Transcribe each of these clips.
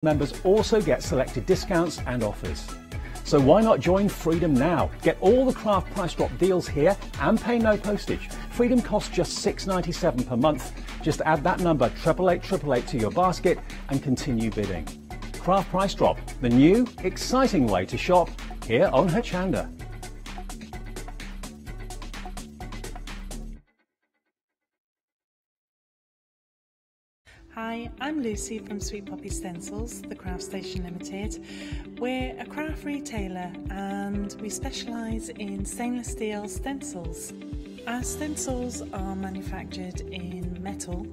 Members also get selected discounts and offers. So why not join Freedom now? Get all the craft price drop deals here and pay no postage. Freedom costs just $6.97 per month. Just add that number 88888 to your basket and continue bidding. Craft price drop, the new, exciting way to shop here on Hochanda. Hi, I'm Lucy from Sweet Poppy Stencils, the Craft Station Limited. We're a craft retailer and we specialise in stainless steel stencils. Our stencils are manufactured in metal.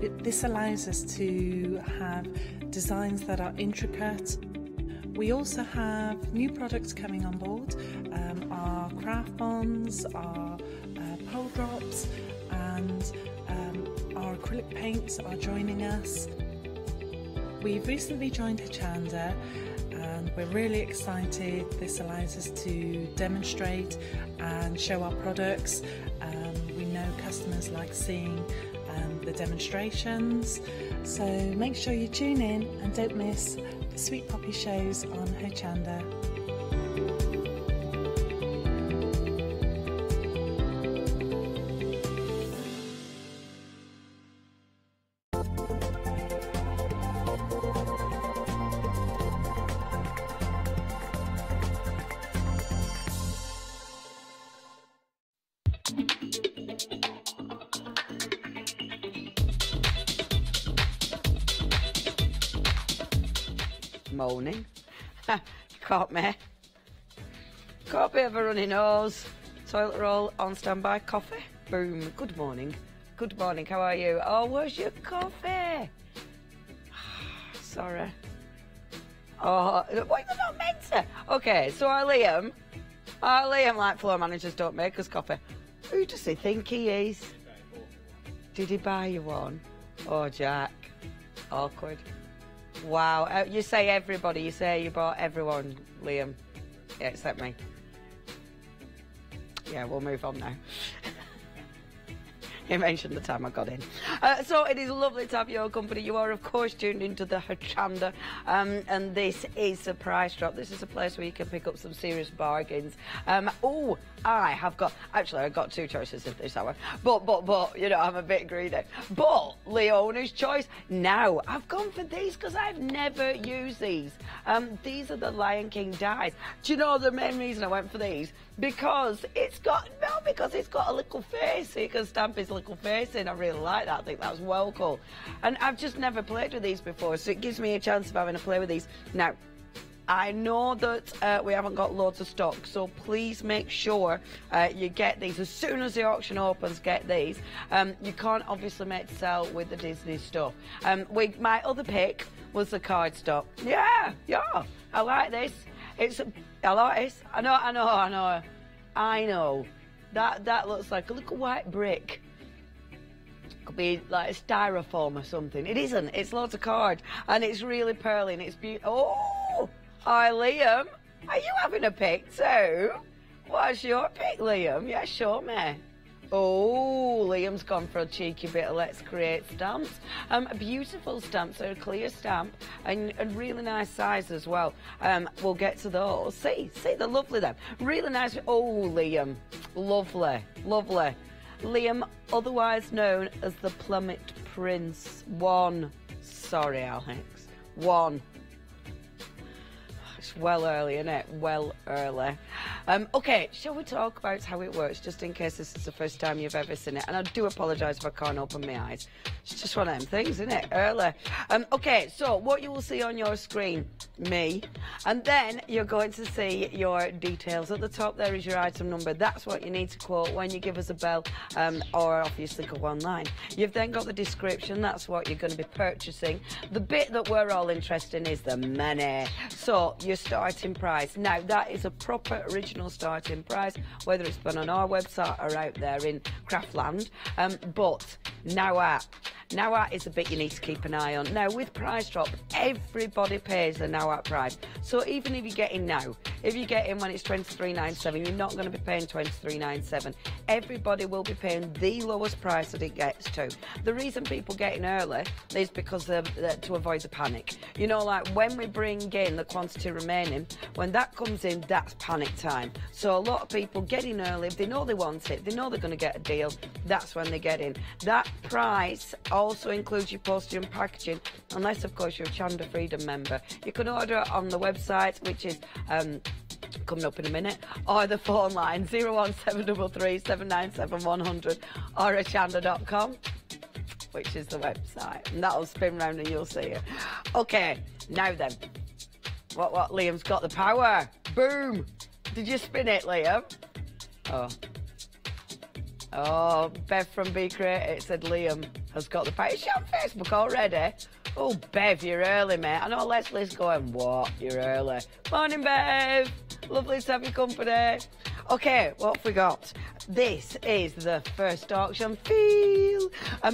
This allows us to have designs that are intricate. We also have new products coming on board, our craft bonds, our pole drops, and our acrylic paints are joining us. We've recently joined Hochanda and we're really excited. This allows us to demonstrate and show our products. We know customers like seeing the demonstrations, so make sure you tune in and don't miss the Sweet Poppy shows on Hochanda. Moaning. You caught me. Got a bit of a runny nose. Toilet roll on standby. Coffee. Boom. Good morning. Good morning. How are you? Oh, where's your coffee? Sorry. Oh, what, you're not meant to. Okay, so our Liam, like floor managers don't make us coffee. Who does he think he is? Did he buy you one? Oh, Jack. Awkward. Wow, you say everybody, you say you bought everyone, Liam. Yeah, except me. Yeah, we'll move on now. You mentioned the time I got in. So it is lovely to have your company. You are, of course, tuned into the Hochanda, and this is a price drop. This is a place where you can pick up some serious bargains. Oh, I've got two choices of this hour. But, you know, I'm a bit greedy. But Leona's choice. Now, I've gone for these because I've never used these. These are the Lion King dies. Do you know the main reason I went for these? Because it's got a little face. So you can stamp his little face in. I really like that. I think that's well cool. And I've just never played with these before, so it gives me a chance of having a play with these. Now, I know that we haven't got loads of stock, so please make sure you get these. As soon as the auction opens, get these. You can't obviously make sell with the Disney stuff. My other pick was the cardstock. Yeah, I like this. I like this. I know. That looks like a little white brick. Could be like a styrofoam or something. It isn't. It's loads of card, and it's really pearly, and it's beautiful. Oh, hi, Liam. Are you having a pick too? What's your pick, Liam? Yeah, show me. Oh, Liam's gone for a cheeky bit of Let's Create stamps. Beautiful stamps, they're a clear stamp and really nice size as well. We'll get to those. See, they're lovely then. Really nice. Oh, Liam, lovely. Liam, otherwise known as the Plummet Prince. Sorry, Alex. It's well early, isn't it? Well early. Okay, shall we talk about how it works, just in case this is the first time you've ever seen it? And I do apologise if I can't open my eyes. It's just one of them things, isn't it? Early. Okay, so what you will see on your screen, me, and then you're going to see your details. At the top there is your item number. That's what you need to quote when you give us a bell, or obviously go online. You've then got the description. That's what you're going to be purchasing. The bit that we're all interested in is the money. So your starting price. Now, that is a proper original starting price, whether it's been on our website or out there in Craftland. But now Now art is a bit you need to keep an eye on. Now with price drop, everybody pays the now art price. So even if you get in now, if you get in when it's $23.97, you're not going to be paying $23.97. Everybody will be paying the lowest price that it gets to. The reason people get in early is because to avoid the panic. You know, like when we bring in the quantity remaining, when that comes in, that's panic time. So a lot of people get in early. If they know they want it, they know they're going to get a deal, that's when they get in. That price also includes your postage and packaging, unless of course you're a Hochanda Freedom member. You can order it on the website, which is coming up in a minute, or the phone line 01733 797 100 or hochanda.com, which is the website, and that'll spin round and you'll see it. Okay, now then, what Liam's got the power. Boom. Did you spin it, Liam? Oh, Bev from Be Creative said Liam has got the power. Is she on Facebook already? Oh, Bev, you're early, mate. I know Leslie's going, what? You're early. Morning, Bev. Lovely to have your company. Okay, what have we got? This is the first auction. Phil.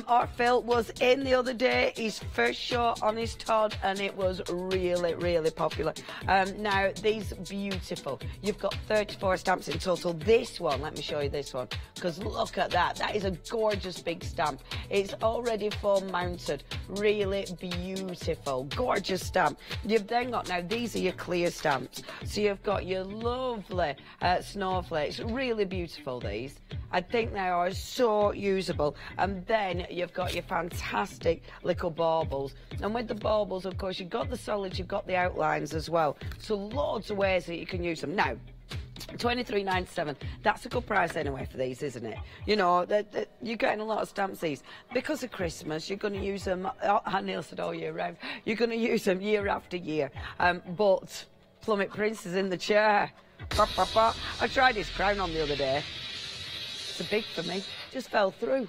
Our Phil was in the other day, his first show on his Todd, and it was really, really popular. Now, these beautiful. You've got 34 stamps in total. This one, let me show you this one, because look at that. That is a gorgeous big stamp. It's already foam mounted. Really beautiful, gorgeous stamp. You've then got, now these are your clear stamps. So you've got your lovely snowflakes. Really beautiful, these. I think they are so usable. And then you've got your fantastic little baubles. And with the baubles, of course, you've got the solids, you've got the outlines as well. So loads of ways that you can use them. Now, $23.97. That's a good price anyway for these, isn't it? You know, you're getting a lot of stamps these. Because of Christmas, you're going to use them, Neil said all year round, you're going to use them year after year. But Plummet Prince is in the chair. I tried his crown on the other day. It's big for me. Just fell through.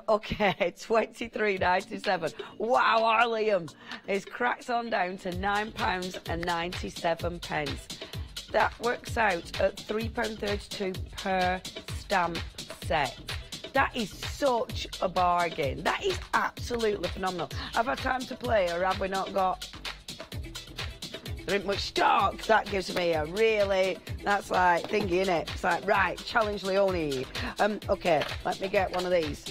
Okay, $23.97. Wow, our Liam. His cracks on down to £9.97. That works out at £3.32 per stamp set. That is such a bargain. That is absolutely phenomenal. Have I time to play, or have we not got... There ain't much stock. That gives me a really, that's like thingy, innit? It's like, right, challenge Leonie. Okay, let me get one of these.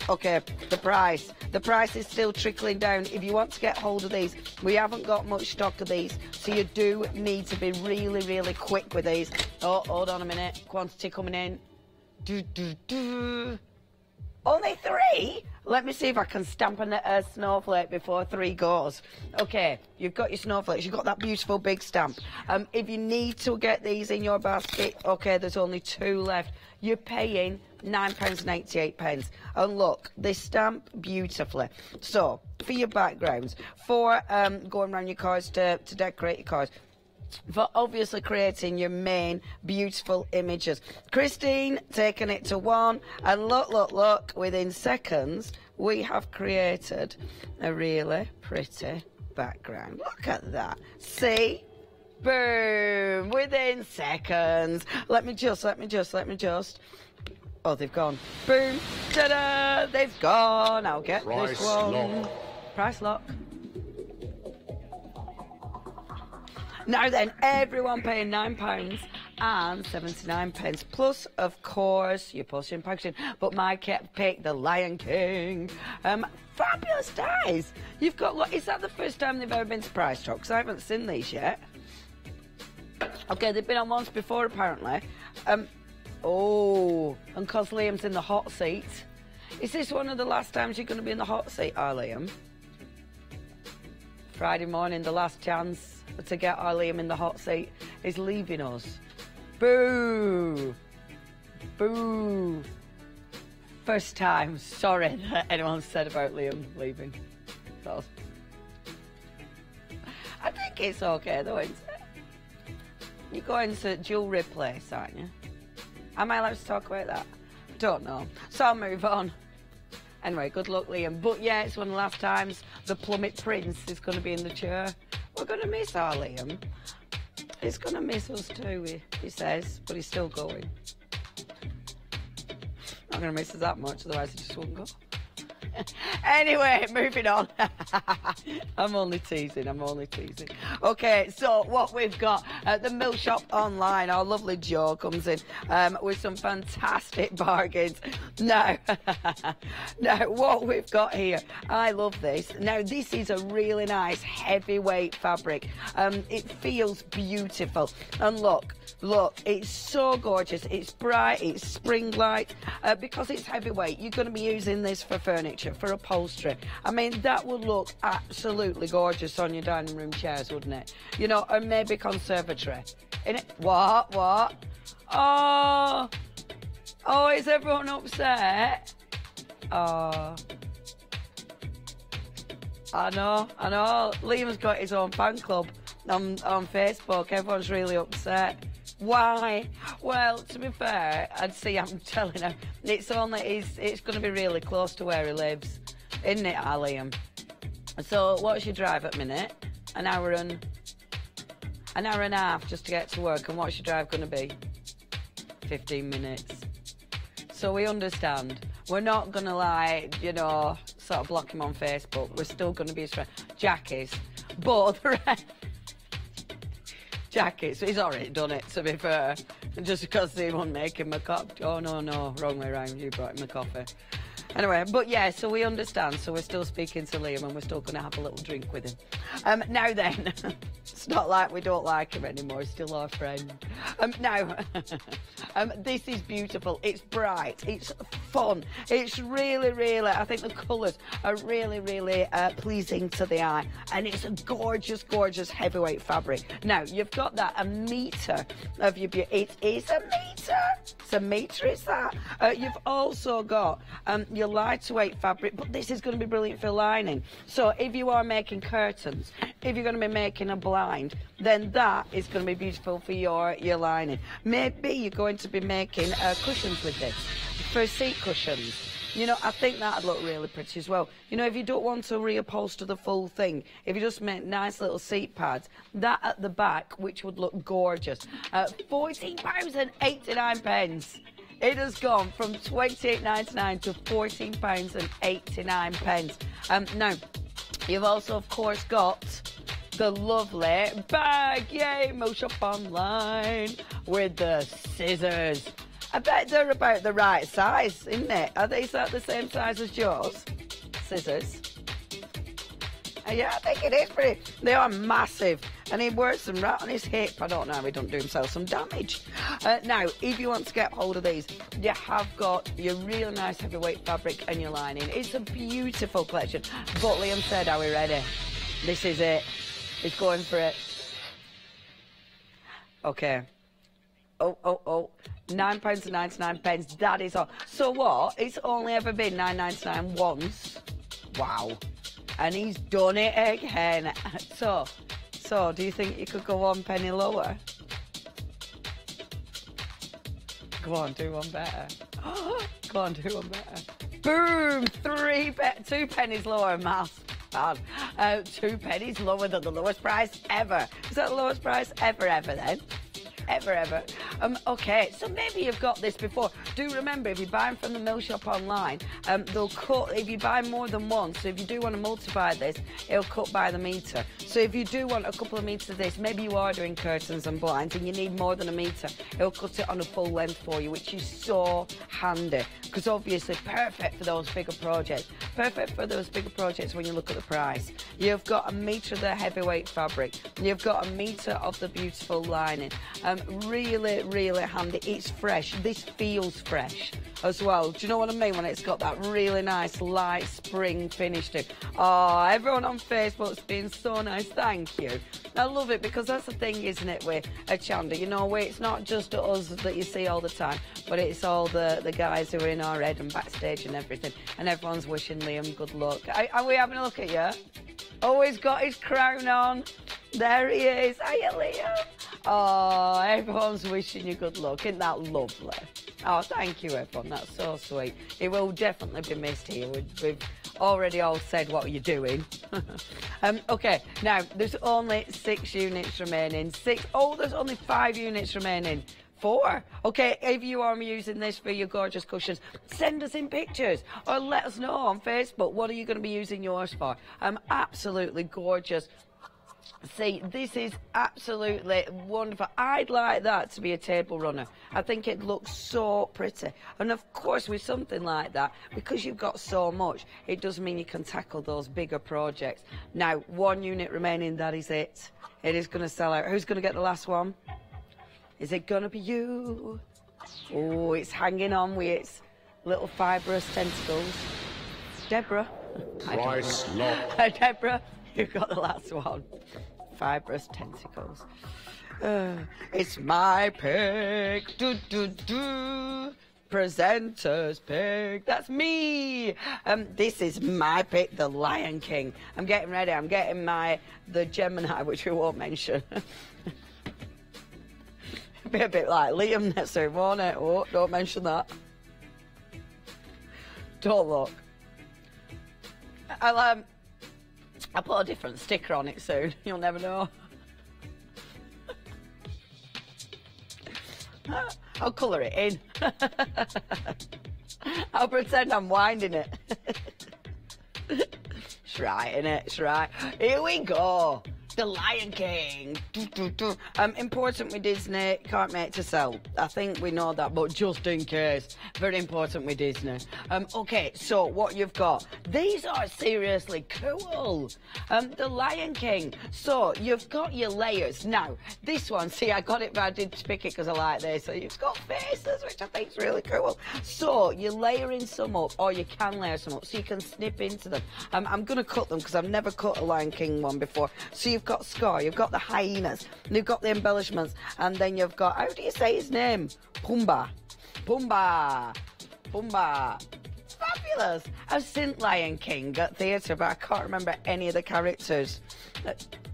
Okay, the price. The price is still trickling down. If you want to get hold of these, we haven't got much stock of these, so you do need to be really, really quick with these. Oh, hold on a minute. Quantity coming in. Only 3? Let me see if I can stamp a snowflake before 3 goes. Okay, you've got your snowflakes. You've got that beautiful big stamp. If you need to get these in your basket, okay, there's only 2 left. You're paying £9.88. And look, they stamp beautifully. So, for your backgrounds, for going around your cards to decorate your cards, for obviously creating your main beautiful images. Christine taking it to 1, and look, within seconds we have created a really pretty background. Look at that. See? Boom! Within seconds. Let me just. Oh, they've gone. Boom! Ta-da! They've gone. I'll get this one. Price lock. Now then, everyone paying £9.79, plus, of course, your postage and packaging. But my cat picked the Lion King. Fabulous dies. You've got, look, is that the first time they've ever been to Price Drop? Because I haven't seen these yet. Okay, they've been on once before, apparently. Oh, and because Liam's in the hot seat. Is this one of the last times you're going to be in the hot seat, Liam? Friday morning, the last chance to get our Liam in the hot seat is leaving us. Boo! Boo! First time, sorry that anyone said about Liam leaving. So, I think it's okay though, isn't it? You're going to jewellery place, aren't you? Am I allowed to talk about that? Don't know. So I'll move on. Anyway, good luck, Liam. But yeah, it's one of the last times the Plummet Prince is going to be in the chair. We're going to miss our Liam. He's going to miss us too, he says, but he's still going. Not going to miss us that much, otherwise he just wouldn't go. Anyway, moving on. I'm only teasing. Okay, so what we've got at the Mill Shop Online, our lovely Jo comes in with some fantastic bargains. Now, what we've got here, I love this. Now, this is a really nice heavyweight fabric. It feels beautiful. And look, it's so gorgeous. It's bright, it's spring-like. Because it's heavyweight, you're going to be using this for furniture, for upholstery. I mean, that would look absolutely gorgeous on your dining room chairs, wouldn't it? You know, or maybe conservatory. What? Oh, is everyone upset? Oh, I know. Liam's got his own fan club on Facebook. Everyone's really upset. Why? Well, to be fair, I'd see, I'm telling him, it's going to be really close to where he lives, isn't it, Liam? So, what's your drive at minute? An hour and a half just to get to work. And what's your drive going to be? 15 minutes. So we understand. We're not going to, like, you know, sort of block him on Facebook. We're still going to be his friend. Jackies. But the rest... Jackets, he's already done it, to be fair. Just because he won't make him a cup. Oh, no, wrong way around. You brought him a coffee. Anyway, but yeah, so we understand. So we're still speaking to Liam and we're still going to have a little drink with him. Now then, it's not like we don't like him anymore. He's still our friend. Now, this is beautiful. It's bright. It's fun. It's really, I think the colours are really, pleasing to the eye. And it's a gorgeous heavyweight fabric. Now, you've got that a metre of your beauty. It is a metre. It's a metre, is that? You've also got your lighter weight fabric, but this is going to be brilliant for lining. So if you are making curtains, if you're going to be making a blind, then that is going to be beautiful for your lining. Maybe you're going to be making cushions with this, for seat cushions. You know, I think that'd look really pretty as well. You know, if you don't want to reupholster the full thing, if you just make nice little seat pads, that at the back, which would look gorgeous. £14.89. It has gone from £28.99 to £14.89. Now, you've also, of course, got the lovely bag, yay, Mill Shop Online, with the scissors. I bet they're about the right size, isn't it? Is that the same size as yours? Scissors. Yeah, I think it is pretty. They are massive. And he wears them right on his hip. I don't know how he don't do himself some damage. Now, if you want to get hold of these, you have got your really nice heavyweight fabric and your lining. It's a beautiful collection. But Liam said, are we ready? This is it. He's going for it. Okay. Oh. £9.99. That is all. So what? It's only ever been £9.99 once. Wow. And he's done it again. So, do you think you could go 1 penny lower? Go on, do one better. Go on, do one better. Boom! 2 pennies lower, Mass. 2 pennies lower than the lowest price ever. Is that the lowest price ever then? Ever. Okay, so maybe you've got this before. Do remember, if you buy them from the Mill Shop Online, they'll cut, if you buy more than one, so if you do want to multiply this, it'll cut by the metre. So if you do want a couple of metres of this, maybe you are doing curtains and blinds and you need more than a metre, it'll cut it on a full length for you, which is so handy, because obviously perfect for those bigger projects. Perfect for those bigger projects when you look at the price. You've got a metre of the heavyweight fabric. You've got a metre of the beautiful lining. Really handy. It's fresh. This feels fresh as well. Do you know what I mean? When it's got that really nice light spring finish to it. Oh, everyone on Facebook's been so nice. Thank you. I love it, because that's the thing, isn't it, with Hochanda? You know, it's not just us that you see all the time, but it's all the guys who are in our head and backstage and everything. And everyone's wishing Liam good luck. Are we having a look at you? Oh, he's got his crown on. There he is. Hiya, Liam. Oh, everyone's wishing you good luck. Isn't that lovely? Oh, thank you, everyone. That's so sweet. It will definitely be missed here. We've already all said what you're doing. Okay, now, there's only 6 units remaining. There's only 5 units remaining. for. Okay, if you are using this for your gorgeous cushions, send us in pictures or let us know on Facebook. What are you going to be using yours for? Absolutely gorgeous. See, this is absolutely wonderful. I'd like that to be a table runner. I think it looks so pretty. And of course, with something like that, because you've got so much, it does mean you can tackle those bigger projects. Now, 1 unit remaining, that is it. It is going to sell out. Who's going to get the last one? Is it going to be you? Oh, it's hanging on with its little fibrous tentacles. Deborah. Price lock. Deborah, you've got the last one. Fibrous tentacles. It's my pick. Do, do, do. Presenter's pick. That's me. This is my pick, the Lion King. I'm getting ready. I'm getting the Gemini, which we won't mention. Be a bit like Liam next soon, won't it? Oh, don't mention that. Don't look. I'll put a different sticker on it soon. You'll never know. I'll colour it in. I'll pretend I'm winding it. It's right, innit? It's right. Here we go. The Lion King. Important with Disney, can't make to sell. I think we know that, but just in case. Very important with Disney. Okay, so what you've got. These are seriously cool. The Lion King. So you've got your layers. Now, this one, see, I got it, but I did pick it because I like this. So you've got faces, which I think is really cool. So you're layering some up, or you can layer some up, so you can snip into them. I'm going to cut them because I've never cut a Lion King one before. So you've got Scar, you've got the hyenas, you've got the embellishments, and then you've got, how do you say his name? Pumbaa. Pumbaa. Pumbaa. Fabulous. I've seen Lion King at theatre, but I can't remember any of the characters.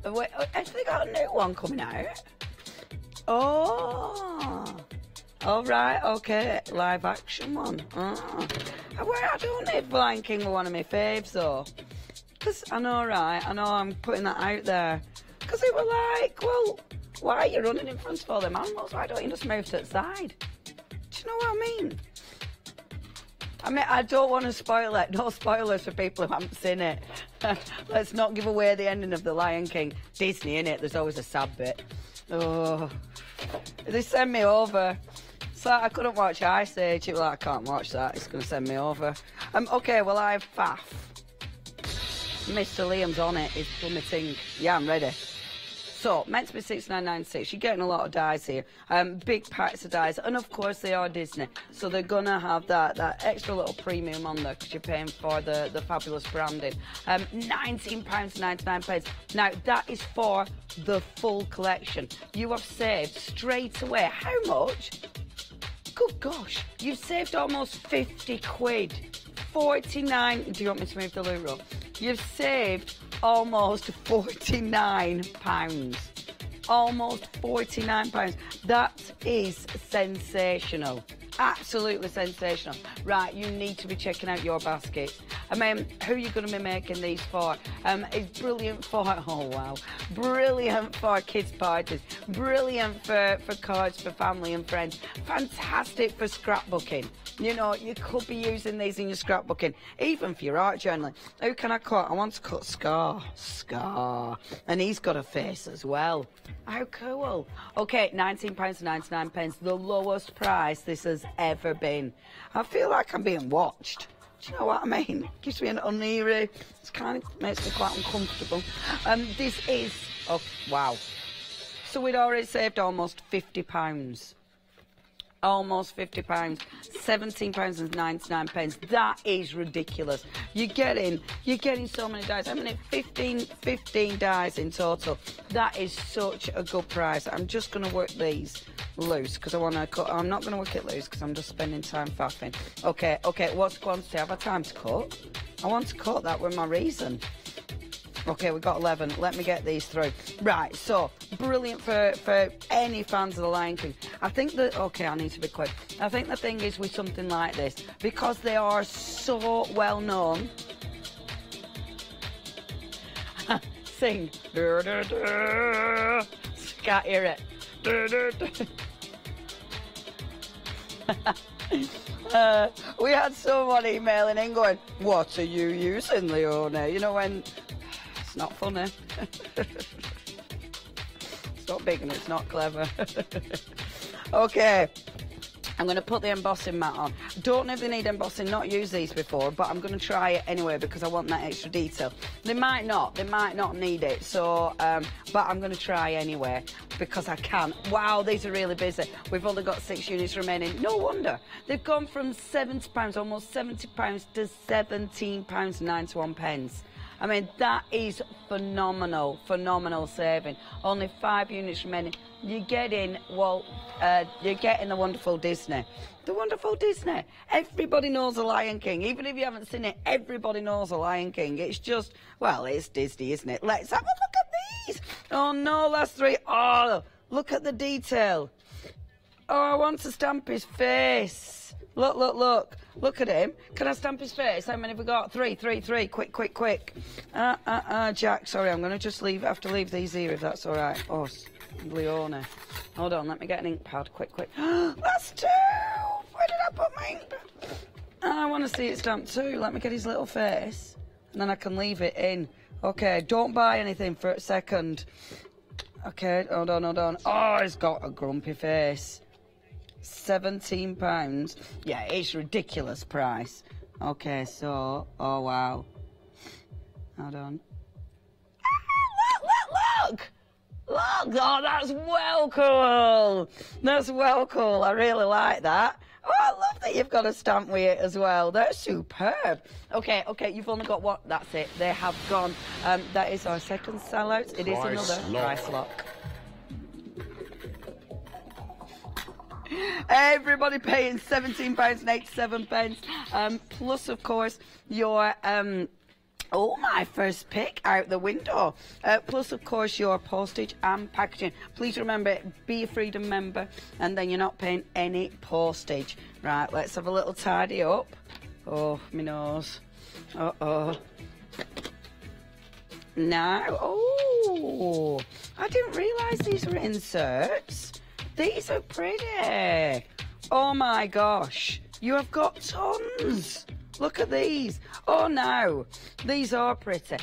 Wait, have they got a new one coming out? Oh. All right, okay. Live action one. Oh. Well, I don't know if Lion King were one of my faves, though. Because I know, right, I know I'm putting that out there. Because they were like, well, why are you running in front of all them animals? Why don't you just move to the side? Do you know what I mean? I don't want to spoil it. No spoilers for people who haven't seen it. Let's not give away the ending of The Lion King. Disney, innit? There's always a sad bit. Oh, they send me over. So I couldn't watch Ice Age. It was like, I can't watch that. It's going to send me over. Okay, well, I have faff. Mr. Liam's on it. He's plummeting. Yeah, I'm ready. So, meant to be $69.96. You're getting a lot of dies here. Big packs of dies. And, of course, they are Disney. So they're going to have that extra little premium on there because you're paying for the fabulous branding. £19.99. Now, that is for the full collection. You have saved straight away. How much? Good gosh. You've saved almost 50 quid. 49. Do you want me to move the loo roll? You've saved almost £49. Almost £49. That is sensational. Absolutely sensational. Right, you need to be checking out your baskets. I mean, who are you going to be making these for? It's brilliant for, oh wow, brilliant for kids' parties, brilliant for cards for family and friends, fantastic for scrapbooking. You know, you could be using these in your scrapbooking, even for your art journaling. Who can I cut? I want to cut Scar. Scar. And he's got a face as well. How cool. Okay, £19.99, the lowest price this has ever been. I feel like I'm being watched. Do you know what I mean? Gives me an uneasy, it kind of makes me quite uncomfortable. This is, oh, wow. So we'd already saved almost £50. Almost £50, £17.99. That is ridiculous. You're getting so many dies. I mean, 15 dies in total. That is such a good price. I'm just going to work these loose because I want to cut. I'm not going to work it loose because I'm just spending time faffing. Okay, what's the quantity? Have I time to cut? I want to cut that with my Resin. Okay, we've got 11. Let me get these through. Right, so, brilliant for any fans of The Lion King. I think that, okay, I need to be quick. I think the thing is with something like this, because they are so well known. Sing. Can't hear it. We had someone emailing in going, what are you using, Leona? You know, when it's not funny. It's not big and it's not clever. Okay. I'm going to put the embossing mat on. Don't know if they need embossing, not used these before, but I'm going to try it anyway because I want that extra detail. They might not need it, so, but I'm going to try anyway because I can. Wow, these are really busy. We've only got 6 units remaining. No wonder. They've gone from £70, almost £70 to £17.91. I mean, that is phenomenal, phenomenal saving. Only 5 units remaining. You're getting, well, you're getting the wonderful Disney. The wonderful Disney. Everybody knows the Lion King. Even if you haven't seen it, everybody knows the Lion King. It's just, well, it's Disney, isn't it? Let's have a look at these. Oh, no, last 3. Oh, look at the detail. Oh, I want to stamp his face. Look, look, look. Look at him. Can I stamp his face? How many have we got? 3. Quick, quick, quick. Jack, sorry, I'm going to just have to leave these here if that's all right. Oh, Leona. Hold on, let me get an ink pad. Quick, quick. That's 2. Where did I put my ink pad? I want to see it stamped too. Let me get his little face. And then I can leave it in. Okay, don't buy anything for a second. Okay, hold on, hold on. Oh, he's got a grumpy face. £17. Yeah, it's ridiculous price. Okay, so, oh wow. Hold on. Look! Look! Oh, that's well cool. That's well cool. I really like that. Oh, I love that you've got a stamp with it as well. That's superb. Okay, okay, you've only got what? That's it. They have gone. That is our second sellout. It is another price lock. Everybody paying £17.87. Plus, of course, your oh, my first pick out the window. Plus, of course, your postage and packaging. Please remember, be a Freedom member, and then you're not paying any postage. Right, let's have a little tidy up. Oh, my nose. Uh-oh. Now, oh, I didn't realise these were inserts. These are pretty. Oh, my gosh. You have got tons. Look at these. Oh, no. These are pretty.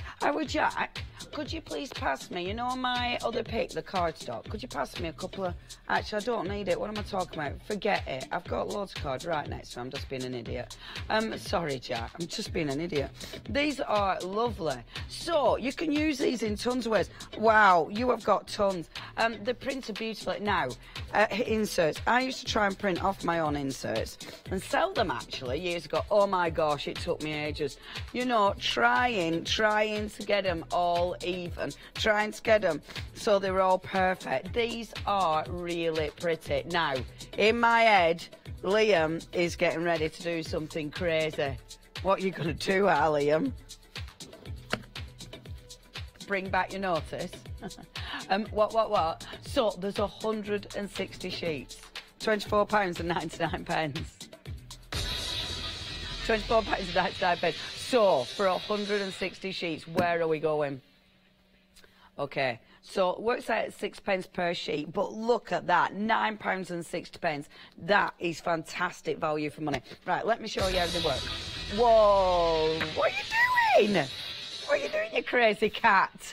Jack, could you please pass me, you know my other pick, the cardstock? Could you pass me a couple of... Actually, I don't need it. What am I talking about? Forget it. I've got loads of cards right next to me. I'm just being an idiot. Sorry, Jack. I'm just being an idiot. These are lovely. So, you can use these in tons of ways. Wow, you have got tons. They print beautifully. Now, inserts. I used to try and print off my own inserts and sell them, actually, years ago. Oh, my gosh, it took me ages. You know, trying to get them all even, trying to get them so they were all perfect. These are really pretty. Now, in my head, Liam is getting ready to do something crazy. What are you going to do, Liam? Bring back your notice? What? So, there's 160 sheets. £24.99. £24.99. So, for 160 sheets, where are we going? Okay, so it works out at £6 per sheet, but look at that, £9.60. That is fantastic value for money. Right, let me show you how they work. Whoa, what are you doing? What are you doing, you crazy cat?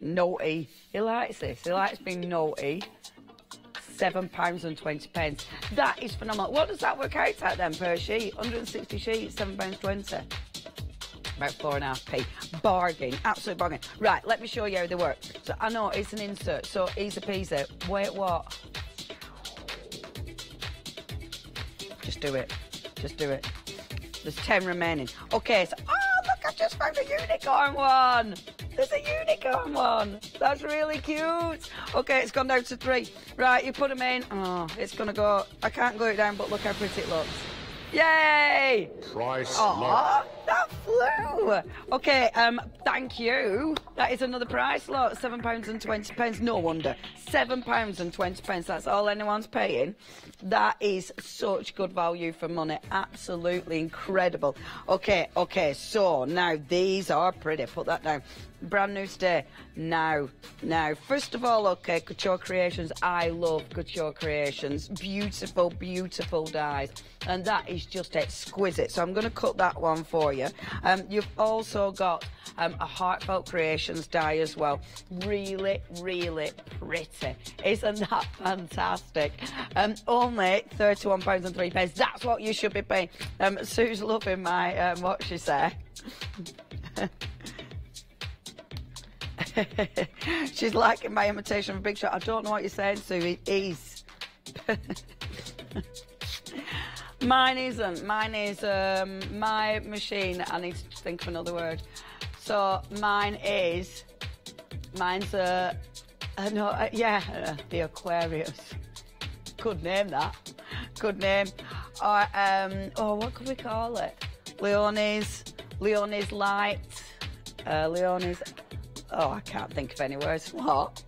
Naughty. He likes this. He likes being naughty. £7.20. That is phenomenal. What does that work out at then per sheet? 160 sheets, £7.20. About 4.5p. Bargain. Absolute bargain. Right, let me show you how they work. So I know it's an insert, so easy peasy. Wait, what? Just do it. Just do it. There's 10 remaining. Okay, so... Oh, look, I've just found a unicorn one. There's a unicorn one. That's really cute. Okay, it's gone down to 3. Right, you put them in. Oh, it's going to go... I can't glue it down, but look how pretty it looks. Yay! Price lock. That flew. Okay, thank you. That is another price lot, £7.20. No wonder. £7.20. That's all anyone's paying. That is such good value for money. Absolutely incredible. Okay, so now these are pretty. Put that down. Brand new today. Now, first of all, okay, Couture Creations. I love Couture Creations. Beautiful, beautiful dies. And that is just exquisite. So I'm going to cut that one for you. You've also got a Heartfelt Creations die as well. Really, really pretty. Isn't that fantastic? Only £31.03. That's what you should be paying. Sue's loving my, what she say? She's liking my imitation of Big Shot. I don't know what you're saying, Sue. It is. Mine isn't. Mine is my machine. I need to think of another word. So mine's the Aquarius. Good name, that. Good name. Or what could we call it? Leonie's Light. Leonie's. Oh, I can't think of any words. What?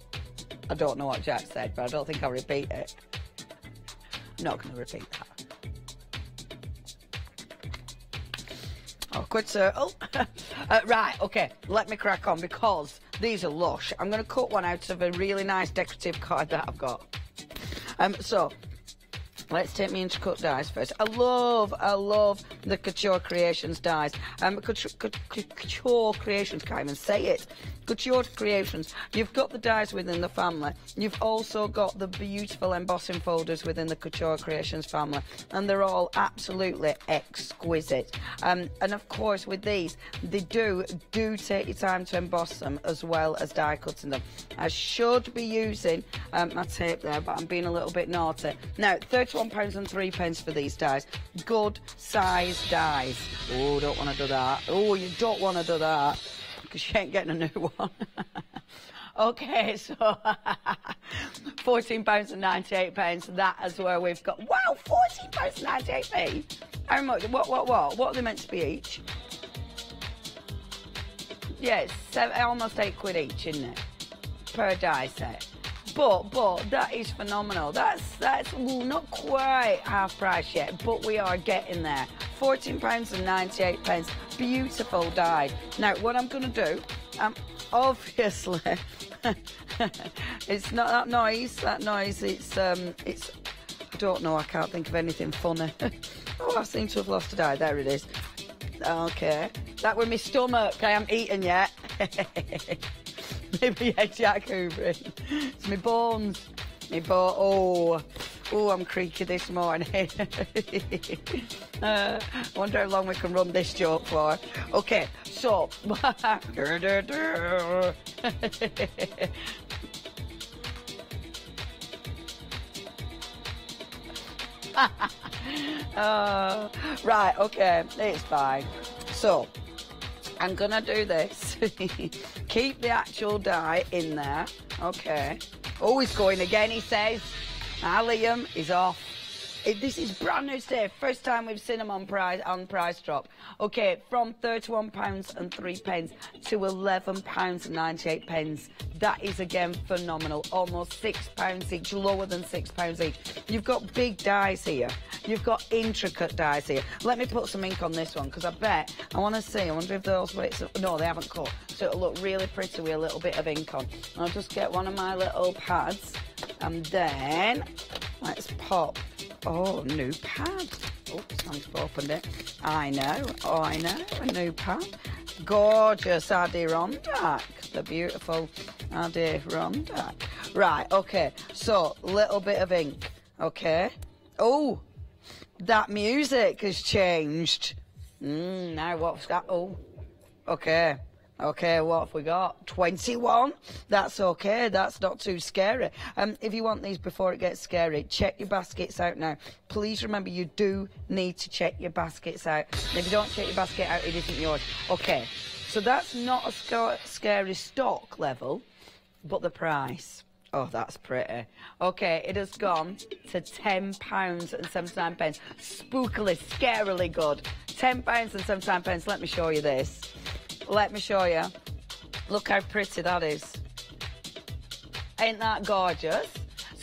I don't know what Jack said, but I don't think I'll repeat it. I'm not going to repeat that. Oh, quit circle. Right, okay, let me crack on because these are lush. I'm going to cut one out of a really nice decorative card that I've got. So, let's take me into cut dies first. I love the Couture Creations dies. Couture Creations, can't even say it. Couture Creations. You've got the dies within the family. You've also got the beautiful embossing folders within the Couture Creations family. And they're all absolutely exquisite. And of course, with these, they do take your time to emboss them as well as die cutting them. I should be using my tape there, but I'm being a little bit naughty. Now, £31.03 for these dies. Good size dies. Oh, don't want to do that. Oh, you don't want to do that because you ain't getting a new one. Okay, so £14.98. That is where we've got. Wow, £14.98. How much? What are they meant to be each? Yeah, it's almost £8 each, isn't it? Per die set. But that is phenomenal. That's not quite half price yet, but we are getting there. £14.98. Beautiful die. Now, what I'm going to do, obviously, it's not that noise. That noise. It's I don't know. I can't think of anything funny. Oh, I seem to have lost a die. There it is. Okay, that was my stomach. I haven't eaten yet. Maybe a Jack Hoover. It's my bones. Oh, I'm creaky this morning. I wonder how long we can run this joke for. Okay, so. Right, okay, it's fine. So, I'm gonna do this. Keep the actual die in there. Okay. Oh, he's going again, he says. Liam is off. This is brand new today. First time we've seen him on price drop. Okay, from £31.03 to £11.98. That is again phenomenal. Almost £6 each, lower than £6 each. You've got big dies here. You've got intricate dies here. Let me put some ink on this one because I want to see. I wonder if those weights. No, they haven't cut. So it'll look really pretty with a little bit of ink on. I'll just get one of my little pads and then let's pop. Oh, new pad. Oops, I've opened it. I know. Oh, I know. A new pad. Gorgeous Adirondack. The beautiful Adirondack. Right, okay. So, little bit of ink. Okay. Oh, that music has changed. Now what's that? Oh, okay. Okay, what have we got? 21? That's okay. That's not too scary. If you want these before it gets scary, check your baskets out now. Please remember you do need to check your baskets out. And if you don't check your basket out, it isn't yours. Okay, so that's not a scary stock level, but the price. Oh, that's pretty. Okay, it has gone to £10.79. Spookily, scarily good. £10 and £79. Let me show you this. Let me show you. Look how pretty that is. Ain't that gorgeous?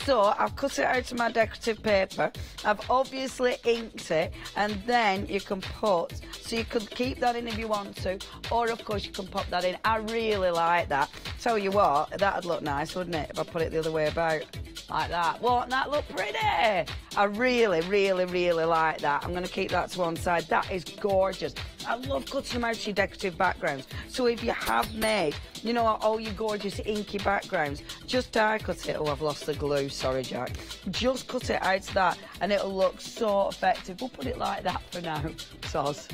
So I've cut it out of my decorative paper. I've obviously inked it, and then you can put, so you could keep that in if you want to, or of course you can pop that in. I really like that. Tell you what, that'd look nice, wouldn't it, if I put it the other way about? Like that. Won't that look pretty? I really, really, really like that. I'm going to keep that to one side. That is gorgeous. I love cutting them out of your decorative backgrounds. So if you have made, you know, all your gorgeous inky backgrounds, just die cut it. Oh, I've lost the glue. Sorry, Jack. Just cut it out of that and it'll look so effective. We'll put it like that for now. Soz.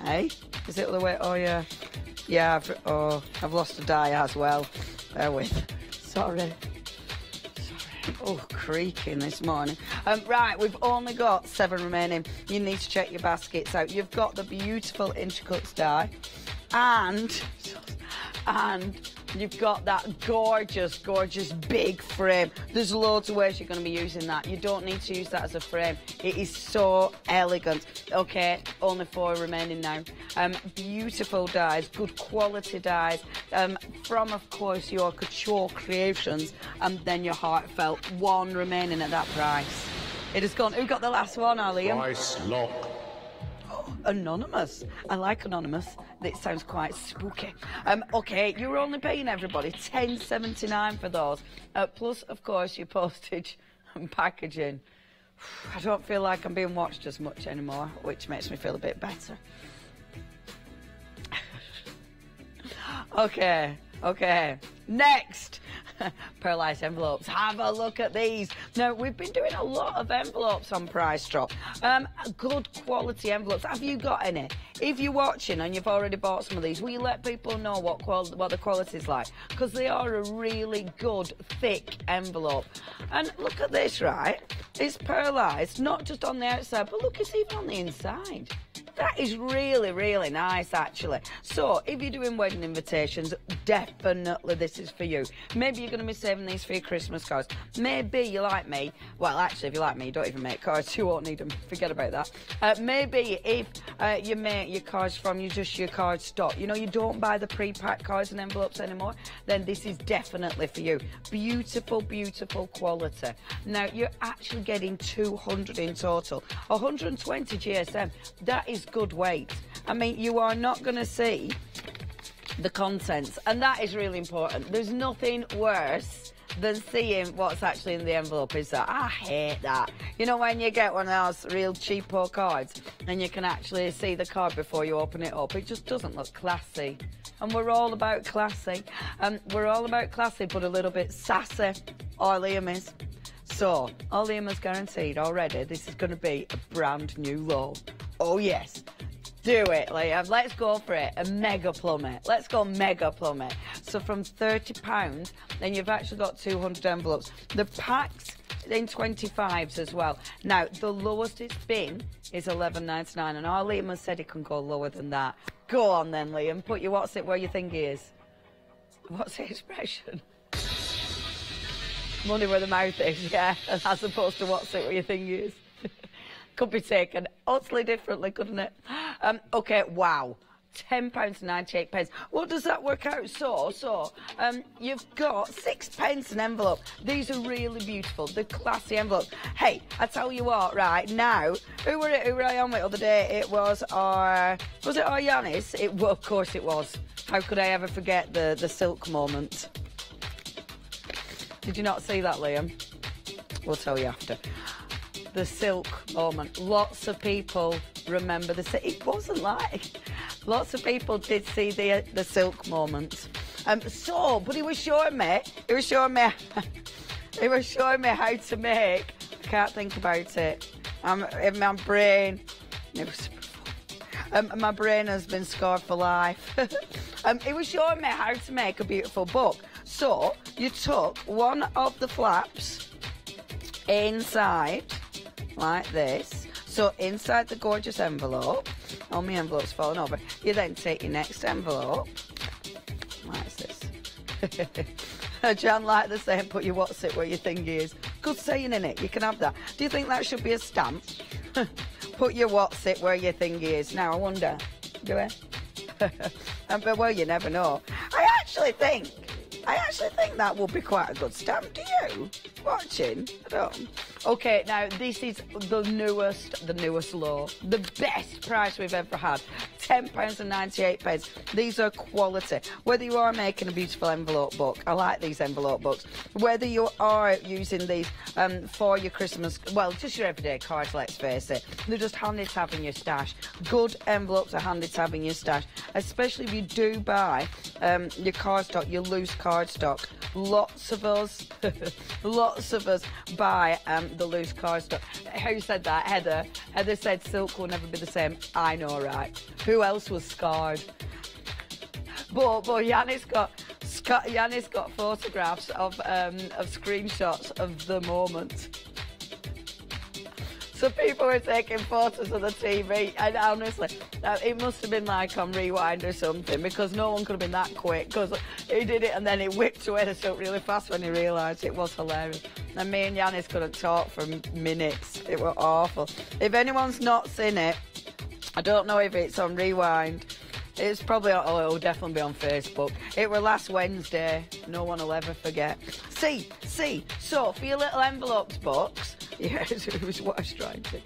Hey? Is it the way? Oh, yeah. Yeah, I've lost a die as well. Bear with. Sorry. Oh, creaking this morning. Right, we've only got 7 remaining. You need to check your baskets out. You've got the beautiful intricates die, and you've got that gorgeous, gorgeous big frame. There's loads of ways you're going to be using that. You don't need to use that as a frame. It is so elegant. Okay, only 4 remaining now. Beautiful dies, good quality dies, from, of course, your Couture Creations, and then your heartfelt. 1 remaining at that price. It has gone. Who got the last one, Eileen? Price lock. Anonymous. I like anonymous. It sounds quite spooky. Okay, you're only paying everybody $10.79 for those, plus, of course, your postage and packaging. I don't feel like I'm being watched as much anymore, which makes me feel a bit better. Okay. Next. Pearlized envelopes. Have a look at these. Now, we've been doing a lot of envelopes on Price Drop. Good quality envelopes. Have you got any? If you're watching and you've already bought some of these, will you let people know what the quality's like? Because they are a really good, thick envelope. And look at this, right? It's pearlized, not just on the outside, but look, it's even on the inside. That is really, really nice, actually. So, if you're doing wedding invitations, definitely this is for you. Maybe you're going to be saving these for your Christmas cards. Maybe you like me. Well, actually, if you like me, you don't even make cards. You won't need them. Forget about that. Maybe if you make your cards from your card stock, you know, you don't buy the pre-packed cards and envelopes anymore, then this is definitely for you. Beautiful, beautiful quality. Now, you're actually getting 200 in total. 120 GSM. That is good weight. I mean, you are not going to see the contents, and that is really important. There's nothing worse than seeing what's actually in the envelope, is that? I hate that. You know, when you get one of those real cheapo cards and you can actually see the card before you open it up, it just doesn't look classy. And we're all about classy. We're all about classy, but a little bit sassy. All Liam is. So, all Liam has guaranteed already, this is going to be a brand new low. Oh, yes. Do it, Liam. Let's go for it. A mega plummet. Let's go mega plummet. So from £30, then you've actually got 200 envelopes. The packs in 25s as well. Now, the lowest it's been is £11.99, and our Liam has said it can go lower than that. Go on then, Liam. Put your what's it where you think he is. What's the expression? Money where the mouth is, yeah, as opposed to what's it where you think he is. Could be taken utterly differently, couldn't it? Okay, wow. £10.98. What does that work out? So, you've got 6 pence an envelope. These are really beautiful. They're classy envelopes. Hey, I tell you what, right now, who were I on with the other day? It was was it our Yanis? Well, of course it was. How could I ever forget the silk moment? Did you not see that, Liam? We'll tell you after. The silk moment. Lots of people remember it wasn't like. Lots of people did see the silk moment. But he was showing me how to make. I can't think about it. In my brain. My brain has been scarred for life. He was showing me how to make a beautiful book. So you took one of the flaps inside. Like this. So inside the gorgeous envelope, all my envelope's falling over, you then take your next envelope, like this. Jan like the saying, put your what's it where you think it is. Good saying, innit? You can have that. Do you think that should be a stamp? Put your what's it where your thingy is. Now, I wonder, do I? But, well, you never know. I actually think that would be quite a good stamp. Do you? Watching? I don't. Okay, now this is the newest low. The best price we've ever had. £10.98. These are quality. Whether you are making a beautiful envelope book, I like these envelope books. Whether you are using these for your Christmas, well, just your everyday cards, let's face it. They're just handy to have in your stash. Good envelopes are handy to have in your stash, especially if you do buy your cardstock, your loose cardstock. Lots of us buy the loose cardstock. Who said that? Heather. Heather said silk will never be the same. I know, right? Who else was scarred? But Yannis got photographs of screenshots of the moment. So people were taking photos of the TV, and honestly, it must have been like on Rewind or something, because no one could have been that quick, because he did it and then he whipped away the silk really fast when he realised. It was hilarious. And me and Yannis couldn't talk for minutes. It was awful. If anyone's not seen it, I don't know if it's on Rewind. It's probably, it'll definitely be on Facebook. It were last Wednesday. No one will ever forget. See. So, for your little envelopes box, yes, it was what I was trying to.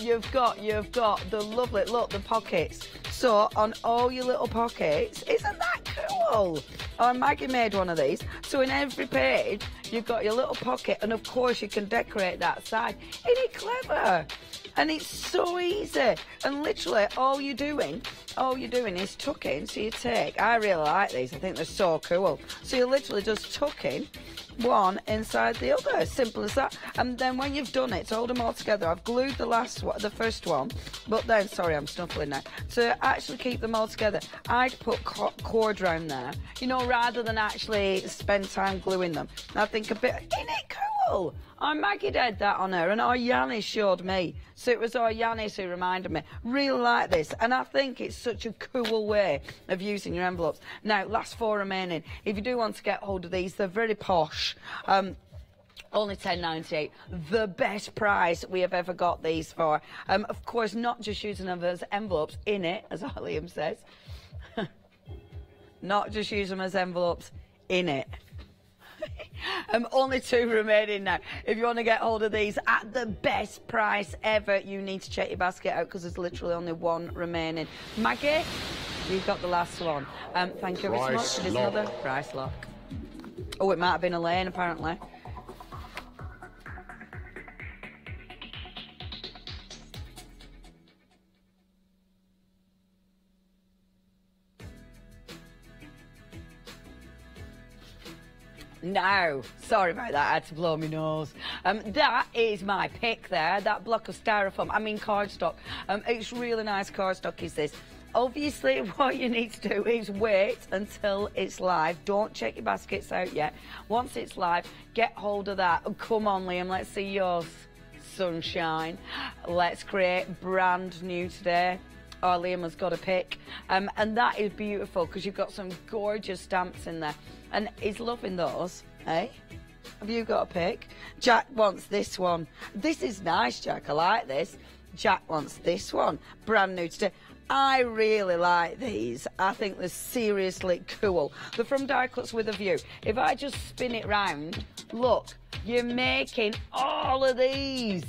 You've got the lovely, look, the pockets. So, on all your little pockets, isn't that cool? Oh, Maggie made one of these. So, in every page, you've got your little pocket, and of course, you can decorate that side. Isn't it clever? And it's so easy. And literally, all you're doing is tuck in. So you take, I really like these. I think they're so cool. So you literally just tuck in one inside the other. Simple as that. And then when you've done it, to hold them all together, I've glued the first one. But then, sorry, I'm snuffling now. To actually keep them all together, I'd put cord round there. You know, rather than actually spend time gluing them. And I think a bit, isn't it cool? Oh, Maggie did that on her, and Yanis showed me. So it was Yanis who reminded me. Really like this, and I think it's such a cool way of using your envelopes. Now, last 4 remaining. If you do want to get hold of these, they're very posh. Only £10.98. The best price we have ever got these for. Of course, not just using them as envelopes in it, as Liam says. Not just use them as envelopes in it. Only 2 remaining now. If you want to get hold of these at the best price ever, you need to check your basket out, because there's literally only 1 remaining. Maggie, you've got the last one. Thank you very much. There's another price lock. Oh, it might have been Elaine, apparently. No, sorry about that, I had to blow my nose. That is my pick there, that block of cardstock. It's really nice cardstock, is this. Obviously, what you need to do is wait until it's live. Don't check your baskets out yet. Once it's live, get hold of that. Oh, come on, Liam, let's see yours. Sunshine. Let's create brand new today. Oh, Liam has got a pick. And that is beautiful, because you've got some gorgeous stamps in there. And he's loving those, eh? Have you got a pick? Jack wants this one. This is nice, Jack. I like this. Jack wants this one. Brand new today. I really like these. I think they're seriously cool. They're from Die Cuts with a View. If I just spin it round, look, you're making all of these.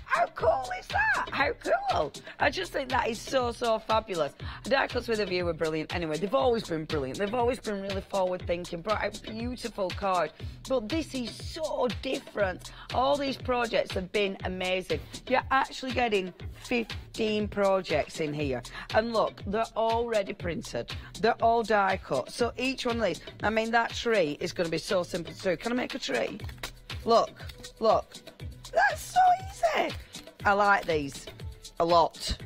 How cool is that? How cool. I just think that is so, so fabulous. Die Cuts with a View are brilliant. Anyway, they've always been brilliant. They've always been really forward-thinking, brought out beautiful cards. But this is so different. All these projects have been amazing. You're actually getting 15 projects in here. And look, they're all ready printed. They're all die cut. So each one of these, I mean, that tree is going to be so simple to do. Can I make a tree? Look, look. That's so easy. I like these a lot.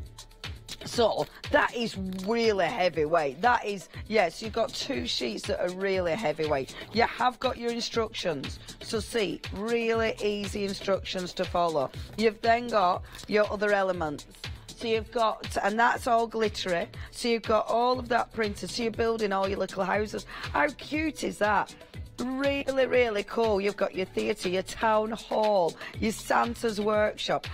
So that is really heavyweight. That is, yes, you've got 2 sheets that are really heavyweight. You have got your instructions. So see, really easy instructions to follow. You've then got your other elements. So you've got, and that's all glittery. So you've got all of that printed. So you're building all your little houses. How cute is that? Really, really cool. You've got your theatre, your town hall, your Santa's workshop.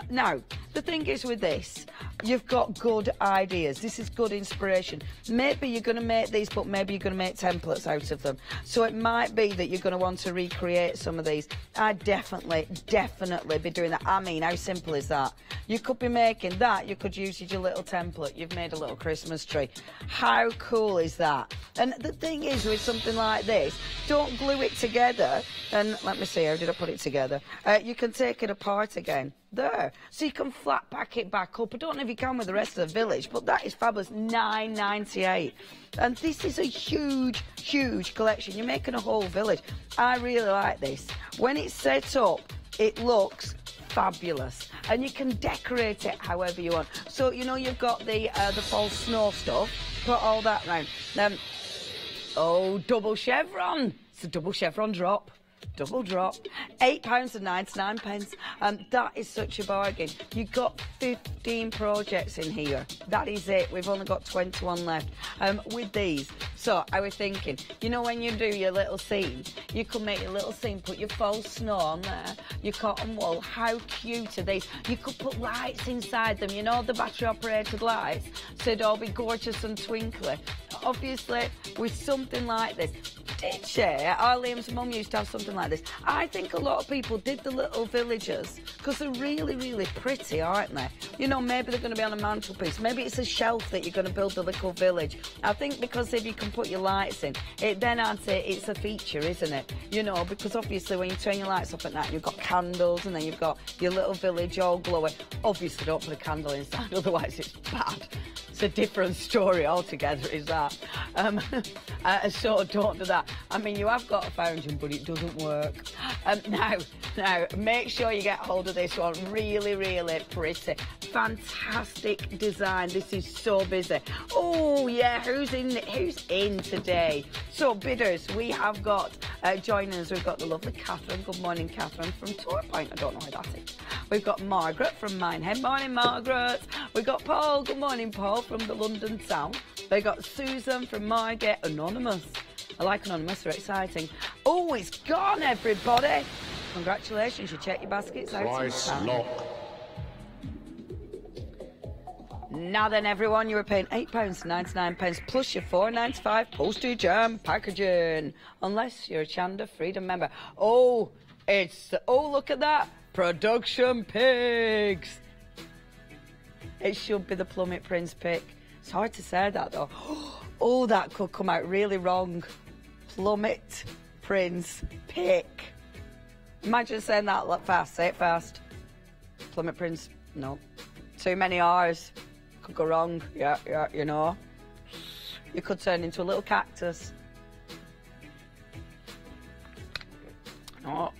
Now, the thing is with this, you've got good ideas. This is good inspiration. Maybe you're going to make these, but maybe you're going to make templates out of them. So it might be that you're going to want to recreate some of these. I'd definitely be doing that. I mean, how simple is that? You could be making that. You could use your little template. You've made a little Christmas tree. How cool is that? And the thing is with something like this, don't glue it together. And let me see, how did I put it together? You can take it apart again. There. So you can flat pack it back up. I don't know if you can with the rest of the village, but that is fabulous. $9.98. And this is a huge, huge collection. You're making a whole village. I really like this. When it's set up, it looks fabulous. And you can decorate it however you want. So, you know, you've got the false snow stuff. Put all that round. Oh, double chevron. It's a double chevron drop. Double drop, £8.99. That is such a bargain. You've got 15 projects in here. That is it. We've only got 21 left with these. So I was thinking, you know, when you do your little scene, you could make your little scene, put your faux snow on there, your cotton wool. How cute are these? You could put lights inside them, you know, the battery operated lights, so it'd all be gorgeous and twinkly. Obviously, with something like this, did she? Eileen's mum used to have something like this. I think a lot of people did the little villagers because they're really, really pretty, aren't they? You know, maybe they're going to be on a mantelpiece. Maybe it's a shelf that you're going to build the little village. I think because if you can put your lights in, then I'd say it's a feature, isn't it? You know, because obviously when you turn your lights off at night, you've got candles and then you've got your little village all glowing. Obviously, don't put a candle inside, otherwise it's bad. It's a different story altogether, is that? So don't do that. I mean, you have got a fountain, but it doesn't work. Now, make sure you get hold of this one. Really, really pretty. Fantastic design. This is so busy. Oh, yeah, who's in today? So, bidders, we have got joining us. We've got the lovely Catherine. Good morning, Catherine, from Torpoint. I don't know who that is. We've got Margaret from Minehead. Morning, Margaret. We've got Paul. Good morning, Paul, from the London town. We've got Susan from Margate. Anonymous. I like Anonymous, they're exciting. Oh, it's gone, everybody. Congratulations, you check your baskets out. Price lock. Now then, everyone, you were paying £8.99 plus your £4.95 postage and packaging. Unless you're a Hochanda Freedom member. Oh, look at that. Production pigs. It should be the Plummet Prince pick. It's hard to say that, though. Oh, that could come out really wrong. Plummet Prince pick. Imagine saying that fast. Say it fast. Plummet Prince. No. Too many R's. Could go wrong. Yeah, you know. You could turn into a little cactus. Oh.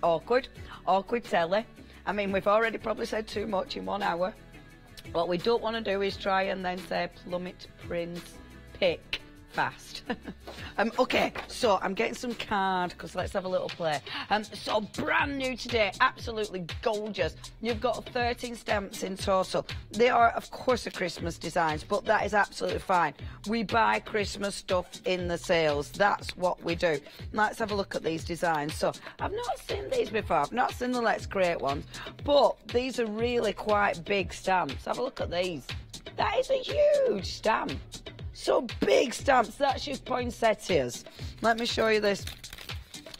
Awkward. Awkward telly. I mean, we've already probably said too much in 1 hour. What we don't want to do is try and then say Plummet Prince pick fast. Okay, so I'm getting some card because let's have a little play. So brand new today, absolutely gorgeous. You've got 13 stamps in total. They are, of course, Christmas designs, but that is absolutely fine. We buy Christmas stuff in the sales. That's what we do. Let's have a look at these designs. So I've not seen these before. I've not seen the Let's Create ones, but these are really quite big stamps. Have a look at these. That is a huge stamp. So big stamps, that's your poinsettias. Let me show you this.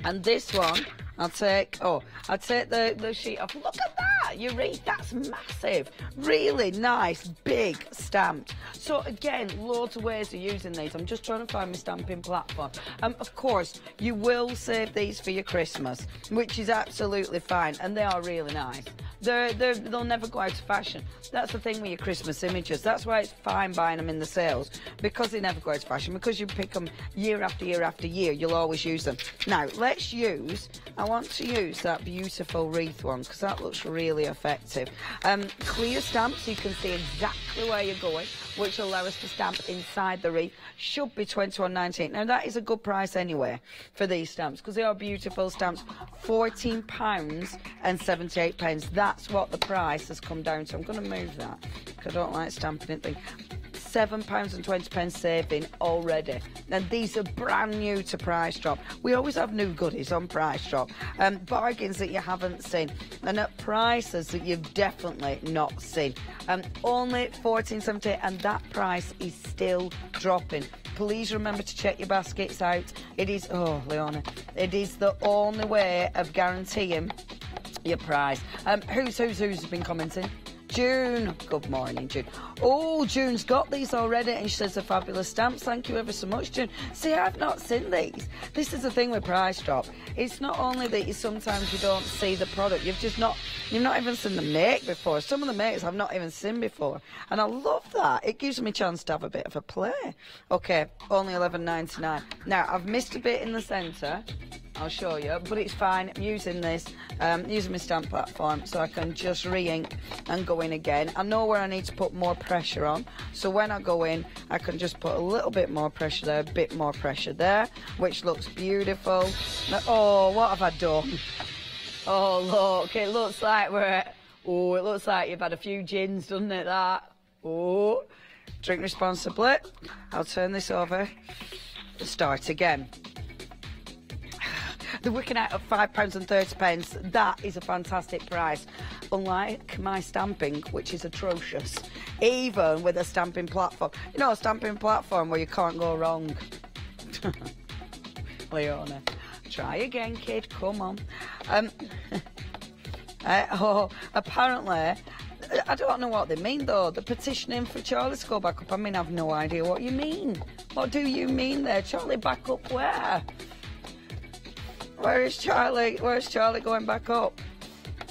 And this one, I'll take the sheet off. Look at that, you read, that's massive. Really nice, big stamp. So again, loads of ways of using these. I'm just trying to find my stamping platform. Of course, you will save these for your Christmas, which is absolutely fine, and they are really nice. They'll never go out of fashion. That's the thing with your Christmas images. That's why it's fine buying them in the sales, because they never go out of fashion, because you pick them year after year after year, you'll always use them. Now, I want to use that beautiful wreath one, because that looks really effective. Clear stamp, so you can see exactly where you're going, which will allow us to stamp inside the wreath. Should be £21.98. Now, that is a good price anyway for these stamps, because they are beautiful stamps. £14.78. That's what the price has come down to. I'm going to move that, because I don't like stamping it. £7.20 saving already. And these are brand new to Price Drop. We always have new goodies on Price Drop. Bargains that you haven't seen. And at prices that you've definitely not seen. Only $14.78, and that price is still dropping. Please remember to check your baskets out. It is, oh, Leona, it is the only way of guaranteeing your price. Who's been commenting? June. Good morning, June. Oh, June's got these already, and she says they're fabulous stamps. Thank you ever so much, June. See, I've not seen these. This is the thing with Price Drop. It's not only that sometimes you don't see the product, you've not even seen the make before. Some of the makes I've not even seen before, and I love that. It gives me a chance to have a bit of a play. Okay, only $11.99. Now, I've missed a bit in the centre. I'll show you, but it's fine. I'm using this, using my stamp platform, so I can just re-ink and go in again. I know where I need to put more pressure on, so when I go in, I can just put a little bit more pressure there, a bit more pressure there, which looks beautiful. Oh, what have I done? Oh, look, it looks like it looks like you've had a few gins, doesn't it, that? Oh, drink responsibly. I'll turn this over. Start again. They're working out at £5.30. That is a fantastic price. Unlike my stamping, which is atrocious, even with a stamping platform. You know, a stamping platform where you can't go wrong. Leona, try again, kid. Come on. Apparently, I don't know what they mean, though. They're petitioning for Charlie to go back up. I mean, I've no idea what you mean. What do you mean there? Charlie back up where? Where is Charlie? Where's Charlie going back up?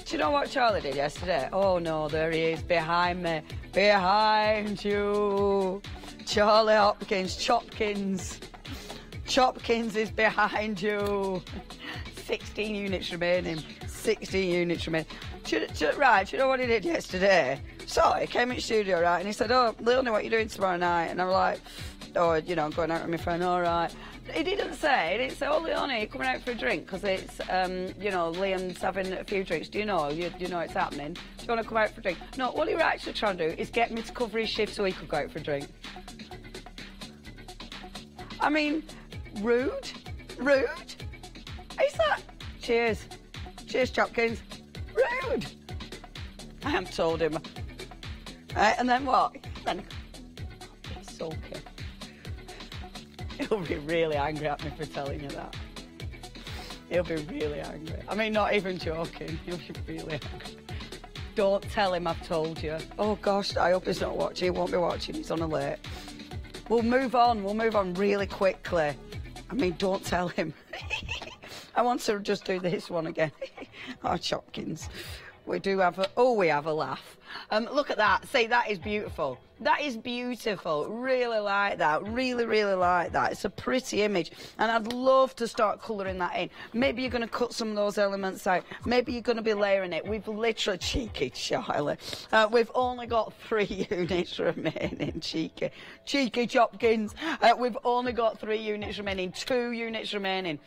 Do you know what Charlie did yesterday? Oh no, there he is, behind me. Behind you. Charlie Hopkins, Chopkins. Chopkins is behind you. 16 units remaining. 16 units remaining. Right, do you know what he did yesterday? So he came in the studio, right, and he said, oh, Leonie, what are you doing tomorrow night? And I'm like, oh, you know, I'm going out with my friend, all right. He didn't say, oh, Leonie, you're coming out for a drink, because it's, you know, Liam's having a few drinks. Do you know? You know it's happening. Do you want to come out for a drink? No, what he was actually trying to do is get me to cover his shift so he could go out for a drink. I mean, rude? Rude? Is that? Cheers. Cheers, Chopkins. Rude. I haven't told him. And then what? Then he's sulky. He'll be really angry at me for telling you that. He'll be really angry. I mean, not even joking. He'll be really angry. Don't tell him I've told you. Oh, gosh, I hope he's not watching. He won't be watching. He's on alert. We'll move on. We'll move on really quickly. I mean, don't tell him. I want to just do this one again. Oh, Chopkins. We do have we have a laugh. Look at that. See, that is beautiful. That is beautiful. Really like that. Really, really like that. It's a pretty image. And I'd love to start colouring that in. Maybe you're going to cut some of those elements out. Maybe you're going to be layering it. We've literally... Cheeky, Charlie. We've only got 3 units remaining. Cheeky. Cheeky Chopkins. We've only got 3 units remaining. 2 units remaining.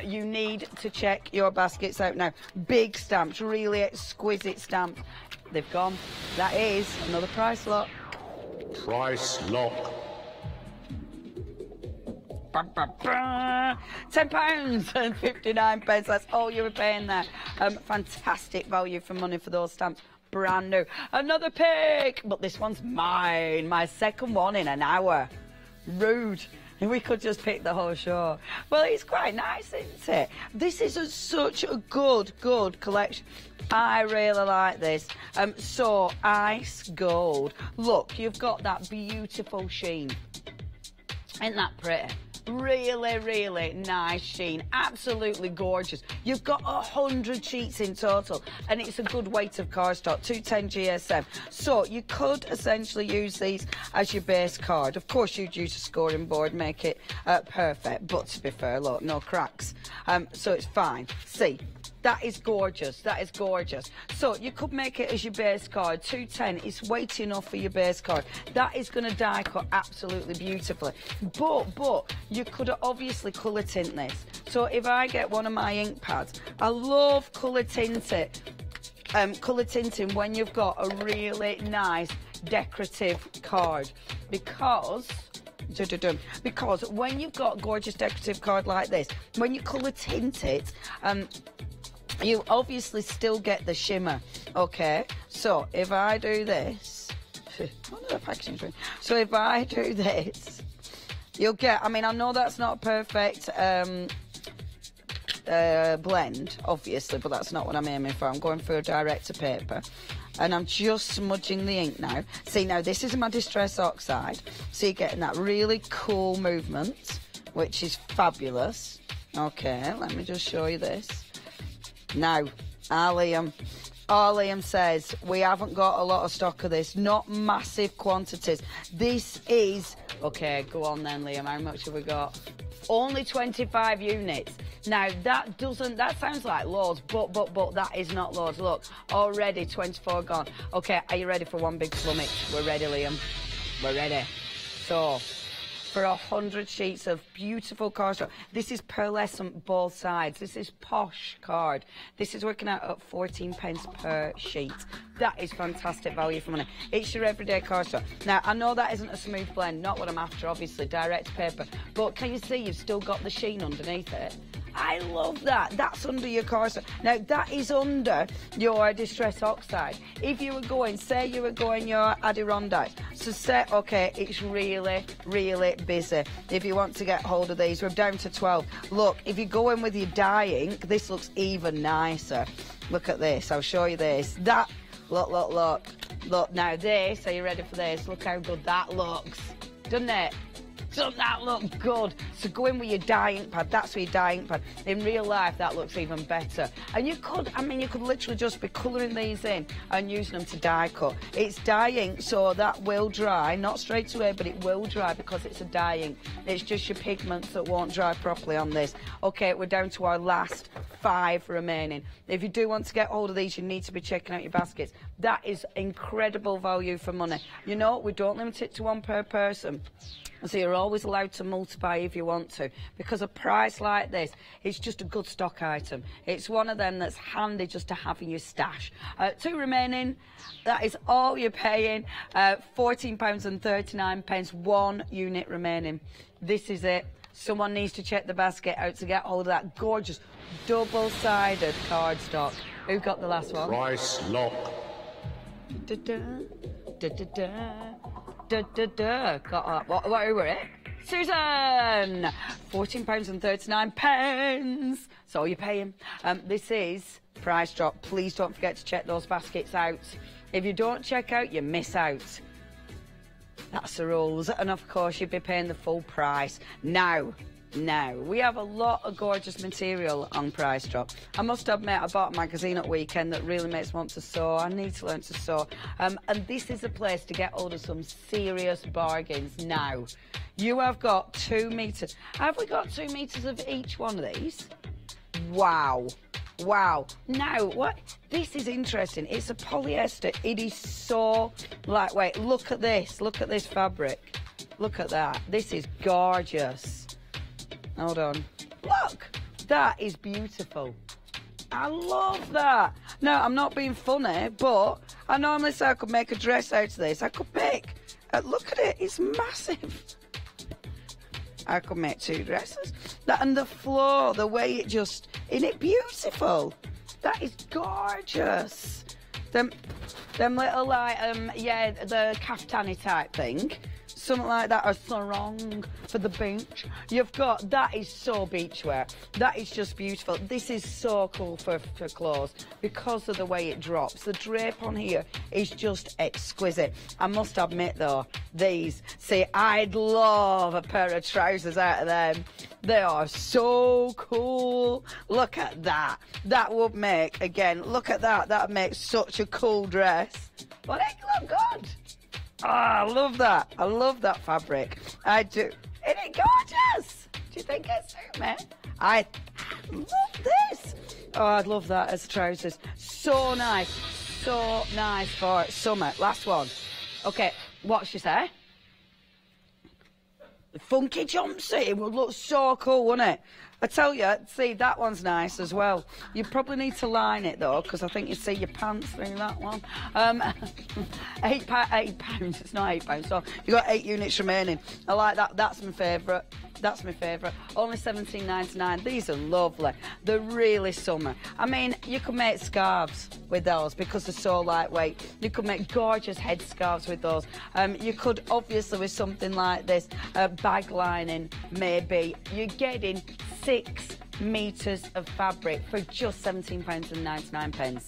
You need to check your baskets out now. Big stamps. Really exquisite stamps. They've gone. That is another price lock. Price lock. £10.59. That's all you were paying there. Fantastic value for money for those stamps. Brand new. Another pick, but this one's mine. My second one in an hour. Rude. We could just pick the whole show. Well, it's quite nice, isn't it? This is such a good collection. I really like this. So, ice gold. Look, you've got that beautiful sheen. Isn't that pretty? Really, really nice sheen. Absolutely gorgeous. You've got 100 sheets in total, and it's a good weight of cardstock, 210 GSM. So you could essentially use these as your base card. Of course, you'd use a scoring board, make it perfect. But to be fair, look, no cracks. So it's fine. See. That is gorgeous. That is gorgeous. So you could make it as your base card. 210 is weight enough for your base card. That is going to die cut absolutely beautifully. But you could obviously colour tint this. So if I get one of my ink pads, I love colour tinting. Colour tinting when you've got a really nice decorative card. because when you've got gorgeous decorative card like this, when you colour tint it, you obviously still get the shimmer, okay? So if I do this, so if I do this, you'll get, I mean, I know that's not a perfect blend, obviously, but that's not what I'm aiming for. I'm going for a direct to paper. And I'm just smudging the ink now. See, now this is my Distress Oxide. So you're getting that really cool movement, which is fabulous. Okay, let me just show you this. Now, Liam says, we haven't got a lot of stock of this, not massive quantities. This is, okay, go on then, Liam, how much have we got? Only 25 units. Now, that sounds like loads, but that is not loads. Look, already 24 gone. Okay, are you ready for one big flummox? We're ready, Liam. We're ready. So, for 100 sheets of beautiful cardstock. This is pearlescent both sides. This is posh card. This is working out at 14 pence per sheet. That is fantastic value for money. It's your everyday cardstock. Now, I know that isn't a smooth blend, not what I'm after, obviously, direct paper. But can you see you've still got the sheen underneath it? I love that. That's under your cardstock. Now, that is under your Distress Oxide. If you were going, say you were going your Adirondack, so say, okay, it's really, really busy. If you want to get hold of these, we're down to 12. Look, if you go in with your dye ink, this looks even nicer. Look at this. I'll show you this. That, look. Look, now this, are you ready for this? Look how good that looks. Doesn't it? Doesn't that look good? So go in with your dye ink pad. That's with your dye ink pad. In real life, that looks even better. And you could, I mean, you could literally just be colouring these in and using them to die cut. It's dye ink, so that will dry. Not straight away, but it will dry because it's a dye ink. It's just your pigments that won't dry properly on this. Okay, we're down to our last 5 remaining. If you do want to get hold of these, you need to be checking out your baskets. That is incredible value for money. You know, we don't limit it to 1 per person. So you're always allowed to multiply if you want to, because a price like this, it's just a good stock item. It's one of them that's handy just to have in your stash. 2 remaining, that is all you're paying, £14.39, 1 unit remaining. This is it. Someone needs to check the basket out to get hold of that gorgeous double-sided cardstock. Who got the last one? Price lock. Got what were it? Susan! £14.39. That's all you're paying. This is price drop. Please don't forget to check those baskets out. If you don't check out, you miss out. That's the rules. And of course, you'd be paying the full price. Now, we have a lot of gorgeous material on Price Drop. I must admit, I bought a magazine at weekend that really makes me want to sew. I need to learn to sew. And this is a place to get hold of some serious bargains now. You have got 2 metres. Have we got 2 metres of each one of these? Wow. Wow. Now, what? This is interesting. It's a polyester. It is so lightweight. Look at this. Look at this fabric. Look at that. This is gorgeous. Hold on. Look, that is beautiful. I love that. No, I'm not being funny, but I normally say I could make a dress out of this. I could make, look at it, it's massive. I could make 2 dresses. That, and the floor, the way it just, isn't it beautiful? That is gorgeous. Them little, like, yeah, the kaftani type thing. Something like that, a sarong for the beach. You've got, that is so beachwear. That is just beautiful. This is so cool for clothes because of the way it drops. The drape on here is just exquisite. I must admit though, these, see, I'd love a pair of trousers out of them. They are so cool. Look at that. That would make, again, look at that. That would make such a cool dress. But it look good. Oh, I love that. I love that fabric. I do. Isn't it gorgeous? Do you think it's suit me? I love this. Oh, I'd love that as trousers. So nice. So nice for summer. Last one. Okay, what should I say? The funky jumpsuit. It would look so cool, wouldn't it? I tell you, see, that one's nice as well. You probably need to line it, though, because I think you see your pants through that one. £8, it's not £8, so you've got 8 units remaining. I like that. That's my favourite. That's my favourite. Only £17.99. These are lovely. They're really summer. I mean, you could make scarves with those because they're so lightweight. You could make gorgeous head scarves with those. You could, obviously, with something like this, bag lining, maybe. You're getting 6 metres of fabric for just £17.99.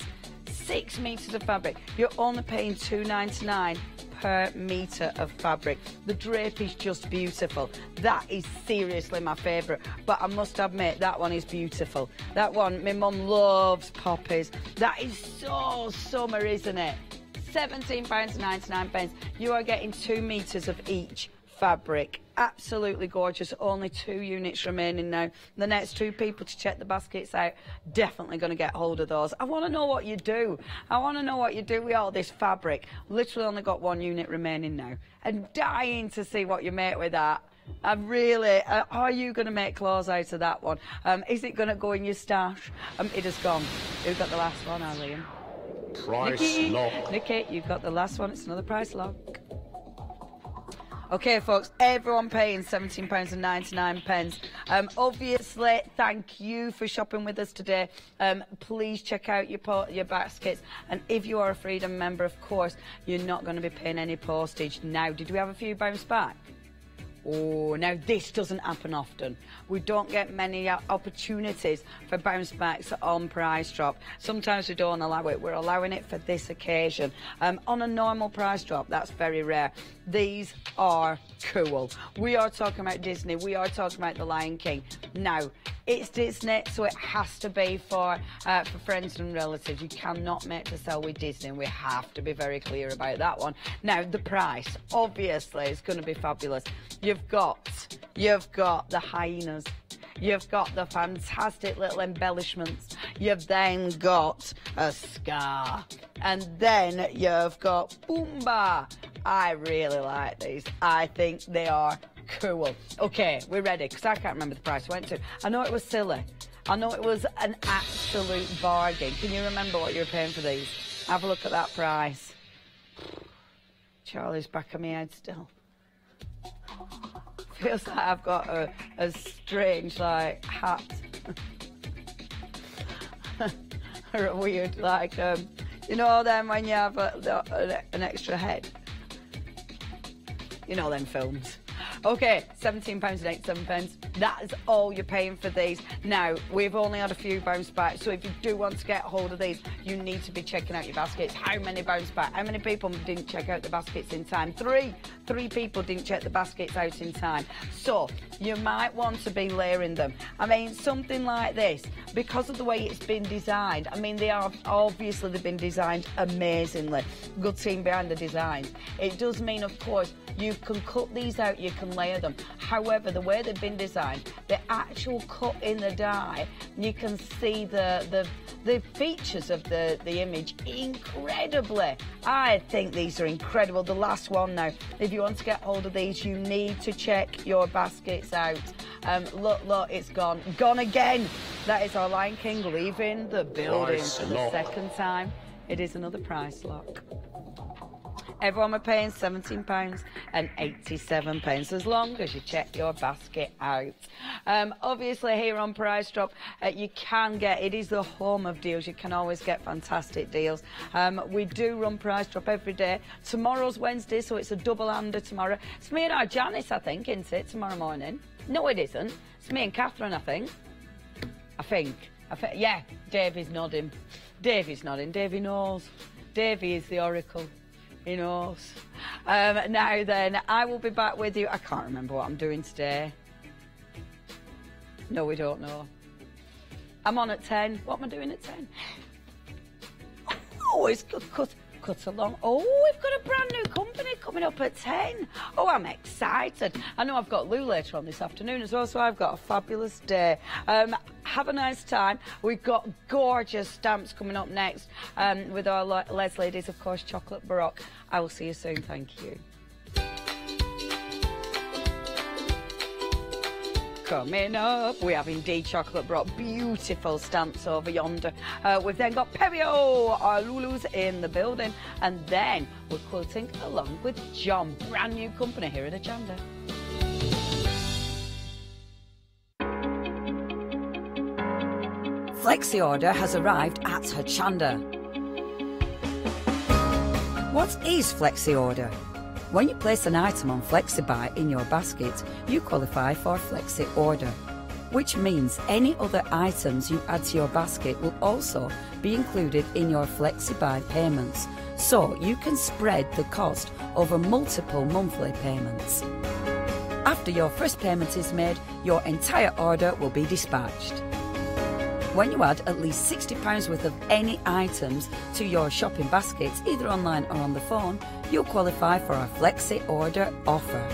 6 metres of fabric. You're only paying £2.99 per metre of fabric. The drape is just beautiful. That is seriously my favourite, but I must admit that one is beautiful. That one, my mum loves poppies. That is so summer, isn't it? £17.99. You are getting 2 metres of each fabric. Absolutely gorgeous. Only 2 units remaining now. The next 2 people to check the baskets out, definitely going to get hold of those. I want to know what you do. I want to know what you do with all this fabric. Literally only got 1 unit remaining now. And dying to see what you make with that. I really, are you going to make clothes out of that one? Is it going to go in your stash? It has gone. Who got the last one, Eileen? Price lock. Nikki, you've got the last one. It's another price lock. Okay, folks, everyone paying £17.99. Obviously, thank you for shopping with us today. Please check out your baskets. And if you are a Freedom member, of course, you're not going to be paying any postage. Now, did we have a few bounce back? Oh, now this doesn't happen often. We don't get many opportunities for bounce backs on price drop. Sometimes we don't allow it. We're allowing it for this occasion. On a normal price drop, that's very rare. These are cool. We are talking about Disney. We are talking about The Lion King. Now, it's Disney, so it has to be for friends and relatives. You cannot make to sell with Disney. We have to be very clear about that one. Now, the price, obviously, is going to be fabulous. You've got the hyenas. You've got the fantastic little embellishments. You've then got a scar. And then you've got Boomba. I really like these. I think they are cool. Okay, we're ready, because I can't remember the price I went to. I know it was silly. I know it was an absolute bargain. Can you remember what you were paying for these? Have a look at that price. Charlie's back of my head still. Feels like I've got a strange, like, hat. Or a weird, like, you know then when you have an extra head? You know them films. Okay, £17.87. That is all you're paying for these. Now, we've only had a few bounce backs, so if you do want to get hold of these, you need to be checking out your baskets. How many bounce back? How many people didn't check out the baskets in time? 3 people didn't check the baskets out in time. So, you might want to be layering them. I mean, something like this, because of the way it's been designed, I mean, they've been designed amazingly. Good team behind the designs. It does mean, of course, you can cut these out, you can layer them. However, the way they've been designed, the actual cut in the die, you can see the features of the image incredibly. I think these are incredible. The last one now, if you want to get hold of these, you need to check your baskets out. Look, it's gone again. That is our Lion King leaving the building for the second time. It is another price lock. Everyone are paying £17.87 as long as you check your basket out. Obviously, here on Price Drop, you can get, it is the home of deals. You can always get fantastic deals. We do run Price Drop every day. Tomorrow's Wednesday, so it's a double-hander tomorrow. It's me and our Janice, I think, isn't it, tomorrow morning? No, it isn't. It's me and Catherine, I think. Yeah, Davey's nodding. Davey's nodding. Davey knows. Davey is the oracle. He knows. Now then, I will be back with you. I can't remember what I'm doing today. No, we don't know. I'm on at 10. What am I doing at 10? Oh, it's cut along. Oh, we've got a brand new company coming up at 10. Oh, I'm excited. I know I've got Lou later on this afternoon as well, so I've got a fabulous day. Have a nice time. We've got gorgeous stamps coming up next with our Les Ladies, of course, Chocolate Baroque. I will see you soon. Thank you. Coming up, we have indeed Chocolate Baroque, beautiful stamps over yonder. We've then got Perio, our Lulus in the building, and then we're quilting along with John, brand new company here at Hochanda. Flexi order has arrived at Hochanda. What is Flexi order? When you place an item on FlexiBuy in your basket, you qualify for Flexi order, which means any other items you add to your basket will also be included in your FlexiBuy payments, so you can spread the cost over multiple monthly payments. After your first payment is made, your entire order will be dispatched. When you add at least £60 worth of any items to your shopping baskets, either online or on the phone, you'll qualify for our Flexi order offer.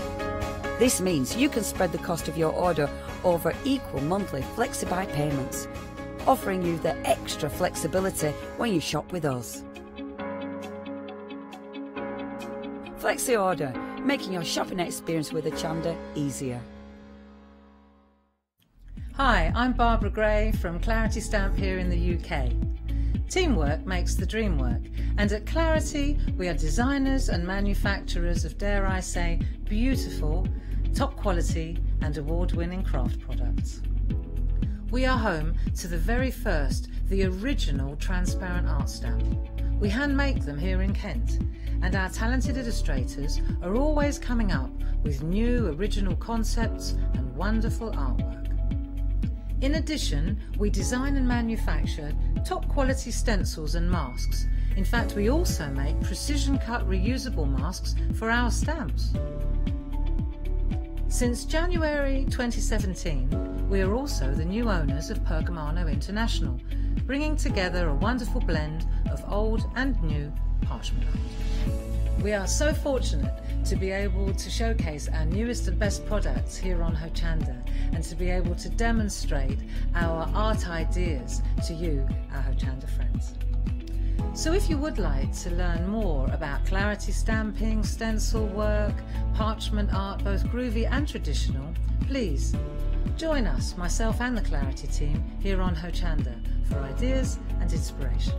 This means you can spread the cost of your order over equal monthly FlexiBuy payments, offering you the extra flexibility when you shop with us. Flexi order, making your shopping experience with Hochanda easier. Hi, I'm Barbara Gray from Claritystamp here in the UK. Teamwork makes the dream work, and at Clarity we are designers and manufacturers of, dare I say, beautiful, top quality and award-winning craft products. We are home to the very first, the original transparent art stamp. We hand make them here in Kent, and our talented illustrators are always coming up with new original concepts and wonderful artwork. In addition, we design and manufacture top quality stencils and masks. In fact, we also make precision cut reusable masks for our stamps. Since January 2017, we are also the new owners of Pergamano International, bringing together a wonderful blend of old and new parchment art. We are so fortunate to be able to showcase our newest and best products here on Hochanda, and to be able to demonstrate our art ideas to you, our Hochanda friends. So if you would like to learn more about Clarity stamping, stencil work, parchment art, both groovy and traditional, please join us, myself and the Clarity team, here on Hochanda for ideas and inspiration.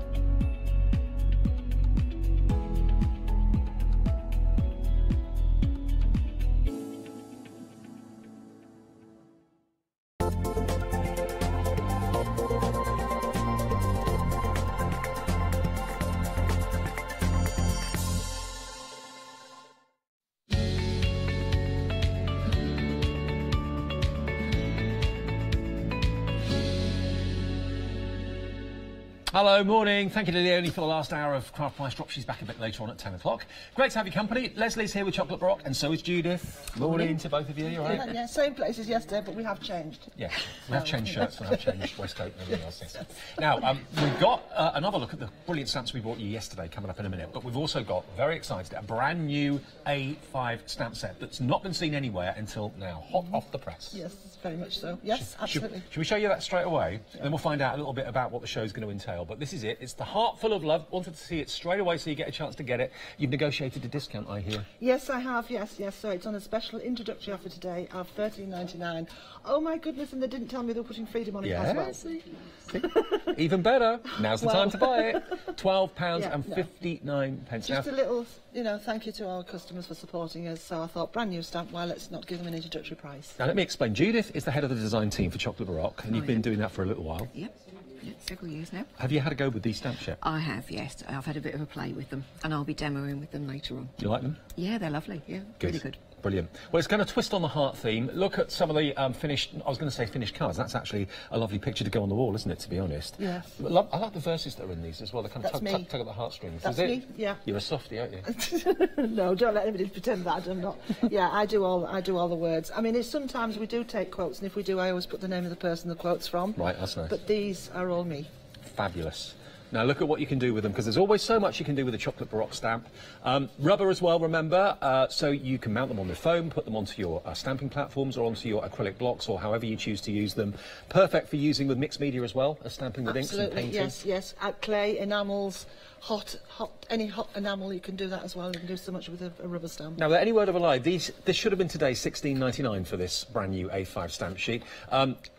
Hello, morning. Thank you to Leonie for the last hour of Craft Price Drop. She's back a bit later on at 10 o'clock. Great to have your company. Leslie's here with Chocolate Baroque, and so is Judith. Morning to both of you. You all right? Yeah, same place as yesterday, but we have changed. Yeah, we have changed shirts, we have changed waistcoat and everything else. Yes. Now, we've got another look at the brilliant stamps we brought you yesterday coming up in a minute, but we've also got, very excited, a brand new A5 stamp set that's not been seen anywhere until now, hot off the press. Yes, very much so. Yes, absolutely. Should we show you that straight away? Yeah. And then we'll find out a little bit about what the show's going to entail. But this is it. It's the Heart Full of Love. Wanted to see it straight away so you get a chance to get it. You've negotiated a discount, I hear. Yes, I have. Yes. So it's on a special introductory offer today of $13.99. Oh my goodness! And they didn't tell me they were putting freedom on it as well. See? Even better. Now's the time to buy it. £12.59. Just a little, thank you to our customers for supporting us. So I thought, brand new stamp. Why let's not give them an introductory price? Now let me explain. Judith is the head of the design team for Chocolate Baroque, and you've been doing that for a little while. Yep. Several years now. Have you had a go with these stamps yet? I have, yes. I've had a bit of a play with them, and I'll be demoing with them later on. You like them? Yeah, they're lovely. Yeah, good. Really good. Brilliant. Well, it's going to twist on the heart theme. Look at some of the finished, I was going to say finished cards. That's actually a lovely picture to go on the wall, isn't it, to be honest? Yes. I like the verses that are in these as well. They kind of tug at the heartstrings. That's is it? me, yeah. You're a softie, aren't you? No, don't let anybody pretend that I'm not. Yeah, I do all the words. I mean, sometimes we do take quotes, and if we do, I always put the name of the person the quote's from. Right, that's nice. But these are all me. Fabulous. Now look at what you can do with them, because there's always so much you can do with a chocolate Baroque stamp. Rubber as well, remember, so you can mount them on the foam, put them onto your stamping platforms or onto your acrylic blocks or however you choose to use them. Perfect for using with mixed media as well, as stamping with inks and painting. Yes, yes. Clay, enamels, any hot enamel, you can do that as well. You can do so much with a rubber stamp. Now, any word of a lie, this should have been today £16.99 for this brand new A5 stamp sheet.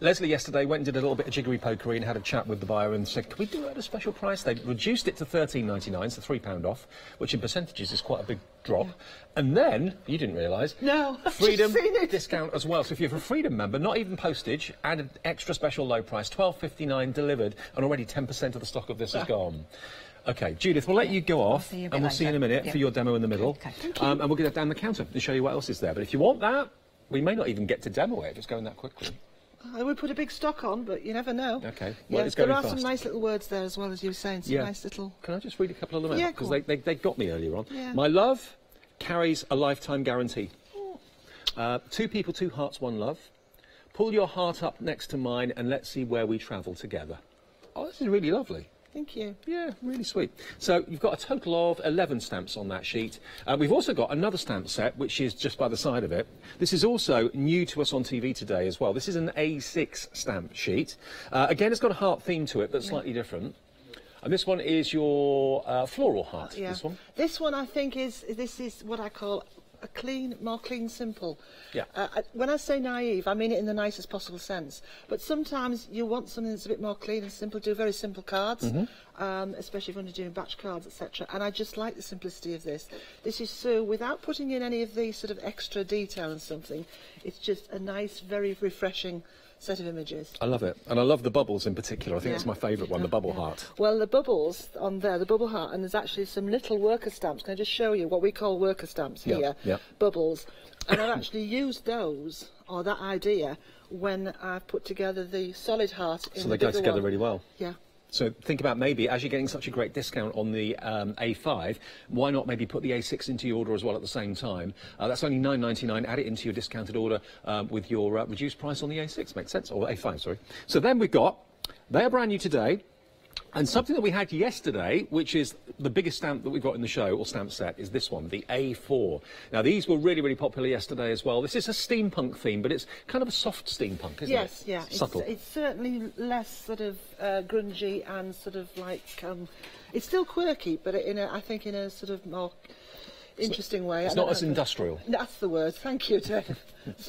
Leslie yesterday went and did a little bit of jiggery pokery and had a chat with the buyer and said, can we do it at a special price? They reduced it to £13.99, so £3 off, which in percentages is quite a big drop. Yeah. And then, you didn't realise, no, Freedom discount as well. So if you're a Freedom member, not even postage, and an extra special low price, £12.59 delivered, and already 10% of the stock of this is gone. OK, Judith, we'll let you go off, and we'll see you in a minute for your demo in the middle. Okay. And we'll get down the counter and show you what else is there. But if you want that, we may not even get to demo it, if it's going that quickly. I would put a big stock on, but you never know. OK, well, it's going fast. There are some nice little words there as well, as you were saying, some nice little... Can I just read a couple of them out? Because they got me earlier on. Yeah. My love carries a lifetime guarantee. 2 people, 2 hearts, 1 love. Pull your heart up next to mine and let's see where we travel together. Oh, this is really lovely. Thank you. Yeah, really sweet. So you've got a total of 11 stamps on that sheet. We've also got another stamp set, which is just by the side of it. This is also new to us on TV today as well. This is an A6 stamp sheet. Again, it's got a heart theme to it, but slightly different. And this one is your floral heart. Yeah. This one, I think, is what I call a more clean, simple. Yeah. When I say naive, I mean it in the nicest possible sense. But sometimes you want something that's a bit more clean and simple. Do very simple cards, especially if you're doing batch cards, etc. And I just like the simplicity of this. This is so, without putting in any of the sort of extra detail and something, it's just a nice, very refreshing set of images. I love it. And I love the bubbles in particular. I think that's my favourite one, the bubble heart. Well, the bubbles on there, the bubble heart, and there's actually some little worker stamps. Can I just show you what we call worker stamps here? Yeah. Bubbles. And I've actually used those, or that idea, when I've put together the solid heart in the bigger one. So they go together really well. Yeah. So think about maybe, as you're getting such a great discount on the A5, why not maybe put the A6 into your order as well at the same time? That's only £9.99. Add it into your discounted order with your reduced price on the A6. Makes sense? Or A5, sorry. So then we've got, they are brand new today. And something that we had yesterday, which is the biggest stamp that we've got in the show, or stamp set, is this one, the A4. Now, these were really, really popular yesterday as well. This is a steampunk theme, but it's kind of a soft steampunk, isn't it? Yes, yeah. Subtle. It's certainly less sort of grungy and sort of like... it's still quirky, but I think in a sort of more interesting way. It's not as industrial. That's the word. Thank you, Dave.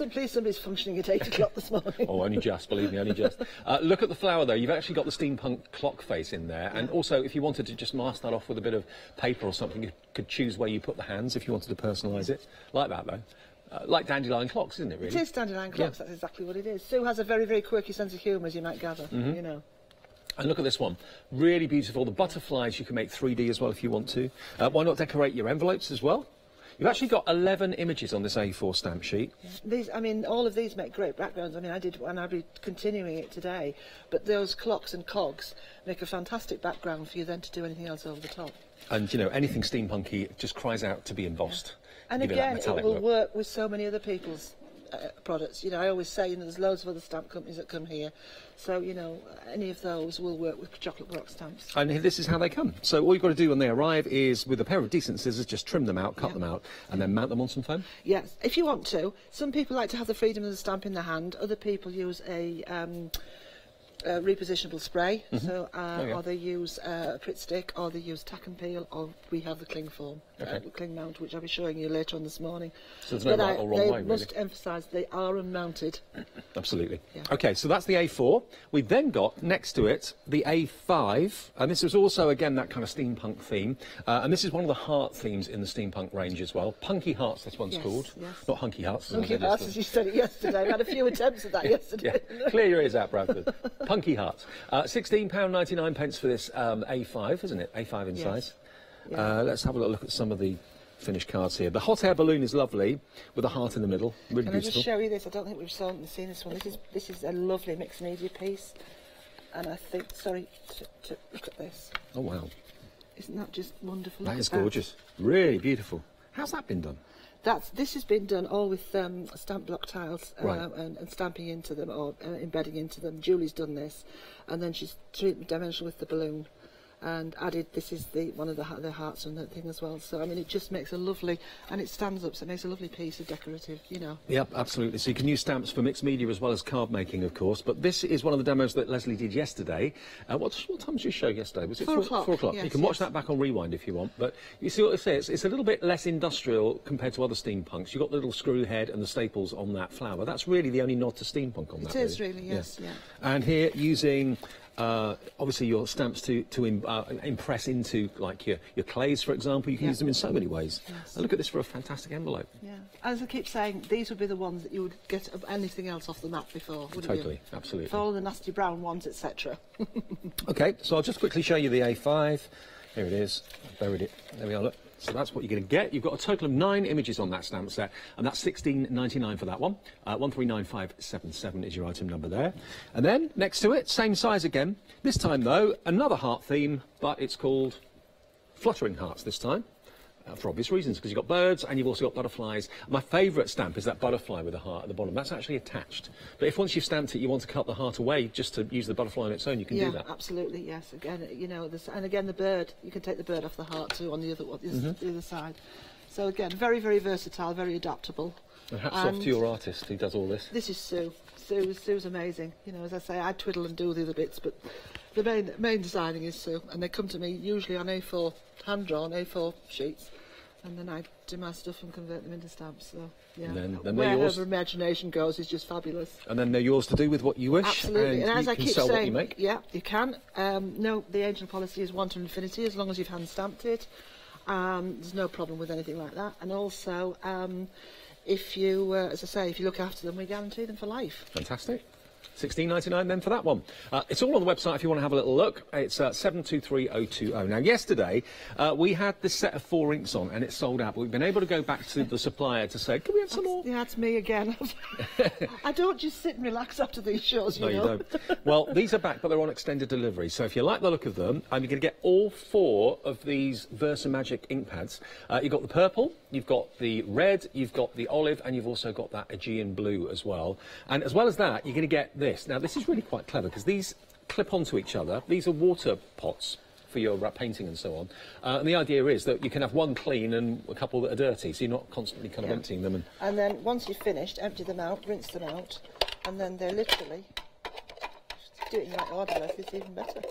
Please, somebody's functioning at 8 o'clock this morning. Oh, only just, believe me, only just. Look at the flower, though. You've actually got the steampunk clock face in there. And also, if you wanted to just mask that off with a bit of paper or something, you could choose where you put the hands if you wanted to personalise it. Like that, though. Like dandelion clocks, isn't it, really? It is dandelion clocks. That's exactly what it is. Sue has a very, very quirky sense of humour, as you might gather, you know. And look at this one, really beautiful. The butterflies you can make 3D as well if you want to. Why not decorate your envelopes as well? You've actually got 11 images on this A4 stamp sheet. Yeah. These, I mean, all of these make great backgrounds. I mean, I did one, I'll be continuing it today. But those clocks and cogs make a fantastic background for you then to do anything else over the top. And, you know, anything steampunky just cries out to be embossed. And again, it will work with so many other people's products. You know, I always say, you know, there's loads of other stamp companies that come here. So, you know, any of those will work with chocolate Baroque stamps. And this is how they come. So all you've got to do when they arrive is, with a pair of decent scissors, just trim them out, cut them out, and then mount them on some foam? Yes, if you want to. Some people like to have the freedom of the stamp in their hand. Other people use a repositionable spray, so or they use a Pritt stick, or they use tack and peel, or we have the cling foam, cling mount, which I'll be showing you later on this morning. So there's no right or wrong way, really. They must emphasise they are unmounted. Absolutely. Yeah. OK, so that's the A4. We've then got, next to it, the A5, and this is also, again, that kind of steampunk theme, and this is one of the heart themes in the steampunk range as well. Punky Hearts, this one's called. Yes. Not Hunky Hearts. Hunky Hearts, as you said it yesterday. I had a few attempts at that yesterday. Clear your ears out, Bradford. Punky Hearts. £16.99 for this A5, isn't it? A5 in size. Yeah. Let's have a look at some of the finished cards here. The hot air balloon is lovely, with a heart in the middle. Really beautiful. Can I just show you this? I don't think we've seen this one. This is a lovely mixed media piece. And I think, sorry, to look at this. Oh, wow. Isn't that just wonderful? That is gorgeous. Really beautiful. How's that been done? This has been done all with stamp block tiles and stamping into them or embedding into them. Julie's done this, and then she's 3-dimensional with the balloon. and added, this is one of the hearts and that thing as well. So I mean, it just makes a lovely, and it stands up, so it makes a lovely piece of decorative, you know. Yep, absolutely. So you can use stamps for mixed media as well as card making, of course. But this is one of the demos that Leslie did yesterday. What time did you show yesterday? Was it 4 o'clock? 4 o'clock. Yes, you can watch that back on Rewind if you want. But you see what I say? It's a little bit less industrial compared to other steampunks. You've got the little screw head and the staples on that flower. That's really the only nod to steampunk on that. It is really, yes. Yeah. And here using obviously your stamps to impress into like your clays, for example. You can use them in so many ways. Yes. And look at this for a fantastic envelope. Yeah. As I keep saying, these would be the ones that you would get anything else off the map before, wouldn't you? Totally, absolutely. For all the nasty brown ones, etc. Okay, so I'll just quickly show you the A5. Here it is. I buried it. There we are, look. So that's what you're going to get. You've got a total of 9 images on that stamp set, and that's £16.99 for that one. 139577 is your item number there. And then, next to it, same size again. This time, though, another heart theme, but it's called Fluttering Hearts this time. For obvious reasons, because you've got birds and you've also got butterflies. My favourite stamp is that butterfly with a heart at the bottom. That's actually attached. But if once you've stamped it, you want to cut the heart away just to use the butterfly on its own, you can do that. Yeah, absolutely, yes. Again, you know, and again the bird, you can take the bird off the heart too on the other side. So again, very, very versatile, very adaptable. And hats off to your artist who does all this. This is Sue. Sue's amazing. You know, as I say, I twiddle and do the other bits, but the main designing is Sue, and they come to me usually on A4, hand-drawn A4 sheets, and then I do my stuff and convert them into stamps. So yeah, then wherever imagination goes is just fabulous. And then they're yours to do with what you wish. Absolutely, and as I keep sell saying, what you make. yeah, you can. No, the ancient policy is 1 to infinity as long as you've hand stamped it. There's no problem with anything like that, and also. If you, as I say, if you look after them, we guarantee them for life. Fantastic. £16.99 then for that one. It's all on the website if you want to have a little look. It's 723020. Now, yesterday, we had this set of 4 inks on and it sold out, but we've been able to go back to the supplier to say, can we have some more? Yeah, it's me again. I don't just sit and relax after these shows, you know. No, you don't. Well, these are back, but they're on extended delivery. So if you like the look of them, you're going to get all 4 of these VersaMagic ink pads. You've got the purple, you've got the red, you've got the olive, and you've also got that Aegean blue as well. And as well as that, you're going to get this. Now, this is really quite clever because these clip onto each other. These are water pots for your painting and so on. And the idea is that you can have one clean and a couple that are dirty, so you're not constantly kind of emptying them. And then once you've finished, empty them out, rinse them out, and then they're literally, do it in like order, it's even better.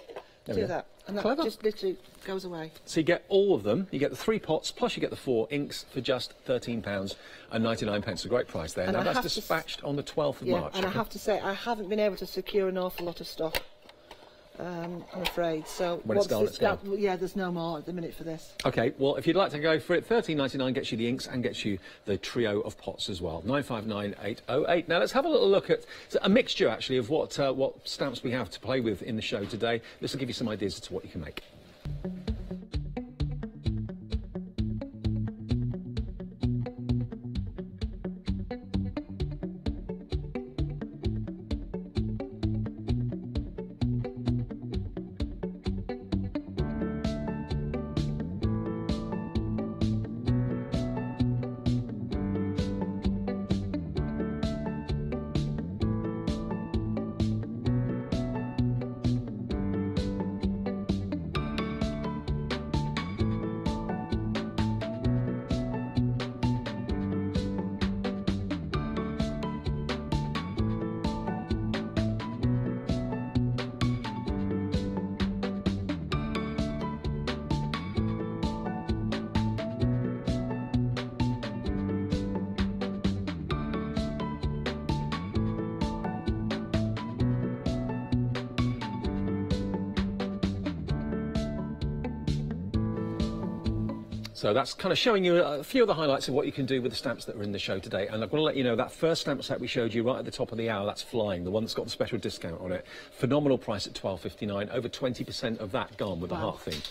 Do that, and that just literally goes away. So you get all of them, you get the 3 pots, plus you get the 4 inks for just £13.99. A great price there. And now that's dispatched on the 12th of March. And I have to say, I haven't been able to secure an awful lot of stock, I'm afraid. So when it's gone, it's gone. Yeah, there's no more at the minute for this. OK, well, if you'd like to go for it, £13.99 gets you the inks and gets you the trio of pots as well. 959808. Now, let's have a little look at a mixture, actually, of what stamps we have to play with in the show today. This will give you some ideas as to what you can make. So that's kind of showing you a few of the highlights of what you can do with the stamps that are in the show today. And I'm going to let you know that first stamp set we showed you right at the top of the hour, that's Flying, the one that's got the special discount on it. Phenomenal price at £12.59, over 20% of that gone with the heart theme.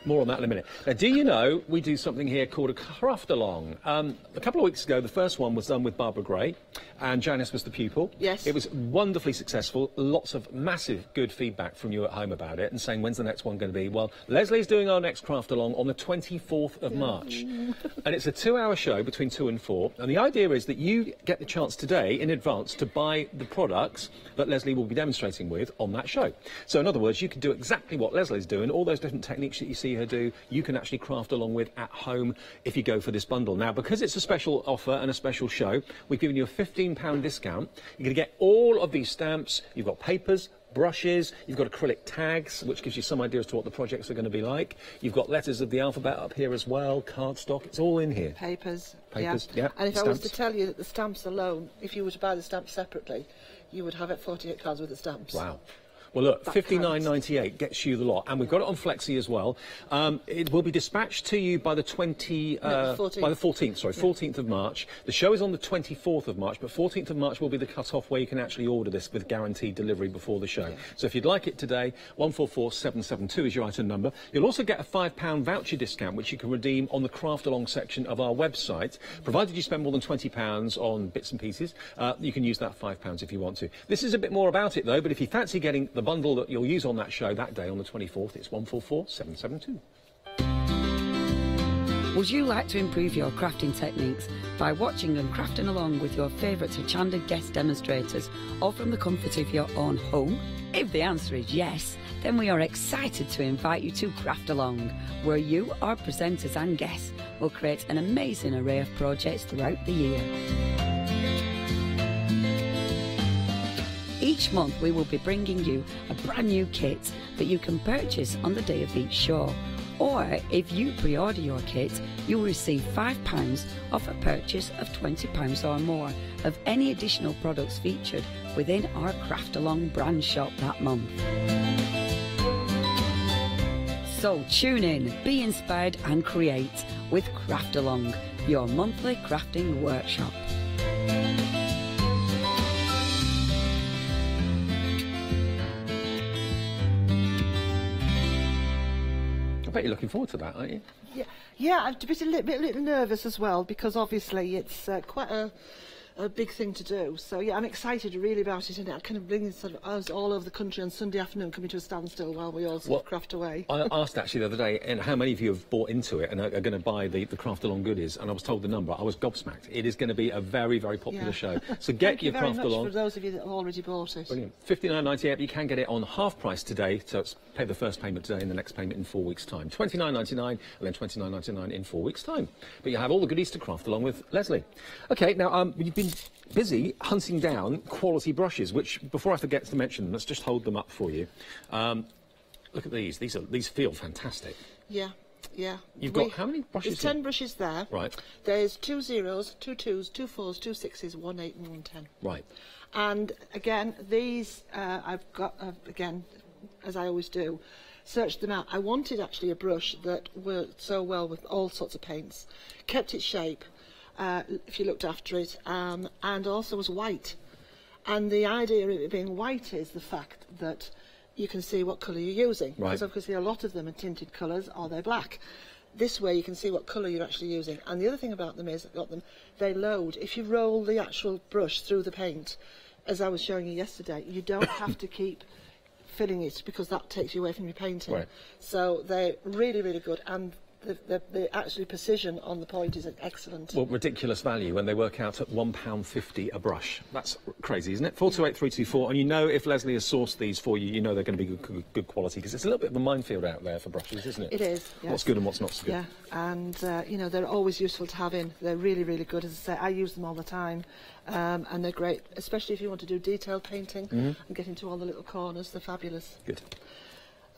More on that in a minute. Now, do you know we do something here called a craft along? A couple of weeks ago, the first one was done with Barbara Gray, and Janice was the pupil. Yes. It was wonderfully successful. Lots of massive good feedback from you at home about it, and saying, when's the next one going to be? Well, Leslie's doing our next craft along on the 24th of March. And it's a 2-hour show between 2 and 4. And the idea is that you get the chance today, in advance, to buy the products that Leslie will be demonstrating with on that show. So, in other words, you can do exactly what Leslie's doing. All those different techniques that you see her do, you can actually craft along with at home if you go for this bundle. Now, because it's a special offer and a special show, we've given you a £15 discount. You're going to get all of these stamps. You've got papers, brushes, you've got acrylic tags, which gives you some idea as to what the projects are going to be like. You've got letters of the alphabet up here as well, cardstock, it's all in here. Papers, yeah. And if stamps. I was to tell you that the stamps alone, if you were to buy the stamps separately, you would have 48 cards with the stamps. Wow. Well, look, $59.98 gets you the lot, and we've got it on Flexi as well. It will be dispatched to you by the 14th of March. The show is on the 24th of March, but 14th of March will be the cut-off where you can actually order this with guaranteed delivery before the show. Yeah. So if you'd like it today, 144772 is your item number. You'll also get a £5 voucher discount, which you can redeem on the Craft Along section of our website. Provided you spend more than £20 on bits and pieces, you can use that £5 if you want to. This is a bit more about it, though, but if you fancy getting the bundle that you'll use on that show that day on the 24th, it's 144772. Would you like to improve your crafting techniques by watching and crafting along with your favourite Hochanda guest demonstrators, or from the comfort of your own home? If the answer is yes, then we are excited to invite you to Craft Along, where you, our presenters and guests, will create an amazing array of projects throughout the year. Each month we will be bringing you a brand new kit that you can purchase on the day of each show. Or if you pre-order your kit, you will receive £5 off a purchase of £20 or more of any additional products featured within our Craft Along brand shop that month. So tune in, be inspired and create with Craft Along, your monthly crafting workshop. I bet you're looking forward to that, aren't you? Yeah, I'm a little nervous as well, because obviously it's quite a big thing to do. So yeah, I'm excited really about it, and it kind of brings sort of us all over the country on Sunday afternoon coming to a standstill while we all sort of craft away. I asked actually the other day, and how many of you have bought into it and are going to buy the Craft Along goodies, and I was told the number. I was gobsmacked. It is going to be a very, very popular show. So get your Craft Along. Thank you very much for those of you that have already bought it. Brilliant. $59.98. You can get it on half price today, so it's pay the first payment today and the next payment in 4 weeks' time. $29.99 and then $29.99 in 4 weeks' time. But you have all the goodies to craft along with Leslie. Okay, now you've been busy hunting down quality brushes, which, before I forget to mention them, let's just hold them up for you. Look at these. These feel fantastic. Yeah. You've got how many brushes? There's 10 brushes there. Right. There's 2 zeros, 2 2s, 2 4s, 2 6s, 1 8 and 1 10. Right. And again, these I've got again, as I always do, searched them out. I wanted actually a brush that worked so well with all sorts of paints, kept its shape, if you looked after it, and also was white. And the idea of it being white is the fact that you can see what colour you're using. Right. Because obviously a lot of them are tinted colours, or they're black. This way you can see what colour you're actually using. And the other thing about them is, they load. If you roll the actual brush through the paint, as I was showing you yesterday, you don't have to keep filling it, because that takes you away from your painting. Right. So they're really, really good, and the actually precision on the point is excellent. Well, ridiculous value when they work out at £1.50 a brush. That's crazy, isn't it? 428324, and you know if Leslie has sourced these for you, you know they're going to be good quality, because it's a little bit of a minefield out there for brushes, isn't it? It is, yes. What's good and what's not so good. Yeah, and you know, they're always useful to have in. They're really, really good. As I say, I use them all the time, and they're great, especially if you want to do detailed painting and get into all the little corners. They're fabulous. Good.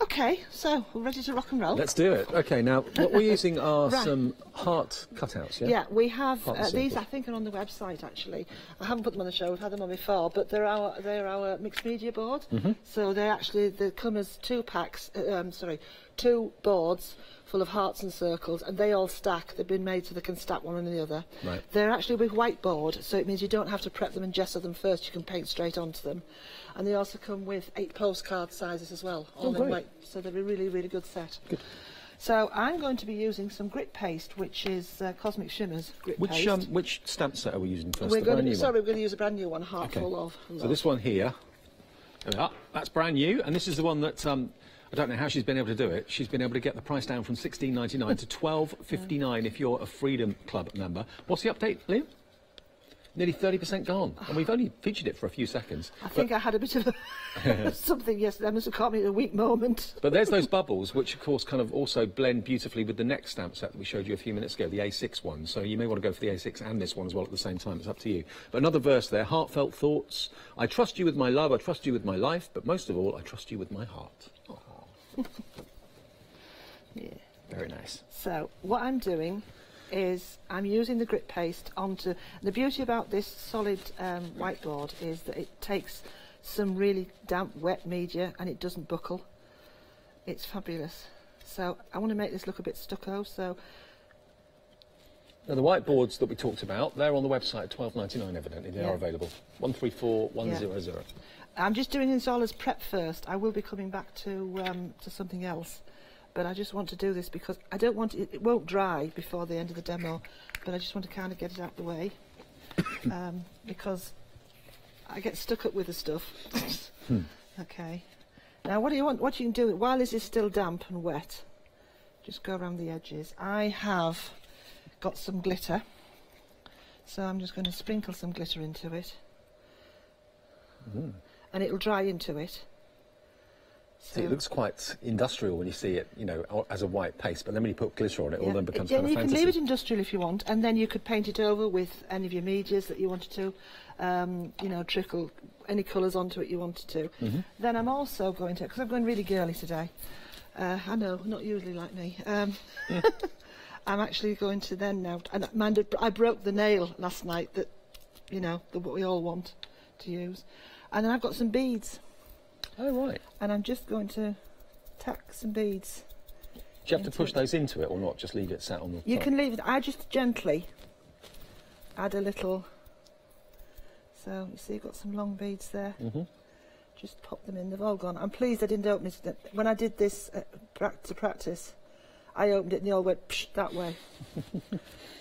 Okay, so we're ready to rock and roll. Let's do it. Okay, now what we're using are some heart cutouts, yeah? Yeah, we have these. I think are on the website actually. I haven't put them on the show. We've had them on before, but they're our mixed media board. So they come as 2 packs. 2 boards full of hearts and circles, and they all stack. They've been made so they can stack one on the other. Right. They're actually with whiteboard, so it means you don't have to prep them and gesso them first. You can paint straight onto them. And they also come with 8 postcard sizes as well, all in white. So they're a really, really good set. Good. So I'm going to be using some grit paste, which is Cosmic Shimmers grit paste. Which stamp set are we using first? We're going to use a brand new one, heart full of love. So this one here, that's brand new, and this is the one that I don't know how she's been able to do it. She's been able to get the price down from $16.99 to $12.59 if you're a Freedom Club member. What's the update, Liam? Nearly 30% gone, and we've only featured it for a few seconds. I think I had a bit of something yesterday. I must have caught me at a weak moment. But there's those bubbles, which of course kind of also blend beautifully with the next stamp set that we showed you a few minutes ago, the A6 one. So you may want to go for the A6 and this one as well at the same time. It's up to you. But another verse there, heartfelt thoughts. I trust you with my love, I trust you with my life, but most of all, I trust you with my heart. Yeah. Very nice. So what I'm doing is I'm using the grit paste onto... The beauty about this solid whiteboard is that it takes some really damp, wet media and it doesn't buckle. It's fabulous. So I want to make this look a bit stucco, so... Now the whiteboards that we talked about, they're on the website at $12.99 evidently. They are available. 134100. Yeah. I'm just doing this all as prep first. I will be coming back to something else. But I just want to do this because I don't want it won't dry before the end of the demo, but I just want to kind of get it out of the way because I get stuck up with the stuff. Okay. Now what you can do while this is still damp and wet, just go around the edges. I have got some glitter, so I'm just going to sprinkle some glitter into it, and it'll dry into it. See, it looks quite industrial when you see it, you know, as a white paste, but then when you put glitter on it, it all then becomes kind of fantasy. You can leave it industrial if you want, and then you could paint it over with any of your medias that you wanted to, you know, trickle any colours onto it you wanted to. Then I'm also going to, because I'm going really girly today, I know, not usually like me, I'm actually going to then now, and mind, I broke the nail last night that, you know, what we all want to use, and then I've got some beads. Oh, right. And I'm just going to tack some beads. Do you have to push those into it or not? Just leave it sat on the top? You can leave it. I just gently add a little. So, you see, you've got some long beads there. Just pop them in. They've all gone. I'm pleased I didn't open it. When I did this to practice, I opened it and they all went psh, that way.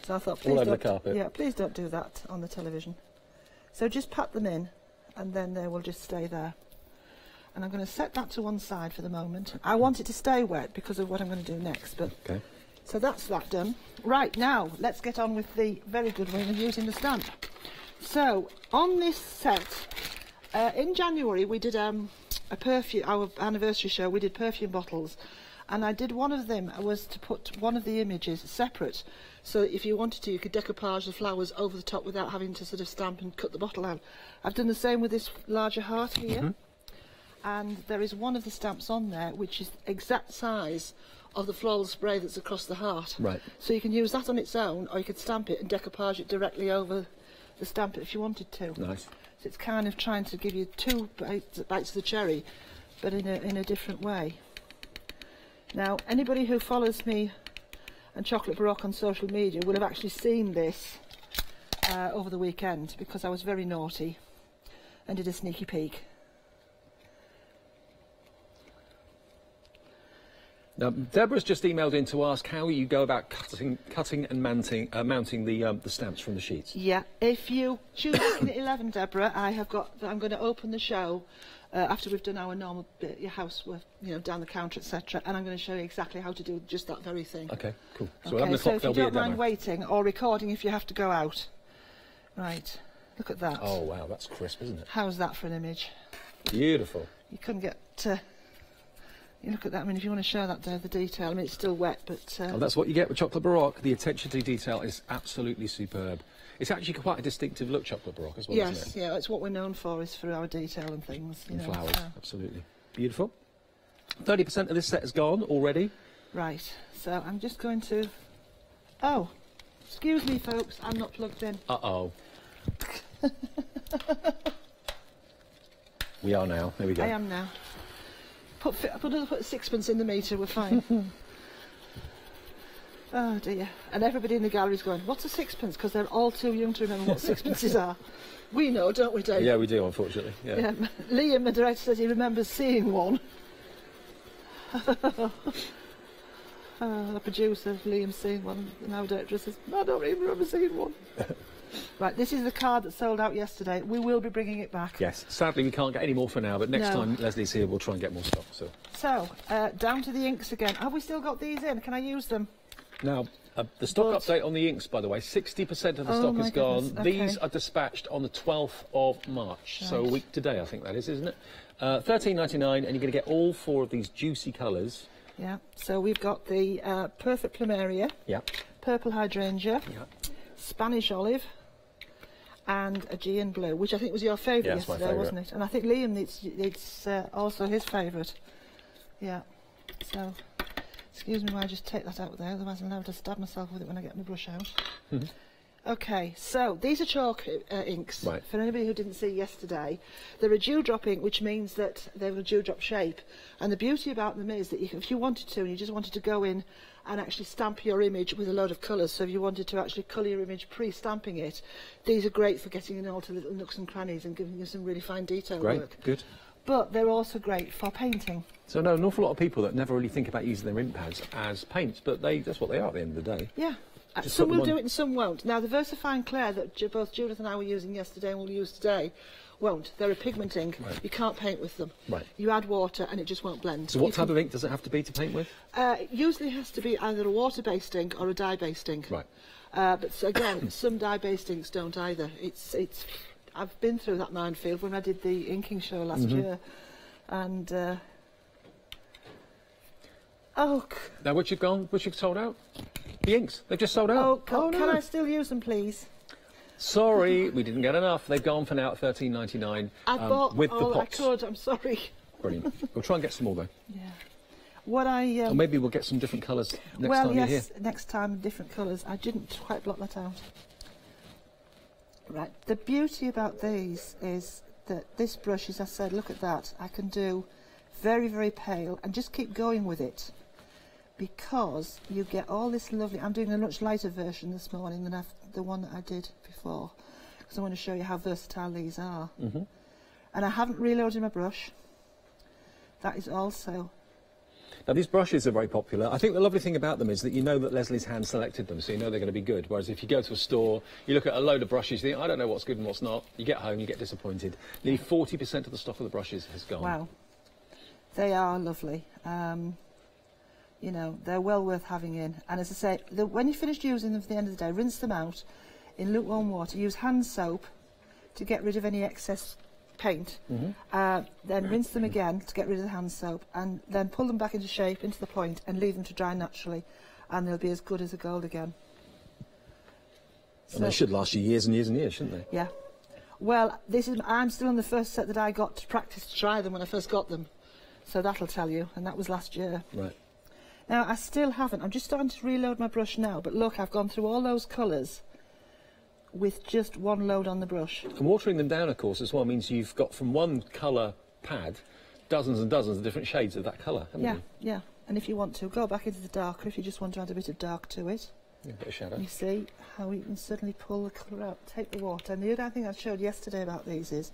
So I thought, please all over don't, the carpet. Yeah, please don't do that on the television. So just pat them in and then they will just stay there. And I'm going to set that to one side for the moment. I want it to stay wet because of what I'm going to do next. But okay. So that's that done. Right, now let's get on with the very good way of using the stamp. So on this set, in January we did a perfume, our anniversary show, we did perfume bottles. And I did one of them was to put one of the images separate. So if you wanted to, you could decoupage the flowers over the top without having to sort of stamp and cut the bottle out. I've done the same with this larger heart here. And there is one of the stamps on there which is exact size of the floral spray that's across the heart. Right. So you can use that on its own, or you could stamp it and decoupage it directly over the stamp if you wanted to. Nice. So it's kind of trying to give you two bites of the cherry, but in a different way. Now, anybody who follows me and Chocolate Baroque on social media will have actually seen this over the weekend, because I was very naughty and did a sneaky peek. Now, Deborah's just emailed in to ask how you go about cutting and mounting the stamps from the sheets. Yeah, if you choose at 11, Deborah, I'm going to open the show after we've done our normal your housework, you know, down the counter, etc. And I'm going to show you exactly how to do just that very thing. Okay, cool. So 11 o'clock, if you don't mind waiting or recording if you have to go out. Right, look at that. Oh wow, that's crisp, isn't it? How's that for an image? Beautiful. You couldn't get to... You look at that, I mean, if you want to show that there, the detail, I mean, it's still wet, but... Oh, that's what you get with Chocolate Baroque. The attention to detail is absolutely superb. It's actually quite a distinctive look, Chocolate Baroque, as well, isn't it? Yes, yeah, it's what we're known for, is for our detail and things. And flowers, absolutely. Beautiful. 30% of this set is gone already. Right, so I'm just going to... Oh, excuse me, folks, I'm not plugged in. Uh-oh. We are now, there we go. I am now. Put sixpence in the meter, we're fine. Oh dear. And everybody in the gallery is going, what's a sixpence? Because they're all too young to remember what sixpences are. We know, don't we, Dave? Yeah, we do, unfortunately. Yeah. Liam, the director, says he remembers seeing one. The producer, Liam, seeing one. And our director says, I don't even remember seeing one. Right, this is the card that sold out yesterday. We will be bringing it back. Yes, sadly we can't get any more for now, but next time Leslie's here we'll try and get more stock. So, down to the inks again. Have we still got these in? Can I use them? Now, the stock update on the inks, by the way, 60% of the stock is gone. Okay. These are dispatched on the 12th of March, so a week today I think that is, isn't it? $13.99, and you're going to get all 4 of these juicy colours. Yeah, so we've got the Perfect Plumeria, Purple Hydrangea, Spanish Olive, and Aegean Blue, which I think was your favourite yesterday, wasn't it? And I think Liam, it's also his favourite. Yeah, so, excuse me while I just take that out there, otherwise I'll have to stab myself with it when I get my brush out. Okay, so these are chalk inks. Right. For anybody who didn't see yesterday, they're a dewdrop ink, which means that they're a dewdrop shape. And the beauty about them is that if you wanted to, and you just wanted to go in and actually stamp your image with a load of colours, so if you wanted to actually colour your image pre-stamping it, these are great for getting in all to little nooks and crannies and giving you some really fine detail work. Good. But they're also great for painting. So no, an awful lot of people that never really think about using their ink pads as paints, but that's what they are at the end of the day. Yeah. Some will do it and some won't. Now, the VersaFine Clair that both Judith and I were using yesterday and will use today won't. They're a pigment ink. Right. You can't paint with them. Right. You add water and it just won't blend. So what type of ink does it have to be to paint with? It usually has to be either a water-based ink or a dye-based ink. Right. But again, some dye-based inks don't either. I've been through that minefield when I did the inking show last year. And... Now, what you've sold out? The inks, they've just sold out. Can I still use them, please? Sorry, we didn't get enough. They've gone for now at $13.99. I bought with the all pots. I could, I'm sorry. Brilliant. We'll try and get some more, though. Yeah. Or maybe we'll get some different colours next time you're here. Next time, different colours. I didn't quite block that out. Right, the beauty about these is that this brush, as I said, look at that. I can do very, very pale and just keep going with it, because you get all this lovely... I'm doing a much lighter version this morning than the one that I did before, because I want to show you how versatile these are. And I haven't reloaded my brush. That is also... Now, these brushes are very popular. I think the lovely thing about them is that you know that Leslie's hand selected them, so you know they're going to be good. Whereas if you go to a store, you look at a load of brushes, you think, I don't know what's good and what's not. You get home, you get disappointed. Nearly 40% of the stock of the brushes has gone. Wow. They are lovely. You know, they're well worth having in. And as I say, when you finished using them for the end of the day, rinse them out in lukewarm water. Use hand soap to get rid of any excess paint. Then rinse them again to get rid of the hand soap, and then pull them back into shape, into the point, and leave them to dry naturally, and they'll be as good as a gold again. And they should last you years and years and years, shouldn't they? Yeah. Well, I'm still on the first set that I got to practice to try them when I first got them. So that'll tell you, and that was last year. Right. Now, I still haven't. I'm just starting to reload my brush now, but look, I've gone through all those colours with just one load on the brush. And watering them down, of course, as well, means you've got from one colour pad dozens and dozens of different shades of that colour, haven't you? Yeah. And if you want to, go back into the darker if you just want to add a bit of dark to it. Yeah, a bit of shadow. You see how you can suddenly pull the colour out, take the water. And the other thing I showed yesterday about these is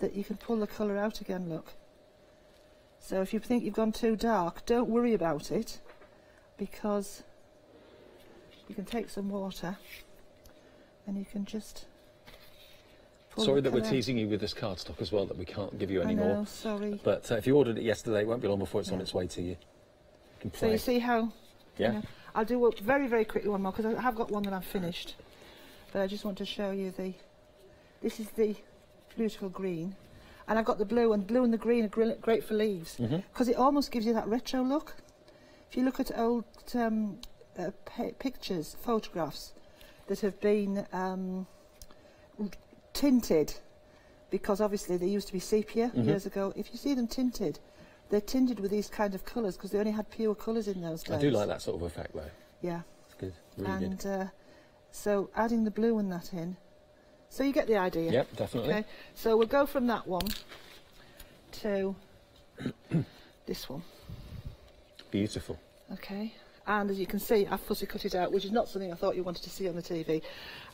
that you can pull the colour out again, look. So if you think you've gone too dark, don't worry about it, because you can take some water and you can just pull Sorry the that we're colour teasing you with this cardstock as well, that we can't give you any more. I know, sorry. But if you ordered it yesterday, it won't be long before it's on its way to you. So you see how... Yeah. You know, I'll do a very, very quickly one more, because I have got one that I've finished. But I just want to show you this is the beautiful green. And I've got the blue, and blue and the green are great for leaves, because it almost gives you that retro look. If you look at old pictures, photographs that have been tinted, because obviously they used to be sepia years ago, if you see them tinted, they're tinted with these kind of colours, because they only had pure colours in those days. I do like that sort of effect, though. Yeah. It's good, really good. And so adding the blue and that in, so you get the idea. Yep, definitely. Okay, so we'll go from that one to this one. Beautiful. Okay, and as you can see, I've fussy cut it out, which is not something I thought you wanted to see on the TV.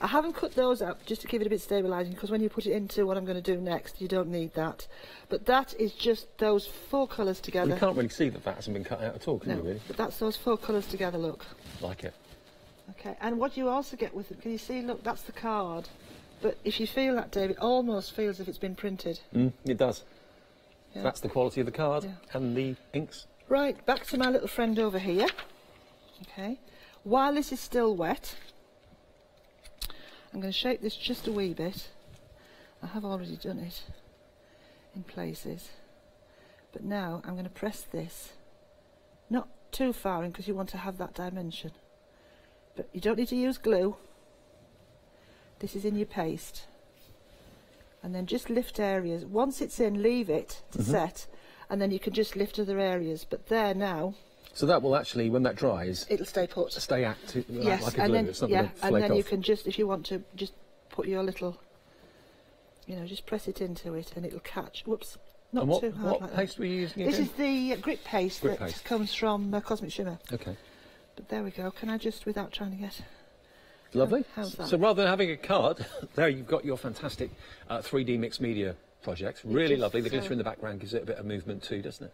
I haven't cut those out just to give it a bit stabilising, because when you put it into what I'm going to do next, you don't need that. But that is just those four colours together. Well, you can't really see that hasn't been cut out at all, can you, really? But that's those four colours together, look. Like it. Okay, and what you also get with it, can you see, look, that's the card. But if you feel that, David, it almost feels as if it's been printed. It does. Yeah. That's the quality of the card and the inks. Right, back to my little friend over here. Okay, while this is still wet, I'm going to shape this just a wee bit. I have already done it in places, but now I'm going to press this, not too far in because you want to have that dimension, but you don't need to use glue. This is in your paste, and then just lift areas. Once it's in, leave it to set, and then you can just lift other areas. But there now. So that will actually, when that dries, it'll stay put. Stay active, yes, like a and glue. then It's not going to flake and then off. you can just, if you want to, just put your little, you know, just press it into it, and it'll catch. Whoops, not and what, too hard. what like paste that. were you using This again? is the grit paste Grit that paste. comes from Cosmic Shimmer. Okay. But there we go. Can I just, without trying to get... Lovely. How's that? So rather than having a card, there you've got your fantastic 3D mixed media project. Really lovely. The glitter in the background gives it a bit of movement too, doesn't it?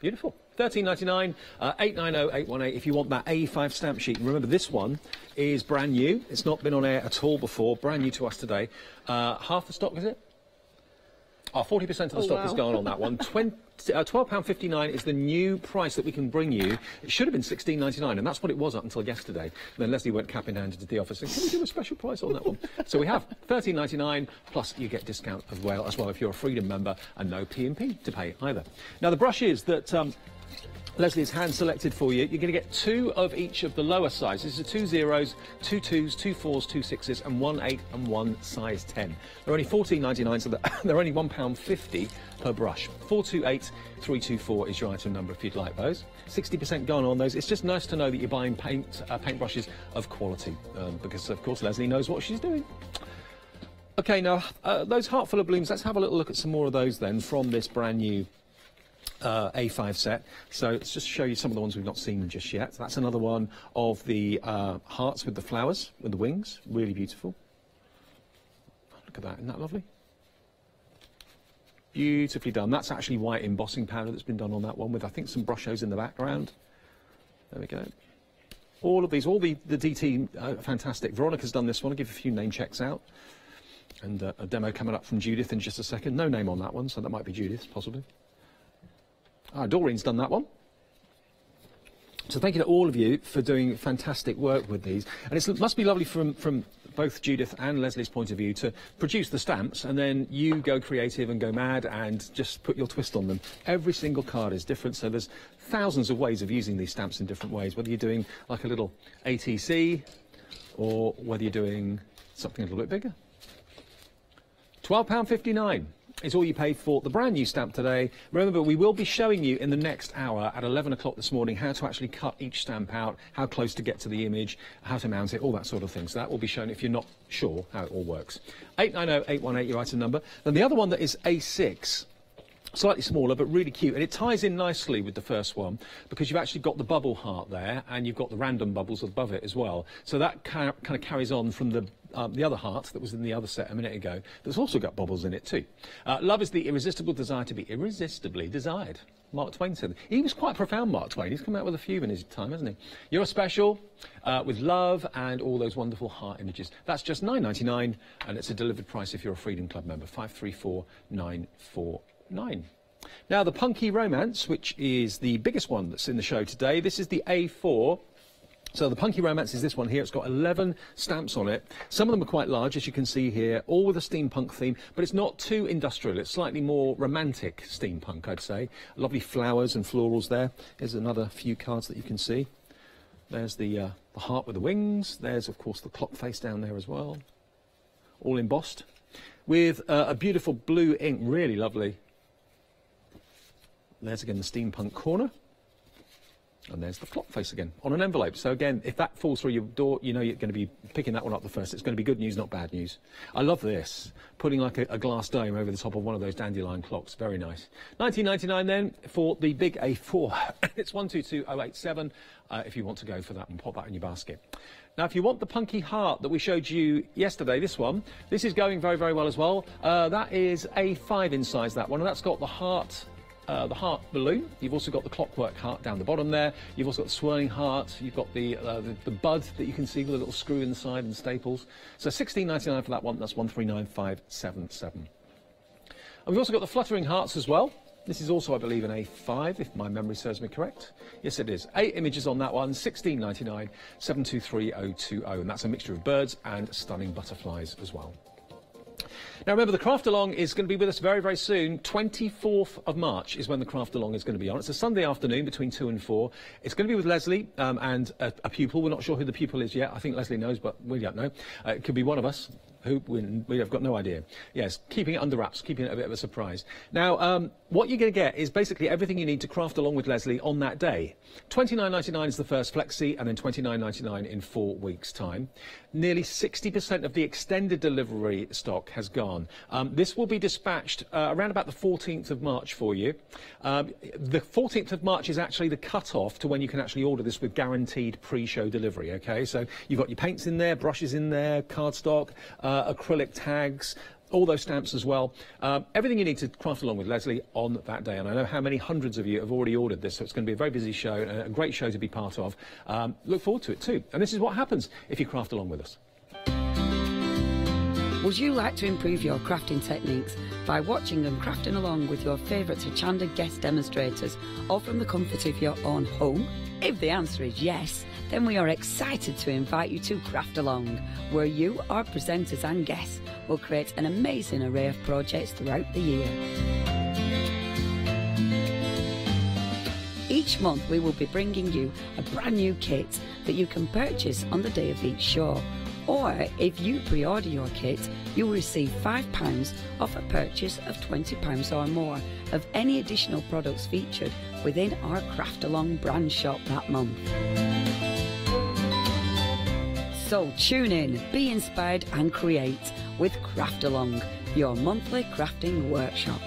Beautiful. $13.99, 890-818 if you want that A5 stamp sheet. And remember, this one is brand new. It's not been on air at all before. Brand new to us today. Half the stock, is it? 40% of the stock has gone on that one. £12.59 is the new price that we can bring you. It should have been $16.99, and that's what it was up until yesterday. And then Leslie went cap in hand into the office and said, can we do a special price on that one? So we have $13.99, plus you get discount as well if you're a Freedom member, and no P&P to pay either. Now, the brushes that... Leslie has hand selected for you. You're going to get 2 of each of the lower sizes. This is 2 zeros, 2 2s, 2 4s, 2 6s, and 1 8 and 1 size 10. They're only $14.99, so they're only £1.50 per brush. 428324 is your item number if you'd like those. 60% gone on those. It's just nice to know that you're buying paintbrushes of quality, because of course Leslie knows what she's doing. Okay, now those Heart Full of Blooms. Let's have a little look at some more of those then from this brand new A5 set. So let's just show you some of the ones we've not seen just yet. That's another one of the hearts with the flowers, with the wings. Really beautiful. Look at that, isn't that lovely? Beautifully done. That's actually white embossing powder that's been done on that one, with I think some brushos in the background. There we go. All of these, all the DT, fantastic. Veronica's done this one. I'll give a few name checks out. And a demo coming up from Judith in just a second. No name on that one, so that might be Judith, possibly. Doreen's done that one. So thank you to all of you for doing fantastic work with these. And it must be lovely from both Judith and Leslie's point of view to produce the stamps, and then you go creative and go mad and just put your twist on them. Every single card is different, so there's thousands of ways of using these stamps in different ways, whether you're doing like a little ATC or whether you're doing something a little bit bigger. £12.59 is all you pay for the brand new stamp today. Remember, we will be showing you in the next hour at 11 o'clock this morning how to actually cut each stamp out, how close to get to the image, how to mount it, all that sort of thing. So that will be shown if you're not sure how it all works. 890-818, your item number. Then the other one that is A6, slightly smaller but really cute, and it ties in nicely with the first one because you've actually got the bubble heart there and you've got the random bubbles above it as well. So that kind of carries on from the other heart that was in the other set a minute ago. That's also got bubbles in it too. Love is the irresistible desire to be irresistibly desired. Mark Twain said. He was quite profound, Mark Twain. He's come out with a few in his time, hasn't he? You're a special with love and all those wonderful heart images. That's just $9.99, and it's a delivered price if you're a Freedom Club member. 534949. Now, the Punky Romance, which is the biggest one that's in the show today. This is the A4. So the Punky Romance is this one here. It's got 11 stamps on it. Some of them are quite large, as you can see here, all with a steampunk theme, but it's not too industrial. It's slightly more romantic steampunk, I'd say. Lovely flowers and florals there. Here's another few cards that you can see. There's the heart with the wings. There's, of course, the clock face down there as well. All embossed with a beautiful blue ink. Really lovely. There's again the steampunk corner. And there's the clock face again on an envelope. So again, if that falls through your door, you know you're going to be picking that one up the first. It's going to be good news, not bad news. I love this. Putting like a glass dome over the top of one of those dandelion clocks. Very nice. $19.99 then for the big A4. It's 122087 if you want to go for that and pop that in your basket. Now, if you want the punky heart that we showed you yesterday, this one, this is going very, very well as well. That is A5 in size, that one, and that's got the heart the heart balloon. You've also got the clockwork heart down the bottom there. You've also got the swirling heart. You've got the bud that you can see with a little screw inside and staples. So £16.99 for that one. That's 139577. And we've also got the fluttering hearts as well. This is also, I believe, an A5, if my memory serves me correct. Yes, it is. 8 images on that one, £16.99, 723020, and that's a mixture of birds and stunning butterflies as well. Now, remember, the Craft Along is going to be with us very, very soon. 24th of March is when the Craft Along is going to be on. It's a Sunday afternoon between 2 and 4. It's going to be with Leslie and a pupil. We're not sure who the pupil is yet. I think Leslie knows, but we don't know. It could be one of us. We have got no idea. Yes, keeping it under wraps, keeping it a bit of a surprise. Now, what you're going to get is basically everything you need to craft along with Leslie on that day. £29.99 is the first flexi, and then £29.99 in 4 weeks' time. Nearly 60% of the extended delivery stock has gone. This will be dispatched around about the 14th of March for you. The 14th of March is actually the cut-off to when you can actually order this with guaranteed pre-show delivery, OK? So you've got your paints in there, brushes in there, cardstock, acrylic tags, all those stamps as well. Everything you need to craft along with Leslie on that day. And I know how many hundreds of you have already ordered this, so it's going to be a very busy show, a great show to be part of. Look forward to it too. And this is what happens if you craft along with us. Would you like to improve your crafting techniques by watching and crafting along with your favourite Hochanda guest demonstrators, or from the comfort of your own home? If the answer is yes, then we are excited to invite you to Craft Along, where you, our presenters and guests, will create an amazing array of projects throughout the year. Each month we will be bringing you a brand new kit that you can purchase on the day of each show. Or if you pre-order your kit, you will receive £5 off a purchase of £20 or more of any additional products featured within our Craft Along brand shop that month. So tune in, be inspired and create with Craft Along, your monthly crafting workshop.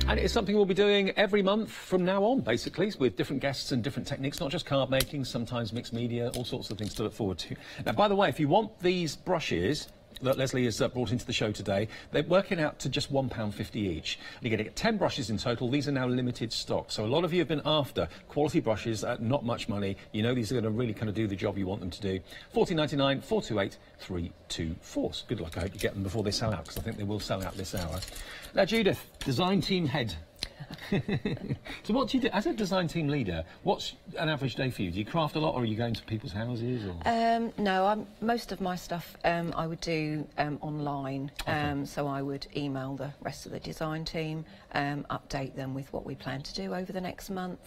And it's something we'll be doing every month from now on, basically, with different guests and different techniques, not just card making, sometimes mixed media, all sorts of things to look forward to. Now, by the way, if you want these brushes that Leslie has brought into the show today, they're working out to just £1.50 each. You're going to get 10 brushes in total. These are now limited stock. So a lot of you have been after quality brushes at not much money. You know these are going to really kind of do the job you want them to do. £14.99, 428 324. So good luck. I hope you get them before they sell out, because I think they will sell out this hour. Now, Judith, design team head. So what do you do as a design team leader? What's an average day for you? Do you craft a lot, or are you going to people's houses? Or? No, most of my stuff I would do online. Okay. So I would email the rest of the design team, update them with what we plan to do over the next month.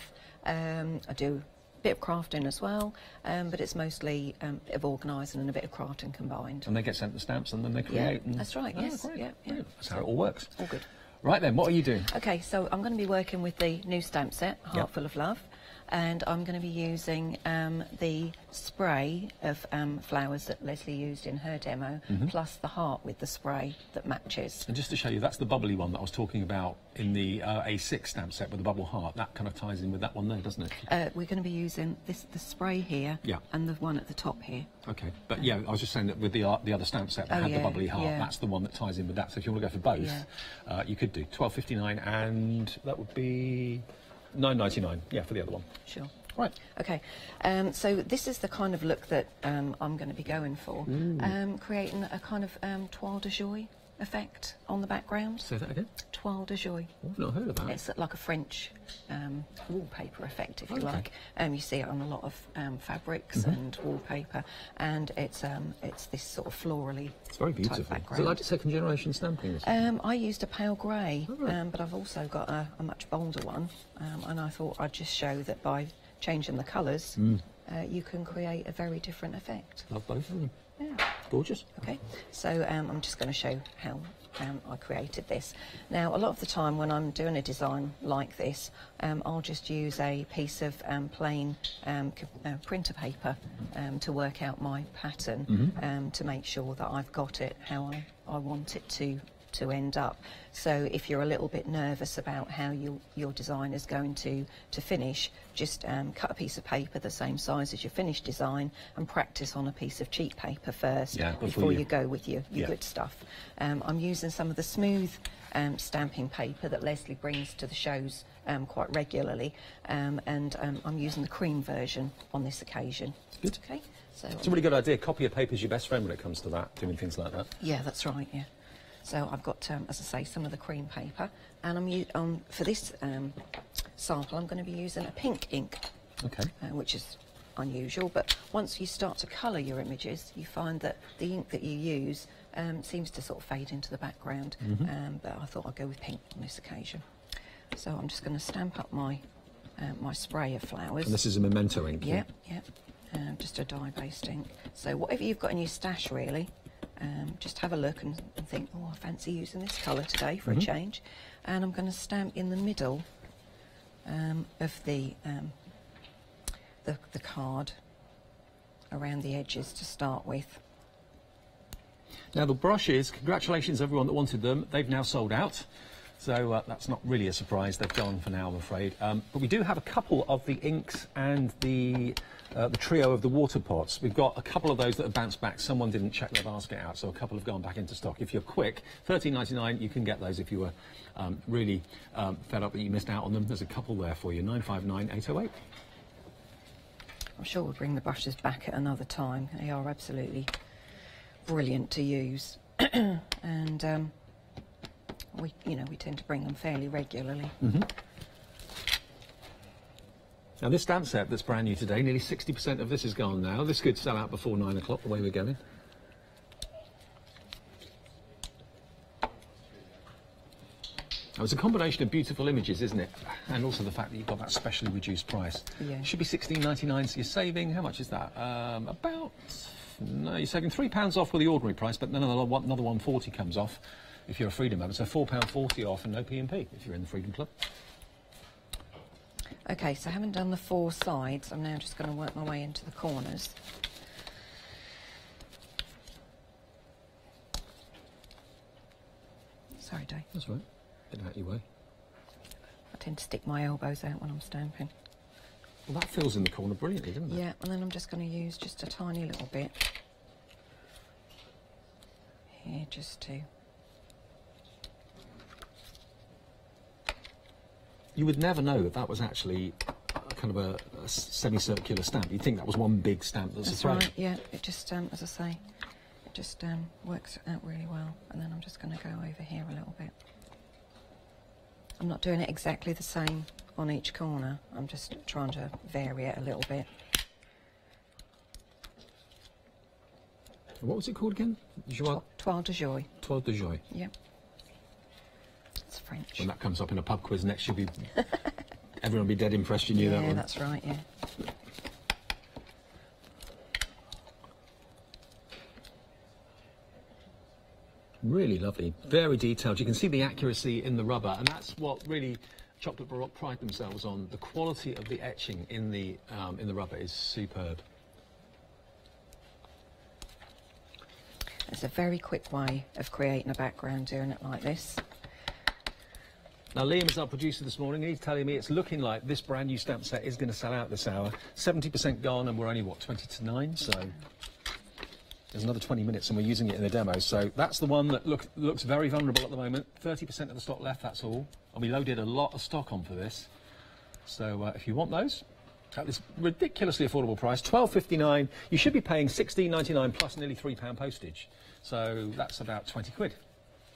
I do a bit of crafting as well, but it's mostly a bit of organising and a bit of crafting combined. And they get sent the stamps and then they create? Yeah, that's right, yes. Great. Yeah. That's how it all works. All good. Right then, what are you doing? Okay, so I'm going to be working with the new stamp set, Heart Full of Love, and I'm going to be using the spray of flowers that Leslie used in her demo, plus the heart with the spray that matches. And just to show you, that's the bubbly one that I was talking about in the A6 stamp set with the bubble heart. That kind of ties in with that one there, doesn't it? We're going to be using the spray here, and the one at the top here. Okay, but yeah, I was just saying that with the other stamp set that had the bubbly heart, that's the one that ties in with that. So if you want to go for both, you could do £12.59, and that would be £9.99. Yeah, for the other one. Sure. Right. Okay. So this is the kind of look that I'm going to be going for. Creating a kind of toile de joie effect on the background. Say that again. Toile de joie. I've not heard of that. It's like a French wallpaper effect, if you like. You see it on a lot of fabrics and wallpaper, and it's this sort of florally. It's very beautiful. Is it like second generation stamping? I used a pale grey, but I've also got a much bolder one, and I thought I'd just show that by changing the colours, you can create a very different effect. Love both of them. Yeah. Gorgeous. Okay, so I'm just going to show how I created this. Now, a lot of the time when I'm doing a design like this, I'll just use a piece of plain printer paper to work out my pattern, to make sure that I've got it how I want it to to end up. So if you're a little bit nervous about how your design is going to finish, just cut a piece of paper the same size as your finished design and practice on a piece of cheap paper first before you go with your good stuff. I'm using some of the smooth stamping paper that Leslie brings to the shows quite regularly, and I'm using the cream version on this occasion. Good. Okay. So it's a really good idea. Copy of paper is your best friend when it comes to that, doing things like that. Yeah, that's right, yeah. So I've got, as I say, some of the cream paper, and for this sample I'm going to be using a pink ink, which is unusual, but once you start to colour your images, you find that the ink that you use seems to sort of fade into the background, but I thought I'd go with pink on this occasion. So I'm just going to stamp up my my spray of flowers. And this is a memento ink? Yeah, yeah. Just a dye-based ink. So whatever you've got in your stash, really, just have a look and think, oh, I fancy using this colour today for a change. And I'm going to stamp in the middle of the card around the edges to start with. Now the brushes, congratulations everyone that wanted them, they've now sold out. So that's not really a surprise, they've gone for now, I'm afraid. But we do have a couple of the inks and the trio of the water pots. We've got a couple of those that have bounced back. Someone didn't check their basket out, so a couple have gone back into stock. If you're quick, $13.99, you can get those if you were really fed up that you missed out on them. There's a couple there for you, $959,808. I'm sure we'll bring the brushes back at another time. They are absolutely brilliant to use. And we tend to bring them fairly regularly. Now this stamp set that's brand new today, nearly 60% of this is gone now. This could sell out before 9 o'clock, the way we're going. Now, it's a combination of beautiful images, isn't it? And also the fact that you've got that specially reduced price. Yeah. It should be $16.99, so you're saving, how much is that? You're saving £3 off with the ordinary price, but then another £1.40 comes off if you're a Freedom member, so £4.40 off and no P&P if you're in the Freedom Club. Okay, so having done the 4 sides, I'm now just going to work my way into the corners. Sorry, Dave. That's right. Get out your way. I tend to stick my elbows out when I'm stamping. Well, that fills in the corner brilliantly, doesn't it? Yeah, and then I'm just going to use just a tiny little bit here just to... You would never know that that was actually kind of a semicircular stamp. You'd think that was one big stamp that's a frame. Right, yeah. It just, as I say, it just works out really well. And then I'm just going to go over here a little bit. I'm not doing it exactly the same on each corner. I'm just trying to vary it a little bit. What was it called again? Toile de Joie. Toile de Joie. Yep. It's French. When that comes up in a pub quiz next, you'll be... everyone will be dead impressed you knew that one. Yeah, that's right, yeah. Really lovely, very detailed. You can see the accuracy in the rubber, and that's what really Chocolate Baroque pride themselves on. The quality of the etching in the rubber is superb. It's a very quick way of creating a background doing it like this. Now Liam is our producer this morning, and he's telling me it's looking like this brand new stamp set is going to sell out this hour. 70% gone, and we're only, what, 20 to 9? So there's another 20 minutes and we're using it in the demo. So that's the one that looks very vulnerable at the moment. 30% of the stock left, that's all. And we loaded a lot of stock on for this. So if you want those, at this ridiculously affordable price, $12.59, you should be paying $16.99 plus nearly £3 postage. So that's about 20 quid.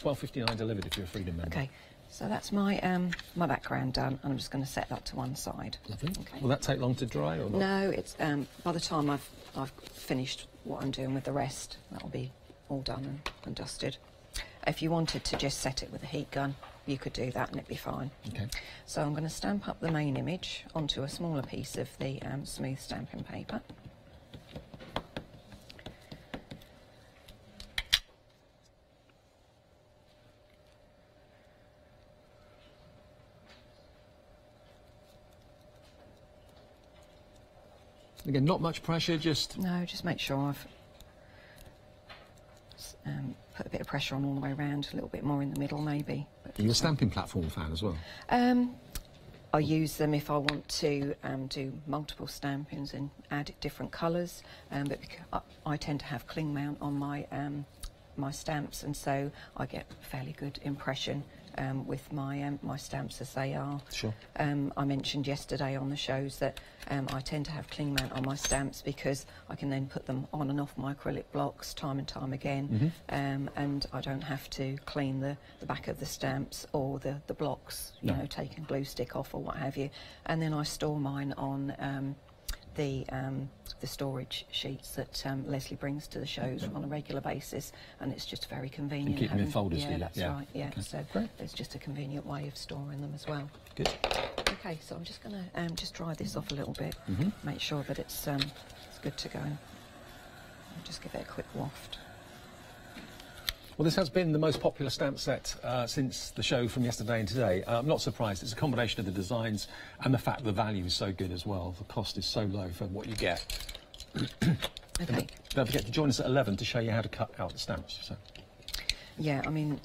$12.59 delivered if you're a Freedom member. Okay. So that's my my background done, and I'm just going to set that to one side. Lovely. Okay. Will that take long to dry or not? No, it's by the time I've finished what I'm doing with the rest, that'll be all done and dusted. If you wanted to just set it with a heat gun, you could do that and it'd be fine. Okay. So I'm going to stamp up the main image onto a smaller piece of the smooth stamping paper. Again, not much pressure, just... No, just make sure I've put a bit of pressure on all the way around, a little bit more in the middle maybe. Are you a stamping platform fan as well? I use them if I want to do multiple stampings and add different colours, but I tend to have cling mount on my my stamps, and so I get fairly good impression with my my stamps as they are. Sure. I mentioned yesterday on the shows that I tend to have cling mount on my stamps because I can then put them on and off my acrylic blocks time and time again, and I don't have to clean the back of the stamps or the blocks, you know, taking glue stick off or what have you. And then I store mine on the storage sheets that Leslie brings to the shows on a regular basis, and it's just very convenient. Keep them in folders, yeah, that's right. Yeah, okay. So it's just a convenient way of storing them as well. Good. Okay, so I'm just going to just dry this off a little bit, make sure that it's good to go. I'll just give it a quick waft. Well, this has been the most popular stamp set since the show from yesterday and today. I'm not surprised. It's a combination of the designs and the fact the value is so good as well. The cost is so low for what you get. Okay. Don't forget to join us at 11 to show you how to cut out the stamps. So. Yeah, I mean,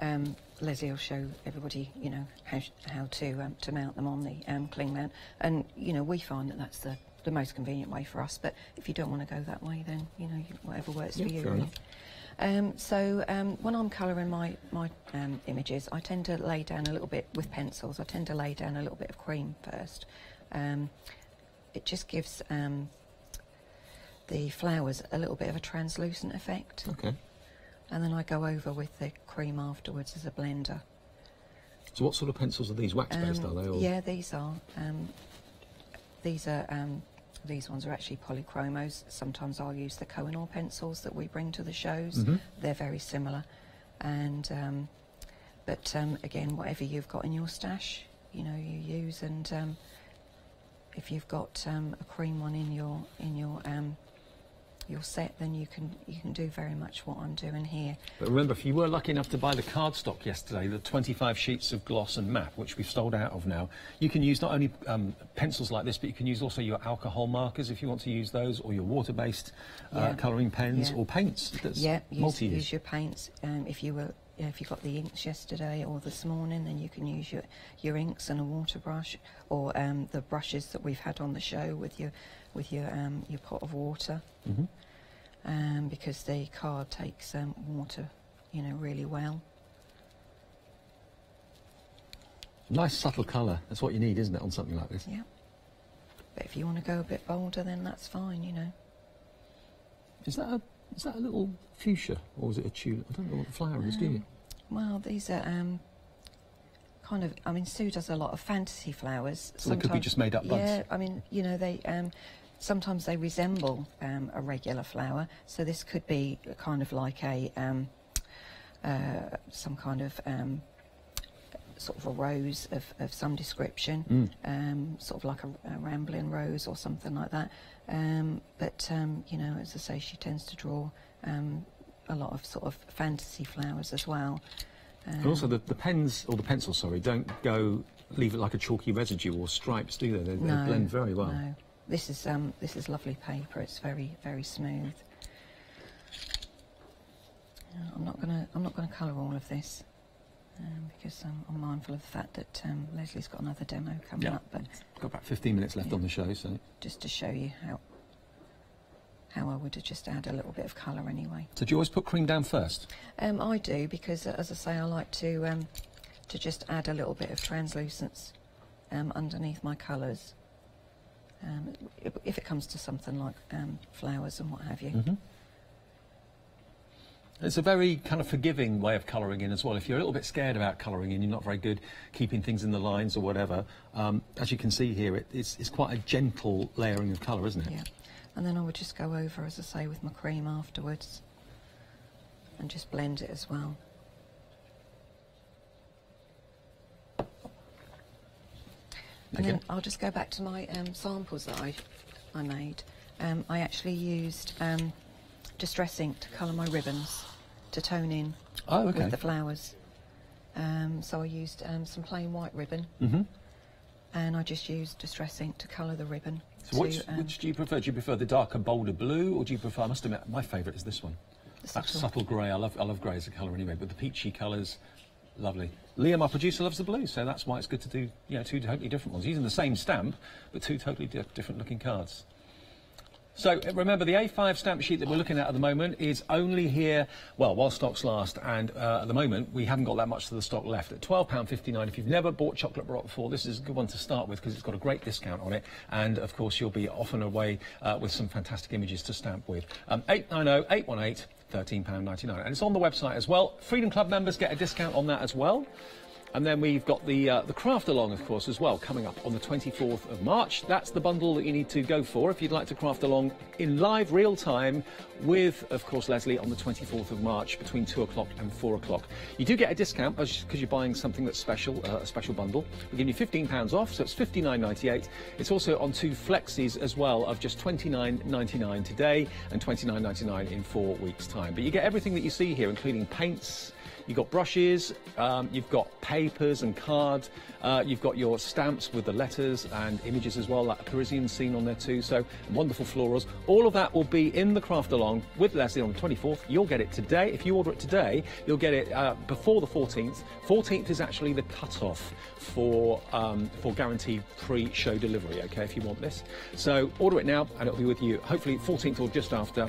Leslie will show everybody, you know, how to mount them on the cling mount, and you know, we find that that's the most convenient way for us. But if you don't want to go that way, then you know, whatever works for you. Fair enough. When I'm colouring my images, I tend to lay down a little bit with pencils. I tend to lay down a little bit of cream first. It just gives the flowers a little bit of a translucent effect. Okay. And then I go over with the cream afterwards as a blender. So what sort of pencils are these? Wax-based, are they? Or? Yeah, these are. These ones are actually polychromos. Sometimes I'll use the Koh-i-Noor pencils that we bring to the shows. They're very similar. And but again, whatever you've got in your stash, you know, you use. And if you've got a cream one in your set, then you can do very much what I'm doing here. But remember, if you were lucky enough to buy the cardstock yesterday, the 25 sheets of gloss and matte, which we've sold out of now, you can use not only pencils like this, but you can use also your alcohol markers if you want to use those, or your water-based colouring pens, or paints. That's multi-use. Use your paints. If you got the inks yesterday or this morning, then you can use your inks and a water brush, or the brushes that we've had on the show with your pot of water, because the card takes water, you know, really well. Nice subtle colour. That's what you need, isn't it, on something like this? Yeah. But if you want to go a bit bolder, then that's fine, you know. Is that a little fuchsia, or is it a tulip? I don't know what the flower is, do you? Well, these are kind of. I mean, Sue does a lot of fantasy flowers. So they could be just made up buds. Yeah, I mean, you know, they sometimes they resemble a regular flower. So this could be kind of like a some kind of sort of a rose of some description, sort of like a rambling rose or something like that. But you know, as I say, she tends to draw a lot of sort of fantasy flowers as well. And also the pens, or the pencils, sorry, don't leave it like a chalky residue or stripes, do they? They blend very well. No, this is lovely paper. It's very, very smooth. I'm not gonna colour all of this because I'm mindful of the fact that Leslie's got another demo coming up. But got about 15 minutes left on the show, so just to show you how I would just add a little bit of colour anyway. So do you always put cream down first? I do, because as I say, I like to just add a little bit of translucence underneath my colours. If it comes to something like flowers and what have you. It's a very kind of forgiving way of colouring in as well. If you're a little bit scared about colouring in, you're not very good keeping things in the lines or whatever, as you can see here, it's quite a gentle layering of colour, isn't it? Yeah. And then I would just go over, as I say, with my cream afterwards and just blend it as well. And then I'll just go back to my samples that I made. I actually used distress ink to colour my ribbons, to tone in with the flowers. So I used some plain white ribbon, and I just used distress ink to colour the ribbon. So which do you prefer? Do you prefer the darker, bolder blue, or do you prefer, I must admit, my favourite is this one. That subtle grey, I love grey as a colour anyway, but the peachy colours, lovely. Liam, our producer, loves the blue, so that's why it's good to do, you know, two totally different ones. Using the same stamp, but two totally different looking cards. So remember, the A5 stamp sheet that we're looking at the moment is only here, well, while stocks last, and at the moment we haven't got that much of the stock left. At £12.59, if you've never bought Chocolate Baroque before, this is a good one to start with because it's got a great discount on it, and of course you'll be off and away with some fantastic images to stamp with. 890-818, £13.99, and it's on the website as well. Freedom Club members get a discount on that as well. And then we've got the craft along, of course, as well, coming up on the 24th of March. That's the bundle that you need to go for if you'd like to craft along in live, real time with, of course, Leslie on the 24th of March between 2 o'clock and 4 o'clock. You do get a discount because you're buying something that's special, a special bundle. We're giving you £15 off, so it's $59.98. It's also on 2 flexis as well of just $29.99 today and $29.99 in 4 weeks' time. But you get everything that you see here, including paints. You've got brushes, you've got papers and cards, you've got your stamps with the letters and images as well, that Parisian scene on there too, so wonderful florals. All of that will be in the craft along with Leslie on the 24th. You'll get it today. If you order it today, you'll get it before the 14th. 14th is actually the cut-off for guaranteed pre-show delivery, okay, if you want this. So order it now and it'll be with you hopefully 14th or just after.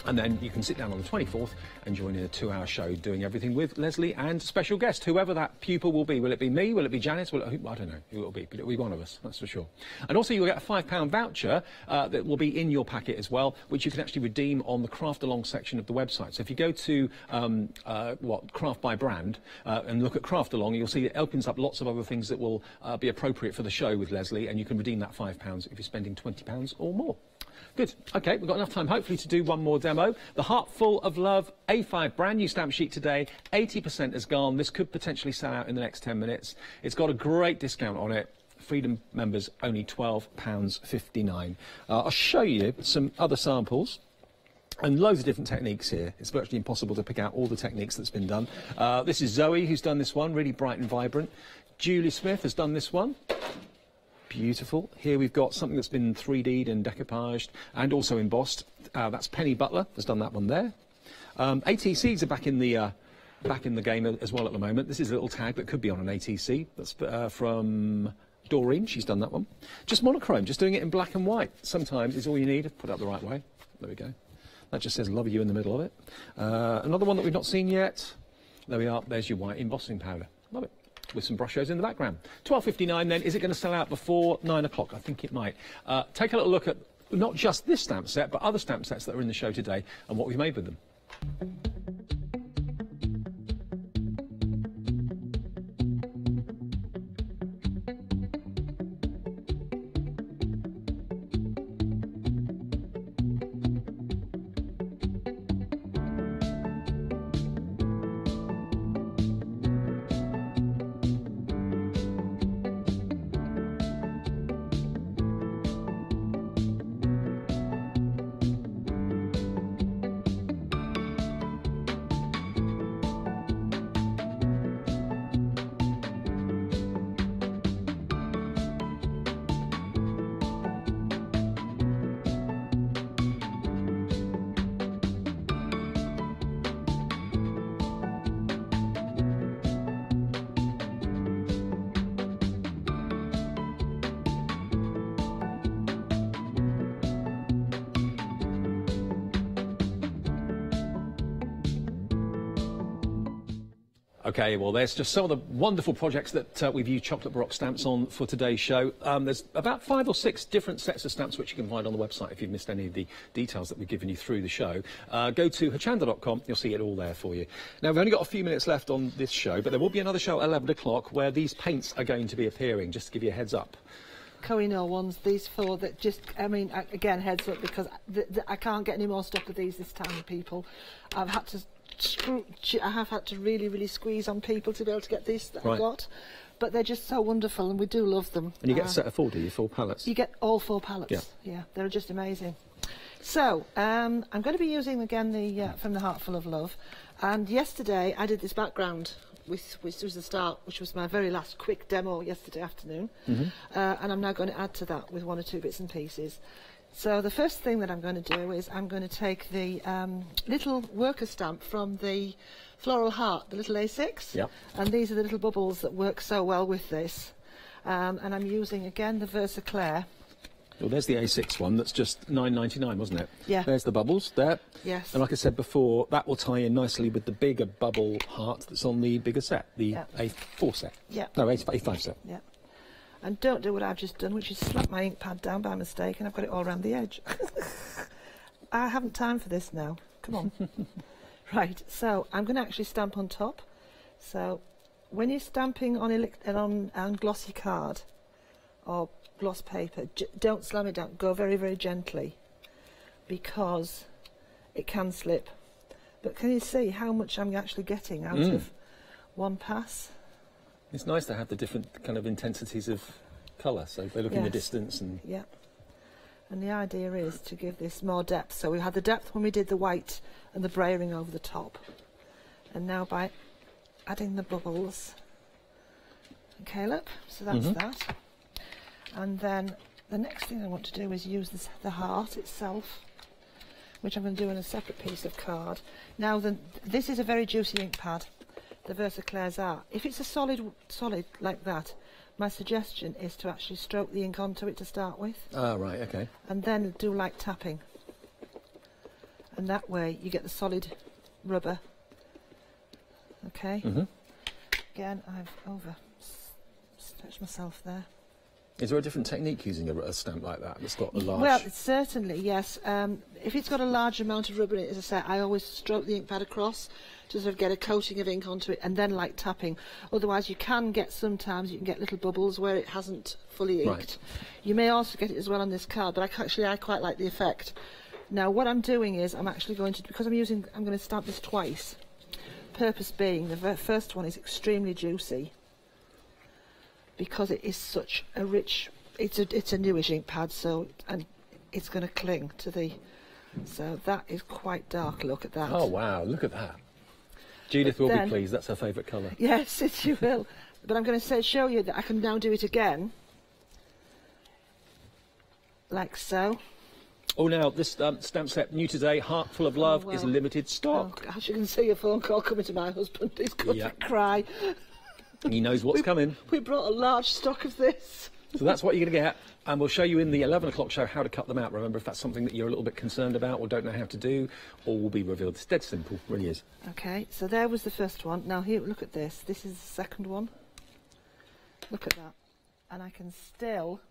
And then you can sit down on the 24th and join in a 2-hour show doing everything with Leslie and special guest, whoever that pupil will be. Will it be me? Will it be Janice? I don't know who it will be, but it will be one of us, that's for sure. And also you'll get a £5 voucher that will be in your packet as well, which you can actually redeem on the Craft Along section of the website. So if you go to Craft by Brand and look at Craft Along, you'll see it opens up lots of other things that will be appropriate for the show with Leslie, and you can redeem that £5 if you're spending £20 or more. Good. OK, we've got enough time, hopefully, to do one more demo. The Heart Full of Love A5 brand new stamp sheet today. 80% has gone. This could potentially sell out in the next 10 minutes. It's got a great discount on it. Freedom members, only £12.59. I'll show you some other samples. And loads of different techniques here. It's virtually impossible to pick out all the techniques that's been done. This is Zoe who's done this one, really bright and vibrant. Julie Smith has done this one. Beautiful. Here we've got something that's been 3D'd and decoupaged and also embossed. That's Penny Butler has done that one there. ATCs are back in the game as well at the moment. This is a little tag that could be on an ATC. That's from Doreen. She's done that one. Just monochrome, just doing it in black and white. Sometimes is all you need. Put it up the right way. There we go. That just says love you in the middle of it. Another one that we've not seen yet. There we are. There's your white embossing powder. Love it. With some brush shows in the background. £12.59 then. Is it going to sell out before 9 o'clock? I think it might. Take a little look at not just this stamp set, but other stamp sets that are in the show today and what we've made with them. OK, well, there's just some of the wonderful projects that we've used Chocolate Baroque stamps on for today's show. There's about 5 or 6 different sets of stamps which you can find on the website if you've missed any of the details that we've given you through the show. Go to Hochanda.com, you'll see it all there for you. Now, we've only got a few minutes left on this show, but there will be another show at 11 o'clock where these paints are going to be appearing, just to give you a heads up. Kohinoor ones, these 4 that just, I mean, again, heads up, because I can't get any more stock of these this time, people. I have had to really squeeze on people to be able to get these that I've got, but they're just so wonderful and we do love them. And you get a set of 4, do you? 4 pallets? You get all 4 pallets, yeah, they're just amazing. So, I'm going to be using again the from the Heart Full of Love, and yesterday I did this background which was the start, which was my very last quick demo yesterday afternoon, and I'm now going to add to that with 1 or 2 bits and pieces. So the first thing that I'm going to do is I'm going to take the little worker stamp from the Floral Heart, the little A6. Yep. And these are the little bubbles that work so well with this. And I'm using, again, the VersaMagic. Well, there's the A6 one. That's just £9.99, wasn't it? Yeah. There's the bubbles there. Yes. And like I said before, that will tie in nicely with the bigger bubble heart that's on the bigger set, the A4 set. Yeah. No, A5 set. Yeah. And don't do what I've just done, which is slap my ink pad down by mistake, and I've got it all around the edge. I haven't time for this now. Come on. Right, so I'm going to actually stamp on top. So when you're stamping on glossy card or gloss paper, don't slam it down. Go very, very gently, because it can slip. But can you see how much I'm actually getting out of one pass? It's nice to have the different kind of intensities of colour, so they look in the distance. And yeah. And the idea is to give this more depth. So we had the depth when we did the white and the brayering over the top. And now by adding the bubbles. Okay, look, so that's that. And then the next thing I want to do is use the heart itself, which I'm going to do on a separate piece of card. Now, this is a very juicy ink pad. The VersaMagic are. If it's a solid like that, my suggestion is to actually stroke the ink onto it to start with. Ah, right, okay. And then do light tapping. And that way you get the solid rubber. Okay? Again, I've overstretched myself there. Is there a different technique using a stamp like that that's got a large... Well, certainly, yes. If it's got a large amount of rubber in it, as I say, I always stroke the ink pad across to sort of get a coating of ink onto it, and then light tapping. Otherwise, you can get sometimes, you can get little bubbles where it hasn't fully inked. Right. You may also get it as well on this card, but I quite like the effect. Now, what I'm doing is I'm actually going to, because I'm going to stamp this twice. Purpose being, the first one is extremely juicy, because it is such a rich, it's a newish ink pad, so, and it's going to cling to the, so that is quite dark. Look at that. Oh wow, look at that. Judith will be pleased, that's her favourite colour. Yes, she will. But I'm going to show you that I can now do it again, like so. Oh, now, this stamp set, new today, Heart Full of Love, is limited stock. Oh, as you can see, a phone call coming to my husband. He's going to cry. He knows what's coming. We brought a large stock of this. So that's what you're going to get, and we'll show you in the 11 o'clock show how to cut them out. Remember, if that's something that you're a little bit concerned about or don't know how to do, all will be revealed. It's dead simple, really is. Okay, so there was the first one. Now here, look at this. This is the second one. Look at that. And I can still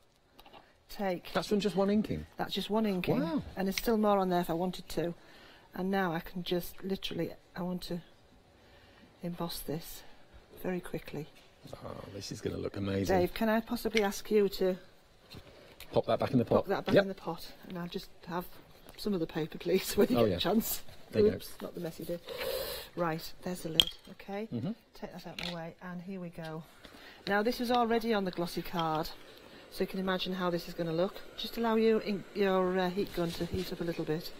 take... That's from just one inking? That's just one inking. Wow. And there's still more on there if I wanted to. And now I can just literally, I want to emboss this very quickly. Oh, this is going to look amazing. Dave, can I possibly ask you to... Pop that back in the pot. Pop that back in the pot. And I'll just have some of the paper, please, when you get a chance. There you Oops, not the messy bit. Right, there's the lid, okay? Take that out of my way, and here we go. Now, this is already on the glossy card, so you can imagine how this is going to look. Just allow your heat gun to heat up a little bit.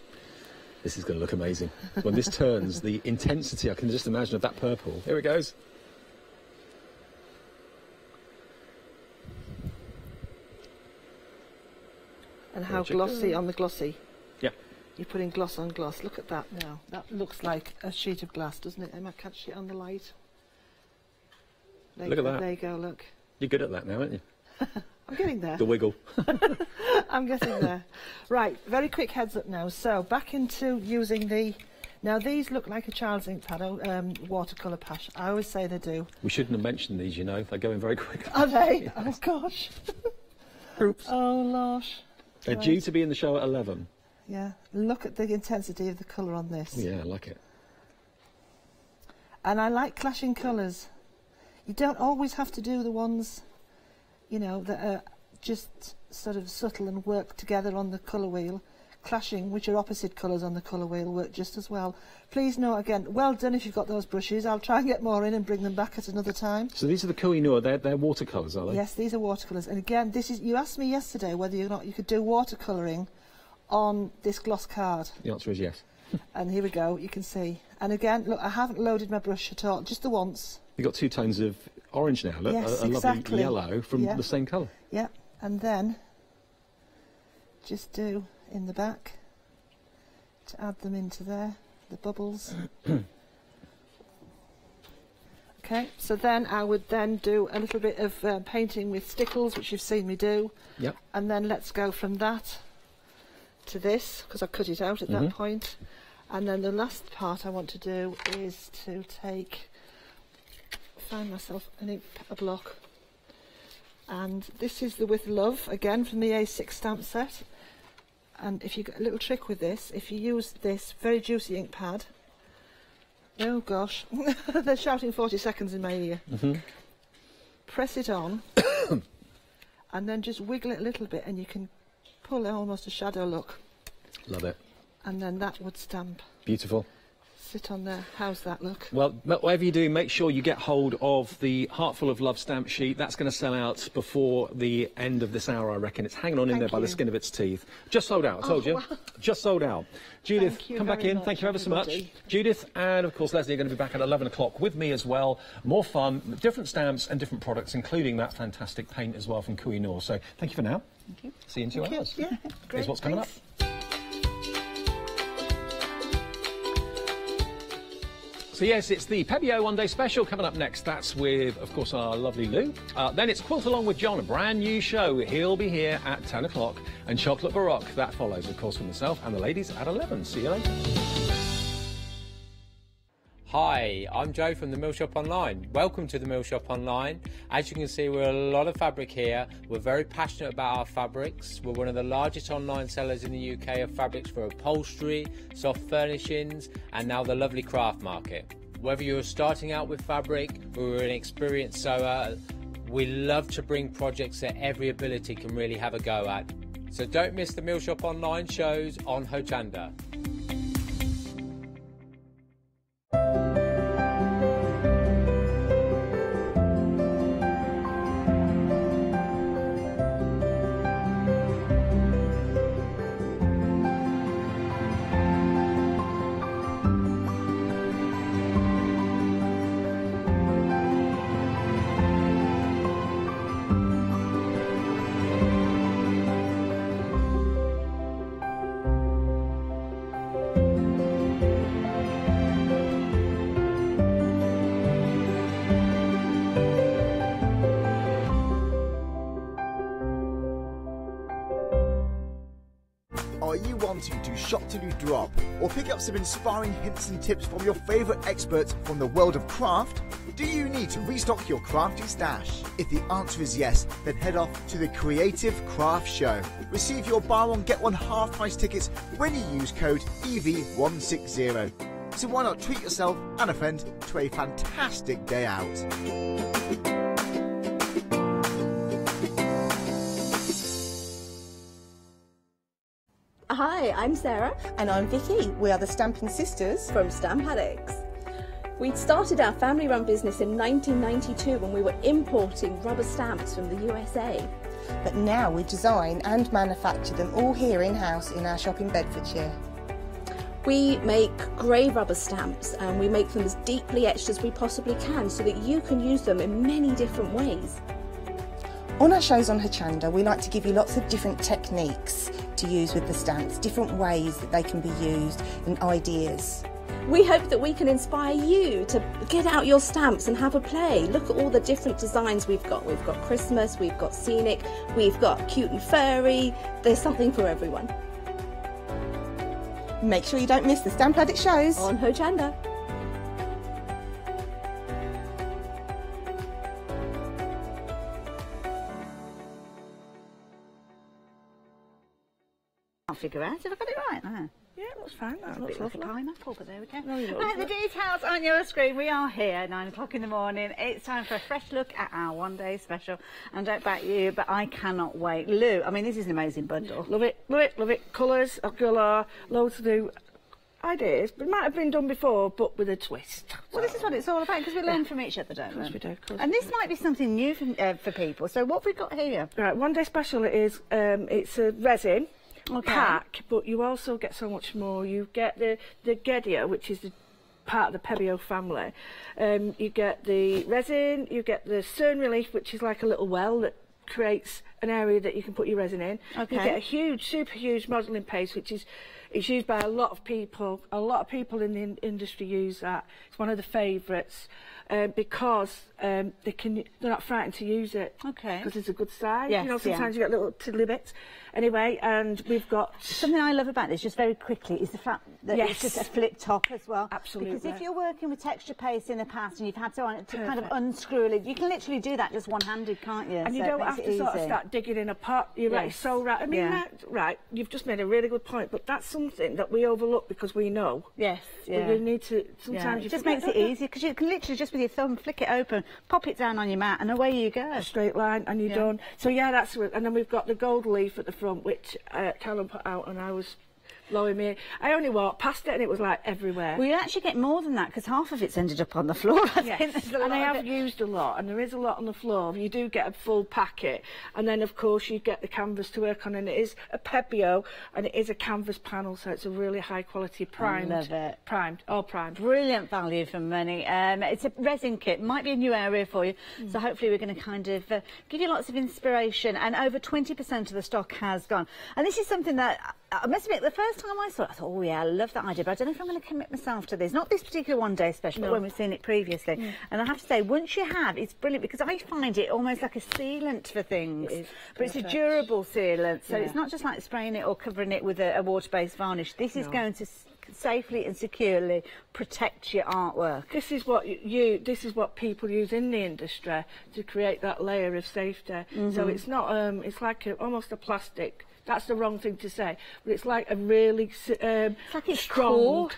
This is going to look amazing. When this turns, the intensity, I can just imagine, of that purple. Here it goes. And how glossy on the glossy. Yeah. You're putting gloss on gloss. Look at that now. That looks like a sheet of glass, doesn't it? I might catch it on the light. Look at that. There you go, look. You're good at that now, aren't you? I'm getting there. The wiggle. I'm getting there. Right, very quick heads up now. So, back into using the... Now, these look like a child's ink pad, watercolour patch. I always say they do. We shouldn't have mentioned these, you know. They're going very quickly. Are they? Oh, gosh. Oops. Oh, gosh. They're due to be in the show at 11. Yeah, look at the intensity of the colour on this. Yeah, I like it. And I like clashing colours. You don't always have to do the ones, you know, that are just sort of subtle and work together on the colour wheel. Clashing, which are opposite colours on the colour wheel, work just as well. Please note again, well done if you've got those brushes. I'll try and get more in and bring them back at another time. So these are the Koh-i-Noor, they're watercolours, are they? Yes, these are watercolours. And again, this is, you asked me yesterday whether or not you could do watercolouring on this gloss card. The answer is yes. And here we go, you can see. And again, look, I haven't loaded my brush at all, just the once. You've got two tones of orange now, look, yes, a exactly. lovely yellow from the same colour. Yeah, and then just do in the back to add them into there, the bubbles. Okay, so then I would then do a little bit of painting with stickles, which you've seen me do. Yep. And then let's go from that to this, because I cut it out at that point. And then the last part I want to do is to find myself a block. And this is the With Love, again from the A6 stamp set. And if you get a little trick with this, if you use this very juicy ink pad, oh gosh, they're shouting 40 seconds in my ear. Press it on and then just wiggle it a little bit and you can pull almost a shadow look. Love it. And then that would stamp. Beautiful. Sit on there. How's that look? Well, whatever you do, make sure you get hold of the Heartful of Love stamp sheet. That's going to sell out before the end of this hour, I reckon. It's hanging on in there by the skin of its teeth. Just sold out, I told you. Wow. Just sold out. Judith, come back in. Thank you ever so much. Judith and, of course, Leslie are going to be back at 11 o'clock with me as well. More fun, different stamps and different products, including that fantastic paint as well from Koh-i-Noor. So thank you for now. Thank you. See you in 2 hours. Yeah, great. Here's what's coming up. So yes, it's the Pebio One Day Special coming up next. That's with, of course, our lovely Lou. Then it's Quilt Along with John, a brand new show. He'll be here at 10 o'clock. And Chocolate Baroque, that follows, of course, with myself and the ladies at 11. See you later. Hi, I'm Joe from the Mill Shop Online. Welcome to the Mill Shop Online. As you can see, we're a lot of fabric here. We're very passionate about our fabrics. We're one of the largest online sellers in the UK of fabrics for upholstery, soft furnishings, and now the lovely craft market. Whether you're starting out with fabric or you're an experienced sewer, we love to bring projects that every ability can really have a go at. So don't miss the Mill Shop Online shows on Hochanda. Are you wanting to shop till you drop or pick up some inspiring hints and tips from your favourite experts from the world of craft? Do you need to restock your crafty stash? If the answer is yes, then head off to the Creative Craft Show. Receive your buy one get one half price tickets when you use code EV160. So why not treat yourself and a friend to a fantastic day out? Hi, I'm Sarah. And I'm Vicky. We are the Stamping Sisters from Stamp Addicts. We started our family-run business in 1992 when we were importing rubber stamps from the USA. But now we design and manufacture them all here in-house in our shop in Bedfordshire. We make grey rubber stamps and we make them as deeply etched as we possibly can so that you can use them in many different ways. On our shows on Hochanda, we like to give you lots of different techniques to use with the stamps, different ways that they can be used and ideas. We hope that we can inspire you to get out your stamps and have a play. Look at all the different designs we've got. We've got Christmas, we've got scenic, we've got cute and furry. There's something for everyone. Make sure you don't miss the Stamp Addict shows on Hochanda. I'll figure out if I got it right. Yeah, it looks fine. That looks like a lovely. pineapple, but there we go. No, right, the details on your screen. We are here, 9 o'clock in the morning. It's time for a fresh look at our one-day special. And don't back you, but I cannot wait. Lou, I mean, this is an amazing bundle. Love it, love it, love it. Colours, galore, loads of new ideas, but it might have been done before, but with a twist. Well, this is what it's all about, because we learn from each other, don't we? Of course we do, of course. And this might be something new for people. So what have we got here? Right, one-day special it is. It's a resin. Okay. Pack, but you also get so much more. You get the Gedia, which is the part of the Pebio family. You get the resin, you get the Cern Relief, which is like a little well that creates an area that you can put your resin in. Okay. You get a huge, super huge modelling paste, which is it's used by a lot of people. A lot of people in the industry use that. It's one of the favourites because they're not frightened to use it. Okay. Because it's a good size. Yes, you know, sometimes you get little tiddly bits. Anyway, and we've got... Something I love about this, just very quickly, is the fact that it's just a flip top as well. Absolutely. Because if you're working with texture paste in the past and you've had to kind of unscrew it, you can literally do that just one-handed, can't you? And you don't have to sort of start digging in a pot. You're right, so right. I mean, right, you've just made a really good point, but that's something that we overlook because we know. Yes, You need to, sometimes it just makes it easier, because you can literally just with your thumb flick it open, pop it down on your mat, and away you go. A straight line, and you're done. So yeah, that's it. And then we've got the gold leaf at the front, which Callum put out, and I was blowing me. I only walked past it and it was like everywhere. Well, you actually get more than that because half of it's ended up on the floor. I think and I have used a lot, and there is a lot on the floor. You do get a full packet, and then of course you get the canvas to work on, and it is a Pebeo and it is a canvas panel, so it's a really high quality primed. I love it. All primed. Brilliant value for money. It's a resin kit, might be a new area for you, so hopefully we're going to kind of give you lots of inspiration, and over 20% of the stock has gone. And this is something that I must admit, the first time I saw it, I thought, oh yeah, I love that idea, but I don't know if I'm going to commit myself to this. Not this particular one-day special, but when we've seen it previously. And I have to say, once you have, it's brilliant, because I find it almost like a sealant for things. But it's a durable sealant, so it's not just like spraying it or covering it with a water-based varnish. This is going to safely and securely protect your artwork. This is what people use in the industry to create that layer of safety. So it's not it's like almost a plastic. That's the wrong thing to say, but it's like a really strong,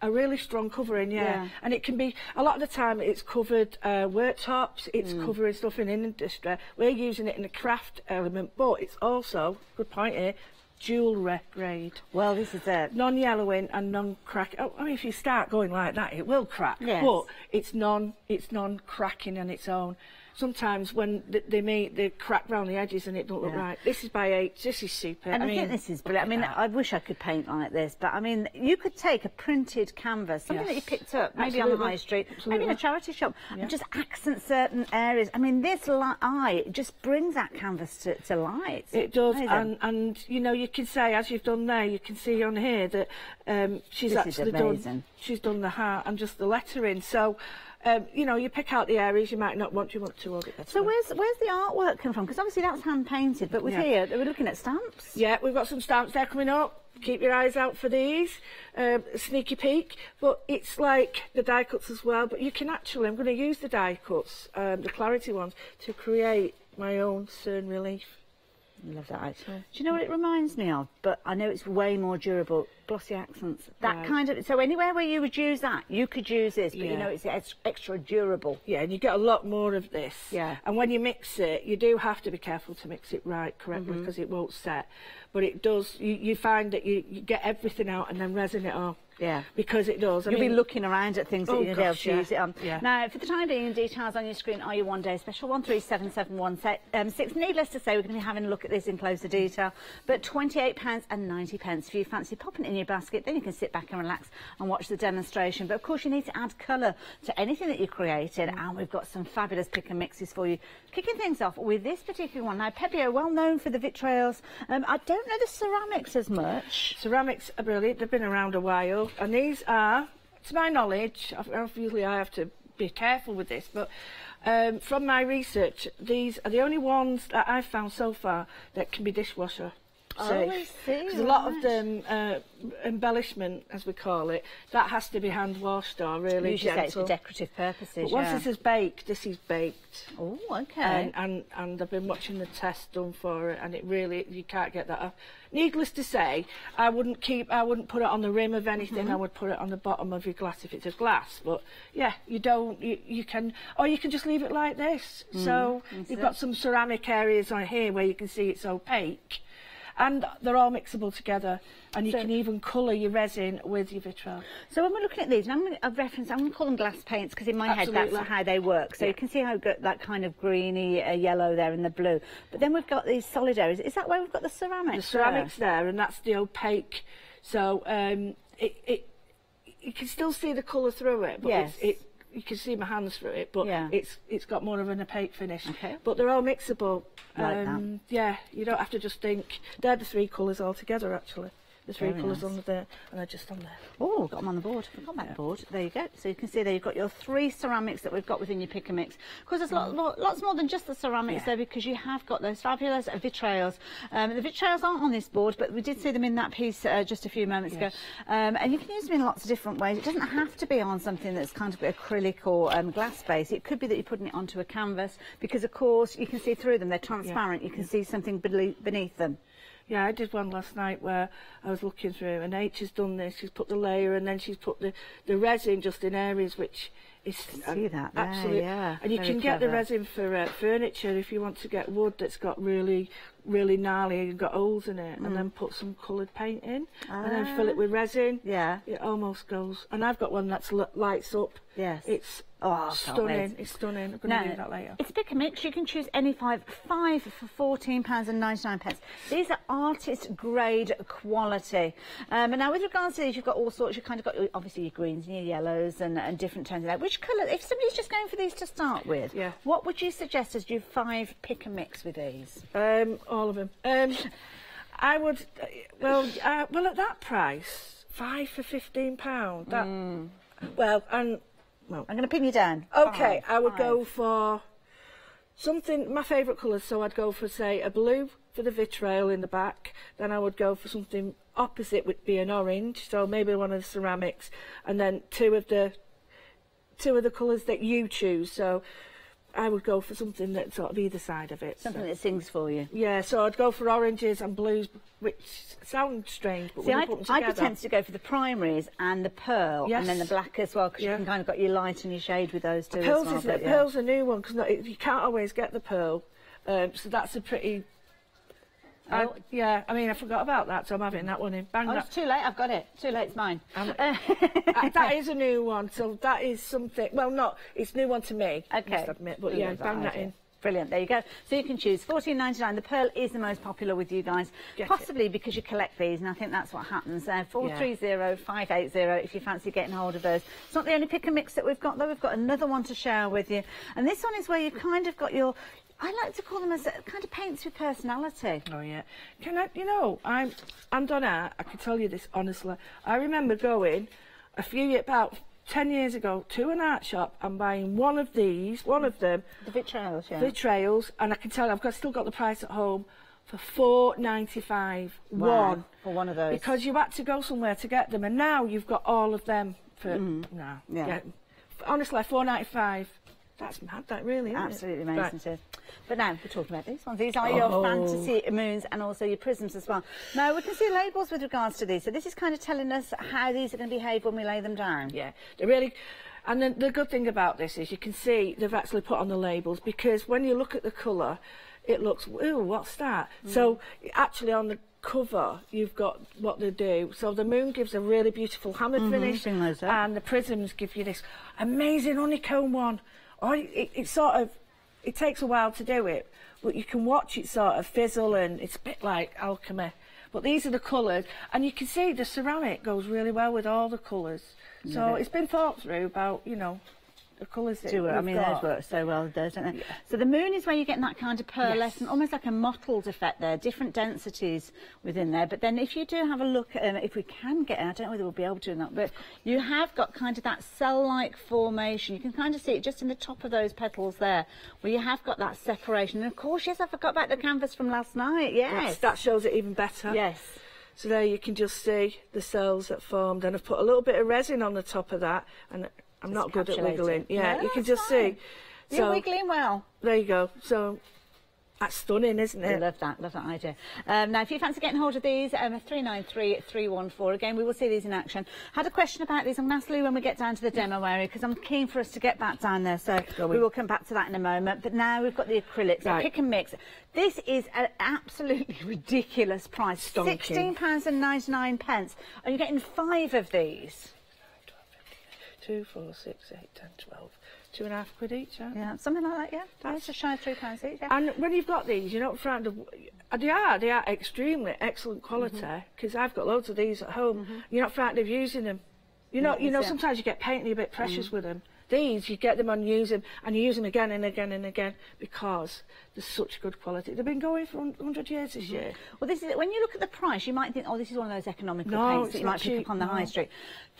a really strong covering, and it can be, a lot of the time it's covered worktops, it's covering stuff in industry. We're using it in the craft element, but it's also, good point here, jewellery grade. Well, this is it. Non-yellowing and non-cracking. I mean, if you start going like that, it will crack, but it's non-cracking on its own. Sometimes when they meet, they crack round the edges and it don't look right. This is by H. This is super. And I think this is brilliant. I mean, I wish I could paint like this, but I mean, you could take a printed canvas, something that you picked up, maybe on the high street, maybe in a charity shop, and just accent certain areas. I mean, this eye just brings that canvas to light. It does, and you know, you can say, as you've done there, you can see on here that she's actually done the heart and just the lettering. So. You know, you pick out the areas you might not want to hold it. So where's the artwork come from? Because obviously that's hand painted, but with here we're looking at stamps. Yeah, we've got some stamps there coming up. Keep your eyes out for these. Sneaky peek, but it's like the die cuts as well. But you can actually, I'm going to use the die cuts, the Clarity ones, to create my own cern relief. I love that actually. Do you know what it reminds me of? But I know it's way more durable. Glossy accents. That kind of. So anywhere where you would use that, you could use this. But you know, it's extra durable. Yeah, and you get a lot more of this. Yeah. And when you mix it, you do have to be careful to mix it correctly, because it won't set. But it does. You find that you get everything out and then resin it off. Yeah. Because it does. You'll be looking around at things that you'll be able to use it on. Yeah. Now, for the time being, details on your screen are your one-day special, 137716. Needless to say, we're going to be having a look at this in closer detail. But £28.90. If you fancy popping it in your basket, then you can sit back and relax and watch the demonstration. But of course, you need to add colour to anything that you're creating, and we've got some fabulous pick and mixes for you. Kicking things off with this particular one. Now, Pebeo, well known for the vitrails. I don't know the ceramics as much. Ceramics are brilliant. They've been around a while. And these are, to my knowledge, obviously I have to be careful with this, but from my research, these are the only ones that I've found so far that can be dishwasher safe. Oh, I see. Because a lot of them, embellishment, as we call it, that has to be hand washed or really usually gentle. It's for decorative purposes. But once this is baked. Oh, okay. And I've been watching the test done for it, and it really, you can't get that off. Needless to say, I wouldn't put it on the rim of anything. I would put it on the bottom of your glass if it's a glass. But yeah, you can just leave it like this. So you've got some ceramic areas on here where you can see it's opaque. And they're all mixable together, and you can even colour your resin with your vitriol. So when we're looking at these, and I'm going to call them glass paints, because in my head that's how they work. So you can see how we've got that kind of greeny yellow there in the blue. But then we've got these solid areas. Is that where we've got the ceramics? The ceramics there, and that's the opaque. So you can still see the colour through it, but you can see my hands through it, but it's got more of an opaque finish. Okay. But they're all mixable. Like that. Yeah, you don't have to just think. They're the 3 colours all together, actually. The 3 colours on there, and they're just on there. Oh, got them on the board. Got them on the board. There you go. So you can see there you've got your 3 ceramics that we've got within your pick and mix. Because there's lots more than just the ceramics there, because you have got those fabulous vitrails. The vitrails aren't on this board, but we did see them in that piece just a few moments ago. And you can use them in lots of different ways. It doesn't have to be on something that's kind of acrylic or glass base. It could be that you're putting it onto a canvas, because of course you can see through them. They're transparent. You can see something beneath them. Yeah, I did one last night where I was looking through, and H has done this. She's put the layer, and then she's put the resin just in areas which is see that there, absolutely. yeah, and you can get the resin for furniture if you want to get wood that's got really gnarly and got holes in it, and then put some coloured paint in, and then fill it with resin. Yeah, it almost goes. And I've got one that's lights up. Yes, it's stunning. It's stunning. I'm going to do that later. It's a pick and mix. You can choose any 5 for £14.99. These are artist grade quality. And now with regards to these, you've got all sorts. You've kind of got obviously your greens and your yellows and different tones of that. Which colour, if somebody's just going for these to start with, what would you suggest as your 5 pick and mix with these? All of them. I would, well, at that price, 5 for £15. That, well, and well, I'm going to pin you down. Okay, I would go for something. My favourite colours, so I'd go for say a blue for the vitrail in the back. Then I would go for something opposite, would be an orange. So maybe one of the ceramics, and then two of the colours that you choose. So I would go for something that's sort of either side of it. Something that sings for you. Yeah, so I'd go for oranges and blues, which sound strange, but when you put them together... I'd be tempted to go for the primaries and the pearl, and then the black as well, because you can kind of got your light and your shade with those two pearls, as well. Isn't it? Pearl's a new one, because you can't always get the pearl, so that's a pretty... yeah, I mean, I forgot about that, so I'm having that one in. Bang that. It's too late, I've got it. Too late, it's mine. That is a new one, so that is something... Well, it's a new one to me, I must admit, but yeah, bang that in. Brilliant, there you go. So you can choose £14.99. The pearl is the most popular with you guys, possibly because you collect these, and I think that's what happens. 430580 if you fancy getting hold of those. It's not the only pick and mix that we've got, though. We've got another one to share with you, and this one is where you kind of got your... I like to call them as kind of paints with personality. Oh yeah, I'm done art. I can tell you this honestly. I remember going about 10 years ago to an art shop and buying one of them, the vitrails, vitrails, and I can tell you, still got the price at home for £4.95. Wow, for one of those, because you had to go somewhere to get them, and now you've got all of them for now. Yeah, honestly, £4.95. That's mad, that really, isn't absolutely it? amazing, sis. But now we're talking about these ones. These are your fantasy moons and also your prisms as well. Now we can see labels with regards to these. So this is kind of telling us how these are going to behave when we lay them down. Yeah, they're really... And then the good thing about this is you can see they've actually put on the labels, because when you look at the colour, it looks, ooh, what's that? So actually on the cover you've got what they do. So the moon gives a really beautiful hammered finish, and the prisms give you this amazing honeycomb one. It takes a while to do it, but you can watch it sort of fizzle, and it's a bit like alchemy. But these are the colours, and you can see the ceramic goes really well with all the colours. So it's been thought through about, the colours that I mean, those work so well, don't they? Yeah. So the moon is where you're getting that kind of pearlescent, almost like a mottled effect there, different densities within there. But then if you do have a look, if we can get it, I don't know whether we'll be able to or not, but you have got kind of that cell-like formation. You can kind of see it just in the top of those petals there, where you have got that separation. And of course, yes, I forgot about the canvas from last night, yes. That shows it even better. Yes. So there you can just see the cells that formed, and I've put a little bit of resin on the top of that, and I'm not good at wiggling. Yeah, you can just see. You're wiggling well. There you go. So that's stunning, isn't it? I love that idea. Now, if you fancy getting hold of these, 393314. Again, we will see these in action. Had a question about these. I'm going to ask Lou when we get down to the demo area, because I'm keen for us to get back down there. So we will come back to that in a moment. But now we've got the acrylics. Right. Pick and mix. This is an absolutely ridiculous price. £16.99. And you're getting 5 of these. 2, 4, 6, 8, 10, 12. £2.50 each, aren't they? Yeah, something like that, yeah. That's just shy of £3 each, yeah. And when you've got these, you're not frightened of... They are extremely excellent quality, because I've got loads of these at home. You're not frightened of using them. You know, sometimes you get paint and you're a bit precious with them. These, you get them and use them, and you use them again and again and again because they're such good quality. They've been going for 100 years this year. Well, this is, when you look at the price, you might think, oh, this is one of those economical paints that you might pick up on the high street.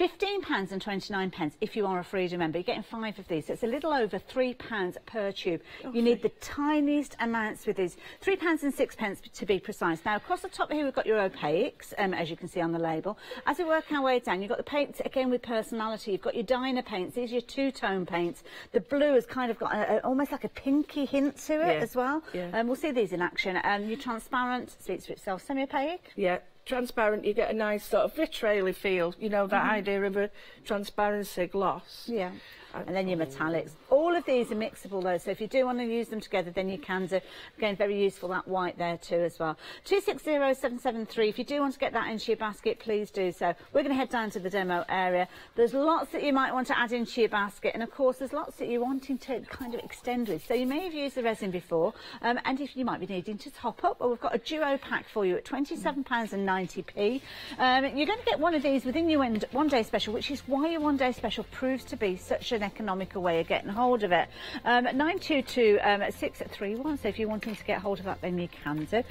£15.29 if you are a Freedom member. You're getting 5 of these, so it's a little over £3 per tube. You need the tiniest amounts with these, £3 and 6 to be precise. Now, across the top here, we've got your opaques, as you can see on the label. As we work our way down, you've got the paints, again, with personality. You've got your diner paints. These are your two-tone paints. The blue has kind of got almost like a pinky hint to it as well. We'll see these in action. Your transparent speaks for itself. Semi-opaque? Yeah, transparent. You get a nice sort of vitrail feel. You know, that idea of a transparency gloss. Yeah. And then your metallics. All of these are mixable though, so if you do want to use them together, then you can do. Again, very useful, that white there too as well. 260773, if you do want to get that into your basket, please do so. We're going to head down to the demo area. There's lots that you might want to add into your basket, and of course there's lots that you're wanting to kind of extend with. So you may have used the resin before, and if you might be needing to top up, well, we've got a duo pack for you at £27.90p. You're going to get one of these within your one day special, which is why your one day special proves to be such an economical way of getting hold of it. 922-631, so if you're wanting to get hold of that, then you can do.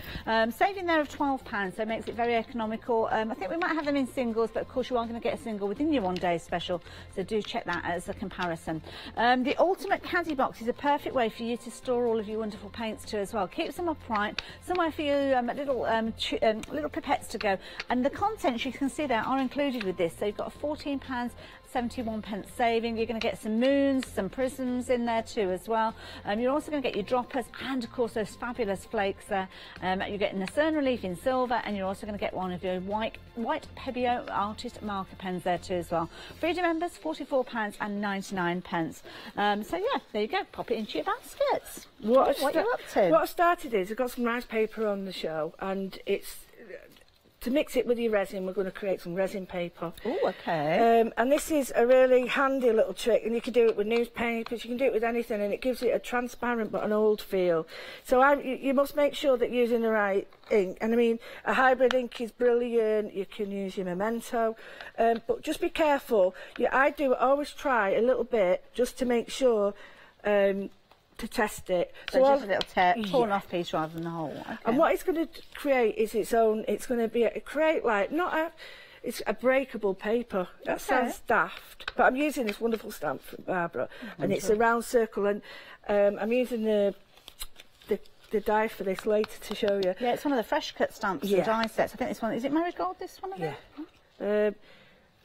Saving there of £12, so it makes it very economical. I think we might have them in singles, but of course you are going to get a single within your one day special, so do check that as a comparison. The ultimate caddy box is a perfect way for you to store all of your wonderful paints too as well. Keeps them upright, somewhere for your little pipettes to go, and the contents you can see there are included with this, so you've got a £14.71 saving. You're going to get some moons, some prisms in there too as well. You're also going to get your droppers and of course those fabulous flakes there. You're getting a cern relief in silver, and you're also going to get one of your white Pebeo artist marker pens there too as well. Freedom members, £44.99. So yeah, there you go, pop it into your baskets. What are you up to? What I started is I've got some nice paper on the show, and it's to mix it with your resin. We're going to create some resin paper. Oh, okay. And this is a really handy little trick, and you can do it with newspapers, you can do it with anything, and it gives it a transparent but an old feel. So you must make sure that you're using the right ink, and I mean, a hybrid ink is brilliant. You can use your Memento, but just be careful. I always try a little bit just to make sure, to test it. So just a little torn off piece rather than the whole. Okay. And what it's going to create is its own, it's going to be, it's a breakable paper. That sounds daft, but I'm using this wonderful stamp from Barbara, and it's a round circle, and I'm using the die for this later to show you. Yeah, it's one of the fresh cut stamps, the die sets. I think this one, is it Marigold, this one?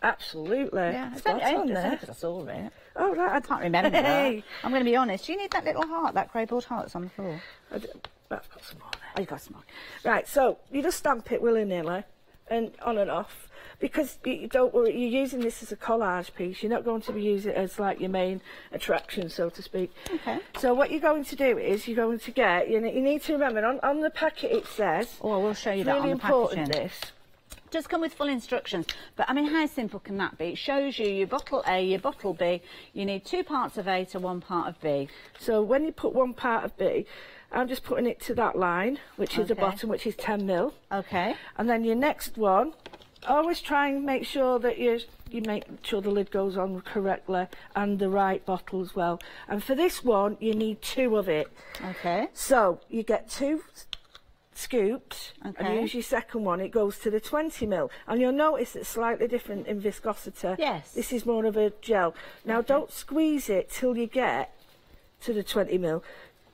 Absolutely. Yeah, it's on there. Because I saw it. Oh, right. I can't remember that. I'm going to be honest. Do you need that little heart, that grey board heart that's on the floor? I've got some more there. Oh, you've got some more. Right, so you just stamp it willy-nilly and on and off, because you don't worry, you're using this as a collage piece. You're not going to be using it as like your main attraction, so to speak. Okay. So what you're going to do is you're going to get, you need to remember, on the packet it says... Oh, I will show you that on the packaging. Really important, this. Does come with full instructions, but I mean, how simple can that be? It shows you your bottle A, your bottle B. You need 2 parts of A to 1 part of B. So when you put 1 part of B, I'm just putting it to that line, which is the bottom, which is 10 mil. Okay. And then your next one, always try and make sure that you make sure the lid goes on correctly, and the right bottle as well. And for this one, you need 2 of it. Okay. So you get 2 scoops, and you use your second one, it goes to the 20 mil, and you'll notice it's slightly different in viscosity. Yes. This is more of a gel. Now don't squeeze it till you get to the 20 mil.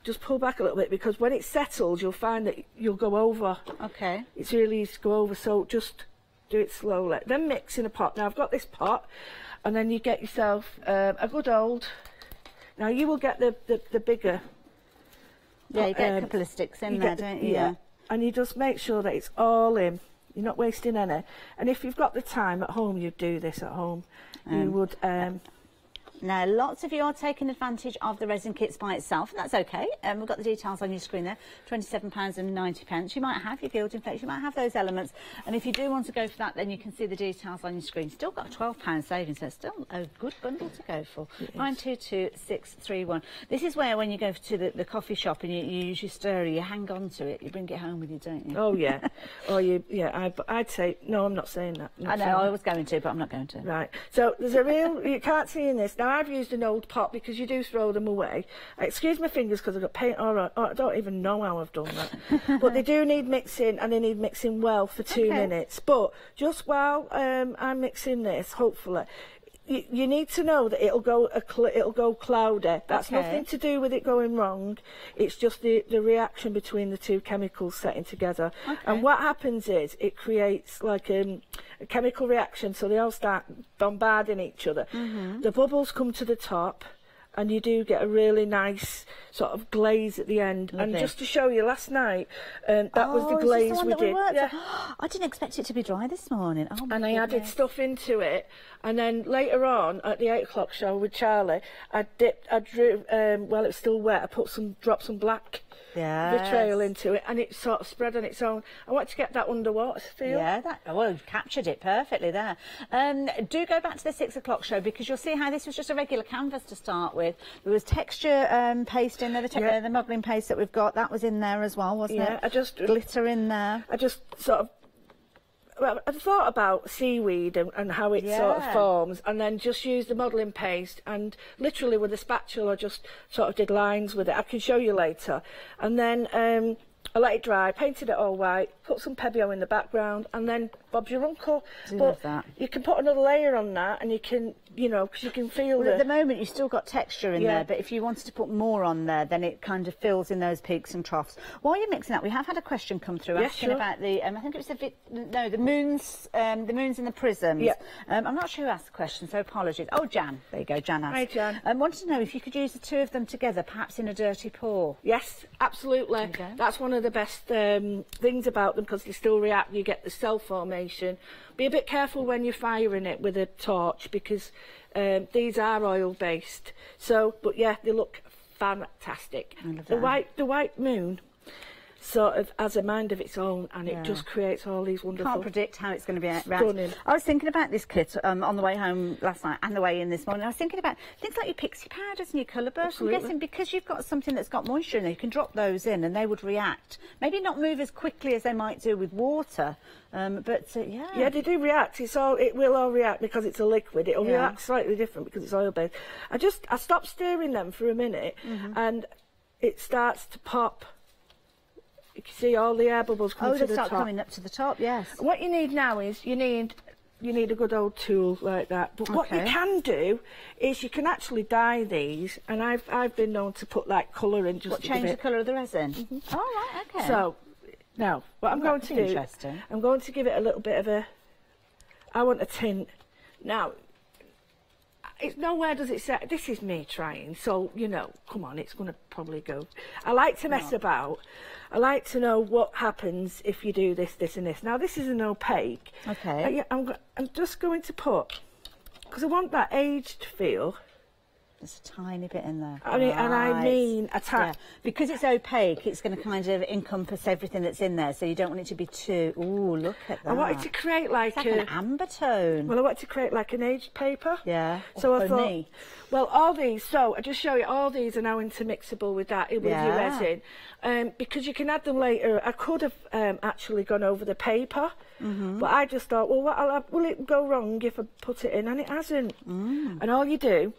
Just pull back a little bit, because when it settles you'll find that you'll go over. Okay. It's really easy to go over, so just do it slowly. Then mix in a pot. Now I've got this pot, and then you get yourself a good old, now you will get the bigger. Yeah, you get a couple of sticks in there, don't you? Yeah. And you just make sure that it's all in. You're not wasting any. And if you've got the time at home, you'd do this at home. You would... Now, lots of you are taking advantage of the resin kits by itself, and that's okay. We've got the details on your screen there, £27.90. You might have your gilding flakes, you might have those elements, and if you do want to go for that, then you can see the details on your screen. Still got a £12 savings, so it's still a good bundle to go for. 922631. This is where, when you go to the coffee shop and you use your stirrer, you hang on to it, you bring it home with you, don't you? Oh, yeah. I'd say, no, I'm not saying that. I know, I was going to, but I'm not going to. Right. So there's a real, you can't see in this. Now, Now, I've used an old pot because you do throw them away. Excuse my fingers because I've got paint all right. I don't even know how I've done that. But they do need mixing, and they need mixing well for 2 minutes. But just while I'm mixing this, hopefully, you need to know that it'll go cloudy. That's nothing to do with it going wrong. It's just the reaction between the two chemicals setting together. And what happens is it creates like a chemical reaction, so they all start bombarding each other. The bubbles come to the top, and you do get a really nice sort of glaze at the end. Lovely. And just to show you, last night, that was the glaze the one we that did. Worked I didn't expect it to be dry this morning. Oh, and I added stuff into it, and then later on at the 8 o'clock show with Charlie, I drew, while it's still wet, I dropped some black vitriol into it, and it sort of spread on its own. I want to get that underwater feel. Yeah, well, you've captured it perfectly there. Do go back to the 6 o'clock show, because you'll see how this was just a regular canvas to start with. There was texture paste in there, the modelling paste that we've got, that was in there as well, wasn't it? Yeah, I just... Glitter in there. I just sort of... Well, I thought about seaweed and how it sort of forms, and then just used the modelling paste, and literally with a spatula just sort of did lines with it. I can show you later. And then I let it dry, painted it all white, put some Pebeo in the background, and then Bob's your uncle. Love that. You can put another layer on that, and you can, you know, because you can feel at the moment you've still got texture in there, but if you wanted to put more on there, then it kind of fills in those peaks and troughs. While you're mixing that, we have had a question come through asking about the, I think it was the moons in the prisms. Yeah. I'm not sure who asked the question, so apologies. Oh, Jan. There you go, Jan asked. Hi, Jan. I wanted to know if you could use the two of them together, perhaps in a dirty pour. Yes, absolutely. That's one of the best things about them, because they still react. You get the cell formation. Be a bit careful when you're firing it with a torch, because these are oil based. So, but yeah, they look fantastic. The white moon sort of has a mind of its own, and it just creates all these wonderful... Can't predict how it's going to be stunning. I was thinking about this kit on the way home last night and the way in this morning. I was thinking about things like your pixie powders and your colour bursts. I'm guessing because you've got something that's got moisture in there, you can drop those in and they would react. Maybe not move as quickly as they might do with water, but yeah. Yeah, they do react. It will all react because it's a liquid. It'll react slightly different because it's oil-based. I stopped stirring them for a minute, and it starts to pop. You can see all the air bubbles coming to the top. Oh, they start coming up to the top, yes. What you need now is you need a good old tool like that. But what you can do is you can actually dye these, and I've been known to put like colour in just change the colour of the resin. Oh, right, okay. So now what I'm going to do, I'm going to give it a little bit of a. I want a tint. Now, it's nowhere does it say. This is me trying, so you know, come on, it's going to probably go. I like to mess about. I like to know what happens if you do this, this and this. Now this is an opaque. Okay. I'm just going to put, because I want that aged feel. There's a tiny bit in there. I mean a tiny. Yeah. Because it's opaque, it's going to kind of encompass everything that's in there, so you don't want it to be too... Ooh, look at that. I wanted to create like an amber tone. Well, I wanted to create like an aged paper. Yeah. So I thought, well, all these, so I just show you, all these are now intermixable with that, with your resin. Because you can add them later. I could have actually gone over the paper, but I just thought, well, will it go wrong if I put it in? And it hasn't. And all you do,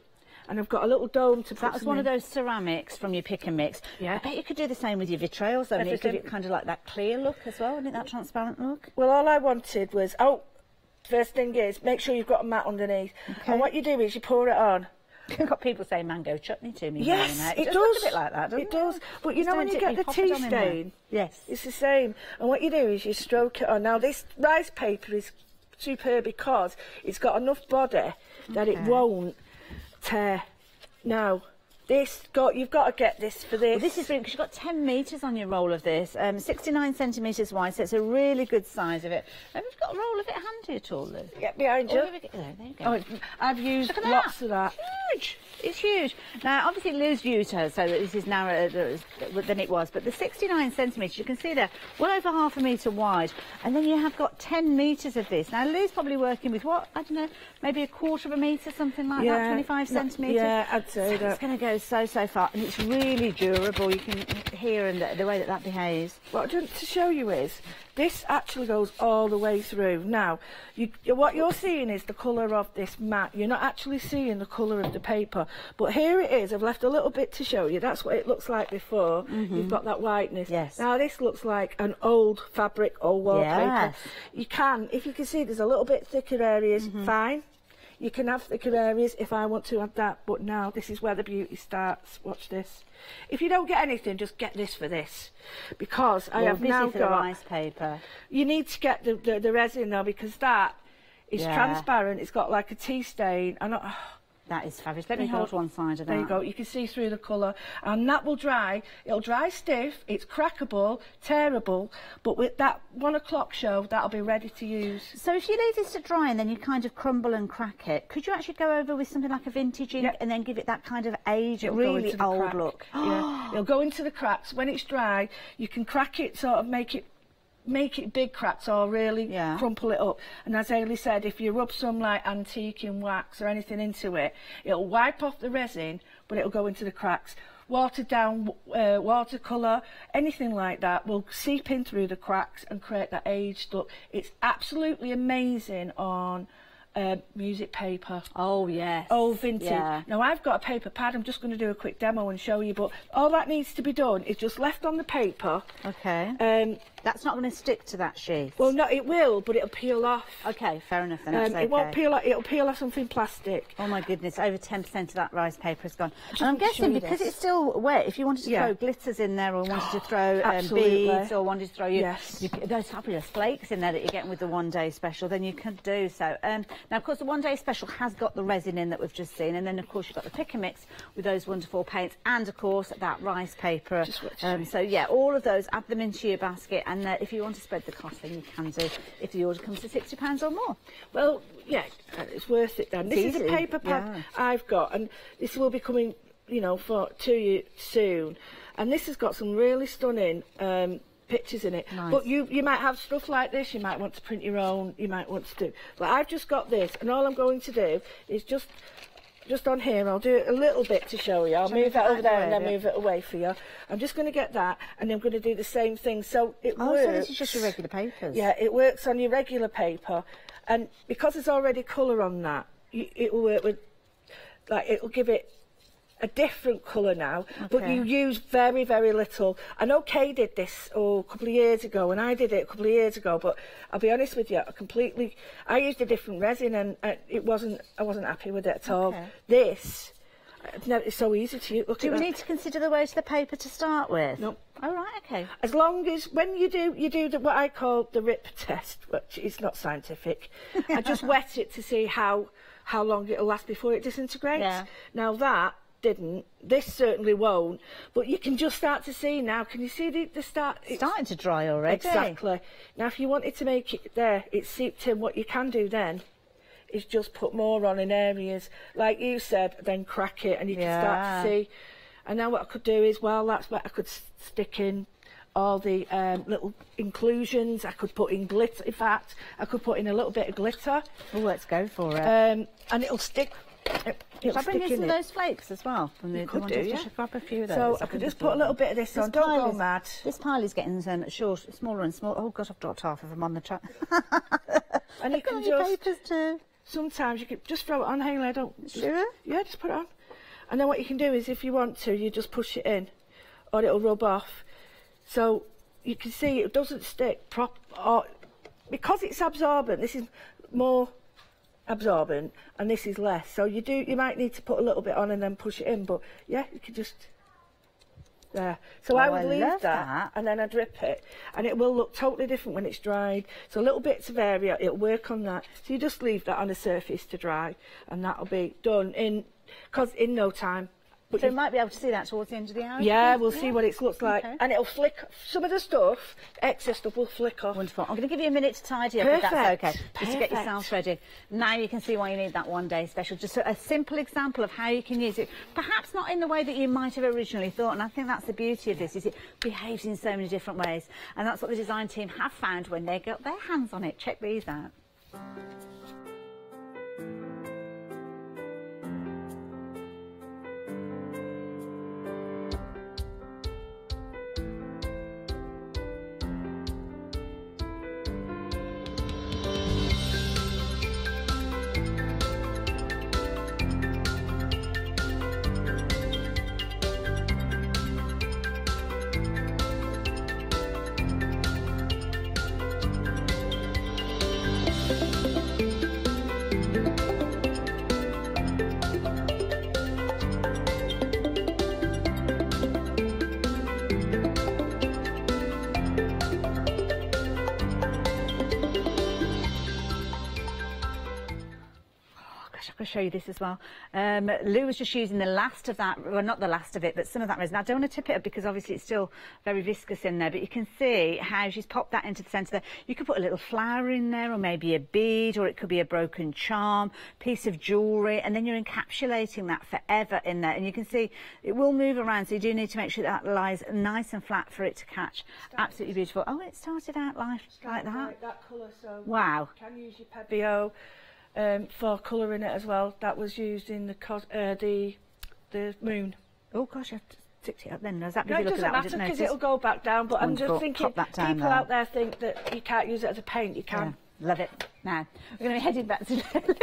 and I've got a little dome to put That was one of those ceramics from your pick and mix. Yeah. I bet you could do the same with your vitrials, though, and it give it kind of like that clear look as well, wouldn't it, that transparent look? Well, all I wanted was, first thing is, make sure you've got a mat underneath. Okay. And what you do is you pour it on. I've got people saying mango chutney to me. Yes, it does. Looks a bit like that, doesn't it? It does. But you know when you get the tea stain? Yes. It's the same. And what you do is you stroke it on. Now, this rice paper is superb because it's got enough body that it won't tear. Now, you've got to get this for this. Well, this is brilliant because you've got 10 metres on your roll of this, 69 centimetres wide, so it's a really good size of it. Have you got a roll of it handy at all, Lou? Yeah, behind you. There you go. I've used lots of that. Huge. It's huge. Now, obviously, Lou's used her, so that this is narrower than it was, but the 69 centimetres, you can see there, well over ½ a metre wide, and then you have got 10 metres of this. Now, Lou's probably working with what? I don't know, maybe 1/4 of a metre, something like that, 25 centimetres. Yeah, I'd say that. It's going to go goes so far, and it's really durable. You can hear and the way that behaves. What I want to show you is this actually goes all the way through. Now, what you're seeing is the colour of this mat. You're not actually seeing the colour of the paper, but here it is. I've left a little bit to show you. That's what it looks like before. You've got that whiteness. Yes. Now this looks like an old fabric, old wallpaper. Yes. You can, if you can see, there's a little bit thicker areas. Fine. You can have thicker areas if I want to have that, but now this is where the beauty starts. Watch this. If you don't get anything, just get this for this, because I have now for got the rice paper. You need to get the resin though, because that is transparent. It's got like a tea stain, and that is fabulous. Let me hold one side of that. There you go. You can see through the colour, and that will dry. It'll dry stiff. It's crackable, tearable, but with that 1 o'clock show, that'll be ready to use. So if you leave this to dry and then you kind of crumble and crack it, could you actually go over with something like a vintage ink and then give it that kind of age, really old look? Yeah, it'll go into the cracks. When it's dry, you can crack it, sort of make it big cracks, or really crumple it up. And as Hayley said, if you rub some like antique in wax or anything into it, it'll wipe off the resin, but it'll go into the cracks. Watered down watercolour, anything like that will seep in through the cracks and create that aged look. It's absolutely amazing on music paper. Oh yes. Oh, vintage. Yeah. Now I've got a paper pad. I'm just going to do a quick demo and show you, but all that needs to be done is just left on the paper. Okay. That's not going to stick to that sheet. Well, no, it will, but it'll peel off. Okay, fair enough. Then that's okay. It won't peel off. It'll peel off something plastic. Oh my goodness, over 10% of that rice paper has gone. And I'm guessing because it's still wet, if you wanted to throw glitters in there, or wanted to throw beads, or wanted to throw those fabulous flakes in there that you're getting with the one-day special, then you can do so. Now, of course, the one-day special has got the resin in that we've just seen, and then, of course, you've got the pick and mix with those wonderful paints, and, of course, that rice paper. So, yeah, all of those, add them into your basket, and if you want to spread the cost, then you can do, if the order comes to £60 or more. Well, yeah, it's worth it then. This is a paper pad I've got, and this will be coming, you know, to you soon. And this has got some really stunning pictures in it. Nice. But you might have stuff like this, you might want to print your own, you might want to do. But I've just got this, and all I'm going to do is just on here, I'll do it a little bit to show you. I'll move that over there and then move it away for you. I'm just going to get that, and I'm going to do the same thing. So it works. So this is just your regular papers? Yeah, it works on your regular paper. And because there's already colour on that, it will work with, like, it'll give it a different colour now, but you use very, very little. I know Kay did this a couple of years ago, and I did it a couple of years ago, but I'll be honest with you, I used a different resin, and I wasn't happy with it at all. This, it's so easy to use. Do we need to consider the weight of the paper to start with? No. Oh, right, okay. As long as, when you do what I call the rip test, which is not scientific, I just wet it to see how long it'll last before it disintegrates. Yeah. Now that didn't, this certainly won't, but you can just start to see now. Can you see the start? It's starting to dry already. Exactly. Now if you wanted to make it there, it's seeped in. What you can do then is just put more on in areas, like you said, then crack it, and you can start to see. And now what I could do is, well, that's what I could stick in all the little inclusions. I could put in glitter. In fact, I could put in a little bit of glitter. Oh, let's go for it. And it'll stick. Shall I bring in some of those flakes as well? From the could do, yeah. Grab a few of those. So I could just put a little bit of this on. Don't go mad. This pile is getting smaller and smaller. Oh God, I've dropped half of them on the track. And you can just papers too. Sometimes you can just throw it on, Hayley. Sure. Yeah, just put it on. And then what you can do is, if you want to, you just push it in, or it'll rub off. So you can see it doesn't stick because it's absorbent. This is more absorbent, and this is less. So you might need to put a little bit on and then push it in. But yeah, you could just there. So I would leave that, and then I'd drip it, and it will look totally different when it's dried. So little bits of area, it'll work on that. So you just leave that on a surface to dry, and that'll be done in no time. But so you might be able to see that towards the end of the hour? Yeah, we'll see what it looks like. Okay. And it'll flick. Some of the stuff, excess stuff, will flick off. Wonderful. I'm going to give you a minute to tidy up, if that's okay. Just to get yourself ready. Now you can see why you need that one-day special. Just a simple example of how you can use it. Perhaps not in the way that you might have originally thought. And I think that's the beauty of this, is it behaves in so many different ways. And that's what the design team have found when they got their hands on it. Check these out. show you this as well. Lou was just using the last of that, well, not the last of it, but some of that resin. I don't want to tip it up because obviously it's still very viscous in there, but you can see how she's popped that into the centre there. You could put a little flower in there, or maybe a bead, or it could be a broken charm, piece of jewellery, and then you're encapsulating that forever in there. And you can see it will move around, so you do need to make sure that lies nice and flat for it to catch. Absolutely beautiful. Oh, it started out like that. That colour, so wow. You can use your Pebeo for colouring it as well. That was used in the moon. Oh gosh, I've ticked it up then. Does that no, it doesn't matter because it'll go back down. But I'm just thinking, people out there think that you can't use it as a paint. You can. Yeah, love it. Now, we're going to be heading back to Lou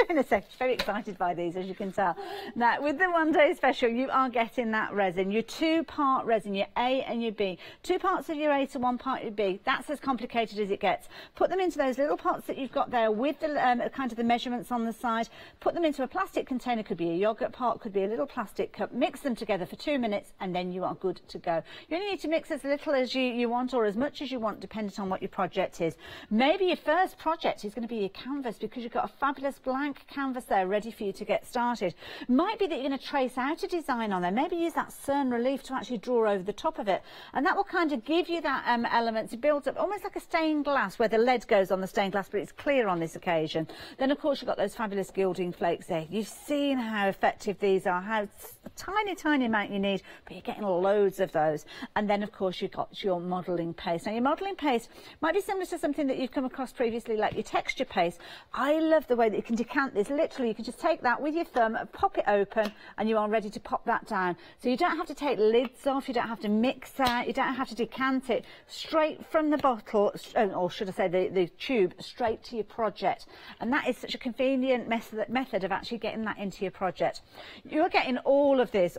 in a sec. She's very excited by these, as you can tell. Now, with the one-day special, you are getting that resin, your two-part resin, your A and your B. 2 parts of your A to 1 part of your B. That's as complicated as it gets. Put them into those little pots that you've got there with the kind of the measurements on the side. Put them into a plastic container. Could be a yogurt pot, could be a little plastic cup. Mix them together for 2 minutes, and then you are good to go. You only need to mix as little as you want, or as much as you want, depending on what your project is. Maybe your first project is going to be your canvas, because you've got a fabulous blank canvas there ready for you to get started. Might be that you're going to trace out a design on there, maybe use that cern relief to actually draw over the top of it, and that will kind of give you that element to build up, almost like a stained glass where the lead goes on the stained glass, but it's clear on this occasion. Then of course you've got those fabulous gilding flakes there. You've seen how effective these are, how tiny amount you need, but you're getting loads of those. And then of course you've got your modelling paste. Now your modelling paste might be similar to something that you've come across previously, like your texture paste. I love the way that you can decant this. Literally, you can just take that with your thumb, pop it open, and you are ready to pop that down. So you don't have to take lids off, you don't have to mix out, you don't have to decant it. Straight from the bottle, or should I say the tube, straight to your project. And that is such a convenient method of actually getting that into your project. You're getting all of this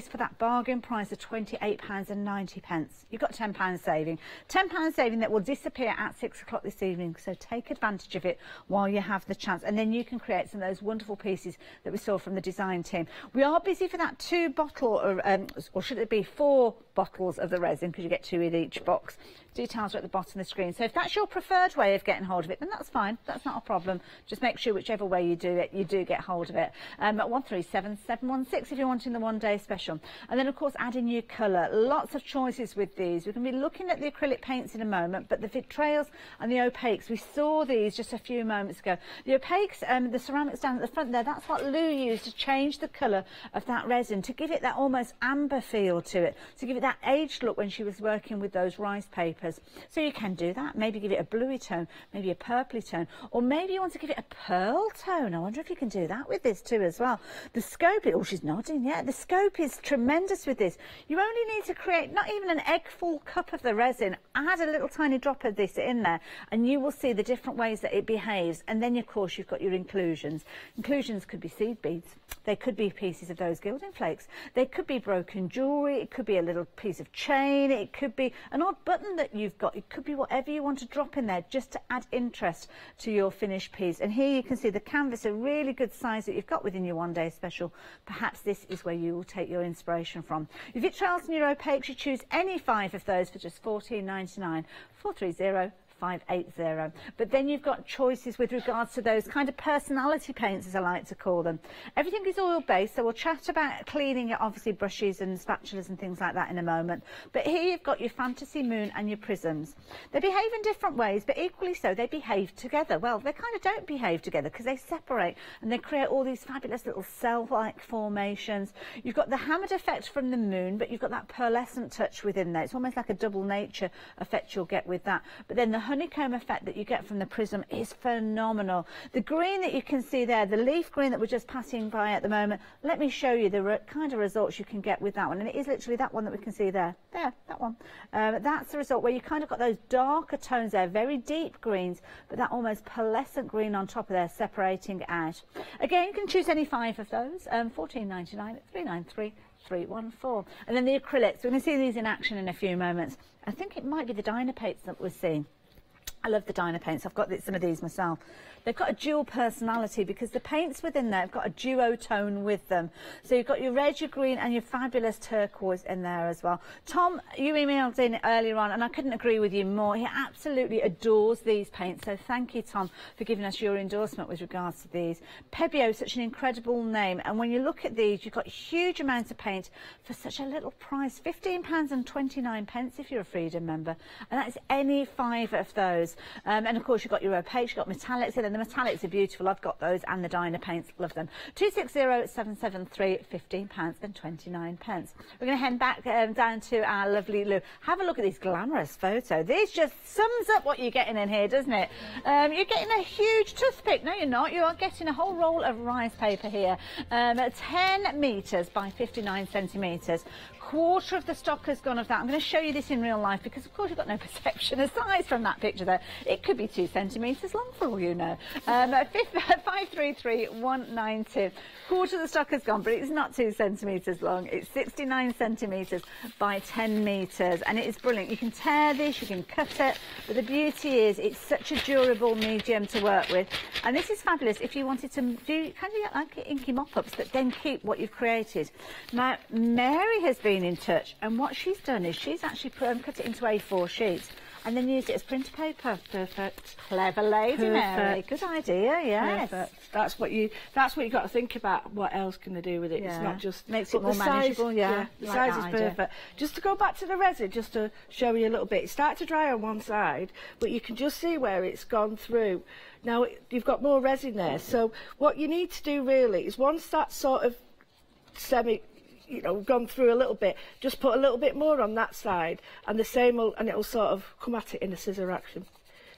for that bargain price of £28.90. You've got £10 saving. £10 saving that will disappear at 6 o'clock this evening. So take advantage of it while you have the chance, and then you can create some of those wonderful pieces that we saw from the design team. We are busy for that 2 bottle, or should it be 4 bottles of the resin, because you get 2 in each box. Details are at the bottom of the screen. So if that's your preferred way of getting hold of it, then that's fine. That's not a problem. Just make sure whichever way you do it, you do get hold of it. At 137716 if you're wanting the one-day special. And then, of course, add in your colour. Lots of choices with these. We're going to be looking at the acrylic paints in a moment, but the vitrails and the opaques, we saw these just a few moments ago. The opaques, the ceramics down at the front there, that's what Lou used to change the colour of that resin, to give it that almost amber feel to it, to give it that aged look when she was working with those rice papers. So you can do that. Maybe give it a bluey tone, maybe a purpley tone, or maybe you want to give it a pearl tone. I wonder if you can do that with this too as well. The scope, oh, she's nodding, yeah. The scope is tremendous with this. You only need to create not even an egg full cup of the resin. Add a little tiny drop of this in there, and you will see the different ways that it behaves. And then, of course, you've got your inclusions. Inclusions could be seed beads. They could be pieces of those gilding flakes. They could be broken jewellery. It could be a little piece of chain. It could be an odd button that you've got. It could be whatever you want to drop in there, just to add interest to your finished piece. And here you can see the canvas, a really good size that you've got within your one-day special. Perhaps this is where you will take your inspiration from. Your vitrails and your opaques, you choose any 5 of those for just £14.99. 430 580. But then you've got choices with regards to those kind of personality paints, as I like to call them. Everything is oil based, so we'll chat about cleaning it, obviously brushes and spatulas and things like that in a moment. But here you've got your fantasy moon and your prisms. They behave in different ways, but equally so they behave together. Well, they kind of don't behave together because they separate and they create all these fabulous little cell-like formations. You've got the hammered effect from the moon, but you've got that pearlescent touch within there. It's almost like a double nature effect you'll get with that. But then the honeycomb effect that you get from the prism is phenomenal. The green that you can see there, the leaf green that we're just passing by at the moment, let me show you the kind of results you can get with that one. And it is literally that one that we can see there. There, that one. That's the result where you kind of got those darker tones there, very deep greens, but that almost pearlescent green on top of there separating out. Again, you can choose any 5 of those. £14.99 at 393 314. And then the acrylics, we're going to see these in action in a few moments. I think it might be the Dynapates that we're seeing. I love the Dyna paints. I've got some of these myself. They've got a dual personality because the paints within there have got a duotone with them. So you've got your red, your green and your fabulous turquoise in there as well. Tom, you emailed in earlier on and I couldn't agree with you more. He absolutely adores these paints. So thank you, Tom, for giving us your endorsement with regards to these. Pebeo is such an incredible name. And when you look at these, you've got huge amounts of paint for such a little price. £15.29 if you're a Freedom member. And that's any 5 of those. And of course, you've got your opaque, you've got metallics in, and the metallics are beautiful. I've got those, and the Dyna paints, love them. 260773, £15.29. We're going to head back down to our lovely Lou. Have a look at this glamorous photo. This just sums up what you're getting in here, doesn't it? You're getting a huge toothpick. No, you're not. You are getting a whole roll of rice paper here. 10 metres by 59 centimetres. Quarter of the stock has gone of that. I'm going to show you this in real life because, of course, you've got no perception of size from that picture there. It could be 2 centimetres long for all you know. 533192. Quarter of the stock has gone, but it's not 2 centimetres long. It's 69 centimetres by 10 metres, and it is brilliant. You can tear this, you can cut it, but the beauty is it's such a durable medium to work with. And this is fabulous if you wanted to do kind of like inky mop-ups, but then keep what you've created. Now, Mary has been in touch, and what she's done is she's actually cut it into A4 sheets and then used it as printer paper. Perfect. Clever lady, Mary. Good idea, yes. Perfect. That's what you got to think about. What else can they do with it? Yeah. It's not just makes it more manageable. Yeah, the like size is perfect. Just to go back to the resin, just to show you a little bit. It started to dry on one side, but you can just see where it's gone through. Now you've got more resin there. So what you need to do really is once that's sort of gone through a little bit, just put a little bit more on that side, and the same and it'll sort of come at it in a scissor action.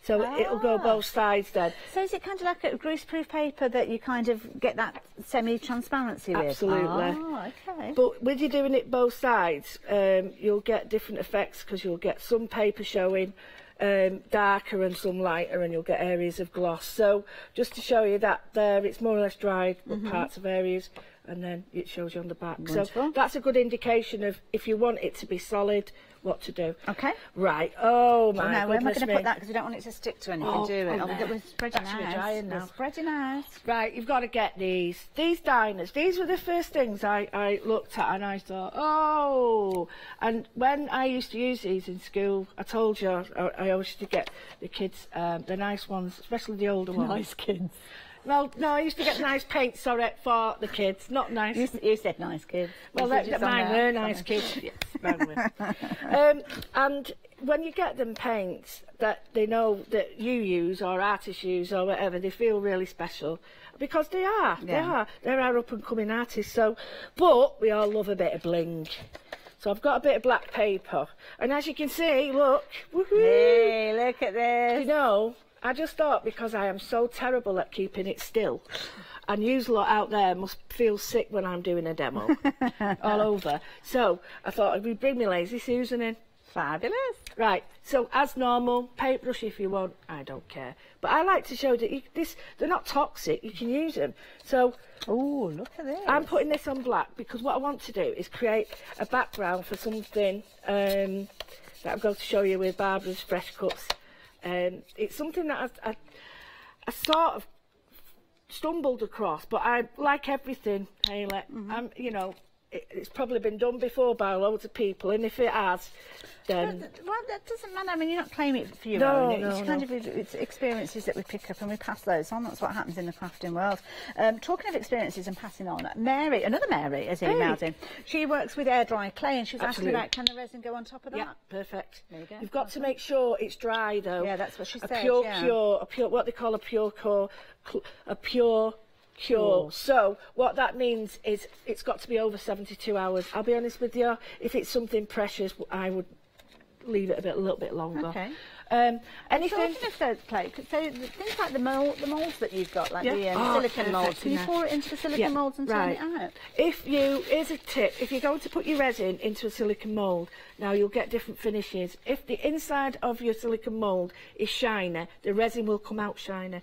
So it'll go both sides then. So is it kind of like a greaseproof paper that you kind of get that semi-transparency with? Absolutely. Oh, okay. But with you doing it both sides, you'll get different effects because you'll get some paper showing darker and some lighter, and you'll get areas of gloss. So just to show you that there, it's more or less dried, but parts of areas, and then it shows you on the back. Wonderful. So that's a good indication of if you want it to be solid, what to do. Okay. Right. Oh my goodness. Where am I going to put that? Because we don't want it to stick to anything, do we? We're spreading out. We're spreading out. Right, you've got to get these. These Dynas. These were the first things I looked at, and I thought, oh. And when I used to use these in school, I told you I always used to get the kids the nice ones, especially the older ones. Nice kids. Well, no, I used to get nice paint, sorry, for the kids, not nice. You said nice kids. Well, mine were nice kids. Yes, mine were. And when you get them paints that they know that you use or artists use or whatever, they feel really special because they are. Yeah. They're our up-and-coming artists. So, but we all love a bit of bling. So I've got a bit of black paper, and as you can see, look. Hey, look at this. You know, I just thought because I am so terrible at keeping it still, and you lot out there must feel sick when I'm doing a demo all over. So I thought, if we bring my lazy Susan in. Fabulous. Right, so as normal, paintbrush if you want, I don't care. But I like to show that they're not toxic, you can use them. So, oh, look at this. I'm putting this on black because what I want to do is create a background for something that I'm going to show you with Barbara's Fresh Cuts. It's something that I sort of stumbled across, but I like everything, Hayley. You know, it's probably been done before by loads of people, and if it has, then well, that doesn't matter. I mean, you're not claiming it for your own. It's kind of it's experiences that we pick up and we pass those on. That's what happens in the crafting world. Talking of experiences and passing on, Mary, another Mary, has emailed in. She works with air dry clay, and she was asking about, can the resin go on top of that? Yeah, perfect. There you go. You've got to make sure it's dry though. Yeah, that's what she said. A pure, what they call a pure core, a pure cure. So what that means is it's got to be over 72 hours. I'll be honest with you, if it's something precious, I would leave it a little bit longer. Okay. Anything? Talking of third plate, so things like the moulds that you've got, like the silicone moulds, can you pour it into the silicone moulds and turn it out? Here's a tip, if you're going to put your resin into a silicone mould, now you'll get different finishes. If the inside of your silicone mould is shiny, the resin will come out shiny.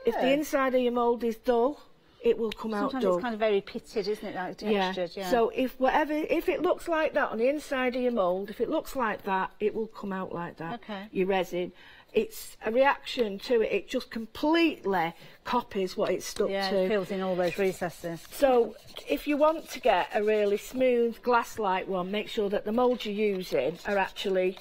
If the inside of your mould is dull, it will come out dull. Sometimes it's kind of very pitted, isn't it? Like textured, yeah. So if it looks like that on the inside of your mould, if it looks like that, it will come out like that. Okay. Your resin. it's a reaction to it. It just completely copies what it's stuck to. Yeah, it fills in all those recesses. So if you want to get a really smooth glass-like one, make sure that the moulds you're using are actually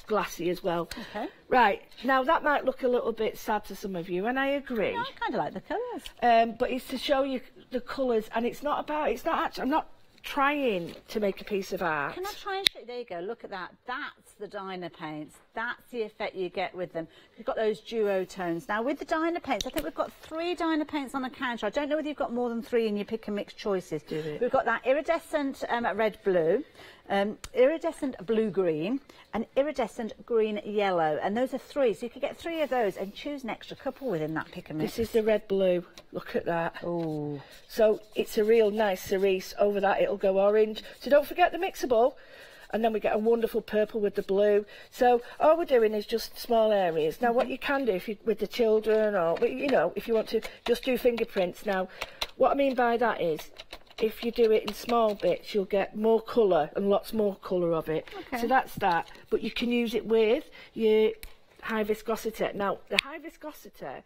glassy as well. Okay. Right, now that might look a little bit sad to some of you, and I agree. No, I kind of like the colours. But it's to show you the colours, and it's not actually, I'm not trying to make a piece of art. Can I try and show you? There you go, look at that. That's the Dyna paints. That's the effect you get with them. You've got those duotones. Now with the Dyna paints, I think we've got 3 Dyna paints on the counter. I don't know whether you've got more than 3 in your pick and mix choices. Do it. We've got that iridescent red-blue, iridescent blue-green, and iridescent green-yellow. And those are 3, so you could get 3 of those and choose an extra couple within that pick and mix. This is the red-blue. Look at that. Oh. So it's a real nice cerise. Over that it'll go orange. So don't forget the mixable. And then we get a wonderful purple with the blue. So all we're doing is just small areas. Now what you can do if you, with the children, or you know, if you want to just do fingerprints. Now what I mean by that is, if you do it in small bits, you'll get more colour and lots more colour of it. Okay. So that's that. But you can use it with your high viscosity. Now the high viscosity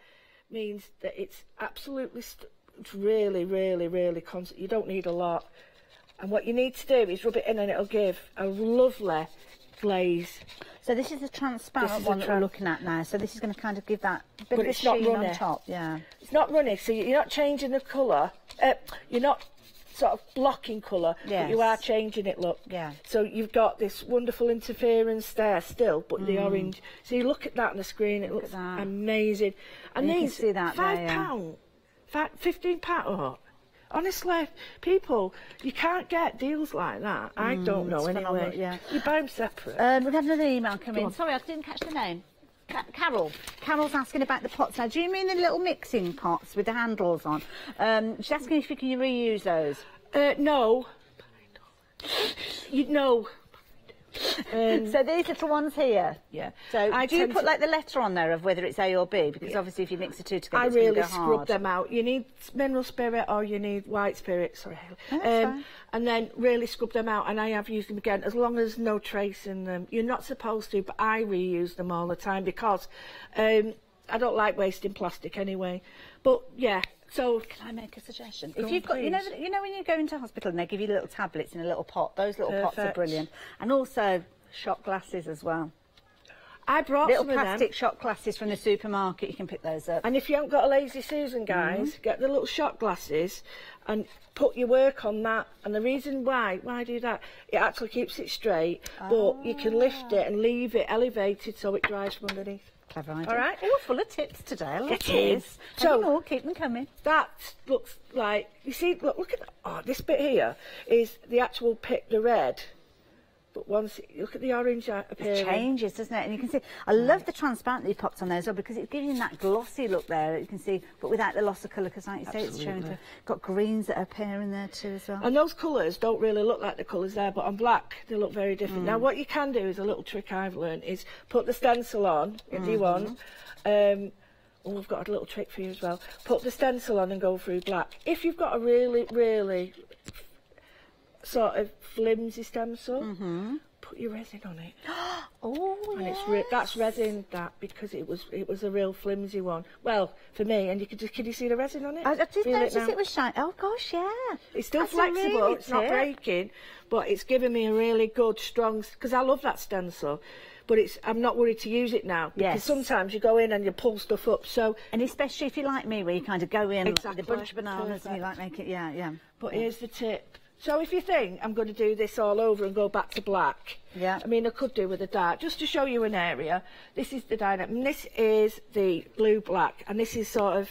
means that it's absolutely, it's really, really, really constant. You don't need a lot. And what you need to do is rub it in, and it'll give a lovely glaze. So this is the transparent one that we're looking at now. So this is going to kind of give that bit But of a it's not sheen runny. on top. Yeah. It's not runny, so you're not changing the colour. You're not sort of blocking colour, but you are changing it, look. Yeah. So you've got this wonderful interference there still, but the orange. So you look at that on the screen, it looks amazing. And you these, can see that £5, £15. Oh, honestly, people, you can't get deals like that. I don't know anyway. phenomenal, yeah. You buy them separate. We've had another email come in. Sorry, I didn't catch the name. Carol. Carol's asking about the pots. Now, do you mean the little mixing pots with the handles on? She's asking if you can reuse those. No. You know. So these little ones here. Yeah. So do you put like the letter on there of whether it's A or B? Because obviously if you mix the two together, it's really going to go scrub hard. them out. You need mineral spirit or you need white spirit. Sorry, Hayley. Fine. And then really scrub them out. And I have used them again, as long as no trace in them. You're not supposed to, but I reuse them all the time because I don't like wasting plastic anyway. But yeah. So can I make a suggestion? If you've got, you know when you go into hospital and they give you little tablets in a little pot, those little pots are brilliant. And also shot glasses as well. I brought little some of them. plastic shot glasses from the supermarket. You can pick those up. And if you haven't got a Lazy Susan, guys, get the little shot glasses and put your work on that. And the reason why do that? It actually keeps it straight, but you can lift it and leave it elevated so it dries from underneath. Clever idea. All right. Oh, full of tips today. I love It is. this. So more, keep them coming. That looks like, you see, look at that. Oh, this bit here is the actual the red. But once look at the orange appearing. It changes, doesn't it? And you can see, I love the transparent that you popped on there as well because it's giving you that glossy look there that you can see, but without the loss of colour because like you say, it's showing through. Got greens that are appearing there too as well. And those colours don't really look like the colours there, but on black they look very different. Now what you can do is a little trick I've learned is put the stencil on if you want. Oh, I've got a little trick for you as well. Put the stencil on and go through black. If you've got a really, really sort of flimsy stencil, put your resin on it. Oh, and yes. That's resin because it was a real flimsy one. Well, for me, and can you see the resin on it? I did notice it was shiny. Oh gosh, yeah. It's still That's flexible. really It's not breaking, but it's giving me a really good, strong. Because I love that stencil. But I'm not worried to use it now because sometimes you go in and you pull stuff up. So and especially if you like me, where you kind of go in with a bunch of bananas and you like make it, yeah. But here's the tip. So if you think I'm going to do this all over and go back to black, I mean I could do with a dark. Just to show you an area, this is the dynamic, and this is the blue black, and this is sort of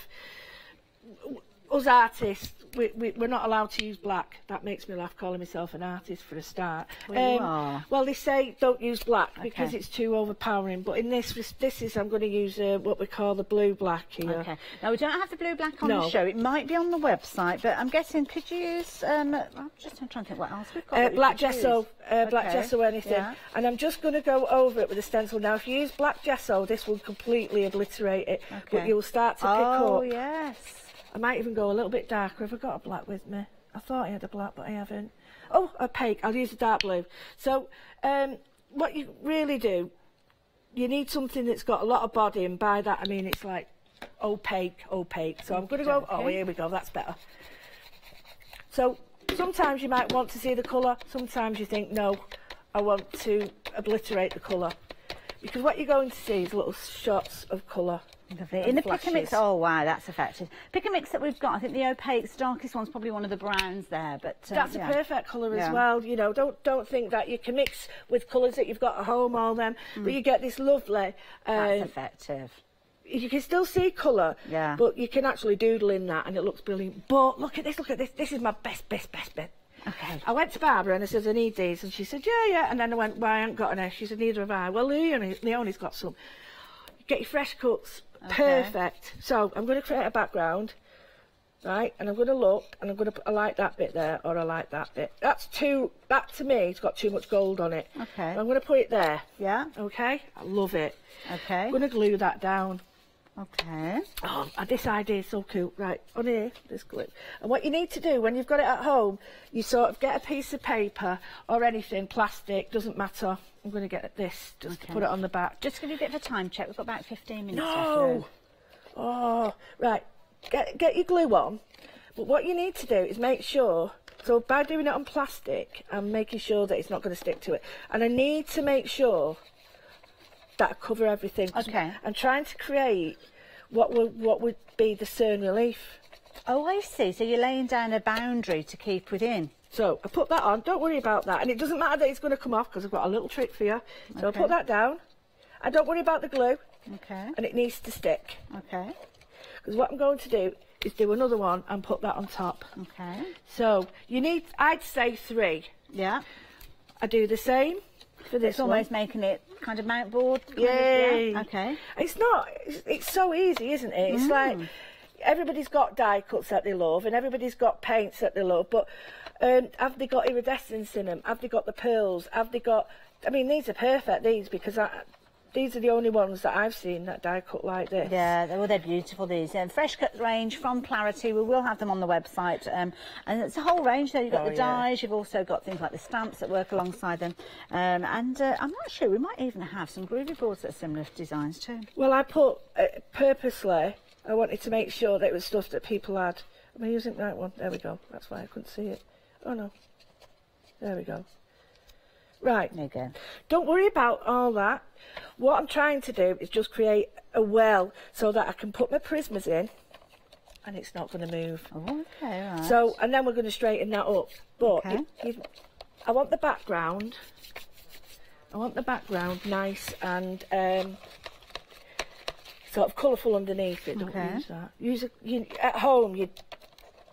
us artists. We're not allowed to use black. That makes me laugh, calling myself an artist for a start. Well, you are. Well, they say don't use black because it's too overpowering. But in this is I'm going to use what we call the blue black here. Okay. Now we don't have the blue black on the show. It might be on the website, but I'm guessing could you use? I'm trying to think what else we've got. Black gesso, black gesso, anything. Yeah. And I'm just going to go over it with a stencil. Now, if you use black gesso, this will completely obliterate it. Okay. But you'll start to pick up. Oh yes. I might even go a little bit darker. Have I got a black with me? I thought I had a black, but I haven't. Oh, opaque. I'll use a dark blue. So, what you really do you need something that's got a lot of body, and by that I mean it's like opaque. So I'm going to go, oh, here we go, that's better. So sometimes you might want to see the colour, sometimes you think, no, I want to obliterate the colour. Because what you're going to see is little shots of colour. Lovely. In the pick and mix, oh wow, that's effective. Pick and mix that we've got, I think the opaque, darkest one's probably one of the browns there, but that's a perfect colour as well. You know, don't think that you can mix with colours that you've got at home, all them, but you get this lovely. That's effective. You can still see colour, but you can actually doodle in that, and it looks brilliant. But look at this. This is my best bit. Okay. I went to Barbara and I said, I need these, and she said, yeah. And then I went, well, I haven't got any. She said, neither have I. Well, Leonie's got some. Get your fresh cuts. Okay. Perfect. So I'm going to create a background, right? And I'm going to look, and I'm going to, I like that bit there, or I like that bit. That to me, it's got too much gold on it. Okay. So I'm going to put it there. Yeah. Okay. I love it. Okay. I'm going to glue that down. Okay. Oh, this idea is so cool. Right, on here, this glue. And what you need to do when you've got it at home, you sort of get a piece of paper or anything, plastic, doesn't matter. I'm going to get this just to put it on the back. Just give you a bit of a time check. We've got about 15 minutes No! left. Oh, right. Get your glue on. But what you need to do is make sure, so by doing it on plastic, I'm making sure that it's not going to stick to it. And I need to make sure that I cover everything. Okay. I'm trying to create what would be the cern relief. Oh, I see. So you're laying down a boundary to keep within. So I put that on. Don't worry about that. And it doesn't matter that it's going to come off, because I've got a little trick for you. So I'll put that down. And don't worry about the glue. Okay. And it needs to stick. Okay. Because what I'm going to do is do another one and put that on top. Okay. So you need, I'd say 3. Yeah. I do the same for this It's almost making it kind of mount board. Yay. Yeah. Okay. It's not. It's so easy, isn't it? It's like everybody's got die cuts that they love, and everybody's got paints that they love. But have they got iridescence in them? Have they got the pearls? Have they got? I mean, these are perfect. These because these are the only ones that I've seen that die cut like this. Yeah, they're beautiful, these. Fresh cut range from Clarity. We will have them on the website. And it's a whole range. So you've got the dies, you've also got things like the stamps that work alongside them. And I'm not sure, we might even have some groovy boards that are similar designs too. Well, I put, purposely, I wanted to make sure that it was stuff that people had. Am I using the right one? There we go. That's why I couldn't see it. Oh, no. There we go. Right. There you go. Don't worry about all that. What I'm trying to do is just create a well so that I can put my prismas in and it's not going to move. Oh, okay, right. So, and then we're going to straighten that up. But I want the background. I want the background nice and sort of colourful underneath it. Don't use that. At home, you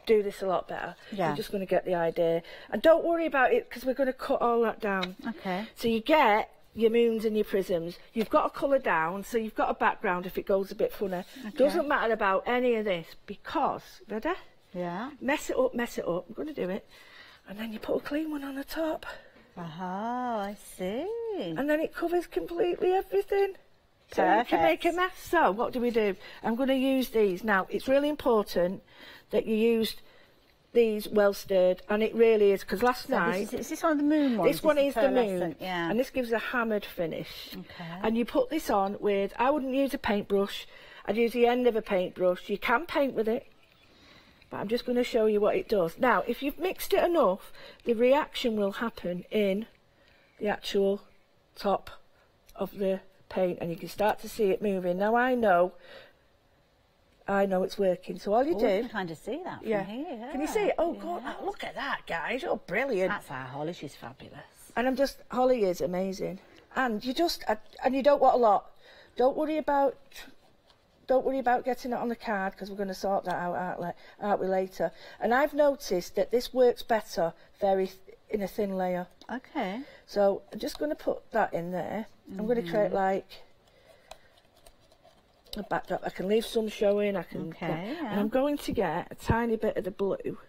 do this a lot better. Yeah. You're just going to get the idea. And don't worry about it, because we're going to cut all that down. Okay. So you get your moons and your prisms. You've got a colour down, so you've got a background if it goes a bit funny. Okay. Doesn't matter about any of this, because, ready? Yeah. Mess it up, I'm going to do it. And then you put a clean one on the top. Aha, I see. And then it covers completely everything. So Perfect. you can make a mess. So what do we do? I'm going to use these. Now, it's really important that you used these well stirred, and it really is, because last night... Is this one of the moon ones? This one is the moon, yeah. And this gives a hammered finish. Okay. And you put this on with, I wouldn't use a paintbrush, I'd use the end of a paintbrush. You can paint with it, but I'm just going to show you what it does. Now, if you've mixed it enough, the reaction will happen in the actual top of the paint, and you can start to see it moving. Now, I know it's working. So all you do... You can kind of see that from here. Can you see it? Oh, God, look at that, guys. Oh, brilliant. That's our Holly. She's fabulous. And Holly is amazing. And you don't want a lot. Don't worry about getting it on the card, because we're going to sort that out, aren't we, later. And I've noticed that this works better in a thin layer. Okay. So I'm just going to put that in there. I'm going to create like a backdrop. I can leave some showing. And I'm going to get a tiny bit of the blue,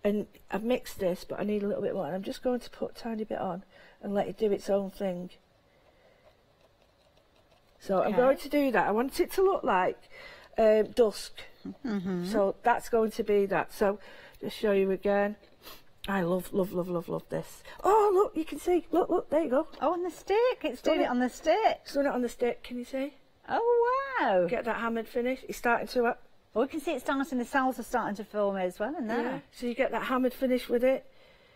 and I've mixed this, but I need a little bit more, and I'm just going to put a tiny bit on and let it do its own thing. So I'm going to do that. I want it to look like dusk. So that's going to be that. So just show you again. I love this. Oh, look, you can see. Look, there you go. Oh, on the stick. It's doing it on the stick. It's doing it on the stick, can you see? Oh, wow. Get that hammered finish. It's starting to... well, we can see it starting, the cells are starting to form as well in there. Yeah, so you get that hammered finish with it.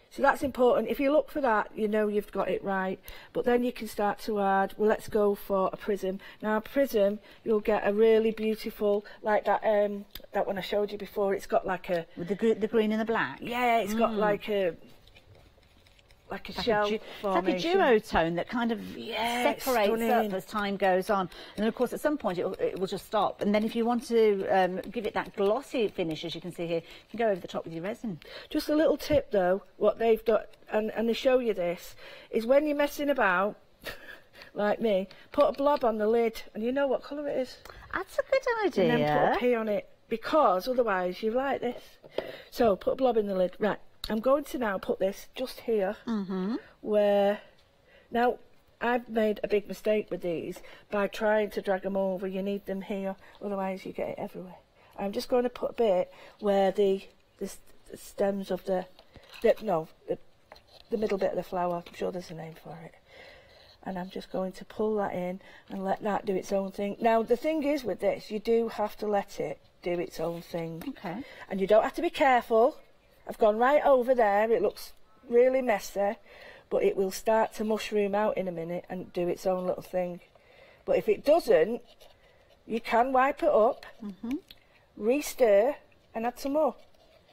So that's important. If you look for that, you know you've got it right. But then you can start to add, well, let's go for a prism. Now, a prism, you'll get a really beautiful, like that one I showed you before. It's got like a... with the green and the black? Yeah, it's got like a shell formation. It's like a duotone that kind of separates up as time goes on. And then, of course, at some point it will just stop. And then if you want to give it that glossy finish, as you can see here, you can go over the top with your resin. Just a little tip, though, what they've done, and they show you this, is when you're messing about, like me, put a blob on the lid, and you know what colour it is. That's a good idea. And then put a P on it, because otherwise you like this. So, put a blob in the lid. Right. I'm going to now put this just here, where... Now, I've made a big mistake with these by trying to drag them over. You need them here, otherwise you get it everywhere. I'm just going to put a bit where the stems of the middle bit of the flower, I'm sure there's a name for it. And I'm just going to pull that in and let that do its own thing. Now, the thing is with this, you do have to let it do its own thing. Okay. And you don't have to be careful. I've gone right over there, it looks really messy, but it will start to mushroom out in a minute and do its own little thing. But if it doesn't, you can wipe it up, re-stir and add some more.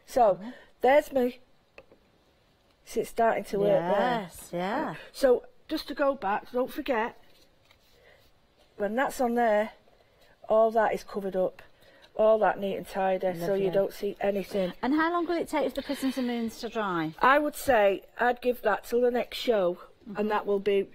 So, there's me. See, it's starting to work there. Yes, yeah. So, just to go back, don't forget, when that's on there, all that is covered up. All that neat and tidy, so you don't see anything. And how long will it take for the prisms and moons to dry? I would say I'd give that till the next show, and that will be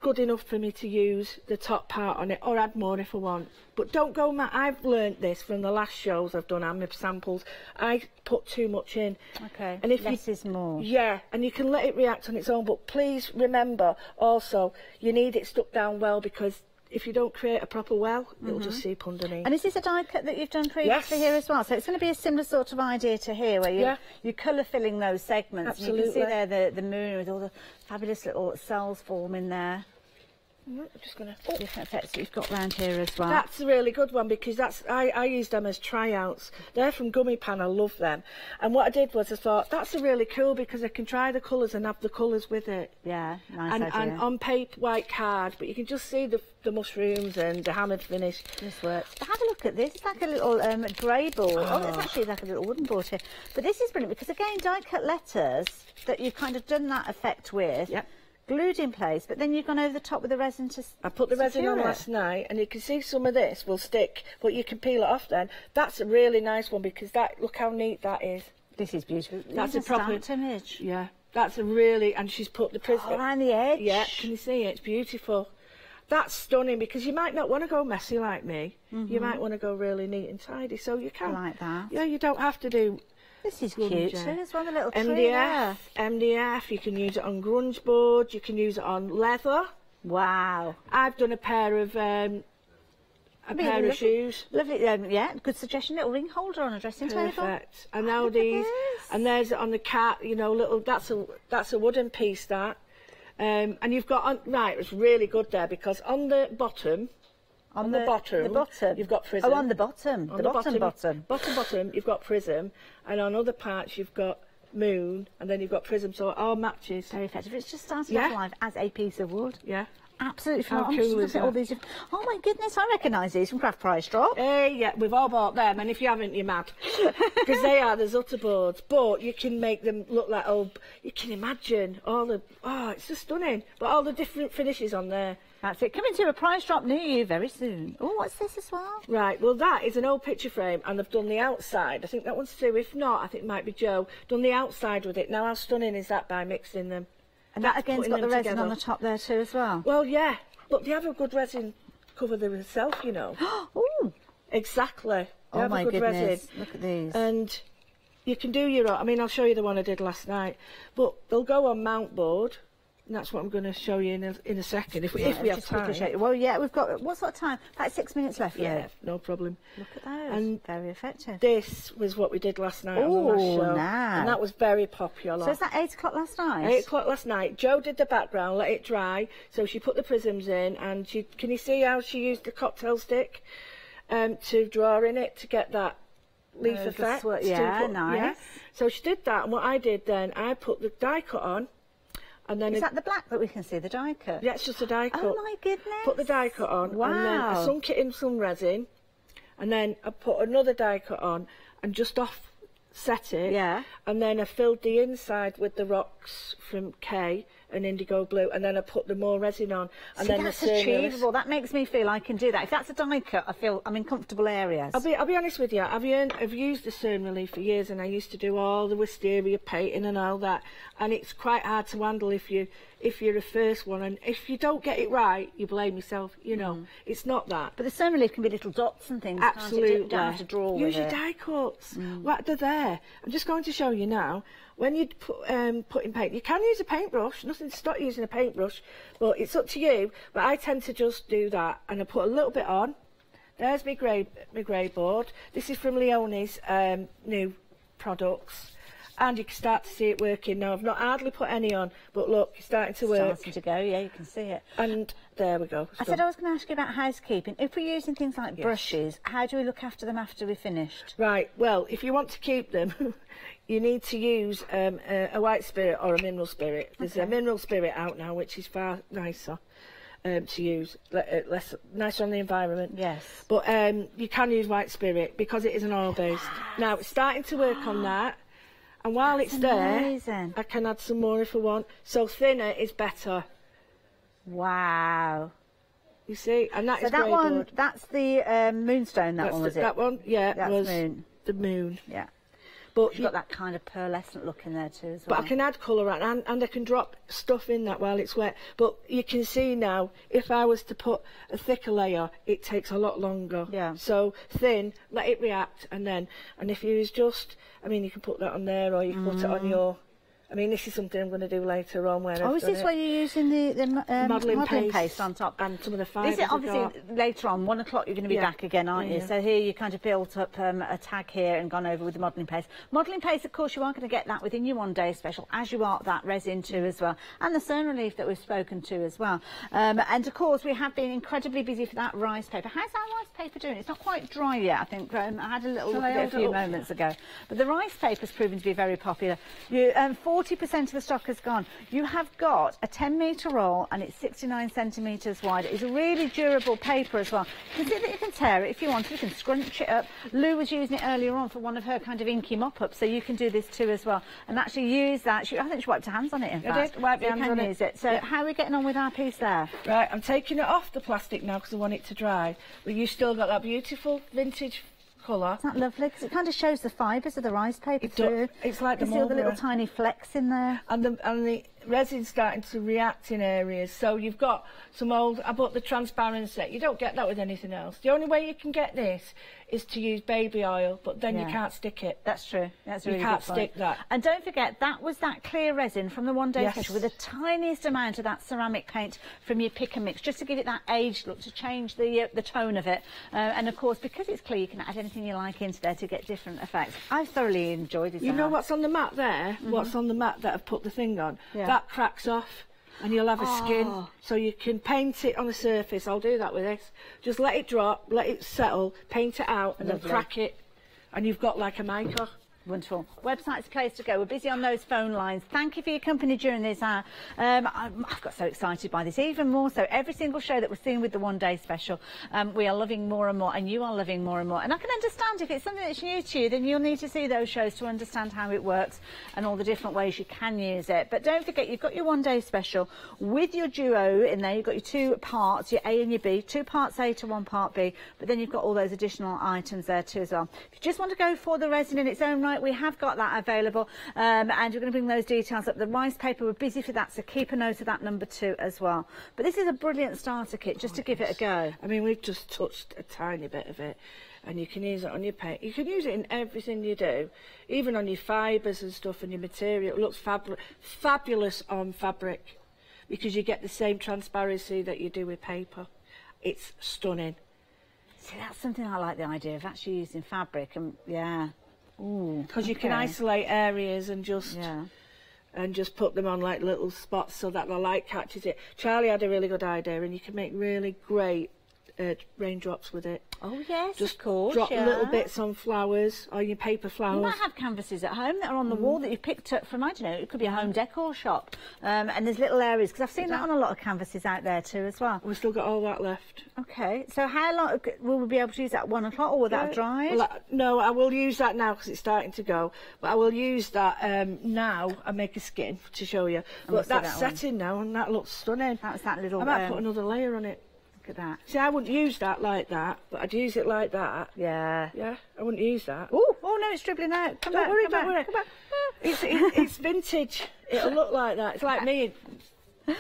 good enough for me to use the top part on it, or add more if I want. But don't go mad. I've learnt this from the last shows I've done, and samples. I put too much in. Okay, and if less is more. Yeah, and you can let it react on its own, but please remember also, you need it stuck down well, because if you don't create a proper well, it'll just seep underneath. And is this a die cut that you've done previously here as well? So it's going to be a similar sort of idea to here, where you're colour filling those segments. Absolutely. And you can see there the moon with all the fabulous little cells forming there. I'm just going to... Different effects that you've got around here as well. That's a really good one, because I use them as tryouts. They're from Gummy Pan, I love them. And what I did was I thought, that's a really cool, because I can try the colours and have the colours with it. Yeah, nice idea. And on paper, white card, but you can just see the mushrooms and the hammered finish. This works. Have a look at this. It's like a little grey board. Oh, it's actually like a little wooden board here. But this is brilliant, because again, die cut letters that you've kind of done that effect with. Yep. Glued in place, but then you've gone over the top with the resin to I put the resin on last night, and you can see some of this will stick, but you can peel it off then. That's a really nice one, because look how neat that is. This is beautiful. That's a proper image. Yeah, that's a really, and she's put the prism around the edge. Yeah, can you see it? It's beautiful. That's stunning, because you might not want to go messy like me. You might want to go really neat and tidy, so you can. I like that. Yeah, you don't have to do... This is cute too. There's one, a little tree MDF, MDF, you can use it on grunge board, you can use it on leather. Wow. I've done a pair of shoes. Lovely, yeah, good suggestion. Little ring holder on a dressing table. Perfect. And now these, and there's on the cat, you know, little, that's a wooden piece, that. And you've got, right, it's really good there, because on the bottom, on the bottom, you've got prism. Oh, on the bottom. On the bottom, you've got prism, and on other parts you've got moon, and then you've got prism, so it all matches. Very effective. It's just starting off life as a piece of wood. Yeah. Absolutely. How cool is that? All these oh my goodness, I recognise these from Craft Price Drop. Yeah, we've all bought them, and if you haven't, you're mad. Because they are the Zutter boards, but you can make them look like, you can imagine all the, it's just stunning. But all the different finishes on there. That's it. Coming to a price drop near you very soon. Oh, what's this as well? Right, well, that is an old picture frame, and they've done the outside. I think that one's Sue. If not, I think it might be Joe. Done the outside with it. Now, how stunning is that by mixing them? And that again's got the resin on the top there too as well? Well, yeah. Look, they have a good resin cover themselves, you know. Oh! Exactly. They have my a good goodness. resin. Look at these. And you can do your own. I mean, I'll show you the one I did last night. But they'll go on mount board. And that's what I'm going to show you in a second, if we have time. Well, yeah, we've got, what sort of time? About 6 minutes left. Yeah, no problem. Look at those, and very effective. This was what we did last night on the last show. Now. And that was very popular. So is that 8 o'clock last night? 8 o'clock last night. Jo did the background, let it dry, so she put the prisms in, and can you see how she used the cocktail stick to draw in it to get that leaf effect? Yeah, nice. Yeah. So she did that, and what I did then, I put the die cut on. And then is that the black that we can see, the die cut? Yeah, it's just a die cut. Oh my goodness. Put the die cut on. Wow. And then I sunk it in some resin. And then I put another die cut on and just offset it. Yeah. And then I filled the inside with the rocks from Kay and indigo blue, and then I put the more resin on. And then that's achievable. That makes me feel I can do that. If that's a die cut, I feel I'm in comfortable areas. I'll be honest with you. I've used the cern relief for years, and I used to do all the wisteria painting and all that. And it's quite hard to handle if you're a first one, and if you don't get it right, you blame yourself. You know, it's not that. But the cern relief can be little dots and things. Absolutely. You don't have to draw Use with your it. die cuts. What they're there. I'm just going to show you now. When you put in paint, you can use a paintbrush. Nothing to stop using a paintbrush, but it's up to you. But I tend to just do that, and I put a little bit on. There's my grey board. This is from Leonie's new products. And you can start to see it working now. I've not hardly put any on, but look, it's starting to work. Starting to go, yeah, you can see it. And there we go. I said I was going to ask you about housekeeping. If we're using things like brushes, how do we look after them after we're finished? Right, well, if you want to keep them, you need to use a white spirit or a mineral spirit. There's a mineral spirit out now, which is far nicer. To use, less nicer on the environment. Yes. But you can use white spirit because it is an oil based. Now it's starting to work on that. And while it's there, I can add some more if I want. So thinner is better. Wow. You see? And that is that one, good. that's the moonstone, that one, was it? That one, yeah, that's was moon. The moon. Yeah. But you've got that kind of pearlescent look in there too as well. But I can add colour and I can drop stuff in that while it's wet. But you can see now, if I was to put a thicker layer, it takes a lot longer. Yeah. So thin, let it react, and if you use just, I mean, you can put that on there, or you can put it on your. I mean, this is something I'm going to do later on. Is this where you're using the modelling paste on top? And some of the fibres. This is obviously later on, 1 o'clock, you're going to be back again, aren't you? So here you kind of built up a tag here and gone over with the modelling paste. Modelling paste, of course, you are going to get that within your 1 day special, as you are that resin too as well. And the cern relief that we've spoken to as well. And of course, we have been incredibly busy for that rice paper. How's that rice paper doing? It's not quite dry yet, I think. I had a little look at it a few moments ago. But the rice paper's proven to be very popular. 40% of the stock has gone. You have got a 10-metre roll, and it's 69 centimetres wide. It's a really durable paper as well. You can see that you can tear it if you want. You can scrunch it up. Lou was using it earlier on for one of her kind of inky mop-ups, so you can do this too as well. And actually use that. I think she wiped her hands on it, in fact. I did wipe my hands on it. Use it. So how are we getting on with our piece there? Right, I'm taking it off the plastic now because I want it to dry. But you've still got that beautiful vintage colour. Isn't that lovely? Because it kind of shows the fibres of the rice paper too. It's like you the see all the little tiny flecks in there. And the resin's starting to react in areas. So you've got some old, I bought the transparency. You don't get that with anything else. The only way you can get this is to use baby oil, but then you can't stick it. That's true. That's a really You can't good point. stick that. And don't forget, that was that clear resin from the 1 day special with the tiniest amount of that ceramic paint from your pick and mix, just to give it that aged look, to change the tone of it. And of course, because it's clear, you can add anything you like into there to get different effects. I thoroughly enjoyed it. You know what's on the mat there? What's on the mat that I've put the thing on? Yeah. That cracks off. And you'll have a skin, so you can paint it on the surface. I'll do that with this. Just let it drop, let it settle, paint it out, and then crack it, and you've got like a mica. Wonderful. Website's a place to go. We're busy on those phone lines. Thank you for your company during this hour. I've got so excited by this, even more so. Every single show that we're seeing with the 1 day special, we are loving more and more, and you are loving more and more. And I can understand if it's something that's new to you, then you'll need to see those shows to understand how it works and all the different ways you can use it. But don't forget, you've got your 1 day special with your duo in there. You've got your 2 parts, your A and your B, 2 parts A to 1 part B, but then you've got all those additional items there too as well. If you just want to go for the resin in its own right, we have got that available, and we're going to bring those details up. The rice paper, we're busy for that, so keep a note of that number 2 as well. But this is a brilliant starter kit just to give it a go. I mean, we've just touched a tiny bit of it, and you can use it on your paint. You can use it in everything you do, even on your fibres and stuff and your material. It looks fabulous on fabric. because you get the same transparency that you do with paper. It's stunning. See, that's something I like the idea of actually using fabric, and yeah. Because you can isolate areas and just put them on like little spots so that the light catches it. Charlie had a really good idea, and you can make really great raindrops with it. Oh yes, just of course. Drop little bits on flowers or your paper flowers. You might have canvases at home that are on the wall that you've picked up from, I don't know, it could be a home decor shop, and there's little areas, because I've seen that on a lot of canvases out there too as well. We've still got all that left. Okay, so how long will we be able to use that? 1 o'clock, or will that have dried? Well, no, I will use that now because it's starting to go, but I will use that now and make a skin to show you. But that's setting now, and that looks stunning. That was that little... I might put another layer on it. Look at that. See, I wouldn't use that like that, but I'd use it like that. Yeah. Yeah, I wouldn't use that. Oh no, it's dribbling out. Don't worry. Come back. It's vintage. It'll look like that. It's like me.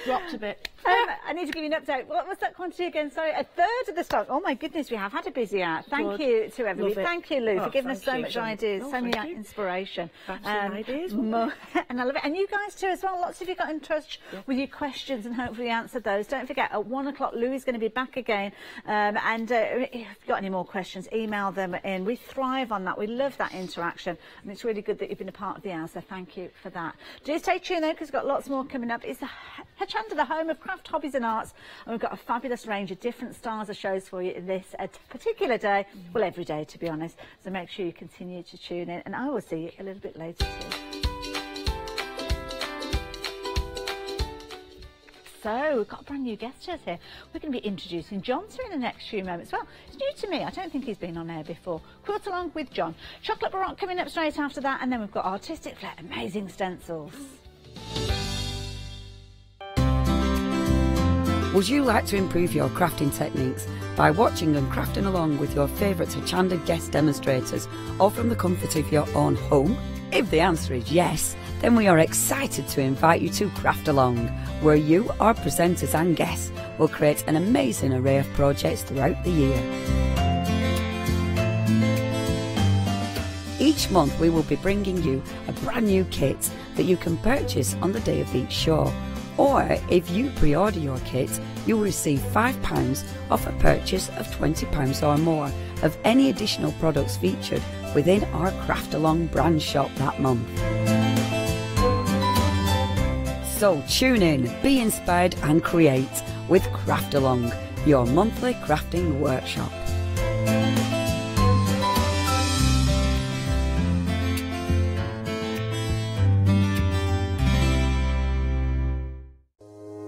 Dropped a bit. I need to give you an update. What was that quantity again? Sorry, a third of the stock. Oh my goodness, we have had a busy hour. Thank you to everybody. Thank you, Lou, for giving us so much ideas, so many inspiration. Ideas. And I love it. And you guys too as well. Lots of you got in touch with your questions and hopefully answered those. Don't forget, at 1 o'clock, Lou is going to be back again. If you've got any more questions, email them in. We thrive on that. We love that interaction. And it's really good that you've been a part of the hour, so thank you for that. Do stay tuned though, because we've got lots more coming up. It's Hochanda, the home of craft, hobbies and arts, and we've got a fabulous range of different styles of shows for you this particular day, well, every day to be honest, so make sure you continue to tune in, and I will see you a little bit later too. So we've got a brand new guest here. We're going to be introducing John in the next few moments. Well, it's new to me. I don't think he's been on air before. Quilt along with John. Chocolate Baroque coming up straight after that, and then we've got Artistic Flair, amazing stencils. Would you like to improve your crafting techniques by watching and crafting along with your favourite Hochanda guest demonstrators, or from the comfort of your own home? If the answer is yes, then we are excited to invite you to Craft Along, where you, our presenters and guests, will create an amazing array of projects throughout the year. Each month we will be bringing you a brand new kit that you can purchase on the day of each show. Or if you pre-order your kit, you'll receive £5 off a purchase of £20 or more of any additional products featured within our Craft Along brand shop that month. So tune in, be inspired and create with Craft Along, your monthly crafting workshop.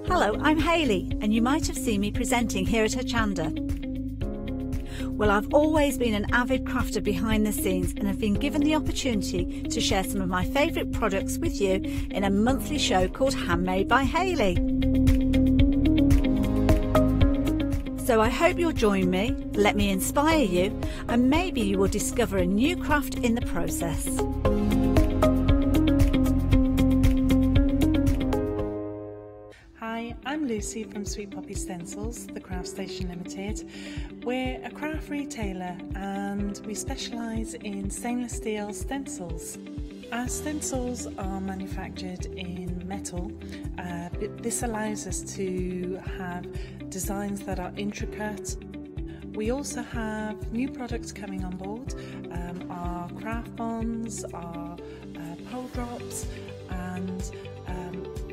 Hello, I'm Hayley, and you might have seen me presenting here at Hochanda. Well, I've always been an avid crafter behind the scenes and have been given the opportunity to share some of my favourite products with you in a monthly show called Handmade by Hayley. So I hope you'll join me, let me inspire you, and maybe you will discover a new craft in the process. I'm Lucy from Sweet Poppy Stencils, the Craft Station Limited. We're a craft retailer and we specialise in stainless steel stencils. Our stencils are manufactured in metal. This allows us to have designs that are intricate. We also have new products coming on board, our craft bonds, our pole drops, and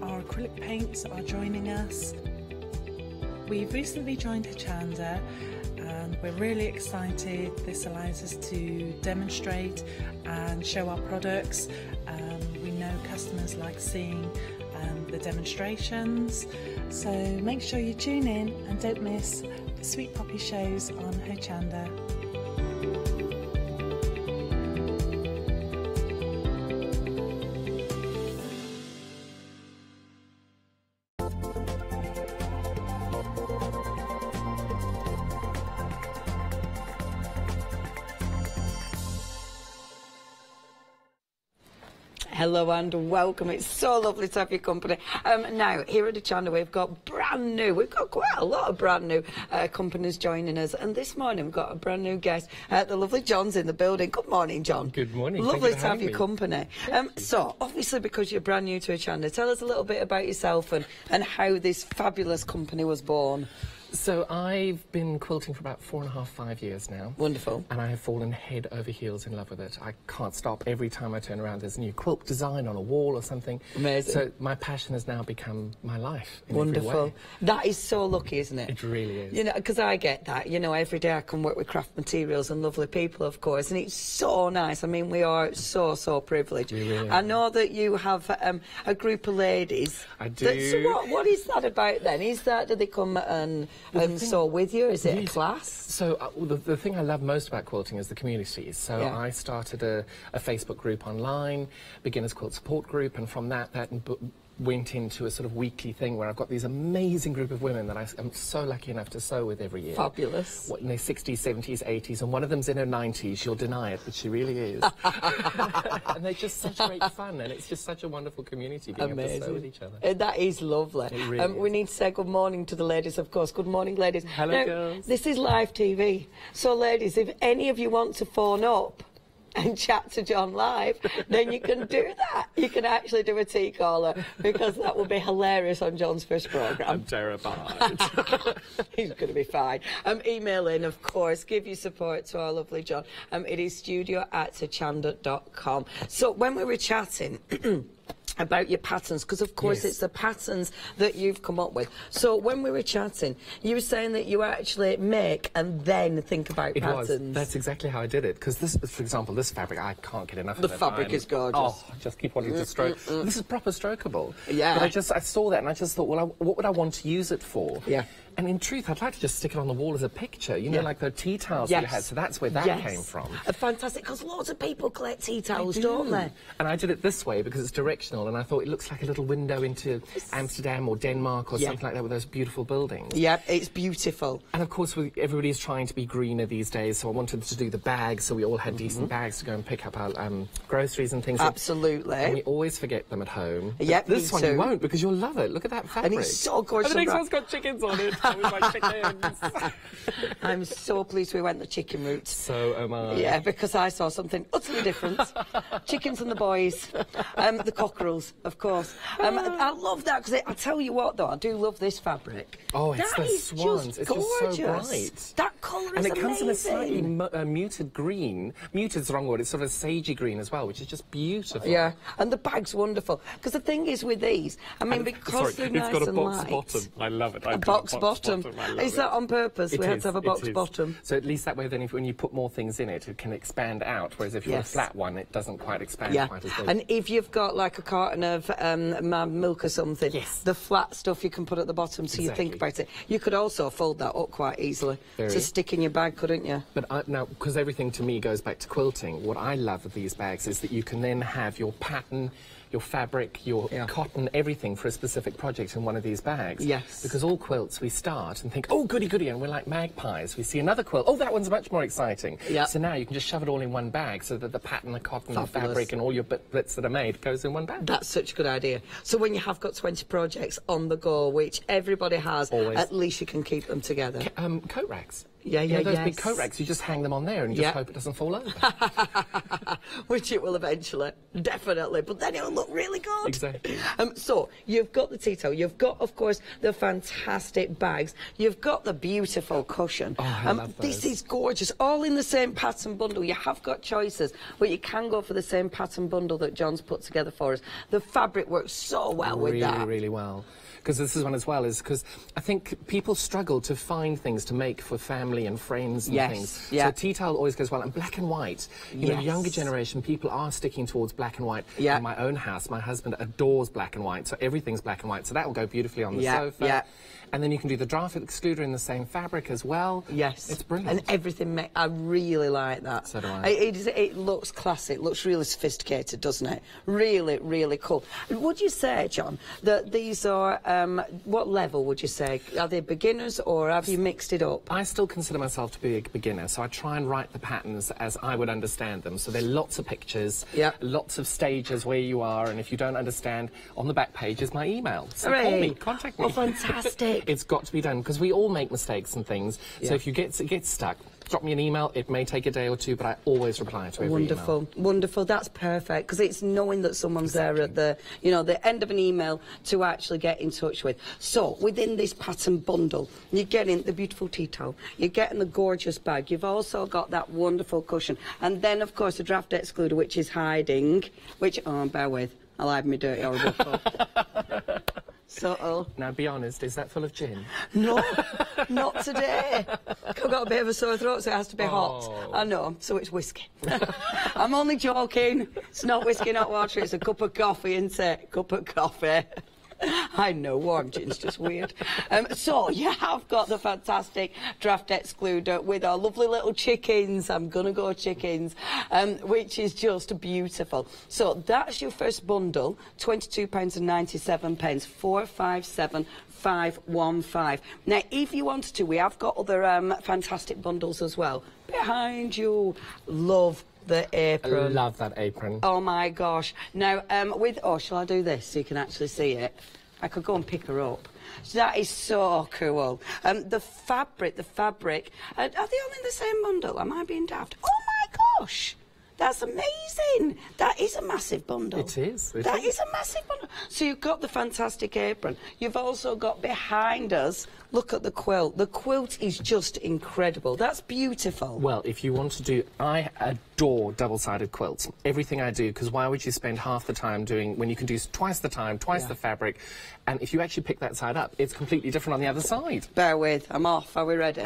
our acrylic paints are joining us. We've recently joined Hochanda and we're really excited. This allows us to demonstrate and show our products. We know customers like seeing the demonstrations, so make sure you tune in and don't miss the Sweet Poppy shows on Hochanda. Hello and welcome. It's so lovely to have your company. Now, here at Hochanda, we've got brand brand new. We've got quite a lot of brand new companies joining us, and this morning we've got a brand new guest. The lovely John's in the building. Good morning, John. Good morning. Lovely to have your company. So, obviously, because you're brand new to Hochanda, tell us a little bit about yourself and how this fabulous company was born. So I've been quilting for about 4.5, 5 years now. Wonderful. And I have fallen head over heels in love with it. I can't stop. Every time I turn around, there's a new quilt design on a wall or something. Amazing. So my passion has now become my life in Wonderful. every way. That is so lucky, isn't it? It really is. You know, because I get that. You know, every day I can work with craft materials and lovely people, of course, and it's so nice. I mean, we are so privileged. We really I are. know that you have a group of ladies. I do. So what is that about then? Is that, do they come and sew with you? Is it a class? So the thing I love most about quilting is the communities. So Yeah. I started a Facebook group online, beginners quilt support group, and from that went into a sort of weekly thing where I've got these amazing group of women that I'm so lucky enough to sew with every year. Fabulous. In their 60s, 70s, 80s, and one of them's in her 90s. She'll deny it, but she really is. And they're just such great fun, and it's just such a wonderful community being able to sew with each other. That is lovely. It really We need to say good morning to the ladies, of course. Good morning, ladies. Hello, now, girls. This is live TV. So, ladies, if any of you want to phone up and chat to John live, then you can do that. You can actually do a tea caller, because that would be hilarious on John's first programme. I'm terrified. He's going to be fine. Email in, of course. Give your support to our lovely John. It is studio@hochanda.com. So when we were chatting about your patterns, because of course it's the patterns that you've come up with. So when we were chatting, you were saying that you actually make and then think about patterns. That's exactly how I did it. Because this, for example, this fabric, I can't get enough of it. The fabric is gorgeous. Oh, I just keep wanting to stroke. This is proper strokeable. Yeah. But I saw that and I just thought, well, what would I want to use it for? Yeah. And in truth, I'd like to just stick it on the wall as a picture, you know, like the tea towels you had. So that's where that came from. Fantastic, because lots of people collect tea towels, don't they? And I did it this way because it's directional, and I thought it looks like a little window into Amsterdam or Denmark or something like that with those beautiful buildings. Yeah, it's beautiful. And of course, everybody's trying to be greener these days, so I wanted to do the bags, so we all had decent bags to go and pick up our groceries and things. Absolutely. And we always forget them at home. Yep, this me one too. you won't, because you'll love it. Look at that fabric. And it's so gorgeous. And the next one's got chickens on it. So it's like chickens. I'm so pleased we went the chicken route. So am I. Yeah, because I saw something utterly different. Chickens and the boys. The cockerels, of course. I love that, because I tell you what, though, I do love this fabric. Oh, it's that the is swans. Just it's gorgeous. just so bright. That colour is amazing. And it comes in a amazing. slightly muted green. Muted's the wrong word. It's sort of a sagey green as well, which is just beautiful. Yeah, and the bag's wonderful. Because the thing is with these, I mean, because they're nice got a and box light. bottom. I love it. A box bottom. Is that on purpose? We have to have a box bottom. So at least that way, then, when you put more things in it, it can expand out. Whereas if you're a flat one, it doesn't quite expand quite as big. And if you've got like a carton of milk or something, the flat stuff you can put at the bottom, so you think about it. You could also fold that up quite easily to stick in your bag, couldn't you? But now, because everything to me goes back to quilting, what I love of these bags is that you can then have your pattern, your fabric, your cotton, everything for a specific project in one of these bags. Yes. Because all quilts, we start and think, oh, goody, goody, and we're like magpies. We see another quilt, oh, that one's much more exciting. Yeah. So now you can just shove it all in one bag so that the pattern, the cotton, the fabric, and all your bits that are made goes in one bag. That's such a good idea. So when you have got 20 projects on the go, which everybody has, at least you can keep them together. Coat racks. Yeah, you know, those big coat racks, you just hang them on there and you just hope it doesn't fall over. Which it will eventually, definitely, but then it'll look really good. Exactly. So, you've got the tea towel, you've got, of course, the fantastic bags, you've got the beautiful cushion. Oh, I love those. This is gorgeous, all in the same pattern bundle. You have got choices, but you can go for the same pattern bundle that John's put together for us. The fabric works so well with that. Really, really well. Because this is one as well, is because I think people struggle to find things to make for family and friends and things. Yeah. So tea towel always goes well. And black and white. You know, younger generation, people are sticking towards black and white. Yeah. In my own house, my husband adores black and white, so everything's black and white. So that will go beautifully on the sofa. Yeah. And then you can do the draft excluder in the same fabric as well. Yes. It's brilliant. And everything, I really like that. So do I. It looks classic, looks really sophisticated, doesn't it? Really, really cool. Would you say, John, that these are, what level would you say? Are they beginners or have you mixed it up? I still consider myself to be a beginner, so I try and write the patterns as I would understand them. So there are lots of pictures, lots of stages where you are, and if you don't understand, on the back page is my email. So call me, contact me. Oh, fantastic. It's got to be done, because we all make mistakes and things. So if you get stuck, drop me an email. It may take a day or two, but I always reply to every email. Wonderful. That's perfect, because it's knowing that someone's there at the, you know, the end of an email to actually get in touch with. So within this pattern bundle, you're getting the beautiful tea towel, you're getting the gorgeous bag, you've also got that wonderful cushion, and then of course the draft excluder, which is hiding, which, oh, bear with, I'll hide my dirty horrible cup. Subtle. Now, be honest, is that full of gin? No, not today. I've got a bit of a sore throat, so it has to be hot. I know, so it's whiskey. I'm only joking. It's not whiskey, not water. It's a cup of coffee, isn't it? Cup of coffee. I know, warm gin's just weird. So you have got the fantastic draft excluder with our lovely little chickens. I'm gonna go chickens, which is just beautiful. So that's your first bundle, £22.97, 457,515. Now, if you wanted to, we have got other fantastic bundles as well. Behind you, love the apron. I love that apron. Oh my gosh. Now, shall I do this so you can actually see it? I could go and pick her up. So that is so cool. The fabric, are they all in the same bundle? Am I being daft? Oh my gosh. That's amazing. That is a massive bundle. It is. That is a massive bundle. So you've got the fantastic apron. You've also got behind us, look at the quilt. The quilt is just incredible. That's beautiful. Well, if you want to do... I adore double-sided quilts. Everything I do, because why would you spend half the time doing... when you can do twice the time, twice the fabric, and if you actually pick that side up, it's completely different on the other side. Bear with. I'm off. Are we ready?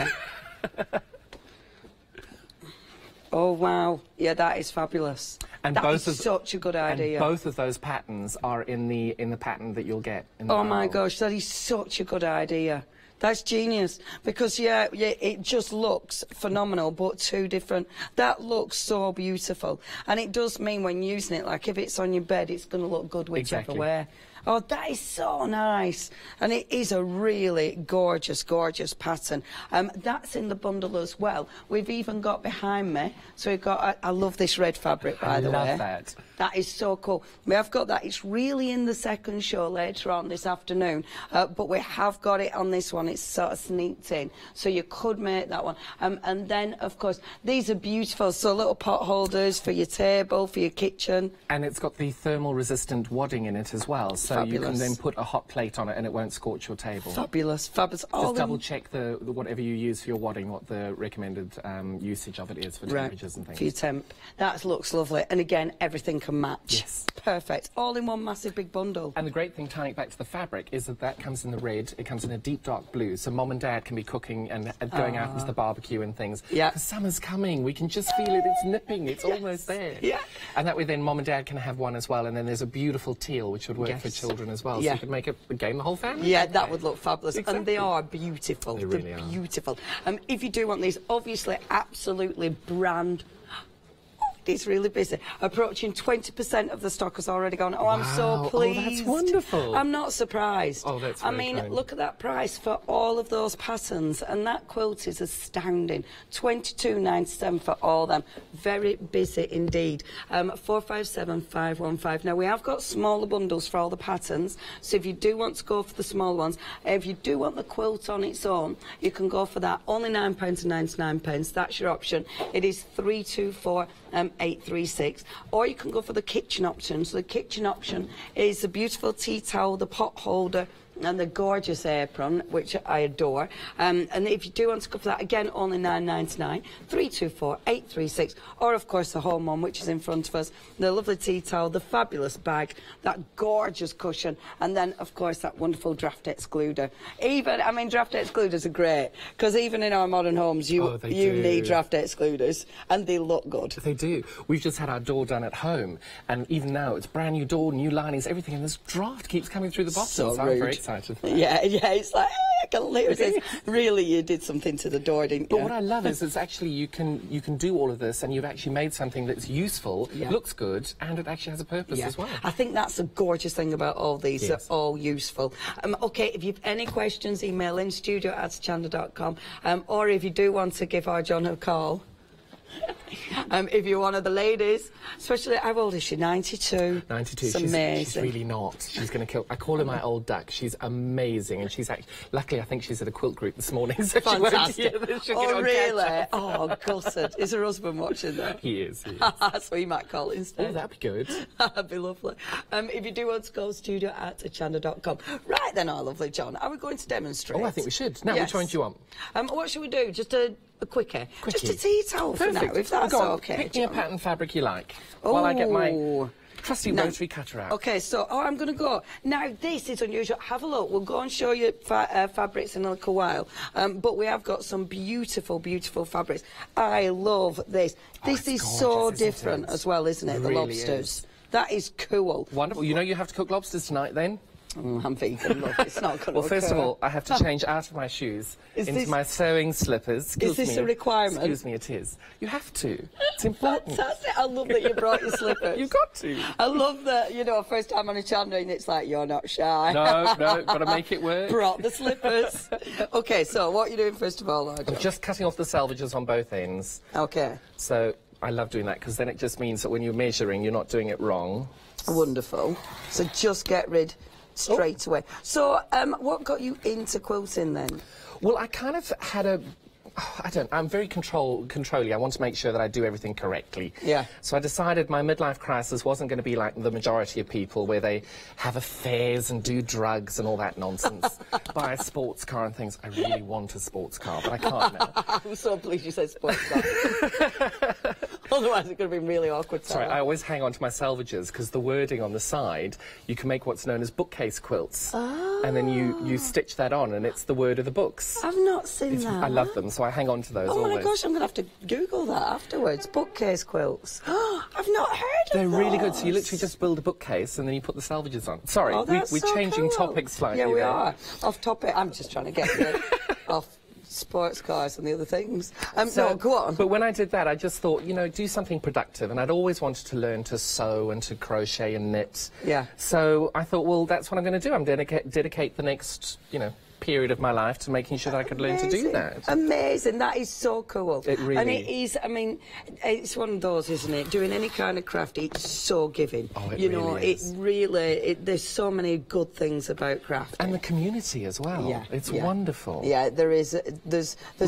Oh, wow. Yeah, that is fabulous. And that is such a good idea. And both of those patterns are in the pattern that you'll get. In the oh, my gosh, that is such a good idea. That's genius. Because, yeah, it just looks phenomenal, but two different. That looks so beautiful. And it does mean when using it, like if it's on your bed, it's going to look good whichever way. Oh, that is so nice. And it is a really gorgeous, gorgeous pattern. That's in the bundle as well. We've even got behind me, so we've got, I love this red fabric, by the way. I love that. That is so cool. We have got that. It's really in the second show later on this afternoon, but we have got it on this one. It's sort of sneaked in, so you could make that one. And then, of course, these are beautiful. So little pot holders for your table, for your kitchen. And it's got the thermal resistant wadding in it as well, so you can then put a hot plate on it and it won't scorch your table. Fabulous, fabulous. Just double check the whatever you use for your wadding, what the recommended usage of it is for temperatures and things. For your temp. That looks lovely. And again, everything can match. Yes. Perfect. All in one massive big bundle. And the great thing, tying it back to the fabric, is that that comes in the red, it comes in a deep dark blue, so Mom and Dad can be cooking and going out into the barbecue and things. Yeah. Because summer's coming, we can just feel it, it's nipping, it's almost there. Yeah. And that way then Mom and Dad can have one as well, and then there's a beautiful teal, which would work for children as well, so you could make a game the whole family. Yeah, that would look fabulous. Exactly. And they are beautiful. They really are. Beautiful. If you do want these, obviously, absolutely brand... It's really busy. Approaching 20% of the stock has already gone. Oh, I'm so pleased. Oh, that's wonderful. I'm not surprised. Oh, that's very kind. Look at that price for all of those patterns, and that quilt is astounding. £22.97 for all of them. Very busy indeed. 457,515. Now, we have got smaller bundles for all the patterns, so if you do want to go for the small ones, if you do want the quilt on its own, you can go for that. Only £9.99. That's your option. It is 324,836, or you can go for the kitchen option. So the kitchen option is the beautiful tea towel, the pot holder, and the gorgeous apron, which I adore. And if you do want to go for that, again, only £9.99, 324,836, or of course the home one, which is in front of us, the lovely tea towel, the fabulous bag, that gorgeous cushion, and then of course that wonderful draft excluder. Draft excluders are great, because even in our modern homes, you need draft excluders, and they look good. They do. We've just had our door done at home, and even now it's brand new door, new linings, everything, and this draft keeps coming through the boxes. So I'm very excited. Yeah, it's like, I can literally say, really, you did something to the door, didn't you? But what I love is it's actually, you can do all of this, and you've actually made something that's useful, looks good, and it actually has a purpose as well. I think that's the gorgeous thing about all these. They're all useful. OK, if you've any questions, email in studio@hochanda.com, or if you do want to give our John a call, If you're one of the ladies, especially, how old is she? 92? 92. It's She's amazing. really not. She's going to kill. I call her my old duck. She's amazing, and she's actually. Luckily, I think she's at a quilt group this morning, so Fantastic. she won't hear this. She'll Oh, get on really? catch up. Oh, gutted. Is her husband watching that? He is. So you might call instead. Oh, that'd be good. That'd be lovely. If you do want to go, studio@hochanda.com. Right then, our lovely John, are we going to demonstrate? Oh, I think we should. Now, Yes. which one do you want? What should we do? Just a quickie? Quickie. Just a tea towel for now, if that's Go on, okay. Pick me a John. pattern fabric you like while I get my Oh. trusty No. rotary cutter out. Okay, so I'm going to go. Now, this is unusual. Have a look. We'll go and show you fabrics in a little while. But we have got some beautiful, beautiful fabrics. I love this. This is gorgeous, so isn't different it? as well, isn't it? It The really lobsters. is. That is cool. Wonderful. You know you have to cook lobsters tonight, then? I'm vegan, look. It's not going to Well, first of all, I have to change out of my shoes Is into this- my sewing slippers. Excuse Is this me. a requirement? Excuse me, it is. You have to. It's important. Fantastic. I love that you brought your slippers. You've got to. I love that, you know, first time on a channel and it's like, you're not shy. No, got to make it work. Brought the slippers. Okay, so what are you doing first of all, Lord? I'm just cutting off the salvages on both ends. Okay. So I love doing that because then it just means that when you're measuring, you're not doing it wrong. Wonderful. So just get rid straight away. So what got you into quilting then? Well, I kind of had I'm very controlling. I want to make sure that I do everything correctly. Yeah. So I decided my midlife crisis wasn't going to be like the majority of people where they have affairs and do drugs and all that nonsense. Buy a sports car and things. I really want a sports car, but I can't now. I'm so pleased you said sports car. Otherwise it could have been really awkward. Sorry, I always hang on to my salvages because the wording on the side, you can make what's known as bookcase quilts. Oh. And then you stitch that on and it's the word of the books. I've not seen that. I love them, so I hang on to those Oh always. my gosh, I'm going to have to Google that afterwards. Bookcase quilts. I've not heard of They're really good. those. So you literally just build a bookcase and then you put the salvages on. Sorry, Oh, that's we're so changing cool. topics slightly. Yeah, we there. are. Off topic. I'm just trying to get you off sports cars and the other things. No, go on. But when I did that, I just thought, you know, do something productive. And I'd always wanted to learn to sew and to crochet and knit. Yeah. So I thought, well, that's what I'm going to do. I'm dedicate the next, you know, period of my life to making sure that I could learn to do that. Amazing. That is so cool. It really And it is, I mean, it's one of those, isn't it? Doing any kind of craft, it's so giving. Oh, it you really know, is. it really, there's so many good things about craft. And the community as well. Yeah, It's yeah. wonderful. Yeah, there's We're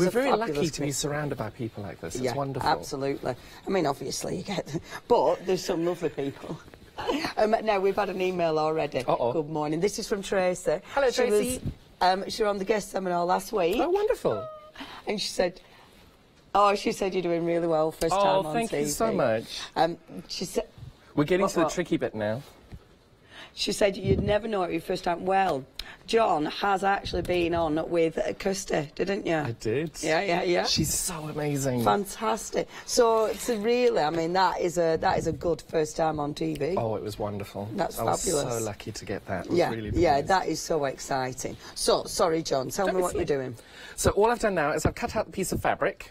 a very fabulous lucky to be surrounded by people like this. It's yeah, wonderful. absolutely. I mean, obviously you get, but there's some lovely people. Now we've had an email already. Good morning. This is from Tracy. Hello, She Tracy. She was on the guest seminar last week. Oh, wonderful. And she said, you're doing really well first time on TV. Thank you so much. She said, We're getting to the what? tricky bit now. She said you'd never know it your first time. Well, John has actually been on with Kirsty, didn't you? I did. Yeah. She's so amazing. Fantastic. So it's really, I mean, that is a good first time on TV. Oh, it was wonderful. That's I was fabulous. so lucky to get that. It was Yeah, really yeah, pleased. that is so exciting. So, sorry, John, tell me what you're doing. So all I've done now is I've cut out the piece of fabric.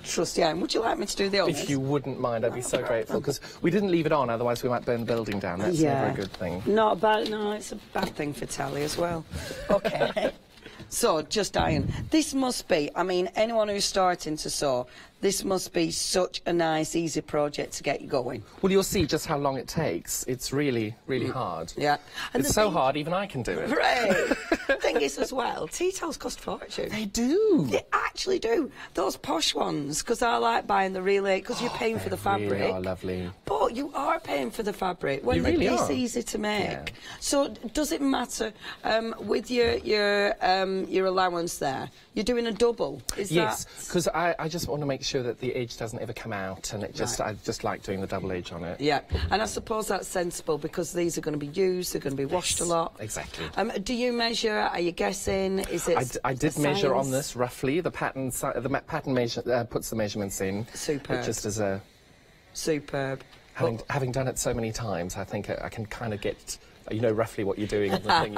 Trusty Anne, would you like me to do the honours? If you wouldn't mind, I'd be so grateful, because we didn't leave it on, otherwise we might burn the building down. That's never a good thing. Not bad, no, it's a bad thing for Tally as well. Okay. So, just iron. This must be, I mean, anyone who's starting to sew, this must be such a nice, easy project to get you going. Well, you'll see just how long it takes. It's really, really hard. Yeah. And It's so hard, even I can do it. Right. Thing is, as well, tea towels cost a fortune. They do. They actually do. Those posh ones, because I like buying the really, because you're paying for the fabric. They really are lovely. But you are paying for the fabric when You really it's are. easy to make. Yeah. So does it matter with your allowance there? You're doing a double. Is Yes, that? because I just want to make sure that the edge doesn't ever come out, and it just Right. I just like doing the double edge on it. Yeah, and I suppose that's sensible because these are going to be used, they're going to be washed a lot. Exactly. Do you measure? Are you guessing? Is it? I did a measure on science? this roughly. The pattern puts the measurements in. Superb. But just as a superb. Having done it so many times, I think I can kind of get. You know roughly what you're doing. And the things.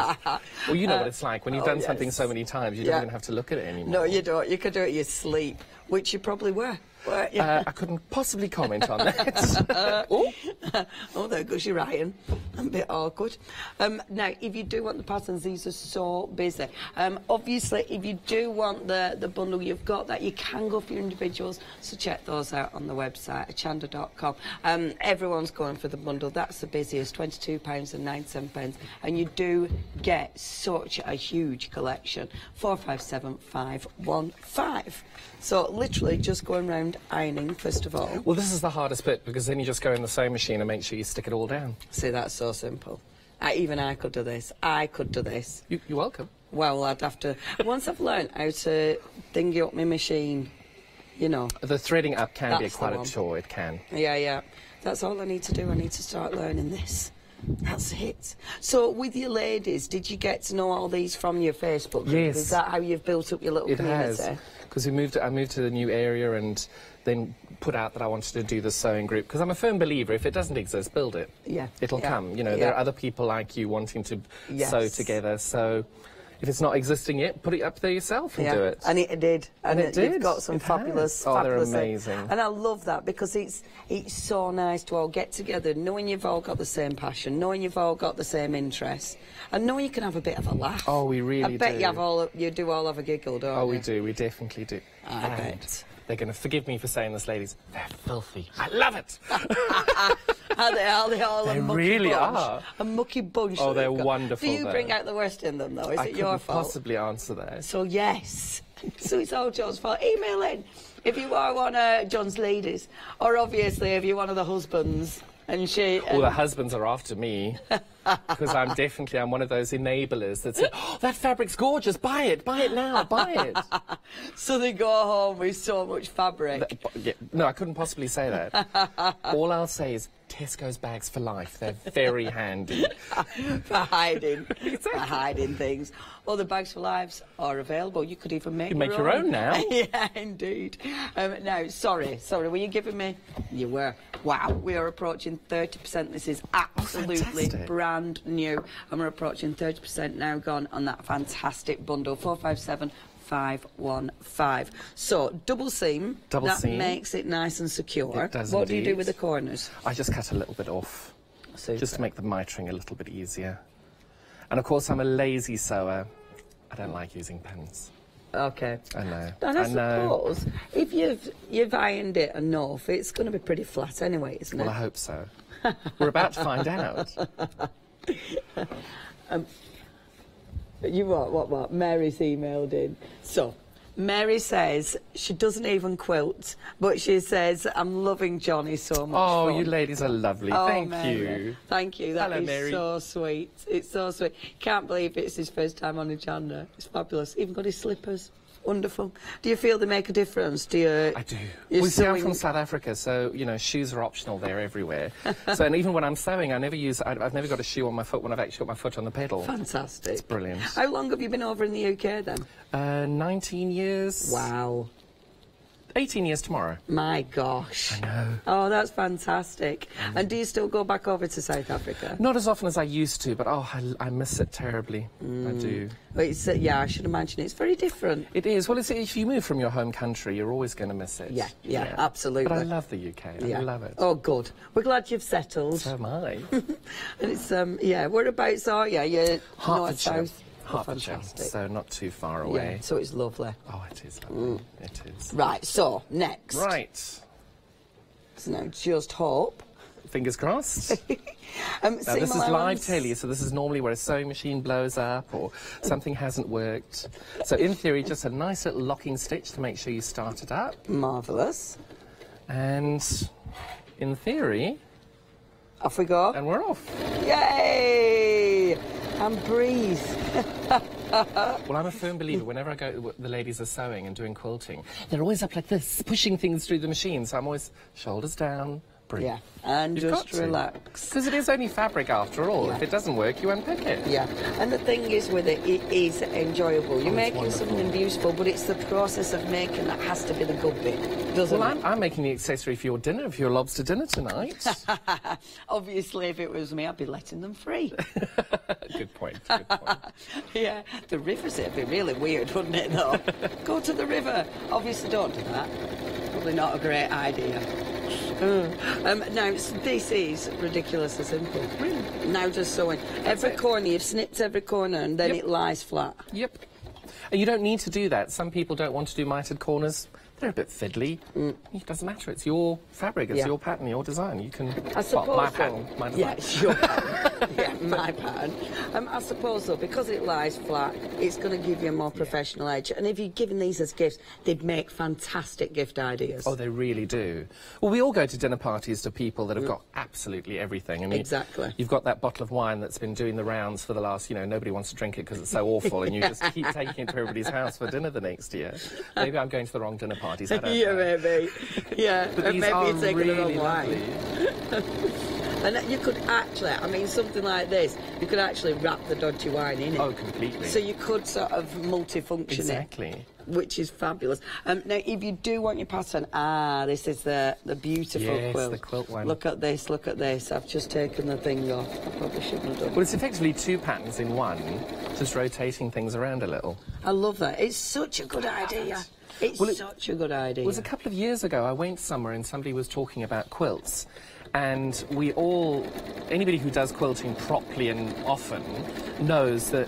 Well, you know what it's like when you've done something so many times, you don't even have to look at it anymore. No, you don't. You can do it in your sleep. which you probably were. I couldn't possibly comment on that. Oh, there goes your writing. A bit awkward. Now, if you do want the patterns, these are so busy. Obviously, if you do want the bundle, you've got that. You can go for your individuals, so check those out on the website, hochanda.com. Everyone's going for the bundle. That's the busiest, £22.97, and you do get such a huge collection. 457515. So literally just going around ironing first of all. Well, this is the hardest bit, because then you just go in the sewing machine and make sure you stick it all down. See, that's so simple. Even I could do this. I could do this. You're welcome. Well, I'd have to... Once I've learned how to thingy up my machine, you know... The threading up can be quite a chore, it can. Yeah. That's all I need to do. I need to start learning this. That's it. So, with your ladies, did you get to know all these from your Facebook group? Yes. Is that how you've built up your little community? It has. Because I moved to the new area and then put out that I wanted to do the sewing group, because I'm a firm believer, if it doesn't exist, build it. Yeah. It'll come. You know, there are other people like you wanting to sew together, so if it's not existing yet, put it up there yourself and do it. And it did. And it did. You've got some fabulous... Oh, they're fabulous amazing. And I love that, because it's so nice to all get together, knowing you've all got the same passion, knowing you've all got the same interests, and knowing you can have a bit of a laugh. Oh, we really do. I bet you do all have a giggle, don't you? Oh, we do. We definitely do. I bet. They're going to forgive me for saying this, ladies. They're filthy. I love it. Are they all They a mucky really bunch? are. A mucky bunch. Oh, that they're they've got. wonderful, Do you though. bring out the worst in them, though? Is it your I fault? couldn't possibly answer that. So, yes. So it's all John's fault. Email in if you are one of John's ladies, or obviously if you're one of the husbands. And she... Well, the husbands are after me, because I'm one of those enablers that say, oh, that fabric's gorgeous, buy it now, buy it. So they go home with so much fabric. No, I couldn't possibly say that. All I'll say is, Tesco's bags for life. They're very handy. For hiding. For hiding things. Well, the bags for lives are available. You could even make your own now. Yeah, indeed. Now, sorry, were you giving me... You were. Wow, we are approaching 30%. This is absolutely brand new. And we're approaching 30% now gone on that fantastic bundle. 457515. So, double seam. That makes it nice and secure. It does What do you indeed. do with the corners? I just cut a little bit off. Super. Just to make the mitring a little bit easier. And of course, I'm a lazy sewer. I don't like using pens. Okay. I know. And I suppose if you've ironed it enough, it's going to be pretty flat anyway, isn't it? Well, I hope so. We're about to find out. You what? Mary's emailed in. So, Mary says she doesn't even quilt, but she says, I'm loving Johnny so much. Oh, fun. you ladies are lovely. Oh, Thank Mary. you. Thank you. That Hello, is Mary. so sweet. It's so sweet. Can't believe it's his first time on Hochanda. It's fabulous. Even got his slippers. Wonderful. Do you feel they make a difference? Do you? I do. We see, I'm from South Africa, so, you know, shoes are optional there everywhere. So, and even when I'm sewing, I've never got a shoe on my foot when I've actually got my foot on the pedal. Fantastic. It's brilliant. How long have you been over in the UK then? 19 years. Wow. 18 years tomorrow. My gosh. I know. Oh, that's fantastic. And do you still go back over to South Africa? Not as often as I used to, but I miss it terribly. I do. But it's, yeah, I should imagine it's very different. It is. Well, if you move from your home country, you're always going to miss it. Yeah, absolutely. But I love the UK. I love it. Oh, good. We're glad you've settled. So am I. And it's, yeah, whereabouts are you? You're north, south? Hertfordshire, so not too far away. Yeah, so it's lovely. Oh, it is lovely. It is. Right, so, next. Right. So now, just hope. Fingers crossed. Now, this is live telly, so this is normally where a sewing machine blows up or something hasn't worked. So in theory, just a nice little locking stitch to make sure you start it up. Marvellous. And in theory... Off we go. And we're off. Yay! And breathe. Well, I'm a firm believer, whenever I go, the ladies are sewing and doing quilting, they're always up like this, pushing things through the machine, so I'm always shoulders down, Yeah, and You've just got to. relax. Because it is only fabric after all. Yeah. If it doesn't work, you unpick it. Yeah, and the thing is with it, it is enjoyable. You're making something beautiful, but it's the process of making that has to be the good bit, doesn't Well, it? I'm making the accessory for your dinner, for your lobster dinner tonight. Obviously, if it was me, I'd be letting them free. Good point, good point. Yeah, the rivers, it'd be really weird, wouldn't it, though? Go to the river. Obviously, don't do that. Probably not a great idea. Now, this is ridiculously simple. Really? Now just sewing. Every corner, you've snipped every corner and then it lies flat. Yep. And you don't need to do that. Some people don't want to do mitered corners. They're a bit fiddly. It doesn't matter. It's your fabric. It's your pattern, your design. You can... I suppose well, my so. pattern, my design. Yeah, it's your pattern. Yeah, my pattern. I suppose, though, because it lies flat, it's going to give you a more professional edge. And if you're giving these as gifts, they'd make fantastic gift ideas. Oh, they really do. Well, we all go to dinner parties to people that have got absolutely everything. I mean, exactly. You've got that bottle of wine that's been doing the rounds for the last, nobody wants to drink it because it's so awful, and you just keep taking it to everybody's house for dinner the next year. Maybe I'm going to the wrong dinner parties. I don't know. Maybe. Yeah, But and these maybe are you're taking really the wrong lovely. wine. And you could actually, I mean, something like this, you could actually wrap the dodgy wine in it. Oh, completely. So you could sort of multifunction Exactly. it. Which is fabulous. Now, if you do want your pattern, this is the beautiful quilt. the quilt one. Look at this, look at this. I've just taken the thing off. I probably shouldn't have done. Well, it's effectively two patterns in one, just rotating things around a little. I love that. It's such a good idea. It's such a good idea. It was a couple of years ago. I went somewhere and somebody was talking about quilts. And anybody who does quilting properly and often knows that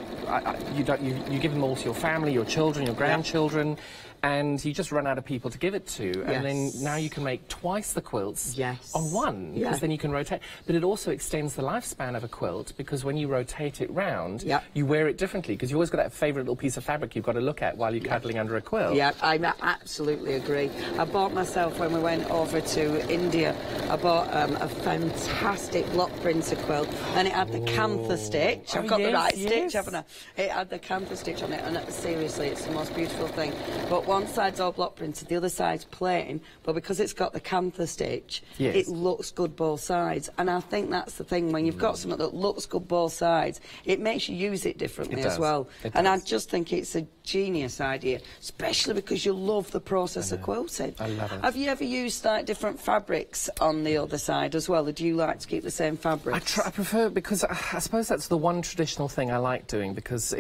you give them all to your family, your children, your grandchildren, and you just run out of people to give it to. And then now you can make twice the quilts on one, because then you can rotate. But it also extends the lifespan of a quilt, because when you rotate it round, you wear it differently, because you always got that favourite little piece of fabric you've got to look at while you're cuddling under a quilt. Yeah, I absolutely agree. I bought myself, when we went over to India, I bought a fantastic block printer quilt, and it had the cantha stitch. I've got the right stitch, haven't I? It had the cantha stitch on it, and seriously, it's the most beautiful thing. But one side's all block printed, the other side's plain, but because it's got the cantha stitch, it looks good both sides. And I think that's the thing, when you've got something that looks good both sides, it makes you use it differently as well. And I just think it's a genius idea, especially because you love the process of quilting. I love it. Have you ever used like different fabrics on the other side as well, or do you like to keep the same fabrics? I prefer, because I suppose that's the one traditional thing I like doing, because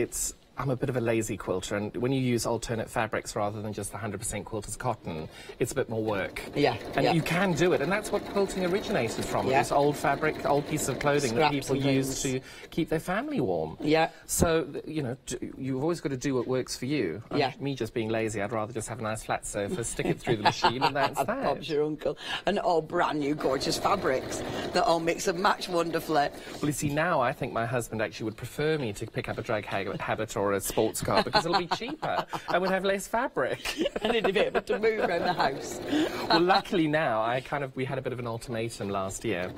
I'm a bit of a lazy quilter, and when you use alternate fabrics rather than just 100% quilter's cotton, it's a bit more work. And you can do it, and that's what quilting originated from. This old fabric, old piece of clothing that people use to keep their family warm. So, you've always got to do what works for you. Me just being lazy, I'd rather just have a nice flat sofa, stick it through the machine, and that's that. Bob's your uncle. And all brand new gorgeous fabrics that all mix and match wonderfully. Well, you see, now I think my husband actually would prefer me to pick up a drag habit or a sports car, because it'll be cheaper and we'll have less fabric. And it'll be able to move around the house. Well, luckily now, we had a bit of an ultimatum last year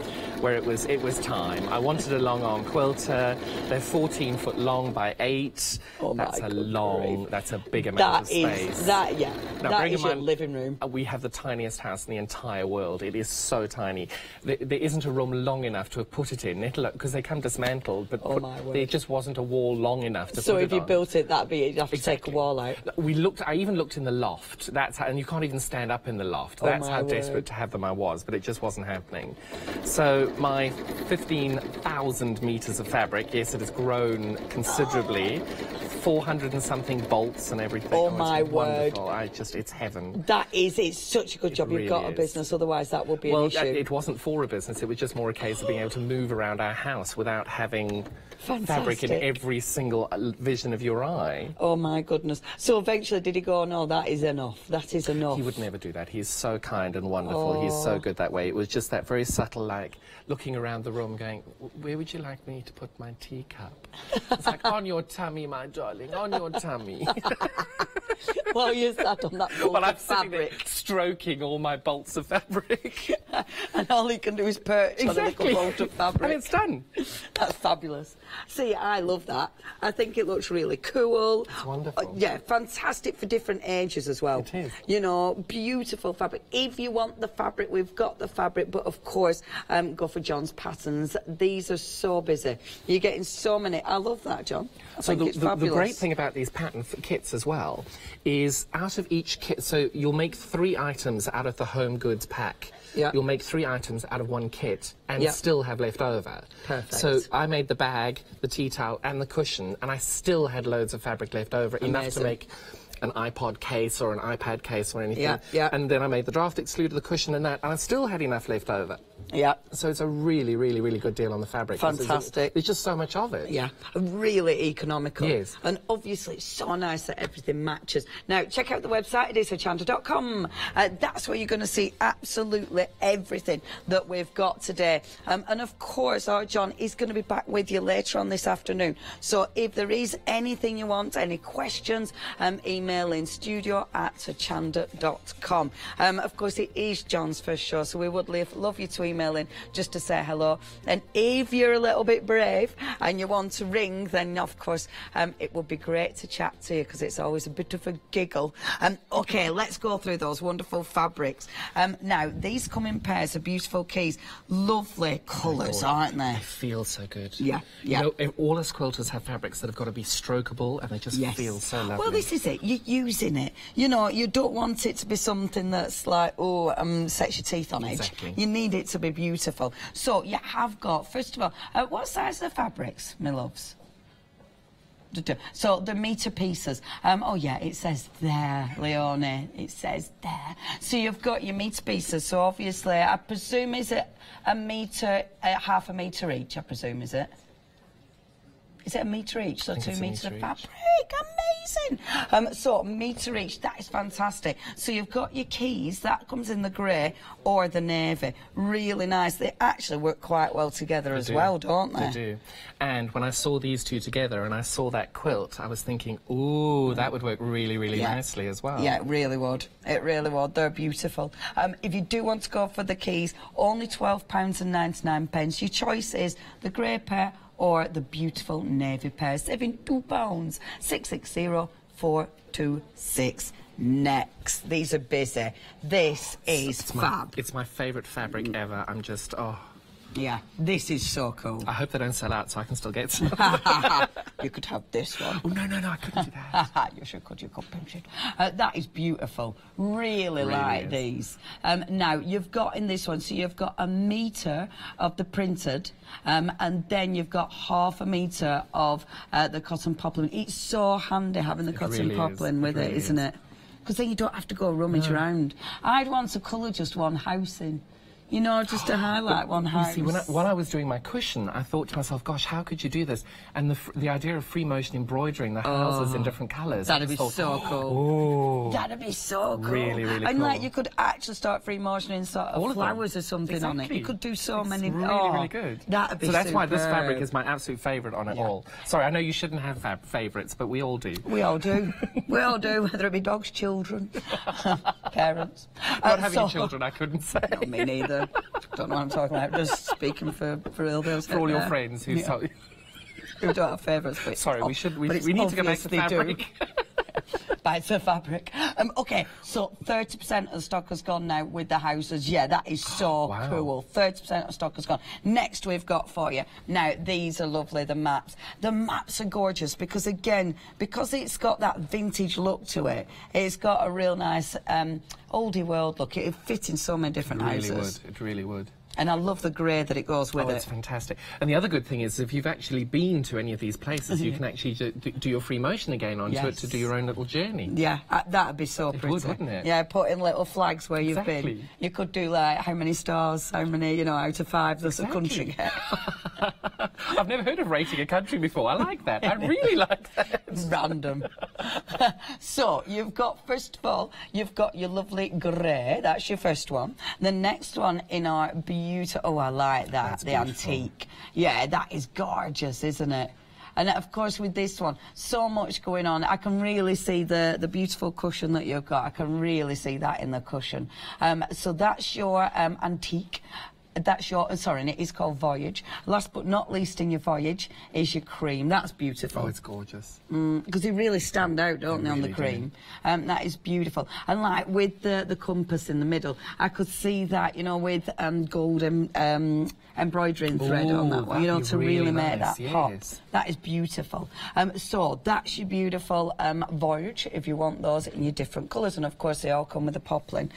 where it was time. I wanted a long arm quilter. They're 14 foot long by 8. Oh, that's that's a big amount of space. That is your mind, living room. We have the tiniest house in the entire world. It is so tiny. There isn't a room long enough to have put it in, because they come dismantled, but there just wasn't a wall long enough to put it on. So if you built it, you'd have to take a wall out. I even looked in the loft. And you can't even stand up in the loft. That's how desperate to have them I was, but it just wasn't happening. So my 15,000 metres of fabric, yes, it has grown considerably. 400 and something bolts and everything. Oh my word. It's heaven. It's such a good job you've got a business, otherwise that would be an issue. Well, it wasn't for a business, it was just more a case of being able to move around our house without having fabric in every single vision of your eye. Oh my goodness. So eventually did he go, no, that is enough, that is enough? He would never do that. He's so kind and wonderful. He's so good that way. It was just that very subtle, like, looking around the room going, where would you like me to put my teacup? It's like, on your tummy, my darling, on your tummy. While you sat on that bolt Well, I'm of sitting there fabric. stroking all my bolts of fabric. And all he can do is perch on a little bolt of fabric. And it's done. That's fabulous. See, I love that. I think it looks really cool. It's wonderful. Yeah, fantastic for different ages as well. It is. You know, beautiful fabric. If you want the fabric, we've got the fabric, but of course, go for John's patterns. These are so busy. You're getting so many. I love that, John. I think it's fabulous. The great thing about these pattern kits as well is out of each kit, so you'll make 3 items out of the home goods pack. Yeah. You'll make 3 items out of 1 kit and still have left over. Perfect. So I made the bag, the tea towel and the cushion, and I still had loads of fabric left over, enough to make an iPod case or an iPad case or anything. Yeah. And then I made the draft excluder, the cushion and that, and I still had enough left over. Yeah. So it's a really, really, really good deal on the fabric. Fantastic. There's just so much of it. Yeah, really economical. Yes. And obviously it's so nice that everything matches. Now, check out the website, it is hochanda.com. That's where you're going to see absolutely everything that we've got today. And of course, our John is going to be back with you later on this afternoon. So if there is anything you want, any questions, email in studio@hochanda.com. Of course, it is John's first show, so we would love you to email in just to say hello. And if you're a little bit brave and you want to ring, then of course it would be great to chat to you, because it's always a bit of a giggle. Okay, let's go through those wonderful fabrics. Now, these come in pairs of beautiful keys. Lovely colours, aren't they? They feel so good. Yeah. You know, all us quilters have fabrics that have got to be strokable, and they just feel so lovely. Well, this is it. You're using it. You know, you don't want it to be something that's like, sets your teeth on edge. Exactly. You need it to be beautiful. So you have got, first of all, what size are the fabrics, my loves? So the metre pieces. Oh yeah, it says there, Leonie. It says there. So you've got your metre pieces. So obviously, I presume, is it a metre, half a metre each? I presume, is it? Is it a metre each? So 2 metres of fabric. Amazing. So metre each. That is fantastic. So you've got your keys. That comes in the grey or the navy. Really nice. They actually work quite well together as well, don't they? They do. And when I saw these two together and I saw that quilt, I was thinking, ooh, that would work really, really nicely as well. Yeah, it really would. It really would. They're beautiful. If you do want to go for the keys, only £12.99. Your choice is the grey pair or the beautiful navy pair, saving £2. 660-426. Next. These are busy. This is fab. It's my favourite fabric ever. I'm just, Yeah, this is so cool. I hope they don't sell out so I can still get some. You could have this one. Oh, no, I couldn't do that. You should, could you? Could pinch it. That is beautiful. Really like these. Now, you've got in this one, so you've got a metre of the printed, and then you've got half a metre of the cotton poplin. It's so handy having the cotton poplin with it, isn't it? Because then you don't have to go rummage around. I'd want to colour just one house in. You know, just to highlight one house. You see, while I was doing my cushion, I thought to myself, gosh, how could you do this? And the idea of free motion embroidering the houses in different colours. That'd be so cool. Oh, that'd be so cool. Really, really and cool. like, you could actually start free motioning sort of flowers or something on it. You could do so many. Really good. That'd be so that's why this superb. fabric is my absolute favourite on it all. Sorry, I know you shouldn't have favourites, but we all do. We all do. We all do, whether it be dogs, children, parents. Not having children, I couldn't say. No, me neither. Don't know what I'm talking about. Just speaking for Ilbill's. For all your friends who who don't have favourites. Sorry, we need to go back to fabric. Back to fabric. Okay, so 30% of the stock has gone now with the houses. Yeah, that is so cool. 30% of stock has gone. Next we've got for you. Now, these are lovely, the maps. The maps are gorgeous because, again, because it's got that vintage look to it, it's got a real nice oldie world look. It would fit in so many different houses. It really would. And I love the grey that it goes with it. It's fantastic. And the other good thing is, if you've actually been to any of these places, you can actually do your free motion again onto it to do your own little journey. Yeah, that'd be so pretty. It would, wouldn't it? Yeah, put in little flags where you've been. You could do, like, how many stars, how many, you know, out of 5 does the country get. I've never heard of rating a country before. I like that. I really like that. Random. So, you've got, first of all, you've got your lovely grey. That's your first one. The next one in our beautiful... Oh, I like that. That's the beautiful. Antique. Yeah, that is gorgeous, isn't it? And of course with this one, so much going on. I can really see the beautiful cushion that you've got. I can really see that in the cushion. So that's your antique. That's your, sorry, and it is called Voyage. Last but not least in your Voyage is your cream. That's beautiful. Oh, it's gorgeous. Because they really stand out, don't they, on the cream? That is beautiful. And like with the compass in the middle, I could see that, you know, with golden embroidery and thread on that one, you know, to really make that pop. That is beautiful. So that's your beautiful Voyage, if you want those in your different colours. And of course, they all come with the poplin.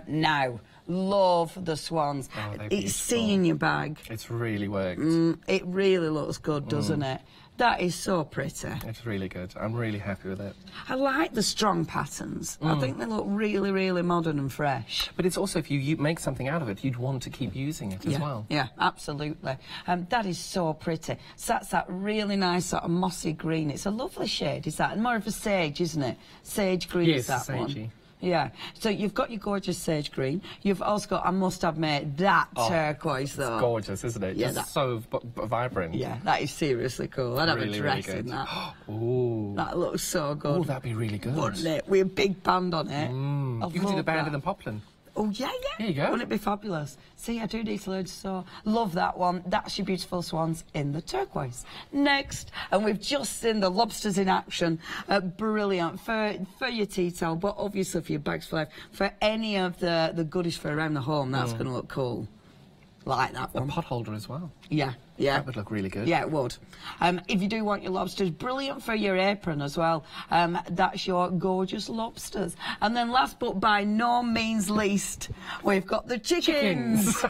Now, love the swans. It's C in your bag. It's really worked. It really looks good, doesn't it? That is so pretty. It's really good. I'm really happy with it. I like the strong patterns. I think they look really, really modern and fresh. But it's also, if you make something out of it, you'd want to keep using it as well. Yeah, absolutely. That is so pretty. So that's that really nice sort of mossy green. It's a lovely shade, is that? And more of a sage, isn't it? Sage green is that one. Yeah, so you've got your gorgeous sage green. You've also got, I must admit, that turquoise, though. It's gorgeous, isn't it? Yeah, just so vibrant. Yeah, that is seriously cool. I'd have a dress in that. Ooh. That looks so good. Oh, that'd be really good. Wouldn't it? With a big band on it. You could do the band and the poplin. Oh, yeah, yeah. There you go. Wouldn't it be fabulous? See, I do need to learn to sew. Love that one. That's your beautiful swans in the turquoise. Next, and we've just seen the lobsters in action. Brilliant for your tea towel, but obviously for your bags for life. For any of the goodies for around the home, that's going to look cool. Like that one. A pot holder as well. Yeah, yeah. That would look really good. Yeah, it would. If you do want your lobsters, brilliant for your apron as well. That's your gorgeous lobsters. And then last but by no means least, we've got the chickens.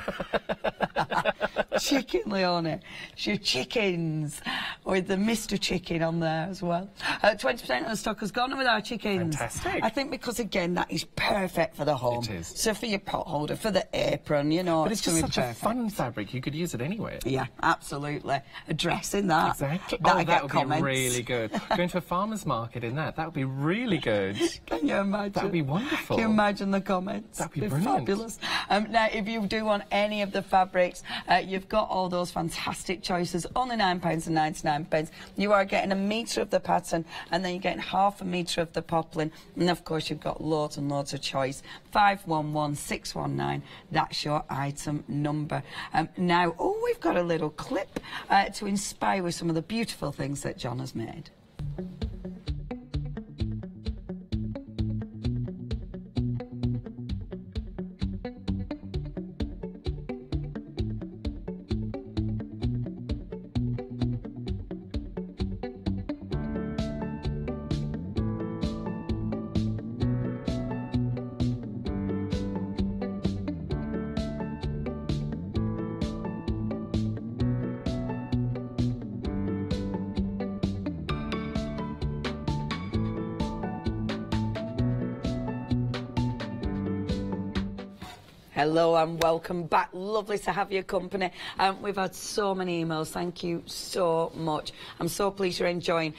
Chicken, Leonie. It's your chickens. With the Mr. Chicken on there as well. 20% of the stock has gone with our chickens. Fantastic. I think because, again, that is perfect for the home. It is. So for your pot holder, for the apron, you know. But it's just such a fun fabric. You could use it anywhere. Yeah, absolutely. A dress in that. Exactly. That would comments. be really good. Going to a farmer's market in that would be really good. Can you imagine? That would be wonderful. Can you imagine the comments? That would be brilliant. Fabulous. Now, if you do want any of the fabrics, you've got all those fantastic choices. Only £9.99. You are getting a metre of the pattern, and then you're getting half a metre of the poplin. And, of course, you've got loads and loads of choice. 511619. That's your item number. Now, we've got a little clip to inspire with some of the beautiful things that John has made. Hello and welcome back. Lovely to have your company. We've had so many emails. Thank you so much. I'm so pleased you're enjoying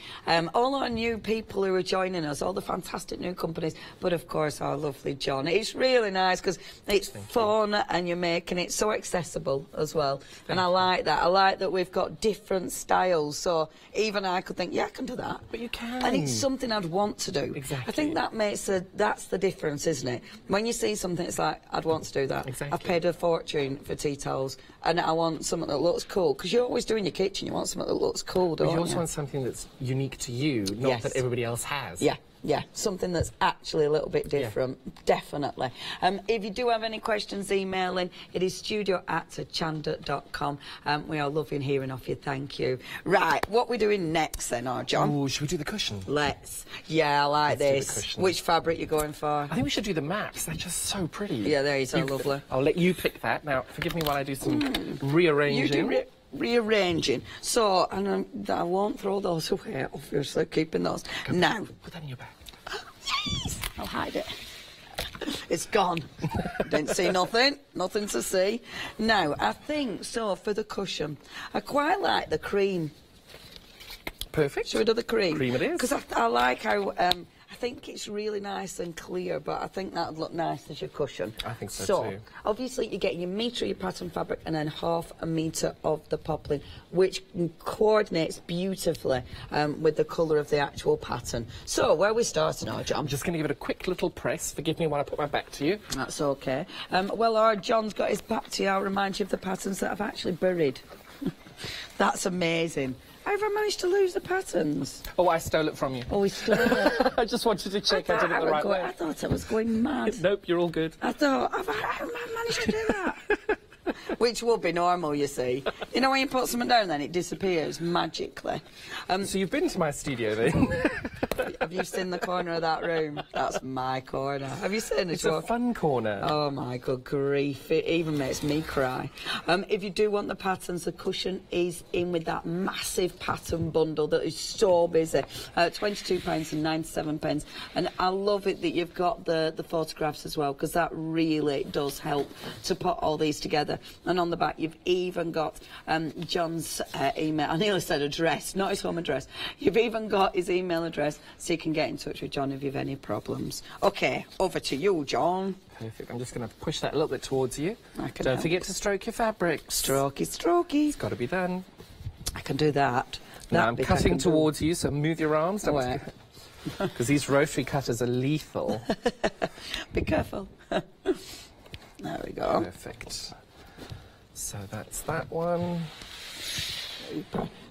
all our new people who are joining us, all the fantastic new companies, but of course our lovely John. It's really nice because it's fun and you're making it so accessible as well. And I like that. I like that we've got different styles. So even I could think, yeah, I can do that. But you can. And it's something I'd want to do. Exactly. I think that makes that's the difference, isn't it? When you see something, it's like, I'd want to do that. Exactly. I've paid a fortune for tea towels and I want something that looks cool, because you're always doing your kitchen, you want something that looks cool, don't you? But you also want something that's unique to you, not that everybody else has. Yeah. Yeah, something that's actually a little bit different, definitely. If you do have any questions, email in. It is studio@hochanda.com. We are loving hearing off you, thank you. Right, what we're doing next then, John? Oh, should we do the cushion? Let's. Yeah, I like Let's this. do the cushion. Which fabric you going for? I think we should do the maps. They're just so pretty. Yeah, they're so lovely. I'll let you pick that. Now, forgive me while I do some rearranging. You do rearranging. So, and I won't throw those away, obviously, keeping those. Now. Put that in your bag. Yes, I'll hide it. It's gone. Didn't see nothing. Nothing to see. Now, I think, so for the cushion, I quite like the cream. Perfect. Should we do the cream? Cream it is. Because I like how, I think it's really nice and clear, but I think that would look nice as your cushion. I think so too. Obviously you're getting your metre of your pattern fabric and then half a metre of the poplin, which coordinates beautifully with the colour of the actual pattern. So, where are we starting now, John? I'm just going to give it a quick little press. Forgive me while I put my back to you. That's okay. Well, our John's got his back to you. I'll remind you of the patterns that I've actually buried. That's amazing. How have I managed to lose the patterns? Oh, I stole it from you. Oh, he stole it. I just wanted to check I did it the right way. I thought I was going mad. Nope, you're all good. I thought, how have I managed to do that? Which would be normal, you see. You know when you put something down then it disappears magically. So you've been to my studio then? Have you seen the corner of that room? That's my corner. Have you seen it? It's a fun corner. Oh my good grief, it even makes me cry. If you do want the patterns, the cushion is in with that massive pattern bundle that is so busy. £22.97, and I love it that you've got the photographs as well, because that really does help to put all these together. And on the back you've even got John's email, I nearly said address, not his home address. You've even got his email address, so you can get in touch with John if you've any problems. Okay, over to you, John. Perfect. I'm just going to push that a little bit towards you. Don't forget to stroke your fabric. Strokey, strokey. It's got to be done. I can do that. Now I'm cutting towards you, so move your arms. Because these rotary cutters are lethal. Be careful. There we go. Perfect. So that's that one.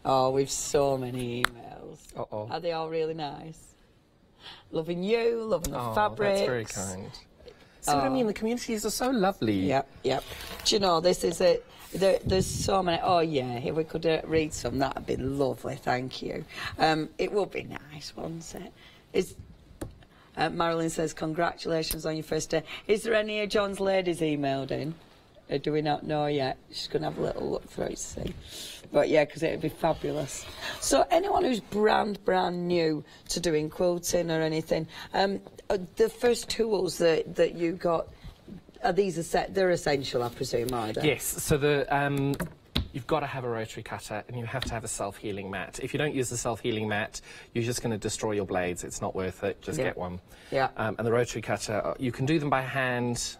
Oh, we've so many emails. Uh-oh. Are they all really nice? Loving you, loving the fabrics. That's very kind. See what I mean? The communities are so lovely. Yep, yep. Do you know, this is it. There's so many. Oh, yeah, if we could read some, that would be lovely, thank you. It would be nice, wouldn't it? Marilyn says, congratulations on your first day. Is there any of John's ladies emailed in? Do we not know yet? She's going to have a little look through it, see. But yeah, because it would be fabulous. So anyone who's brand new to doing quilting or anything, the first tools that you got, are these they're essential, I presume, are they? Yes. So you've got to have a rotary cutter and you have to have a self-healing mat. If you don't use the self-healing mat, you're just going to destroy your blades. It's not worth it. Just get one. Yeah. And the rotary cutter, you can do them by hand.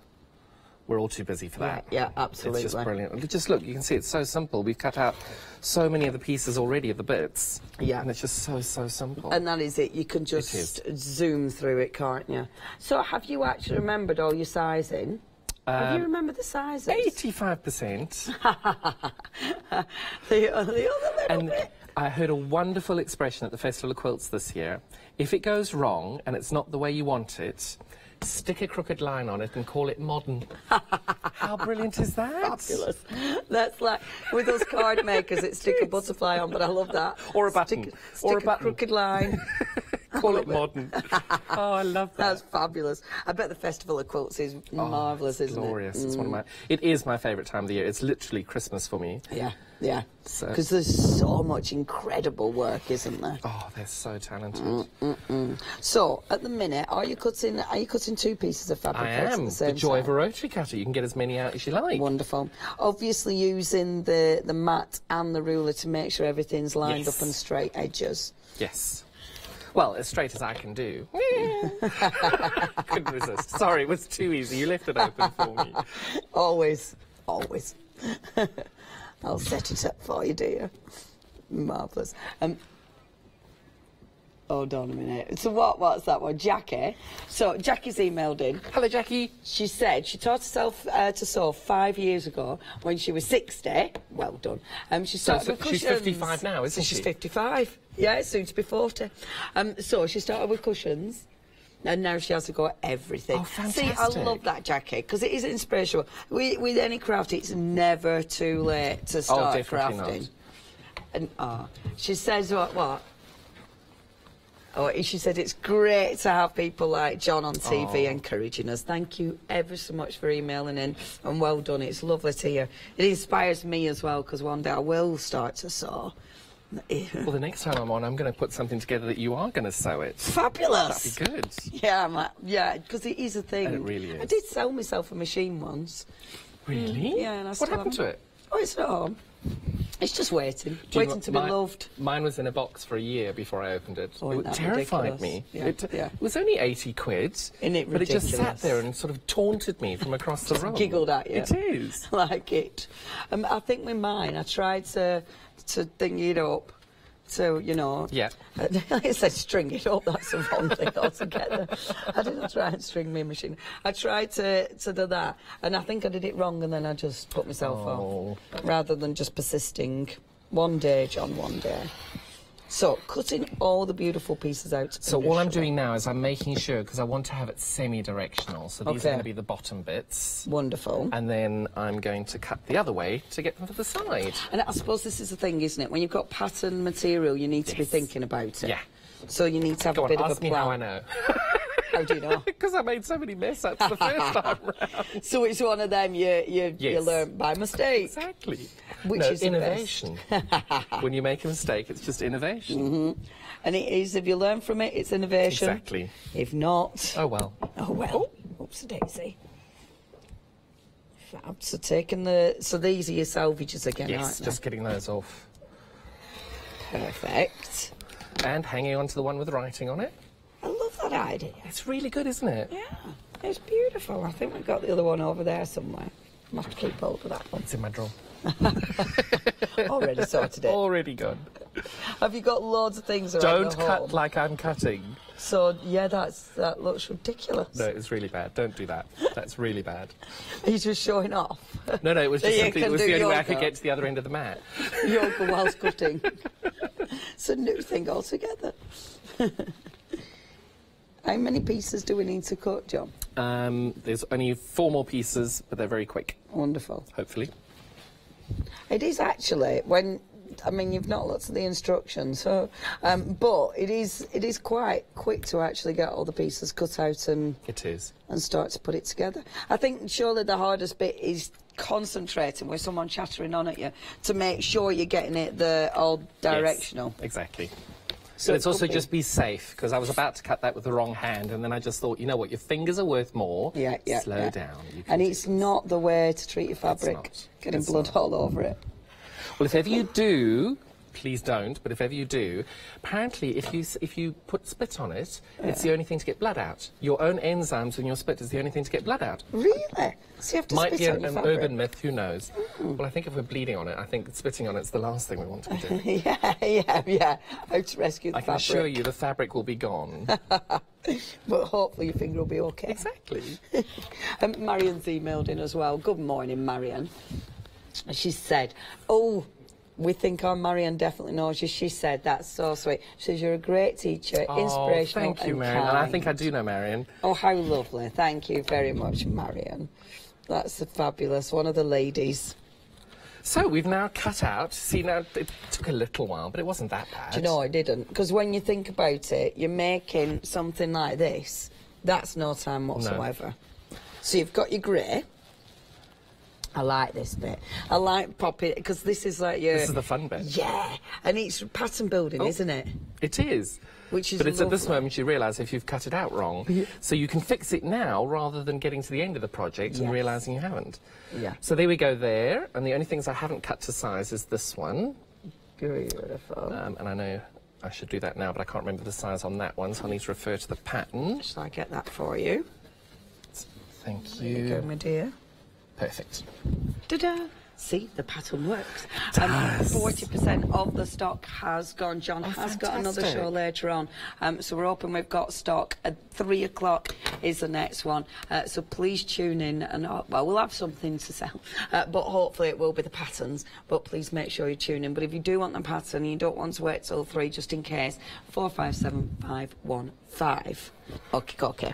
We're all too busy for that. Yeah, absolutely. It's just brilliant. Just look, you can see it's so simple. We've cut out so many of the pieces already of the bits. Yeah. And it's just so simple. And that is it. You can just zoom through it, can't you? So have you actually remembered all your sizing? Have you remembered the sizes? 85%. the other little bit. I heard a wonderful expression at the Festival of Quilts this year. If it goes wrong and it's not the way you want it, stick a crooked line on it and call it modern. How brilliant is that? Fabulous. That's like, with those card makers, it's stick a butterfly on, but I love that. Or a button. Stick a crooked line. Call it modern. Oh, I love that. That's fabulous. I bet the Festival of Quilts is marvellous, isn't glorious. it? It's one of my... It is my favourite time of the year. It's literally Christmas for me. Yeah, yeah. Because there's so much incredible work, isn't there? Oh, they're so talented. So, at the minute, are you cutting two pieces of fabric? I am. The joy of a rotary cutter. You can get as many out as you like. Wonderful. Obviously using the mat and the ruler to make sure everything's lined up and straight edges. Yes. Well, as straight as I can do. Couldn't resist. Sorry, it was too easy. You left it open for me. Always. Always. I'll set it up for you, dear. Marvellous. Hold on a minute. So what's that one? Jackie. So Jackie's emailed in. Hello, Jackie. She said she taught herself to sew 5 years ago when she was 60. Well done. She started with cushions. She's 55 now, isn't she? She's 55. Yeah, soon to be 40. So she started with cushions. And now she has to go everything. Oh, fantastic. See, I love that, Jackie, because it is inspirational. With any craft, it's never too late to start crafting. And she says what? Oh, she said it's great to have people like John on TV encouraging us. Thank you ever so much for emailing in, and well done. It's lovely to hear. It inspires me as well, because one day I will start to sew. Well, the next time I'm on, I'm going to put something together that you are going to sew it. Fabulous. That'd be good. Yeah, because it is a thing. And it really is. I did sell myself a machine once. Really? Yeah, and what happened to it? Oh, it's at home. It's just waiting. Do you Waiting know, to be loved. Mine was in a box for a year before I opened it. Oh, It isn't that terrified ridiculous? me. Yeah, It was only 80 quid. Isn't it but it just sat ridiculous? there and sort of taunted me from across the room. Giggled at you. It is. Like it. I think with mine, I tried to thing it up. So, you know, Yeah. I said string it up, that's the wrong thing altogether. I didn't try and string my machine. I tried to do that, and I think I did it wrong, and then I just put myself off, rather than just persisting. One day, John, one day. So, cutting all the beautiful pieces out. So all I'm doing now is I'm making sure, because I want to have it semi-directional, so these are going to be the bottom bits. Wonderful. And then I'm going to cut the other way to get them to the side. And I suppose this is the thing, isn't it? When you've got pattern material, you need to be thinking about it. Yeah. So you need to have a bit of a plan. Ask me how I know. How do you know? Because I made so many mess-ups the first time round. So it's one of them you learn by mistake. Exactly. Which no, is the innovation. When you make a mistake, it's just innovation. Mm-hmm. And it is, if you learn from it, it's innovation. Exactly. If not... Oh, well. Oh, well. Oops-a-daisy. Fab. So taking the... So these are your salvages again, aren't Yes, they? just getting those off. Perfect. And hanging on to the one with writing on it. I love that idea. It's really good, isn't it? Yeah, it's beautiful. I think we've got the other one over there somewhere. I have to keep hold of that one. It's in my drawer. Already sorted it. Already gone. Have you got loads of things around Don't the cut home? like I'm cutting. So, yeah, that looks ridiculous. No, it's really bad. Don't do that. That's really bad. Are you just showing off? No, it was That just you simply, it can was do the only way I could yoga. get to the other end of the mat. Yoga whilst cutting. It's a new thing altogether. How many pieces do we need to cut, John? There's only 4 more pieces, but they're very quick. Wonderful. Hopefully. It is actually, when, I mean, you've not looked at the instructions, so, but it is quite quick to actually get all the pieces cut out and... It is. And start to put it together. I think surely the hardest bit is concentrating with someone chattering on at you to make sure you're getting it all directional. Yes, exactly. So But it's it also could be- just be safe, because I was about to cut that with the wrong hand, and then I just thought, you know what, your fingers are worth more. Yeah. Slow down. You can And do it's not the way to treat your fabric, not. getting It's blood all over it. Well, if ever you do, please don't, but if ever you do, apparently if you put spit on it, it's the only thing to get blood out. Your own enzymes in your spit is the only thing to get blood out. Really? So you have to Might spit be on your an fabric? urban myth, who knows? Well, I think if we're bleeding on it, I think spitting on it's the last thing we want to be doing. yeah. How to rescue the I can fabric. assure you the fabric will be gone. But hopefully your finger will be okay. Exactly. Marian's emailed in as well. Good morning, Marian. She said, oh, we think our Marian definitely knows you. She said, that's so sweet. She says, you're a great teacher, inspirational thank you, and Marion. kind. And I think I do know Marion. Oh, how lovely. Thank you very much, Marian. That's fabulous. One of the ladies. So we've now cut out. See, now it took a little while, but it wasn't that bad. Do you know, I didn't. Because when you think about it, you're making something like this. That's no time whatsoever. No. So you've got your grey. I like this bit. I like popping, because this is like your... This is the fun bit. Yeah. And it's pattern building, isn't it? It is. Which is But it's lovely. at this moment you realise if you've cut it out wrong. So you can fix it now rather than getting to the end of the project and realising you haven't. Yeah. So there we go there. And the only things I haven't cut to size is this one. Beautiful. And I know I should do that now, but I can't remember the size on that one, so I need to refer to the pattern. Shall I get that for you? Thank There you go, my dear. Perfect. Ta-da! See, the pattern works. 40% of the stock has gone. John has got another fantastic. show later on. So we're hoping we've got stock. At 3 o'clock is the next one. So please tune in. And well, we'll have something to sell. But hopefully it will be the patterns. But please make sure you tune in. But if you do want the pattern and you don't want to wait till 3, just in case, 457515. Okay.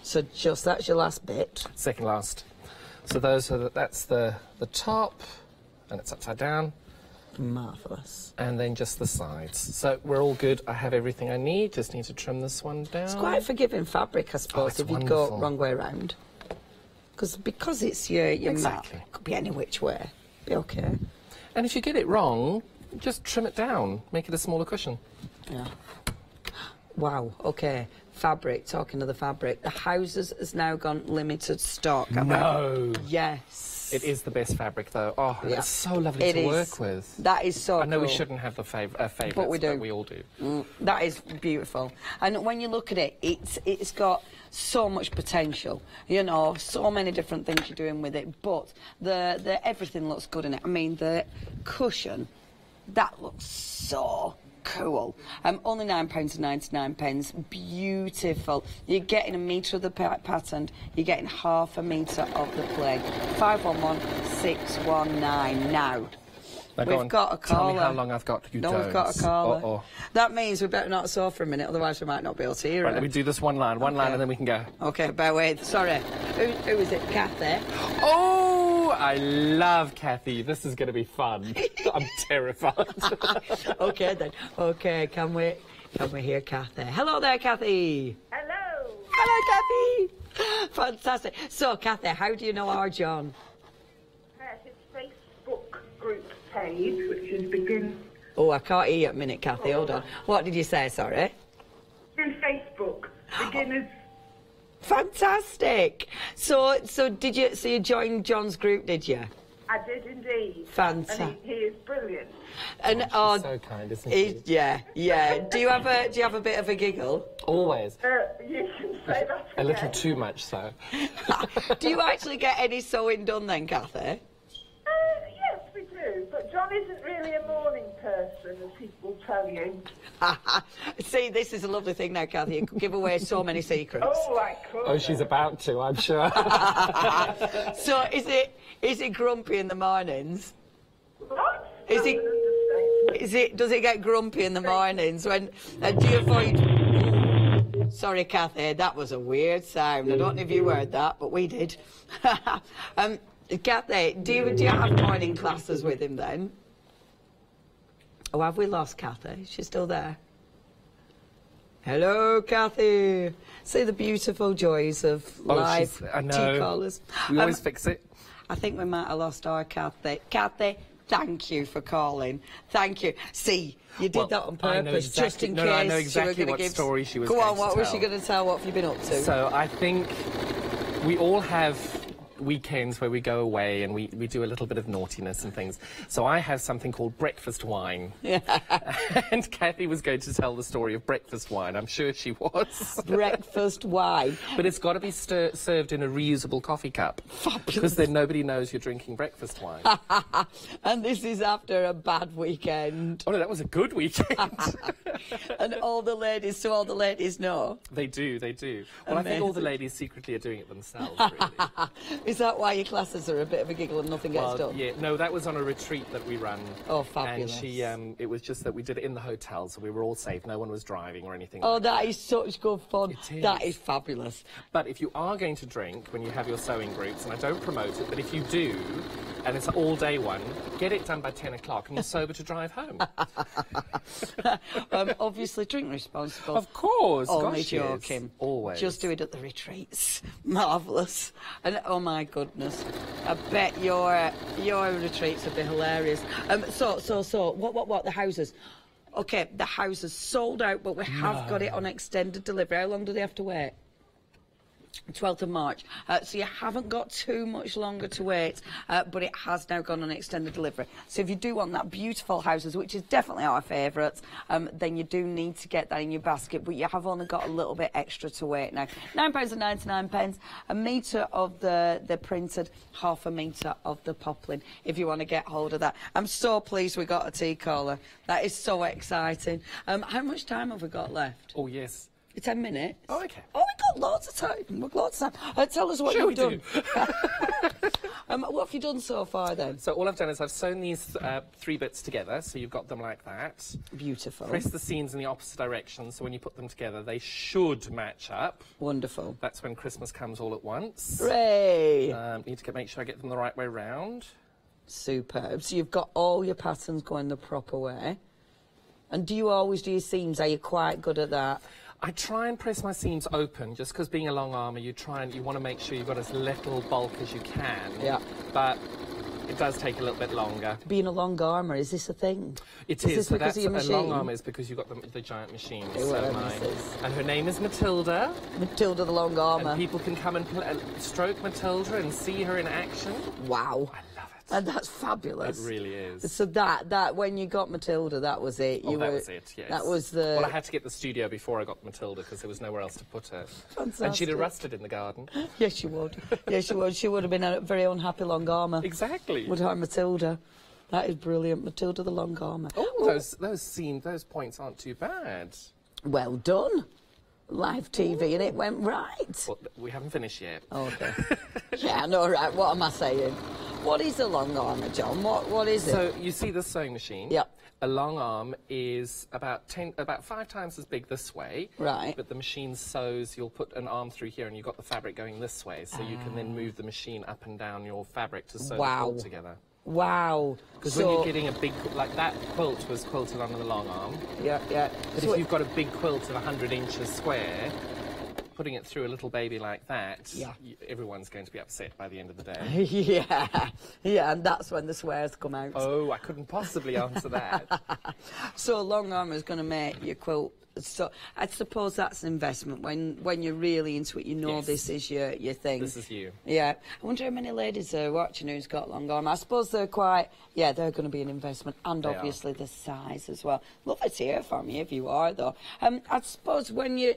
So just, that's your last bit. Second last. So those are that's the top, and it's upside down. Marvellous. And then just the sides. So we're all good. I have everything I need. Just need to trim this one down. It's quite forgiving fabric, I suppose, it's if you wonderful. go wrong way around. Because it's your Exactly. mat, it could be any which way. Be okay. And if you get it wrong, just trim it down. Make it a smaller cushion. Yeah. Wow, okay. fabric, talking of the fabric, the houses has now gone limited stock. No. Yes. It is the best fabric, though. Oh, Yeah. it's so lovely to work with. That is so I know cool. we shouldn't have the favourites, But we do. we all do. That is beautiful. And when you look at it, it's got so much potential. You know, so many different things you're doing with it. But the everything looks good in it. I mean, the cushion, that looks so cool. Only £9.99. Beautiful. You're getting a metre of the pattern. You're getting half a metre of the plain. 511619 now. We've got a caller. Tell me how long I've got. You don't. We've got a caller. Uh-oh. That means we better not saw for a minute, otherwise we might not be able to hear Right, it. let me do this one line, and then we can go. Okay, bear with. Sorry. Who is it? Kathy? Oh, I love Kathy. This is going to be fun. I'm terrified. Okay then. Okay, can we hear Kathy? Hello there, Kathy. Hello. Hello, Kathy. Fantastic. So, Kathy, how do you know our John? His Facebook group page, which is Begin. Oh, I can't hear you a minute, Kathy. Hold on. What did you say? Sorry. In Facebook, Beginners. Fantastic. So did you? So you joined John's group, did you? I did indeed. Fantastic. And he is brilliant. And She's so kind, isn't she? Yeah. Do you have a bit of a giggle? Always. You can say that. A little too much, so. Do you actually get any sewing done then, Kathy? Yes, we do. But John isn't really a morning person, as people tell you. See, this is a lovely thing now, Kathy. You could give away so many secrets. Oh, I could. Oh, she's about to, I'm sure. So is it grumpy in the mornings? What? Does it get grumpy in the mornings when do you avoid? Sorry, Kathy, that was a weird sound. I don't know if you heard that, but we did. Kathy, do you have morning classes with him then? Oh, have we lost Kathy? She's still there. Hello, Kathy. See the beautiful joys of live tea callers. We always fix it. I think we might have lost our Kathy. Kathy, thank you for calling. Thank you. See, you did that on purpose, just in case. I know exactly you were what give... story she was Go going on, what to was tell. she going to tell? What have you been up to? So I think we all have weekends where we go away and we do a little bit of naughtiness and things. So I have something called breakfast wine. Yeah. And Kathy was going to tell the story of breakfast wine. I'm sure she was. Breakfast wine. But it's got to be served in a reusable coffee cup. Because then nobody knows you're drinking breakfast wine. And this is after a bad weekend. Oh, no, that was a good weekend. And all the ladies know. They do. Well, I think all the ladies secretly are doing it themselves, really. Is that why your classes are a bit of a giggle and nothing gets done? Yeah, no, that was on a retreat that we run. Oh, fabulous. And she, it was just that we did it in the hotel, so we were all safe. No one was driving or anything. Oh, that is such good fun. It is. That is fabulous. But if you are going to drink when you have your sewing groups, and I don't promote it, but if you do, and it's an all-day one, get it done by 10 o'clock and you're sober to drive home. Obviously, drink responsible. Of course. Only Gosh, joking. yes. Always. Just do it at the retreats. Marvellous. And oh my goodness, I bet your retreats would be hilarious. So, what, the houses? Okay, the houses sold out, but we have got it on extended delivery. How long do they have to wait? 12th of March. So you haven't got too much longer to wait, but it has now gone on extended delivery. So if you do want that beautiful houses, which is definitely our favourites, then you do need to get that in your basket, but you have only got a little bit extra to wait now. £9.99, a metre of the printed, half a metre of the poplin, if you want to get hold of that. I'm so pleased we got a tea caller. That is so exciting. How much time have we got left? Oh, yes. 10 minutes. Oh, okay. Oh, we got lots of time. We've got lots of time. Tell us what you've done. What have you done so far, then? So all I've done is I've sewn these 3 bits together, so you've got them like that. Beautiful. Press the seams in the opposite direction, so when you put them together, they should match up. Wonderful. That's when Christmas comes all at once. Hooray! Need to make sure I get them the right way round. Superb. So you've got all your patterns going the proper way. And do you always do your seams? Are you quite good at that? I try and press my seams open, just because being a long armour, you want to make sure you've got as little bulk as you can. Yeah. But It does take a little bit longer. Being a long armour, is this a thing? It is. Is This so because that's of your a machine? long arm is because you've got the giant machine. Okay, So and her name is Matilda. Matilda the long armour. And people can come and stroke Matilda and see her in action. Wow. I love it. And that's fabulous. It really is. So that when you got Matilda, that was it. That was it, yes. That was the... Well, I had to get the studio before I got Matilda because there was nowhere else to put her. Fantastic. And she'd have rusted in the garden. Yes, she would. Yes, she would. She would have been a very unhappy long armour. Exactly. Would have Matilda. That is brilliant. Matilda the long armour. Oh, those points aren't too bad. Well done. Live TV, and it went right. Well, we haven't finished yet. Okay. Yeah, I know, right. What am I saying? What is a long armour, John? What is it? So you see the sewing machine. Yep. A long arm is about 5 times as big this way. Right. But the machine sews. You'll put an arm through here, and you've got the fabric going this way, so you can then move the machine up and down your fabric to sew it all together. Wow. Because when you're getting a big, like that quilt was quilted on the long arm. Yeah, yeah. But if you've got a big quilt of 100 inches square, putting it through a little baby like that, everyone's going to be upset by the end of the day. Yeah, and that's when the swears come out. Oh, I couldn't possibly answer that. So a long armour is going to make your quilt. So I suppose that's an investment when you're really into it. You know this is your thing. This is you. Yeah. I wonder how many ladies are watching who's got long arm. I suppose they're quite. Yeah, they're going to be an investment, and They obviously the size as well. Love it here from you if you are though. I suppose when you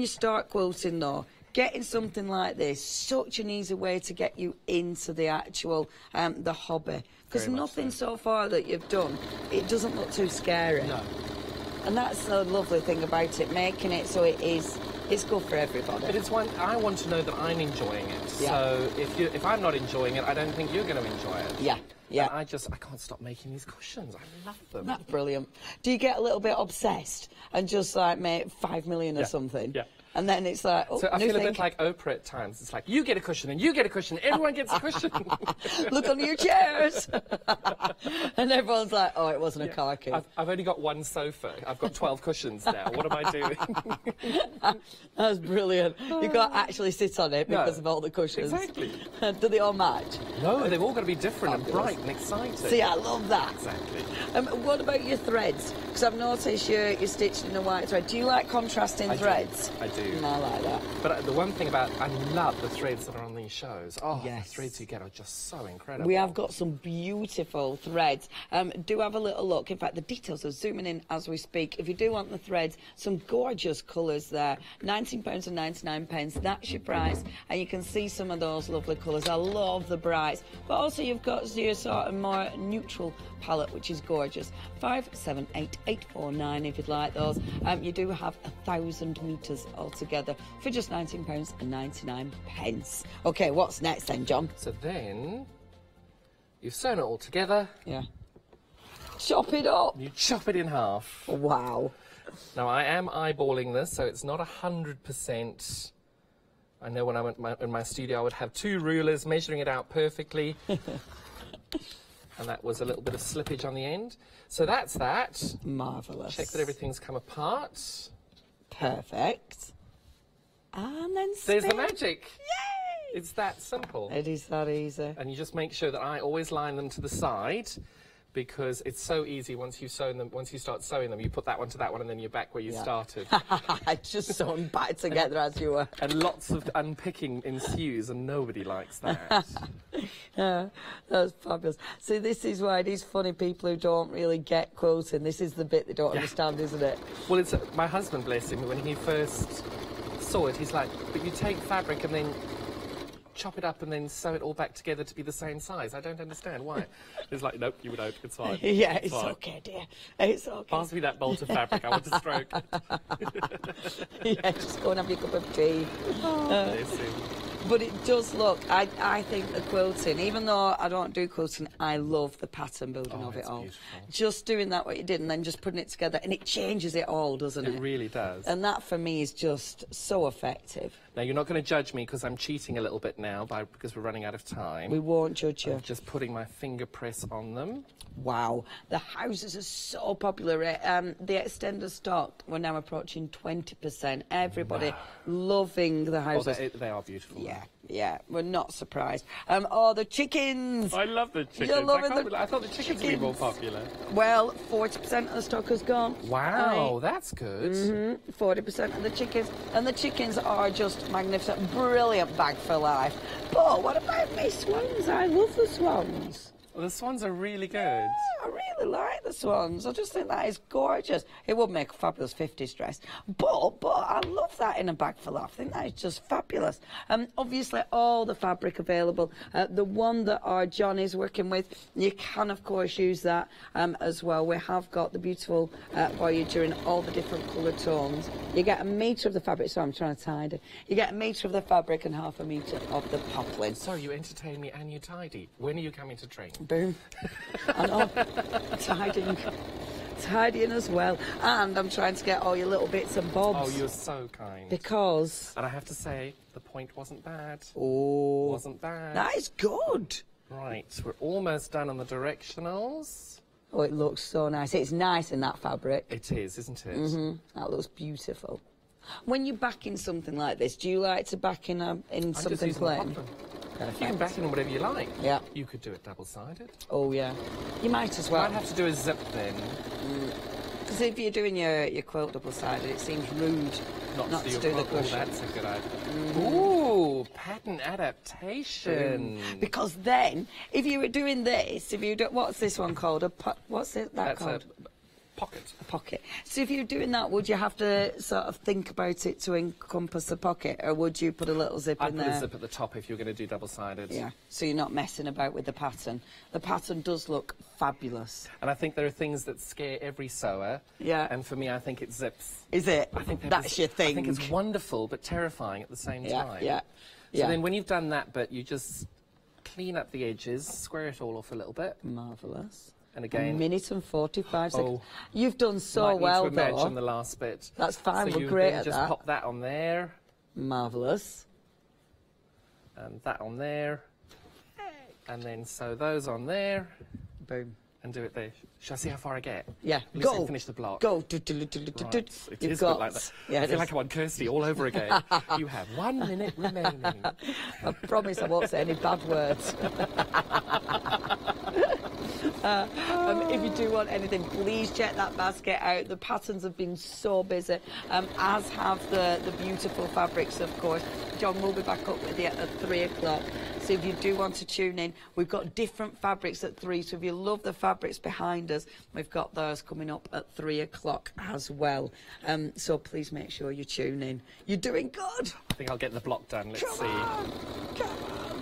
start quilting though, getting something like this, such an easy way to get you into the actual the hobby. Because nothing so far that you've done, it doesn't look too scary. No. And that's the lovely thing about it, making it so it's good for everybody. But it's one, I want to know that I'm enjoying it. Yeah. So if I'm not enjoying it, I don't think you're going to enjoy it. Yeah, yeah. And I can't stop making these cushions. I love them. That's brilliant. Do you get a little bit obsessed and just like make 5 million or something? Yeah. And then it's like, oh, so I new feel a thing. bit like Oprah at times. It's like, you get a cushion and you get a cushion, everyone gets a cushion. Look under your chairs. And everyone's like, oh, it wasn't a car key. I've only got one sofa. I've got 12 cushions now. What am I doing? That's brilliant. You can't actually sit on it because of all the cushions. Exactly. Do they all match? No, they've all got to be different and bright and exciting. See, I love that. Exactly. What about your threads? Because I've noticed you're stitched in a white thread. Do you like contrasting threads? I do. I like that. But the one thing about, I love the threads that are on these shows. Oh, the threads you get are just so incredible. We have got some beautiful threads. Do have a little look. In fact, the details are zooming in as we speak. If you do want the threads, some gorgeous colours there. £19.99. That's your price. And you can see some of those lovely colours. I love the brights. But also you've got your sort of more neutral palette, which is gorgeous. 578849 if you'd like those. You do have 1,000 metres altogether for just £19.99. Okay, what's next then, John? So then you've sewn it all together. Yeah. Chop it up. You chop it in half. Wow. Now I am eyeballing this, so it's not 100%. I know when I went in my studio, I would have 2 rulers measuring it out perfectly. And that was a little bit of slippage on the end. So that's that. Marvellous. Check that everything's come apart. Perfect. And then there's the magic. Yay! It's that simple. It is that easy. And you just make sure that I always line them to the side, because it's so easy once you sew them. Once you start sewing them, you put that one to that one, and then you're back where you started. Just sewn back together as you were. And lots of unpicking ensues, and nobody likes that. Yeah, that's fabulous. See, this is why it is funny, people who don't really get quilting. This is the bit they don't understand, isn't it? Well, it's my husband, bless him, when he first saw it, he's like, but you take fabric and then chop it up and then sew it all back together to be the same size. I don't understand why. It's like, nope, you don't. It's fine. Yeah, it's fine. Okay, dear. It's okay. Pass me that bolt of fabric. I want to stroke. Yeah, just go and have your cup of tea. Bless him. But it does look, I think the quilting, even though I don't do quilting, I love the pattern building of it all. Beautiful. Just doing that what you did and then just putting it together, and it changes it all, doesn't it? It really does. And that for me is just so effective. Now, you're not going to judge me because I'm cheating a little bit now because we're running out of time. We won't judge you. I'm just putting my finger press on them. Wow, the houses are so popular. The extender stock, we're now approaching 20%. Everybody loving the houses. They are beautiful. Yeah, Yeah, we're not surprised. Oh, the chickens! I love the chickens. You're loving I thought the chickens would be more popular. Well, 40% of the stock has gone. Wow, that's good. 40% of the chickens. And the chickens are just magnificent. Brilliant bag for life. But what about my swans? I love the swans. Well, the swans are really good. Yeah, I really like the swans. I just think that is gorgeous. It would make a fabulous 50s dress. But I love that in a bag for life. I think that is just fabulous. Obviously, all the fabric available. The one that our John is working with, you can, of course, use that as well. We have got the beautiful Voyager in all the different colour tones. You get a metre of the fabric. So I'm trying to tidy. You get a metre of the fabric and half a metre of the poplin. Sorry, you entertain me and you tidy. When are you coming to train? Boom. I know. Tidying as well. And I'm trying to get all your little bits and bobs. Oh, you're so kind. Because... And I have to say, the point wasn't bad. Oh. Wasn't bad. That is good. Right, we're almost done on the directionals. Oh, it looks so nice. It's nice in that fabric. It is, isn't it? That looks beautiful. When you're backing something like this, do you like to back in something plain? You can back in whatever you like. Yeah. You could do it double-sided. Oh, yeah. You might as well. I'd have to do a zip then. Because if you're doing your quilt double-sided, it seems rude not to do the cushion. Oh, that's a good idea. Ooh, pattern adaptation. Because then, if you were doing this, if you do, what's this one called? What's that called? Pocket. A pocket. So if you're doing that, would you have to sort of think about it to encompass the pocket, or would you put a little zip in there? I'd put a zip at the top if you're going to do double-sided. Yeah, so you're not messing about with the pattern. The pattern does look fabulous. And I think there are things that scare every sewer. Yeah. And for me, I think it zips. Is it? I think that's your thing. I think it's wonderful but terrifying at the same time. Yeah. So then when you've done that bit, you just clean up the edges, square it all off a little bit. Marvellous. And again, 1 minute and 45 seconds. Oh, You've done so well, though. Might need to imagine the last bit. That's fine. So We're great at just that. Pop that on there. Marvellous. And that on there. And then sew those on there. Boom. And do it there. Shall I see how far I get? Yeah. Go. Finish the block. Go. Right. It You've is got, like that. Yeah, I feel like I'm on Kirsty all over again. You have 1 minute remaining. I promise I won't say any bad words. If you do want anything, please check that basket out. The patterns have been so busy, as have the beautiful fabrics, of course. John will be back up with you at 3 o'clock. So if you do want to tune in, we've got different fabrics at 3. So if you love the fabrics behind us, we've got those coming up at 3 o'clock as well. So please make sure you tune in. You're doing good. I think I'll get the block done. Let's see. Come on.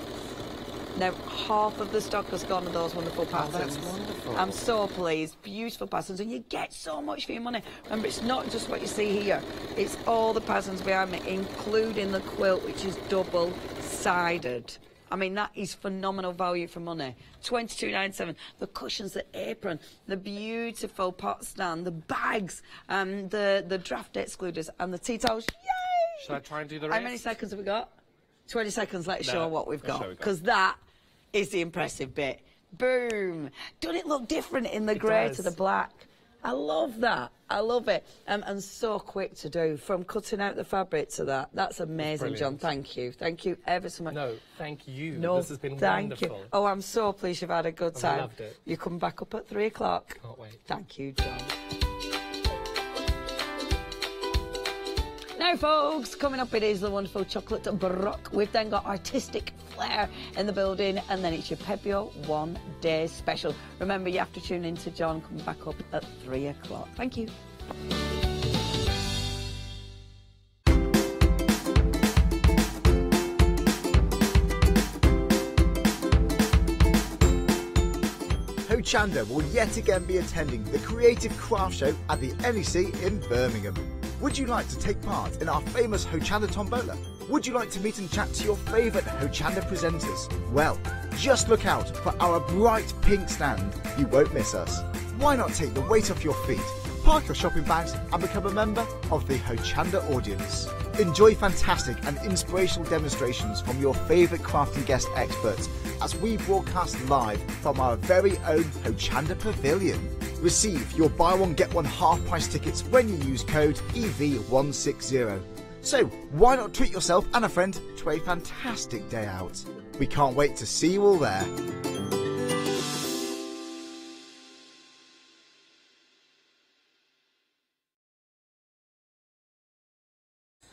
Now, half of the stock has gone of those wonderful patterns. Oh, that's wonderful. I'm so pleased. Beautiful patterns, and you get so much for your money. Remember, it's not just what you see here. It's all the patterns behind me, including the quilt, which is double-sided. I mean, that is phenomenal value for money. $22.97. The cushions, the apron, the beautiful pot stand, the bags, the draft excluders, and the tea towels. Yay! Shall I try and do the rest? How many seconds have we got? 20 seconds. Let's show what we've got. show we got. Because that is the impressive bit. Boom. Doesn't it look different in the grey to the black? I love that. I love it. And so quick to do, from cutting out the fabric to that. That's amazing, John. Thank you. Thank you ever so much. No, thank you. No, this has been thank wonderful. you. Oh, I'm so pleased you've had a good time. I loved it. You come back up at 3 o'clock. Can't wait. Thank you, John. Now, folks, coming up it is the wonderful chocolate Baroque. We've then got artistic Flair in the building, and then it's your Pebio 1 day special. Remember, you have to tune in to John. Come back up at 3 o'clock. Thank you. Hochanda will yet again be attending the Creative Craft Show at the NEC in Birmingham. Would you like to take part in our famous Hochanda Tombola? Would you like to meet and chat to your favourite Hochanda presenters? Well, just look out for our bright pink stand. You won't miss us. Why not take the weight off your feet, park your shopping bags and become a member of the Hochanda audience? Enjoy fantastic and inspirational demonstrations from your favourite crafting guest experts as we broadcast live from our very own Hochanda Pavilion. Receive your buy one get one half price tickets when you use code EV160. So why not treat yourself and a friend to a fantastic day out? We can't wait to see you all there.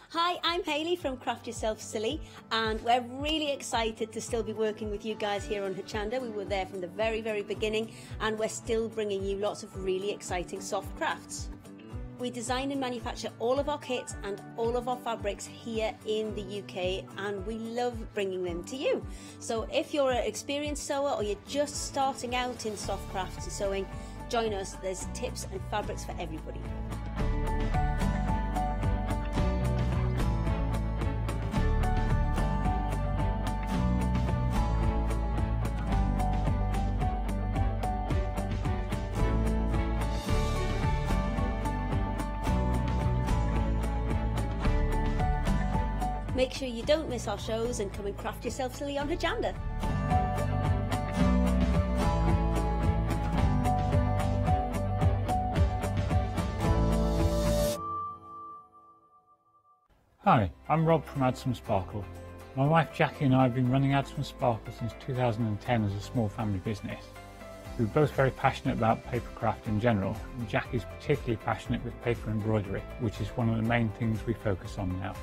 Hi, I'm Hayley from Craft Yourself Silly, and we're really excited to still be working with you guys here on Hochanda. We were there from the very, very beginning, and we're still bringing you lots of really exciting soft crafts. We design and manufacture all of our kits and all of our fabrics here in the UK, and we love bringing them to you. So if you're an experienced sewer or you're just starting out in soft crafts and sewing, join us. There's tips and fabrics for everybody. Make sure you don't miss our shows and come and craft yourself silly on Hochanda. Hi, I'm Rob from Add Some Sparkle. My wife Jackie and I have been running Add Some Sparkle since 2010 as a small family business. We're both very passionate about papercraft in general, and Jackie's particularly passionate with paper embroidery, which is one of the main things we focus on now.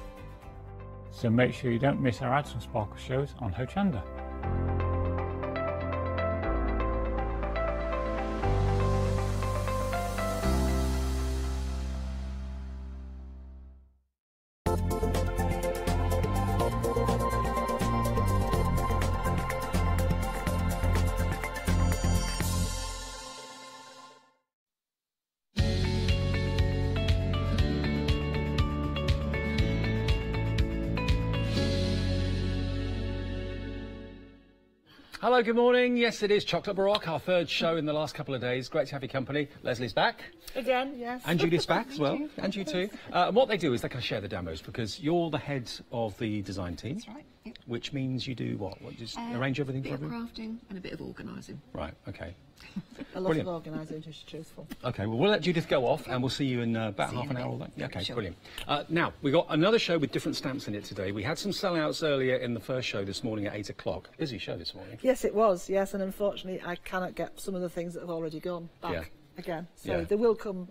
So make sure you don't miss our Add Some Sparkle shows on Hochanda. Hello, good morning. Yes, it is Chocolate Baroque, our third show in the last couple of days. Great to have your company. Leslie's back. Again, yes. And Judith's back as well. And you too. And what they do is they kind of share the demos because you're the head of the design team. That's right. Yep. Which means you do what? Just arrange everything for everyone? A bit of crafting and a bit of organising. Right, okay. A lot of organising, to be truthful. Okay, well, we'll let Judith go off and we'll see you in about half an hour or that. Yeah, okay, sure. Brilliant. Now, we've got another show with different stamps in it today. We had some sellouts earlier in the first show this morning at 8 o'clock. Busy show this morning. Yes, it was, yes, and unfortunately I cannot get some of the things that have already gone back again. So they will come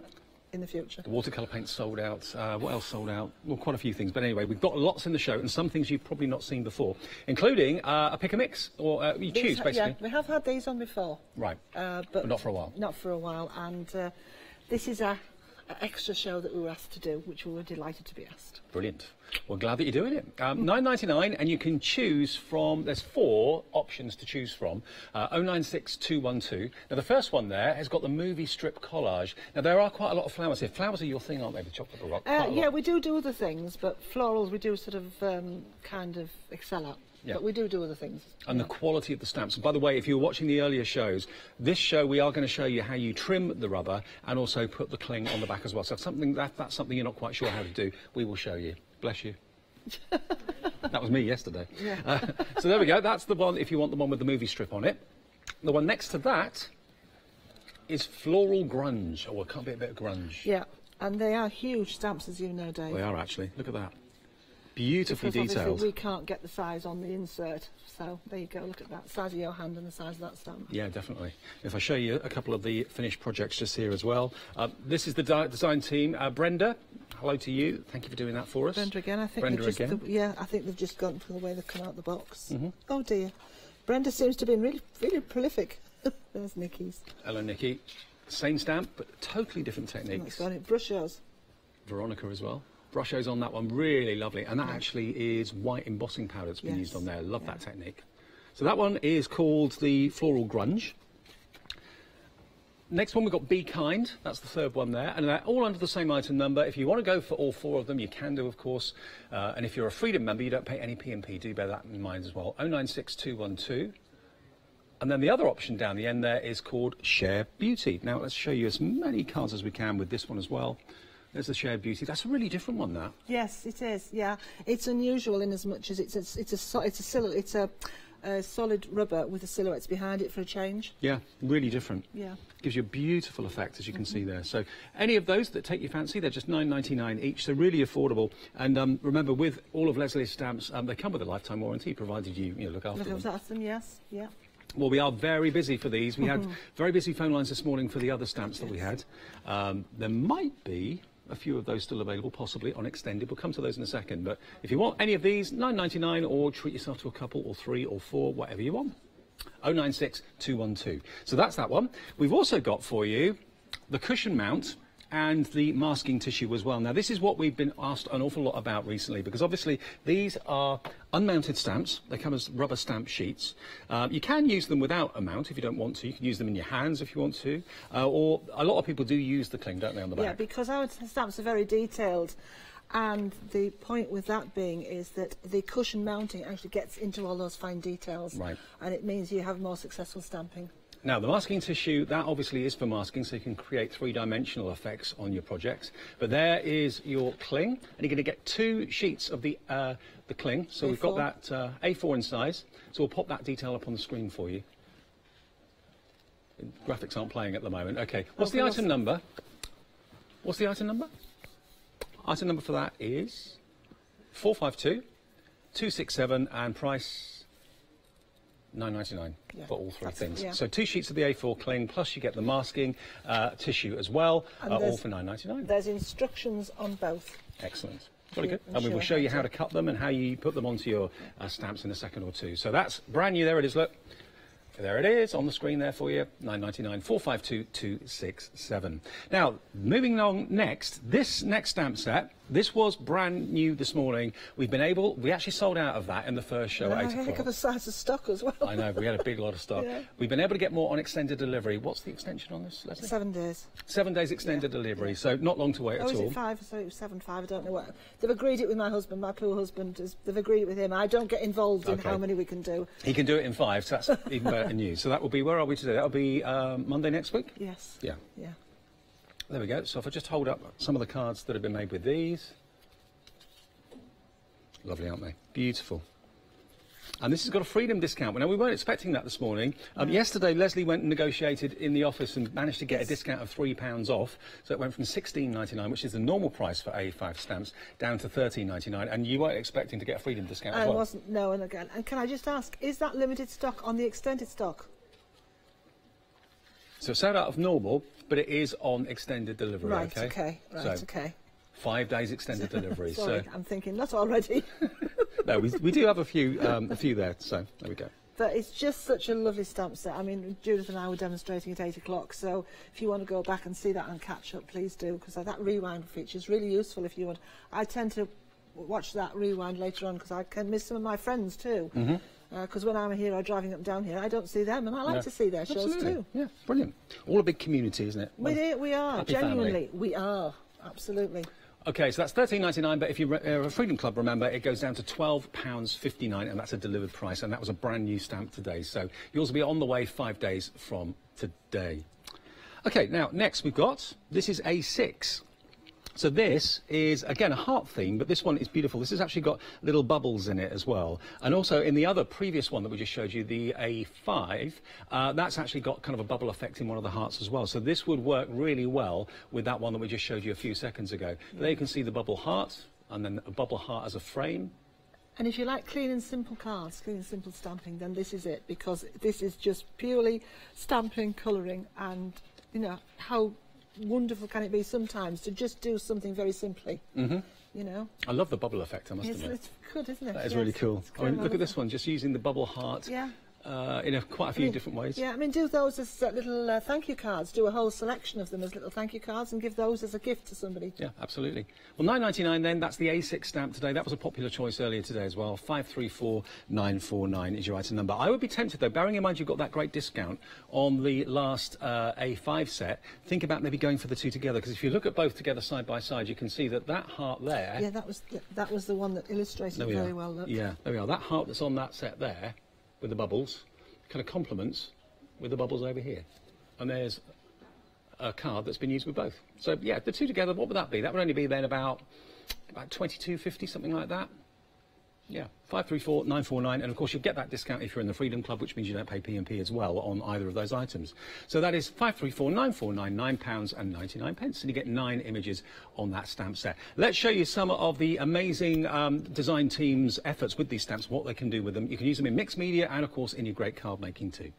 in the future. The watercolour paint sold out. What else sold out? Well, quite a few things. But anyway, we've got lots in the show and some things you've probably not seen before, including a pick and mix, or you choose, basically. Yeah, we have had these on before. Right. But not for a while. Not for a while. And this is an extra show that we were asked to do, which we were delighted to be asked. Brilliant. Well, glad that you're doing it. $9.99, and you can choose from, there's 4 options to choose from, 096212. Now, the first one there has got the movie strip collage. Now, there are quite a lot of flowers here. Flowers are your thing, aren't they, the Chocolate Baroque? Yeah, we do other things, but florals we do sort of kind of excel at. Yeah. But we do other things. And the quality of the stamps. And by the way, if you were watching the earlier shows, this show we are going to show you how you trim the rubber and also put the cling on the back as well. So if that's something you're not quite sure how to do, we will show you. Bless you. That was me yesterday. Yeah. So there we go. That's the one if you want the one with the movie strip on it. The one next to that is Floral Grunge. Oh, it can't be a bit of grunge. Yeah, and they are huge stamps, as you know, Dave. They are actually. Look at that. Beautifully because detailed. Obviously we can't get the size on the insert, so there you go. Look at that, the size of your hand and the size of that stamp. Yeah, definitely. If I show you a couple of the finished projects just here as well. This is the design team. Brenda, hello to you. Thank you for doing that for us. Brenda again. I think Brenda again. I think they've just gone for the way they've come out the box. Oh dear, Brenda seems to be really prolific. There's Nikki's. Hello, Nikki. Same stamp, but totally different techniques. That's got it. Brushos. Veronica as well. Brushos on that one, really lovely. And that actually is white embossing powder that's been used on there. Love that technique. So that one is called the Floral Grunge. Next one we've got Be Kind. That's the third one there. And they're all under the same item number. If you want to go for all 4 of them, you can do, of course. And if you're a Freedom member, you don't pay any P&P. Do bear that in mind as well. 096212. And then the other option down the end there is called Share Beauty. Now let's show you as many cards as we can with this one as well. There's the Shared Beauty. That's a really different one, that. Yes, it is. Yeah, it's unusual in as much as it's a a solid rubber with the silhouettes behind it for a change. Yeah, really different. Yeah. Gives you a beautiful effect, as you can see there. So any of those that take your fancy, they're just $9.99 each, so really affordable. And remember, with all of Leslie's stamps, they come with a lifetime warranty, provided you look after them. Look after them, yes, yeah. Well, we are very busy for these. We had very busy phone lines this morning for the other stamps that we had. There might be a few of those still available, possibly on extended. We'll come to those in a second. But if you want any of these, $9.99, or treat yourself to a couple or 3 or 4, whatever you want. 096 212. So that's that one. We've also got for you the cushion mount and the masking tissue as well. Now, this is what we've been asked an awful lot about recently, because obviously these are unmounted stamps. They come as rubber stamp sheets. You can use them without a mount if you don't want to. You can use them in your hands if you want to. Or a lot of people do use the cling, don't they, on the back? Yeah, because our stamps are very detailed. And the point with that being is that the cushion mounting actually gets into all those fine details. Right. And it means you have more successful stamping. Now, the masking tissue, that obviously is for masking, so you can create three-dimensional effects on your projects. But there is your cling, and you're going to get 2 sheets of the cling. So we've got that A4 in size, so we'll pop that detail up on the screen for you. Graphics aren't playing at the moment. Okay, what's the item number? What's the item number? Item number for that is 452 267, and price $9.99 for all 3 things. Yeah. So 2 sheets of the A4 cling, plus you get the masking tissue as well, all for $9.99. There's instructions on both. Excellent. Very good. And we will show you how to cut them and how you put them onto your stamps in a second or two. So that's brand new. There it is, look. There it is on the screen there for you, $9.99, 452 267. Now, moving on next, this next stamp set, this was brand new this morning. We actually sold out of that in the first show at 8 o'clock. I think of a size of stock as well. I know, we had a big lot of stock. Yeah. We've been able to get more on extended delivery. What's the extension on this, Leslie? 7 days. 7 days extended delivery, so not long to wait at all. Is it 5? So it was 7, 5, I don't know what. They've agreed it with my husband, my poor husband. They've agreed it with him. I don't get involved in how many we can do. He can do it in 5, so that's even better news. So that will be, where are we today? That'll be Monday next week? Yes. Yeah. Yeah. There we go. So if I just hold up some of the cards that have been made with these. Lovely, aren't they? Beautiful. And this has got a freedom discount. Now, we weren't expecting that this morning. Yesterday, Leslie went and negotiated in the office and managed to get a discount of £3 off. So it went from $16.99, which is the normal price for A5 stamps, down to $13.99. And you weren't expecting to get a freedom discount as well? I wasn't, no. And again, and can I just ask, is that limited stock on the extended stock? So it's out of normal, but it is on extended delivery, right, okay? Right, okay. 5 days extended delivery. Sorry, I'm thinking, not already. No, we do have a few there, so there we go. But it's just such a lovely stamp set. I mean, Judith and I were demonstrating at 8 o'clock, so if you want to go back and see that and catch up, please do, because that rewind feature is really useful if you want. I tend to watch that rewind later on because I can miss some of my friends too. Because when I'm here or driving up and down here, I don't see them, and I like to see their shows too. Yeah, brilliant. All a big community, isn't it? We are, genuinely, we are, absolutely. Okay, so that's $13.99, but if you're a Freedom Club, remember, it goes down to £12.59, and that's a delivered price, and that was a brand new stamp today. So yours will be on the way 5 days from today. Okay, now, next we've got, this is A6. So this is, again, a heart theme, but this one is beautiful. This has actually got little bubbles in it as well. And also, in the other previous one that we just showed you, the A5, that's actually got kind of a bubble effect in one of the hearts as well. So this would work really well with that one that we just showed you a few seconds ago. Yeah. There you can see the bubble heart, and then a bubble heart as a frame. And if you like clean and simple cards, clean and simple stamping, then this is it, because this is just purely stamping, colouring, and, you know, how wonderful can it be sometimes to just do something very simply, you know? I love the bubble effect, I must admit. It's good, isn't it? That is really cool. I mean, look at this one, just using the bubble heart. Yeah. In quite a few different ways. Yeah, I mean, do those as little thank you cards. Do a whole selection of them as little thank you cards and give those as a gift to somebody. Yeah, absolutely. Well, $9.99 then, that's the A6 stamp today. That was a popular choice earlier today as well. 534949 is your item number. I would be tempted, though, bearing in mind you've got that great discount on the last A5 set, think about maybe going for the two together, because if you look at both together side by side, you can see that that heart there... Yeah, that was the one that illustrated it very well. Look. Yeah, there we are. That heart that's on that set there, with the bubbles, kind of complements with the bubbles over here. And there's a card that's been used with both. So yeah, the two together, what would that be? That would only be then about $22.50, something like that. Yeah, 534949, and of course you'll get that discount if you're in the Freedom Club, which means you don't pay P&P as well on either of those items. So that is 534949, £9.99, and you get 9 images on that stamp set. Let's show you some of the amazing design team's efforts with these stamps, what they can do with them. You can use them in mixed media and of course in your great card making too.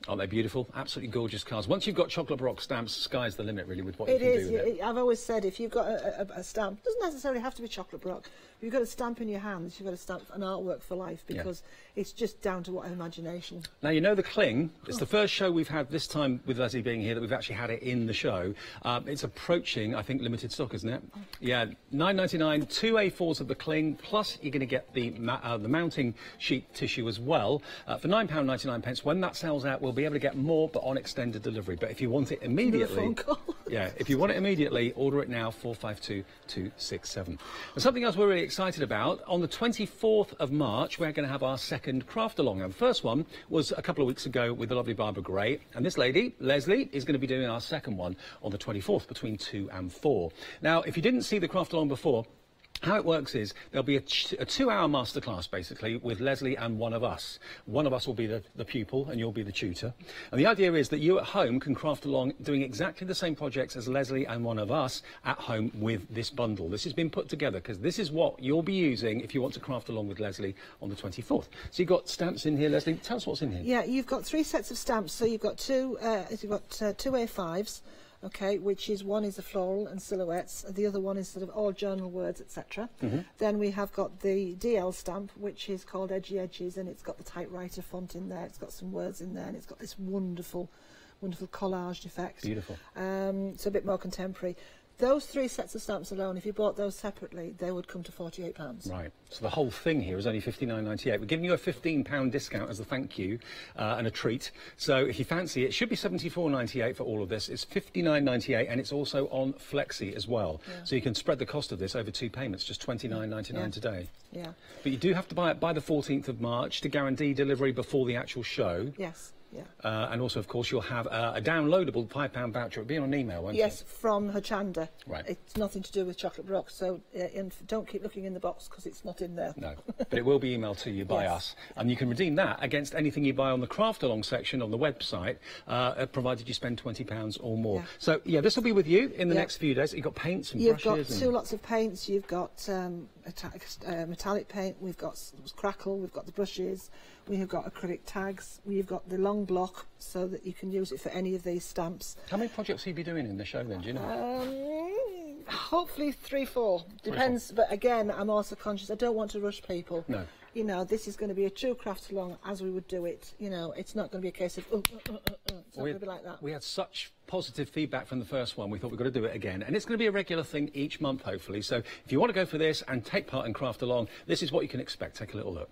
Aren't they beautiful? Absolutely gorgeous cards. Once you've got chocolate Baroque stamps, sky's the limit, really, with what you can do with it. I've always said, if you've got a stamp, it doesn't necessarily have to be chocolate Baroque. If you've got a stamp in your hands, you've got a stamp, an artwork for life, because it's just down to what imagination. Now, you know the Cling. It's the first show we've had this time, with Leslie being here, that we've actually had it in the show. It's approaching, I think, limited stock, isn't it? Yeah, £9.99, 2 A4s of the Cling, plus you're going to get the mounting sheet tissue as well for £9.99. When that sells out, we'll be able to get more, but on extended delivery. But if you want it immediately, yeah, if you want it immediately, order it now, 452267. And something else we're really excited about, on the 24th of March, we're going to have our second craft along. Now, the first one was a couple of weeks ago with the lovely Barbara Gray, and this lady, Leslie, is going to be doing our second one on the 24th between 2 and 4. Now, if you didn't see the craft along before, how it works is there'll be a 2-hour masterclass, basically, with Leslie and one of us. One of us will be the pupil and you'll be the tutor. And the idea is that you at home can craft along doing exactly the same projects as Leslie and one of us at home with this bundle. This has been put together because this is what you'll be using if you want to craft along with Leslie on the 24th. So you've got stamps in here, Leslie. Tell us what's in here. Yeah, you've got 3 sets of stamps. So you've got two A5s. Okay, which is one is the floral and silhouettes, the other one is sort of all journal words, etc. Then we have got the DL stamp, which is called Edgy Edges, and it's got the typewriter font in there, it's got some words in there, and it's got this wonderful collaged effect. Beautiful. It's a bit more contemporary. Those 3 sets of stamps alone, if you bought those separately, they would come to £48. Right. So the whole thing here is only £59.98. We're giving you a £15 discount as a thank you and a treat. So if you fancy it, it should be £74.98 for all of this. It's £59.98, and it's also on Flexi as well. Yeah. So you can spread the cost of this over 2 payments, just £29.99 today. Yeah. But you do have to buy it by the 14th of March to guarantee delivery before the actual show. Yes. Yeah. And also, of course, you'll have a downloadable £5 voucher. It'll be on an email, won't it? Yes, from Hochanda. Right. It's nothing to do with chocolate Baroque, so don't keep looking in the box because it's not in there. No, but it will be emailed to you by us, and you can redeem that against anything you buy on the Craft Along section on the website, provided you spend £20 or more. Yeah. So, yeah, this will be with you in the next few days. You've got paints and brushes. You've got 2 lots of paints. You've got metallic paint. We've got crackle. We've got the brushes. We have got acrylic tags. We've got the long block, so that you can use it for any of these stamps. How many projects will you be doing in the show then, do you know? Hopefully 3-4. Depends, but again, I'm also conscious, I don't want to rush people. No. You know, this is going to be a true craft along as we would do it. You know, it's not going to be a case of, it's not going to be like that. We had such positive feedback from the first one, we thought we've got to do it again. And it's going to be a regular thing each month, hopefully. So if you want to go for this and take part in Craft Along, this is what you can expect. Take a little look.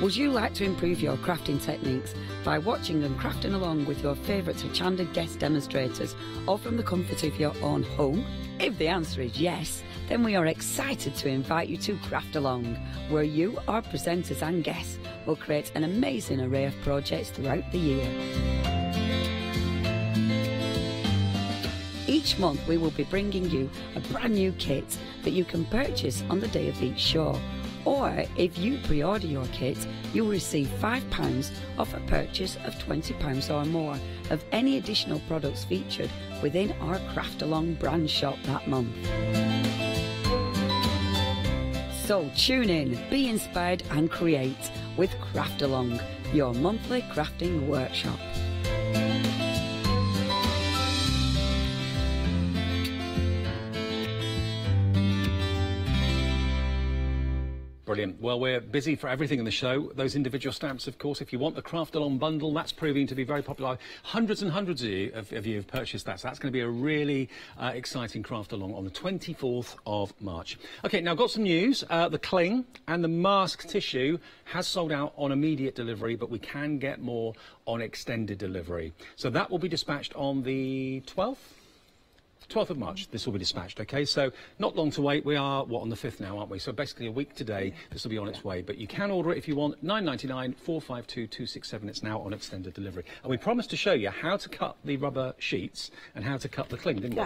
Would you like to improve your crafting techniques by watching and crafting along with your favourite Hochanda guest demonstrators, or from the comfort of your own home? If the answer is yes, then we are excited to invite you to Craft Along, where you, our presenters and guests, will create an amazing array of projects throughout the year. Each month we will be bringing you a brand new kit that you can purchase on the day of each show, Or if you pre-order your kit, you'll receive £5 off a purchase of £20 or more of any additional products featured within our Craft Along brand shop that month. So tune in, be inspired and create with Craft Along, your monthly crafting workshop. Brilliant. Well, we're busy for everything in the show. Those individual stamps, of course, if you want the Craft Along bundle, that's proving to be very popular. Hundreds and hundreds of you have purchased that, so that's going to be a really exciting Craft Along on the 24th of March. OK, now I've got some news. The cling and the mask tissue has sold out on immediate delivery, but we can get more on extended delivery. So that will be dispatched on the 12th of March, this will be dispatched, OK? So not long to wait. We are, what, on the 5th now, aren't we? So basically a week today, this will be on its way. But you can order it if you want, £9.99, 452 267. It's now on extended delivery. And we promised to show you how to cut the rubber sheets and how to cut the cling, didn't we?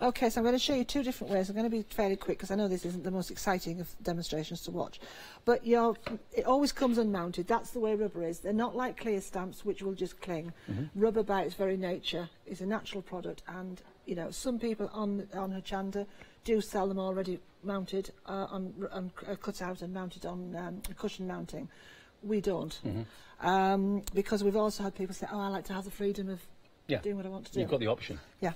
OK, so I'm going to show you two different ways. I'm going to be fairly quick because I know this isn't the most exciting of demonstrations to watch. But it always comes unmounted. That's the way rubber is. They're not like clear stamps, which will just cling. Rubber, by its very nature, is a natural product, and you know, some people on Hochanda do sell them already mounted, cut out and mounted on cushion mounting. We don't, because we've also had people say, "Oh, I like to have the freedom of doing what I want to do." You've got the option. Yeah,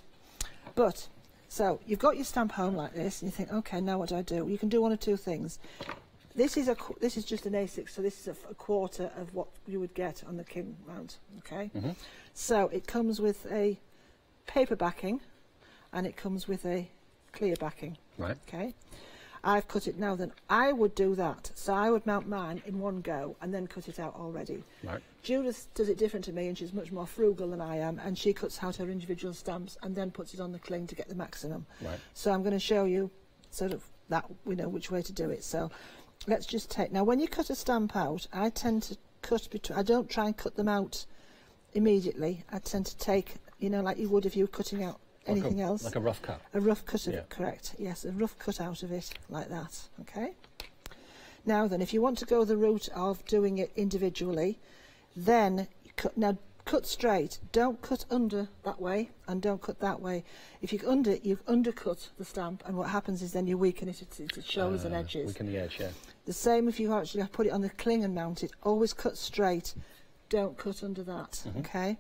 but so you've got your stamp home like this, and you think, "Okay, now what do I do?" You can do one of two things. This is just an A6, so this is a quarter of what you would get on the king mount. Okay, so it comes with a paper backing. And it comes with a clear backing. Right. Okay. I've cut it now. Then I would do that. So I would mount mine in one go and then cut it out already. Right. Judith does it different to me, and she's much more frugal than I am, and she cuts out her individual stamps and then puts it on the cling to get the maximum. Right. So I'm going to show you sort of that, we know which way to do it. So let's just take, now when you cut a stamp out, I tend to cut between, I don't try and cut them out immediately. I tend to take, you know, like you would if you were cutting out anything else. Like a rough cut. A rough cut of it, correct. Yes, a rough cut out of it, like that. Okay. Now then, if you want to go the route of doing it individually, then cut straight. Don't cut under that way, and don't cut that way. If you you've undercut the stamp, and what happens is then you weaken it at shoulders and edges. Weaken the edge, yeah. The same if you actually put it on the cling and mount it. Always cut straight. Don't cut under that. Okay.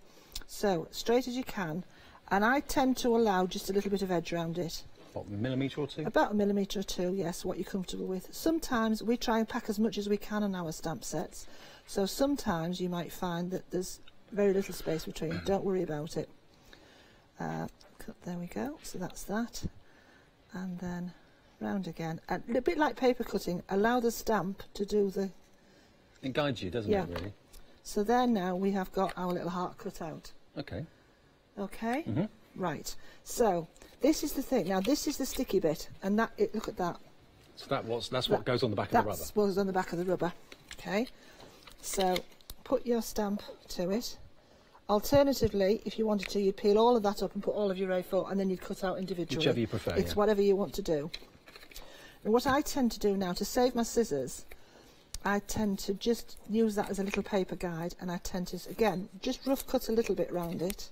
So straight as you can. And I tend to allow just a little bit of edge around it. What, a millimetre or two? About a millimetre or two, yes, what you're comfortable with. Sometimes we try and pack as much as we can on our stamp sets. So sometimes you might find that there's very little space between. Don't worry about it. There we go. So that's that. And then round again. And a bit like paper cutting, allow the stamp to do the... It guides you, doesn't it, really? So there now we have got our little heart cut out. Okay. Okay, right. So this is the thing. Now this is the sticky bit, and look at that. So that's what goes on the back of the rubber. That's what goes on the back of the rubber. Okay. So put your stamp to it. Alternatively, if you wanted to, you'd peel all of that up and put all of your A4, and then you'd cut out individually. Whichever you prefer. It's whatever you want to do. And what I tend to do now, to save my scissors, I tend to just use that as a little paper guide, and I tend to, again, just rough cut a little bit round it.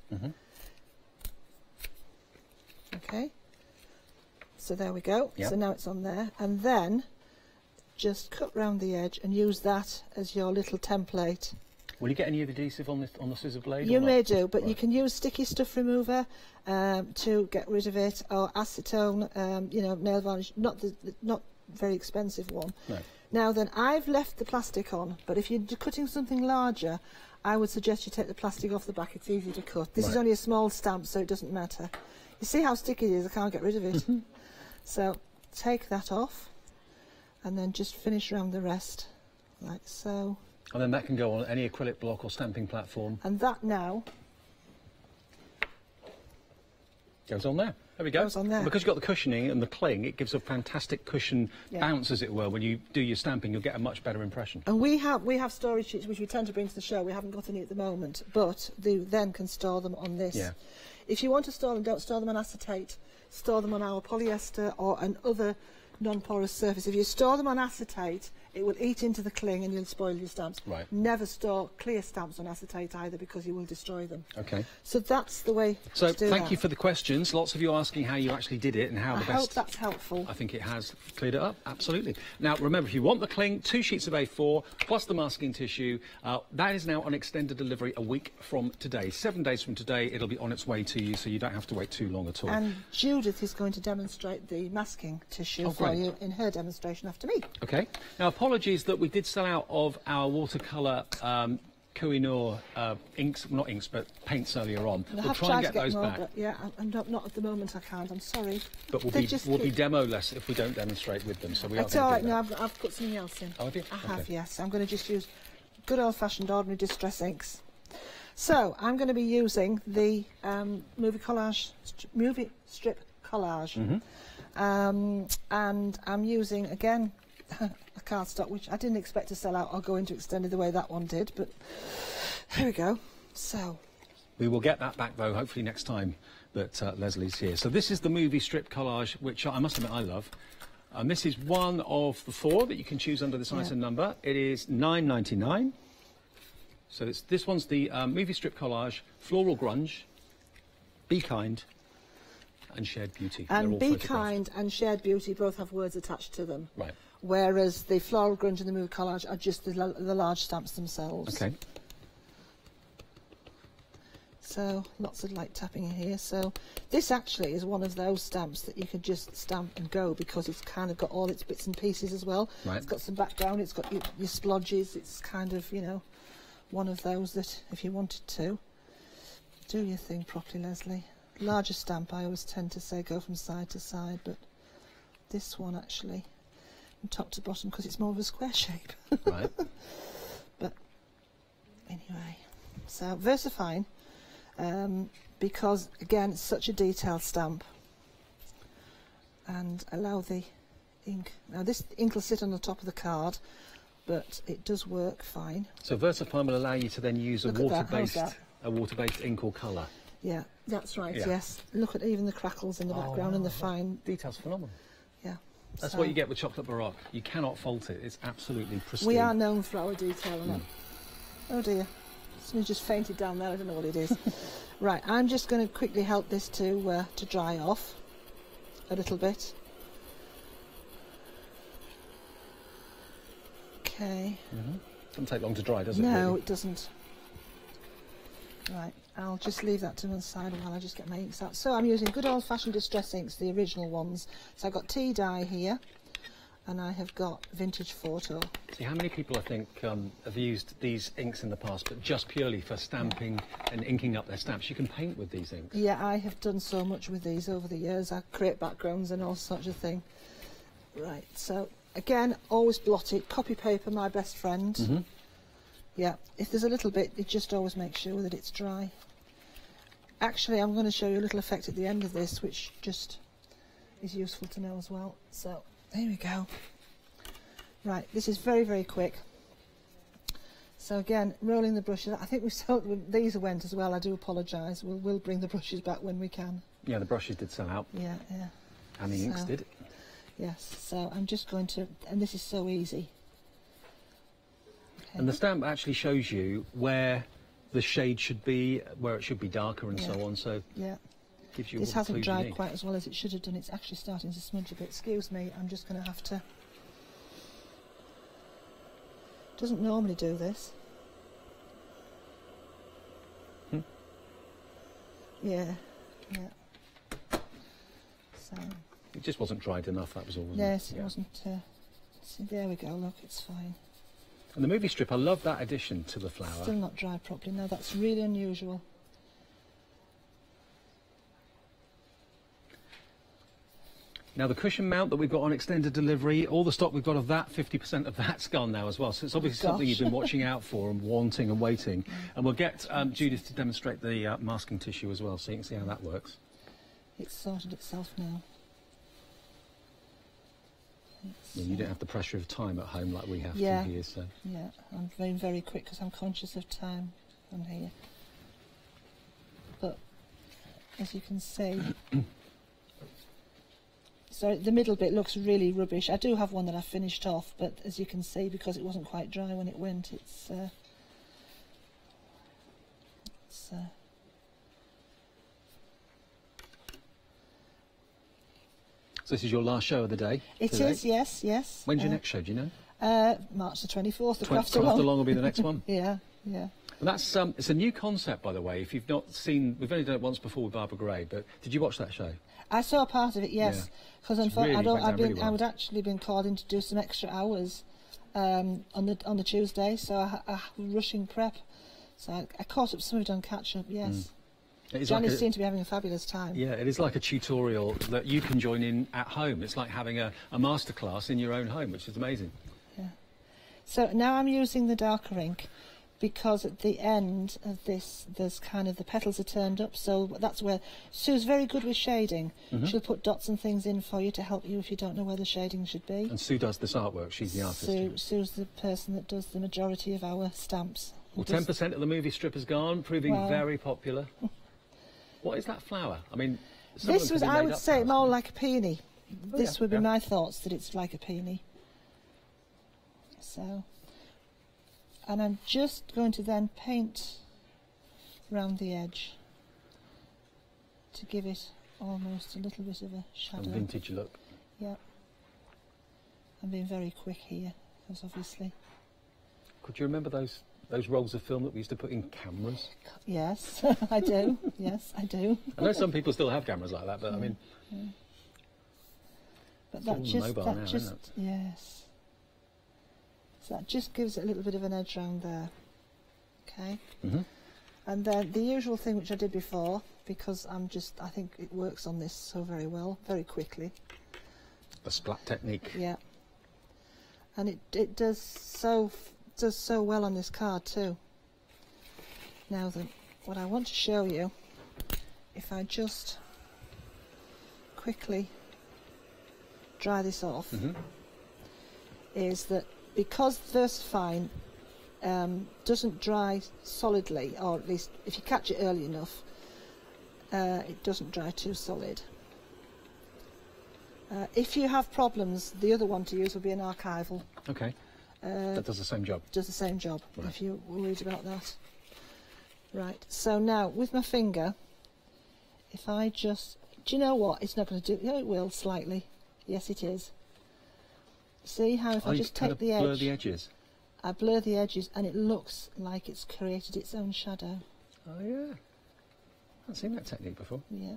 Okay, so there we go. So now it's on there, and then just cut round the edge and use that as your little template. Will you get any adhesive on the scissor blade? You may do, but you can use sticky stuff remover to get rid of it, or acetone, you know, nail varnish, not very expensive one. No. Now then, I've left the plastic on, but if you're cutting something larger, I would suggest you take the plastic off the back. It's easy to cut. This is only a small stamp, so it doesn't matter. You see how sticky it is? I can't get rid of it. So take that off, and then just finish around the rest, like so. And then that can go on any acrylic block or stamping platform. And that now goes on there. There we go. Goes on there. And because you've got the cushioning and the cling, it gives a fantastic cushion bounce, as it were. When you do your stamping, you'll get a much better impression. And we have storage sheets which we tend to bring to the show. We haven't got any at the moment, but you then can store them on this. Yeah. If you want to store them, don't store them on acetate. Store them on our polyester or an other non-porous surface. If you store them on acetate, it will eat into the cling and you'll spoil your stamps. Right. Never store clear stamps on acetate either, because you will destroy them. Okay. So that's the way So to do thank that. you for the questions. Lots of you asking how you actually did it and how I the hope best. that's helpful. I think it has cleared it up, absolutely. Now, remember, if you want the cling, 2 sheets of A4 plus the masking tissue, that is now on extended delivery a week from today. 7 days from today, it'll be on its way to you, so you don't have to wait too long at all. And Judith is going to demonstrate the masking tissue for great. you in her demonstration after me. Okay. Now, apologies that we did sell out of our watercolour Kohinoor inks, not inks, but paints earlier on. And I We'll have try tried and to get those more, back. but yeah, I'm not at the moment. I can't. I'm sorry. But we'll be demo-less if we don't demonstrate with them, so we are It's going all to right. do No, that. I've put something else in. Oh, have you? I have, Okay. yes. I'm going to just use good old-fashioned ordinary distress inks. So I'm going to be using the movie strip collage, and I'm using again a cardstock, which I didn't expect to sell out or go into extended the way that one did, but here we go. So we will get that back, though, hopefully next time that Leslie's here. So this is the movie strip collage, which I must admit I love. And this is one of the 4 that you can choose under this item number. It is £9.99. So this one's the movie strip collage, floral grunge, Be Kind, and Shared Beauty. They're and all Be photographed. Kind and Shared Beauty both have words attached to them. Right. Whereas the floral grunge and the movie collage are just the large stamps themselves. Okay. So lots of light tapping in here. So this actually is one of those stamps that you could just stamp and go, because it's kind of got all its bits and pieces as well. Right. It's got some background, it's got your splodges, it's kind of, you know, one of those that if you wanted to do your thing properly, Leslie. Larger stamp, I always tend to say go from side to side, but this one actually from top to bottom, because it's more of a square shape. Right. But anyway, so VersaFine, because again it's such a detailed stamp, and allow the ink. Now this ink will sit on the top of the card, but it does work fine. So VersaFine will allow you to then use a Look at that, how's water-based ink or colour. Yeah, that's right. Yeah. Yes, look at even the crackles in the background and the fine details. Phenomenal. Yeah, That's so what you get with chocolate Baroque. You cannot fault it. It's absolutely pristine. we are known for our detail in it. Oh dear, somebody just fainted down there. I don't know what it is. Right, I'm just going to quickly help this to dry off a little bit. Okay. Doesn't take long to dry, does it? No, really? it doesn't. Right, I'll just leave that to one side while I just get my inks out. So I'm using good old-fashioned distress inks, the original ones. So I've got tea dye here, and I have got vintage photo. See, how many people, I think, have used these inks in the past, but just purely for stamping and inking up their stamps? You can paint with these inks. Yeah, I have done so much with these over the years. I create backgrounds and all sorts of thing. Right, so again, always blot it. Copy paper, my best friend. Yeah, if there's a little bit, you just always make sure that it's dry. Actually, I'm going to show you a little effect at the end of this, which just is useful to know as well. So, there we go. Right, this is very, very quick. So again, rolling the brushes. I think these went as well. I do apologise. We'll bring the brushes back when we can. Yeah, the brushes did sell out. Yeah. And the inks did. Yes, so I'm just going to, and this is so easy. And the stamp actually shows you where the shade should be, where it should be darker and so on, so gives you This all the hasn't clues you dried need. quite as well as it should have done. It's actually starting to smudge a bit. Excuse me, I'm just going to have to... Doesn't normally do this. Yeah. So... It just wasn't dried enough, that was all. Wasn't Yes, it? it wasn't... see, there we go, look, it's fine. And the movie strip, I love that addition to the flower. Still not dried properly. No, that's really unusual. Now the cushion mount that we've got on extended delivery, all the stock we've got of that, 50% of that's gone now as well. So it's obviously something you've been watching out for and wanting and waiting. And we'll get Judith to demonstrate the masking tissue as well, so you can see how that works. It's sorted itself now. Yeah, you don't have the pressure of time at home like we have to here, so. Yeah, I'm very, very quick because I'm conscious of time on here. But as you can see, So the middle bit looks really rubbish. I do have one that I finished off, but as you can see, because it wasn't quite dry when it went, So this is your last show of the day? It today? is, yes, yes. When's your next show, do you know? March the 24th, the Craft Craft Along. Along will be the next one. Yeah, yeah. And that's it's a new concept, by the way. If you've not seen, we've only done it once before with Barbara Gray, but did you watch that show? I saw a part of it, yes, because really I would actually been called in to do some extra hours on the Tuesday, so I was rushing prep. So I caught up some of it on catch up, yes. Johnny seemed to be having a fabulous time. Yeah, it is like a tutorial that you can join in at home. It's like having a masterclass in your own home, which is amazing. Yeah. So now I'm using the darker ink because at the end of this, there's kind of the petals are turned up, so that's where Sue's very good with shading. She'll put dots and things in for you to help you if you don't know where the shading should be. And Sue does this artwork. She's the artist. Sue's the person that does the majority of our stamps. Well, 10% of the movie strip has gone, proving very popular. What is that flower? I mean, this was, I would say, more like a peony. This would be my thoughts, that it's like a peony. So, and I'm just going to then paint around the edge to give it almost a little bit of a shadow. A vintage look. Yeah. I'm being very quick here, because obviously. Could you remember those rolls of film that we used to put in cameras? Yes, I do. Yes, I do. I know some people still have cameras like that, but I mean, but that just, yes. So that just gives it a little bit of an edge round there. Okay. And then the usual thing which I did before, because I think it works on this so very well, very quickly. The splat technique. Yeah. And it does so well on this card too. Now what I want to show you, if I just quickly dry this off, is that because VersaFine doesn't dry solidly, or at least if you catch it early enough, it doesn't dry too solid. If you have problems, the other one to use will be an archival. Okay. That does the same job. Does the same job, if you're worried about that. Right, so now with my finger, if I just, do you know what? It's not going to do, yeah, it will slightly. Yes, it is. See how if I just take the edge, blur the edges. I blur the edges, and it looks like it's created its own shadow. Oh yeah, I've seen that technique before. Yeah.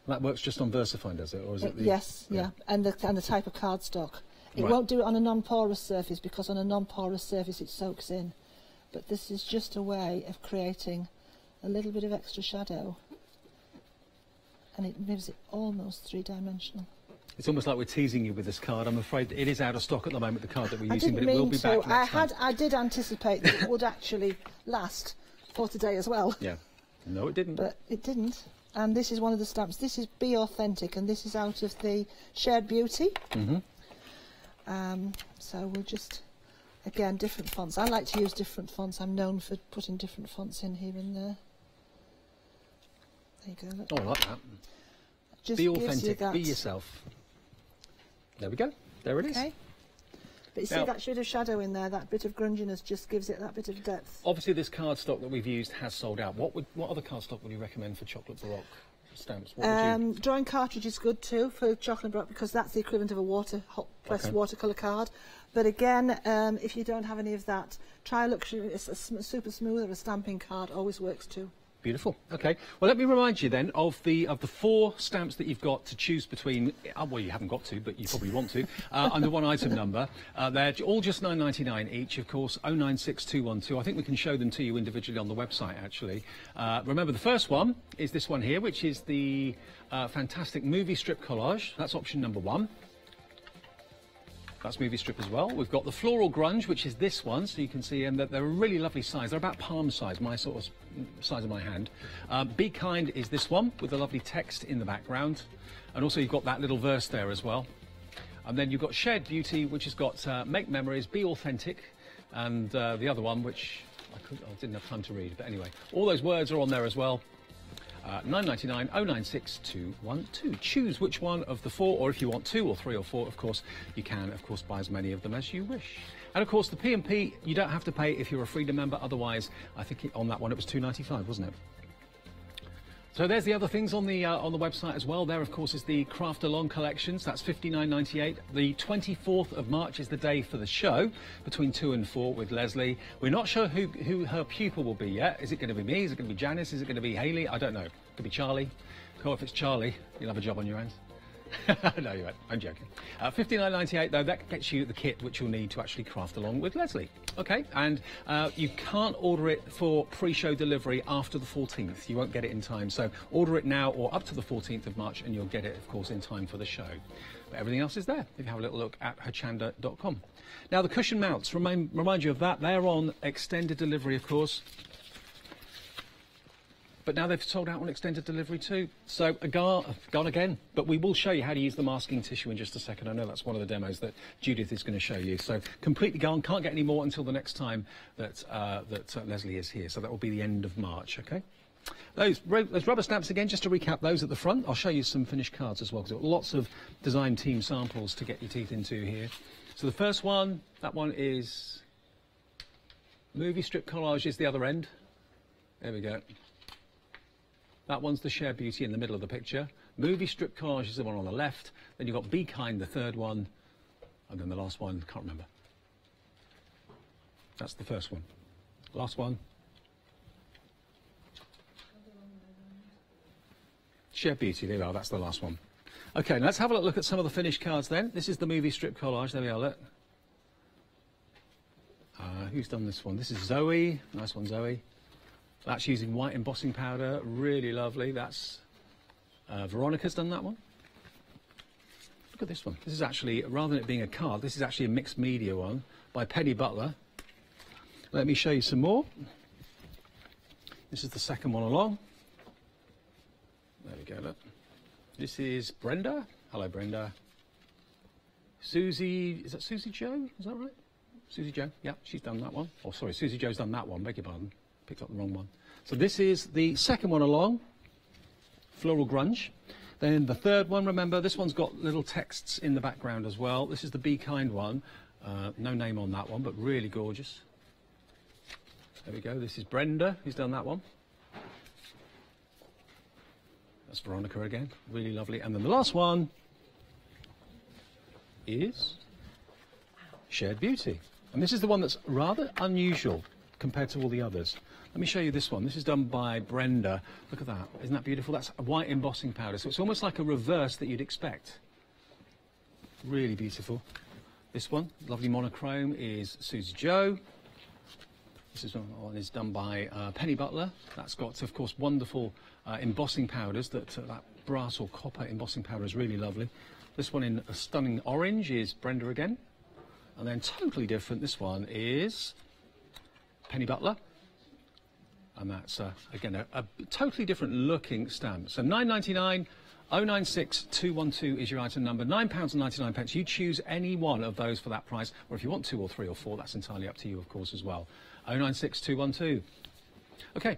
That works just on VersaFine, does it, or is it? Yes, yeah, and the type of cardstock. It won't do it on a non-porous surface, because on a non-porous surface it soaks in. But this is just a way of creating a little bit of extra shadow, and it gives it almost three-dimensional. It's almost like we're teasing you with this card. I'm afraid it is out of stock at the moment, the card that we're using, but it will be back next time. I did anticipate that it would actually last for today as well. Yeah. No, it didn't. But it didn't. And this is one of the stamps. This is Be Authentic, and this is out of the Shared Beauty. So we'll just, again, different fonts. I like to use different fonts. I'm known for putting different fonts in here and there. There you go. Look. Oh, I like that. Just be authentic. Be yourself. There we go. There it is. Okay. But you see that bit of shadow in there, that bit of grunginess just gives it that bit of depth. Obviously, this cardstock that we've used has sold out. What other cardstock would you recommend for chocolate Baroque stamps? Drawing cartridge is good too for chocolate Baroque, because that's the equivalent of a hot pressed watercolour card. But again, if you don't have any of that, try a luxury. It's a super smooth or a stamping card always works too. Beautiful. Okay. Well, let me remind you then of the 4 stamps that you've got to choose between. Well, you haven't got to, but you probably want to. Under one item number, they're all just £9.99 each. Of course, 096212. I think we can show them to you individually on the website. Actually, remember the first one is this one here, which is the fantastic movie strip collage. That's option number 1. That's movie strip as well. We've got the floral grunge, which is this one, so you can see them. They're a really lovely size. They're about palm size, my sort of size of my hand. Be Kind is this one, with the lovely text in the background. And also you've got that little verse there as well. And then you've got Shared Beauty, which has got Make Memories, Be Authentic, and the other one, which I didn't have time to read, but anyway. All those words are on there as well. 999 096 212. Choose which one of the 4, or if you want 2 or 3 or 4, of course, you can, of course, buy as many of them as you wish. And of course, the P&P, you don't have to pay if you're a Freedom member. Otherwise, I think on that one it was $2.95, wasn't it? So there's the other things on the website as well. There, of course, is the Craft Along collections. That's $59.98. The 24th of March is the day for the show, between 2 and 4 with Leslie. We're not sure who her pupil will be yet. Is it going to be me? Is it going to be Janice? Is it going to be Hayley? I don't know. Could be Charlie. Cool, if it's Charlie, you'll have a job on your hands. No, you won't. I'm joking. $59.98 though, that gets you the kit which you'll need to actually craft along with Leslie. Okay, and you can't order it for pre-show delivery after the 14th. You won't get it in time, so order it now or up to the 14th of March and you'll get it, of course, in time for the show. But everything else is there if you have a little look at hochanda.com. Now, the cushion mounts, remind you of that. They're on extended delivery, of course. But now they've sold out on extended delivery too. So gone again. But we will show you how to use the masking tissue in just a second. I know that's one of the demos that Judith is going to show you. So completely gone. Can't get any more until the next time that Leslie is here. So that will be the end of March. Okay. Those rubber stamps again. Just to recap those at the front. I'll show you some finished cards as well, because we've got lots of design team samples to get your teeth into here. So the first one, that one is movie strip collage. Is the other end. There we go. That one's the Share Beauty in the middle of the picture. Movie strip collage is the one on the left. Then you've got Be Kind, the third one. And then the last one, can't remember. That's the first one. Last one. Share Beauty, there we are, that's the last one. Okay, now let's have a look at some of the finished cards then. This is the movie strip collage, there we are, look. Who's done this one? This is Zoe. Nice one, Zoe. That's using white embossing powder, really lovely. That's Veronica's done that one. Look at this one. This is actually, rather than it being a card, this is actually a mixed media one by Penny Butler. Let me show you some more. This is the second one along. There we go, look. This is Brenda. Hello, Brenda. Susie, is that Susie Joe? Is that right? Susie Joe, yeah, she's done that one. Oh, sorry, Susie Joe's done that one, beg your pardon. Picked up the wrong one. So this is the second one along, Floral Grunge. Then the third one, remember, this one's got little texts in the background as well. This is the Be Kind one. No name on that one, but really gorgeous. There we go. This is Brenda, who's done that one. That's Veronica again. Really lovely. And then the last one is Shared Beauty. And this is the one that's rather unusual compared to all the others. Let me show you this one. This is done by Brenda. Look at that. Isn't that beautiful? That's a white embossing powder. So it's almost like a reverse that you'd expect. Really beautiful. This one, lovely monochrome, is Susie Joe. This one is done by Penny Butler. That's got, of course, wonderful embossing powders. That brass or copper embossing powder is really lovely. This one in a stunning orange is Brenda again. And then totally different, this one is Penny Butler. And that's, again, a totally different looking stamp. So $9.99, 096 212 is your item number, £9.99. You choose any one of those for that price, or if you want 2 or 3 or 4, that's entirely up to you, of course, as well. 096 212. Okay.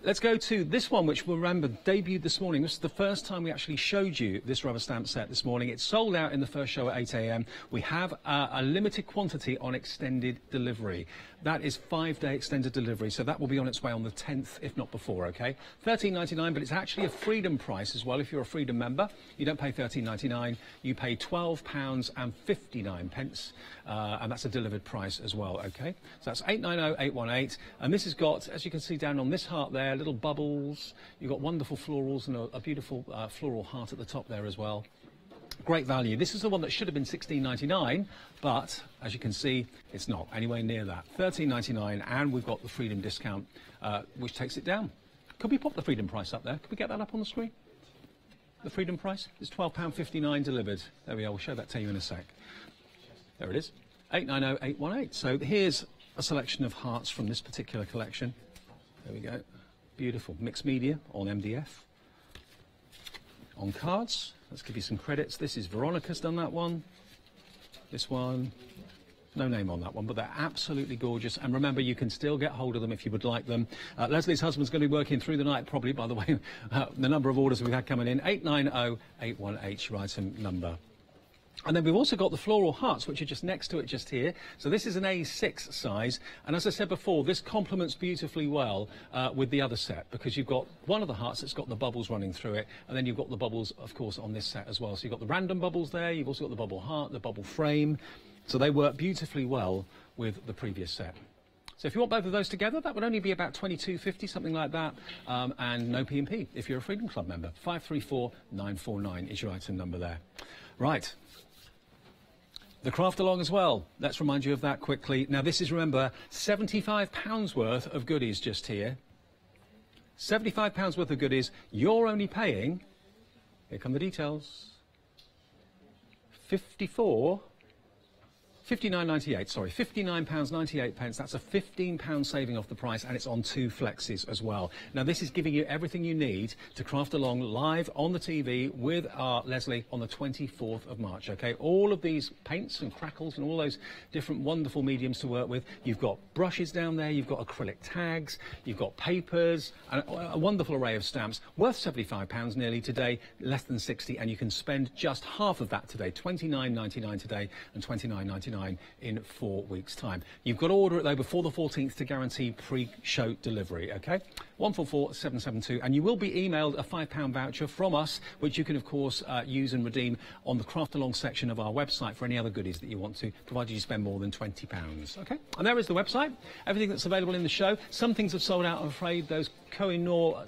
Let's go to this one, which we'll remember debuted this morning. This is the first time we actually showed you this rubber stamp set this morning. It's sold out in the first show at 8 AM. We have a limited quantity on extended delivery. That is 5-day extended delivery, so that will be on its way on the 10th, if not before, okay? $13.99, but it's actually a Freedom price as well. If you're a Freedom member, you don't pay $13.99. You pay £12.59, and that's a delivered price as well, okay? So that's 890818, and this has got, as you can see down on this heart there, little bubbles. You've got wonderful florals and a beautiful floral heart at the top there as well. Great value. This is the one that should have been $16.99, but as you can see, it's not anywhere near that. $13.99, and we've got the Freedom discount, which takes it down. Could we pop the Freedom price up there? Could we get that up on the screen? The Freedom price is £12.59 delivered. There we are. We'll show that to you in a sec. There it is. 890818. So here's a selection of hearts from this particular collection. There we go. Beautiful. Mixed media on MDF. On cards, let's give you some credits. This is Veronica's done that one. This one, No name on that one, but they're absolutely gorgeous. And remember, you can still get hold of them if you would like them. Leslie's husband's going to be working through the night, probably, by the way. The number of orders we've had coming in, 890-818, Resin number. And then we've also got the floral hearts, which are just next to it, just here. So this is an A6 size. And as I said before, this complements beautifully well with the other set, because you've got one of the hearts that's got the bubbles running through it. And then you've got the bubbles, of course, on this set as well. So you've got the random bubbles there. You've also got the bubble heart, the bubble frame. So they work beautifully well with the previous set. So if you want both of those together, that would only be about $22.50, something like that, and no P&P if you're a Freedom Club member. 534949 is your item number there. Right. The craft along as well. Let's remind you of that quickly. Now this is, remember, £75 worth of goodies just here. £75 worth of goodies. You're only paying, here come the details, £59.98, sorry, £59.98. That's a £15 saving off the price, and it's on 2 flexes as well. Now, this is giving you everything you need to craft along live on the TV with our Leslie on the 24th of March, okay? All of these paints and crackles and all those different wonderful mediums to work with. You've got brushes down there, you've got acrylic tags, you've got papers, and a wonderful array of stamps, worth £75 nearly today, less than 60, and you can spend just half of that today, £29.99 today and £29.99 in 4 weeks' time. You've got to order it, though, before the 14th to guarantee pre-show delivery, OK? 144772, and you will be emailed a £5 voucher from us, which you can, of course, use and redeem on the Craft Along section of our website for any other goodies that you want to, provided you spend more than £20, OK? And there is the website, everything that's available in the show. Some things have sold out, I'm afraid. Those Kohinoor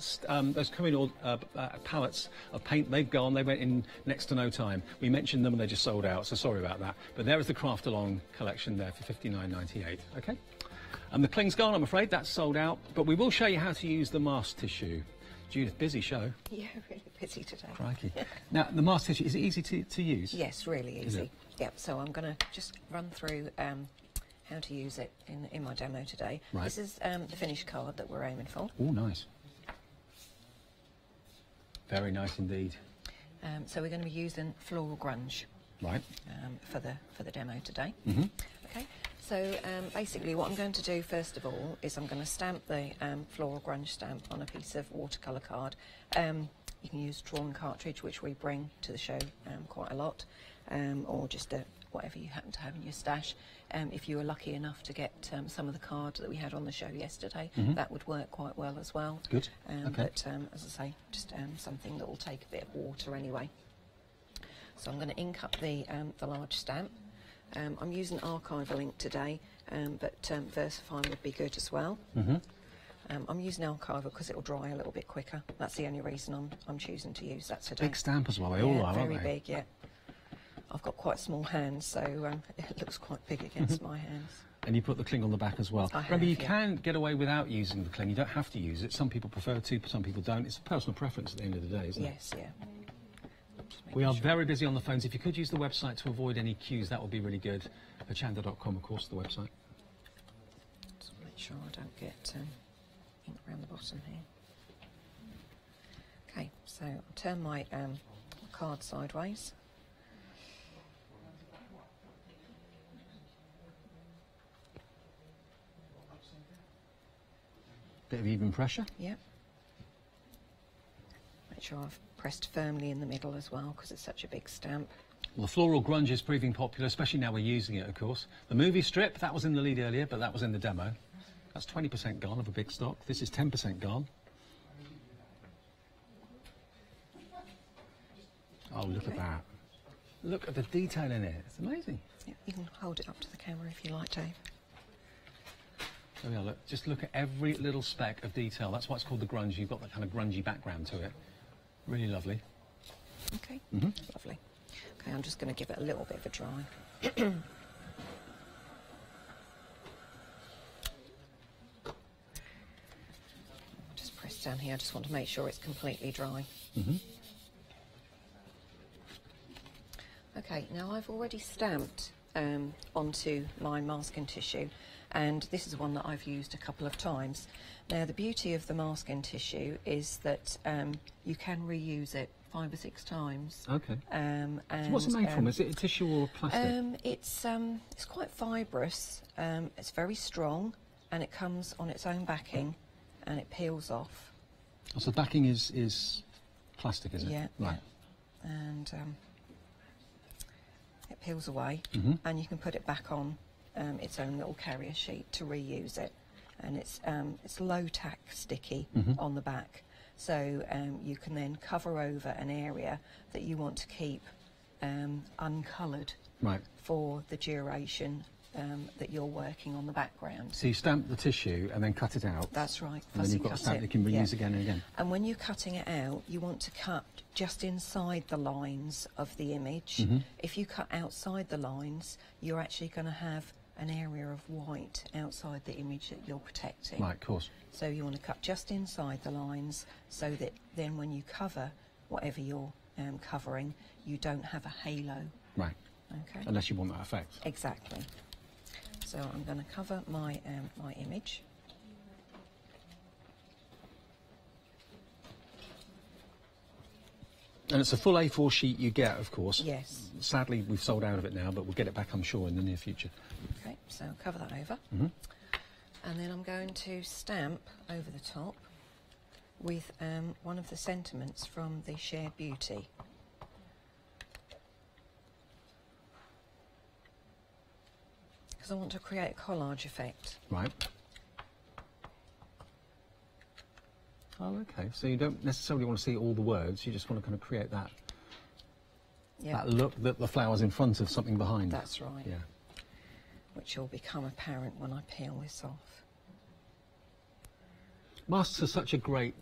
pallets of paint, they've gone. They went in next to no time. We mentioned them and they just sold out, so sorry about that. But there is the Craft Along collection there for $59.98, OK? And the cling's gone, I'm afraid. That's sold out. But we will show you how to use the mask tissue. Judith, busy show. Yeah, really busy today. Crikey. Now, the mask tissue, is it easy to use? Yes, really easy. Yep, so I'm going to just run through how to use it in my demo today. Right. This is the finished card that we're aiming for. Oh, nice. Very nice indeed. So we're going to be using floral grunge. Right. For the demo today. Mm-hmm. Okay. So basically what I'm going to do first of all is I'm going to stamp the floral grunge stamp on a piece of watercolour card. You can use drawn cartridge, which we bring to the show quite a lot, or just whatever you happen to have in your stash. If you were lucky enough to get some of the cards that we had on the show yesterday, that would work quite well as well. Good. Okay. But as I say, just something that will take a bit of water anyway. So I'm going to ink up the large stamp. I'm using archival ink today, but VersaFine would be good as well. I'm using archival because it will dry a little bit quicker. That's the only reason I'm choosing to use that today. Big stamp as well, they all are, aren't they? Very big, yeah. I've got quite small hands, so it looks quite big against my hands. And you put the cling on the back as well. Remember, you can get away without using the cling. You don't have to use it. Some people prefer to, some people don't. It's a personal preference at the end of the day, isn't it? Yes, yeah. We are very busy on the phones. If you could use the website to avoid any queues, that would be really good. Hochanda.com, of course, the website. Just make sure I don't get ink around the bottom here. Okay, so I'll turn my card sideways. Bit of even pressure. Yep. Make sure I've pressed firmly in the middle as well, because it's such a big stamp. Well, the floral grunge is proving popular, especially now we're using it, of course. The movie strip, that was in the lead earlier, but that was in the demo. That's 20% gone of a big stock. This is 10% gone. Oh, look at that. Look at the detail in it. It's amazing. Yep, you can hold it up to the camera if you like, Dave. There we are, look. Just look at every little speck of detail. That's why it's called the grunge. You've got that kind of grungy background to it. Really lovely. Okay, lovely. Okay, I'm just going to give it a little bit of a dry. Just press down here. I just want to make sure it's completely dry. Okay, now I've already stamped onto my masking tissue, and this is one that I've used a couple of times. Now, the beauty of the masking tissue is that you can reuse it 5 or 6 times. Okay. And so what's it made from? Is it a tissue or plastic? It's quite fibrous. It's very strong, and it comes on its own backing, and it peels off. Oh, so the backing is plastic, is it? Yeah. Right. Yeah. And it peels away, Mm-hmm. and you can put it back on its own little carrier sheet to reuse it. And it's low tack sticky Mm-hmm. on the back, so you can then cover over an area that you want to keep uncoloured Right. for the duration that you're working on the background. So you stamp the tissue and then cut it out. That's right. And then you've got a stamp you can reuse again and again. And when you're cutting it out, you want to cut just inside the lines of the image. Mm-hmm. If you cut outside the lines, you're actually going to have an area of white outside the image that you're protecting. Right, of course. So you want to cut just inside the lines so that then when you cover whatever you're covering, you don't have a halo. Right. Okay. Unless you want that effect. Exactly. So I'm going to cover my my image. And it's a full A4 sheet you get, of course. Yes. Sadly, we've sold out of it now, but we'll get it back, I'm sure, in the near future. Okay, so cover that over. Mm-hmm. And then I'm going to stamp over the top with one of the sentiments from the Shared Beauty. Because I want to create a collage effect. Right. Oh, okay. So you don't necessarily want to see all the words, you just want to kind of create that, that look that the flower's in front of something behind. That's right. Yeah. Which will become apparent when I peel this off. Masks are such a great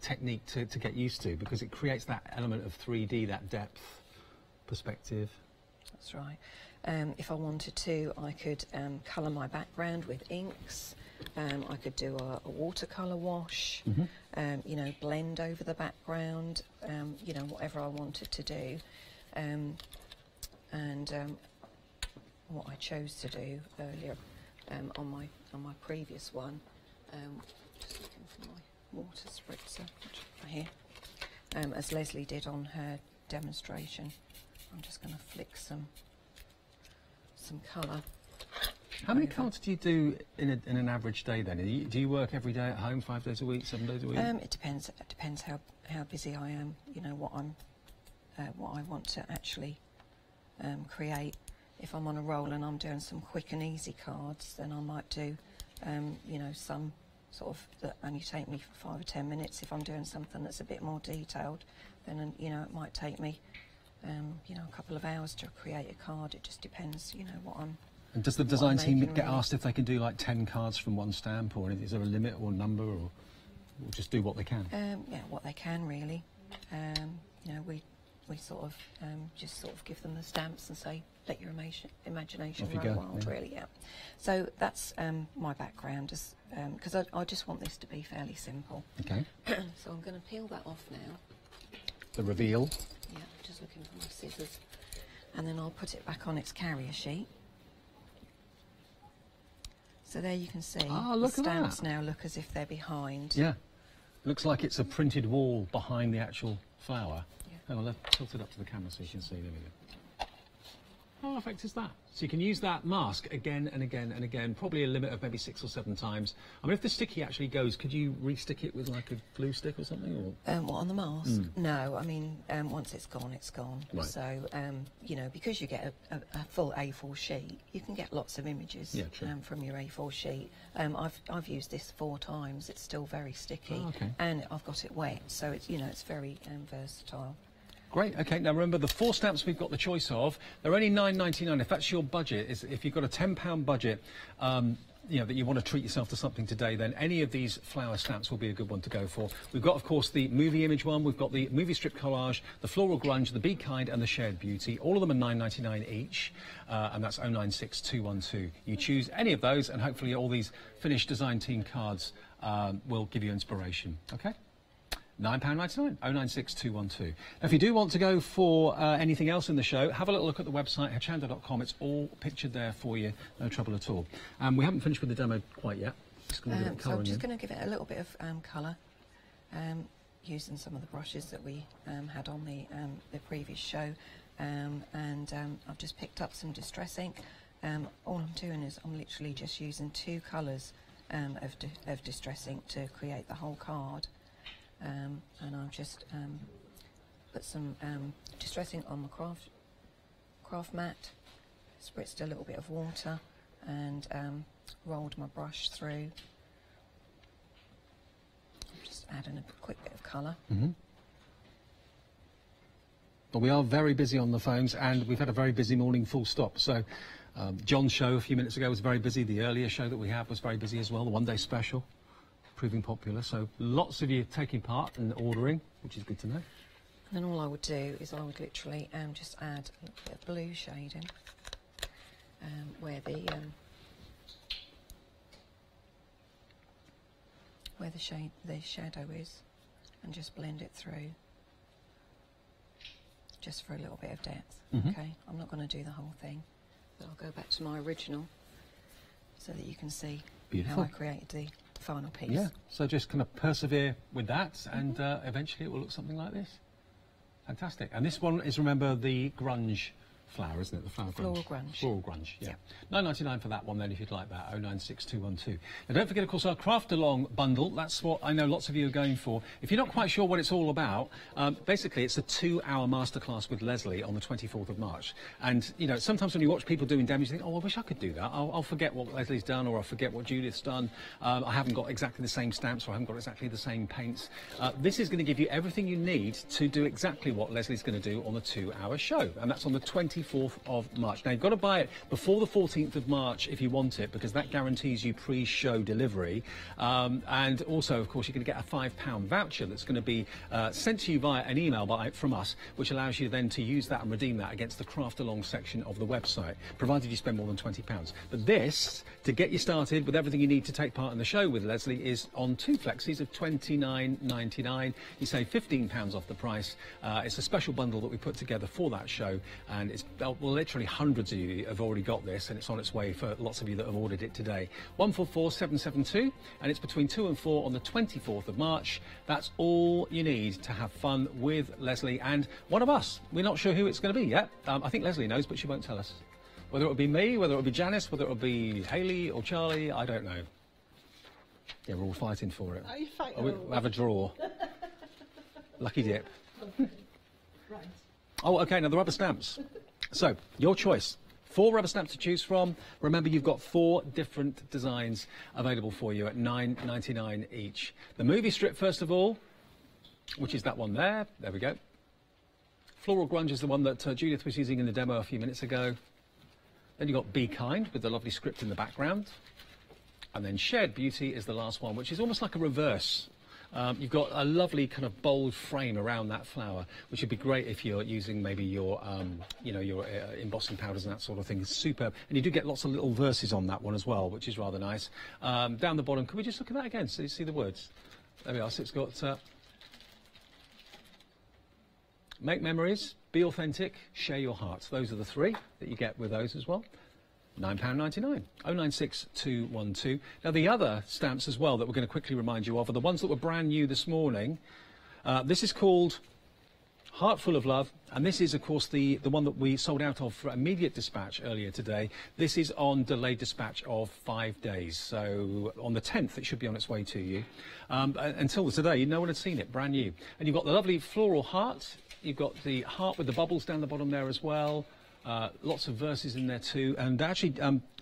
technique to get used to, because it creates that element of 3D, that depth, perspective. That's right. If I wanted to, I could colour my background with inks. I could do a watercolour wash, Mm-hmm. you know, blend over the background, you know, whatever I wanted to do. What I chose to do earlier on my previous one, just looking for my water spritzer right here, as Leslie did on her demonstration. I'm just going to flick some colour. How many cards do you do in an average day then? Do you work every day at home, 5 days a week, 7 days a week? It depends. It depends how busy I am. You know what I want to actually create. If I'm on a roll and I'm doing some quick and easy cards, then I might do, you know, some sort of that only take me for 5 or 10 minutes. If I'm doing something that's a bit more detailed, then you know it might take me, you know, a couple of hours to create a card. It just depends, you know, what I'm. And does the design team get asked if they can do like 10 cards from one stamp, or is there a limit or number, or just do what they can? Yeah, what they can really. You know, we sort of just sort of give them the stamps and say, let your imagination run wild, really. Yeah. So that's my background, because I just want this to be fairly simple. Okay. So I'm going to peel that off now. The reveal. Yeah, just looking for my scissors, and then I'll put it back on its carrier sheet. So there you can see the stamps now look as if they're behind. Yeah. Looks like it's a printed wall behind the actual flower. Yeah. Oh, well, let's tilt it up to the camera so you can see. There we go. How effective is that? So you can use that mask again and again and again, probably a limit of maybe 6 or 7 times. I mean, if the sticky actually goes, could you re-stick it with like a glue stick or something? Or? What, on the mask? No, I mean, once it's gone, it's gone. Right. So, you know, because you get a full A4 sheet, you can get lots of images from your A4 sheet. I've used this 4 times. It's still very sticky, and I've got it wet, so it's, you know, it's very versatile. Great. Okay. Now remember, the 4 stamps we've got the choice of, they're only £9.99. If that's your budget, if you've got a £10 budget, you know, that you want to treat yourself to something today, then any of these flower stamps will be a good one to go for. We've got, of course, the movie image one. We've got the movie strip collage, the floral grunge, the Be Kind, and the Shared Beauty. All of them are £9.99 each, and that's 096212. You choose any of those, and hopefully all these finished design team cards will give you inspiration. Okay. £9.99, 096212. Now, if you do want to go for anything else in the show, have a little look at the website, hochanda.com. It's all pictured there for you, no trouble at all. We haven't finished with the demo quite yet. Just going to give it so I'm just going to give it a little bit of colour. using some of the brushes that we had on the previous show, and I've just picked up some distress ink. All I'm doing is I'm literally just using 2 colours of distress ink to create the whole card, and I've just put some distress ink on my craft mat, spritzed a little bit of water, and rolled my brush through. I'm just adding a quick bit of colour. But we are very busy on the phones, and we've had a very busy morning full stop. So John's show a few minutes ago was very busy. The earlier show that we had was very busy as well, the one-day special, proving popular. So lots of you taking part and ordering, which is good to know. And then all I would do is I would literally just add a little bit of blue shading where the shadow is, and just blend it through, just for a little bit of depth. Okay, I'm not going to do the whole thing, but I'll go back to my original so that you can see how I created the final piece. Yeah, so just kind of persevere with that, and eventually it will look something like this. Fantastic. And this one is, remember, the grunge flower, isn't it? The flower Floral grunge. grunge. Floral grunge, yeah. $9.99 for that one then, if you'd like that. 096212. Now don't forget, of course, our Craft Along bundle. That's what I know lots of you are going for. If you're not quite sure what it's all about, basically it's a 2-hour masterclass with Leslie on the 24th of March. And, you know, sometimes when you watch people doing demos, you think, oh, I wish I could do that. I'll forget what Leslie's done, or I'll forget what Judith's done. I haven't got exactly the same stamps, or I haven't got exactly the same paints. This is going to give you everything you need to do exactly what Leslie's going to do on the 2-hour show. And that's on the 24th of March. Now, you've got to buy it before the 14th of March if you want it, because that guarantees you pre-show delivery. And also, of course, you're going to get a £5 voucher that's going to be sent to you via an email from us, which allows you then to use that and redeem that against the Craft Along section of the website, provided you spend more than £20. But this, to get you started with everything you need to take part in the show with Leslie, is on 2 flexis of $29.99. You save £15 off the price. It's a special bundle that we put together for that show, and it's well, literally hundreds of you have already got this, and it's on its way for lots of you that have ordered it today. 144772, and it's between 2 and 4 on the 24th of March. That's all you need to have fun with Leslie and one of us. We're not sure who it's going to be yet. I think Leslie knows, but she won't tell us. Whether it will be me, whether it will be Janice, whether it will be Hayley or Charlie, I don't know. Yeah, we're all fighting for it. Are you fighting? We have a draw. Lucky dip. Right. Oh, OK, now the rubber stamps. So, your choice. 4 rubber stamps to choose from. Remember, you've got 4 different designs available for you at $9.99 each. The movie strip, first of all, which is that one there. There we go. Floral Grunge is the one that Judith was using in the demo a few minutes ago. Then you've got Be Kind with the lovely script in the background. And then Shared Beauty is the last one, which is almost like a reverse. You've got a lovely kind of bold frame around that flower, which would be great if you're using maybe your, you know, your embossing powders and that sort of thing. It's superb. And you do get lots of little verses on that one as well, which is rather nice. Down the bottom, can we just look at that again so you see the words? There we are. So it's got Make Memories, Be Authentic, Share Your Heart. Those are the 3 that you get with those as well. £9.99, 096212. Now, the other stamps as well that we're going to quickly remind you of are the ones that were brand new this morning. This is called Heart Full of Love, and this is, of course, the one that we sold out of for immediate dispatch earlier today. This is on delayed dispatch of 5 days, so on the 10th it should be on its way to you. Until today, no one had seen it, brand new. And you've got the lovely floral heart. You've got the heart with the bubbles down the bottom there as well. Lots of verses in there too, and actually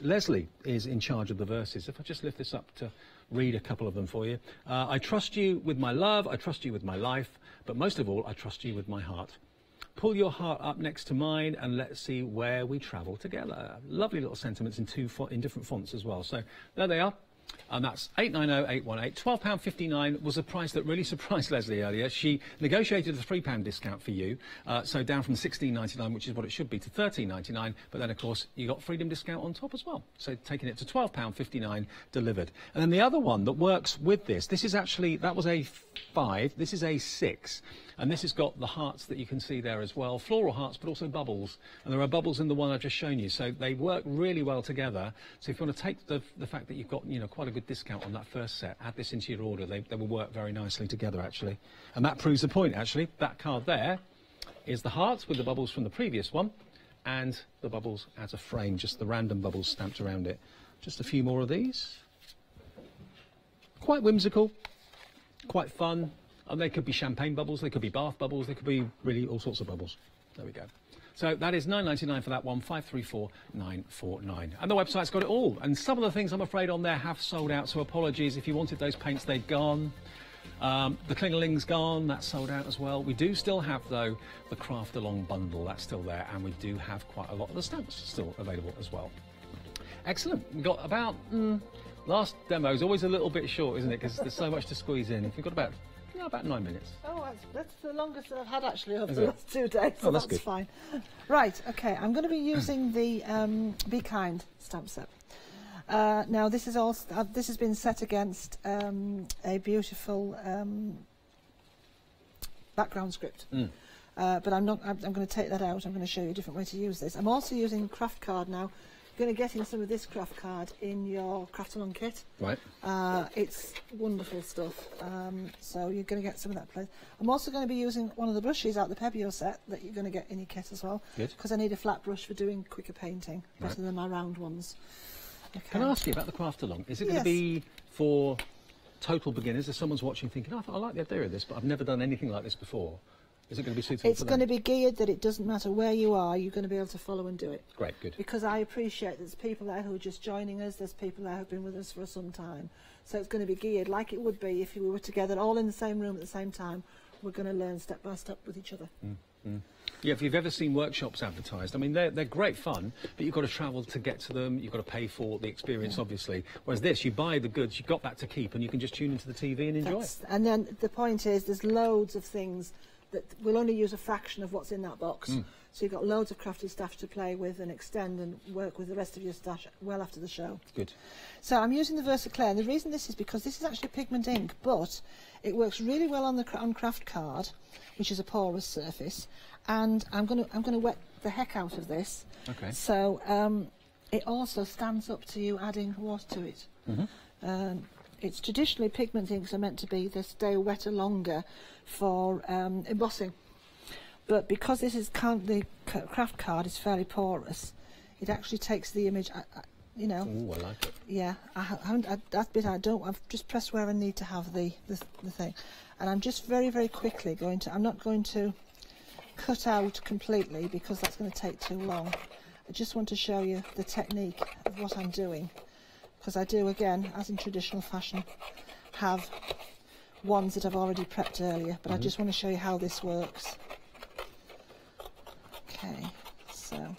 Leslie is in charge of the verses. If I just lift this up to read a couple of them for you. I trust you with my love, I trust you with my life, but most of all I trust you with my heart. Pull your heart up next to mine and let's see where we travel together. Lovely little sentiments in different fonts as well. So there they are. And that's 890818. £12.59 was a price that really surprised Leslie earlier. She negotiated a £3 discount for you, so down from $16.99, which is what it should be, to $13.99. But then, of course, you got freedom discount on top as well, so taking it to £12.59 delivered. And then the other one that works with this is actually, that was a 5, this is a 6. And this has got the hearts that you can see there as well, floral hearts, but also bubbles. And there are bubbles in the one I've just shown you, so they work really well together. So if you want to take the fact that you've got, you know, quite a good discount on that first set, add this into your order, they will work very nicely together, actually. And that proves the point, actually. That card there is the hearts with the bubbles from the previous one, and the bubbles as a frame, just the random bubbles stamped around it. Just a few more of these. Quite whimsical, quite fun. And they could be champagne bubbles, they could be bath bubbles, they could be really all sorts of bubbles. There we go. So that is £9.99 for that one, 534,949. And the website's got it all. And some of the things I'm afraid on there have sold out, so apologies. If you wanted those paints, they've gone. The Klingeling's gone, that's sold out as well. We do still have, though, the Craft Along bundle, that's still there. And we do have quite a lot of the stamps still available as well. Excellent. We've got about... last demo's always a little bit short, isn't it? Because there's so much to squeeze in. We've got about 9 minutes. Oh, that's the longest I've had actually over the last 2 days, so oh, that's good. Fine. Right, okay, I'm going to be using the Be Kind stamp set. Now this is all. This has been set against a beautiful background script. But I'm going to take that out. I'm going to show you a different way to use this. I'm also using craft card now. Going to get in some of this craft card in your craft along kit. Right. It's wonderful stuff. So you're going to get some of that place. I'm also going to be using one of the brushes out the Pebeo set that you're going to get in your kit as well. Good. Because I need a flat brush for doing quicker painting, better than my round ones. Okay. Can I ask you about the craft along? Is it going to be for total beginners? If someone's watching thinking, oh, I like the idea of this, but I've never done anything like this before. Is it going to be suitable It's for going them? to be geared that it doesn't matter where you are, you're going to be able to follow and do it. Great, good. Because I appreciate there's people there who are just joining us, there's people there who've been with us for some time. So it's going to be geared like it would be if we were together all in the same room at the same time. We're going to learn step by step with each other. Yeah, if you've ever seen workshops advertised, I mean, they're great fun, but you've got to travel to get to them, you've got to pay for the experience, obviously. Whereas this, you buy the goods, you've got that to keep, and you can just tune into the TV and enjoy it. And then the point is, there's loads of things that we'll only use a fraction of what's in that box. So you've got loads of crafty stuff to play with and extend and work with the rest of your stash well after the show. Good. So I'm using the VersaClair, and the reason this is because this is actually pigment ink, but it works really well on the craft card, which is a porous surface, and I'm going to wet the heck out of this. Okay. So it also stands up to you adding water to it. It's traditionally pigment inks are meant to be, they stay wetter longer for embossing. But because this is the craft card is fairly porous, it actually takes the image, you know. Ooh, I like it. Yeah, that bit I don't, I've just pressed where I need to have the thing. And I'm just very, very quickly going to, I'm not going to cut out completely because that's going to take too long. I just want to show you the technique of what I'm doing. Because I do, again, as in traditional fashion, have ones that I've already prepped earlier, but I just want to show you how this works. Okay, so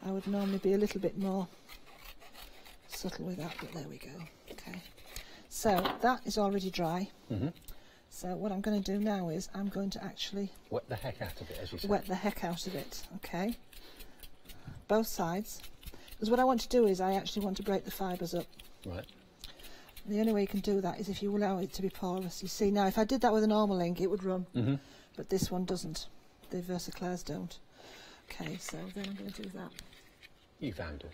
I would normally be a little bit more subtle with that, but there we go. Okay, so that is already dry. So what I'm going to do now is I'm going to actually wet the heck out of it, as you said. Wet the heck out of it, okay? Both sides. Because what I want to do is I actually want to break the fibres up. Right. The only way you can do that is if you allow it to be porous. You see, now if I did that with a normal ink, it would run. But this one doesn't. The VersaClairs don't. Okay, so then I'm going to do that. You vandal.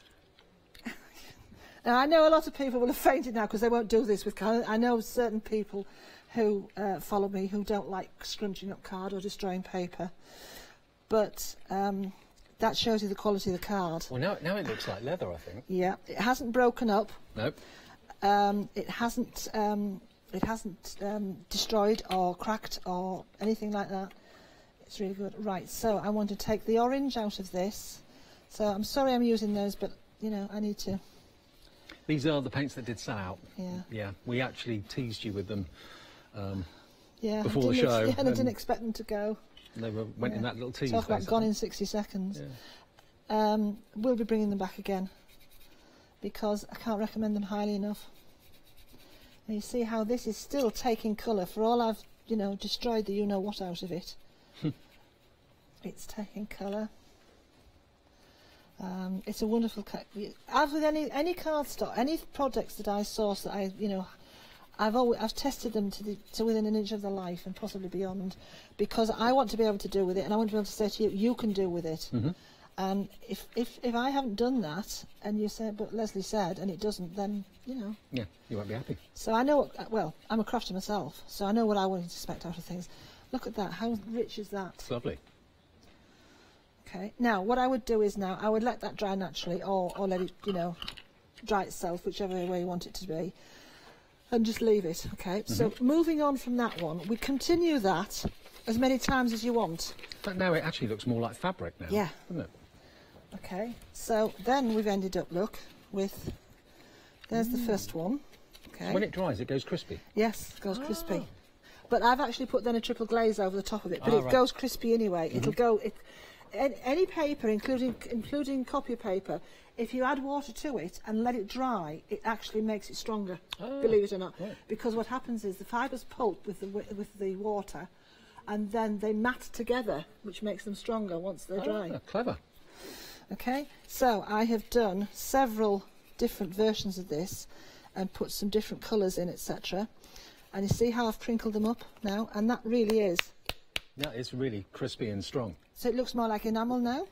Now, I know a lot of people will have fainted now because they won't do this with card. I know certain people who follow me who don't like scrunching up card or destroying paper. But that shows you the quality of the card. Well, now it looks like leather, I think. Yeah, it hasn't broken up. Nope. It hasn't destroyed or cracked or anything like that. It's really good. Right, so I want to take the orange out of this. So I'm sorry I'm using those, but you know I need to. These are the paints that did sell out. Yeah. Yeah, we actually teased you with them. Yeah. Before the show. Yeah, and I didn't expect them to go. They went in that little tease. Talk about gone in 60 seconds. Yeah. We'll be bringing them back again because I can't recommend them highly enough. And you see how this is still taking colour for all I've, you know, destroyed the you-know-what out of it. It's taking colour. It's a wonderful as with any cardstock, any products that I source that I, you know, I've tested them to within an inch of their life and possibly beyond, because I want to be able to do with it, and I want to be able to say to you, you can do with it. And if I haven't done that, and you say, but Leslie said, and it doesn't, then, you know. Yeah, you won't be happy. So I know, well, I'm a crafter myself, so I know what I want to expect out of things. Look at that, how rich is that? It's lovely. Okay, now what I would do is now, I would let that dry naturally, or let it, you know, dry itself, whichever way you want it to be, and just leave it, okay? So moving on from that one, we continue that as many times as you want. But now it actually looks more like fabric now, yeah, doesn't it? Okay, so then we've ended up, look, with, there's the first one. Okay. So when it dries, it goes crispy? Yes, it goes crispy. But I've actually put then a triple glaze over the top of it, but it goes crispy anyway. It'll go, any paper, including copy paper, if you add water to it and let it dry, it actually makes it stronger, believe it or not. Right. Because what happens is the fibres pulp with the water, and then they mat together, which makes them stronger once they're dry. Clever. Okay, so I have done several different versions of this and put some different colours in, etc. And you see how I've crinkled them up now, and that really is. Yeah, it's really crispy and strong. So it looks more like enamel now.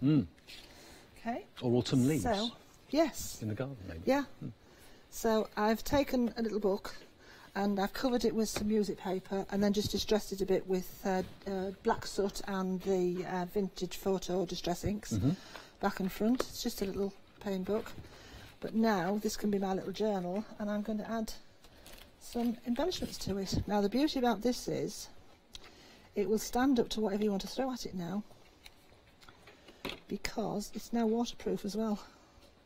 Okay. Or autumn leaves. So, yes. In the garden, maybe. Yeah. So I've taken a little book and I've covered it with some music paper and then just distressed it a bit with black soot and the vintage photo distress inks. Back and front. It's just a little plain book. But now this can be my little journal, and I'm going to add some embellishments to it. Now the beauty about this is it will stand up to whatever you want to throw at it now, because it's now waterproof as well.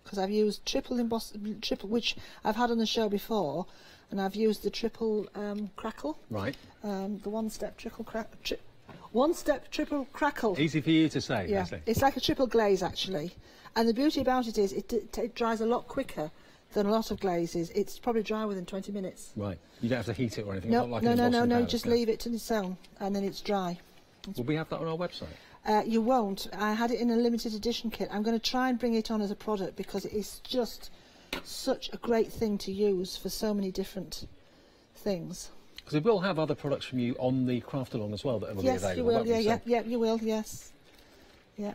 Because I've used triple, which I've had on the show before, and I've used the triple crackle. Right. The one-step triple crackle. One-step triple crackle. Easy for you to say, yeah. Leslie. It's like a triple glaze, actually. And the beauty about it is it dries a lot quicker than a lot of glazes. It's probably dry within 20 minutes. Right. You don't have to heat it or anything? No, Not like no, just leave it to its own, and then it's dry. Will we have that on our website? You won't. I had it in a limited edition kit. I'm going to try and bring it on as a product because it is just such a great thing to use for so many different things. Because we will have other products from you on the craft along as well that will be available. Yes, you will. Yeah, you will. Yes. Yeah.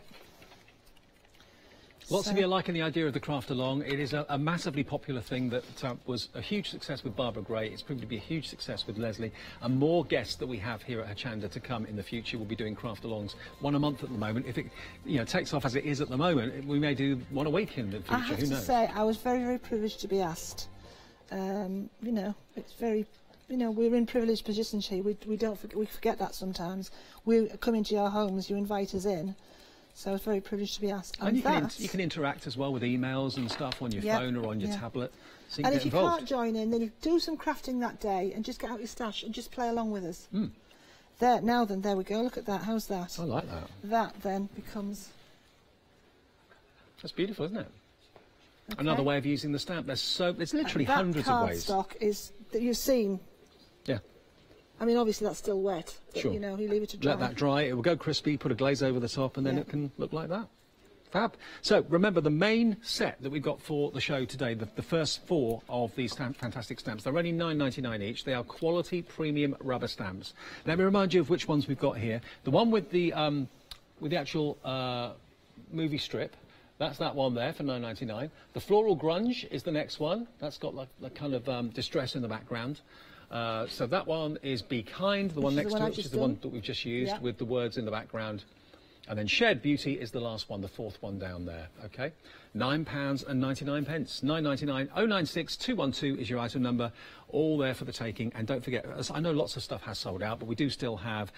Lots of you are liking the idea of the craft along. It is a massively popular thing that was a huge success with Barbara Gray. It's proved to be a huge success with Leslie, and more guests that we have here at Hochanda to come in the future. We'll be doing craft alongs one a month at the moment. If it takes off as it is at the moment, we may do one a week in the future. I have to say, I was very, very privileged to be asked. It's very. We're in privileged positions here. We forget that sometimes. We come into your homes, you invite us in. So I was very privileged to be asked. And you can interact as well with emails and stuff on your phone or on your tablet. So you and can if get you involved. can't join in, then you do some crafting that day and just get out your stash and just play along with us. There we go. Look at that. How's that? I like that. That then becomes. That's beautiful, isn't it? Okay. Another way of using the stamp. There's literally hundreds of ways. That cardstock is that you've seen. Yeah. I mean, obviously that's still wet, but sure. You leave it to dry. Let that dry, it will go crispy, put a glaze over the top, and then it can look like that. Fab. So, remember, the main set that we've got for the show today, the first 4 of these fantastic stamps, they're only $9.99 each. They are quality premium rubber stamps. Let me remind you of which ones we've got here. The one with the actual movie strip, that's that one there for $9.99. The Floral Grunge is the next one. That's got like kind of distress in the background. So that one is Be Kind, the one next to it, which is the one that we've just used with the words in the background. And then Shed Beauty is the last one, the 4th one down there, okay? £9.99. £9.99 096 212 is your item number, all there for the taking. And don't forget, I know lots of stuff has sold out, but we do still have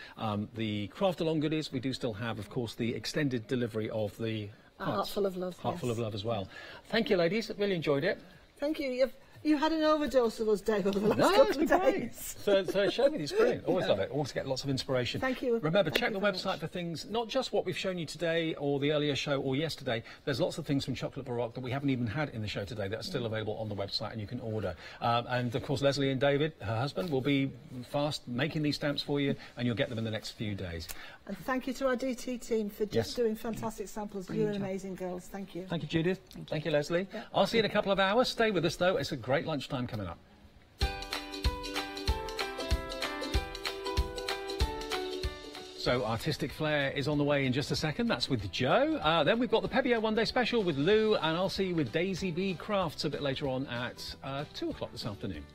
the craft along goodies. We do still have, of course, the extended delivery of the Heartful of Love. Heartful of Love as well. Thank you, ladies. Really enjoyed it. Thank you. You had an overdose of us, Dave, over the last couple of days. Third show with you, it's brilliant. Always love it. Always get lots of inspiration. Thank you. Remember, check the website for things, not just what we've shown you today or the earlier show or yesterday. There's lots of things from Chocolate Baroque that we haven't even had in the show today that are still available on the website and you can order. And, of course, Leslie and David, her husband, will be fast making these stamps for you, and you'll get them in the next few days. And thank you to our DT team for just doing fantastic samples. You're amazing girls. Thank you. Thank you, Judith. Thank you, Leslie. Yeah. I'll see you in a couple of hours. Stay with us, though. It's a great lunchtime coming up. So Artistic Flair is on the way in just a second. That's with Joe. Then we've got the Pebio One Day Special with Lou, and I'll see you with Daisy B Crafts a bit later on at 2 o'clock this afternoon.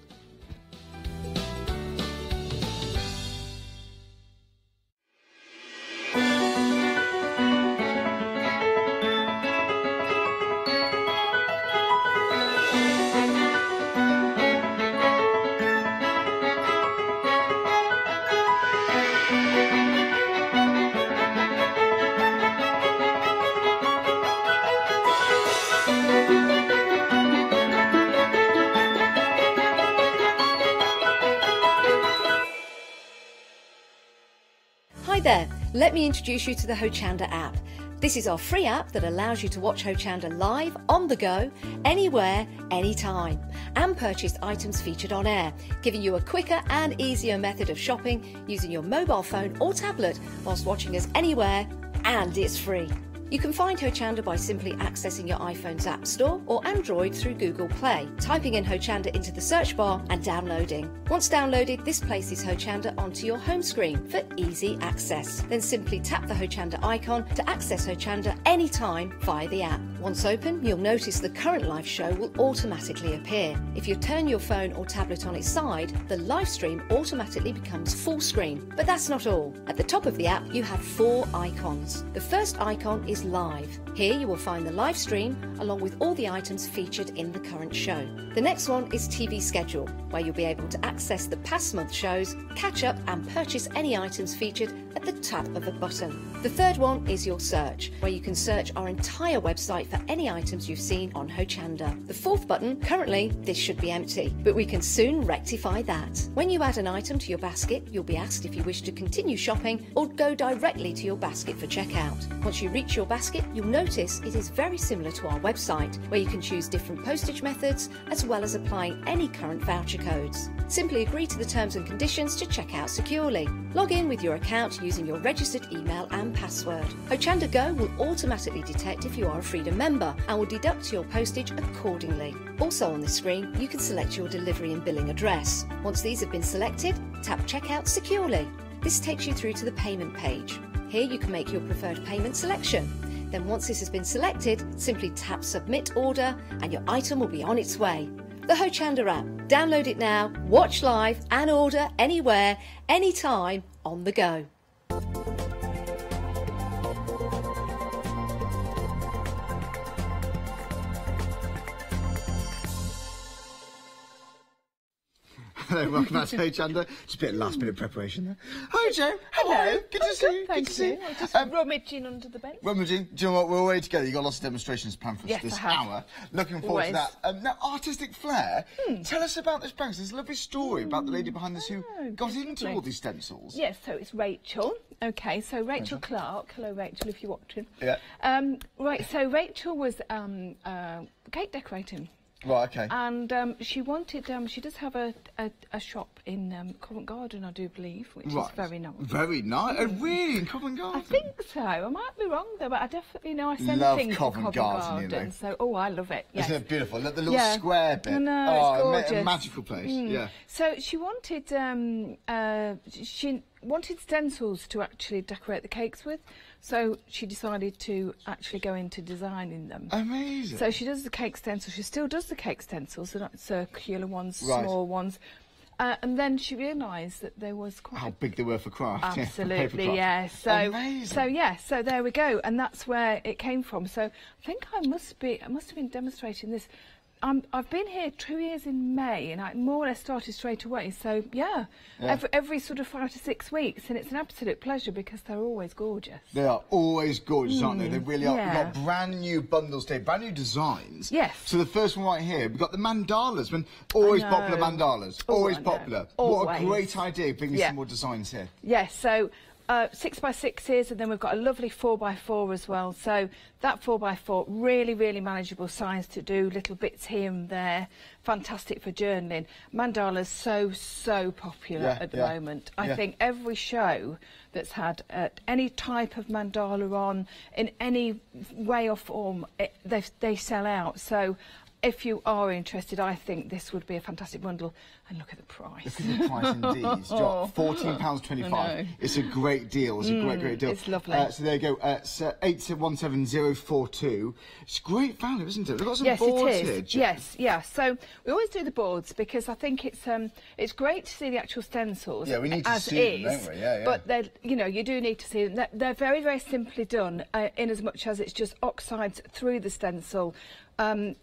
Hi there, let me introduce you to the Hochanda app. This is our free app that allows you to watch Hochanda live, on the go, anywhere, anytime, and purchase items featured on air, giving you a quicker and easier method of shopping using your mobile phone or tablet whilst watching us anywhere, and it's free. You can find Hochanda by simply accessing your iPhone's App Store or Android through Google Play, typing in Hochanda into the search bar and downloading. Once downloaded, this places Hochanda onto your home screen for easy access. Then simply tap the Hochanda icon to access Hochanda anytime via the app. Once open, you'll notice the current live show will automatically appear. If you turn your phone or tablet on its side, the live stream automatically becomes full screen. But that's not all. At the top of the app, you have 4 icons. The first icon is Live. Here you will find the live stream along with all the items featured in the current show. The next one is TV Schedule, where you'll be able to access the past month shows, catch up and purchase any items featured at the tap of a button. The third one is Your Search, where you can search our entire website for any items you've seen on Hochanda. The fourth button, currently this should be empty, but we can soon rectify that. When you add an item to your basket, you'll be asked if you wish to continue shopping or go directly to your basket for checkout. Once you reach your basket, you'll notice it is very similar to our website, where you can choose different postage methods as well as applying any current voucher codes. Simply agree to the terms and conditions to check out securely. Log in with your account using your registered email and password. Hochanda Go will automatically detect if you are a Freedom member and will deduct your postage accordingly. Also on the screen, you can select your delivery and billing address. Once these have been selected, tap Checkout Securely. This takes you through to the payment page. Here you can make your preferred payment selection. Then once this has been selected, simply tap Submit Order and your item will be on its way. The Hochanda app. Download it now, watch live and order anywhere, anytime, on the go. Hello, welcome back to Hochanda. Just a bit of last minute preparation there. Hi Joe, hello. Good to see you. Thank you. I'm just rummaging under the bench. Rummaging. Do you know what? We're away together. You've got lots of demonstrations planned for us this hour. Looking forward to that. Now, Artistic Flair, tell us about this brand. There's a lovely story about the lady behind this who got into all these stencils. Yes, so it's Rachel. Okay, so Rachel Clark. Hello, Rachel, if you're watching. Yeah. Right, so Rachel was cake decorating. Right, okay. And she wanted, she does have a shop in Covent Garden, I do believe, which is very nice. Very nice. Oh, really? In Covent Garden? I think so. I might be wrong, though, but I definitely know I send things to Covent Garden. You know. So, oh, I love it. Yes. Isn't it beautiful? The little square bit. I know, it's gorgeous. A magical place, yeah. So she wanted, stencils to actually decorate the cakes with. So she decided to actually go into designing them. Amazing. So she does the cake stencils. She still does the cake stencils, the circular ones, small ones. And then she realised that there was quite how big they were for craft. Absolutely, yeah. So, amazing. So there we go, and that's where it came from. So I think I must have been demonstrating this. I've been here 2 years in May, and I more or less started straight away. So yeah. Every sort of 5 to 6 weeks, and it's an absolute pleasure because they're always gorgeous. They are always gorgeous, aren't they? They really are. We've got brand new bundles today, brand new designs. Yes. So the first one right here, we've got the mandalas. Always popular mandalas. Always popular. Always. What a great idea, bringing some more designs here. Yes. So 6x6s, and then we've got a lovely 4x4 as well. So that 4x4, really, really manageable size to do little bits here and there. Fantastic for journaling. Mandala's so popular at the moment. I think every show that's had any type of mandala on in any way or form, they sell out. So if you are interested, I think this would be a fantastic bundle. And look at the price. Look at the price indeed. £14.25. It's a great deal. It's a great deal. It's lovely. So there you go. It's 817042. It's great value, isn't it? They've got some yes, boards it is. here. Yes, yeah. So we always do the boards because I think it's great to see the actual stencils. Yeah, we need to as see them, is, don't we? Yeah, yeah. But they're, you know, you do need to see them. They're very, very simply done, in as much as it's just oxides through the stencil. So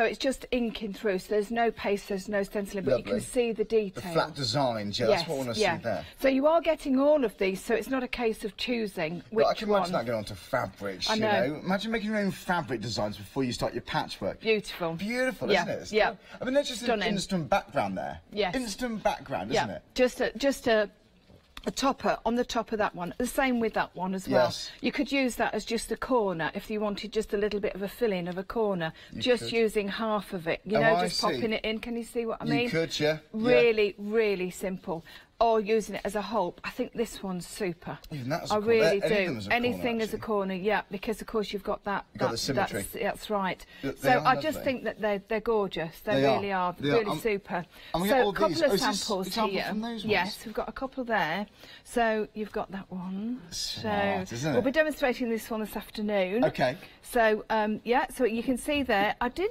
it's just inking through, so there's no paste, there's no stenciling, but you can see the detail. The flat designs, yeah, that's what I want to see there. So you are getting all of these, so it's not a case of choosing which I can imagine that going on to fabrics, I know. you know. Imagine making your own fabric designs before you start your patchwork. Beautiful. Beautiful, yeah. isn't it? Yeah. I mean, there's just Stunning. an instant background there. Yes. Instant background, isn't it? Just a topper on the top of that one. The same with that one as well. Yes. You could use that as just a corner if you wanted just a little bit of a fill-in of a corner, just using half of it. You know, just popping it in. Can you see what I mean? You could, yeah. Really, really simple. Or using it as a whole. I think this one's super. Even that as I a corner. really Anything do. as a Anything corner, as a corner, yeah, because of course you've got that. You've got the symmetry. That's right. They So are I just lovely. think that they're gorgeous. They really are. They Really are. super. And we So get all a couple these. of Is this samples example here. from those ones? Yes, we've got a couple there. So you've got that one. Smart, isn't it? We'll be demonstrating this one this afternoon. Okay. So yeah, so you can see there. I did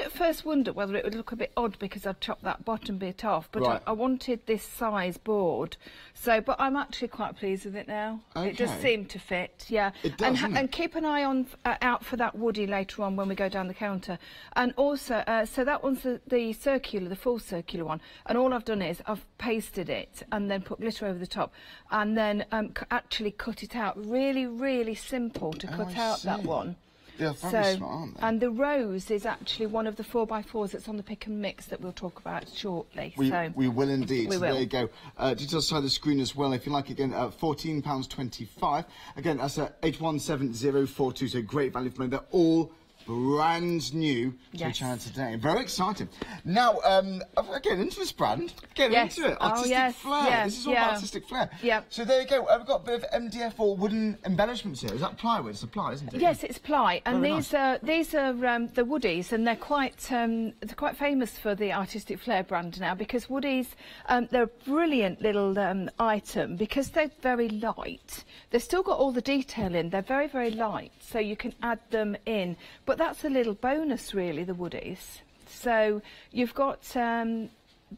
at first wonder whether it would look a bit odd because I'd chopped that bottom bit off, but Right. I wanted this size board. So, but I'm actually quite pleased with it now. It just Okay. seemed to fit, yeah. It does, doesn't it? And keep an eye on out for that woody later on when we go down the counter. And also, so that one's the circular, the full circular one. And all I've done is I've pasted it and then put glitter over the top, and then actually cut it out. Really, really simple to cut out that one. They're very smart, aren't they? And the rose is actually one of the 4x4s that's on the pick and mix that we'll talk about shortly. We will indeed. We So will. there you go. Details side of the screen as well. If you like, again, £14.25. Again, that's 817042. So great value for money. They're all brand new to China today. Very exciting. Now, again, into this brand. Get into it. Artistic flair. Yeah. This is all about artistic flair. Yeah. So there you go. We've got a bit of MDF or wooden embellishments here. Is that plywood? It's a ply, isn't it? Yes, it's ply, and Very these are the Woodies, and they're quite famous for the Artistic Flair brand now because Woodies they're a brilliant little item because they're very light. They've still got all the detail in. They're very, very light, so you can add them in. But that's a little bonus, really, the Woodies. So you've got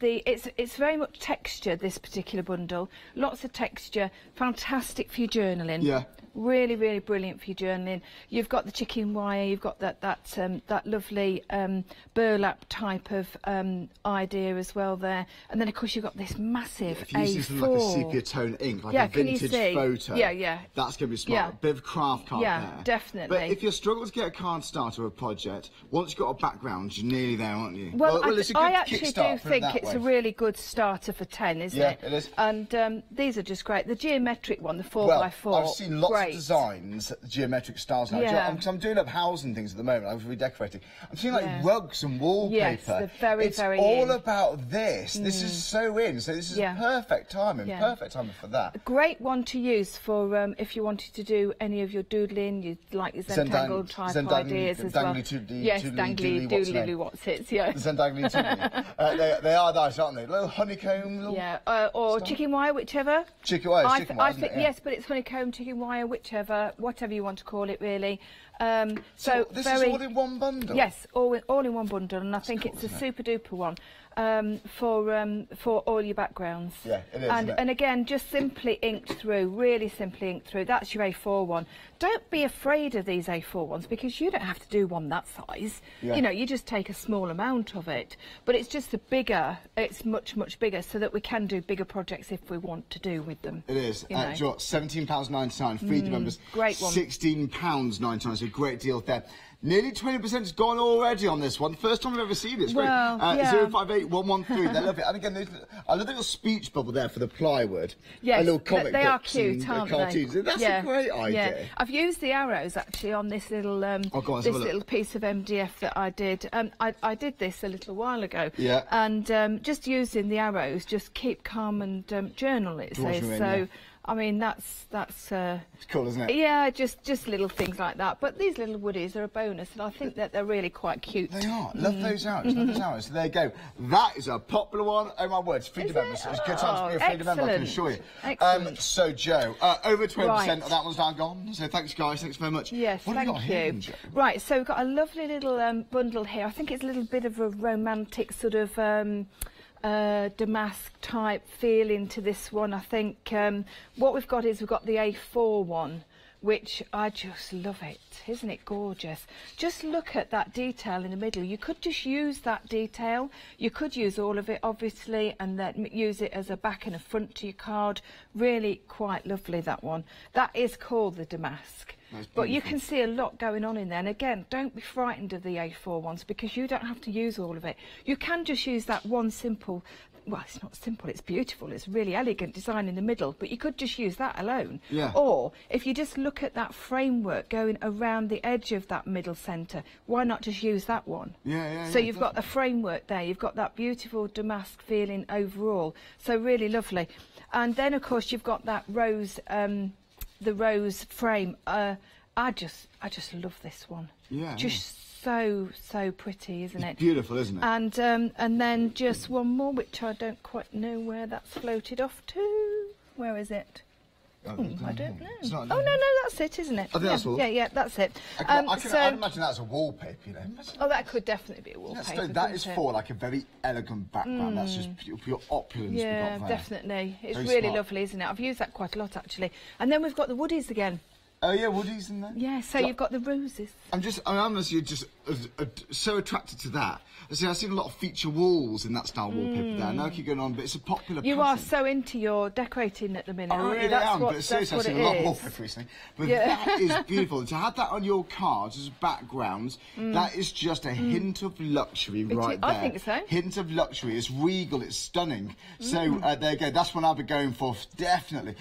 it's very much texture, this particular bundle. Lots of texture, fantastic for your journaling. Yeah. Really, really brilliant for your journaling. You've got the chicken wire, you've got that lovely burlap type of idea as well there. And then, of course, you've got this massive If you use this A4. with like a sepia tone ink, like Yeah, a can you vintage see? photo, Yeah. that's going to be smart. Yeah. A bit of craft card Yeah, there. definitely. But if you struggle to get a card starter or a project, once you've got a background, you're nearly there, aren't you? Well, it's a good I actually kickstart, do put it think that it's way. a really good starter for 10, isn't it? Yeah, it is. And these are just great. The geometric one, the 4x4. Well, I've seen lots great. of designs, geometric styles now. Yeah. Because I'm doing up houses and things at the moment. I'm redecorating. I'm seeing like Yeah. rugs and wallpaper. Yes, they're very, it's very all in. about this. This is so in. So this is perfect timing. Yeah. Perfect timing for that. A great one to use for if you wanted to do any of your doodling, you like your Zentangle type ideas as well. Yes, dangly doodly what's it? Yeah. Zendangly doodly. They are nice, aren't they? Little honeycomb. Little or chicken wire, whichever. Chicken wire. I Chicken wire, think isn't it? yes, but it's honeycomb, chicken wire, whichever, whatever you want to call it, really. So this is all in one bundle? Yes, all in one bundle, and I think it's a super duper one for all your backgrounds. Yeah, it is, isn't it? And again, just simply inked through, really simply inked through. That's your A4 one. Don't be afraid of these A4 ones because you don't have to do one that size. Yeah. You know, you just take a small amount of it. But it's just it's much, much bigger so that we can do bigger projects if we want to do with them. It is. You know. £17.99, freedom members. Great one. £16.99, so great deal there. Nearly 20%'s gone already on this one. First time I've ever seen it. It's great. Well, yeah. 058113. They love it. And again, I love the little speech bubble there for the plywood. Yes, a little comic they are books cute, and aren't cartoons. they? That's a great idea. Yeah. I've used the arrows actually on this little go on, let's have a this look. little piece of MDF that I did. I did this a little while ago. Yeah. And just using the arrows, just keep calm and journal. It Draws says you in, so. yeah. I mean, that's it's cool, isn't it? Yeah, just little things like that. But these little woodies are a bonus, and I think that they're really quite cute. They are. Love those out. Love those out. So there you go. That is a popular one. Oh my word, it's Freedom Members. It's a good time to be a Freedom Member, I can assure you. Excellent. So Joe, over 20% of that one's now gone. So thanks guys, thanks very much. Yes, what have thank we got here, you. Joe? Right, so we've got a lovely little bundle here. I think it's a little bit of a romantic sort of damask type feeling to this one. I think what we've got is we've got the A4 one, which I just love it. Isn't it gorgeous? Just look at that detail in the middle. You could just use that detail. You could use all of it, obviously, and then use it as a back and a front to your card. Really quite lovely, that one. That is called the damask. But you can see a lot going on in there. And again, don't be frightened of the A4 ones, because you don't have to use all of it. You can just use that one simple, well, it's not simple, it's beautiful, it's really elegant design in the middle, but you could just use that alone. Yeah. Or if you just look at that framework going around the edge of that middle centre, why not just use that one? So you've got the framework there, you've got that beautiful damask feeling overall. So really lovely. And then, of course, you've got that rose, the rose frame. I just love this one. Yeah. Just so pretty, isn't it? Beautiful, isn't it? And then just one more, which I don't quite know where that's floated off to. Where is it? I don't know. Oh no, that's it, isn't it? I think that's all. Yeah, that's it. I'd imagine that's a wallpaper, you know. Oh, that could definitely be a wallpaper. That is for like a very elegant background. That's just pure opulence. Yeah, definitely. It's very really lovely, isn't it? I've used that quite a lot actually. And then we've got the woodies again. Oh yeah, woodies in there. Yeah, so you've got the roses. I'm honestly just so attracted to that. See, I've seen a lot of feature walls in that style wallpaper there. I know I keep going on, but it's a popular You pattern. are so into your decorating at the minute, I aren't really you? am, but seriously, I've seen a lot of wallpaper recently. But that is beautiful. To have that on your cards as backgrounds, that is just a hint of luxury right there. I think so. Hint of luxury. It's regal, it's stunning. So there you go. That's one I'll be going for, definitely.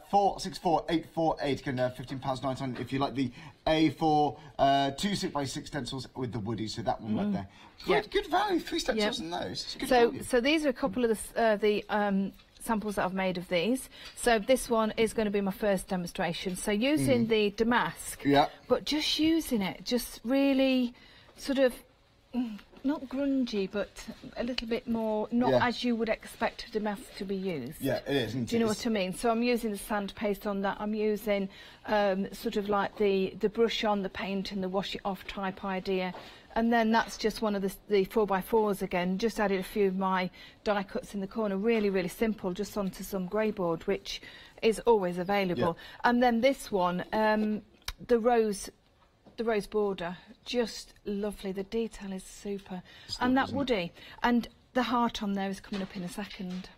464848, can £15.99 if you like the A4 2 6x6 stencils with the woody. So that one right there. Good value. 3 stencils in those. It's good value. So these are a couple of the samples that I've made of these. So this one is going to be my first demonstration. So using the damask, but just using it, just really sort of not grungy, but a little bit more, not as you would expect a damask to be used. Yeah, it is. Do you know what I mean? So I'm using the sand paste on that. I'm using sort of like the brush on the paint and the wash it off type idea. And then that's just one of the 4x4s again. Just added a few of my die cuts in the corner. Really, really simple, just onto some grey board, which is always available. And then this one, the rose border, just lovely. The detail is super. And that woody. And the heart on there is coming up in a second.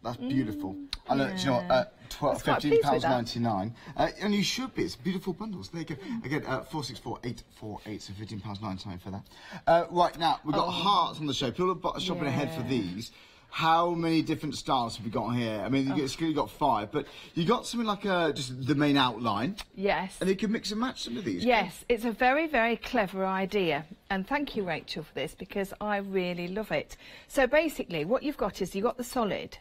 That's beautiful. I know, you know, £15.99. And you should be. It's beautiful bundles. There you go. Again, 464848, so £15.99 for that. Right now, we've got hearts on the show. People are shopping ahead for these. How many different styles have we got here? I mean, you've got 5, but you got something like just the main outline. Yes. And you can mix and match some of these. Yes, it's a very, very clever idea. And thank you, Rachel, for this, because I really love it. So basically, what you've got is you've got the solid,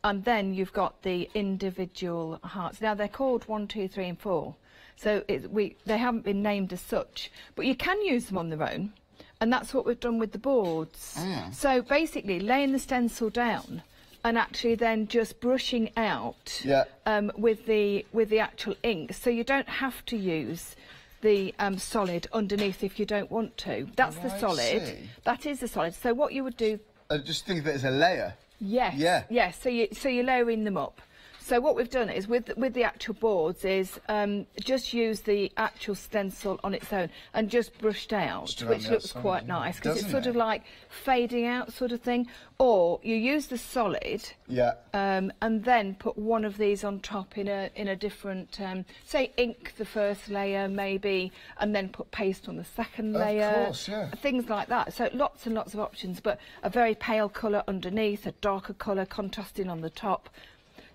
and then you've got the individual hearts. Now, they're called 1, 2, 3 and 4. So they haven't been named as such, but you can use them on their own. And that's what we've done with the boards. So basically, laying the stencil down and actually then just brushing out with the actual ink. So you don't have to use the solid underneath if you don't want to. That's the solid. That is the solid. So what you would do... just think of it as a layer. Yes. Yes. So you're layering them up. So what we've done is with the actual boards is just use the actual stencil on its own and just brushed out, which looks quite nice because it's sort of like fading out sort of thing. Or you use the solid, and then put one of these on top in a different, say ink the first layer maybe, and then put paste on the second layer. Of course, things like that. So lots and lots of options, but a very pale colour underneath, a darker colour contrasting on the top.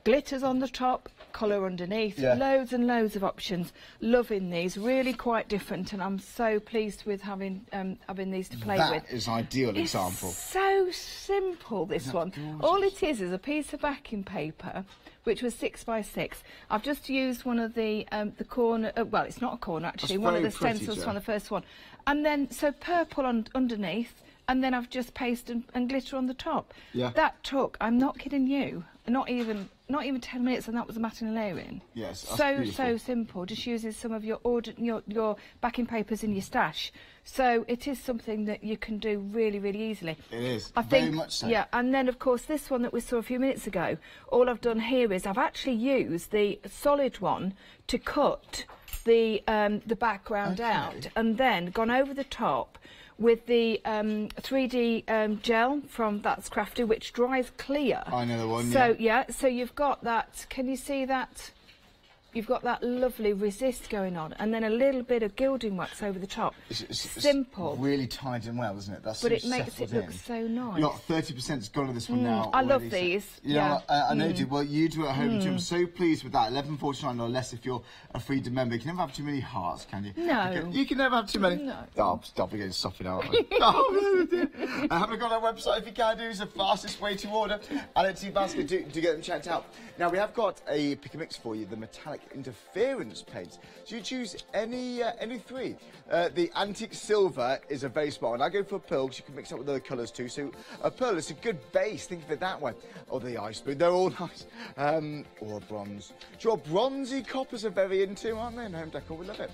Glitters on the top, colour underneath. Yeah. Loads and loads of options. Loving these, really quite different, and I'm so pleased with having these to play with. That is an ideal example. So simple, this one. All it is a piece of backing paper, which was 6x6. I've just used one of the corner, well, it's not a corner actually, one of the stencils from the first one. And then, so purple underneath, and then I've just pasted and glitter on the top. Yeah. That took, I'm not kidding you, not even 10 minutes, and that was a matte and layering. Yes, that's so beautiful. simple. Just using some of your backing papers in your stash. So it is something that you can do really, really easily. It is. I very think, much so. Yeah, and then of course this one that we saw a few minutes ago. All I've done here is I've actually used the solid one to cut the background out, and then gone over the top with the 3D gel from That's Crafty, which dries clear. I know the one. So yeah, so you've got that. Can you see that? You've got that lovely resist going on, and then a little bit of gilding wax over the top. Simple. It's really tied in well, isn't it? That's but it makes it look so nice. You got 30%'s gone on this one now. I love already, these. So, yeah, I know you do. Well, you do at home too. I'm so pleased with that. $11.49 or less if you're a Freedom member. You can never have too many hearts, can you? No. You can never have too many. No. Oh, stop again, soften out. Oh, have a go on our website if you can do. It's the fastest way to order. Addicts basket, do get them checked out. Now we have got a pick and mix for you, the metallic interference paints. So you choose any three. The antique silver is a very smart one. I go for pearl because you can mix up with other colours too. So a pearl is a good base. Think of it that way. Or the ice blue, they're all nice. Or bronze. Sure, bronzy coppers are very into, aren't they? In home decor, we love it.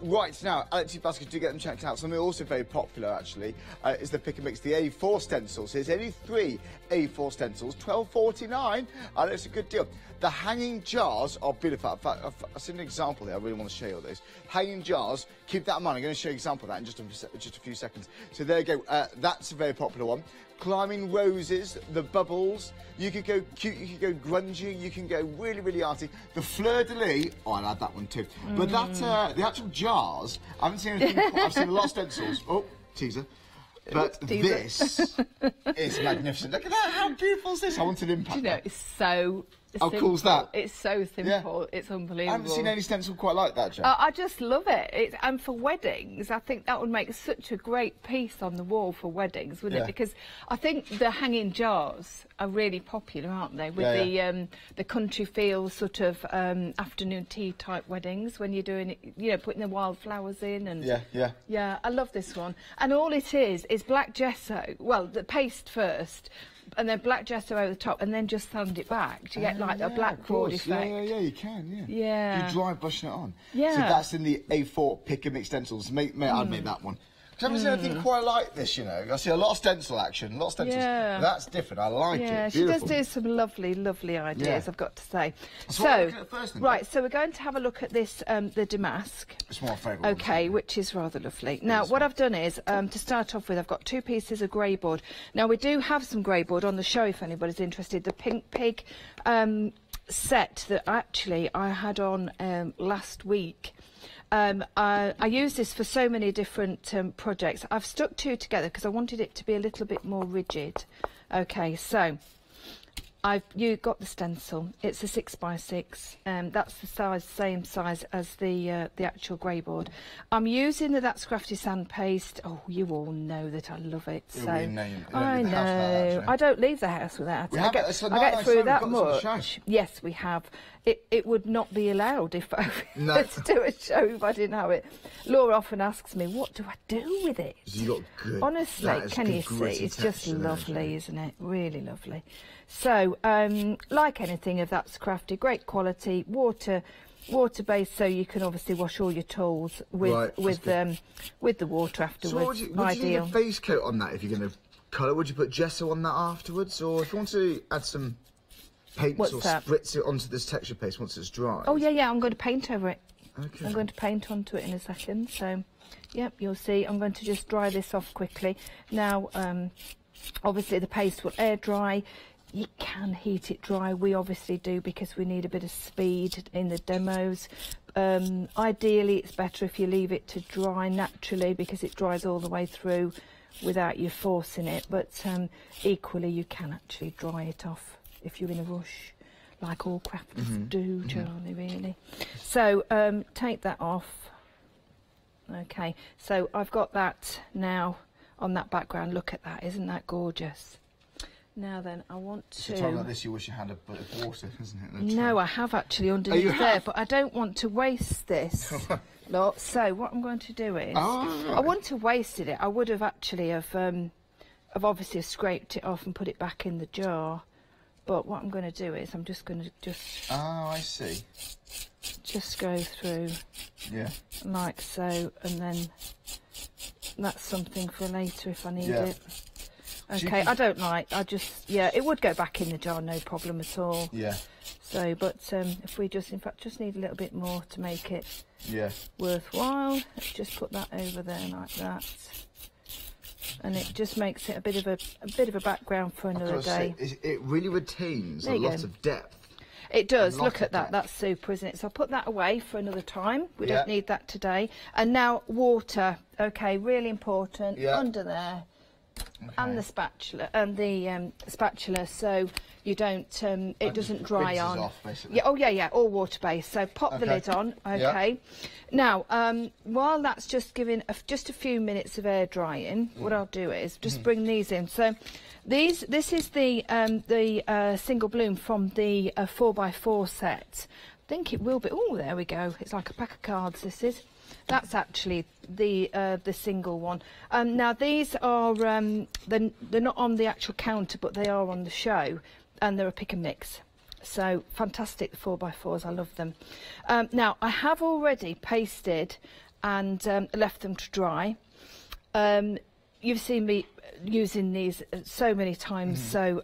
Right now, Addicts basket, do get them checked out. Something also very popular actually is the pick and mix, the A4 stencils. Here's any three A4 stencils, $12.49, and it's a good deal. The hanging jars are beautiful. In fact, I've seen an example there. I really want to show you all those. Hanging jars, keep that in mind. I'm going to show you an example of that in just a few seconds. So there you go. That's a very popular one. Climbing roses, the bubbles. You could go cute, you could go grungy, you can go really, really arty. The fleur-de-lis, oh, I'll add that one too. But that, the actual jars, I haven't seen anything quite, I've seen a lot of stencils. Oh, teaser. But this is magnificent. Look at that, how beautiful is this? I want an impact. Do you know, it's so How cool's that? It's so simple. Yeah. It's unbelievable. I haven't seen any stencil quite like that, Jen. I just love it. And for weddings, I think that would make such a great piece on the wall for weddings, wouldn't it? Because I think the hanging jars are really popular, aren't they? With the country feel sort of afternoon tea type weddings when you're doing it, you know, putting the wildflowers in and yeah, I love this one. And all it is black gesso. Well, the paste first, and then black gesso over the top, and then just sand it back to get like a blackboard effect. Yeah, you can, yeah. You dry brushing it on. Yeah. So that's in the A4 pick and mix stencils. I'd make that one. Because I haven't seen anything quite like this, you know. I see a lot of stencil action, a lot of stencils. Yeah. That's different. I like it. Yeah, she does do some lovely, lovely ideas, I've got to say. So we're going to have a look at this, the damask. It's my favourite one, which is rather lovely. Now, what I've done is, to start off with, I've got 2 pieces of grey board. Now, we do have some grey board on the show if anybody's interested. The Pink Pig set that actually I had on last week. I use this for so many different projects. I've stuck 2 together because I wanted it to be a little bit more rigid. Okay, so you got the stencil. It's a 6x6. That's the same size as the actual grey board. I'm using the That's Crafty sand paste. Oh, you all know that I love it. So I know. I don't leave the house without it. I get through that much. Yes, we have. It would not be allowed if I was to do a show if I didn't have it. Laura often asks me, what do I do with it? You got good. Honestly, can you see? It's just lovely, isn't it? Really lovely. So, like anything of That's Crafty, great quality, water-based, so you can obviously wash all your tools with the water afterwards. So would you need a base coat on that if you're going to colour? Would you put gesso on that afterwards, or if you want to add some paints spritz it onto this texture paste once it's dry? Oh yeah, I'm going to paint over it. Okay. I'm going to paint onto it in a second. So, yep, you'll see. I'm going to just dry this off quickly. Now, obviously the paste will air dry. You can heat it dry. We obviously do because we need a bit of speed in the demos. Ideally, it's better if you leave it to dry naturally because it dries all the way through without you forcing it. But equally, you can actually dry it off if you're in a rush. like all crafters do, Charlie, really. So take that off. Okay, so I've got that now on that background. Look at that, isn't that gorgeous? Now then, I want to... So time like this, you wish you had a bit of water, isn't it? No, I have actually underneath there, but I don't want to waste this. Look, so what I'm going to do is... I wouldn't have wasted it. I would have actually have obviously scraped it off and put it back in the jar. But what I'm going to do is I'm just going to just... Oh, I see. Just go through... Yeah. Like so, and then that's something for later if I need it. Okay, I don't like, I just, it would go back in the jar, no problem at all. Yeah. So, but if we just, in fact, just need a little bit more to make it worthwhile. Let's just put that over there like that. And it just makes it a bit of a background for another day. It really retains a lot of depth. It does. Look at that. That's super, isn't it? So I'll put that away for another time. We don't need that today. And now water. Okay, really important. Under there. Okay. And the spatula, so you don't it doesn't dry on. Off, basically. All water based. So pop the lid on. Okay. Now while that's just giving just a few minutes of air drying, what I'll do is just bring these in. So this is the single bloom from the 4x4 set. I think it will be. Oh, there we go. It's like a pack of cards. This is. That's actually the single one. Now these are they're not on the actual counter, but they are on the show, and they're a pick and mix. So fantastic 4x4s, I love them. Now I have already pasted and left them to dry. You've seen me using these so many times, so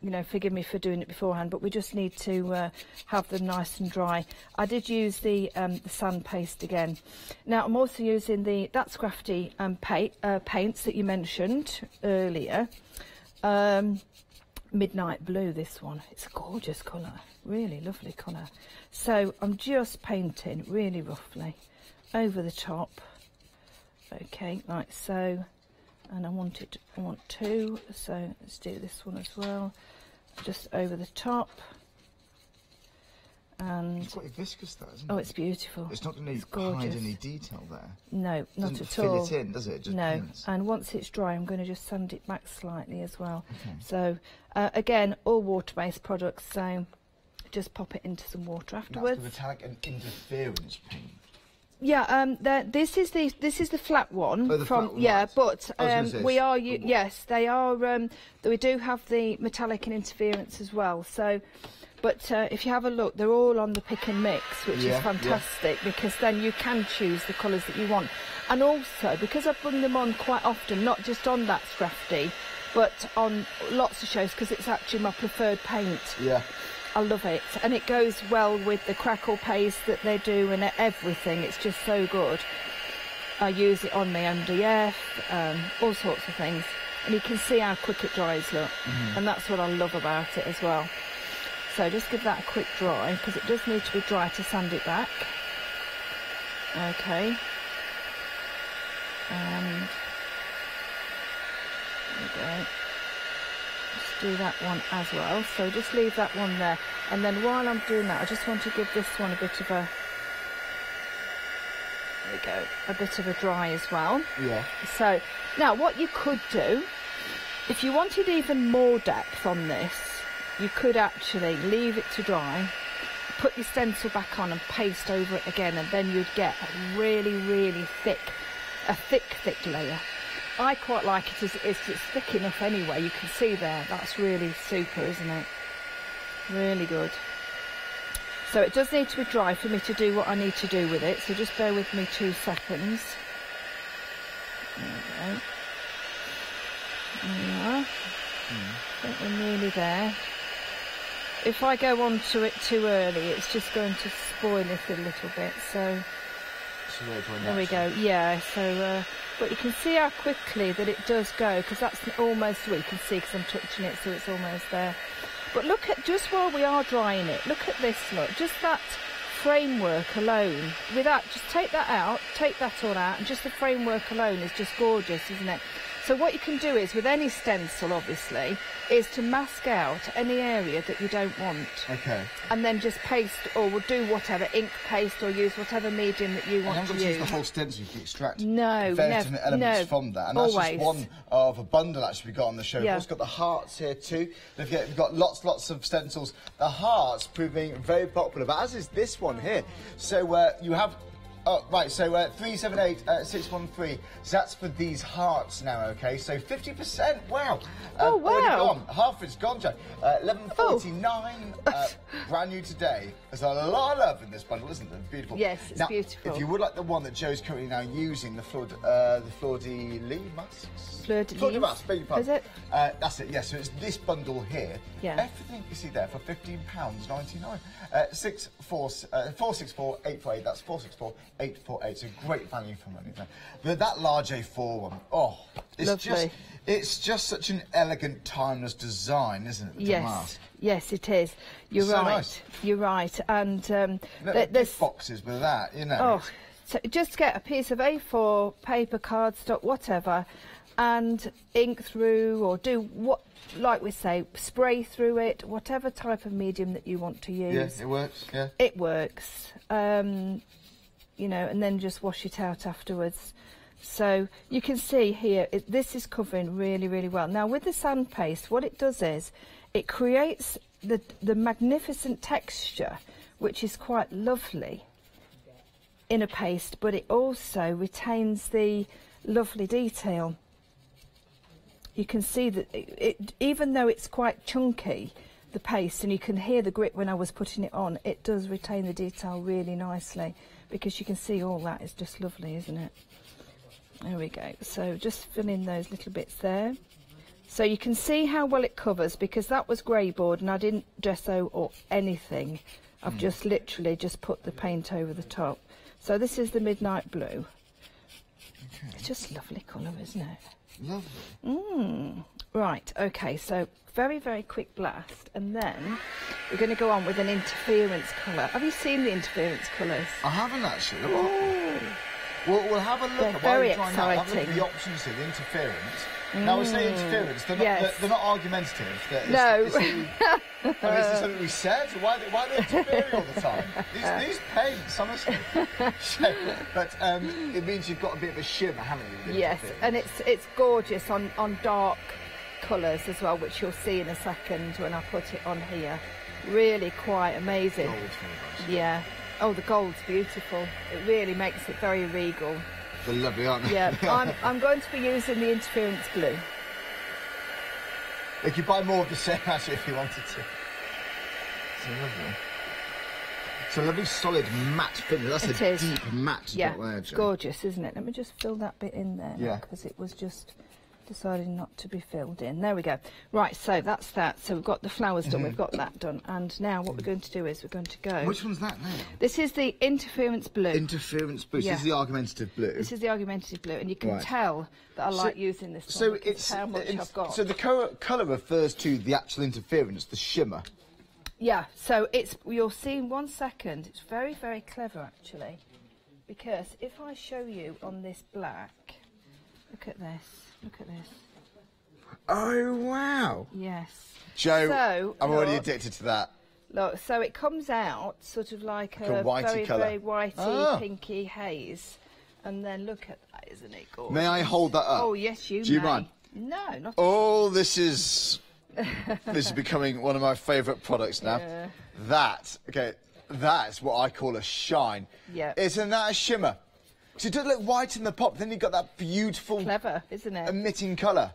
you know, forgive me for doing it beforehand, but we just need to have them nice and dry. I did use the sand paste again. Now I'm also using the That's Crafty paints that you mentioned earlier. Midnight Blue, this one. It's a gorgeous colour, really lovely colour. So I'm just painting really roughly over the top. Okay, like so. And I want two, so let's do this one as well, just over the top. And it's quite viscous, that, isn't it? Oh, it's beautiful. It's not going to hide any detail there. No, not at fill all. Fill it in, does it? Just no. paints. And once it's dry, I'm going to just sand it back slightly as well. Okay. So again, all water-based products. So just pop it into some water afterwards. That's the metallic and interference paint. Yeah, this is the flat one from flat one, right. But we are yes, they are. We do have the metallic and interference as well. So, but if you have a look, they're all on the pick and mix, which is fantastic because then you can choose the colours that you want. And also because I bring them on quite often, not just on That's Crafty, but on lots of shows because it's actually my preferred paint. Yeah. I love it, and it goes well with the crackle paste that they do and everything. It's just so good. I use it on my MDF, all sorts of things, and you can see how quick it dries, look, and that's what I love about it as well. So just give that a quick dry, because it does need to be dry to sand it back. Okay. And there we go. Do that one as well, so just leave that one there, and then while I'm doing that I just want to give this one a bit of a, there we go, a bit of a dry as well. Yeah. So now what you could do, if you wanted even more depth on this, you could actually leave it to dry, put your stencil back on and paste over it again, and then you'd get a really thick layer. I quite like it as it's thick enough anyway. You can see there, that's really super, isn't it? Really good. So it does need to be dry for me to do what I need to do with it, so just bear with me 2 seconds. There we go. There we are. I think we're nearly there. If I go on to it too early, it's just going to spoil it a little bit, so... There we go, yeah, so... but you can see how quickly that it does go, because that's almost, well, you can see because I'm touching it, so it's almost there. But look at, just while we are drying it, look at this, look, just that framework alone. With that, just take that out, take that all out, and just the framework alone is just gorgeous, isn't it? So what you can do is, with any stencil, obviously, is to mask out any area that you don't want. Okay. And then just paste, or we'll do whatever, ink paste, or use whatever medium that you want to use. You haven't got to use the whole stencil, you can extract various different elements from that. And that's just one of a bundle, actually, we've got on the show. We've also got the hearts here, too. We've got lots of stencils. The hearts proving very popular, but as is this one here. So you have... Oh, right, so 378-613. So that's for these hearts now, okay? So 50%, wow. Oh, wow. Already gone. Half of it's gone, Jack. 11.49, brand new today. There's a lot of love in this bundle, isn't there? Beautiful. Yes, it's now, beautiful. If you would like the one that Joe's currently now using, the Fleur de Lis masks? Fleur de Lis, beg your pardon. Is it? That's it, yes. So it's this bundle here. Yeah. Everything you see there for £15.99. 464-848. That's 464-848. It's a great value for money there. But that large A4 one, oh, it's just such an elegant, timeless design, isn't it? Yes, yes, it is. You're so right. Nice. You're right. And there's boxes with that, you know. Oh, so just get a piece of A4 paper, cardstock, whatever, and ink through, or do what, like we say, spray through it, whatever type of medium that you want to use. Yeah, it works. Yeah, it works. You know, and then just wash it out afterwards. So you can see here, this is covering really, really well. Now with the sand paste, what it does is it creates the magnificent texture, which is quite lovely in a paste, but it also retains the lovely detail. You can see that even though it's quite chunky, the paste, and you can hear the grip when I was putting it on, it does retain the detail really nicely, because you can see all that is just lovely, isn't it? There we go. So just fill in those little bits there. So you can see how well it covers, because that was grey board and I didn't gesso or anything. I've just literally just put the paint over the top. So this is the midnight blue. Okay. It's just a lovely colour, isn't it? Lovely. Right, okay, so very, very quick blast, and then we're going to go on with an interference colour. Have you seen the interference colours? I haven't actually. Oh. We'll have a look They're at very Have a look at exciting. the options here, the interference. Now, we say interference, they're not argumentative. No. Is this something we said? Why are they interfering all the time? These paints, honestly. But it means you've got a bit of a shimmer, haven't you? Yes, and it's gorgeous on dark colours as well, which you'll see in a second when I put it on here. Really quite amazing. Gold's very nice. Yeah. Oh, the gold's beautiful. It really makes it very regal. They're lovely, aren't they? Yeah, I'm going to be using the interference blue. You could buy more of the same, actually, if you wanted to. It's lovely. It's a lovely, solid, matte finish. That's a deep matte yeah, dot there, it's Jo. gorgeous, isn't it? Let me just fill that bit in there, Yeah. because it was just decided not to be filled in. There we go. Right, so that's that. So we've got the flowers done, we've got that done, and now what we're going to do is we're going to go... Which one's that now? This is the interference blue. Interference blue. Yeah. This is the argumentative blue. This is the argumentative blue, and you can Right. tell that I like using this one. So because it's how much I've got. So the colour refers to the actual interference, the shimmer. Yeah, so you'll see in 1 second, it's very, very clever actually, because if I show you on this black, look at this, Oh, wow. Yes. Jo, So, I'm already look. addicted to that. Look, so it comes out sort of like Like a a whitey very, colour. very whitey, Ah. pinky haze, and then look at that, isn't it gorgeous? May I hold that up? Oh, yes, you Do you may. mind? No, not Oh, this is becoming one of my favourite products now. Yeah. That's what I call a shine. Yeah. Isn't that a shimmer? So it does look white in the pop, then you've got that beautiful... Clever, isn't it? Emitting colour.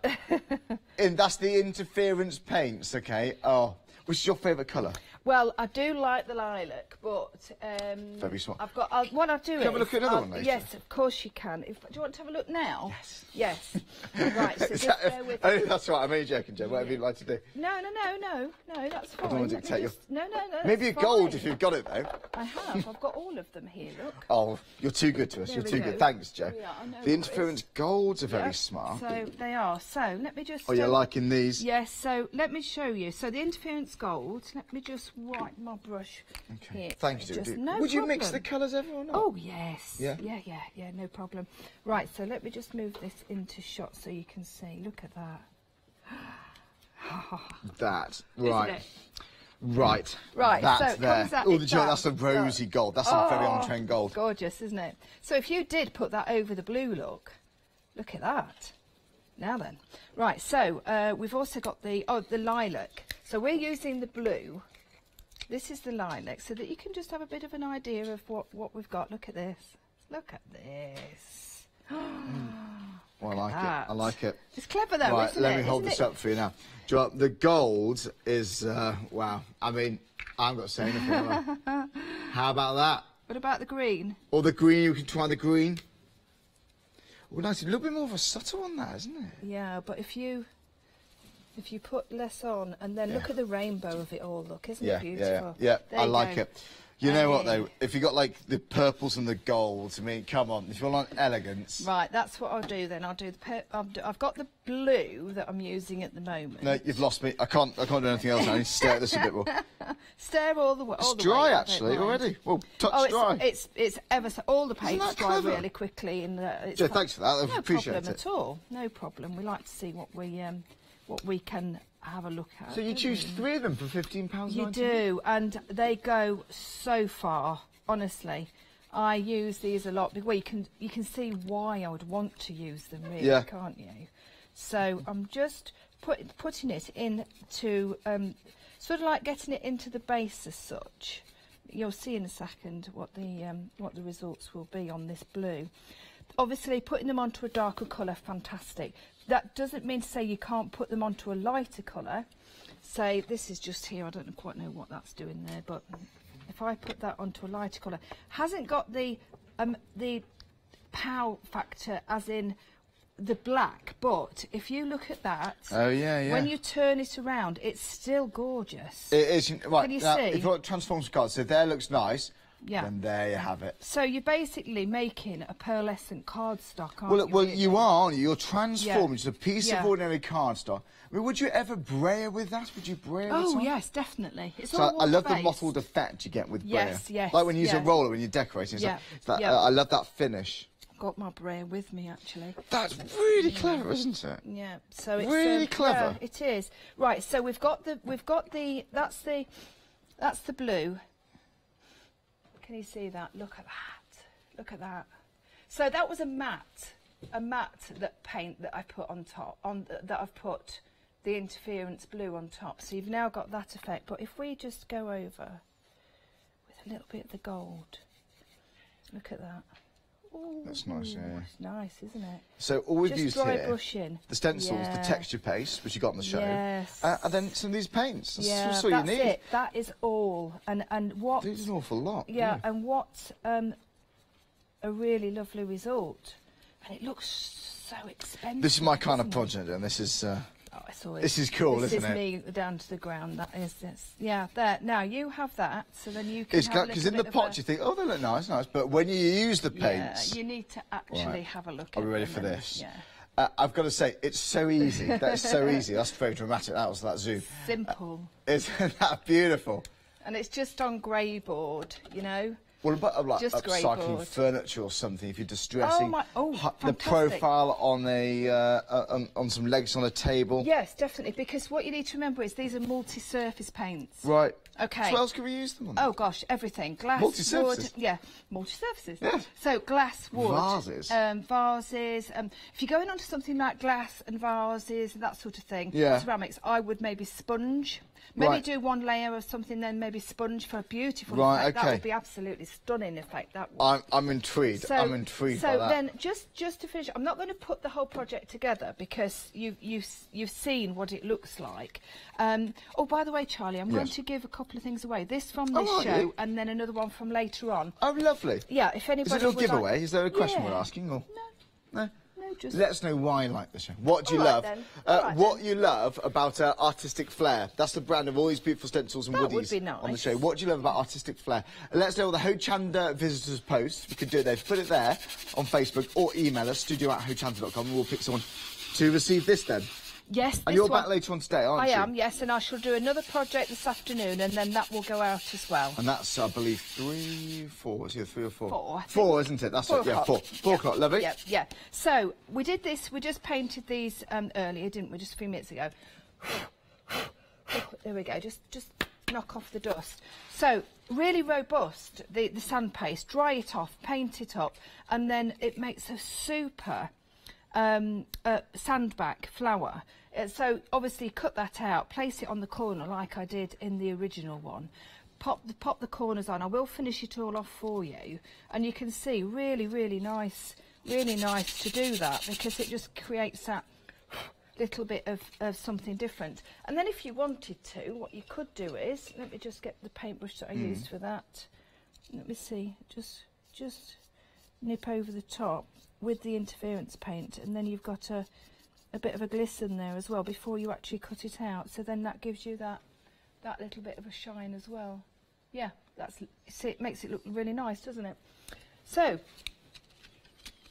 And that's the interference paints, okay? Oh, which is your favourite colour? Well, I do like the lilac, but Very smart. I've got. What I'll do Can is. you have a look at another one later? Yes, of course you can. Do you want to have a look now? Yes. Yes. Right. So just bear with Oh, me. that's right. I'm only joking, Jo. Whatever you'd like to do. No. That's fine. I don't want to Let me dictate just- No. Maybe a that's gold fine. if you've got it, though. I have. I've got all of them here. Look. Oh, you're too good to us. There You're we too go. good. Thanks, Jo. Yeah, I know The what interference golds are very Yeah, smart. So they are. So let me just. Oh, you're liking these? Yes. So let me show you. So the interference gold. Let me just just wipe my brush here. Thank you. Just no Would you problem. mix the colours ever or not? Oh, yes. Yeah? Yeah, no problem. Right, so let me just move this into shot so you can see. Look at that. That, right. Isn't it? Right. Right, That's so it there. comes out Oh, like that. that's a rosy gold. That's a very on-trend gold. Gorgeous, isn't it? So if you did put that over the blue look at that. Now then. Right, so we've also got the lilac. So we're using the blue. This is the lilac, so that you can just have a bit of an idea of what we've got. Look at this. Look at this. Well, I like it. I like it. It's clever though, right, isn't let it? me hold Isn't this it? up for you now. Do you know what? The gold is, wow. I mean, I haven't got to say anything. Have I? How about that? What about the green? Or the green, you can try the green. Oh, nice. A little bit more of a subtle on that, isn't it? Yeah, but if you put less on and then look at the rainbow of it all, look, isn't it beautiful? Yeah, There I you like go. it. You know what though? If you got like the purples and the golds, I mean, come on. If you want elegance. Right, that's what I'll do then. I'll do I've got the blue that I'm using at the moment. No, you've lost me. I can't do anything else. I need to stare at this a bit more. Stare all the way. It's dry actually already. Well, touch dry. It's ever so. All the paint's that dry clever? really quickly. Joe, thanks for that. I appreciate No problem it. at all. No problem. We like to see what we can have a look at. So you choose 3 of them for £15.90? You do, and they go so far. Honestly, I use these a lot. Well, you can see why I would want to use them, really, can't you? So I'm just putting it into sort of like getting it into the base as such. You'll see in a second what the results will be on this blue. Obviously, putting them onto a darker colour, fantastic. That doesn't mean to say you can't put them onto a lighter colour. Say this is just here. I don't quite know what that's doing there, but if I put that onto a lighter colour, hasn't got the pow factor as in the black, but if you look at that, when you turn it around, it's still gorgeous. It is. Right, can you now, see? if you want transforms cards, so there looks nice. Yeah. Then there you have it. So you're basically making a pearlescent cardstock, aren't Well, you? well, really? you are, aren't you? You're transforming Yeah. to a piece of ordinary cardstock. I mean, would you ever braille with that? Would you braille it Oh, on? yes, definitely. It's So all I love the water-based. mottled effect you get with braille. Yes, yes. Like when you use a yeah. roller when you're decorating. Yeah, It's that, yeah. I love that finish. I've got my braille with me, actually. That's really clever, isn't it? Yeah. So it's really clever. Yeah, it is. Right. So we've got the that's the blue. Can you see that? Look at that. Look at that. So that was a matte paint that I put on top, that I've put the interference blue on top. So you've now got that effect. But if we just go over with a little bit of the gold, look at that. Ooh, That's nice, yeah. It's nice, isn't it? So all we've Just used dry here, brushing. the stencils, Yeah. the texture paste, which you got on the show, Yes. and then some of these paints. That's just all that's you need. it. That is all. And what? There's an awful lot. Yeah, and what a really lovely result. And it looks so expensive. This is my kind of doesn't it? project, and this is. It's always, this is cool, this isn't is it? me down to the ground. That is this. Yeah, there. Now you have that, so then you can. It's because in the pot you think, oh, they look nice, but when you use the paints, yeah, you need to actually have a look. Are at we ready them for and- this? Yeah. I've got to say, it's so easy. That's so easy. That's very dramatic. That was that zoom. Simple. Isn't that beautiful? And it's just on grey board, you know. Well, but like Just grey upcycling board. furniture or something, if you're distressing the the profile on a on some legs on a table. Yes, definitely, because what you need to remember is these are multi-surface paints. Right. Okay. So what else can we use them on? Oh gosh, everything. Glass, Multi-surfaces? wood. Yeah, multi-surfaces. Yeah. So glass, wood. Vases. Vases. If you're going on to something like glass and vases and that sort of thing, Yeah. ceramics, I would maybe sponge. Maybe Right. do one layer of something, then maybe sponge for a beautiful Right, effect. That okay. would be absolutely stunning effect. That would. I'm intrigued. I'm intrigued by So that. then, just to finish, I'm not going to put the whole project together because you've seen what it looks like. Oh, by the way, Charlie, I'm going Yes. to give a couple of things away. This from Oh, this are show, you? and then another one from later on. Oh, lovely. Yeah, if anybody Is it a little would like- giveaway? Is there a question we're Yeah. asking? Or? No. No, just. Let us know why you like the show. What do you All right love? then. All right What you love about Artistic Flair? That's the brand of all these beautiful stencils and That would woodies be nice. on the show. What do you love about Artistic Flair? Let us know all the Hochanda visitors posts. We could do it there. Put it there on Facebook or email us, studio@hochanda.com, and we'll pick someone to receive this then. Yes. And you're back later on today, aren't you? I am, yes, and I shall do another project this afternoon, and then that will go out as well. And that's, I believe, 3, 4. Is it 3 or 4? 4. 4, isn't it? That's 4 it. Yeah, 4. 4 o'clock. Lovely. Yeah, yeah. So we did this. We just painted these earlier, didn't we? Just a few minutes ago. There we go. Just knock off the dust. So really robust. The sand paste. Dry it off. Paint it up, and then it makes a super sandback flower. So obviously cut that out, place it on the corner like I did in the original one. Pop the corners on. I will finish it all off for you, and you can see really nice to do that, because it just creates that little bit of something different. And then if you wanted to, what you could do is, let me just get the paintbrush that I used for that. Let me see, just nip over the top with the interference paint, and then you've got a bit of a glisten there as well before you actually cut it out. So then that gives you that little bit of a shine as well. Yeah, see, it makes it look really nice, doesn't it? So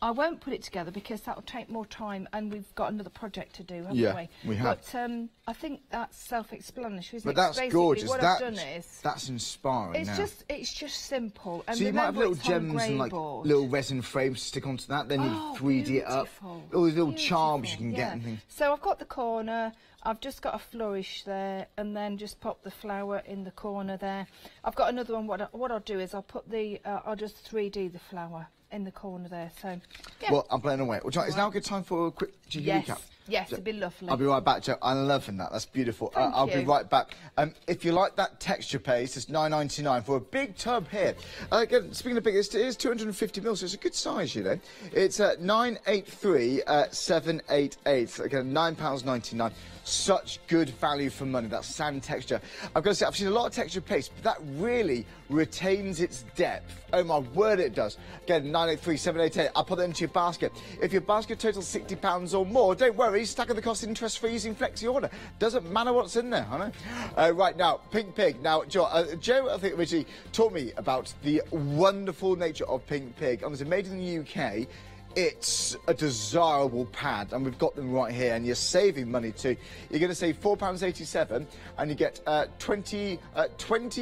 I won't put it together because that will take more time, and we've got another project to do, haven't we? Yeah, we have. But I think that's self-explanatory, isn't But it? that's Basically, gorgeous. What I've done is, that's inspiring. It's just simple. And so you might have little it's on gems and like board. little resin frames to stick onto that. Then you 3D it up. All these little charms you can get and things. So I've got the corner. I've just got a flourish there, and then just pop the flower in the corner there. I've got another one. What I'll do is I'll put I'll just 3D the flower in the corner there. So yeah. Well, I'm playing away. Is now a good time for a quick recap? Yes, it'd be lovely. I'll be right back, Joe. I'm loving that. That's beautiful. I'll be right back. If you like that texture paste, it's $9.99 for a big tub here. Again, speaking of big, it is 250 ml, so it's a good size, you know. It's $983,788. Again, £9.99. Such good value for money. That sand texture. I've got to say, I've seen a lot of texture paste, but that really retains its depth. Oh my word, it does. Again, $983,788. I'll put that into your basket. If your basket totals £60 or more, don't worry. Stack of the cost interest-free using Flexi Order. Doesn't matter what's in there, I know. Right now, Pink Pig. Now, Joe, I think originally taught me about the wonderful nature of Pink Pig. Obviously, made in the UK. It's a desirable pad, and we've got them right here, and you're saving money too. You're going to save £4.87, and you get 20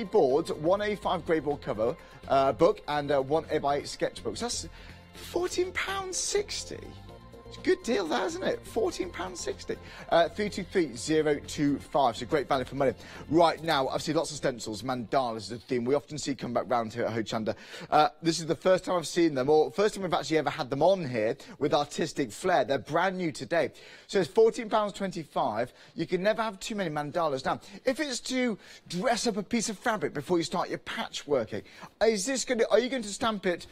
boards, one A5 grey board cover book, and one 8x8 sketchbook. So that's £14.60. It's a good deal, that, isn't it? £14.60. 323025. So great value for money. Right now, I've seen lots of stencils. Mandalas is a theme we often see come back round here at Hochanda. This is the first time I've seen them, or first time we've actually ever had them on here with artistic flair. They're brand new today. So it's £14.25. You can never have too many mandalas. Now, if it's to dress up a piece of fabric before you start your patchworking, are you going to stamp it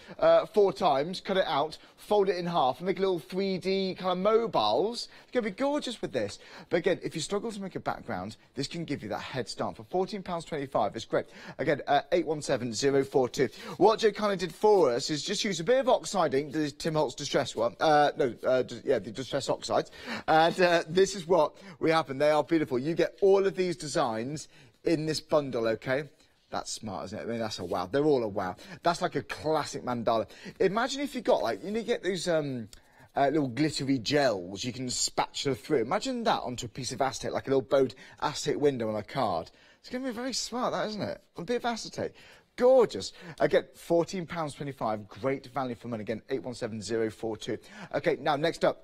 4 times, cut it out, fold it in half, and make a little 3D kind of mobiles? It's going to be gorgeous with this. But again, if you struggle to make a background, this can give you that head start for £14.25. It's great. Again, 817042. What Joe kind of did for us is just use a bit of oxide ink, the Tim Holtz Distress one. The Distress Oxides. And this is what we happen. They are beautiful. You get all of these designs in this bundle, okay? That's smart, isn't it? I mean, that's a wow. They're all a wow. That's like a classic mandala. Imagine if you got, like, you get these little glittery gels you can spatula through. Imagine that onto a piece of acetate, like a little bowed acetate window on a card. It's going to be very smart, that, isn't it? A bit of acetate. Gorgeous. Again, £14.25. Great value for money. Again, 817042. Okay, now, next up.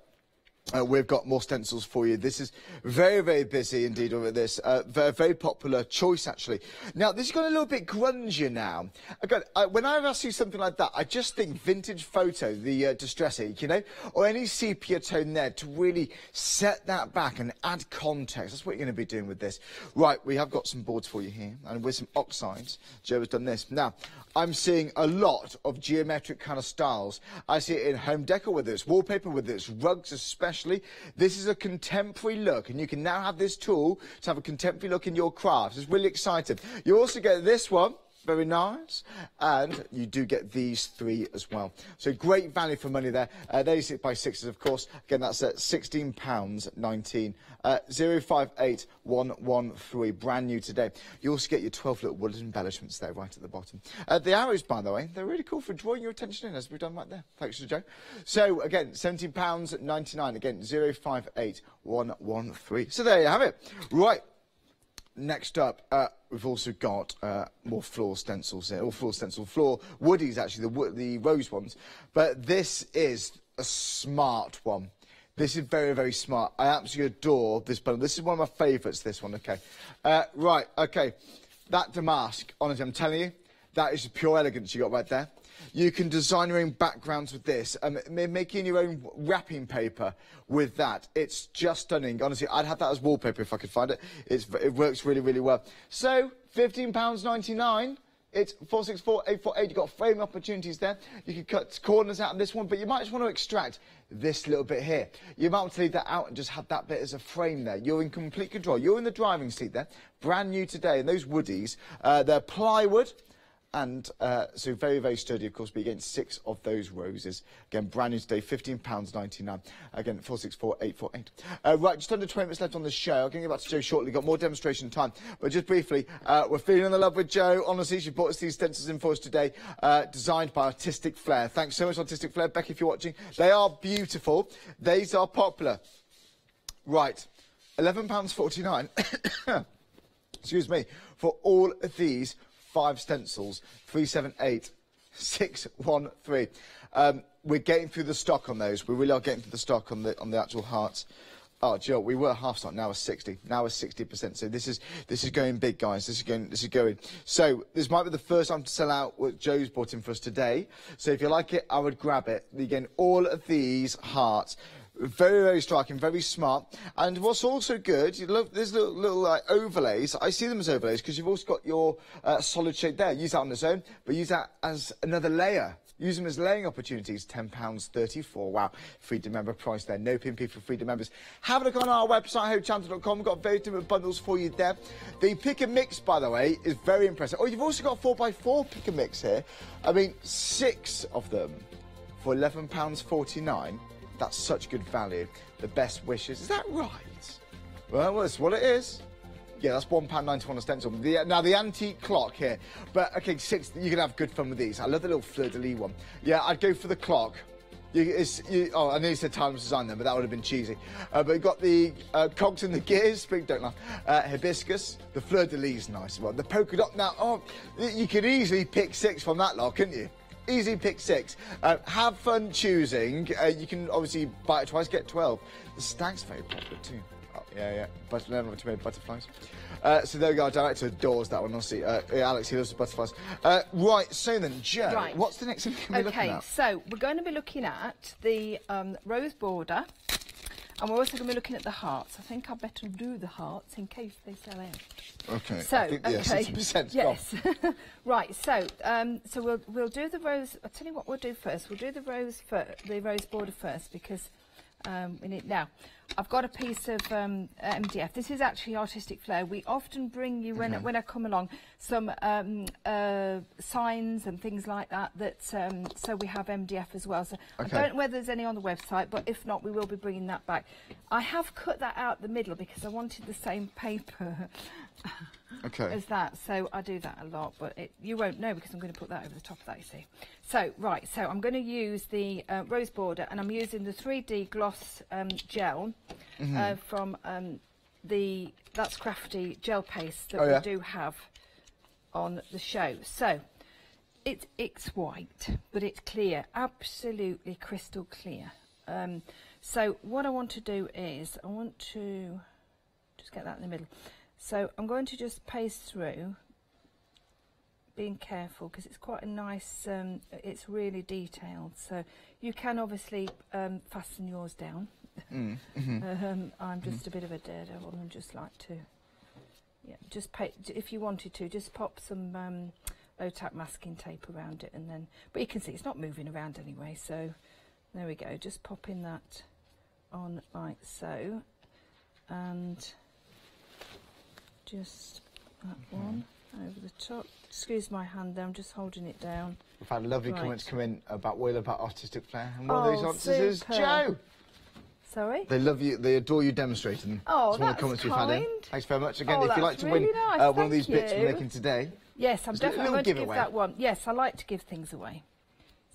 We've got more stencils for you. This is very, very busy indeed over this. Very popular choice, actually. Now, this has got a little bit grungier now. Again, when I see something like that, I just think vintage photo, the Distress ink, you know, or any sepia tone there to really set that back and add context. That's what you're going to be doing with this. Right, we have got some boards for you here, and with some oxides. Joe has done this. Now, I'm seeing a lot of geometric kind of styles. I see it in home decor with this, wallpaper with this, rugs especially. This is a contemporary look, and you can now have this tool to have a contemporary look in your crafts. It's really exciting. You also get this one. Very nice. And you do get these 3 as well. So great value for money there. They're 6x6s, of course. Again, that's at £16.19. 058113, brand new today. You also get your 12 little wooded embellishments there right at the bottom. The arrows, by the way, they're really cool for drawing your attention in, as we've done right there. Thanks to Joe. So, again, £17.99. Again, 058113. So there you have it. Right. Next up, we've also got more floor stencils here, or floor woodies, actually, the rose ones. But this is a smart one. This is very, very smart. I absolutely adore this bundle. This is one of my favourites, this one, okay. Right, okay. That damask, honestly, I'm telling you, that is pure elegance you got right there. You can design your own backgrounds with this, making your own wrapping paper with that. It's just stunning. Honestly, I'd have that as wallpaper if I could find it. It works really, really well. So, £15.99. It's 464848. You've got framing opportunities there. You can cut corners out of this one, but you might just want to extract this little bit here. You might want to leave that out and just have that bit as a frame there. You're in complete control. You're in the driving seat there. Brand new today. And those woodies, they're plywood. And so very, very sturdy, of course, but you get 6 of those roses. Again, brand new today, £15.99. Again, 464848. Right, just under 20 minutes left on the show. I'm going to get back to Jo shortly. Got more demonstration time. But just briefly, we're feeling the love with Jo. Honestly, she brought us these stencils in for us today, designed by Artistic Flair. Thanks so much, Artistic Flair. Becky, if you're watching. They are beautiful. These are popular. Right, £11.49. Excuse me, for all of these 5 stencils, 378613. We're getting through the stock on those. We really are getting through the stock on the actual hearts. Oh, Joe, we were half stock. Now we're 60. Now we're 60%. So this is going big, guys. This is going. So this might be the first time to sell out what Joe's bought in for us today. So if you like it, I would grab it. Again, all of these hearts. Very, very striking, very smart. And what's also good, you look, there's little overlays. I see them as overlays because you've also got your solid shade there. Use that on its own, but use that as another layer. Use them as layering opportunities. £10.34. Wow, Freedom member price there. No PMP for Freedom members. Have a look on our website, hochanda.com. We've got various different bundles for you there. The pick and mix, by the way, is very impressive. Oh, you've also got 4x4 pick and mix here. I mean, 6 of them for £11.49. That's such good value. The best wishes. Is that right? Well, that's what it is. Yeah, that's £1.91 a stencil. Now, the antique clock here. But, OK, 6, you can have good fun with these. I love the little fleur-de-lis one. Yeah, I'd go for the clock. Oh, I know you said timeless design then, but that would have been cheesy. But you've got the cogs and the gears. Don't laugh. Hibiscus. The fleur-de-lis nice as well. The polka dot. Now, oh, you could easily pick 6 from that lot, couldn't you? Easy pick 6. Have fun choosing. You can obviously buy it twice, get 12. The stag's very popular too. Oh, yeah. Butterflies. So there we go. Director adores that one, honestly. Alex, he loves the butterflies. Right, so then, Jo, right. What's the next thing we're looking at? OK, so we're going to be looking at the rose border. And we're also going to be looking at the hearts. I think I better do the hearts in case they sell out. OK. So, I think, yeah, 60%. Yes. Right. So, we'll do the rose. I'll tell you what we'll do first. We'll do the rose border first because we need now. I've got a piece of MDF. This is actually Artistic Flair. We often bring you when I come along some signs and things like that. So we have MDF as well. So I don't know whether there's any on the website, but if not, we will be bringing that back. I have cut that out the middle because I wanted the same paper as that. So I do that a lot, but you won't know because I'm going to put that over the top of that. You see. So right. So I'm going to use the rose border, and I'm using the 3D gloss gel. From That's Crafty gel paste that we do have on the show. So it's white, but it's clear, absolutely crystal clear. So what I want to do is I want to just get that in the middle. So I'm going to just paste through, being careful because it's quite a nice, it's really detailed. So you can obviously fasten yours down. I'm just a bit of a daredevil and just like to, if you wanted to, just pop some low-tack masking tape around it and then, but you can see it's not moving around anyway, so there we go, just popping that on like so, and just that one. over the top. Excuse my hand there, I'm just holding it down. We've had lovely Right. comments come in about what you love about Artistic Flair, and one of those answers is super. Joe. Sorry? They love you, they adore you demonstrating them. Oh, It's one of that's the comments we've had in. kind. Thanks very much. Again, Oh, if you'd that's like to really win nice, one of these thank bits we're you. making today. Yes, I'm It's a definitely little going to give giveaway. that one. Yes, I like to give things away.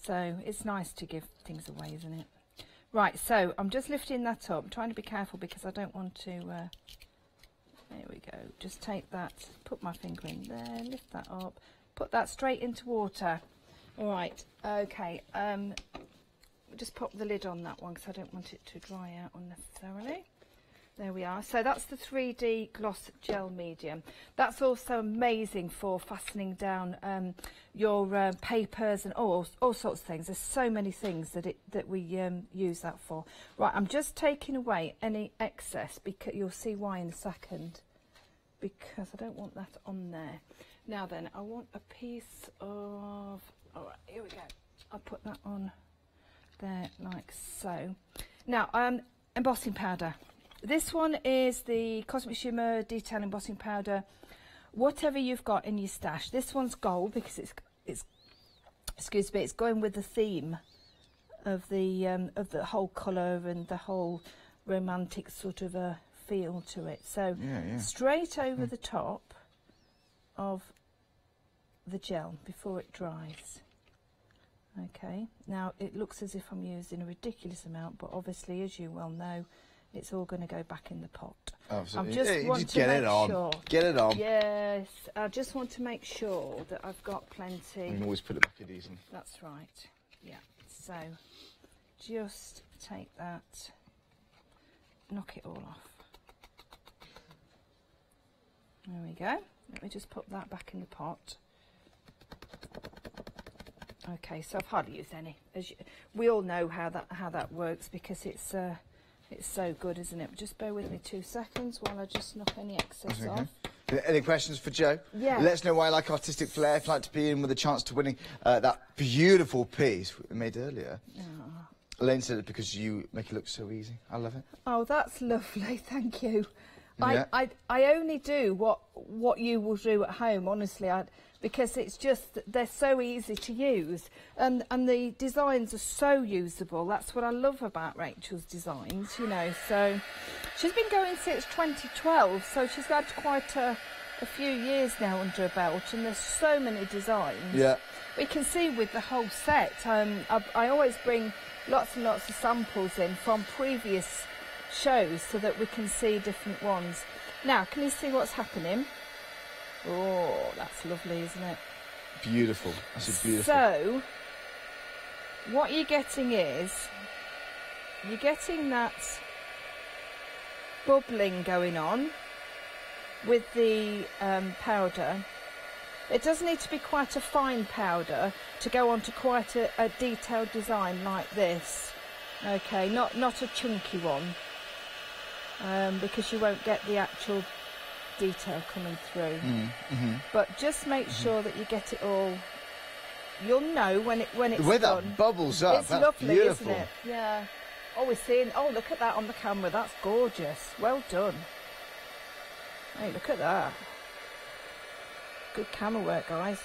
So it's nice to give things away, isn't it? Right, so I'm just lifting that up. I'm trying to be careful because I don't want to... there we go. Just take that, put my finger in there, lift that up, put that straight into water. All right, okay. Just pop the lid on that one because I don't want it to dry out unnecessarily. There we are. So that's the 3D gloss gel medium. That's also amazing for fastening down your papers and all sorts of things. There's so many things that we use that for. Right, I'm just taking away any excess because you'll see why in a second. Because I don't want that on there. Now then, I want a piece of... All right, here we go. I'll put that on there like so. Now, embossing powder. This one is the Cosmic Shimmer Detail Embossing Powder. Whatever you've got in your stash. This one's gold because it's excuse me, it's going with the theme of the whole colour and the whole romantic sort of a feel to it. So straight over the top of the gel before it dries. Okay, now it looks as if I'm using a ridiculous amount, but obviously, as you well know, it's all going to go back in the pot. Absolutely. I just want just to get make it on. sure. Get it on. Yes, I just want to make sure that I've got plenty. You can always put it back in easily. That's right. Yeah. So just take that, knock it all off. There we go. Let me just put that back in the pot. Okay, so I've hardly used any. We all know how that works because it's so good, isn't it? Just bear with me 2 seconds while I just knock any excess off. Any questions for Joe? Yeah. Let us know why you like Artistic Flair. If you'd like to be in with a chance to winning that beautiful piece we made earlier. Oh. Elaine said it because you make it look so easy. I love it. Oh, that's lovely. Thank you. Yeah. I only do what you will do at home, honestly, because it's just they're so easy to use, and the designs are so usable. That's what I love about Rachel's designs, you know. So she's been going since 2012, so she's had quite a few years now under her belt, and there's so many designs. Yeah. We can see with the whole set. I always bring lots and lots of samples in from previous shows so that we can see different ones. Now, can you see what's happening? Oh, that's lovely, isn't it? Beautiful. That's a beautiful. So, what you're getting is, you're getting that bubbling going on with the powder. It does need to be quite a fine powder to go on to quite a detailed design like this. Okay, not a chunky one. Because you won't get the actual detail coming through. But just make sure that you get it all. You'll know when it's the way done. that bubbles up, It's that's lovely, beautiful. isn't it? Yeah. Oh, we're seeing. Oh, look at that on the camera. That's gorgeous. Well done. Hey, look at that. Good camera work, guys.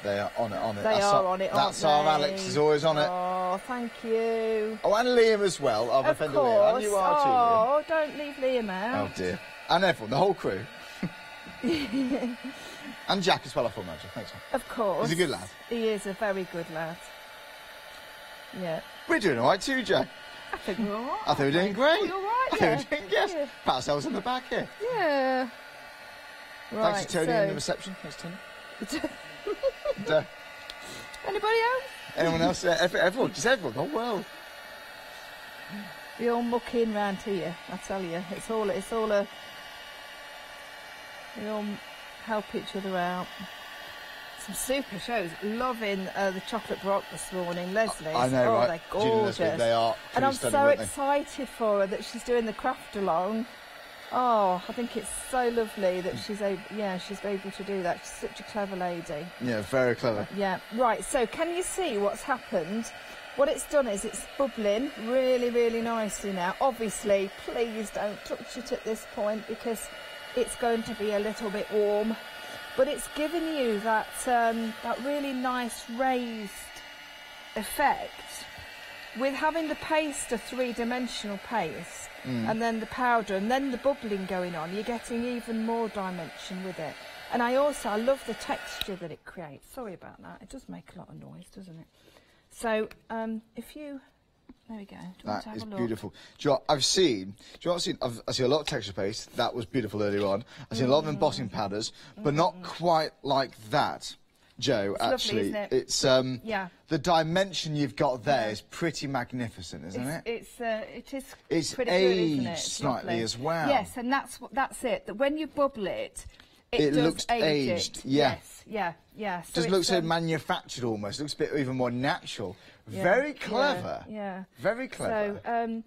They are on it, They are on it, aren't That's our they? Alex is always on it. Oh, thank you. Oh, and Liam as well. I've Of offended Liam. course. And you are too, Liam. Oh, don't leave Liam out. Oh dear. And everyone, the whole crew. And Jack as well, I thought, Magic. Thanks, man. Of course. He's a good lad. He is a very good lad. Yeah. We're doing all right too, Jack. I think we're all right. I think we're doing great. We're all right, I think we're doing, yes. Yeah. Pat ourselves on the back here. Yeah. Right, Thanks to Tony in the reception. Thanks, Tony. And, anybody else? anyone else? Everyone. Just everyone. The whole world. We all mucking round here, I tell you. It's all a... We all help each other out. Some super shows. Loving the chocolate Baroque this morning, Leslie's. I know, oh, right? they're Judy and gorgeous. Leslie, they are and I'm stunning, so aren't they? excited for her that she's doing the craft along. Oh, I think it's so lovely that she's able to do that. She's such a clever lady. Yeah, very clever. Yeah, right, so can you see what's happened? What it's done is it's bubbling really, really nicely now. Obviously, please don't touch it at this point because it's going to be a little bit warm, but it's giving you that that really nice raised effect with having the paste, a three-dimensional paste, and then the powder and then the bubbling going on. You're getting even more dimension with it. And I love the texture that it creates. Sorry about that, it does make a lot of noise, doesn't it? So if you, there we go. Do you want to have a look? Beautiful. Do you know what I've seen? I see a lot of texture paste. That was beautiful earlier on. I've seen a lot of embossing powders, but not quite like that, Jo. It's actually, lovely, isn't it? It's yeah. The dimension you've got there is pretty magnificent, isn't it? It's pretty aged good, isn't it? slightly as well. Yes, and that's it. That when you bubble it, it does looks age aged. It. Yeah. Yes, yeah. So Doesn't look so manufactured almost. It looks a bit even more natural. Yeah, Very clever. Yeah. Very clever. So,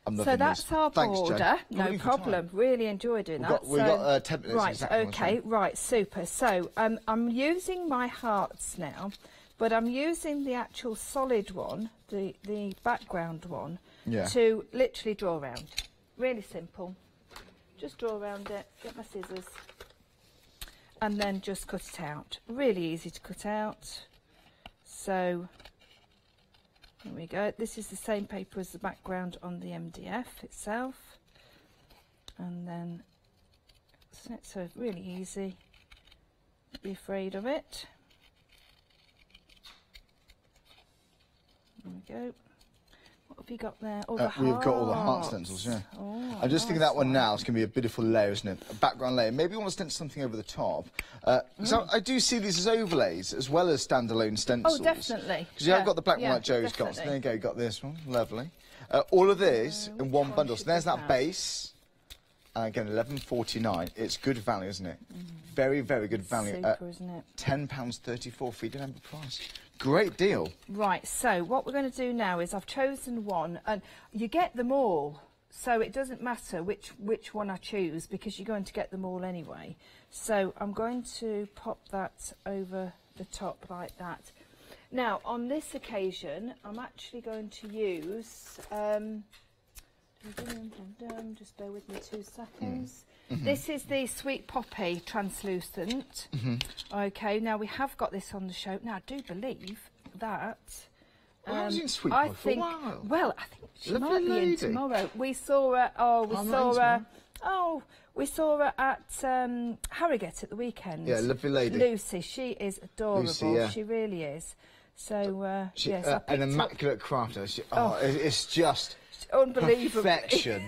I'm loving so that's this. our Thanks, border. Jo. No problem. Really enjoyed doing that. We've got 10 minutes. Right. Exactly Okay. Right. Super. So I'm using my hearts now, but I'm using the actual solid one, the background one, to literally draw around. Really simple. Just draw around it. Get my scissors, and then just cut it out. Really easy to cut out. So here we go. This is the same paper as the background on the MDF itself, and then so really easy. Don't be afraid of it. There we go. What have you got there? Oh, we've got all the heart stencils, yeah. Oh, I'm just thinking that one now is going to be a beautiful layer, isn't it? A background layer. Maybe you want to stencil something over the top. So I do see these as overlays as well as standalone stencils. Oh, definitely. Because you have got the black one like Jo's got. So there you go, got this one. Lovely. All of this in one bundle. So there's that base. And again, $11.49. It's good value, isn't it? Very, very good value. Super, isn't it? £10.34 free delivery price. Great deal. Right, so what we're going to do now is I've chosen one, and you get them all, so it doesn't matter which one I choose because you're going to get them all anyway. So I'm going to pop that over the top like that. Now, on this occasion, I'm actually going to use... just bear with me 2 seconds. This is the Sweet Poppy translucent. Okay, now we have got this on the show. Now I do believe that I was in Sweet Poppy for a while. Well, I think she Lovely might be lady. in tomorrow. We saw her. We saw her at Harrogate at the weekend. Yeah, lovely lady. Lucy, she is adorable. Lucy, yeah. She really is. So yes, an immaculate crafter. It's just unbelievable. Perfection.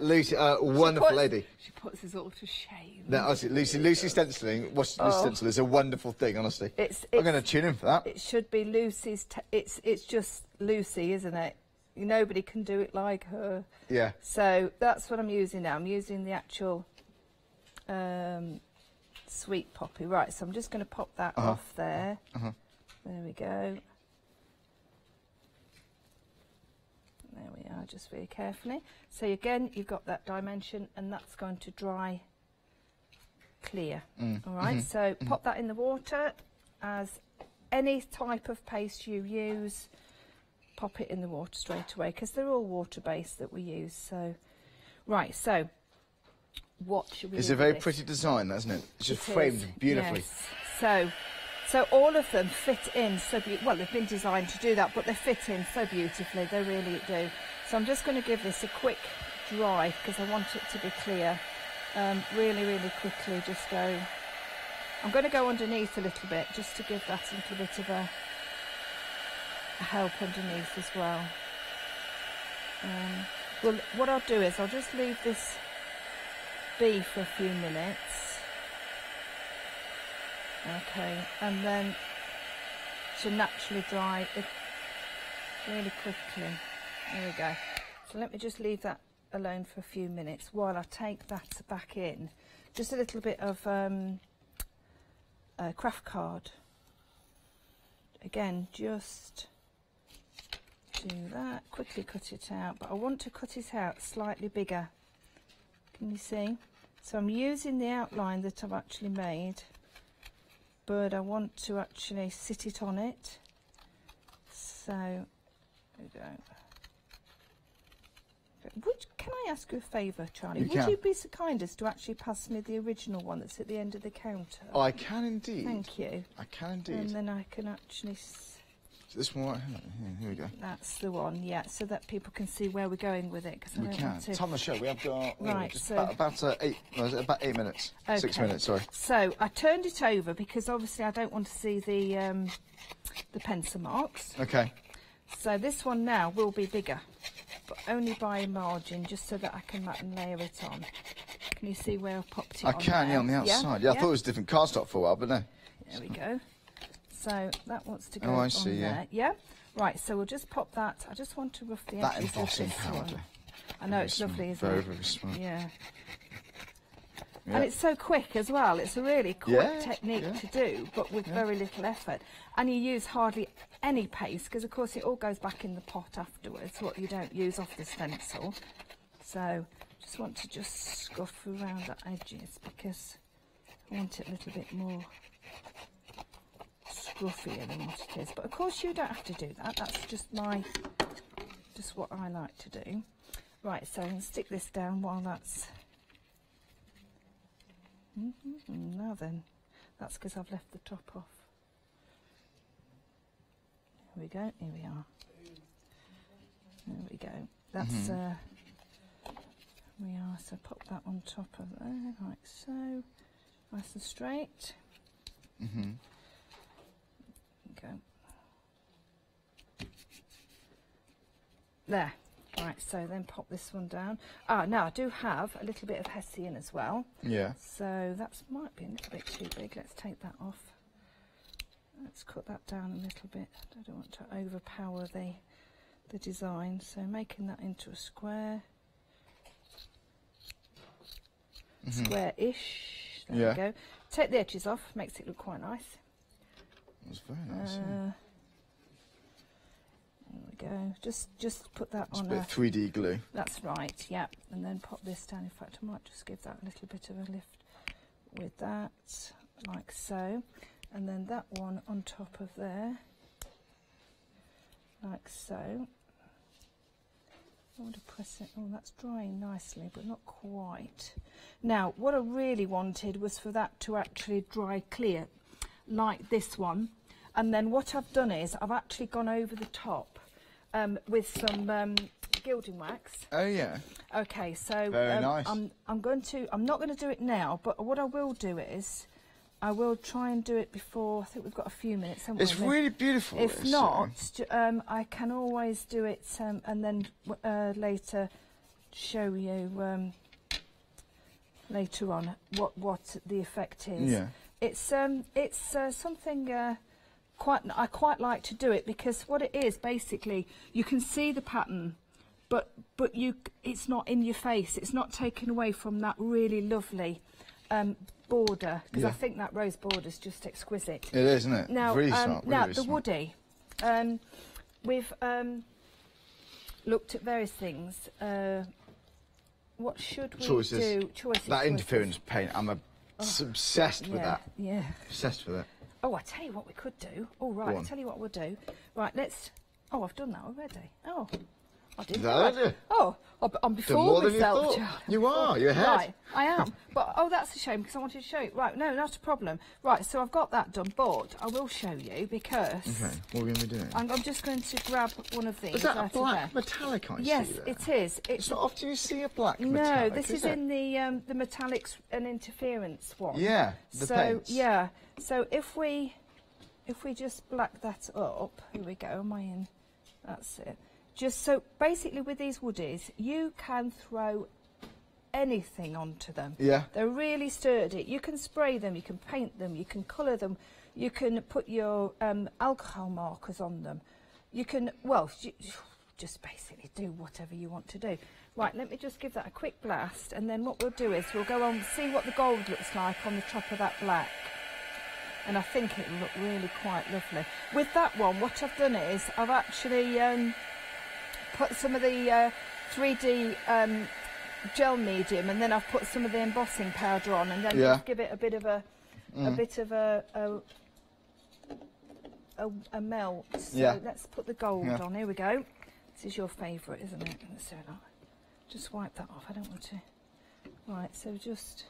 Lucy, wonderful lady. She puts us all to shame. No, honestly, Lucy stenciling, watching Lucy stencil is a wonderful thing, honestly. I'm going to tune in for that. It should be Lucy's. It's just Lucy, isn't it? Nobody can do it like her. Yeah. So that's what I'm using now. I'm using the actual Sweet Poppy. Right, so I'm just going to pop that off there. There we go. There we are, just very carefully. So again, you've got that dimension, and that's going to dry clear. All right, so pop that in the water. As any type of paste you use, pop it in the water straight away, because they're all water-based that we use. So, right, so what should we do? It's a very pretty design, isn't it? It's just framed beautifully. Yes. So all of them fit in so well, they've been designed to do that, but they fit in so beautifully, they really do. So I'm just going to give this a quick dry because I want it to be clear. Really, really quickly, just go. I'm going to go underneath a little bit just to give that a little bit of a help underneath as well. Well, what I'll do is I'll just leave this be for a few minutes. Okay, and then to naturally dry it really quickly. There we go. So let me just leave that alone for a few minutes while I take that back in. Just a little bit of craft card. Again, just do that, quickly cut it out, but I want to cut it out slightly bigger. Can you see? So I'm using the outline that I've actually made, but I want to actually sit it on it. So there we go. Go Can I ask you a favour, Charlie? You Would can. you be so kind as to actually pass me the original one that's at the end of the counter? I can indeed. Thank you. I can indeed. And then I can actually... So this one right here. Here we go. That's the one, yeah, so that people can see where we're going with it. Cause I We don't can. want to... Time the show. We have got Right, just so... about 8 minutes. Okay. 6 minutes, sorry. So I turned it over because obviously I don't want to see the pencil marks. Okay. So this one now will be bigger, but only by a margin, just so that I can mat and layer it on. Can you see where I've popped it I on can, there? yeah, on the outside. Yeah, I thought it was different cardstock for a while, but no. There we go. So that wants to go Oh, I on see, there. Yeah. Right, so we'll just pop that. I just want to rough the That edges of embossing this powder. one. I know, it's lovely, isn't very, it? very smart. Yeah. Yeah. And it's so quick as well. It's a really quick Yeah, technique yeah. to do, but with very little effort. And you use hardly any paste, because of course it all goes back in the pot afterwards, what you don't use off the stencil. So just want to just scuff around the edges, because I want it a little bit more scruffier than what it is. But of course you don't have to do that. That's just what I like to do. Right, so I'm going to stick this down while that's... Now then, that's because I've left the top off. Here we go, here we are. There we go. That's, we are, so pop that on top of there, like so. Nice and straight. Go. There. Right, so then pop this one down. Now I do have a little bit of hessian as well. Yeah. So that might be a little bit too big. Let's take that off. Let's cut that down a little bit. I don't want to overpower the design. So making that into a square. Square-ish. There we go. Take the edges off. Makes it look quite nice. That's very nice. There we go. Just put that on a bit of 3D glue. That's right, yeah. And then pop this down. In fact, I might just give that a little bit of a lift with that, like so. And then that one on top of there, like so. I want to press it. Oh, that's drying nicely, but not quite. Now, what I really wanted was for that to actually dry clear, like this one. And then what I've done is I've actually gone over the top with some gilding wax. Oh yeah. Okay, so very nice. I'm not going to do it now, but what I will do is I will try and do it before. I think we've got a few minutes. It's really beautiful. If not, I can always do it and then later show you later on what the effect is. Yeah. It's something I quite like to do it, because what it is basically, you can see the pattern, but it's not in your face. It's not taken away from that really lovely border, because I think that rose border is just exquisite. It is, isn't it? Now, really smart. now really the smart. woody, we've looked at various things. What should we do? Choices. That interference paint, I'm obsessed with that. Yeah. Obsessed with it. Oh, I tell you what we could do. Oh, right, I tell you what we'll do. Right, let's... Oh, I've done that already. Oh, I didn't. Oh, I'm before myself, Charlie. You are, you're ahead. Right, I am. But, oh, that's a shame, because I wanted to show you. Right, no, not a problem. Right, so I've got that done, but I will show you, because... Okay, what are we going to be doing? I'm just going to grab one of these. Is that out a of black there. metallic I Yes, see there? it is. It's not often you see a black metallic, No, this is in the metallics and interference one. Yeah, the paints. Yeah, so if we just black that up, here we go, am I in? That's it. Just so, basically with these woodies, you can throw anything onto them. Yeah. They're really sturdy. You can spray them, you can paint them, you can colour them, you can put your alcohol markers on them. You can, well, just basically do whatever you want to do. Right, let me just give that a quick blast, and then what we'll do is we'll go on and see what the gold looks like on the top of that black. And I think it'll look really quite lovely. With that one, what I've done is I've actually put some of the 3D gel medium, and then I've put some of the embossing powder on, and then just give it a bit of a melt. So let's put the gold on. Here we go. This is your favourite, isn't it? Let's do that. just wipe that off. I don't want to. Right, so just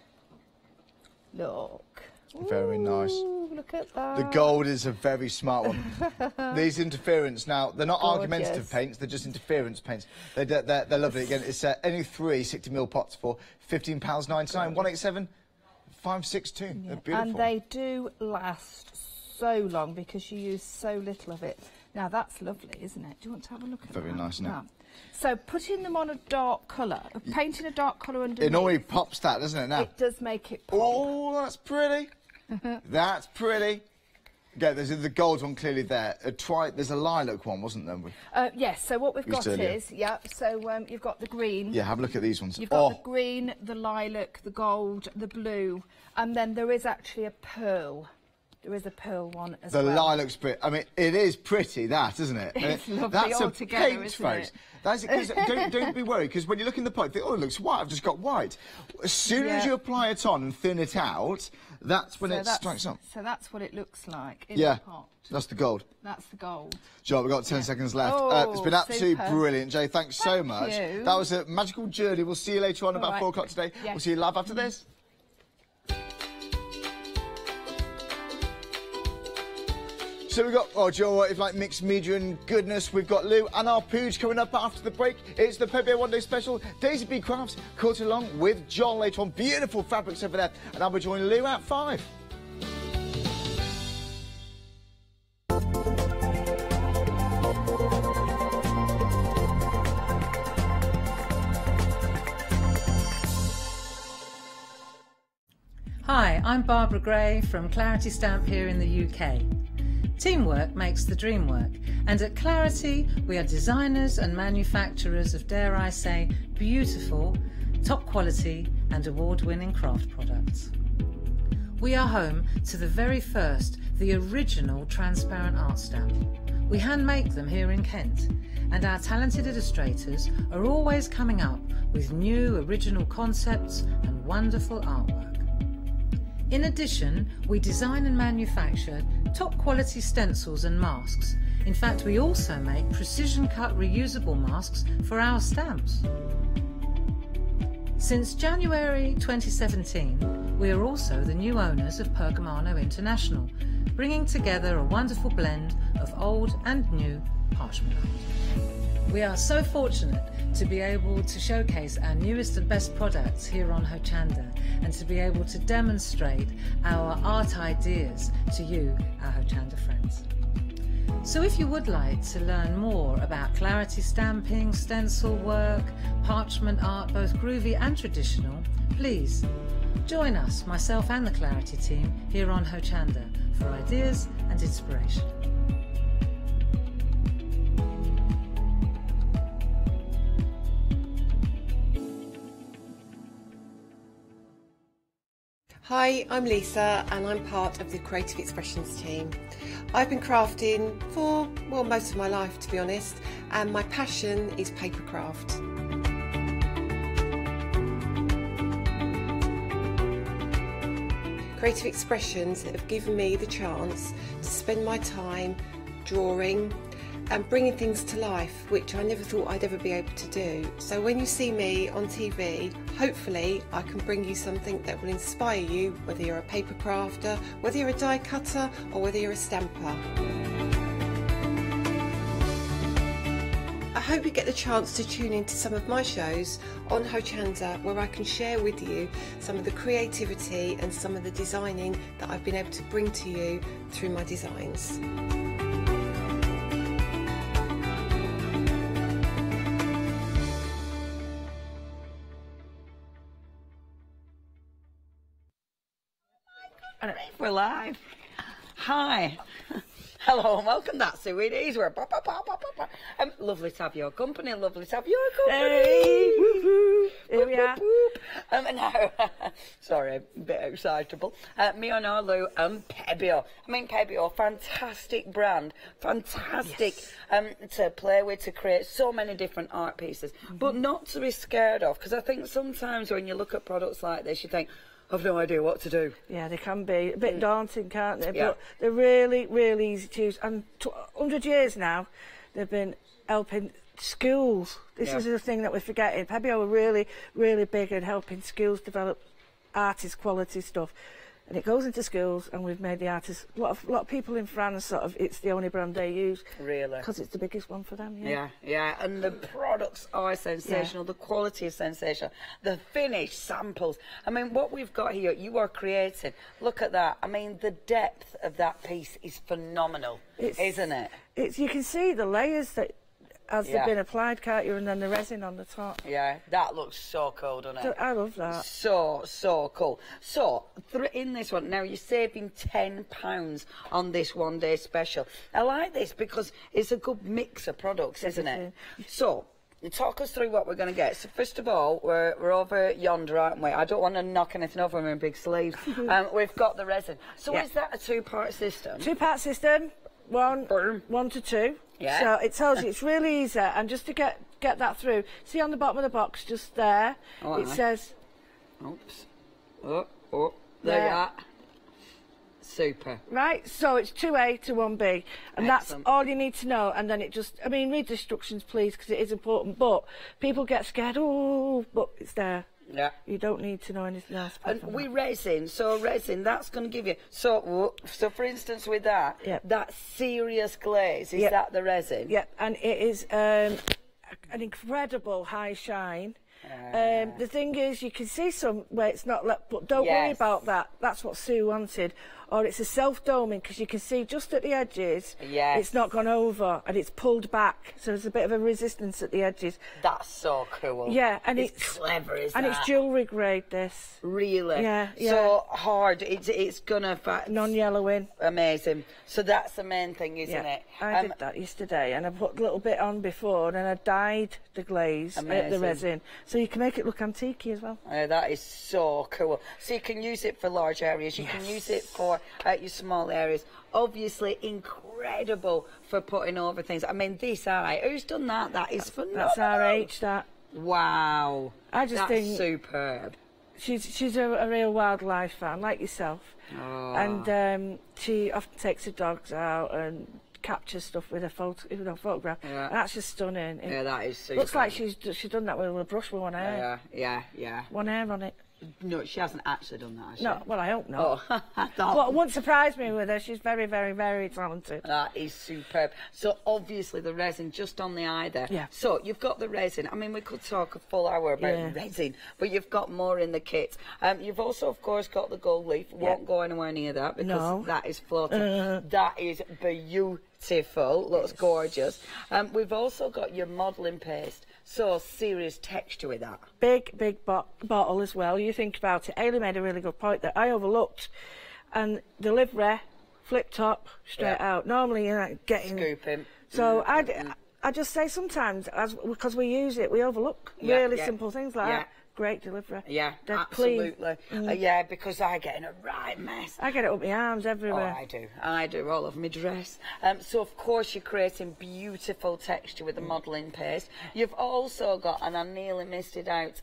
look. Very nice. Ooh, look at that. The gold is a very smart one. These interference, now, they're not Gorgeous. argumentative paints, they're just interference paints. They're lovely. Again, it's only 3 60mm pots for £15.99, 187 562. Yeah. They're beautiful. And they do last so long because you use so little of it. Now, that's lovely, isn't it? Do you want to have a look at that? Very nice, isn't it? So putting them on a dark colour, painting a dark colour underneath. It normally pops that, doesn't it, now? It does make it pop. Oh, that's pretty. That's pretty. Yeah, there's the gold one clearly there. There's a lilac one, wasn't there? Yes, so what we've got is, so you've got the green. Yeah, have a look at these ones. You've got the green, the lilac, the gold, the blue, and then there is actually a pearl. There is a pearl one as well. The lilac's pretty. I mean, it is pretty, that, isn't it? It's lovely that's altogether, a paint, isn't folks. it? That's it. Don't be worried, because when you look in the pot, you think, oh, it looks white. I've just got white. As soon as you apply it on and thin it out, that's when it strikes up. So that's what it looks like in Yeah, the pot. that's the gold. That's the gold. Joe, we've got 10 seconds left. Oh, it's been absolutely super. brilliant, Jay. Thanks so Thank much. you. That was a magical journey. We'll see you later on, All about right. 4 o'clock today. Yeah. We'll see you live after this. So we've got, Joe, if like mixed media and goodness, we've got Lou and our pooch coming up after the break. It's the Pepe One Day Special. Daisy B Crafts, quilting along with John later on. Beautiful fabrics over there. And I'll be joining Lou at 5. Hi, I'm Barbara Gray from Claritystamp here in the UK. Teamwork makes the dream work, and at Clarity we are designers and manufacturers of, dare I say, beautiful, top quality and award-winning craft products. We are home to the very first, the original transparent art stamp. We hand make them here in Kent, and our talented illustrators are always coming up with new original concepts and wonderful artwork. In addition, we design and manufacture top quality stencils and masks. In fact, we also make precision cut reusable masks for our stamps. Since January 2017, we are also the new owners of Pergamano International, bringing together a wonderful blend of old and new parchment art. We are so fortunate to be able to showcase our newest and best products here on Hochanda, and to be able to demonstrate our art ideas to you, our Hochanda friends. So if you would like to learn more about Clarity stamping, stencil work, parchment art, both groovy and traditional, please join us, myself and the Clarity team, here on Hochanda for ideas and inspiration. Hi, I'm Lisa and I'm part of the Creative Expressions team. I've been crafting for, well, most of my life, to be honest, and my passion is papercraft. Creative Expressions have given me the chance to spend my time drawing and bringing things to life, which I never thought I'd ever be able to do. So when you see me on TV, hopefully I can bring you something that will inspire you, whether you're a paper crafter, whether you're a die cutter, or whether you're a stamper. I hope you get the chance to tune into some of my shows on Hochanda, where I can share with you some of the creativity and some of the designing that I've been able to bring to you through my designs. We're live. Hi. Hello and welcome. That's who it is. We're lovely to have your company. Lovely to have your company. Hey, woo-hoo. Here we are. Now, sorry, a bit excitable. Me and Lou and Pebio. I mean, Pebio, fantastic brand, fantastic to play with, to create so many different art pieces, but not to be scared of, because I think sometimes when you look at products like this, you think, I've no idea what to do. Yeah, they can be a bit daunting, can't they? Yeah. But they're really, really easy to use. And 100 years now, They've been helping schools. This is the thing that we're forgetting. Pebio were really, really big at helping schools develop artist quality stuff. And it goes into schools, and we've made the artists. A lot of people in France sort of, it's the only brand they use. Really? Because it's the biggest one for them. Yeah. And the products are sensational. The quality is sensational. The finish, samples. I mean, what we've got here, you are creating. Look at that. I mean, the depth of that piece is phenomenal, isn't it? You can see the layers that. As they've been applied, can't you? And then the resin on the top. Yeah, that looks so cool, doesn't it? I love that. So cool. So, in this one, now you're saving £10 on this one-day special. I like this because it's a good mix of products, isn't it? So, talk us through what we're going to get. So, first of all, we're over yonder, aren't we? I don't want to knock anything over in big sleeves. We've got the resin. So, is that a two-part system? Two-part system. One to two. Yeah. So it tells you it's really easy, and just to get that through, see on the bottom of the box, just there, it says. Oops. Oh, there you are. Super. Right, so it's 2A to 1B, and that's all you need to know. And then it just, I mean, read the instructions, please, because it is important. But people get scared. Oh, but it's there. Yeah. You don't need to know anything else. And we resin, so resin, that's going to give you, so for instance with that, that serious glaze, is that the resin? Yep, and it is an incredible high shine. The thing is, you can see some where it's not, but don't worry about that. That's what Sue wanted. Or it's a self-doming, because you can see just at the edges, it's not gone over, and it's pulled back, so there's a bit of a resistance at the edges. That's so cool. Yeah, and it's clever, isn't it? And it's jewellery grade, this. Really? Yeah. So hard, it's gonna... Non-yellowing. Amazing. So that's the main thing, isn't it? I did that yesterday, and I put a little bit on before, and I dyed the glaze, the resin, so you can make it look antiquey as well. That is so cool. So you can use it for large areas, you can use it for your small areas. Obviously incredible for putting over things. I mean, this eye, who's done that? That is phenomenal. That's RH, that. Wow. I just think superb. She's a real wildlife fan, like yourself. Oh. And she often takes her dogs out and captures stuff with a photograph. Yeah. That's just stunning. Yeah, that is super. Looks like she's done that with a brush with one hair. Yeah. One hair on it. No, she hasn't actually done that, has she? No, well, I hope not. Oh, Well, it wouldn't surprise me with her. She's very, very, very talented. That is superb. So, obviously, the resin just on the eye there. Yeah. So, you've got the resin. I mean, we could talk a full hour about resin, but you've got more in the kit. You've also, of course, got the gold leaf. Won't go anywhere near that because that is floating. That is beautiful. Looks gorgeous. We've also got your modelling paste. So serious texture with that. Big bottle as well. You think about it. Hayley made a really good point that I overlooked. And the livery, flip top, straight out. Normally you're not getting... Scooping. So I just say sometimes, because we use it, we overlook really simple things like that. Great delivery. Yeah, they're absolutely. Clean. Yeah, because I get in a right mess. I get it up my arms everywhere. Oh, I do, all over my dress. So, of course, you're creating beautiful texture with the modelling paste. You've also got, and I nearly missed it out,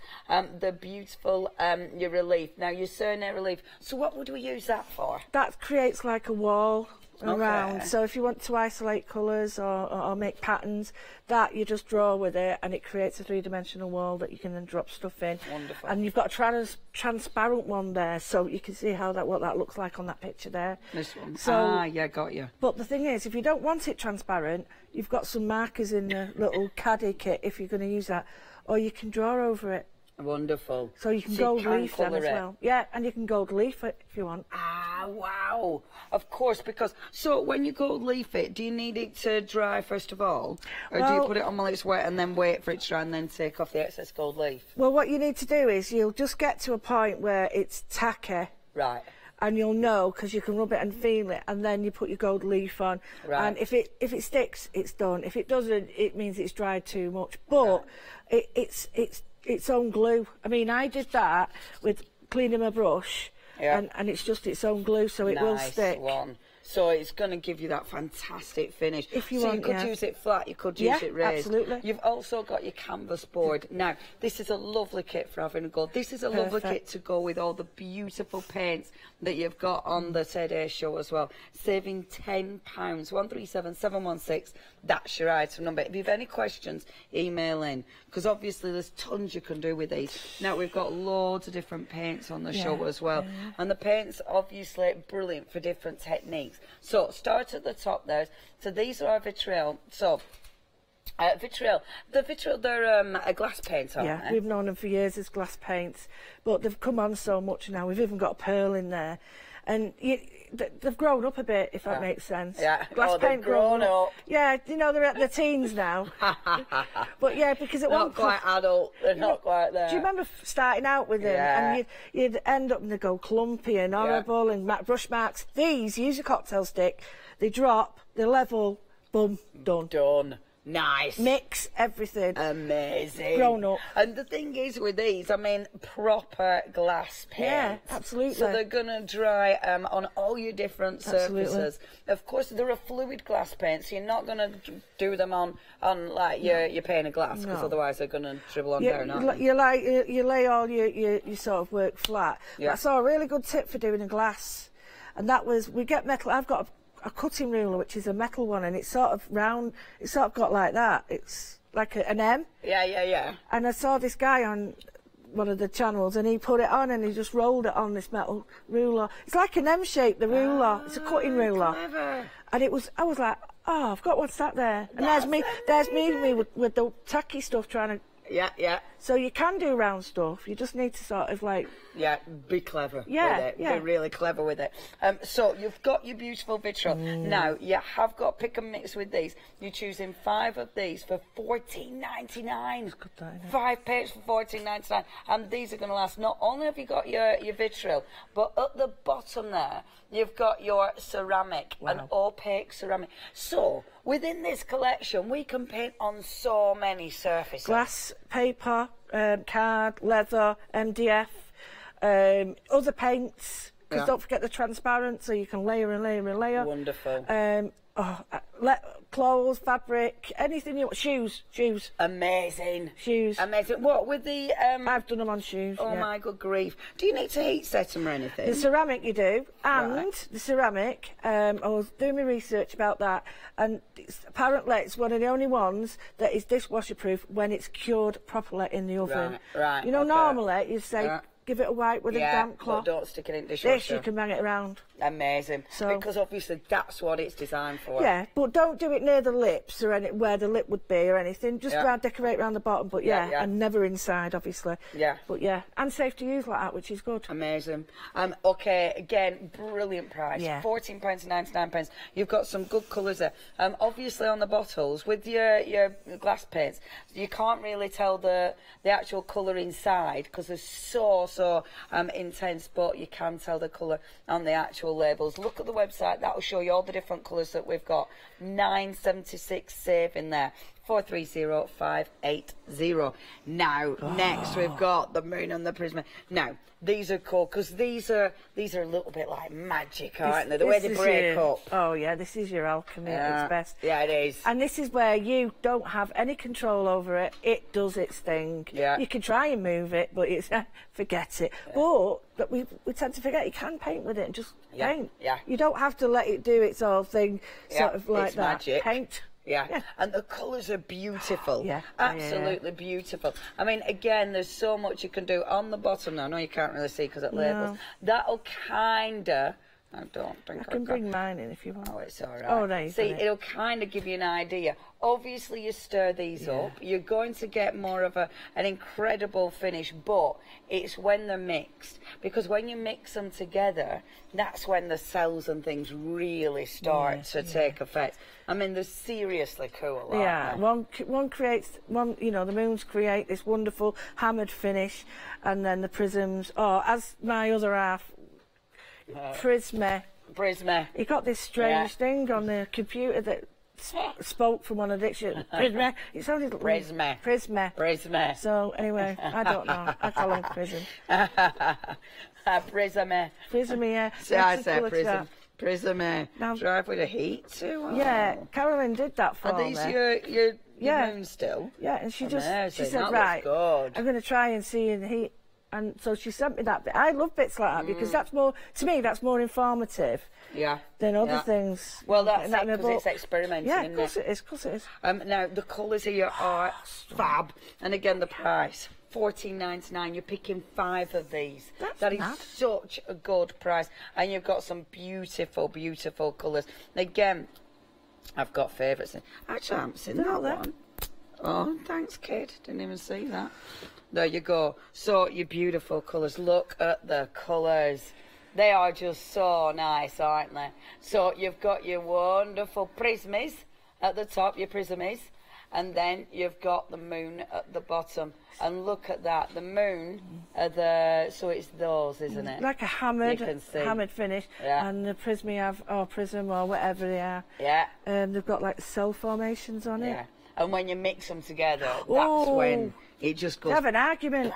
the beautiful, your relief. Now, your Cerner relief. So what would we use that for? That creates like a wall around. So if you want to isolate colours or make patterns, that you just draw with it, and it creates a three-dimensional wall that you can then drop stuff in. Wonderful. And you've got a transparent one there, so you can see what that looks like on that picture there. This one. So, yeah, got you. But the thing is, if you don't want it transparent, you've got some markers in the little caddy kit if you're going to use that, or you can draw over it. Wonderful. So you can gold leaf them as well. Yeah, and you can gold leaf it if you want. Ah, wow. Of course, because... So when you gold leaf it, do you need it to dry first of all? Or do you put it on while it's wet and then wait for it to dry and then take off the excess gold leaf? Well, what you need to do is you'll just get to a point where it's tacky. Right. And you'll know because you can rub it and feel it, and then you put your gold leaf on. Right. And if it sticks, it's done. If it doesn't, it means it's dried too much. But it's its own glue. I mean, I did that with cleaning my brush, and it's just its own glue, so it will stick. Nice one. So it's going to give you that fantastic finish. If you want, you could use it flat, you could use it raised. Absolutely. You've also got your canvas board. Now, this is a lovely kit for having a go. This is a lovely kit to go with all the beautiful paints that you've got on the Today show as well. Saving £10. 137716. that's your item number. If you have any questions, email in, because obviously there's tons you can do with these. Now we've got loads of different paints on the show as well, and the paints obviously brilliant for different techniques. So start at the top there. So these are our vitriol. So vitriol. The vitriol, they're a glass paint, aren't they? We've known them for years as glass paints, but they've come on so much now. We've even got a pearl in there. And they've grown up a bit, if that makes sense. Yeah, glass paint grown up. Yeah, you know, they're at their teens now. But yeah, because at not quite adult, they're not quite there. Do you remember starting out with them? And you'd end up and they'd go clumpy and horrible and brush marks. These, use a cocktail stick, they drop, they level, boom, done. Done. Nice. Mix everything. Amazing. Grown up. And the thing is with these, I mean, proper glass paints. Yeah, absolutely. So they're going to dry on all your different surfaces. Of course, they're a fluid glass paint, so you're not going to do them on like your pane of glass, because otherwise they're going to dribble on down, aren't they? You lay all your sort of work flat. I saw a really good tip for doing a glass, and that was, we get metal. I've got a cutting ruler, which is a metal one, and it's sort of round, it's sort of got like that, it's like an M. Yeah. And I saw this guy on one of the channels, and he put it on and he just rolled it on this metal ruler. It's like an M shape, the ruler. It's a cutting ruler. Clever. And I was like, oh, I've got one sat there. And there's me with the tacky stuff trying to. Yeah. So you can do round stuff. You just need to sort of like. Yeah, be clever with it. Be really clever with it. So you've got your beautiful vitriol. Now you have got pick and mix with these. You're choosing 5 of these for $14.99. 5 paints for $14.99, and these are going to last. Not only have you got your vitriol, but at the bottom there you've got your ceramic, an opaque ceramic. So within this collection, we can paint on so many surfaces. Glass, paper, card, leather, MDF. Other paints, because don't forget the transparent, so you can layer and layer and layer. Wonderful. Clothes, fabric, anything you want. Shoes. Amazing. Shoes. Amazing. What with the? I've done them on shoes. Oh my good grief! Do you need to heat set them or anything? The ceramic you do, and the ceramic. I was doing my research about that, and apparently it's one of the only ones that is dishwasher proof when it's cured properly in the oven. Right. You know, normally you say. Give it a wipe with a damp cloth. But don't stick it in the dishwasher. This you can bang it around. Amazing. Because obviously that's what it's designed for. Yeah, but don't do it near the lips or where the lip would be or anything. Just decorate around the bottom. But and never inside, obviously. Yeah. But and safe to use like that, which is good. Amazing. Okay, again, brilliant price. Yeah. £14.99. You've got some good colours there. Obviously on the bottles with your glass paints, you can't really tell the actual colour inside because they're so intense, but you can tell the colour on the actual labels. Look at the website, that will show you all the different colours that we've got. $9.76 save in there. 430580. Now, next we've got the moon and the prism. Now, these are cool because these are a little bit like magic, aren't they? The way they break up. Oh yeah, this is your alchemy at its best. Yeah, it is. And this is where you don't have any control over it. It does its thing. Yeah. You can try and move it, but it's forget it. Yeah. But we tend to forget you can paint with it and just paint. Yeah. You don't have to let it do its own thing, sort of like it's that. Magic. Paint. Yeah, and the colours are beautiful. Yeah. Absolutely beautiful. I mean, again, there's so much you can do on the bottom now. I know you can't really see because it labels. That'll kind of... I don't think I can bring mine in if you want. Oh, it's all right. Oh, right. See, it'll kind of give you an idea. Obviously, you stir these up. You're going to get more of an incredible finish, but it's when they're mixed. Because when you mix them together, that's when the cells and things really start to take effect. I mean, they're seriously cool. Yeah, one creates, you know, the moons create this wonderful hammered finish, and then the prisms, as my other half, Prisma. He got this strange thing on the computer that spoke from one Addicts. Prisma. It sounded like Prisma. So anyway, I don't know. I call him Prism. Prisma. Yeah. So I say Prism. Prisma. Now, drive with a heat too. Oh. Yeah, Carolyn did that for me. Are these your moons still? Yeah, and she Amazing. she said, that right, good. I'm going to try and see in the heat. And so she sent me that bit. I love bits like that because that's more, to me, that's more informative than other things. Well, that's it, because it's experimenting, yeah, isn't of course it is, of course it is. Now, the colours here are fab. And again, the price, $14.99. You're picking 5 of these. That is such a good price. And you've got some beautiful, beautiful colours. Again, I've got favourites. Actually, I haven't seen that one. Oh, thanks, kid. Didn't even see that. There you go. So, your beautiful colours. Look at the colours. They are just so nice, aren't they? So, you've got your wonderful prismies at the top, your prismies. And then you've got the moon at the bottom. And look at that. The moon, so it's those, isn't it? Like a hammered, You can see. hammered finish. Yeah. And the prism or prism or whatever they are. Yeah. They've got like cell formations on it. Yeah. And when you mix them together, that's when it just goes... They have an argument.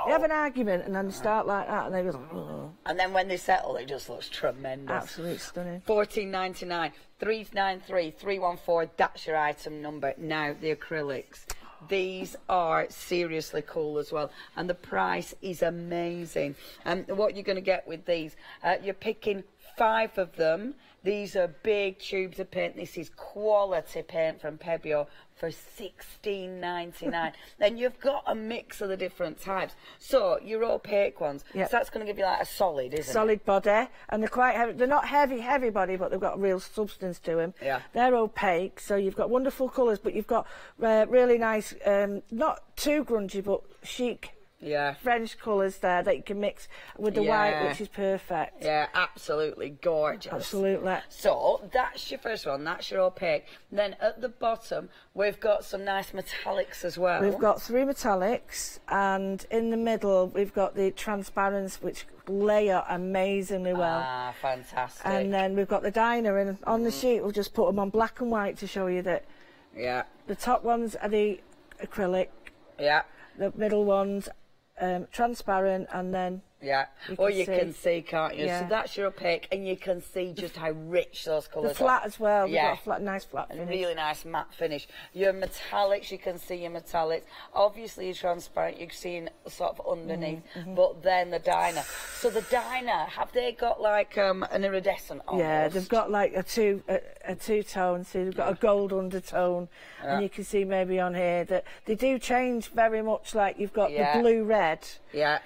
They have an argument and then they start like that and they go... Oh. And then when they settle, it just looks tremendous. Absolutely stunning. $14.99, 393 314. That's your item number. Now, the acrylics. These are seriously cool as well. And the price is amazing. And what you're going to get with these, you're picking 5 of them. These are big tubes of paint. This is quality paint from Pebio for $16.99. Then you've got a mix of the different types. So your opaque ones, so that's going to give you like a solid, isn't it? Solid body, and they're quite heavy. They're not heavy body, but they've got real substance to them. Yeah. They're opaque, so you've got wonderful colours, but you've got really nice, not too grungy, but chic. Yeah. French colours there that you can mix with the white, which is perfect. Yeah, absolutely gorgeous. Absolutely. So that's your first one, that's your opaque. Then at the bottom, we've got some nice metallics as well. We've got 3 metallics, and in the middle, we've got the transparents, which layer amazingly well. Ah, fantastic. And then we've got the diner, and on the sheet, we'll just put them on black and white to show you that the top ones are the acrylic. Yeah. The middle ones transparent, and then you can see, can't you? Yeah. So that's your opaque, and you can see just how rich those colours are. The flat as well. Yeah. We've got a nice flat finish. Really nice matte finish. Your metallics, you can see your metallics. Obviously, your transparent, you're seeing sort of underneath, but then the diner. So the diner, have they got like an iridescent almost? Yeah, they've got like a two-tone, so they've got a gold undertone, and you can see maybe on here that they do change very much, like you've got the blue-red. Yeah.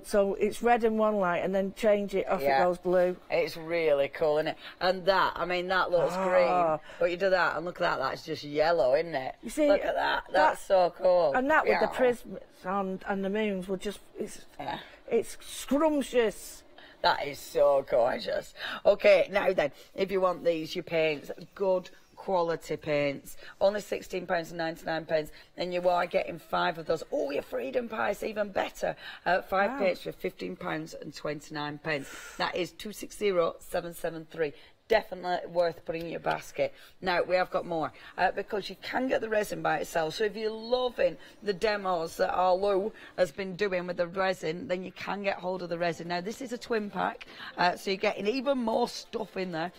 So it's red in one light, and then change it off, it goes blue. It's really cool, isn't it? And that, I mean, that looks green, but you do that, and look at that, that's just yellow, isn't it? You see, look at that, that's so cool. And that with the prisms and the moons would just, it's scrumptious. That is so gorgeous. Okay, now then, if you want these, your paints, good quality paints, only £16.99, and you are getting 5 of those. Oh, your freedom price, even better. 5 paints for £15.29. That is 260773. Definitely worth putting in your basket. Now, we have got more, because you can get the resin by itself. So if you're loving the demos that our Lou has been doing with the resin, then you can get hold of the resin. Now, this is a twin pack, so you're getting even more stuff in there,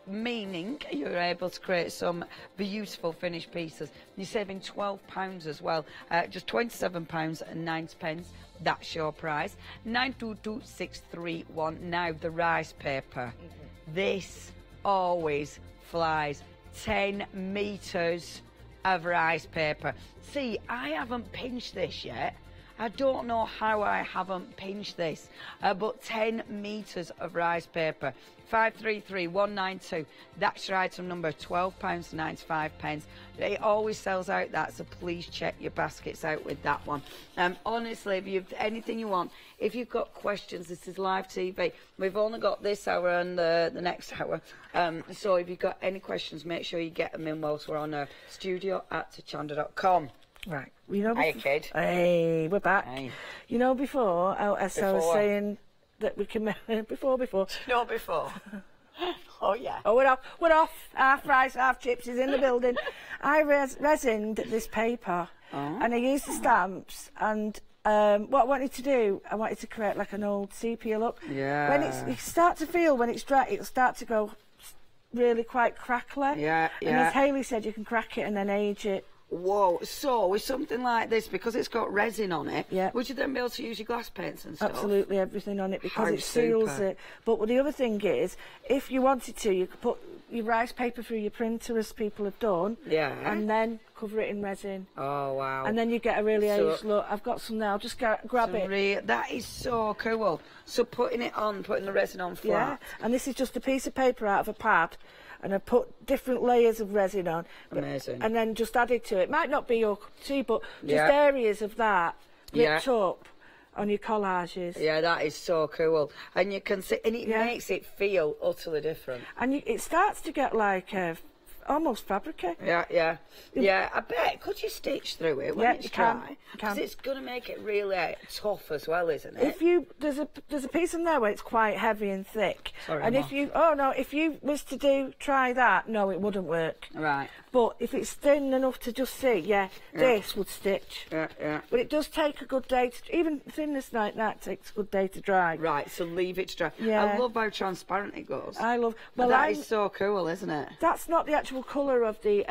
meaning you're able to create some beautiful finished pieces. You're saving £12 as well, just £27.09. That's your price. 922631. Now, the rice paper. This always flies. 10 metres of rice paper. See, I haven't pinched this yet. I don't know how I haven't pinched this, but 10 metres of rice paper. 533192. That's your item number, £12.95. It always sells out that, so please check your baskets out with that one. Honestly, if you've anything you want, if you've got questions, this is live TV. We've only got this hour and the next hour. So if you've got any questions, make sure you get them in whilst we're on studio@hochanda.com. Right. You know, hey, kid. Hey, we're back. Hey. You know, before, as I was saying that we can... before. No, before. Oh, yeah. Oh, we're off. Half rice, half chips is in the building. I resined this paper, and I used the stamps, and what I wanted to do, I wanted to create like an old sepia look. Yeah. When you start to feel, when it's dry, it'll start to go really quite crackly. Yeah, And as Hayley said, you can crack it and then age it. Whoa, so with something like this, because it's got resin on it, would you then be able to use your glass paints and stuff? Absolutely, everything on it, because How it seals super. it. But the other thing is, if you wanted to, you could put your rice paper through your printer, as people have done, and then cover it in resin. Oh, wow. And then you get a really aged look. I've got some now, just grab it. That is so cool. So putting the resin on flat. Yeah, and this is just a piece of paper out of a pad, and I put different layers of resin on. Amazing. And then just added to it. Might not be your cup of tea, but just areas of that ripped up on your collages. Yeah, that is so cool. And you can see, and it makes it feel utterly different. And it starts to get like almost fabricy. Yeah, I bet. Could you stitch through it when it's dry? You can. Because it's going to make it really tough as well, isn't it? There's a piece in there where it's quite heavy and thick. Sorry, and if you was to try that, no, it wouldn't work. Right. But if it's thin enough to just see, this would stitch. Yeah. But it does take a good day even thinness like that takes a good day to dry. Right, so leave it to dry. Yeah. I love how transparent it goes. That is so cool, isn't it? That's not the actual colour of the.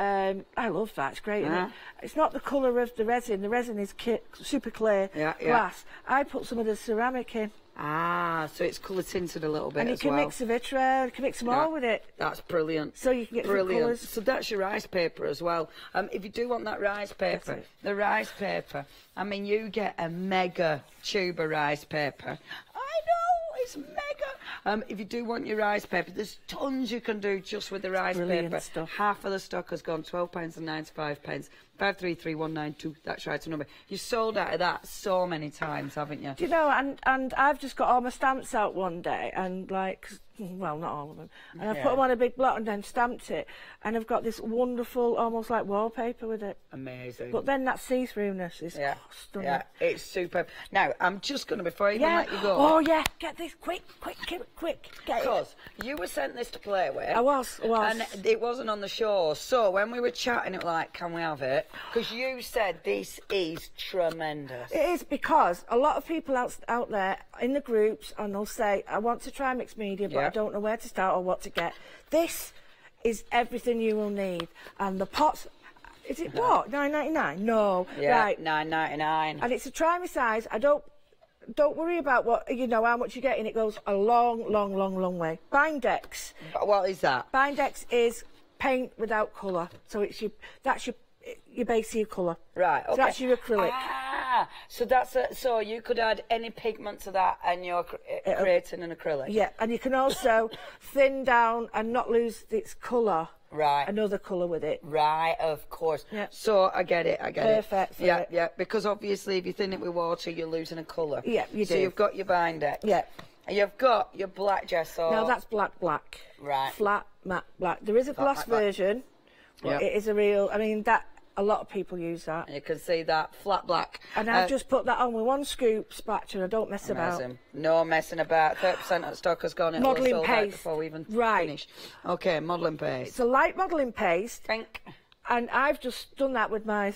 I love that. It's great. Isn't it? It's not the colour of the resin. The resin is super clear glass. I put some of the ceramic in. Ah, so it's colour tinted a little bit and you can mix the vitriol, you can mix them all with it. That's brilliant. So you can get different colours. So that's your rice paper as well. If you do want that rice paper, I mean, you get a mega tube of rice paper. I know, it's mega. If you do want your rice paper, there's tons you can do just with the rice paper. Stuff. Half of the stock has gone, £12.95. 533192, that's right, number. You sold out of that so many times, haven't you? Do you know, and I've just got all my stamps out one day, and like, well, not all of them, and I've put them on a big block and then stamped it, and I've got this wonderful, almost like wallpaper with it. Amazing. But then that see-throughness is stunning. Yeah, it's superb. Now, I'm just going to, before I even let you go... Oh, yeah, get this, quick, get it. Because you were sent this to play with. I was. And it wasn't on the show, so when we were chatting, it was like, can we have it? Because you said this is tremendous. It is, because a lot of people out there in the groups, and they'll say, I want to try mixed media, but I don't know where to start or what to get. This is everything you will need. And the pots, is it what, $9.99? No. Yeah, right. $9.99. And it's a try me size. Don't worry about how much you're getting. It goes a long way. Bindex. What is that? Bindex is paint without colour. So that's your basic colour. Right, okay. So that's your acrylic. So you could add any pigment to that and you're creating an acrylic. Yeah, and you can also thin down and not lose its colour. Right. Another colour with it. Right, of course. Yeah. So I get it. Perfect. Yeah, because obviously if you thin it with water, you're losing a colour. Yeah, you do. So you've got your Bindex. Yeah. And you've got your black gesso. Now that's black. Right. Flat, matte black. There is a gloss version, but it is a real, a lot of people use that. You can see that, flat black. And I've just put that on with one scoop spatula, I don't mess about. No messing about. 30% of the stock has gone. Modelling paste. Before we even finish. Okay, modelling paste. It's a light modelling paste. Pink. And I've just done that with my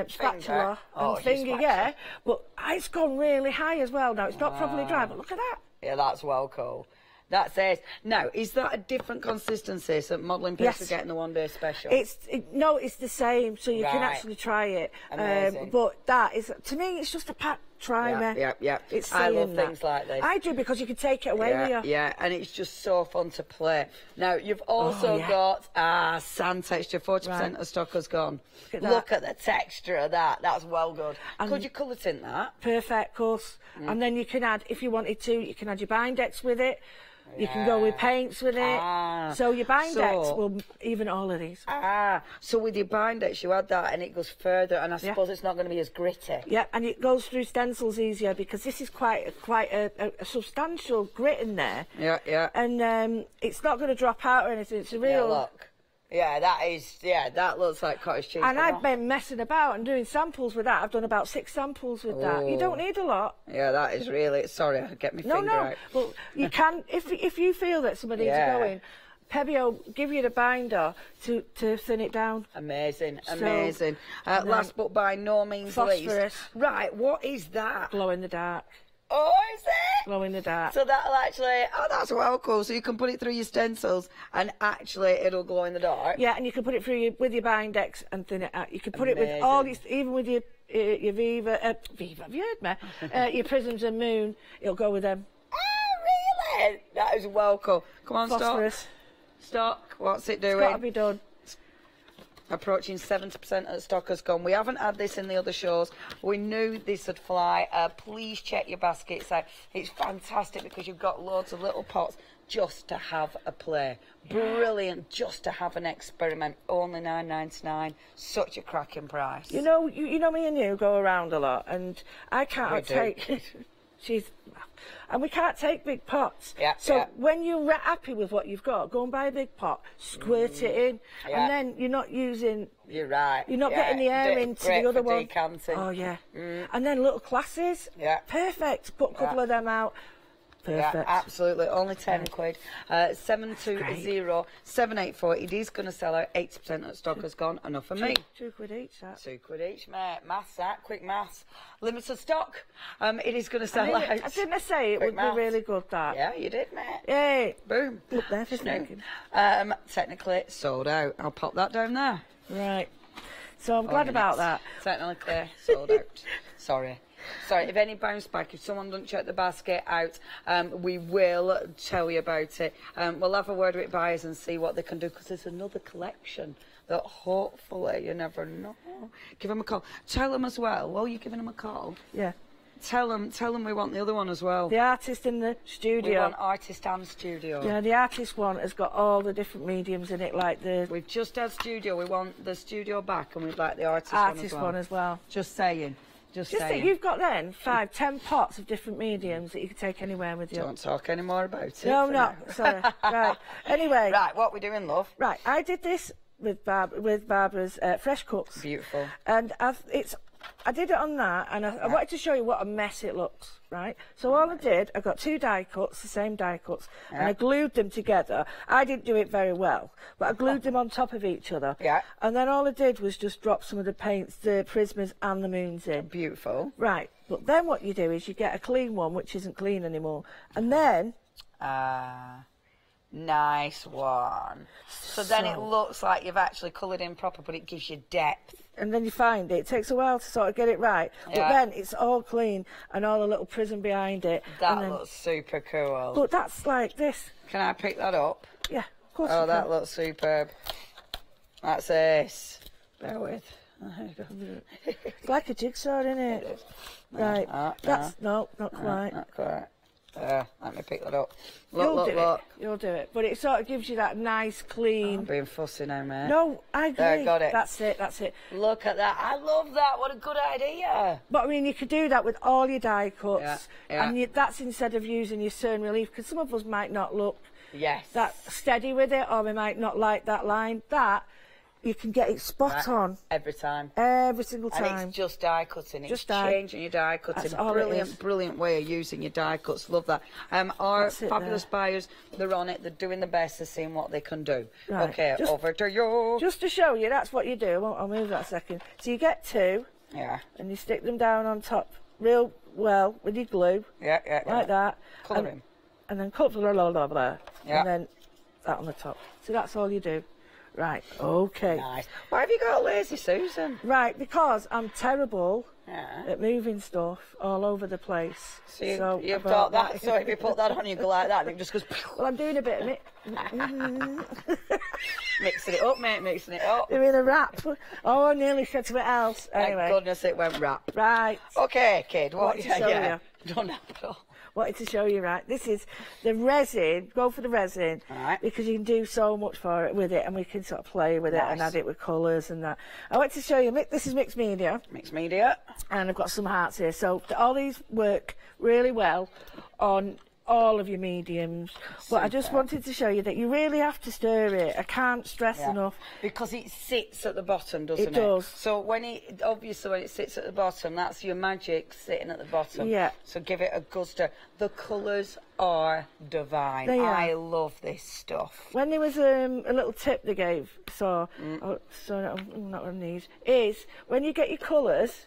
spatula and finger, but it's gone really high as well now. It's not properly dry, but look at that. Yeah, that's well cool. That's it. Now, is that a different consistency? So modelling paste we're getting the one-day special? No, it's the same, so you can actually try it. Amazing. But that is, to me, it's just a pat primer. Yeah. It's I love things like this. I do, because you can take it away with you. Yeah, and it's just so fun to play. Now, you've also got sand texture. 40% of stock has gone. Look at the texture of that. That's well good. And could you colour tint that? Perfect, of course. And then you can add, if you wanted to, you can add your Bindex with it. You can go with paints with it. So your Bindex will even all of these. So with your Bindex, you add that and it goes further, and I suppose it's not going to be as gritty. Yeah, and it goes through stencils easier, because this is quite a substantial grit in there. Yeah. And it's not going to drop out or anything. It's a real... Yeah, look. Yeah, that looks like cottage cheese. And I've been messing about and doing samples with that. I've done about 6 samples with that. You don't need a lot. Yeah, that is really... Sorry, I get my finger out. Well, you can... if you feel that somebody's going, Pebby will give you the binder to thin it down. Amazing. Last but by no means least... Phosphorus. Right, what is that? Glow in the dark. Oh, is it? Glow in the dark. So that'll actually, oh, that's well cool. So you can put it through your stencils and actually it'll glow in the dark. Yeah, and you can put it through with your Bindex and thin it out. You can put it with all these, even with your Viva, have you heard me? Your Prisms and Moon, it'll go with them. Oh, really? That is well cool. Come on, Phosphorus. Stock, what's it doing? It's got to be done. Approaching 70% of the stock has gone. We haven't had this in the other shows. We knew this would fly. Please check your baskets out. It's fantastic because you've got loads of little pots just to have a play. Brilliant, just to have an experiment. Only $9.99. Such a cracking price. You know, you know me and you go around a lot, and I can't take. And we can't take big pots. Yeah, so when you're happy with what you've got, go and buy a big pot, squirt it in, and then you're not using. You're right. You're not getting the air into the other one. Decanting. Oh yeah. And then little classes. Yeah. Perfect. Put a couple of them out. Perfect. Yeah, absolutely. Only 10 quid. 720-784. It is going to sell out. 80% of the stock has gone. Enough for me. 2 quid each, that. 2 quid each, mate. Maths, that. Quick maths. Limited stock. It is going to sell out. Didn't I say it would be really good, that? Yeah, you did, mate. Yay. Boom. Look there for thinking. Technically sold out. I'll pop that down there. Right. So I'm glad about that. Technically sold out. Sorry, if any bounce back, if someone doesn't check the basket out, we will tell you about it. We'll have a word with buyers and see what they can do, because there's another collection that hopefully, you never know. Give them a call. Tell them as well, while you're giving them a call. Yeah. Tell them we want the other one as well. The artist in the studio. We want artist and studio. Yeah, the artist one has got all the different mediums in it, like the... We've just had studio. We want the studio back, and we'd like the artist one as well. Just saying. Just saying. You've got then 5, 10 pots of different mediums that you can take anywhere with you. Don't talk any more about it. No, no, sorry. Right. Anyway. Right, what we doing, love? Right, I did this with Barbara's Fresh Cuts. Beautiful. And I did it on that, and I wanted to show you what a mess it looks, right? So all I did, I got 2 die cuts, the same die cuts, and I glued them together. I didn't do it very well, but I glued them on top of each other. Yeah. And then all I did was just drop some of the paints, the prismas and the moons in. Beautiful. Right, but then what you do is you get a clean one, which isn't clean anymore, and then... Nice one. So then it looks like you've actually coloured in proper, but it gives you depth. And then you find it takes a while to sort of get it right, but then it's all clean and all the little prism behind it. That looks super cool. But that's like this. Can I pick that up? Yeah, of course. Oh, that looks superb. That's ace. Bear with. It's like a jigsaw, isn't it? Right. That's not quite. Not quite. Let me pick that up. Look. You'll do it. But it sort of gives you that nice, clean... I'm being fussy now, mate. No, I agree. There, got it. That's it. Look at that. I love that. What a good idea. But, I mean, you could do that with all your die cuts. Yeah. And that's instead of using your cern relief, because some of us might not look that steady with it, or we might not like that line. That... You can get it spot on. Every time. Every single time. And it's just die cutting. Just changing your die cutting. That's Brilliant way of using your die cuts. Love that. Our fabulous buyers, they're on it. They're doing the best. They're seeing what they can do. Right. Okay, over to you. Just to show you, that's what you do. I'll move that a second. So you get 2. Yeah. And you stick them down on top real well with your glue. Yeah. Like that. Colour in. And then cut blah. Yeah. And then that on the top. So that's all you do. Right, okay. Nice. Why have you got a lazy Susan? Right, because I'm terrible at moving stuff all over the place. So you've got that, so if you put that on, you go like that, and it just goes... Well, I'm doing a bit of it. Mixing it up, mate, mixing it up. Doing a wrap. Oh, I nearly said something else. Anyway. Thank goodness it went wrap. Right. Okay, kid, what? To show you. Don't have it all. Wanted to show you, right? This is the resin. Go for the resin, because you can do so much for it with it, and we can sort of play with it and add it with colours and that. I want to show you. This is mixed media. Mixed media. And I've got some hearts here. So all these work really well on all of your mediums. But I just wanted to show you that you really have to stir it. I can't stress enough. Because it sits at the bottom, doesn't it? It does. So when obviously when it sits at the bottom, that's your magic sitting at the bottom. Yeah. So give it a good stir. The colours are divine. They are. I love this stuff. When there was a little tip they gave, not on these, is when you get your colours,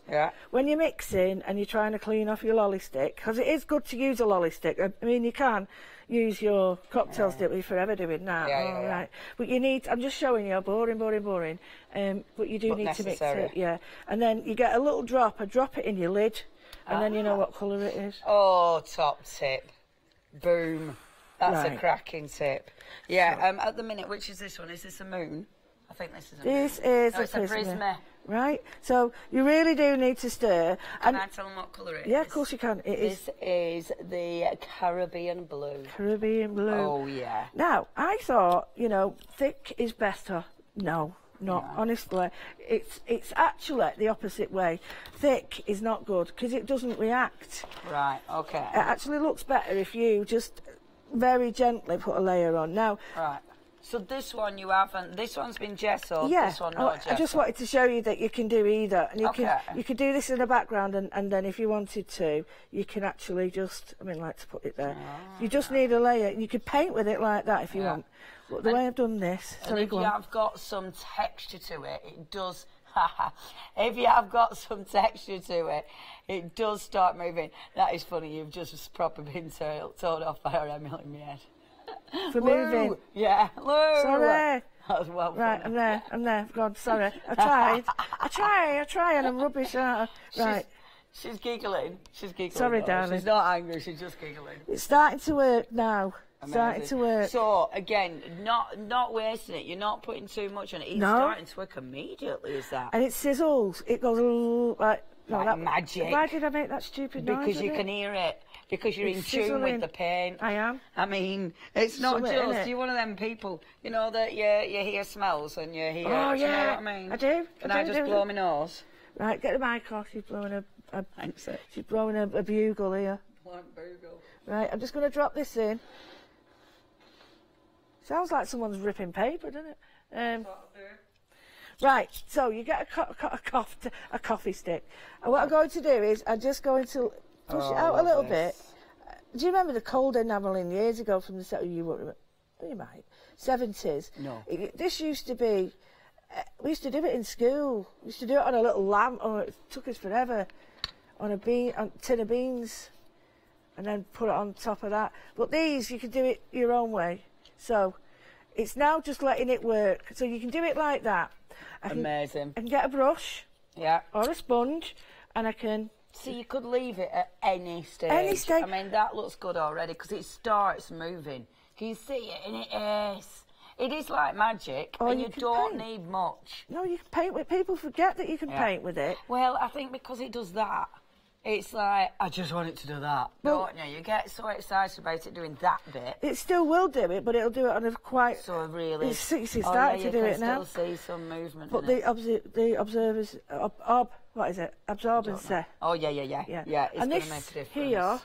when you're mixing and you're trying to clean off your lolly stick, because it is good to use a lolly stick. I mean, you can use your cocktail stick, we're forever doing that. Right. But you need, I'm just showing you, boring. But you do need to mix it, And then you get a little drop, drop it in your lid, and then you know what colour it is. Oh, top tip. Boom. That's a cracking tip. Yeah, at the minute, which is this one? Is this a moon? I think this is a moon. This is no, it's a prisma. Right, so you really do need to stir. Can I tell them what colour it is? Yeah, of course you can. This is the Caribbean blue. Caribbean blue. Oh, yeah. Now, I thought, you know, thick is better. No, not honestly. It's actually the opposite way. Thick is not good because it doesn't react. Right, okay. It actually looks better if you just very gently put a layer on. Now, right. So this one you haven't. This one's been gessoed. Yeah, this one not gessoed. I just wanted to show you that you can do either, and you could do this in the background, and then if you wanted to, you can actually just. I mean, like to put it there. You just need a layer. You could paint with it like that if you want. But the way I've done this, and if you have got some texture to it, it does. If you have got some texture to it, it does start moving. That is funny. You've just probably been told off by our Emily in my head. For moving. Yeah, Lou. Sorry. That was well right, I'm there. God, sorry. I try, and I'm rubbish, aren't I? Right. She's giggling. Sorry, darling. She's not angry, she's just giggling. It's starting to work now. Amazing. Starting to work. So, again, not wasting it. You're not putting too much on it. It's starting to work immediately, is that? And it sizzles. It goes like... No, like magic. Why did I make that stupid noise? Because you can hear it. Because you're in tune with the paint. I am. I mean, it's not just, you're one of them people, you know, that you hear smells and you hear, oh, do you know what I mean? I do. Can I just blow my nose? Right, get the mic off. She's blowing Thanks, she's blowing a bugle here. One bugle. Right, I'm just going to drop this in. Sounds like someone's ripping paper, doesn't it? Right, so you get a coffee stick. And what I'm going to do is I'm just going to push it out a little bit. Do you remember the cold enamelling years ago from the you won't remember? You might. 70s. No. This used to be. We used to do it in school. We used to do it on a little lamp. Oh, it took us forever. On a tin of beans, and then put it on top of that. But these, you can do it your own way. So it's now just letting it work. So you can do it like that. Amazing. I can get a brush. Yeah. Or a sponge, and I can. So you could leave it at any stage. Any stage. I mean, that looks good already because it starts moving. Can you see it? And it is like magic, and you don't need much. No, you can paint with. People forget that you can paint with it. Well, I think because it does that, it's like, I just want it to do that, don't you? You get so excited about it doing that bit. It still will do it, but it'll do it on a quite... So really... It's starting to do it now. You can still see some movement. But the observers... what is it? Absorbency. Oh, yeah, it's going to make a difference. Here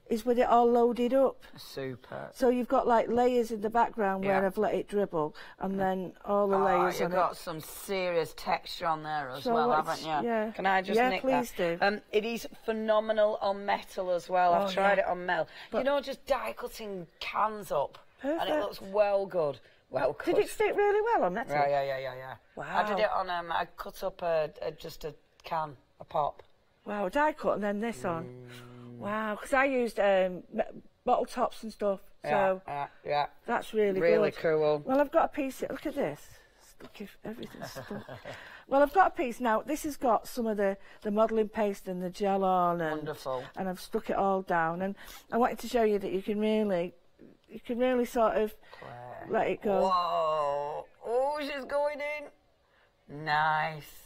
is with it all loaded up. Super. So you've got like layers in the background where I've let it dribble, and then all the layers on it. You've got some serious texture on there as well, haven't you? Yeah. Can I just nick please that? Do. It is phenomenal on metal as well. I've tried it on metal. You know, just die cutting cans up. Perfect. And it looks well good. Well cut. Did it fit really well on metal? Yeah. Wow. I did it on, I cut up just a can, a pop. Wow, die cut and then this on. Wow, because I used bottle tops and stuff, so that's really good. Really cool. Well, I've got a piece here. Look at this. Everything's stuck. Well, I've got a piece now. This has got some of the modelling paste and the gel on. And, wonderful. And I've stuck it all down. And I wanted to show you that you can really sort of let it go. Whoa. Oh, she's going in. Nice.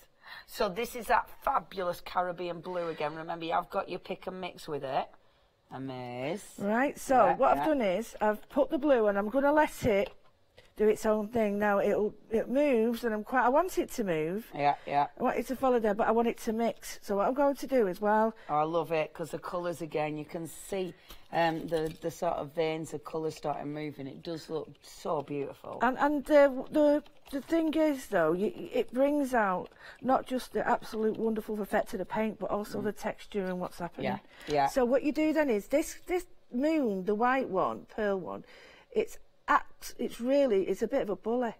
So this is that fabulous Caribbean blue again. Remember, I've got your pick and mix with it. Amazing. Right, so what I've done is I've put the blue and I'm going to let it do its own thing. Now it moves and I want it to move. Yeah. I want it to follow there, but I want it to mix. So what I'm going to do is, Oh, I love it because the colours again, you can see the sort of veins of colour starting moving. It does look so beautiful. And the thing is, though, it brings out not just the absolute wonderful effect of the paint, but also the texture and what's happening. Yeah. So what you do then is this moon, the white one, pearl one, it's a bit of a bully.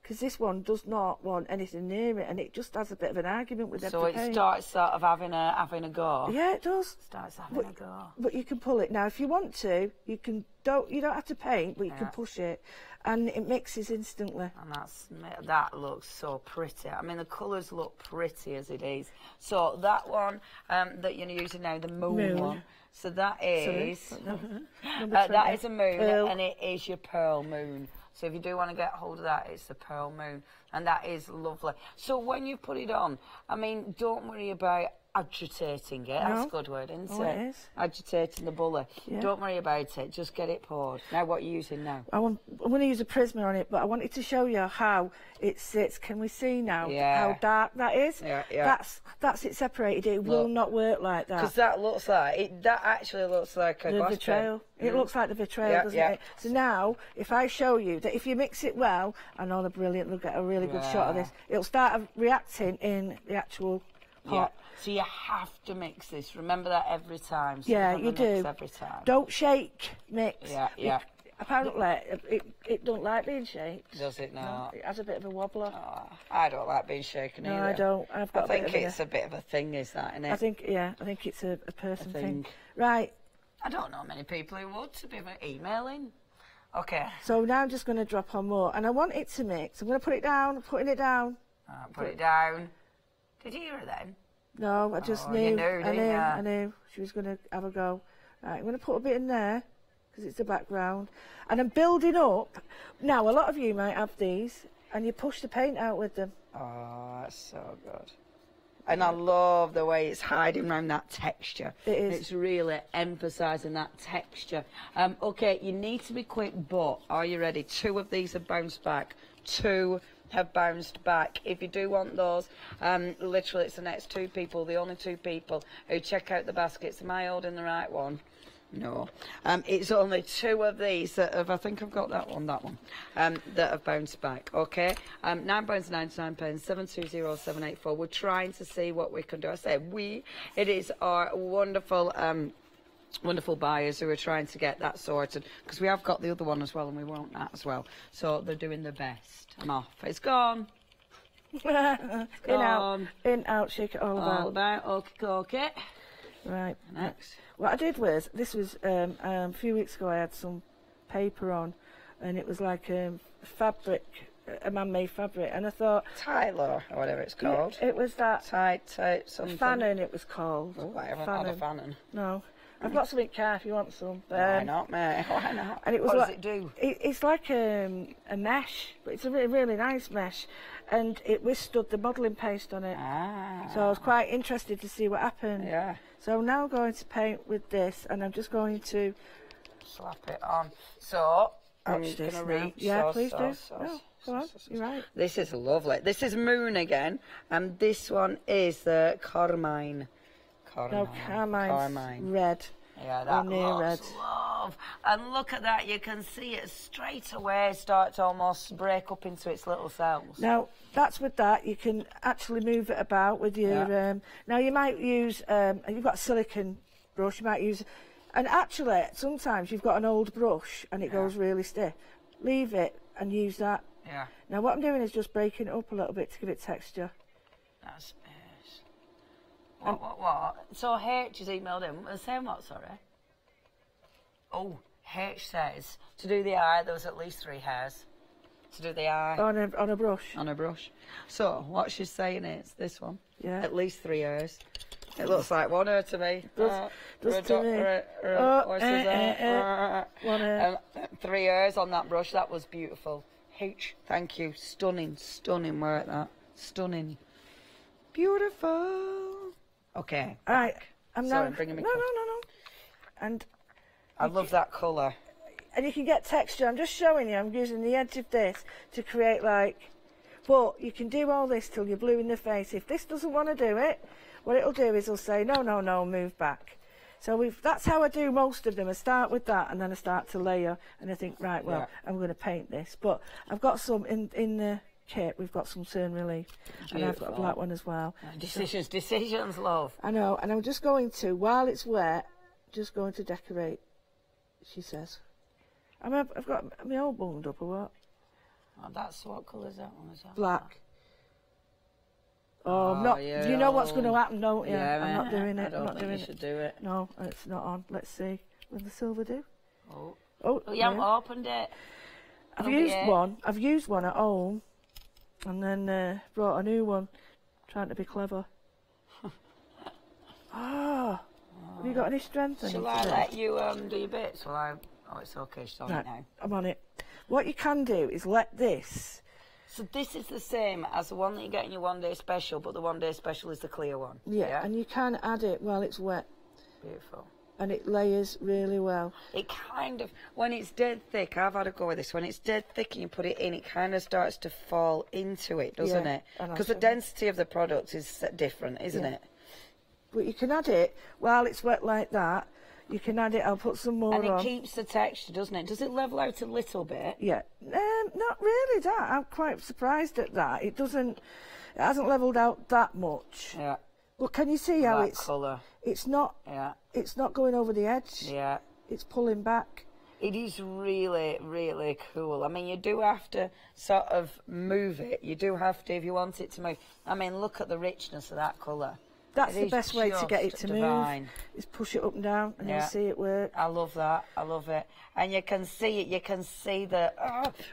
Because this one does not want anything near it, and it just has a bit of an argument with every paint. So it starts sort of having a go. Yeah, it does. Starts having a go. But you can pull it now if you want to. You don't have to paint, but you can push it, and it mixes instantly. And that looks so pretty. I mean, the colours look pretty as it is. So that one that you're using now, the moon one. So that is that is a moon, and it is your pearl moon. So if you do want to get hold of that, it's the pearl moon, and that is lovely. So when you put it on, I mean, don't worry about agitating it. That's a good word, isn't it? It is. Agitating the bully. Yeah. Don't worry about it. Just get it poured. Now, what are you using now? I'm going to use a Prisma on it, but I wanted to show you how it sits. Can we see now how dark that is? Yeah. That's it separated. It will not work like that. Because that looks like that actually looks like a glass vitrail. It looks like the vitrail, doesn't it? So now, if I show you that if you mix it well, I know they're brilliant. They'll get a really good shot of this. It'll start reacting in the actual pot. So you have to mix this. Remember that every time. So you do. Every time. Don't shake, mix. Yeah. Apparently, it don't like being shaked. Does it not? No, it has a bit of a wobbler. Oh, I don't like being shaken either. No, I don't. I think it's a bit of a thing, is that, isn't it? I think it's a person thing. Right. I don't know many people who would, to be emailing. Okay. So now I'm just going to drop on more, and I want it to mix. I'm going to put it down. I'm putting it down. Put it down. Did you hear her then? No, I just knew. You knew, didn't you? I knew she was going to have a go. Right, I'm going to put a bit in there because it's the background, and I'm building up. Now, a lot of you might have these, and you push the paint out with them. Oh, that's so good. And I love the way it's hiding around that texture. It is. It's really emphasising that texture. Okay, you need to be quick, but are you ready? 2 of these have bounced back. 2 have bounced back. If you do want those, literally it's the next 2 people, the only 2 people who check out the baskets. Am I holding the right one? No. It's only 2 of these that have, I think I've got that one, that have bounced back, okay? £9.99, 720784. We're trying to see what we can do. I say we, it is our wonderful wonderful buyers who are trying to get that sorted, because we have got the other one as well, and we want that as well. So they're doing their best. I'm off. It's gone. In, out, shake it all about. Okay. Right. Next. What I did was, this was a few weeks ago, I had some paper on, and it was like fabric, a man-made fabric, and I thought... Tyler, or whatever it's called. Yeah, it was that... Tight something. Fannin, it was called. Oh, I haven't had a Fannin. No. I've got some in car if you want some. Why not, mate? Why not? And it was what like, does it do? It's like a mesh, but it's a really nice mesh, and it withstood the modelling paste on it. So I was quite interested to see what happened. Yeah. So now I'm going to paint with this, and I'm just going to slap it on. So I'm going to reach. Yeah, please do. No, go on. You're right. This is lovely. This is Moon again, and this one is the Carmine. No, Carmine's red. Yeah, that looks love. And look at that, you can see it straight away start to almost break up into its little cells. Now, that's with that, you can actually move it about with your... now, you might use... you've got a silicone brush, you might use... And actually, sometimes you've got an old brush and it goes really stiff. Leave it and use that. Yeah. Now, what I'm doing is just breaking it up a little bit to give it texture. That's What? So H has emailed in. Saying what, sorry? Oh, H says to do the eye, there was at least 3 hairs. To do the eye. On a brush. On a brush. So, what she's saying is this one. Yeah. At least 3 hairs. It looks like 1 hair to me. Does to me. 1 hair. 3 hairs on that brush. That was beautiful. H, thank you. Stunning work, that. Stunning. Beautiful. Okay. All right. Sorry, I'm bringing me. No. And I love that colour. And you can get texture. I'm just showing you. I'm using the edge of this to create like. But you can do all this till you're blue in the face. If this doesn't want to do it, what it'll do is it'll say no, move back. So that's how I do most of them. I start with that, and then I start to layer, and I think, right, well, I'm going to paint this. But I've got some in the kit. We've got some Cern Relief, and I've got a black one as well. Decisions, love. I know, and I'm just going to, while it's wet, just going to decorate. she says. I've got my all bunged up or what? Oh, that's what colour is that one? Is that Black. Oh, I'm not. yeah, You know what's going to happen, don't you? Yeah, I'm not doing it. I don't I'm not think doing you it. should do it. No, it's not on. Let's see. Will the silver do? Oh. Oh, You haven't opened it. I've used one. I've used one at home, and then brought a new one, trying to be clever. Have you got any strength? Shall I let you do your bits? Well, oh, it's okay. She's on it now. I'm on it. What you can do is let this. So this is the same as the one that you get in your one-day special, but the one-day special is the clear one. Yeah, and you can add it while it's wet. Beautiful. And it layers really well. It kind of, when it's dead thick, I've had a go with this, when it's dead thick and you put it in, it kind of starts to fall into it, doesn't it? Because the density of the product is different, isn't it? But you can add it while it's wet like that. You can add it, I'll put some more on. And it keeps the texture, doesn't it? Does it level out a little bit? Yeah. Not really that. I'm quite surprised at that. It hasn't leveled out that much. Yeah. But can you see how that colour. It's not going over the edge. Yeah. It's pulling back. It is really, really cool. I mean, you do have to sort of move it. You do have to, if you want it to move. I mean, look at the richness of that colour. That's the best way to get it to divine. move, is push it up and down, and you'll see it work. I love that. I love it. And you can see it. You can see the...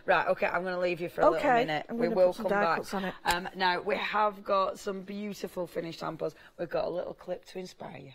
Right, OK, I'm going to leave you for a little minute. I'm we will come back. Cuts on it. Now, we have got some beautiful finished samples. We've got a little clip to inspire you.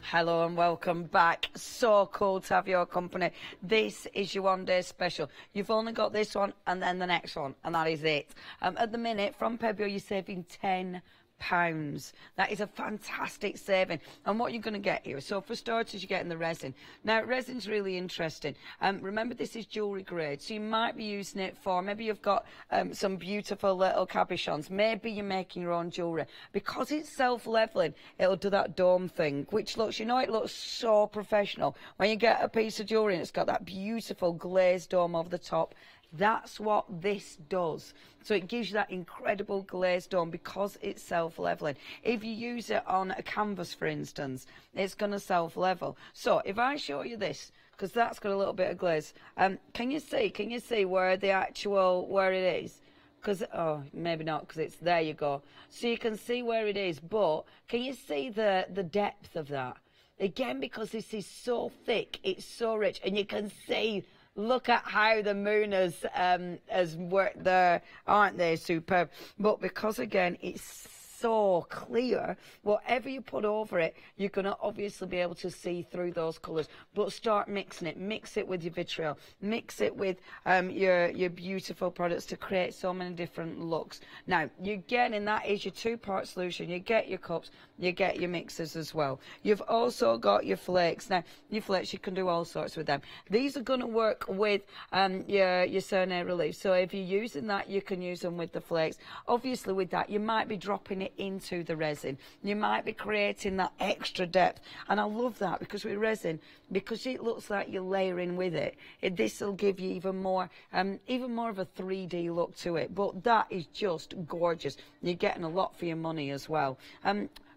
Hello and welcome back. So cool to have your company. This is your one-day special. You've only got this one and then the next one, and that is it. At the minute, from February, you're saving £10. That is a fantastic saving. And what you're going to get here, so for starters, you're getting the resin. Now, resin's really interesting. Remember, this is jewellery grade, so you might be using it for, maybe you've got some beautiful little cabochons. Maybe you're making your own jewellery. Because it's self-levelling, it'll do that dome thing, which looks, you know, it looks so professional. When you get a piece of jewellery and it's got that beautiful glazed dome over the top, that's what this does. So it gives you that incredible glazed dome because it's self-levelling. If you use it on a canvas, for instance, it's going to self-level. So if I show you this, because that's got a little bit of glaze, can you see where the actual, where it is? Because, oh, maybe not, because it's, there you go. So you can see where it is, but can you see the depth of that? Again, because this is so thick, it's so rich, and you can see... Look at how the moon has worked there, aren't they? Superb. But because, again, it's so clear, whatever you put over it, you're going to obviously be able to see through those colours. But start mixing it. Mix it with your vitriol. Mix it with your beautiful products to create so many different looks. Now, you're getting, that is your two-part solution. You get your cups, you get your mixers as well. You've also got your flakes. Now, your flakes, you can do all sorts with them. These are going to work with your Cerné relief. So if you're using that, you can use them with the flakes. Obviously, with that, you might be dropping it into the resin. You might be creating that extra depth. And I love that because with resin, because it looks like you're layering with it, this will give you even more of a 3D look to it. But that is just gorgeous. You're getting a lot for your money as well.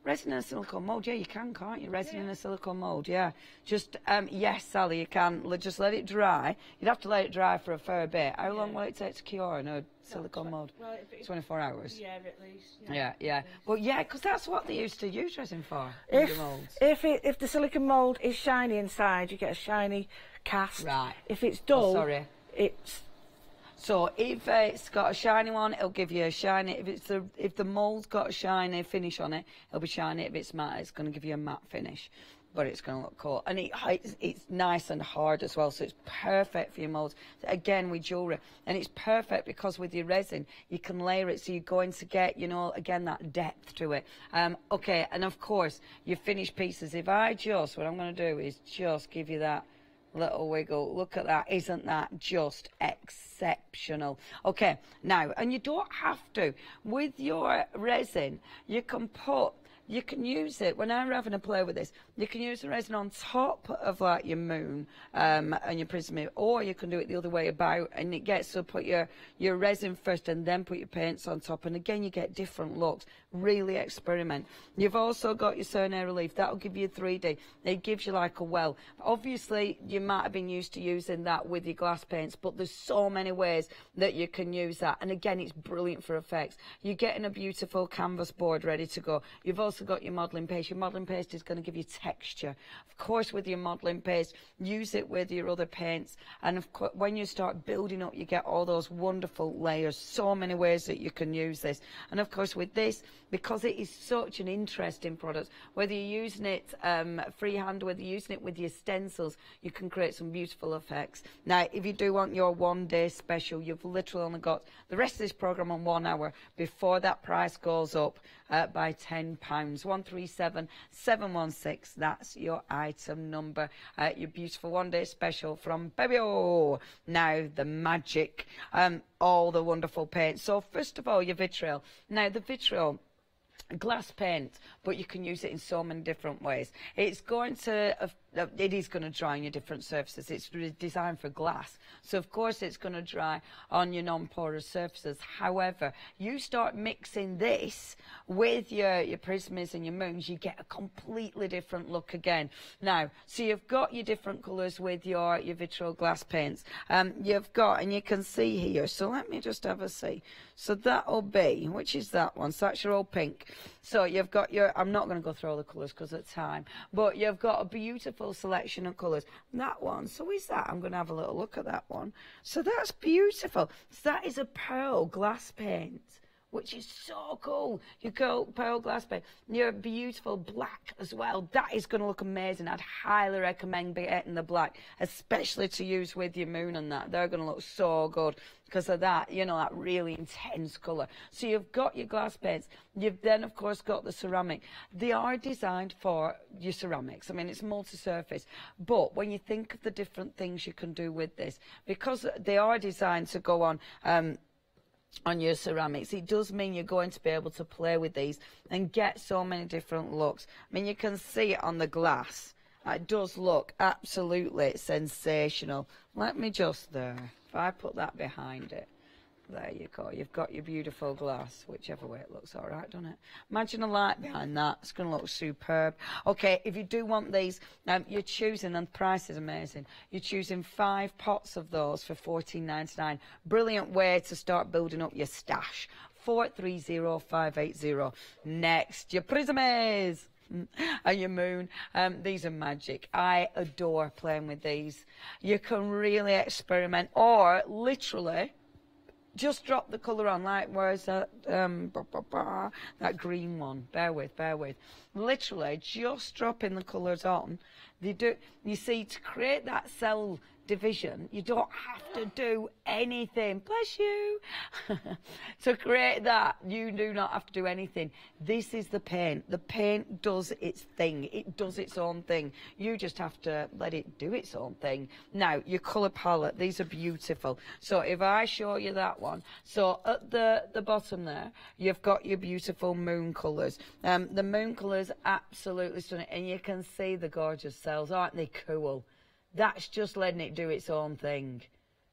Resin in a silicone mould, yeah, you can, can't you? Resin in a silicone mould, yeah. Just, yes, Sally, you can. Just let it dry. You'd have to let it dry for a fair bit. How long will it take to cure in a silicone mould? Well, 24 hours? Yeah, at least. Yeah. Well, yeah, because that's what they used to use resin for, If moulds. If the silicone mould is shiny inside, you get a shiny cast. Right. If it's dull, it's... So if it's got a shiny one, it'll give you a shiny. If the mould's got a shiny finish on it, it'll be shiny. If it's matte, it's going to give you a matte finish. but it's going to look cool. And it's nice and hard as well, so it's perfect for your molds. Again, with jewellery. And it's perfect because with your resin, you can layer it, so you're going to get, you know, again, that depth to it. Okay, and of course, your finished pieces. If I just, what I'm going to do is just give you that little wiggle. Look at that. Isn't that just exceptional? Okay, now, and you don't have to. With your resin, you can use it, when I'm having a play with this, you can use the resin on top of like your moon and your prism, or you can do it the other way about, and it gets to put your resin first and then put your paints on top, and again you get different looks. Really experiment. You've also got your Cerner relief. That'll give you 3D. It gives you like a well. Obviously, you might have been used to using that with your glass paints, but there's so many ways that you can use that. And again, it's brilliant for effects. You're getting a beautiful canvas board ready to go. You've also got your modelling paste. Your modelling paste is going to give you texture. Of course, with your modelling paste, use it with your other paints. And of course, when you start building up, you get all those wonderful layers. So many ways that you can use this. And of course, with this, because it is such an interesting product, whether you're using it freehand, whether you're using it with your stencils, you can create some beautiful effects. Now, if you do want your one-day special, you've literally only got the rest of this programme on 1 hour before that price goes up by £10. 137716, that's your item number. Your beautiful one-day special from Baby-O. Now, the magic, all the wonderful paints. So, first of all, your vitriol. Now, the vitriol, glass paint, but you can use it in so many different ways. It's going to, it is going to dry on your different surfaces. It's designed for glass, so of course it's going to dry on your non-porous surfaces. However, you start mixing this with your prisms and your moons, you get a completely different look again. Now, so you've got your different colours with your vitriol glass paints. You've got, and you can see here, so let me just have a see. So that'll be, which is that one? So that's your old pink. So you've got your, I'm not going to go through all the colours because of time, but you've got a beautiful selection of colours. That one, so is that? I'm going to have a little look at that one. So that's beautiful. So that is a pearl glass paint, which is so cool. You go pearl glass paint. You're beautiful black as well. That is going to look amazing. I'd highly recommend getting the black, especially to use with your moon and that. They're going to look so good because of that, you know, that really intense colour. So you've got your glass paints. You've then, of course, got the ceramic. They are designed for your ceramics. I mean, it's multi-surface. But when you think of the different things you can do with this, because they are designed to go on your ceramics, it does mean you're going to be able to play with these and get so many different looks. I mean, you can see it on the glass. It does look absolutely sensational. Let me just there. If I put that behind it, there you go. You've got your beautiful glass, whichever way it looks all right, doesn't it? Imagine a light behind that. It's going to look superb. Okay, if you do want these, you're choosing, and the price is amazing, you're choosing 5 pots of those for $14.99. Brilliant way to start building up your stash. 430580. Next, your prisms and your moon. These are magic. I adore playing with these. You can really experiment, or literally just drop the colour on. Like, where's that that green one? Bear with. Literally just dropping the colours on. You see, to create that cell division, you don't have to do anything. Bless you. To create that, you do not have to do anything. This is the paint. The paint does its thing. It does its own thing. You just have to let it do its own thing. Now, your colour palette, these are beautiful. So if I show you that one, so at the bottom there, you've got your beautiful moon colours. The moon colours, absolutely stunning, and you can see the gorgeous cells. Aren't they cool? That's just letting it do its own thing.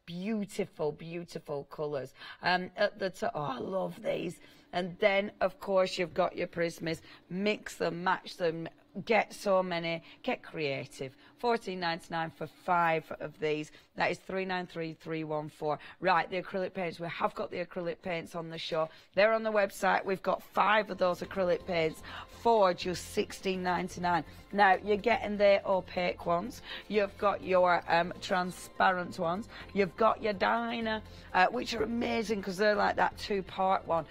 Beautiful, beautiful colours. At the top, oh, I love these. And then, of course, you've got your prisms. Mix them, match them, get so many, get creative. $14.99 for 5 of these. That is $393,314. Right, the acrylic paints. We have got the acrylic paints on the show. They're on the website. We've got 5 of those acrylic paints for just $16.99. Now, you're getting the opaque ones. You've got your transparent ones. You've got your diner, which are amazing because they're like that 2-part one.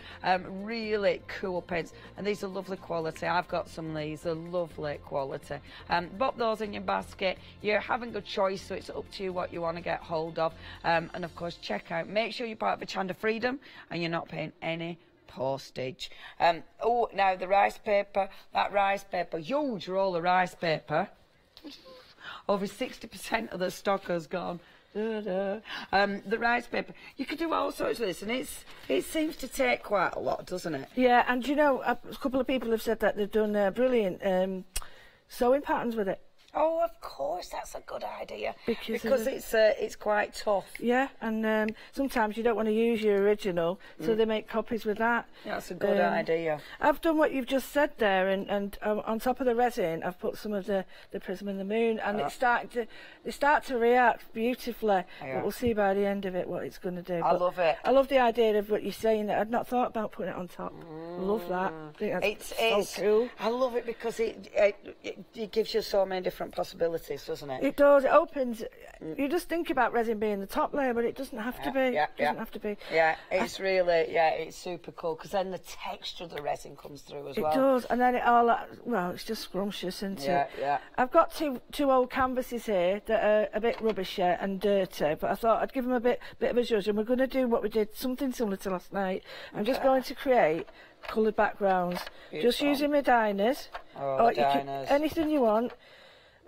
Really cool paints. And these are lovely quality. I've got some of these. They're lovely. lovely quality. Pop those in your basket. You're having a choice, so it's up to you what you want to get hold of. And of course, check out, make sure you're part of Hochanda Freedom and you're not paying any postage. Oh, now the rice paper, that rice paper, huge roll of rice paper. Over 60% of the stock has gone. The rice paper, you could do all sorts of this, and it seems to take quite a lot, doesn't it? Yeah, and you know, a couple of people have said that they've done brilliant sewing patterns with it. Oh, of course, that's a good idea. Because it's quite tough. Yeah, and sometimes you don't want to use your original, so they make copies with that. Yeah, that's a good idea. I've done what you've just said there, and on top of the resin, I've put some of the Prism and the Moon, and they start to react beautifully. Yeah. But we'll see by the end of it what it's going to do. I love it. I love the idea of what you're saying. That I'd not thought about putting it on top. I love that. I think that's so cool. I love it because it gives you so many different possibilities, doesn't it? It does. It opens. You just think about resin being the top layer, but it doesn't have to be. Yeah, it doesn't have to be. Yeah, it's really, it's super cool because then the texture of the resin comes through as well. It does, and then it all, well, it's just scrumptious, isn't it? Yeah. I've got two old canvases here that are a bit rubbishy and dirty, but I thought I'd give them a bit of a zhuzh, and we're going to do what we did, something similar to last night. I'm just going to create coloured backgrounds, just using my diners. Oh, diners. Anything you want.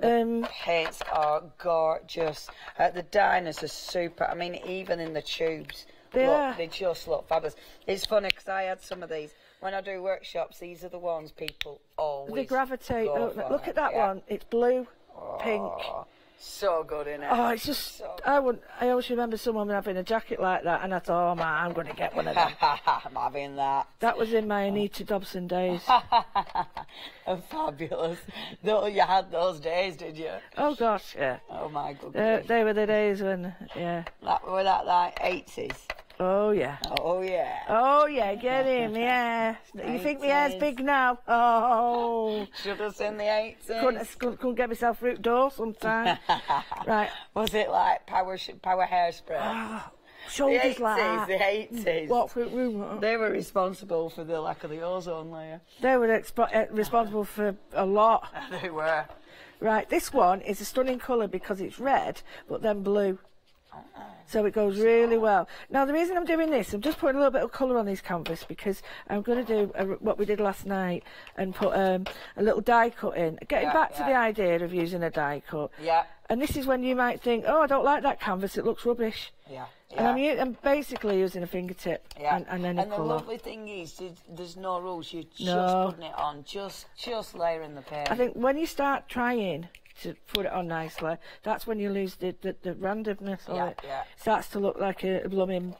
Paints are gorgeous. The diners are super. I mean, even in the tubes, they just look fabulous. It's funny because I had some of these. When I do workshops, these are the ones people always They gravitate. Look at that one. It's blue, pink. So good, innit? Oh, it's just, I always remember someone having a jacket like that, and I thought, oh man, I'm going to get one of them. I'm having that. That was in my Anita Dobson days. Fabulous. You had those days, did you? Oh gosh, yeah. Oh my goodness. They were the days when, yeah. Were that like 80s? Oh yeah. Oh yeah. Oh yeah, get him, yeah. You think my hair's big now? Oh. Should have seen the 80s. Couldn't get myself through the door sometime. Right. Was it like power hairspray? Shoulders the 80s, like that. The 80s. What fruit room? They were responsible for the lack of the ozone layer. They were responsible for a lot. They were. Right, this one is a stunning colour because it's red, but then blue. So it goes really well. Now, the reason I'm doing this, I'm just putting a little bit of colour on these canvas because I'm going to do what we did last night and put a little die cut in. Getting back to the idea of using a die cut. Yeah. And this is when you might think, oh, I don't like that canvas, it looks rubbish. Yeah. And I'm basically using a fingertip and then a the colour. lovely thing is, there's no rules. You're just putting it on, just layering the paint. I think when you start trying to put it on nicely, that's when you lose the randomness of it. Yeah. It starts to look like a blooming,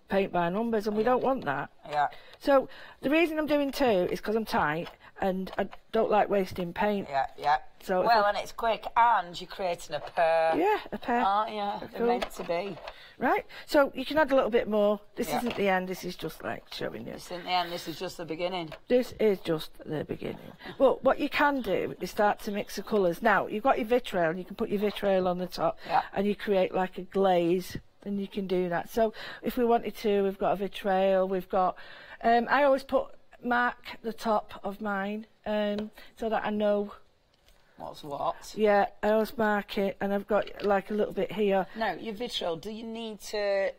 paint by numbers, and we don't want that. Yeah. So the reason I'm doing two is because I'm tight and I don't like wasting paint. Yeah. So and it's quick, and you're creating a pair. Yeah, a pair. Aren't you? They're meant to be. Right, so you can add a little bit more. This isn't the end, this is just like showing you. This isn't the end, this is just the beginning. This is just the beginning. Well, what you can do is start to mix the colours. Now, you've got your vitriol, you can put your vitriol on the top and you create like a glaze, and you can do that. So if we wanted to, we've got a vitriol, we've got... I always mark the top of mine so that I know... What's what? Yeah, I always mark it, and I've got like a little bit here. Now, your vitriol, do you need to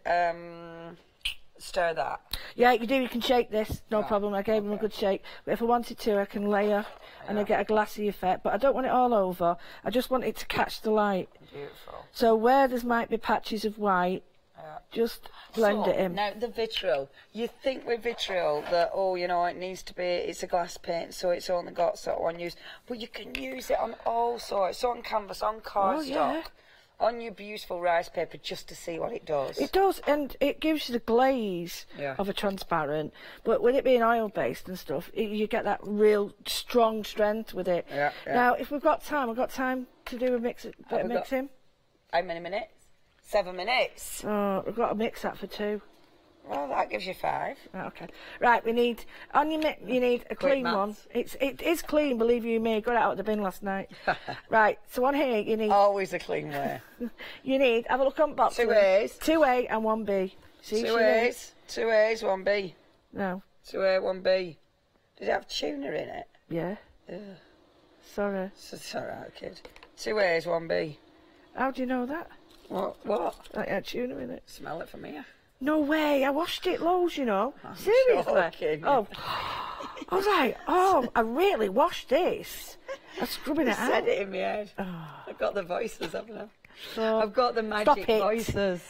stir that? Yeah, you do. You can shake this, no problem. I gave them a good shake. But if I wanted to, I can layer, and I get a glassy effect. But I don't want it all over. I just want it to catch the light. Beautiful. So where there might be patches of white, just blend it in. Now, the vitriol, you think with vitriol that, it needs to be, it's a glass paint, so it's only got sort of one use. But you can use it on all sorts, on canvas, on cardstock, on your beautiful rice paper, just to see what it does. It does, and it gives you the glaze of a transparent. But with it being oil-based and stuff, you get that real strong strength with it. Yeah. Now, if we've got time to do a mixing. How many minutes? 7 minutes. Oh, we've got to mix that for 2. Well, that gives you 5. Okay. Right, we need you need a clean one. It is clean, believe you me. Got it out of the bin last night. Right. So on here you need always a clean way. You need have a look on box. 2A's. 2A and 1B. See 2A's. 2A's, 1B. No. 2A, 1B. Does it have tuna in it? Yeah. Yeah. Sorry. It's alright, kid. 2 A's, 1 B. How do you know that? What? Like had tuna in it. Smell it from here. No way, I washed it loads, you know. I'm Seriously. joking. Oh. I was like, oh, I really washed this. I'm scrubbing it I out. said it in my head. I've got the voices, haven't I? I've got the magic voices.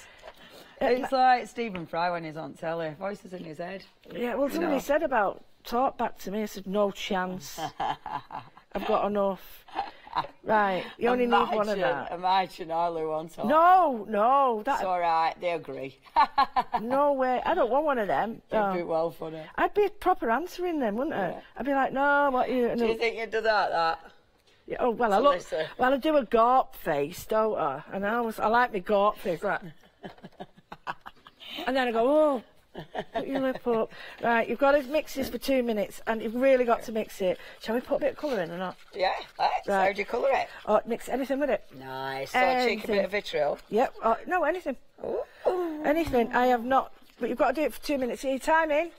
It's like Stephen Fry when he's on telly. Voices in his head. Yeah, well, somebody said about talk back to me. I said, no chance. I've got enough. Right, you only need one of that. Imagine Arlo wants one. No, that's all right. They agree. No way. I don't want one of them. It'd be well funny. I'd be proper answering them, wouldn't I? I'd be like, no, what you? Do you think you'd do that? Yeah, oh well, I do a gawp face, don't I? And I like my gawp face, like. And then I go, oh, put your lip up. Right, you've got to mix this for 2 minutes, and you've really got to mix it. Shall we put a bit of colour in or not? Yeah, let's. Right. How do you colour it? Oh, mix anything with it. Nice. So I take a bit of vitriol. Yep. No, anything. Ooh. Anything. I have not, but you've got to do it for 2 minutes. Your timing.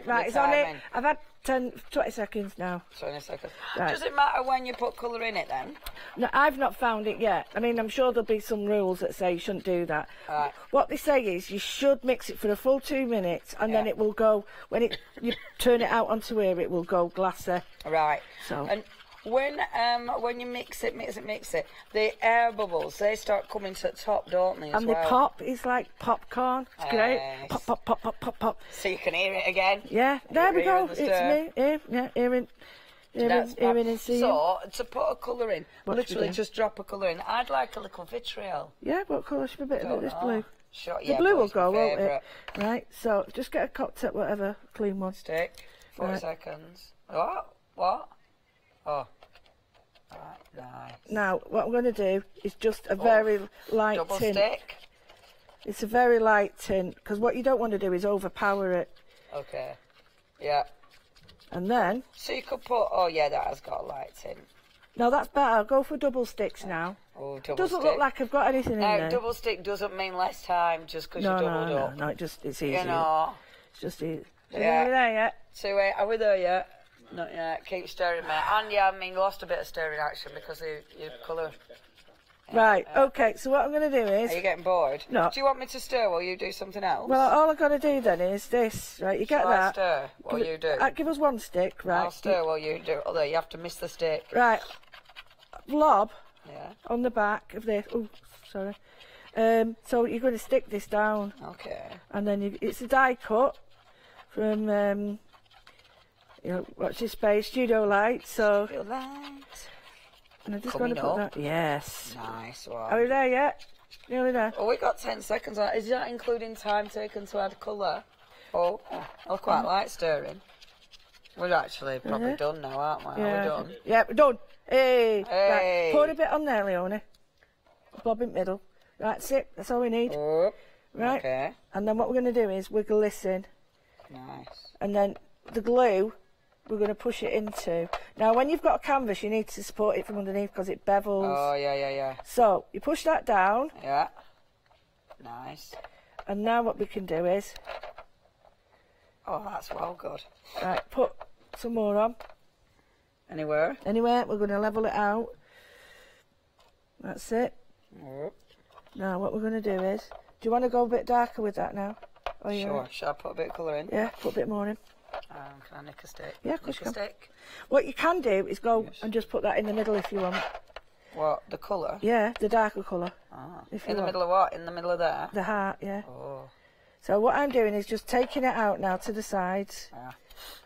Right, it's on it. I've had 20 seconds now. 20 seconds. Right. Does it matter when you put colour in it then? No, I've not found it yet. I mean, I'm sure there'll be some rules that say you shouldn't do that. Right. What they say is you should mix it for a full 2 minutes, and then it will go, when you turn it out onto here, it will go glassy. Right. So. And when you mix it, the air bubbles, they start coming to the top, don't they, And the pop is like popcorn. It's great. Pop, pop, pop, pop, pop, pop. So you can hear it again. Yeah, there we go. It's me. Hearing and seeing. So, to put a colour in, What literally should we do? just drop a colour in. I'd like a little vitriol. Yeah, what colour should be a bit of this blue? Sure, The yeah, blue will blue's my go, won't favourite. it? Right, so just get a cocktail, whatever, clean one. Stick. 40 Right. seconds. What? Oh. Right, nice. Now, what I'm going to do is just a very light Double tint. stick. It's a very light tint, because what you don't want to do is overpower it. Okay. Yeah. And then, So you could put, oh yeah, that has got a light tint. now that's better. I'll go for double sticks now. Oh, double Doesn't stick. look like I've got anything in No, there. double stick doesn't mean less time just because No, you doubled up. no, it's easy. You know. It's just easy. Yeah. Are we there yet? So wait, are we there yet? Not yet. Keep stirring, mate. And yeah, I mean, lost a bit of stirring action because you colour. Right, okay, so what I'm going to do is... Are you getting bored? No. Do you want me to stir while you do something else? Well, all I've got to do then is this, right, you get Shall I that. stir while you do? Give us one stick, right. I'll stir while you do. Although you have to miss the stick. Right, blob Yeah. on the back of this. Oh, sorry. So you're going to stick this down. Okay. And then it's a die cut from, watch this space, Studio Light, so... Studio Light. And I'm just Coming going to put up. that... Yes. Nice one. Are we there yet? Nearly there. Oh, we got 10 seconds on. Is that including time taken to add colour? Oh, I quite like stirring. We're actually probably done now, aren't we? Yeah. Are we done? Yeah, we're done. Hey. Hey. Right, pour a bit on there, Leonie. Blob in the middle. Right, that's it. That's all we need. Oh, Right. Okay. And then what we're going to do is wiggle this in. Nice. And then the glue, we're going to push it into. Now, when you've got a canvas, you need to support it from underneath because it bevels. Oh, yeah. So, you push that down. Yeah. Nice. And now what we can do is... Oh, that's well good. Right, put some more on. Anywhere? Anywhere, we're going to level it out. That's it. Oh. Now, what we're going to do is... Do you want to go a bit darker with that now? Or you- Sure. Shall I put a bit of colour in? Yeah, put a bit more in. Can I nick a stick? Yeah, of course Nick you a can. stick. What you can do is go and just put that in the middle if you want. What? The colour? Yeah, the darker colour. Ah. If you In the want. middle of what? In the middle of there? The heart, yeah. Oh. So what I'm doing is just taking it out now to the sides. Yeah.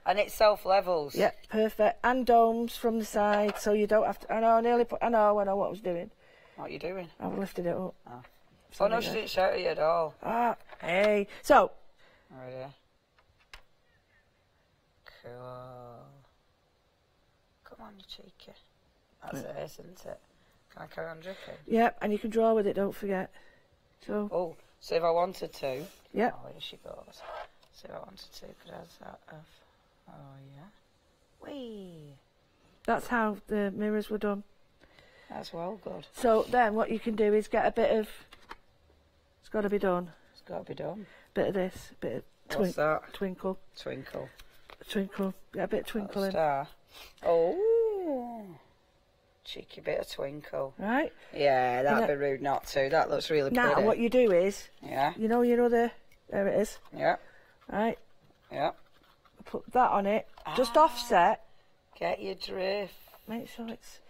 And it self-levels? Yeah, perfect. And domes from the side, so you don't have to... I know what I was doing. What are you doing? I've lifted it up. Oh, oh no, she didn't shout at you at all. Ah, hey. So... Oh, yeah. Cool. Come on, you cheeky. That's it, isn't it? Can I carry on dripping? Yep, and you can draw with it, don't forget. So... Oh, so if I wanted to... Yep. Oh, here she goes. So if I wanted to, could I have that of... Oh, yeah. Whee! That's how the mirrors were done. That's well good. So then what you can do is get a bit of... It's got to be done. It's got to be done. Bit of this, bit of What's that? twinkle. Twinkle. Twinkle. Get a bit of twinkle in. Star. Oh! Cheeky bit of twinkle. Right? Yeah, that'd be rude not to. That looks really pretty. Now, what you do is, you know your other, there it is. Yeah. Right? Yeah. Put that on it, just offset. Get your drift. Make sure it's,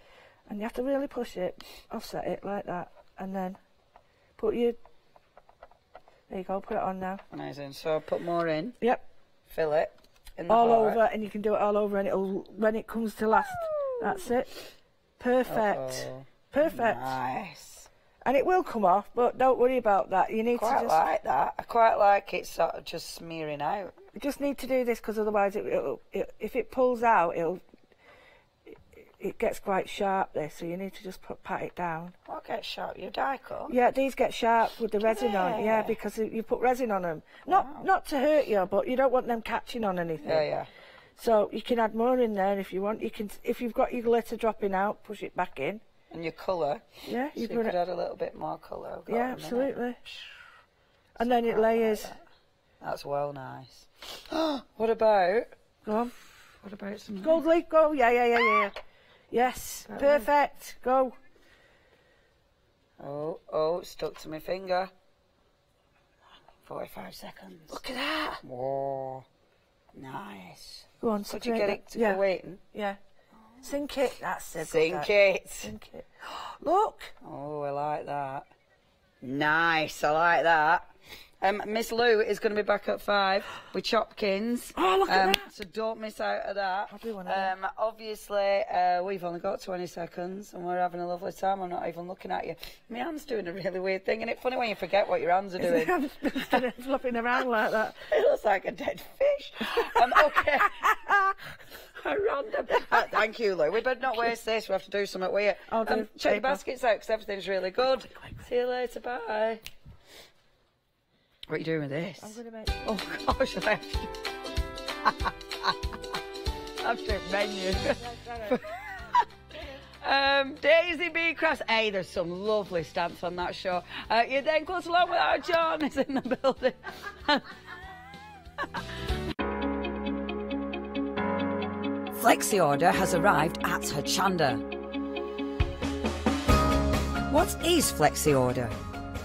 and you have to really push it, offset it like that, and then put your, there you go, put it on now. Amazing. So put more in. Yep. Fill it in the all heart. over, and you can do it all over, and it'll, when it comes to last, that's it. Perfect. Perfect. Nice. And it will come off, but don't worry about that. You need to just... I like that. I quite like it sort of just smearing out. You just need to do this because otherwise, if it pulls out, it gets quite sharp there. So you need to just pat it down. What gets sharp? Your die cut? Yeah, these get sharp with the resin on. Yeah, because you put resin on them. Not to hurt you, but you don't want them catching on anything. Yeah. So you can add more in there if you want. You can, if you've got your glitter dropping out, push it back in. And your colour. Yeah, you could add a little bit more colour. Yeah, absolutely. And then it layers. That's well nice. What about? Go on. What about some gold leaf? Go. Yeah. Yes, perfect. Go. Oh, stuck to my finger. 45 seconds. Look at that. Whoa. Nice. Go on, Could you get it to go waiting? Yeah. Sink it. That's it. Sink it. Sink it. Look. Oh, I like that. Nice. I like that. Miss Lou is going to be back at 5 with Chopkins. Oh, look at that. So don't miss out of that. I'll do one of them. Obviously, we've only got 20 seconds and we're having a lovely time. I'm not even looking at you. My hand's doing a really weird thing, and it's funny when you forget what your hands are doing. It's flopping around like that. It looks like a dead fish. Okay. Random. Thank you, Lou. We better not waste this. We have to do something with it. Check the baskets out because everything's really good. See you later. Bye. What are you doing with this? I'm going to make... Oh, gosh, I've stripped menu. Daisy B Crafts. Hey, there's some lovely stamps on that show. You then goes along with our John is in the building. Flexi order has arrived at Hochanda. What is Flexi order?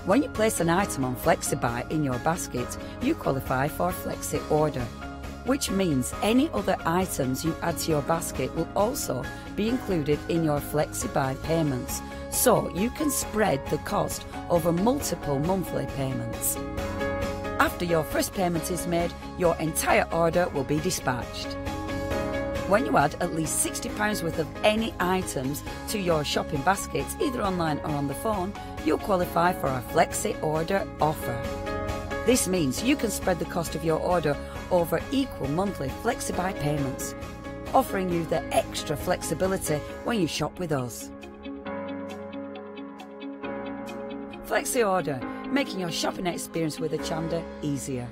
When you place an item on FlexiBuy in your basket, you qualify for Flexi order, which means any other items you add to your basket will also be included in your FlexiBuy payments, so you can spread the cost over multiple monthly payments. After your first payment is made, your entire order will be dispatched. When you add at least £60 worth of any items to your shopping baskets, either online or on the phone, you'll qualify for our Flexi Order offer. This means you can spread the cost of your order over equal monthly FlexiBuy payments, offering you the extra flexibility when you shop with us. Flexi Order, making your shopping experience with Hochanda easier.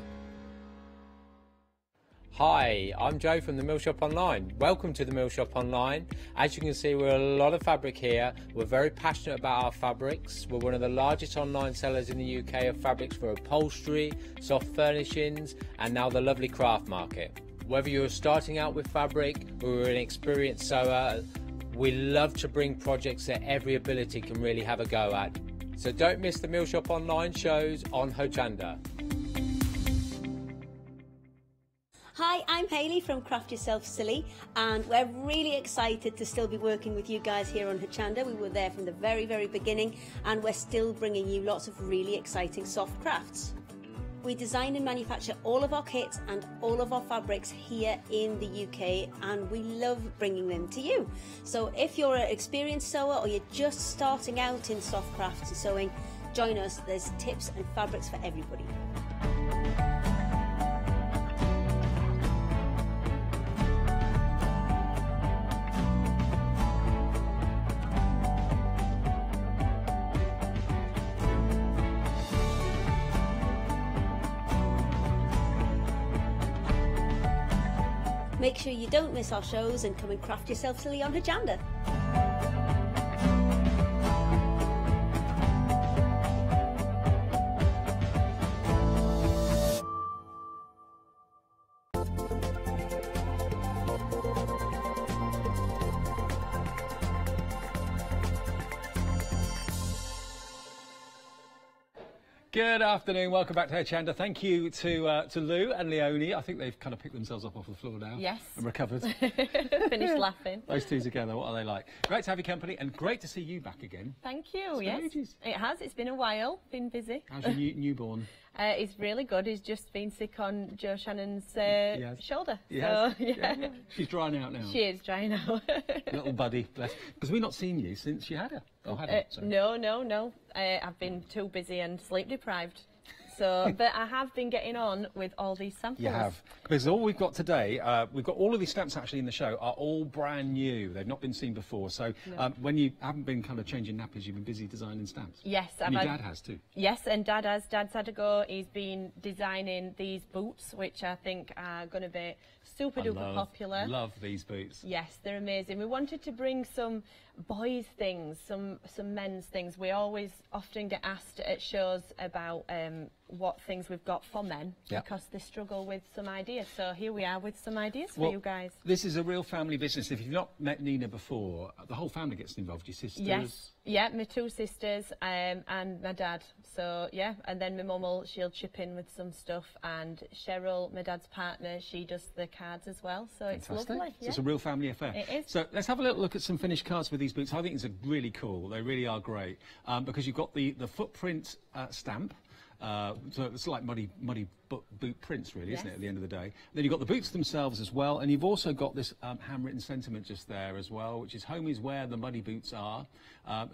Hi, I'm Joe from the Mill Shop Online. Welcome to the Mill Shop Online. As you can see, we're a lot of fabric here. We're very passionate about our fabrics. We're one of the largest online sellers in the UK of fabrics for upholstery, soft furnishings, and now the lovely craft market. Whether you're starting out with fabric or you're an experienced sewer, we love to bring projects that every ability can really have a go at. So don't miss the Mill Shop Online shows on Hochanda. Hi, I'm Hayley from Craft Yourself Silly, and we're really excited to still be working with you guys here on Hochanda. We were there from the very, very beginning, and we're still bringing you lots of really exciting soft crafts. We design and manufacture all of our kits and all of our fabrics here in the UK, and we love bringing them to you. So if you're an experienced sewer or you're just starting out in soft crafts and sewing, join us. There's tips and fabrics for everybody. Make sure you don't miss our shows and come and craft yourself silly on Hochanda. Good afternoon, welcome back to Hochanda. Thank you to Lou and Leonie. I think they've kind of picked themselves up off the floor now. Yes. And recovered. Finished laughing. Those two together, what are they like? Great to have your company and great to see you back again. Thank you, It's been yes. ages. It has, it's been a while, been busy. How's your newborn? He's really good, he's just been sick on Joe Shannon's Yes. shoulder. Yes. So, yeah. She's drying out now. She is drying out. Little buddy, bless. Because we've not seen you since you had her. Oh, had her, sorry. No. I've been too busy and sleep deprived. So, but I have been getting on with all these samples. You have. Because all we've got today, we've got all of these stamps actually in the show are all brand new. They've not been seen before. So No. when you haven't been kind of changing nappies, you've been busy designing stamps. Yes. And your dad has too. Yes, and Dad has. Dad's had a go. He's been designing these boots, which I think are going to be super duper popular. Love these boots. Yes, they're amazing. We wanted to bring some boys' things, some men's things. We always often get asked at shows about what things we've got for men because they struggle with some ideas. So here we are with some ideas for you guys. This is a real family business. If you've not met Nina before, the whole family gets involved. Your sisters. Yes, yeah, my two sisters and my dad. So yeah, and then my mum she'll chip in with some stuff, and Cheryl, my dad's partner, she does the cards as well. So Fantastic. it's lovely. So it's a real family affair. It is. So let's have a little look at some finished cards with these boots. I think it's really cool. They really are great because you've got the footprint stamp. So it's like muddy boot prints, really, isn't it, at the end of the day? Then you've got the boots themselves as well, and you've also got this handwritten sentiment just there as well, which is home is where the muddy boots are.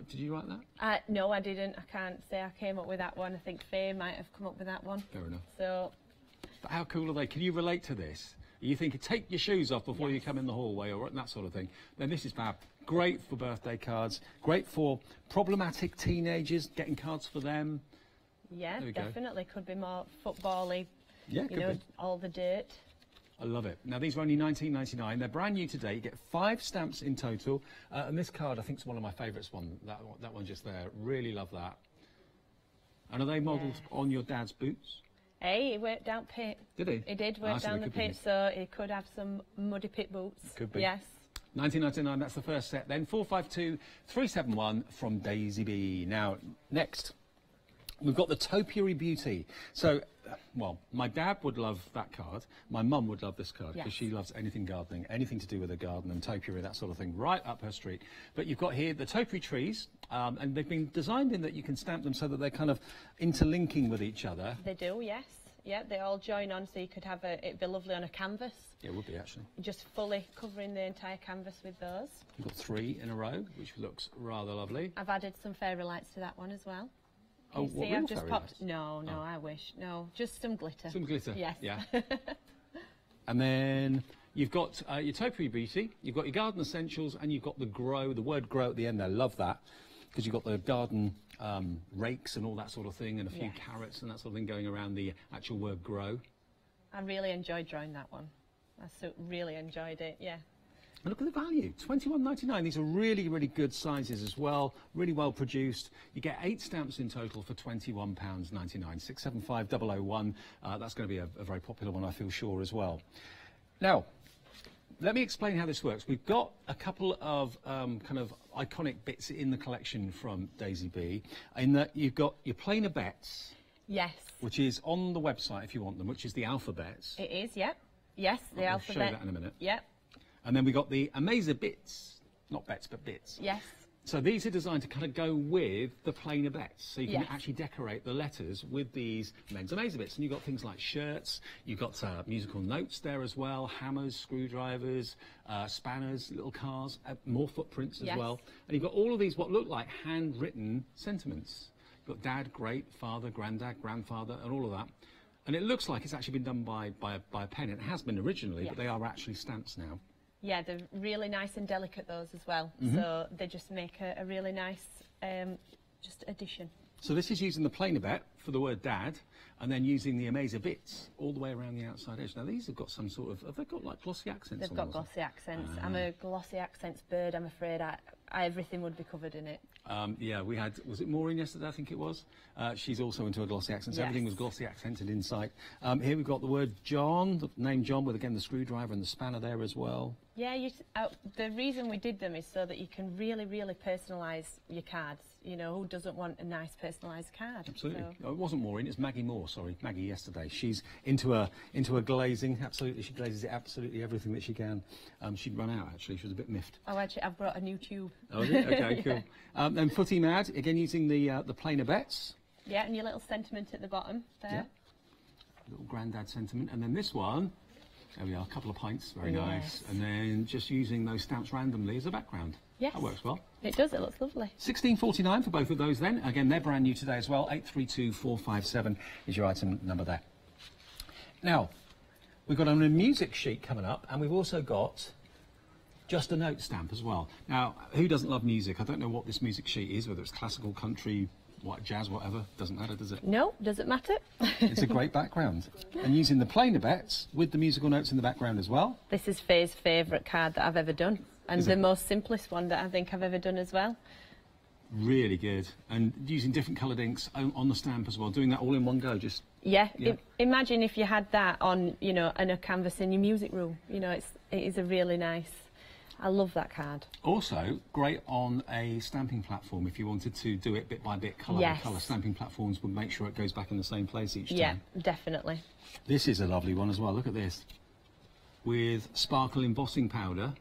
Did you write that? No, I didn't. I can't say I came up with that one. I think Faye might have come up with that one. Fair enough. So, but how cool are they? Can you relate to this? You think, take your shoes off before you come in the hallway or that sort of thing. Then this is fab. Great for birthday cards. Great for problematic teenagers, getting cards for them. yeah, definitely. Could be more football-y, Yeah, you know, be. all the dirt. I love it. Now, these are only £19.99. They're brand new today. You get 5 stamps in total. And this card, I think, is one of my favourites. That one just there. Really love that. And are they modelled on your dad's boots? Hey, he worked down pit. Did he? He did work so down they the could be pit, so he could have some muddy pit boots. Could be. Yes. £19.99, that's the first set. Then 452-371 from Daisy B. Now, next, we've got the Topiary Beauty. So, well, my dad would love that card. My mum would love this card because she loves anything gardening, anything to do with a garden and topiary, that sort of thing, right up her street. But you've got here the topiary trees, and they've been designed in that you can stamp them so that they're kind of interlinking with each other. They do, yes. Yeah, they all join on, so you could have it'd be lovely on a canvas. Yeah, it would be, actually. Just fully covering the entire canvas with those. You've got 3 in a row, which looks rather lovely. I've added some fairy lights to that one as well. Oh, See, what, I've real just fairy popped. lights? No, I wish. No, just some glitter. Some glitter. Yes. Yeah. And then you've got your Topiary Beauty, you've got your Garden Essentials, and you've got the Grow, the word Grow at the end there. Love that. Because you've got the garden rakes and all that sort of thing, and a few carrots and that sort of thing going around the actual word Grow. I really enjoyed drawing that one. I really enjoyed it, yeah. And look at the value, £21.99. These are really, really good sizes as well, really well produced. You get 8 stamps in total for £21.99, 675001. That's going to be a very popular one, I feel sure, as well. Now, let me explain how this works. We've got a couple of kind of iconic bits in the collection from Daisy B, in that you've got your plainer bets. Yes. Which is on the website if you want them, which is the alphabets. It is, yep. Yes, the I'll alphabet. show you that in a minute. Yep. And then we got the Amazer bits, not bets, but bits. Yes. So these are designed to kind of go with the plainer bets. So you can Yes. actually decorate the letters with these men's Amazer bits. And you've got things like shirts, you've got musical notes there as well, hammers, screwdrivers, spanners, little cars, more footprints as Yes. well. And you've got all of these what look like handwritten sentiments. You've got dad, great, father, granddad, grandfather, and all of that. And it looks like it's actually been done by a pen. It has been originally, but they are actually stamps now. Yeah, they're really nice and delicate, those as well. Mhm. So they just make a really nice just addition. So this is using the plainer bet for the word dad, and then using the Amazer bits all the way around the outside edge. Now these have got some sort of, have they got like glossy accents They've on got them? glossy accents. I'm a glossy accents bird, I'm afraid. Everything would be covered in it. Yeah, we had, was it Maureen yesterday, I think it was? She's also into a glossy accent, so Yes. everything was glossy accented inside. Here we've got the word John, the name John, with again the screwdriver and the spanner there as well. Yeah, the reason we did them is so that you can really, really personalise your cards. You know, who doesn't want a nice personalised card? Absolutely. So. Oh, it wasn't Maureen, it's Maggie Moore, sorry. Maggie yesterday. She's into a glazing, absolutely. She glazes it absolutely everything that she can. She'd run out, actually. She was a bit miffed. Oh, actually, I've brought a new tube. Oh, okay, cool. Then Footy Mad, again using the plainer bets. Yeah, and your little sentiment at the bottom there. Yeah. Little granddad sentiment. And then this one, there we are, a couple of pints, very nice. And then just using those stamps randomly as a background. Yes. That works well. It does, it looks lovely. $16.49 for both of those then. Again, they're brand new today as well. 832457 is your item number there. Now, we've got a music sheet coming up, and we've also got just a note stamp as well. Now, who doesn't love music? I don't know what this music sheet is, whether it's classical, country, jazz, whatever. Doesn't matter, does it? No, doesn't matter. It's a great background. And using the plainer bets with the musical notes in the background as well. This is Faye's favourite card that I've ever done. And the most simplest one that I think I've ever done as well. Really good. And using different coloured inks on the stamp as well. Doing that all in one go, just... Yeah. Imagine if you had that on, you know, in a canvas in your music room. You know, it is a really nice... I love that card. Also, great on a stamping platform if you wanted to do it bit by bit, colour by colour. Stamping platforms would make sure it goes back in the same place each time. Yeah, definitely. This is a lovely one as well. Look at this. With sparkle embossing powder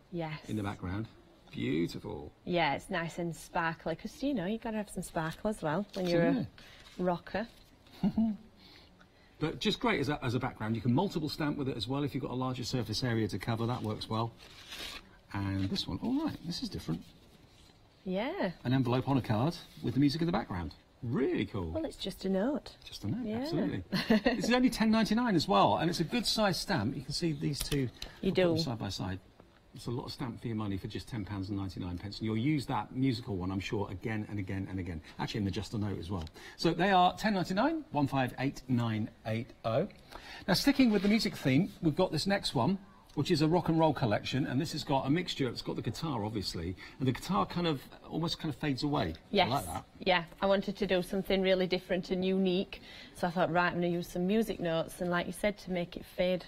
in the background. Beautiful. Yeah, it's nice and sparkly because, you know, you've got to have some sparkle as well when you're a rocker. But just great as a background. You can multiple stamp with it as well if you've got a larger surface area to cover. That works well. And this one, all right, this is different. Yeah. An envelope on a card with the music in the background. Really cool. Well, it's just a note. Just a note, absolutely. This is only $10.99 as well, and it's a good size stamp. You can see these two side by side. It's a lot of stamp for your money for just £10.99. And you'll use that musical one, I'm sure, again and again and again. Actually, in the Just a Note as well. So they are $10.99, 158980. Now, sticking with the music theme, we've got this next one, which is a rock and roll collection, and this has got a mixture. It's got the guitar, obviously, and the guitar almost fades away. Yes. I like that. Yeah, I wanted to do something really different and unique, so I thought, right, I'm going to use some music notes, and like you said, to make it fade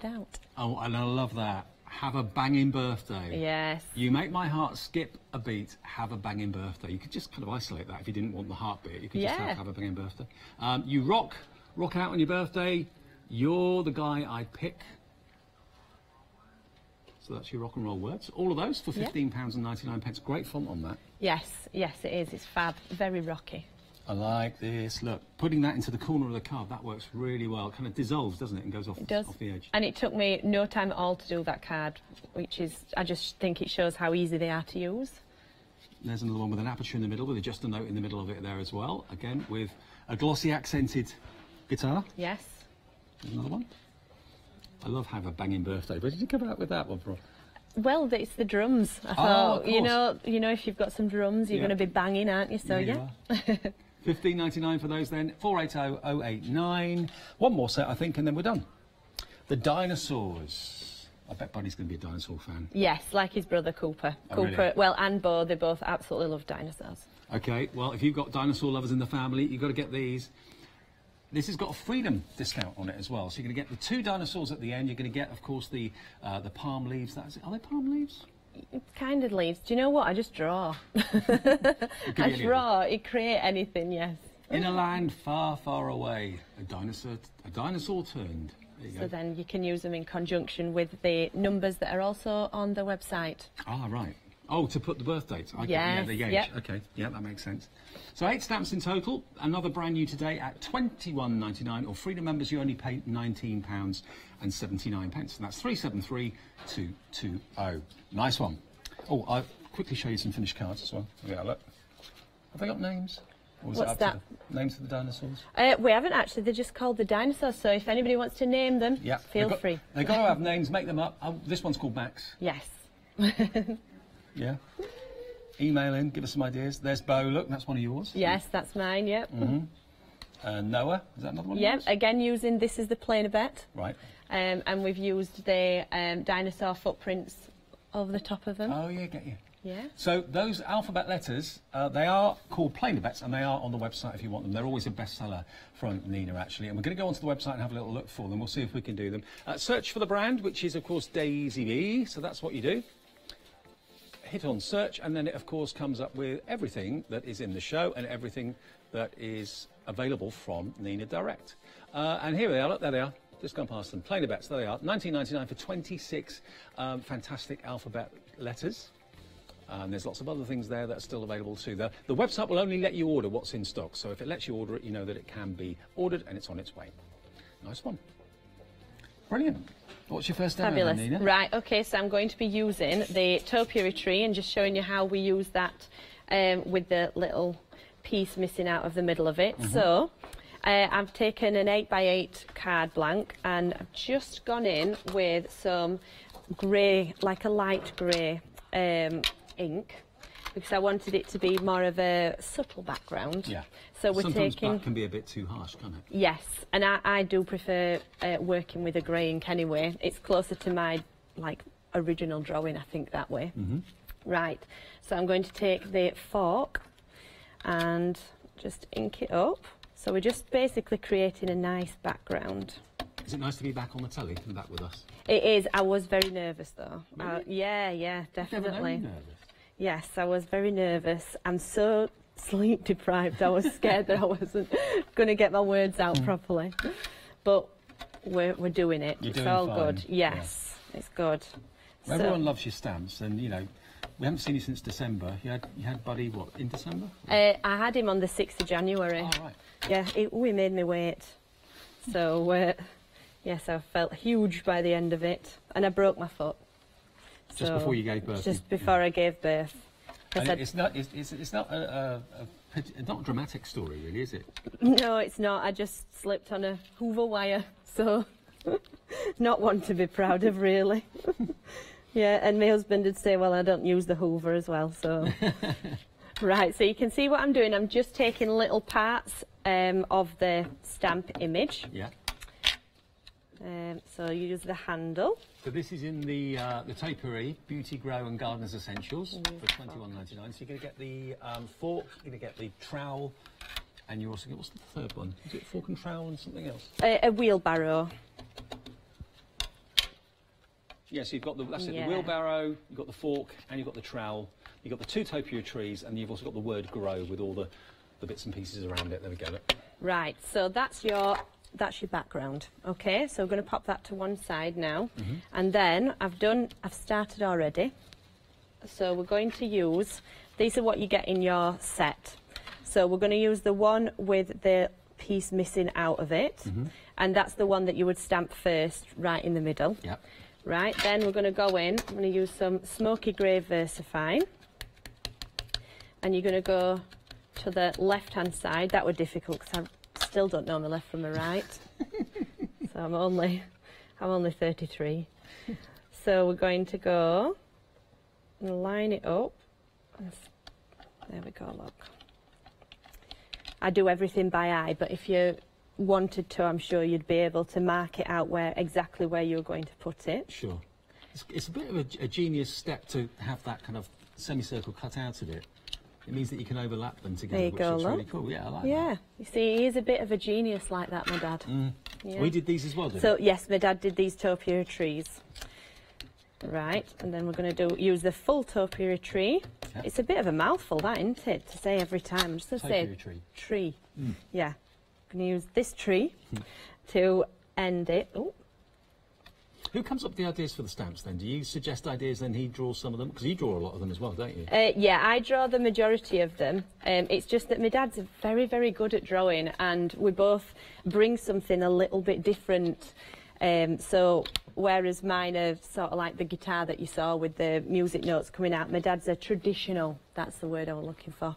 out. Oh, and I love that. Have a banging birthday. Yes. You make my heart skip a beat. Have a banging birthday. You could just kind of isolate that if you didn't want the heartbeat. You could just have a banging birthday. You rock out on your birthday. You're the guy I pick. So that's your rock and roll words. All of those for £15.99. Great font on that. Yes, yes, it is. It's fab. Very rocky. I like this. Look, putting that into the corner of the card, that works really well. It kind of dissolves, doesn't it, and goes off the edge. And it took me no time at all to do that card, which is, I just think it shows how easy they are to use. There's another one with an aperture in the middle, with just a note in the middle of it there as well. Again, with a glossy accented guitar. Yes. There's another one. I love Have a Banging Birthday. Where did you come out with that one from? Well, it's the drums. I thought, you know, if you've got some drums, you're going to be banging, aren't you? So, yeah. $15.99 for those then. 480089. One more set, I think, and then we're done. The dinosaurs. I bet Buddy's going to be a dinosaur fan. Yes, like his brother Cooper. Really? Well, and Bo, they both absolutely love dinosaurs. OK, well, if you've got dinosaur lovers in the family, you've got to get these. This has got a freedom discount on it as well. So you're going to get the 2 dinosaurs at the end. You're going to get, of course, the palm leaves. Are they palm leaves? Kind of leaves. Do you know what? I just draw. I draw. You create anything, yes. In a land far, far away, a dinosaur turned. There you go. So then you can use them in conjunction with the numbers that are also on the website. Ah, right. Oh, to put the birth date. Yes, yeah, the age. Yep. OK, yeah, that makes sense. So 8 stamps in total. Another brand new today at £21.99. Or Freedom members, you only pay £19.79. And that's 373220. Nice one. Oh, I'll quickly show you some finished cards as well. Yeah, look. Have they got names? Or What's that? Names of the dinosaurs? We haven't actually. They're just called the dinosaurs. So if anybody wants to name them, feel free. They've got to have names. Make them up. This one's called Max. Yes. Yeah. Email in, give us some ideas. There's Bo, look, that's one of yours. Yes, that's mine, yep. Noah, is that another one? Yep, again using, this is the plainer bet. Right. And we've used the dinosaur footprints over the top of them. Oh, yeah, get you. Yeah. So those alphabet letters, they are called plainer bets, and they are on the website if you want them. They're always a bestseller from Nina, actually. And we're going to go onto the website and have a little look for them. We'll see if we can do them. Search for the brand, which is, of course, Daisy Bee. So that's what you do. Hit on search, and then it, of course, comes up with everything that is in the show and everything that is available from Nina Direct. And here they are. Look, there they are. Just gone past them. Plainer bets. There they are. $19.99 for 26 fantastic alphabet letters. And there's lots of other things there that are still available too. The website will only let you order what's in stock. So if it lets you order it, you know that it can be ordered and it's on its way. Nice one. Brilliant. What's your first demo, Fabulous. Nina? Right, okay, so I'm going to be using the topiary tree and just showing you how we use that with the little piece missing out of the middle of it. So I've taken an 8x8 card blank and I've just gone in with some grey, like a light grey ink, because I wanted it to be more of a subtle background. Yeah. So we're Sometimes taking... black can be a bit too harsh, can't it? Yes, and I do prefer working with a grey ink anyway. It's closer to my, like, original drawing, I think, that way. Right, so I'm going to take the fork and just ink it up. So we're just basically creating a nice background. Is it nice to be back on the telly and back with us? It is. I was very nervous, though. Really? Yeah, definitely. Never known you nervous. Yes, I was very nervous. I'm so sleep deprived. I was scared that I wasn't going to get my words out properly. But we're doing it. You're it's doing all fine. good. Yes, it's good. Well, everyone loves your stamps, and you know, we haven't seen you since December. You had Buddy what in December? I had him on the 6th of January. Oh, right. Yeah, he made me wait. So yes, I felt huge by the end of it, and I broke my foot. Just before you gave birth. Just before I gave birth. And it's not a dramatic story, really, is it? No, it's not. I just slipped on a Hoover wire, so not one to be proud of, really. Yeah, and my husband did say, well, I don't use the Hoover as well, so... Right, so you can see what I'm doing. I'm just taking little parts of the stamp image. Yeah. So you use the handle. So this is in the Topiary Beauty Grow and Gardener's Essentials for $21.99. So you're going to get the fork, you're going to get the trowel, and you're also going to... What's the third one? Is it fork and trowel and something else? A wheelbarrow. Yes, you've got the wheelbarrow, you've got the fork, and you've got the trowel. You've got the 2 topiary trees, and you've also got the word grow with all the bits and pieces around it. There we go. Look. Right, so that's your background. Okay, so we're going to pop that to one side now. And then I've started already. So we're going to use, these are what you get in your set. So we're going to use the one with the piece missing out of it. And that's the one that you would stamp first, right in the middle. Yeah. Right, then we're going to go in, I'm going to use some smoky grey VersaFine. And you're going to go to the left-hand side. That were difficult because I still don't know my left from my right. So I'm only 33. So we're going to go and line it up. There we go, look. I do everything by eye, but if you wanted to, I'm sure you'd be able to mark it out exactly where you're going to put it. Sure. It's a bit of a genius step to have that kind of semicircle cut out of it. It means that you can overlap them together, which looks really cool. Yeah, I like that. Yeah, you see, he is a bit of a genius like that, my dad. Yeah. We did these as well, didn't So, we? yes, my dad did these topiary trees. Right, and then we're going to use the full topiary tree. Yeah. It's a bit of a mouthful, that, isn't it, to say every time. I'm just going to say tree. Yeah, I'm going to use this tree to end it. Ooh. Who comes up with the ideas for the stamps then? Do you suggest ideas, then he draws some of them? Because you draw a lot of them as well, don't you? Yeah, I draw the majority of them. It's just that my dad's very, very good at drawing, and we both bring something a little bit different. So whereas mine are sort of like the guitar that you saw with the music notes coming out, my dad's a traditional, that's the word I was looking for.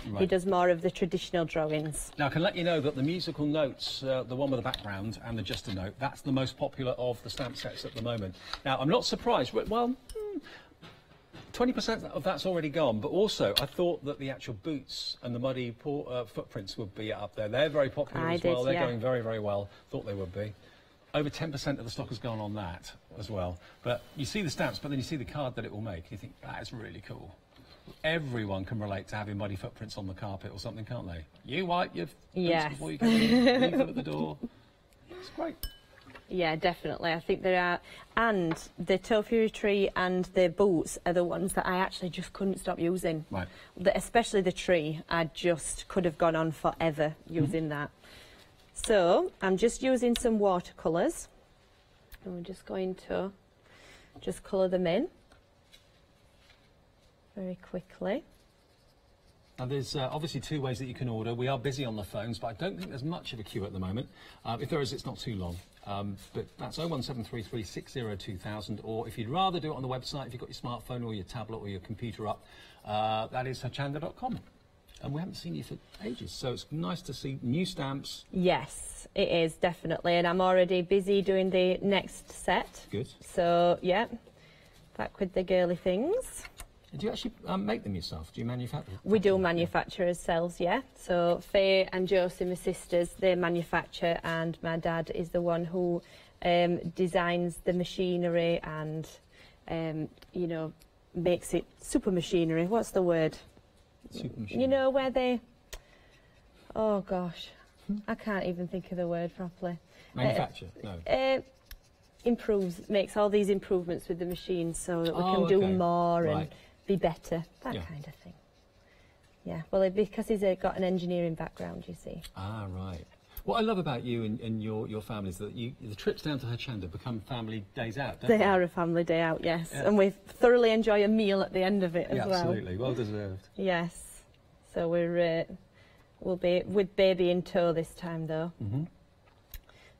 Right. He does more of the traditional drawings. Now, I can let you know that the musical notes, the one with the background and the just a note, that's the most popular of the stamp sets at the moment. Now, I'm not surprised, but, well, 20% of that's already gone, but also I thought that the actual boots and the muddy footprints would be up there. They're very popular as well. They're going very, very well. Thought they would be. Over 10% of the stock has gone on that as well. But you see the stamps, but then you see the card that it will make. You think, that is really cool. everyone can relate to having muddy footprints on the carpet or something, can't they? You wipe your boots Yes. before you go in, leave them at the door. It's great. Yeah, definitely. I think there are, and the topiary tree and the boots are the ones that I actually just couldn't stop using. Right. Especially the tree, I just could have gone on forever using that. So I'm just using some watercolours, and we're just going to just colour them in very quickly. Now there's obviously 2 ways that you can order. We are busy on the phones, but I don't think there's much of a queue at the moment. If there is, it's not too long. But that's 01733 60 2000, or if you'd rather do it on the website, if you've got your smartphone or your tablet or your computer up, that is hochanda.com. And we haven't seen you for ages, so it's nice to see new stamps. Yes, it is, definitely. And I'm already busy doing the next set. Good. So, yeah, back with the girly things. Do you actually make them yourself? Do you manufacture them? We do manufacture ourselves, yeah. So Faye and Josie, my sisters, they manufacture, and my dad is the one who designs the machinery and, you know, makes it super machinery. What's the word? Super machinery. You know, where they... Oh, gosh. I can't even think of the word properly. Manufacture? No. Makes all these improvements with the machine so that we can do more and be better, that kind of thing. Yeah, well, because he's got an engineering background, you see. Ah, right. What I love about you and your family is that the trips down to Hochanda become family days out, don't they? They are a family day out, yes. Yeah. And we thoroughly enjoy a meal at the end of it as well. Absolutely, well deserved. Yes. So we'll be with baby in tow this time, though.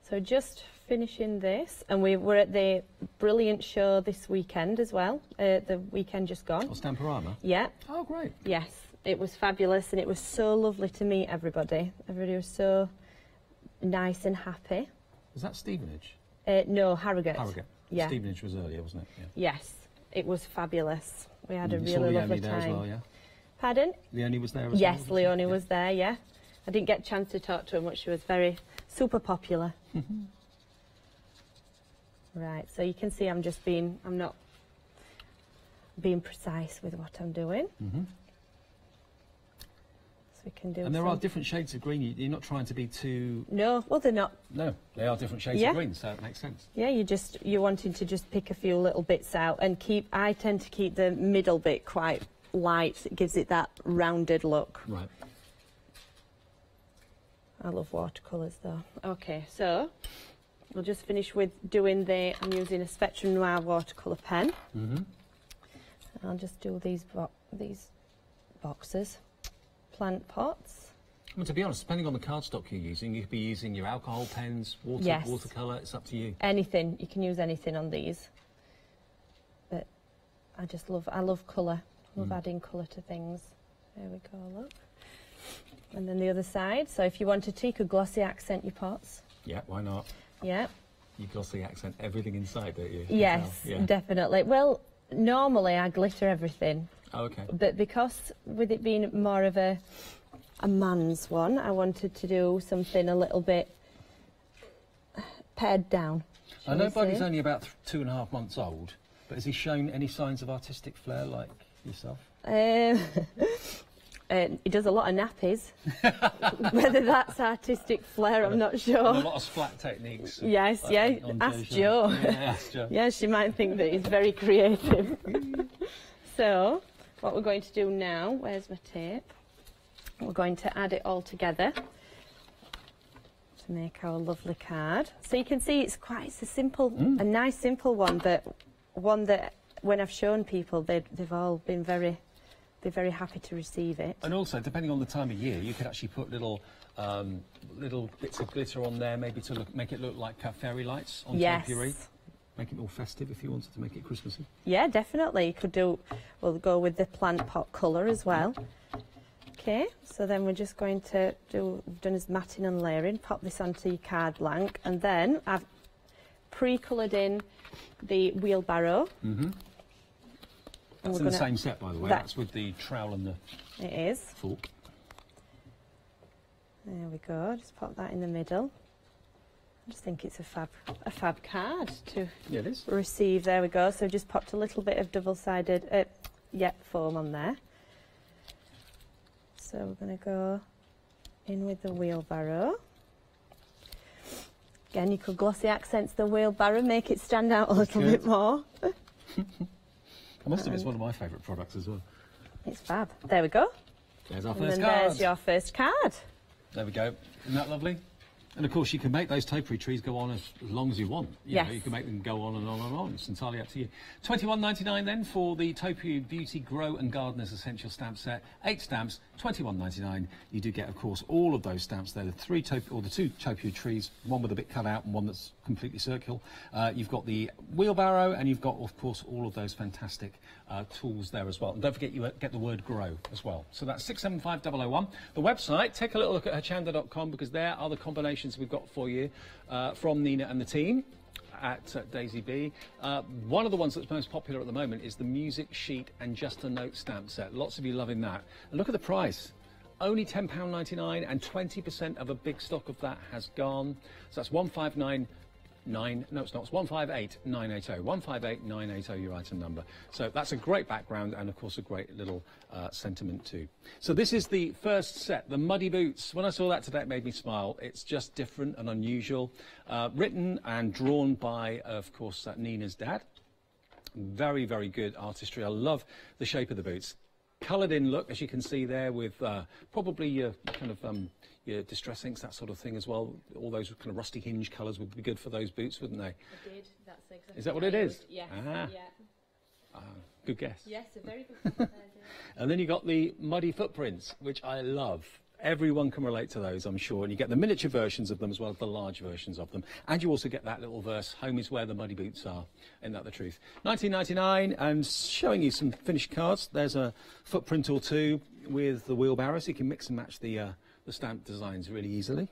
So just finishing this, and we were at the brilliant show this weekend as well, the weekend just gone. Oh, Stamporama? Yeah. Oh, great. Yes, it was fabulous, and it was so lovely to meet everybody. Everybody was so nice and happy. Was that Stevenage? No, Harrogate. Harrogate. Yeah. Stevenage was earlier, wasn't it? Yeah. Yes, it was fabulous. We had a You really saw lovely Leonie time. there as well, yeah? Pardon? Leonie was there as well? Yes, Leonie was there, yeah. I didn't get a chance to talk to her much. She was super popular. Right, so you can see I'm not being precise with what I'm doing. So we can do. And there are different shades of green. You're not trying to be too. No, well they're not. No, they are different shades of green, so it makes sense. Yeah, you're wanting to just pick a few little bits out and keep. I tend to keep the middle bit quite light. It gives it that rounded look. Right. I love watercolours though. Okay, so we'll just finish with doing I'm using a Spectrum Noir watercolour pen. I'll just do these boxes. Plant pots. Well, to be honest, depending on the cardstock you're using, you could be using your alcohol pens, watercolour, it's up to you. Anything, you can use anything on these. But I love colour. I love adding colour to things. There we go, look. And then the other side, so if you wanted to, you could glossy accent your pots. Yeah, why not? Yeah. You glossy accent everything inside, don't you? Yes, definitely. Well, normally I glitter everything. Oh, okay. But because with it being more of a man's one, I wanted to do something a little bit pared down. I know Buddy's only about 2.5 months old, but has he shown any signs of artistic flair like yourself? He does a lot of nappies. Whether that's artistic flair, I'm not sure. And a lot of splat techniques. Yes, ask Jo. Yeah, ask Jo. Yeah, she might think that he's very creative. So, what we're going to do now, where's my tape? We're going to add it all together to make our lovely card. So you can see it's a simple, a nice simple one, but one that when I've shown people, they've all been very happy to receive it. And also, depending on the time of year, you could actually put little bits of glitter on there, maybe to make it look like fairy lights on topiary. Make it more festive if you wanted to make it Christmassy. Yeah, definitely. You could we'll go with the plant pot colour as well. Okay, so then we're just going to we've done as matting and layering, pop this onto your card blank, and then I've pre-coloured in the wheelbarrow. That's in the same set, by the way. That's with the trowel and the fork. There we go. Just pop that in the middle. I just think it's a fab card to it is. receive. There we go. So just popped a little bit of double-sided foam on there. So we're going to go in with the wheelbarrow. Again, you could glossy accents the wheelbarrow, make it stand out a little bit more. I must admit, it's one of my favourite products as well. It's fab. There we go. There's our And first then card. there's your first card. There we go. Isn't that lovely? And of course, you can make those topiary trees go on as long as you want. You know, you can make them go on and on and on. It's entirely up to you. $21.99 then for the Topiary Beauty Grow and Gardener's Essential Stamp Set. 8 stamps, $21.99. You do get, of course, all of those stamps there. The two topiary trees, one with a bit cut out and one that's completely circular. You've got the wheelbarrow, and you've got, of course, all of those fantastic tools there as well. And don't forget, you get the word grow as well. So that's 675001. The website, take a little look at hochanda.com, because there are the combinations we've got for you from Nina and the team at Daisy B. One of the ones that's most popular at the moment is the Music Sheet and Just a Note stamp set. Lots of you loving that. And look at the price. Only £10.99, and 20% of a big stock of that has gone. So that's 1599. No, it's not. It's 158980. 158980, your item number. So that's a great background, and of course a great little sentiment too. So this is the first set, the Muddy Boots. When I saw that today, it made me smile. It's just different and unusual. Written and drawn by, of course, Nina's dad. Very, very good artistry. I love the shape of the boots. Coloured in look, as you can see there, with probably your kind of your distress inks, that sort of thing as well. All those kind of rusty hinge colours would be good for those boots, wouldn't they? I did. That's exactly. Is that what it is? Yes. Ah. Yeah. Good guess. Yes, a very good guess. And then you got the Muddy Footprints, which I love. Everyone can relate to those, I'm sure. And you get the miniature versions of them as well as the large versions of them. And you also get that little verse, "Home is where the muddy boots are." Isn't that the truth? $19.99, and showing you some finished cards. There's a footprint or two with the wheelbarrow, so you can mix and match the stamp designs really easily.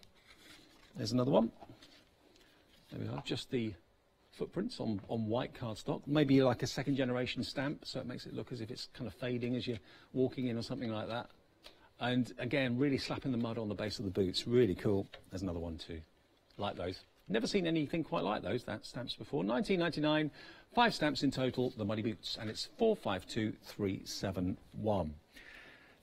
There's another one. There we are, just the footprints on white cardstock. Maybe like a second generation stamp, so it makes it look as if it's kind of fading as you're walking in or something like that. And again, really slapping the mud on the base of the boots. Really cool. There's another one too. Like those. Never seen anything quite like those stamps before. $19.99, 5 stamps in total, the Muddy Boots, and it's 452371.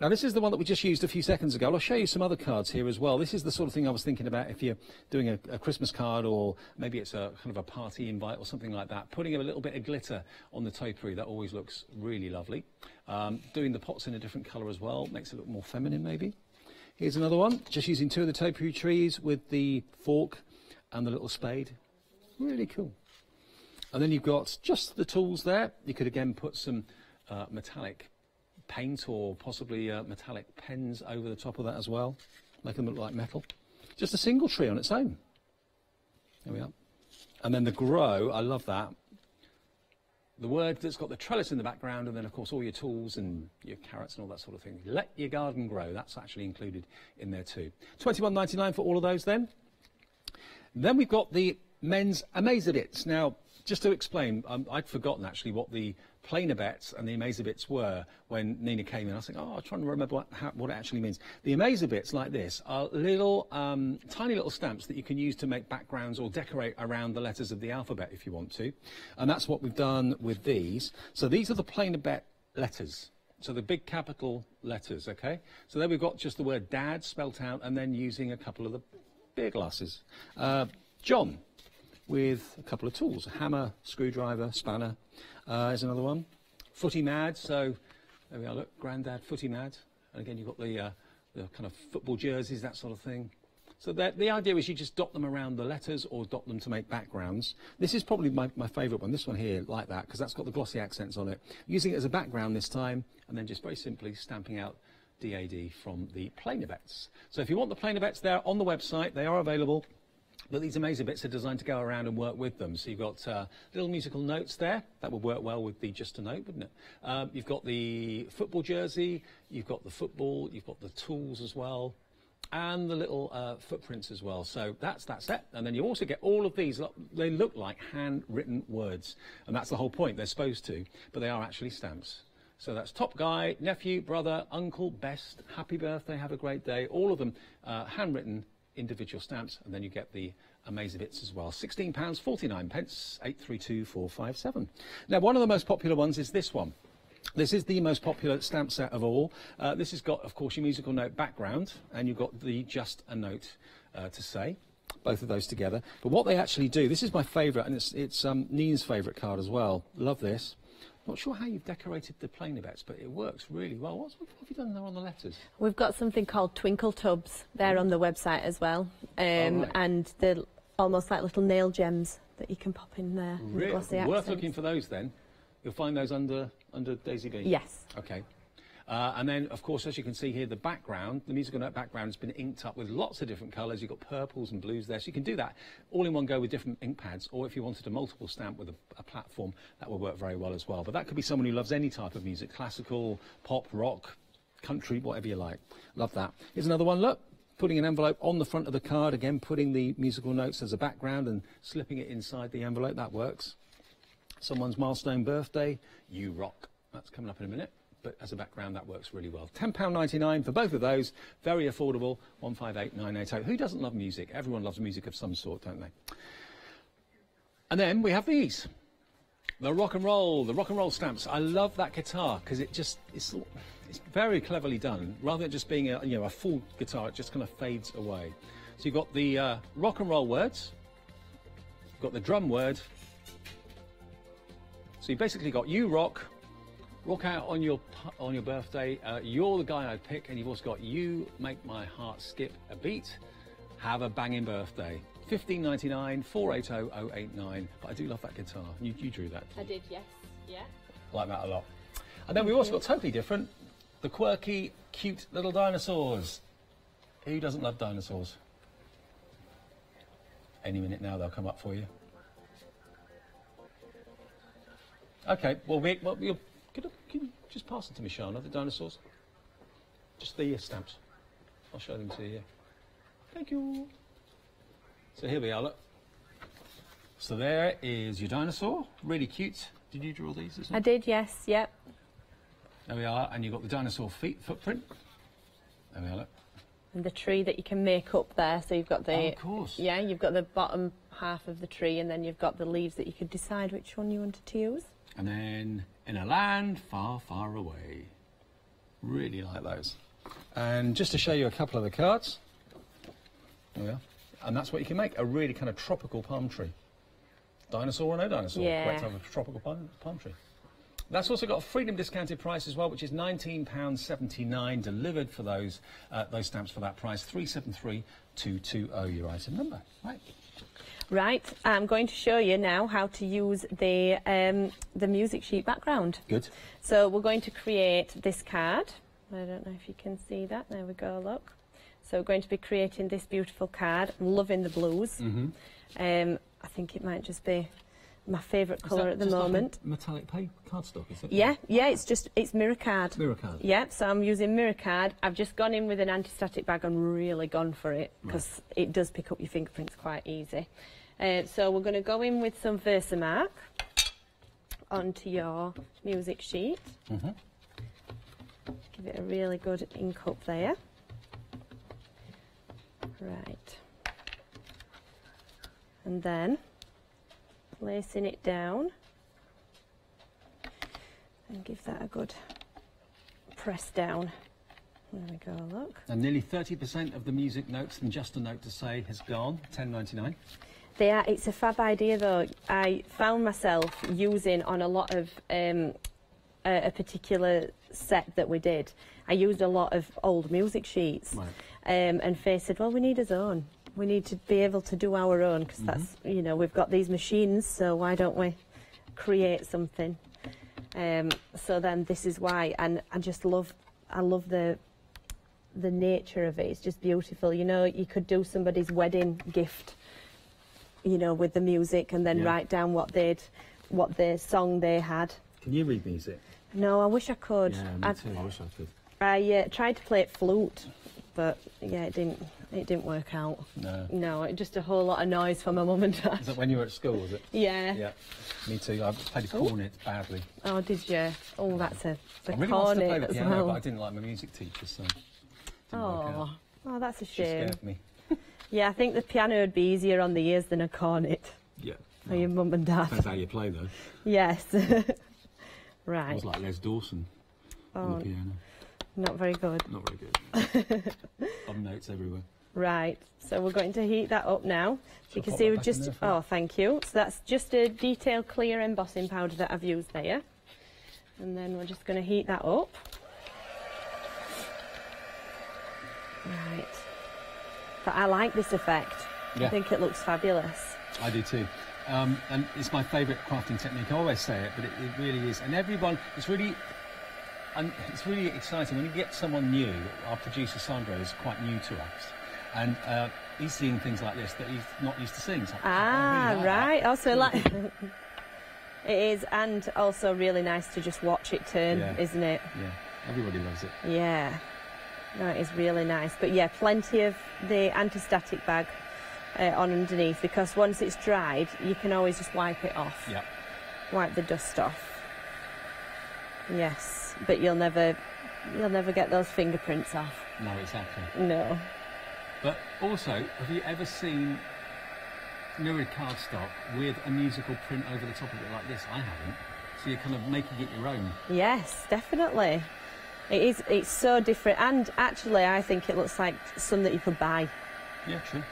Now this is the one that we just used a few seconds ago. I'll show you some other cards here as well. This is the sort of thing I was thinking about if you're doing a Christmas card, or maybe it's a kind of a party invite or something like that. Putting a little bit of glitter on the topiary, that always looks really lovely. Doing the pots in a different colour as well makes it look more feminine maybe. Here's another one, just using 2 of the topiary trees with the fork and the little spade. Really cool. And then you've got just the tools there. You could again put some metallic paint or possibly metallic pens over the top of that as well. Make them look like metal. Just a single tree on its own. There we are. And then the grow, I love that. The word that's got the trellis in the background, and then of course all your tools and your carrots and all that sort of thing. Let your garden grow, that's actually included in there too. $21.99 for all of those then. Then we've got the men's Amazabits. Now, just to explain, I'd forgotten actually what the plainer bits and the Amazabits were when Nina came in. I was thinking, I'm trying to remember what it actually means. The Amazabits, like this, are little, tiny little stamps that you can use to make backgrounds or decorate around the letters of the alphabet if you want to. And that's what we've done with these. So these are the plainer bet letters. So the big capital letters, okay? So there we've got just the word dad spelt out, and then using a couple of the beer glasses. John, with a couple of tools, a hammer, screwdriver, spanner. Here's another one. Footy mad, so there we are, look, Grandad Footy mad. And again, you've got the kind of football jerseys, that sort of thing. So the idea is you just dot them around the letters or dot them to make backgrounds. This is probably my favourite one, this one here, like that, because that's got the glossy accents on it. Using it as a background this time, and then just very simply stamping out DAD from the plainer bets. So if you want the plainer bets, they're on the website, they are available. But these Amazabits are designed to go around and work with them. So you've got little musical notes there. That would work well with the Just a Note, wouldn't it? You've got the football jersey, you've got the football, you've got the tools as well, and the little footprints as well. So that's that set. And then you also get all of these. They look like handwritten words. And that's the whole point. They're supposed to, but they are actually stamps. So that's top guy, nephew, brother, uncle, best, happy birthday, have a great day. All of them handwritten individual stamps, and then you get the Amazabits as well. £16.49, 832457. Now, one of the most popular ones is this one. This is the most popular stamp set of all. This has got, of course, your musical note background, and you've got the just a note to say. Both of those together. But what they actually do, this is my favourite, and it's Nina's favourite card as well. Love this. Not sure how you've decorated the plainer bits, but it works really well. What have you done there on the letters? We've got something called twinkle tubs there on the website as well. Right. And they're almost like little nail gems that you can pop in there. Really? Worth looking for those then. You'll find those under Daisy B? Yes. Okay. And then, of course, as you can see here, the background, the musical note background has been inked up with lots of different colours. You've got purples and blues there, so you can do that all in one go with different ink pads, or if you wanted a multiple stamp with a platform, that will work very well as well. But that could be someone who loves any type of music, classical, pop, rock, country, whatever you like. Love that. Here's another one, look. Putting an envelope on the front of the card, again, putting the musical notes as a background and slipping it inside the envelope, that works. Someone's milestone birthday, you rock. That's coming up in a minute. But as a background, that works really well. £10.99 for both of those. Very affordable, 158980. Who doesn't love music? Everyone loves music of some sort, don't they? And then we have these. The rock and roll stamps. I love that guitar because it's very cleverly done. Rather than just being a full guitar, it just kind of fades away. So you've got the rock and roll words. You've got the drum word. So you basically got you rock out on your birthday, you're the guy I'd pick, and you've also got you make my heart skip a beat, have a banging birthday. $15.99, 480089. But I do love that guitar. You drew that. I did, yes. Yeah. I like that a lot. And then we've also got totally different, the quirky, cute little dinosaurs. Who doesn't love dinosaurs? Any minute now they'll come up for you. Okay, well, can you just pass it to me, Shana, the dinosaurs? Just the stamps. I'll show them to you. Thank you. So here we are, look. So there is your dinosaur, really cute. Did you draw these? I did, yes, yep. There we are, and you've got the dinosaur footprint. There we are, look. And the tree that you can make up there, so you've got the... Oh, of course. Yeah, you've got the bottom half of the tree, and then you've got the leaves that you could decide which one you wanted to use. And then, in a land far, far away. Really like those. And just to show you a couple of the cards. There we are. And that's what you can make, a really kind of tropical palm tree. Dinosaur or no dinosaur? Yeah. Great to have a tropical palm tree. That's also got a freedom discounted price as well, which is £19.79 delivered for those stamps for that price. 373220 your item number. Right. Right, I'm going to show you now how to use the music sheet background. Good. So we're going to create this card. I don't know if you can see that. There we go, look. So we're going to be creating this beautiful card. I'm loving the blues. Mm-hmm. I think it might just be my favourite colour at the moment. Like metallic cardstock, is it? Yeah, it's mirror card. Mirror card. Yeah, so I'm using mirror card. I've just gone in with an anti-static bag and really gone for it because it does pick up your fingerprints quite easy. So we're going to go in with some VersaMagic onto your music sheet. Mm-hmm. Give it a really good ink up there. Right. And then placing it down and give that a good press down. There we go, look. And nearly 30% of the music notes and just a note to say has gone, £10.99. It's a fab idea though. I found myself using on a lot of a particular set that we did. I used a lot of old music sheets, and Faye said, well, we need our own. We need to be able to do our own because that's, you know, we've got these machines, so why don't we create something? So then this is why, and I love the nature of it. It's just beautiful. You know, you could do somebody's wedding gift, you know, with the music and then write down what the song they had. Can you read music? No, I wish I could. Yeah, me too. I wish I could. I tried to play flute, but yeah, it didn't work out. No, it just a whole lot of noise for my mum and dad. Is that when you were at school, was it? Yeah. Yeah, me too. I played the cornet badly. Oh, did you? Oh, that's the I really wanted to play the as piano, well. but I didn't like my music teacher, so Oh, that's a she shame. scared me. Yeah, I think the piano would be easier on the ears than a cornet. Yeah. For your mum and dad. Depends how you play, though. Yes. Right. I was like Les Dawson on the piano. Not very good. Not very good. Of notes everywhere. Right, so we're going to heat that up now. So you can pop see that we've back in just, there for you? oh thank you. So that's just a detail clear embossing powder that I've used there. And then we're just going to heat that up. Right. But I like this effect. Yeah. I think it looks fabulous. I do too. And it's my favourite crafting technique. I always say it, but it really is. And everyone, it's really exciting when you get someone new. Our producer Sandro is quite new to us, and he's seeing things like this that he's not used to seeing. So I really like Right. that. Also, like it is, and also really nice to just watch it turn, isn't it? Yeah, everybody loves it. Yeah. No, it is really nice. But yeah, plenty of the anti-static bag on underneath, because once it's dried, you can always just wipe it off. Yeah. Wipe the dust off. Yes, but you'll never get those fingerprints off. No, exactly. No. But also, have you ever seen mirrored cardstock with a musical print over the top of it like this? I haven't. So you're kind of making it your own. Yes, definitely. It is. It's so different, and actually, I think it looks like some that you could buy. Yeah, true.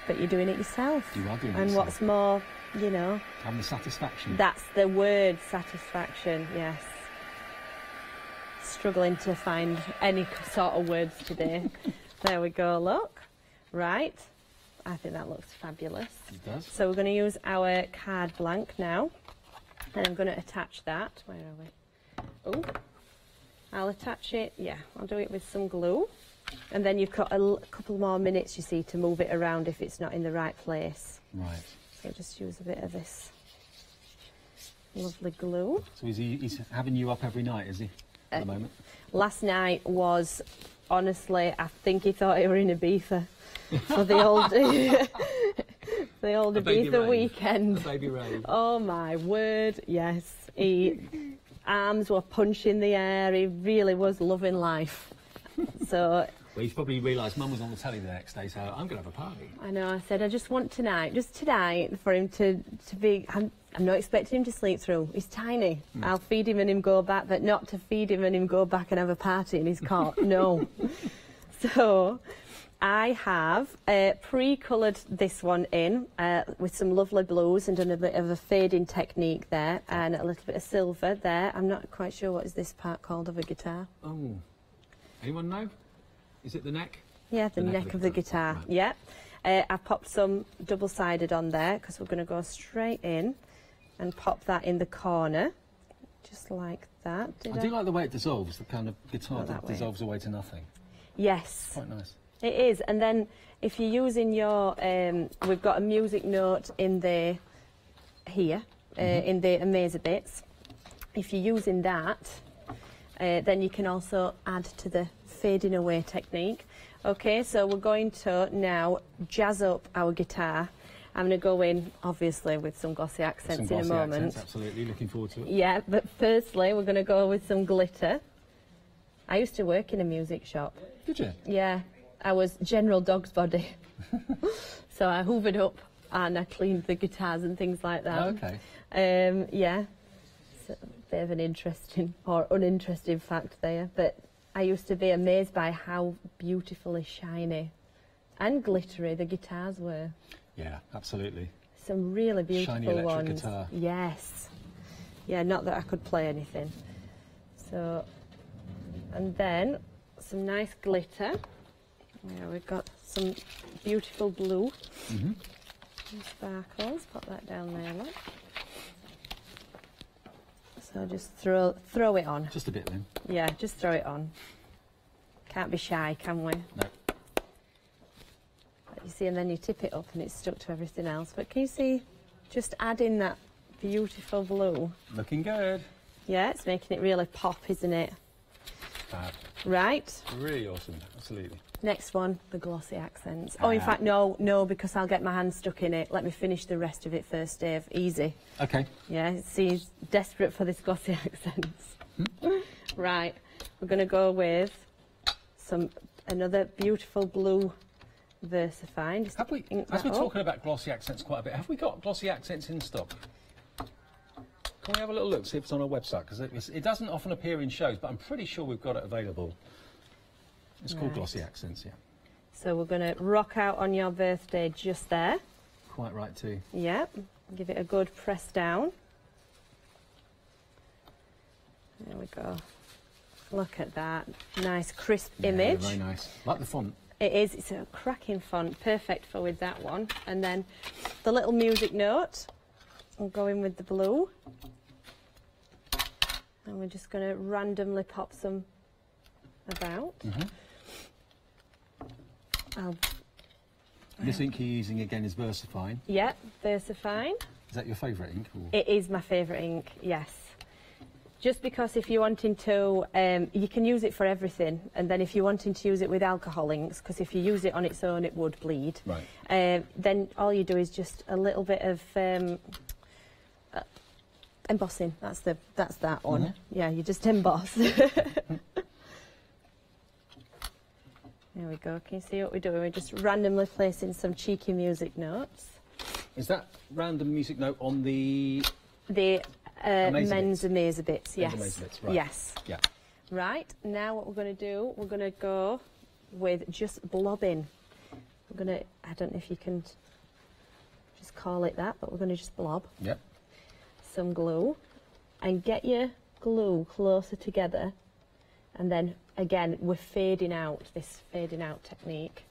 But you're doing it yourself. You are doing it and yourself. what's more, you know. Having the satisfaction. That's the word, satisfaction. Yes. Struggling to find any sort of words today. There we go. Look. Right. I think that looks fabulous. It does. So we're going to use our card blank now, and I'm going to attach that. Where are we? Oh. I'll attach it, yeah, I'll do it with some glue. And then you've got a couple more minutes, you see, to move it around if it's not in the right place. Right. So just use a bit of this lovely glue. So he's having you up every night, is he, at the moment? Last night was, honestly, I think he thought he were in Ibiza for the old, the old Ibiza weekend. A baby rave. Oh my word, yes. Arms were punching the air. He really was loving life. So. Well, he's probably realised Mum was on the telly the next day, so I'm going to have a party. I know. I said I just want tonight, just tonight, for him to be. I'm not expecting him to sleep through. He's tiny. I'll feed him and him go back, but not to feed him and him go back and have a party in his cot. No. So. I have pre-coloured this one in with some lovely blues and done a bit of a fading technique there, and a little bit of silver there. I'm not quite sure what is this part called of a guitar. Oh, anyone know? Is it the neck? Yeah, the neck of the guitar. Right. Yeah. I've popped some double-sided on there because we're going to go straight in and pop that in the corner, just like that. I do like the way it dissolves, the kind of guitar that dissolves away to nothing. Yes. Quite nice. It is, and then if you're using your, we've got a music note in there, here, in the Amazer bits. If you're using that, then you can also add to the fading away technique. Okay, so we're going to now jazz up our guitar. I'm going to go in, obviously, with some glossy accents in a moment. Accents, absolutely, looking forward to it. Yeah, but firstly, we're going to go with some glitter. I used to work in a music shop. Did you? Yeah. I was general dog's body. So I hoovered up and I cleaned the guitars and things like that. Oh, okay. Yeah. It's a bit of an interesting or uninteresting fact there. But I used to be amazed by how beautifully shiny and glittery the guitars were. Yeah, absolutely. Some really beautiful shiny electric ones. Guitar. Yes. Yeah, not that I could play anything. So, and then some nice glitter. Yeah, we've got some beautiful blue and sparkles. Pop that down there, look. So just throw it on. Just a bit then. Yeah, just throw it on. Can't be shy, can we? No. You see, and then you tip it up and it's stuck to everything else. But can you see, just adding that beautiful blue. Looking good. Yeah, it's making it really pop, isn't it? Fab. Right. Really awesome, absolutely. Next one, the glossy accents. Oh, in fact, no, because I'll get my hand stuck in it. Let me finish the rest of it first, Dave. Easy. Okay. Yeah, see, he's desperate for this glossy accents. Right, we're going to go with another beautiful blue VersaFine. Have we, as we're talking about glossy accents quite a bit, have we got glossy accents in stock? Can we have a little look, see if it's on our website? Because it doesn't often appear in shows, but I'm pretty sure we've got it available. It's called Glossy Accents, yeah. So we're going to rock out on your birthday just there. Quite right too. Yep. Give it a good press down. There we go. Look at that. Nice crisp image. Very nice. Like the font. It is. It's a cracking font. Perfect for with that one. And then the little music note. We'll go in with the blue. And we're just going to randomly pop some about. This ink you're using again is VersaFine. Yep, VersaFine. Is that your favourite ink? Or? It is my favourite ink, yes. Just because if you're wanting to, you can use it for everything, and then if you're wanting to use it with alcohol inks, because if you use it on its own it would bleed, right. Then all you do is just a little bit of embossing. That's that one. Yeah, you just emboss. There we go. Can you see what we're doing? We're just randomly placing some cheeky music notes. Is that random music note on the men's Amazer Bits? Yes. Amazer Bits, right. Yes. Yeah. Right. Now what we're going to do? We're going to go with just blobbing. We're going to. I don't know if you can just call it that, but we're going to just blob. Yep. Some glue, and get your glue closer together, and then again we're fading out, this fading out technique.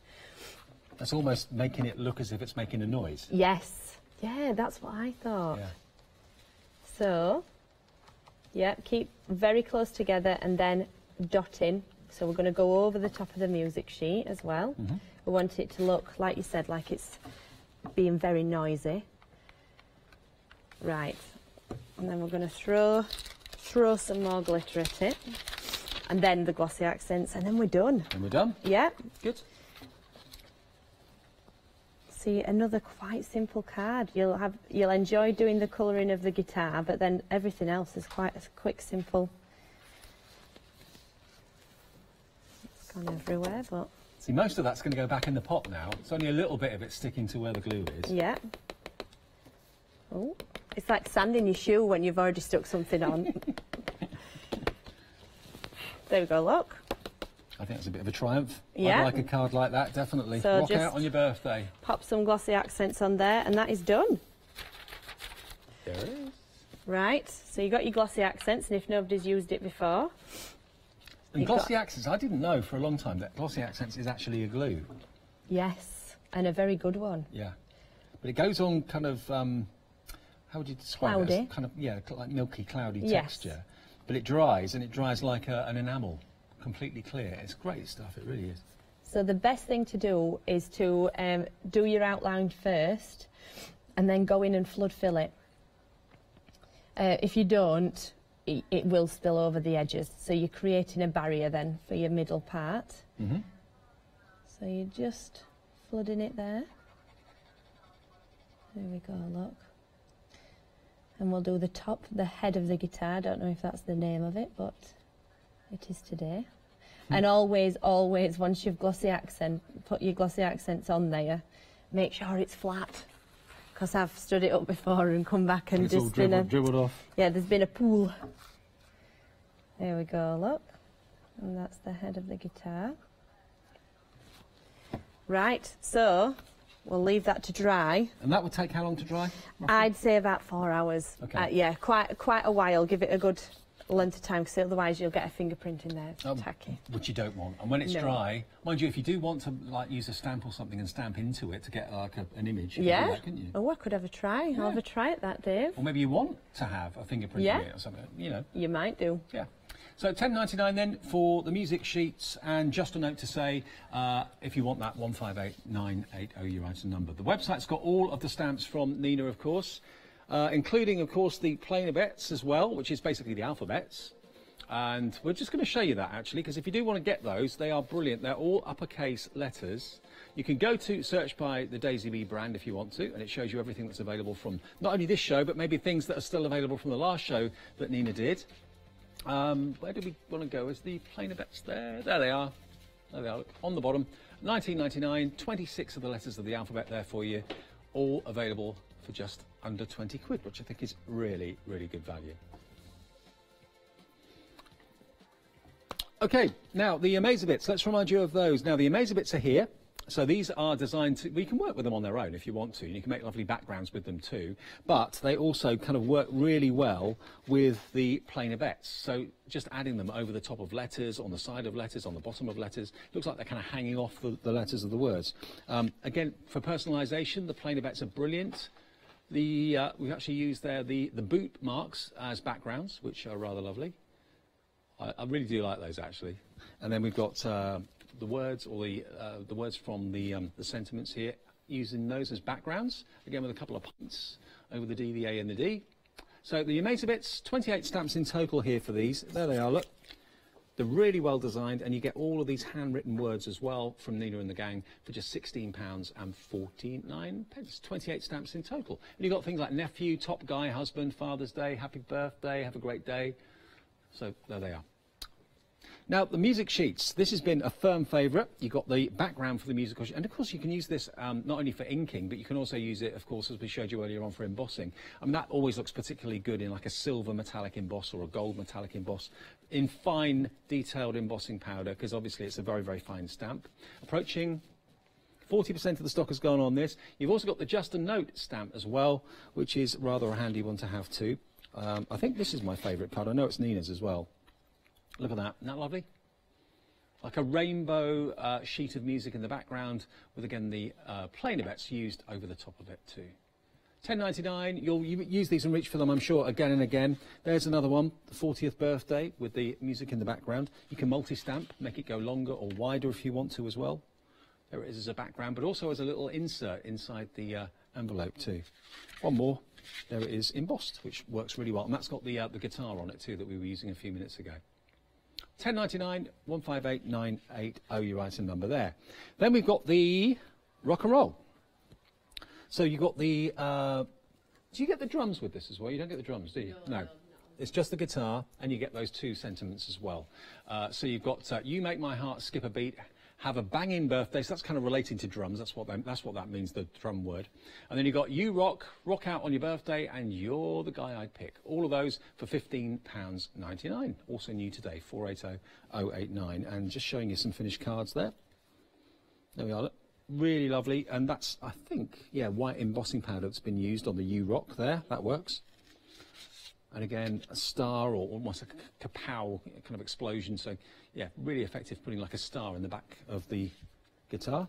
That's almost making it look as if it's making a noise. Yes, yeah, that's what I thought. Yeah. So, yeah, keep very close together and then dotting. So we're going to go over the top of the music sheet as well. We want it to look, like you said, like it's being very noisy. Right. And then we're going to throw some more glitter at it, and then the glossy accents, and then we're done. And we're done? Yeah. Good. See, another quite simple card. You'll enjoy doing the colouring of the guitar, but then everything else is quite a quick, simple. It's gone everywhere, but... See, most of that's going to go back in the pot now. It's only a little bit of it sticking to where the glue is. Yeah. Oh, it's like sanding your shoe when you've already stuck something on. There we go, look. I think it's a bit of a triumph. Yeah. I'd like a card like that, definitely. So Rock just out on your birthday. Pop some glossy accents on there, and that is done. There it is. Right, so you got your glossy accents, and if nobody's used it before... And glossy accents, I didn't know for a long time that glossy accents is actually a glue. Yes, and a very good one. Yeah. But it goes on kind of... how would you describe it? Cloudy. As kind of, yeah, like milky, cloudy Yes. texture. But it dries, and it dries like an enamel, completely clear. It's great stuff, it really is. So the best thing to do is to do your outline first, and then go in and flood fill it. If you don't, it will spill over the edges. So you're creating a barrier then for your middle part. So you're just flooding it there. There we go, look. And we'll do the top, the head of the guitar. I don't know if that's the name of it, but it is today. And always, always, once you've glossy accent, put your glossy accents on there, make sure it's flat. Because I've stood it up before and come back and It's just all been dribbled off. Yeah, there's been a pool. There we go, look. And that's the head of the guitar. Right, so we'll leave that to dry. And that would take how long to dry? I'd say about 4 hours. Okay. Yeah, quite a while. Give it a good length of time, because otherwise you'll get a fingerprint in there. It's tacky. Which you don't want. And when it's No. dry, mind you, if you do want to like use a stamp or something and stamp into it to get like an image, you Yeah. can do that, couldn't you? Oh, I could have a try. I'll have a try at that, Dave. Or maybe you want to have a fingerprint Yeah. in it or something, you know. You might do. Yeah. So $10.99 then for the music sheets, and just a note to say, if you want that 158980, you write a number. The website's got all of the stamps from Nina, of course, including, of course, the plain bets as well, which is basically the alphabets. And we're just going to show you that, actually, because if you do want to get those, they are brilliant. They're all uppercase letters. You can go to search by the Daisy Bee brand if you want to, and it shows you everything that's available from not only this show, but maybe things that are still available from the last show that Nina did. Where do we want to go? Is the plainer bets there? There they are. There they are, look, on the bottom. $19.99, 26 of the letters of the alphabet there for you, all available for just under 20 quid, which I think is really, really good value. Okay, now the Amazer Bits, let's remind you of those. Now the Amazer Bits are here. So these are designed to, we can work with them on their own if you want to. You can make lovely backgrounds with them too. But they also kind of work really well with the plainer bets. So just adding them over the top of letters, on the side of letters, on the bottom of letters. Looks like they're kind of hanging off the letters of the words. Again, for personalisation, the plainer bets are brilliant. We've actually used there the boot marks as backgrounds, which are rather lovely. I really do like those actually. And then we've got the words, or the words from the sentiments here, using those as backgrounds, again with a couple of points over the D, the A and the D. So the Amazer Bits, 28 stamps in total here for these. There they are, look. They're really well designed, and you get all of these handwritten words as well from Nina and the gang for just £16.49. 28 stamps in total. And you've got things like nephew, top guy, husband, Father's Day, happy birthday, have a great day. So there they are. Now, the music sheets. This has been a firm favourite. You've got the background for the musical sheet. And, of course, you can use this not only for inking, but you can also use it, of course, as we showed you earlier on, for embossing. I mean, that always looks particularly good in, like, a silver metallic emboss or a gold metallic emboss in fine, detailed embossing powder, because, obviously, it's a very, very fine stamp. Approaching 40% of the stock has gone on this. You've also got the Just a Note stamp as well, which is rather a handy one to have, too. I think this is my favourite powder. I know it's Nina's as well. Look at that. Isn't that lovely? Like a rainbow sheet of music in the background with, again, the plainer bets used over the top of it too. £10.99. You'll use these and reach for them, I'm sure, again and again. There's another one, the 40th birthday with the music in the background. You can multi-stamp, make it go longer or wider if you want to as well. There it is as a background, but also as a little insert inside the envelope too. One more. There it is embossed, which works really well. And that's got the guitar on it too that we were using a few minutes ago. £10.99, 158980, your item number there. Then we've got the rock and roll. So you've got the... do you get the drums with this as well? You don't get the drums, do you? No. It's just the guitar, and you get those two sentiments as well. So you've got You Make My Heart Skip a Beat, Have a Banging Birthday. So that's kind of relating to drums. That's what that means, the drum word. And then you've got You Rock, Rock Out on Your Birthday, and You're the Guy I'd Pick. All of those for £15.99. Also new today, 480089. And just showing you some finished cards there. There we are. Look. Really lovely. And that's, I think, yeah, white embossing powder that's been used on the You Rock there. That works. And again, a star or almost a kapow kind of explosion. So, yeah, really effective putting like a star in the back of the guitar.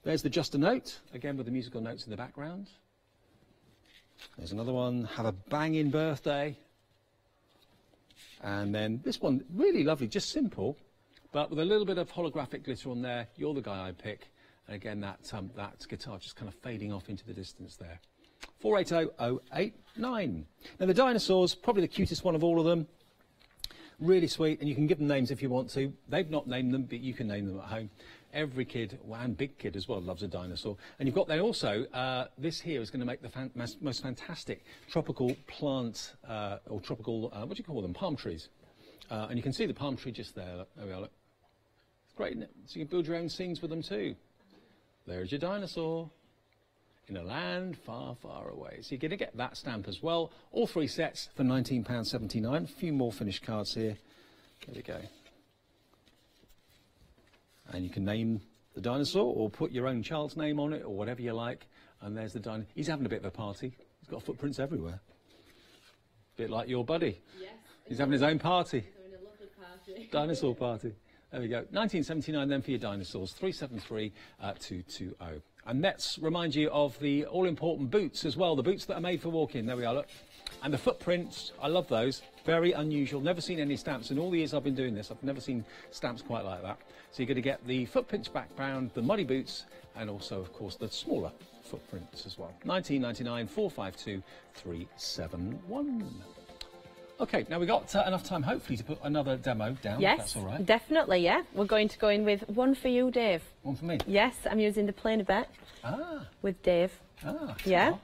There's the Just a Note, again with the musical notes in the background. There's another one, Have a Banging Birthday. And then this one, really lovely, just simple, but with a little bit of holographic glitter on there. You're the Guy I'd Pick. And again, that guitar just kind of fading off into the distance there. 480089. Now the dinosaurs, probably the cutest one of all of them. Really sweet, and you can give them names if you want to. They've not named them, but you can name them at home. Every kid, and big kid as well, loves a dinosaur. And you've got there also, this here is going to make the most fantastic tropical plant, or tropical, what do you call them, palm trees. And you can see the palm tree just there. There we are, look. It's great, isn't it? So you can build your own scenes with them too. There's your dinosaur. In a land far, far away. So you're going to get that stamp as well. All three sets for £19.79. A few more finished cards here. There we go. And you can name the dinosaur or put your own child's name on it or whatever you like. And there's the dinosaur. He's having a bit of a party. He's got footprints everywhere. Bit like your buddy. Yes. He's having his own party. Having a lovely party. Dinosaur party. There we go. £19.79 then for your dinosaurs. 373220. And let's remind you of the all-important boots as well, the boots that are made for walking. There we are, look. And the footprints, I love those. Very unusual. Never seen any stamps. In all the years I've been doing this, I've never seen stamps quite like that. So you're going to get the footprints background, the muddy boots, and also, of course, the smaller footprints as well. £19.99, 452 371. OK, now we've got enough time, hopefully, to put another demo down, yes, if that's all right. Definitely, yeah. We're going to go in with one for you, Dave. One for me? Yes, I'm using the plainer bet with Dave. Yeah.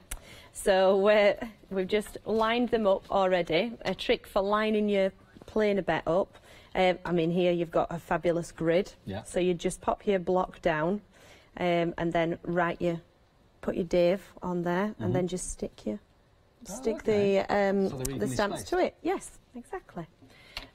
So we've just lined them up already. A trick for lining your plainer bet up. I mean, here you've got a fabulous grid. Yeah. So you just pop your block down and then write your put your Dave on there, and then just stick the stamps to it. Yes, exactly.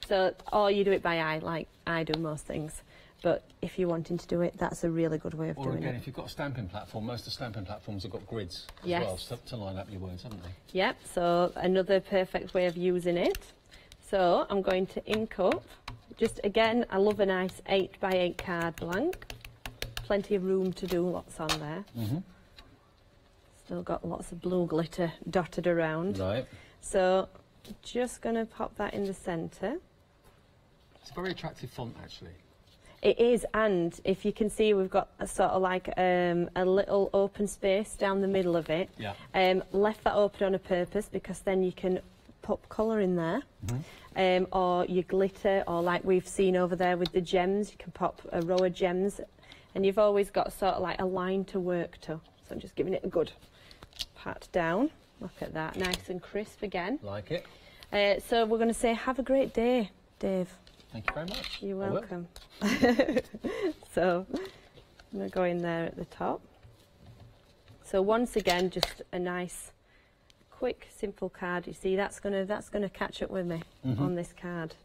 So, or you do it by eye, like I do most things. But if you're wanting to do it, that's a really good way of doing it. Or again, if you've got a stamping platform, most of the stamping platforms have got grids as well to line up your words, haven't they? Yep, so another perfect way of using it. So I'm going to ink up. Just again, I love a nice 8x8 card blank. Plenty of room to do lots on there. Still got lots of blue glitter dotted around. Right. So just going to pop that in the centre. It's a very attractive font, actually. It is, and if you can see, we've got a sort of like a little open space down the middle of it. Yeah. Left that open on a purpose because then you can pop colour in there, or your glitter, or like we've seen over there with the gems, you can pop a row of gems, and you've always got sort of like a line to work to. So I'm just giving it a good pat down. Look at that, nice and crisp again. Like it. So we're going to say, have a great day, Dave. Thank you very much. You're welcome. So I'm going to go in there at the top. So once again, just a nice, quick, simple card. You see, that's going to catch up with me on this card.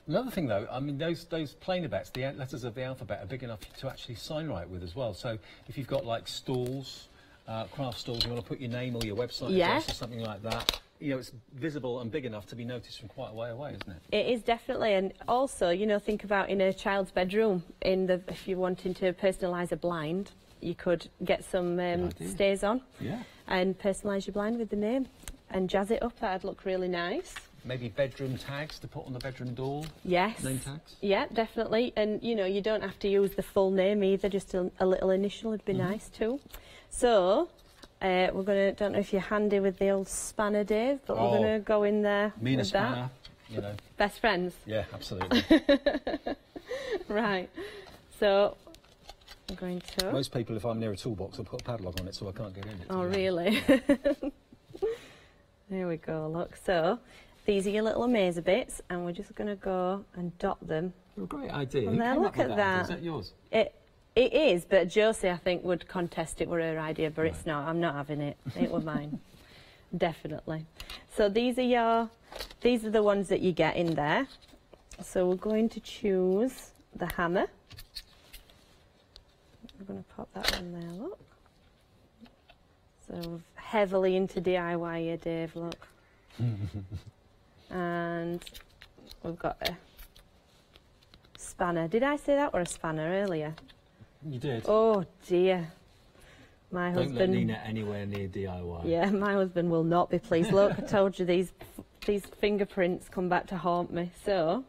Another thing, though, I mean, those plainer bets, the letters of the alphabet, are big enough to actually sign right with as well. So if you've got like stalls, craft stalls, you want to put your name or your website address or something like that. You know, it's visible and big enough to be noticed from quite a way away, isn't it? It is definitely, and also, you know, think about in a child's bedroom, if you're wanting to personalise a blind, you could get some stays on and personalise your blind with the name and jazz it up. That'd look really nice. Maybe bedroom tags to put on the bedroom door? Yes. Name tags? Yeah, definitely. And, you know, you don't have to use the full name either, just a little initial would be nice too. So, we're going to, don't know if you're handy with the old spanner, Dave, but we're going to go in there Me and a with spanner, that. you know. Best friends? Yeah, absolutely. Right. So, I'm going to... Most people, if I'm near a toolbox, will put a padlock on it so I can't get in it. Oh, really? There we go, look. So, these are your little amazer bits, and we're just going to go and dot them. Well, great idea. And there, look at that. Is that yours? It is, but Josie, I think, would contest it were her idea, but it's not. I'm not having it. It were mine. Definitely. So these are the ones that you get in there. So we're going to choose the hammer. We're going to pop that on there, look. So we're heavily into DIY here, Dave, look. And we've got a spanner. Did I say that or a spanner earlier? You did. Oh dear. My Don't husband... let Nina anywhere near DIY. Yeah, my husband will not be pleased. Look, I told you these fingerprints come back to haunt me. So,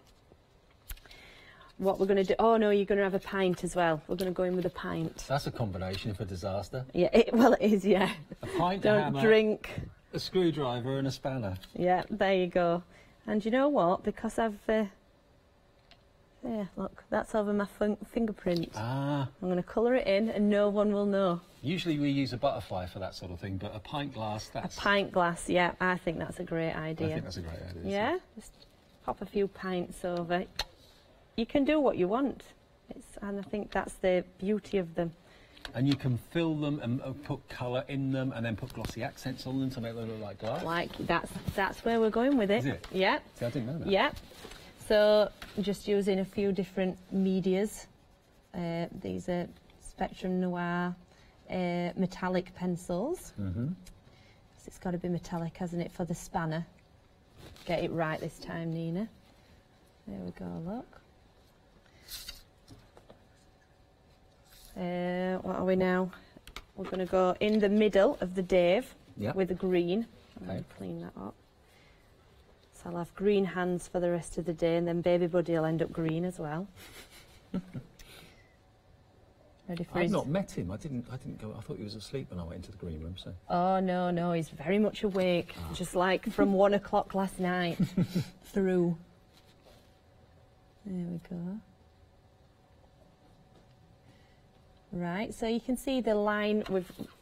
what we're going to do... Oh no, you're going to have a pint as well. We're going to go in with a pint. That's a combination for disaster. Yeah, well it is, yeah. A pint, Don't a hammer, drink. a screwdriver and a spanner. Yeah, there you go. And you know what? Because I've... yeah, look, that's over my fingerprint. Ah. I'm going to colour it in and no one will know. Usually we use a butterfly for that sort of thing, but a pint glass, that's... A pint glass, yeah, I think that's a great idea. I think that's a great idea. Yeah, just pop a few pints over. You can do what you want. And I think that's the beauty of them. And you can fill them and put colour in them and then put glossy accents on them to make them look like glass. Like, that's where we're going with it. Is it? Yeah. See, I didn't know that. Yeah. So, just using a few different medias. These are Spectrum Noir metallic pencils. So it's got to be metallic, hasn't it, for the spanner. Get it right this time, Nina. There we go, look. What are we now? We're going to go in the middle of the Dave with the green. I'm going to clean that up. So I'll have green hands for the rest of the day, and then Baby Buddy will end up green as well. Ready for I've not met him. I didn't go. I thought he was asleep when I went into the green room. So. Oh no, he's very much awake, just like from 1 o'clock last night through. There we go. Right, so you can see the line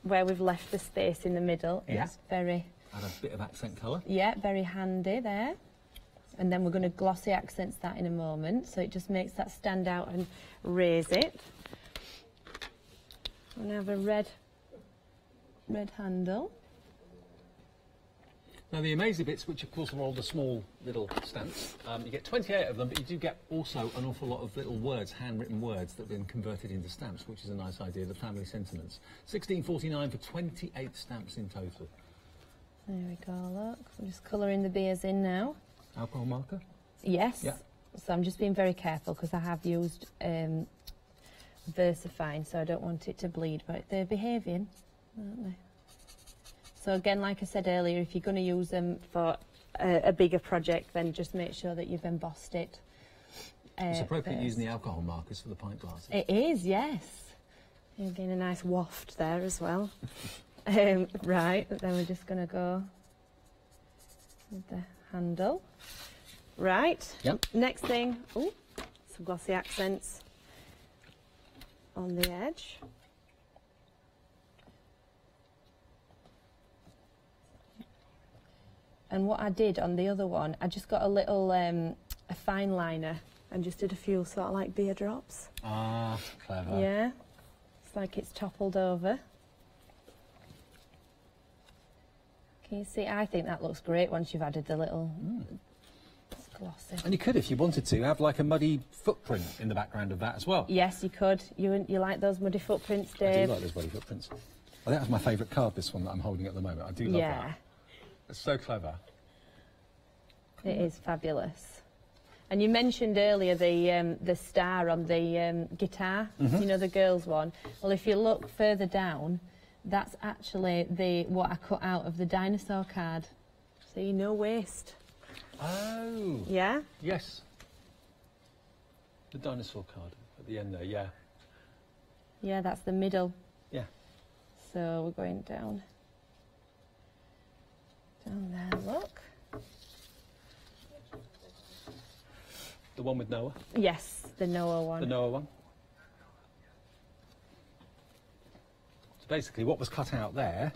where we've left the space in the middle. Yeah. It's very... Add a bit of accent colour. Yeah, very handy there. And then we're going to glossy accents that in a moment, so it just makes that stand out and raise it. I'm going to have a red red handle. Now the amazing bits, which of course are all the small little stamps, you get 28 of them, but you do get also an awful lot of little words, handwritten words that have been converted into stamps, which is a nice idea, the family sentiments. £16.49 for 28 stamps in total. There we go, look. I'm just colouring the beers in now. Alcohol marker? Yes. Yeah. So I'm just being very careful because I have used VersaFine, so I don't want it to bleed, but they're behaving, aren't they? So again, like I said earlier, if you're going to use them for a bigger project, then just make sure that you've embossed it. It's appropriate using the alcohol markers for the pint glasses. It is, yes. You're getting a nice waft there as well. Right, then we're just going to go with the handle. Right. Yep. Next thing, ooh, some glossy accents on the edge. And what I did on the other one, I just got a little a fine liner and just did a few sort of like beer drops. Ah, clever. Yeah, it's like it's toppled over. Can you see? I think that looks great once you've added the little glossy. And you could, if you wanted to, have like a muddy footprint in the background of that as well. Yes, you could. You like those muddy footprints, Dave? I do like those muddy footprints. I think that's my favourite card, this one that I'm holding at the moment. I do love that. It's so clever. It is fabulous. And you mentioned earlier the star on the guitar, you know, the girls one. Well, if you look further down, that's actually what I cut out of the dinosaur card. See, no waste. Oh. Yeah? Yes. The dinosaur card at the end there, yeah. Yeah, that's the middle. Yeah. So we're going down. Down there, look. The one with Noah? Yes, the Noah one. The Noah one. So basically what was cut out there,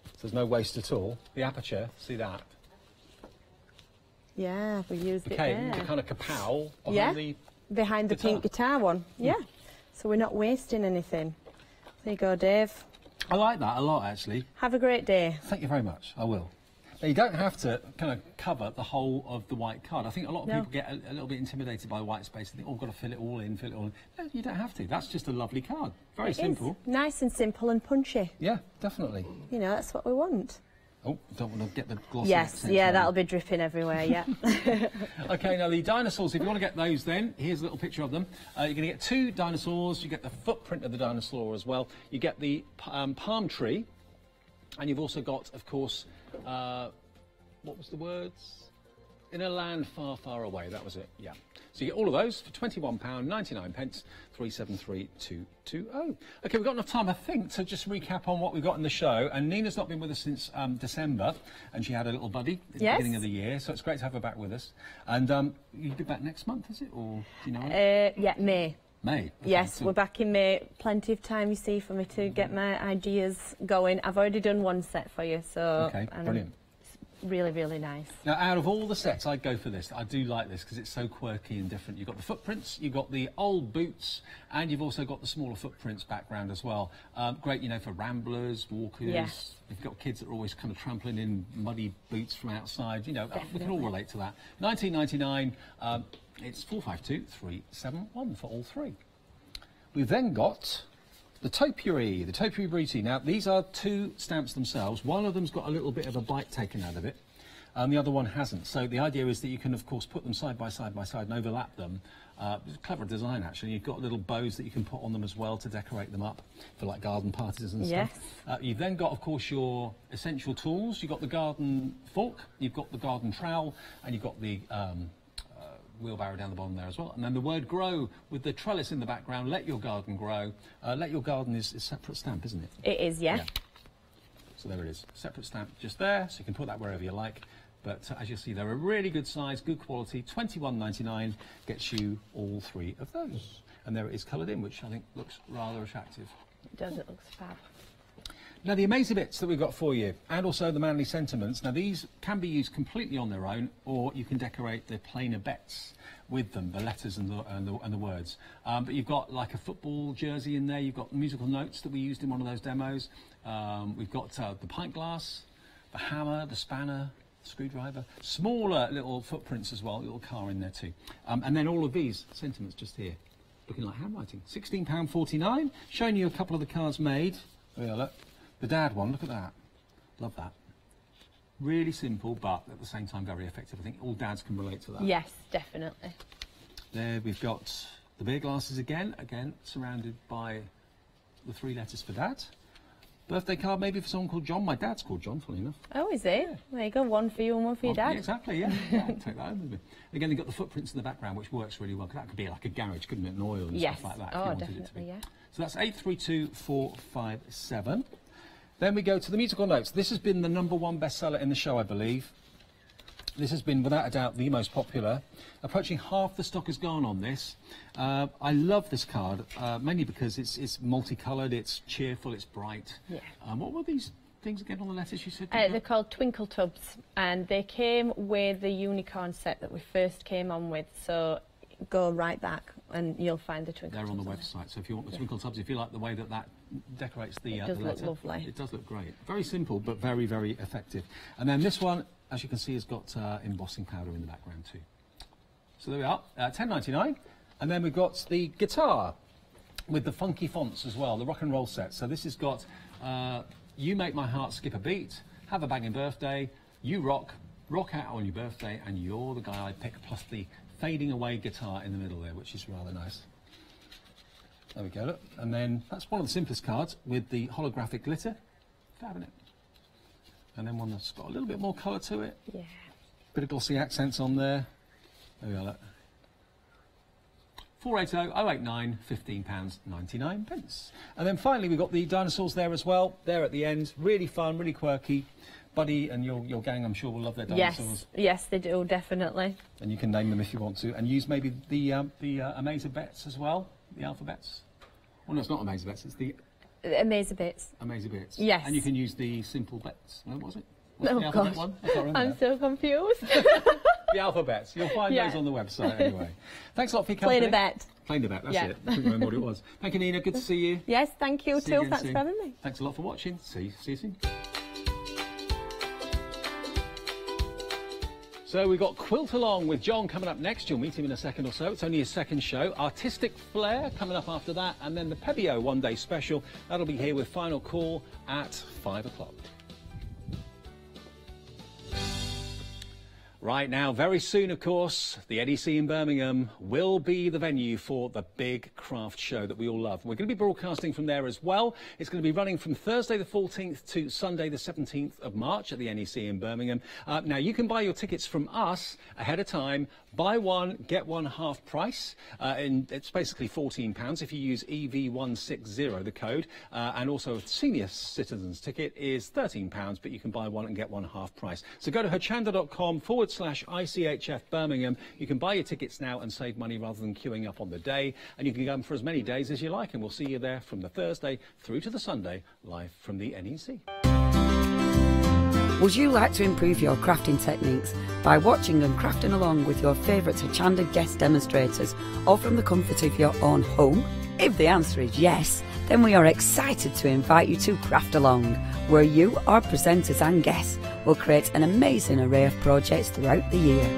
so there's no waste at all, the aperture, see that? Yeah, we used it Became there. the kind of kapow behind the behind the guitar. pink guitar one. Yeah. So we're not wasting anything. There you go, Dave. I like that a lot, actually. Have a great day. Thank you very much. I will. Now, you don't have to kind of cover the whole of the white card. I think a lot of people get a little bit intimidated by white space and think, oh, I've got to fill it all in, fill it all in. No, you don't have to. That's just a lovely card. Very simple. Nice and simple and punchy. Yeah, definitely. You know, that's what we want. Oh, don't want to get the glossy Yes, accents yeah, on. that'll be dripping everywhere, yeah. OK, now the dinosaurs, if you want to get those then, here's a little picture of them. You're going to get 2 dinosaurs, you get the footprint of the dinosaur as well, you get the palm tree, and you've also got, of course, what was the words? In a land far, far away, that was it, yeah. So you get all of those for £21.99, 373220. OK, we've got enough time, I think, to just recap on what we've got in the show. And Nina's not been with us since December, and she had a little buddy at the beginning of the year, so it's great to have her back with us. And you'll be back next month, is it? Or do you know? Yeah, May. May? Okay, Yes, so we're back in May. Plenty of time, you see, for me to get my ideas going. I've already done one set for you, so... OK, brilliant. Really, really nice. Now, out of all the sets, I'd go for this. I do like this because it's so quirky and different. You've got the footprints, you've got the old boots, and you've also got the smaller footprints background as well. Great, you know, for ramblers, walkers. Yeah. If you've got kids that are always kind of trampling in muddy boots from outside, you know, we can all relate to that. £19.99, it's 452371 for all 3. We've then got the topiary, Briti. Now, these are 2 stamps themselves. One of them's got a little bit of a bite taken out of it, and the other one hasn't. So the idea is that you can, of course, put them side by side and overlap them. It's a clever design, actually. You've got little bows that you can put on them as well to decorate them up for, like, garden parties and stuff. You've then got, of course, your essential tools. You've got the garden fork, you've got the garden trowel, and you've got the wheelbarrow down the bottom there as well. And then the word grow with the trellis in the background. Let your garden grow. Let your garden is a separate stamp, isn't it? It is, yeah. So there it is. Separate stamp just there, so you can put that wherever you like. But as you'll see, they're a really good size, good quality. £21.99 gets you all 3 of those. And there it is coloured in, which I think looks rather attractive. It does, it looks fab. Now the Amazing Bits that we've got for you, and also the Manly Sentiments. Now these can be used completely on their own, or you can decorate the plainer bets with them, the letters and the words. But you've got like a football jersey in there. You've got musical notes that we used in one of those demos. We've got the pint glass, the hammer, the spanner, screwdriver, smaller little footprints as well, little car in there too. And then all of these sentiments just here, looking like handwriting. £16.49, showing you a couple of the cards made. Oh yeah, look. The dad one, look at that. Love that. Really simple, but at the same time very effective. I think all dads can relate to that. Yes, definitely. There we've got the beer glasses again surrounded by the 3 letters for dad. Birthday card maybe for someone called John. My dad's called John, funny enough. Oh, is it? Yeah. There you go, one for you and one for your dad. Yeah, exactly, yeah. Yeah, I'll take that home with me. Again, they've got the footprints in the background, which works really well, because that could be like a garage, couldn't it, and oil and stuff like that. Oh, definitely, yeah. So that's 832457. Then we go to the musical notes. This has been the #1 bestseller in the show, I believe. This has been, without a doubt, the most popular. Approaching half the stock has gone on this. I love this card, mainly because it's multicoloured, it's cheerful, it's bright. Yeah. What were these things again on the letters you said? They're called Twinkle Tubs, and they came with the unicorn set that we first came on with. So go right back and you'll find the Twinkle Tubs. They're on the website, so if you want the Twinkle Tubs, if you like the way that decorates the letter. It does look lovely. It does look great. Very simple, but very, very effective. And then this one, as you can see, has got embossing powder in the background too. So there we are, £10.99. And then we've got the guitar with the funky fonts as well, the rock and roll set. So this has got You Make My Heart Skip a Beat, Have a Banging Birthday, You Rock, Rock Out on Your Birthday, and You're the Guy I Pick, plus the fading away guitar in the middle there, which is rather nice. There we go, look. And then that's one of the simplest cards with the holographic glitter. Fab, isn't it? And then one that's got a little bit more colour to it. Yeah. Bit of glossy accents on there. There we are, look. 480-089, £15.99. And then finally we've got the dinosaurs there as well. They're at the end. Really fun, really quirky. Buddy and your gang, I'm sure, will love their dinosaurs. Yes, they do, definitely. And you can name them if you want to. And use maybe the Amazing Bets as well, the alphabets. Well, no, it's not Amazing Bets, it's the... Amazing Bits. Amazing Bits. Yes. And you can use the simple bets. What was it? Oh, gosh. One? I can't remember I'm that. so confused. The alphabets. You'll find those on the website anyway. Thanks a lot for your company. Plain a bet. Plain a bet, that's it. I couldn't remember what it was. Thank you, Nina. Good to see you. Yes, thank you See you too. again Thanks soon. for having me. Thanks a lot for watching. See you soon. So we've got Quilt Along with John coming up next. You'll meet him in a second or so. It's only his second show. Artistic Flair coming up after that. And then the Pebio one-day special. That'll be here with Final Call at 5 o'clock. Right now, very soon, of course, the NEC in Birmingham will be the venue for the big craft show that we all love. We're going to be broadcasting from there as well. It's going to be running from Thursday the 14th to Sunday the 17th of March at the NEC in Birmingham. Now, you can buy your tickets from us ahead of time. Buy one, get one half price. And it's basically £14 if you use EV160, the code. And also a senior citizens ticket is £13, but you can buy one and get one half price. So go to hochanda.com/ICHF Birmingham. You can buy your tickets now and save money rather than queuing up on the day. And you can go for as many days as you like. And we'll see you there from the Thursday through to the Sunday, live from the NEC. Would you like to improve your crafting techniques by watching and crafting along with your favourite Hochanda guest demonstrators, or from the comfort of your own home? If the answer is yes, then we are excited to invite you to Craft Along, where you, our presenters and guests, will create an amazing array of projects throughout the year.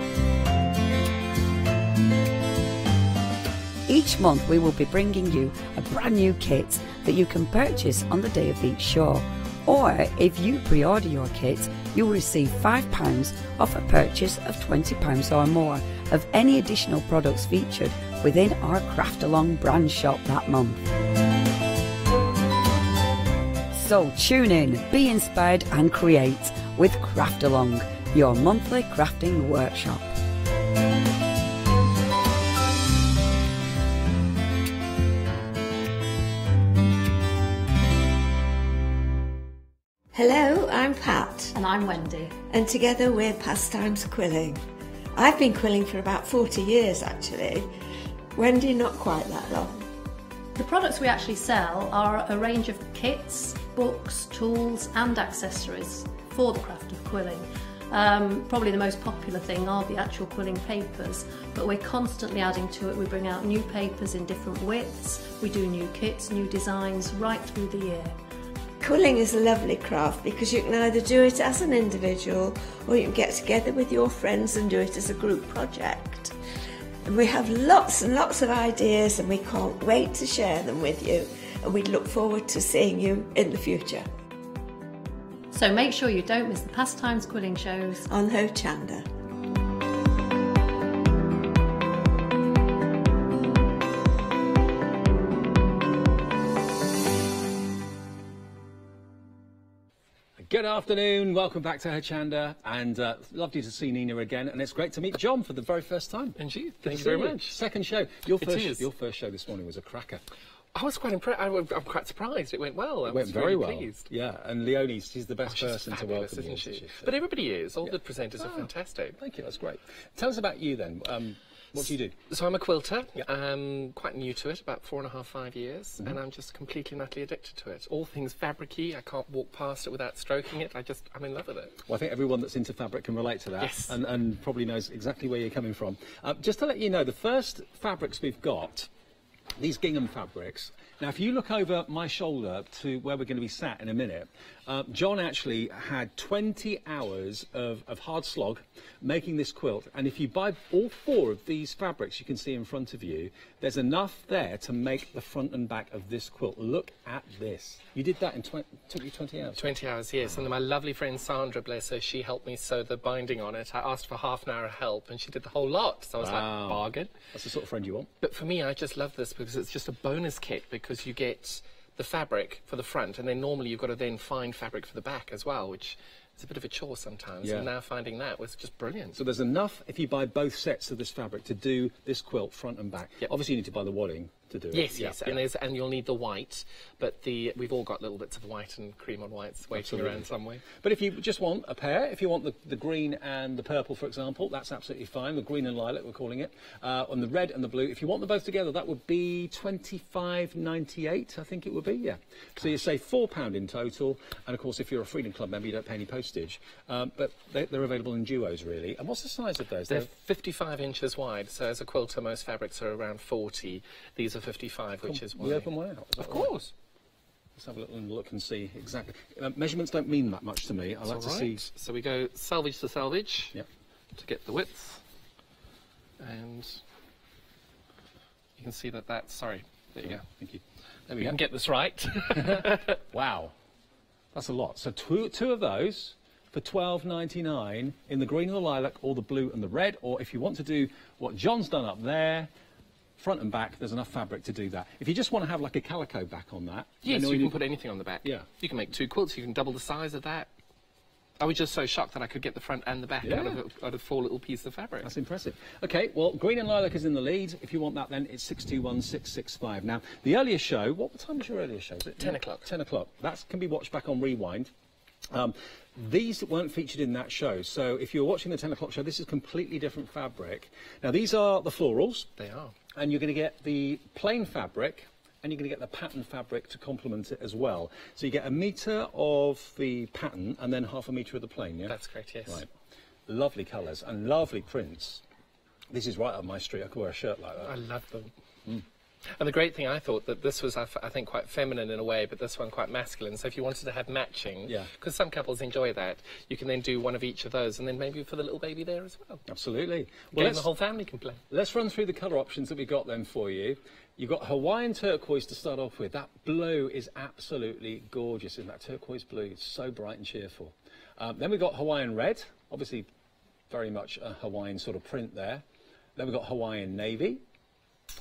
Each month we will be bringing you a brand new kit that you can purchase on the day of each show. Or if you pre-order your kit, you'll receive £5 off a purchase of £20 or more of any additional products featured within our Craft Along brand shop that month. So tune in, be inspired and create with Craft Along, your monthly crafting workshop. Hello, I'm Pat. And I'm Wendy. And together we're Pastimes Quilling. I've been quilling for about 40 years actually. Wendy, not quite that long. The products we actually sell are a range of kits, books, tools and accessories for the craft of quilling. Probably the most popular thing are the actual quilling papers, but we're constantly adding to it. We bring out new papers in different widths, we do new kits, new designs right through the year. Quilling is a lovely craft because you can either do it as an individual or you can get together with your friends and do it as a group project. And we have lots and lots of ideas and we can't wait to share them with you, and we look forward to seeing you in the future. So make sure you don't miss the Pastimes quilling shows on Hochanda. Good afternoon, welcome back to Hochanda, and lovely to see Nina again, and it's great to meet John for the very first time. And you, Good thank to you very see much. Second show. Your first show this morning was a cracker. I was quite impressed. I'm quite surprised. It went well. It went very well. Pleased. Yeah, and Leonie, she's the best person to welcome, isn't she? she? But everybody is. All the presenters are fantastic. Thank you, that's great. Tell us about you then. What do you do? So I'm a quilter. I'm quite new to it, about 4.5, 5 years, and I'm just completely and utterly addicted to it. All things fabric-y. I can't walk past it without stroking it. I'm in love with it. Well, I think everyone that's into fabric can relate to that, yes. and probably knows exactly where you're coming from. Just to let you know, the first fabrics we've got, these gingham fabrics. Now, if you look over my shoulder to where we're going to be sat in a minute, John actually had 20 hours of hard slog making this quilt, and if you buy all 4 of these fabrics you can see in front of you, there's enough there to make the front and back of this quilt. Look at this. You did that in took you 20 hours? 20 hours, yes. And then my lovely friend Sandra, bless her, she helped me sew the binding on it. I asked for half an hour of help and she did the whole lot. So I was like, bargain. That's the sort of friend you want. But for me, I just love this because it's just a bonus kit, because you get the fabric for the front, and then normally you've got to then find fabric for the back as well, which is a bit of a chore sometimes. Yeah. And now finding that was just brilliant. So there's enough, if you buy both sets of this fabric, to do this quilt front and back. Yep. Obviously you need to buy the wadding to do it. Yes, yes, and you'll need the white, but we've all got little bits of white and cream on whites waiting around somewhere. But if you just want a pair, if you want the green and the purple, for example, that's absolutely fine. The green and lilac, we're calling it. On the red and the blue, if you want them both together, that would be £25.98, I think it would be, yeah. So you save £4 in total, and of course if you're a Freedom Club member, you don't pay any postage. But they're available in duos, really. And what's the size of those? They're 55 inches wide, so as a quilter, most fabrics are around 40. These are 55, which is wide. We open one out. Of course. Let's have a little look and see exactly. Measurements don't mean that much to me. I like to see. So we go selvage to selvage to get the width, and you can see that's. Sorry, there you go. Thank you. There we can get this right. Wow, that's a lot. So two of those for £12.99 in the green and the lilac, or the blue and the red, or if you want to do what John's done up there, front and back, there's enough fabric to do that. If you just want to have like a calico back on that, yes, you can put anything on the back. Yeah, you can make 2 quilts. You can double the size of that. I was just so shocked that I could get the front and the back out of 4 little pieces of fabric. That's impressive. Okay, well, green and lilac is in the lead. If you want that, then it's 621665. Now, the earlier show, what time was your earlier show? Was it 10 o'clock. 10 o'clock. That can be watched back on Rewind. These weren't featured in that show, so if you're watching the 10 o'clock show, this is completely different fabric. Now, these are the florals. They are. And you're going to get the plain fabric, and you're going to get the pattern fabric to complement it as well. So you get 1 metre of the pattern and then ½ metre of the plain, yeah? That's correct, yes. Right. Lovely colours and lovely prints. This is right up my street. I could wear a shirt like that. I love them. Mm. And the great thing, I thought that this was, I think, quite feminine in a way, but this one quite masculine. So if you wanted to have matching, because some couples enjoy that, you can then do one of each of those, and then maybe for the little baby there as well. Absolutely. Well, the whole family can play. Let's run through the colour options that we got then for you. You've got Hawaiian turquoise to start off with. That blue is absolutely gorgeous, isn't that? Turquoise blue, it's so bright and cheerful. Then we've got Hawaiian red, obviously very much a Hawaiian sort of print there. Then we've got Hawaiian navy.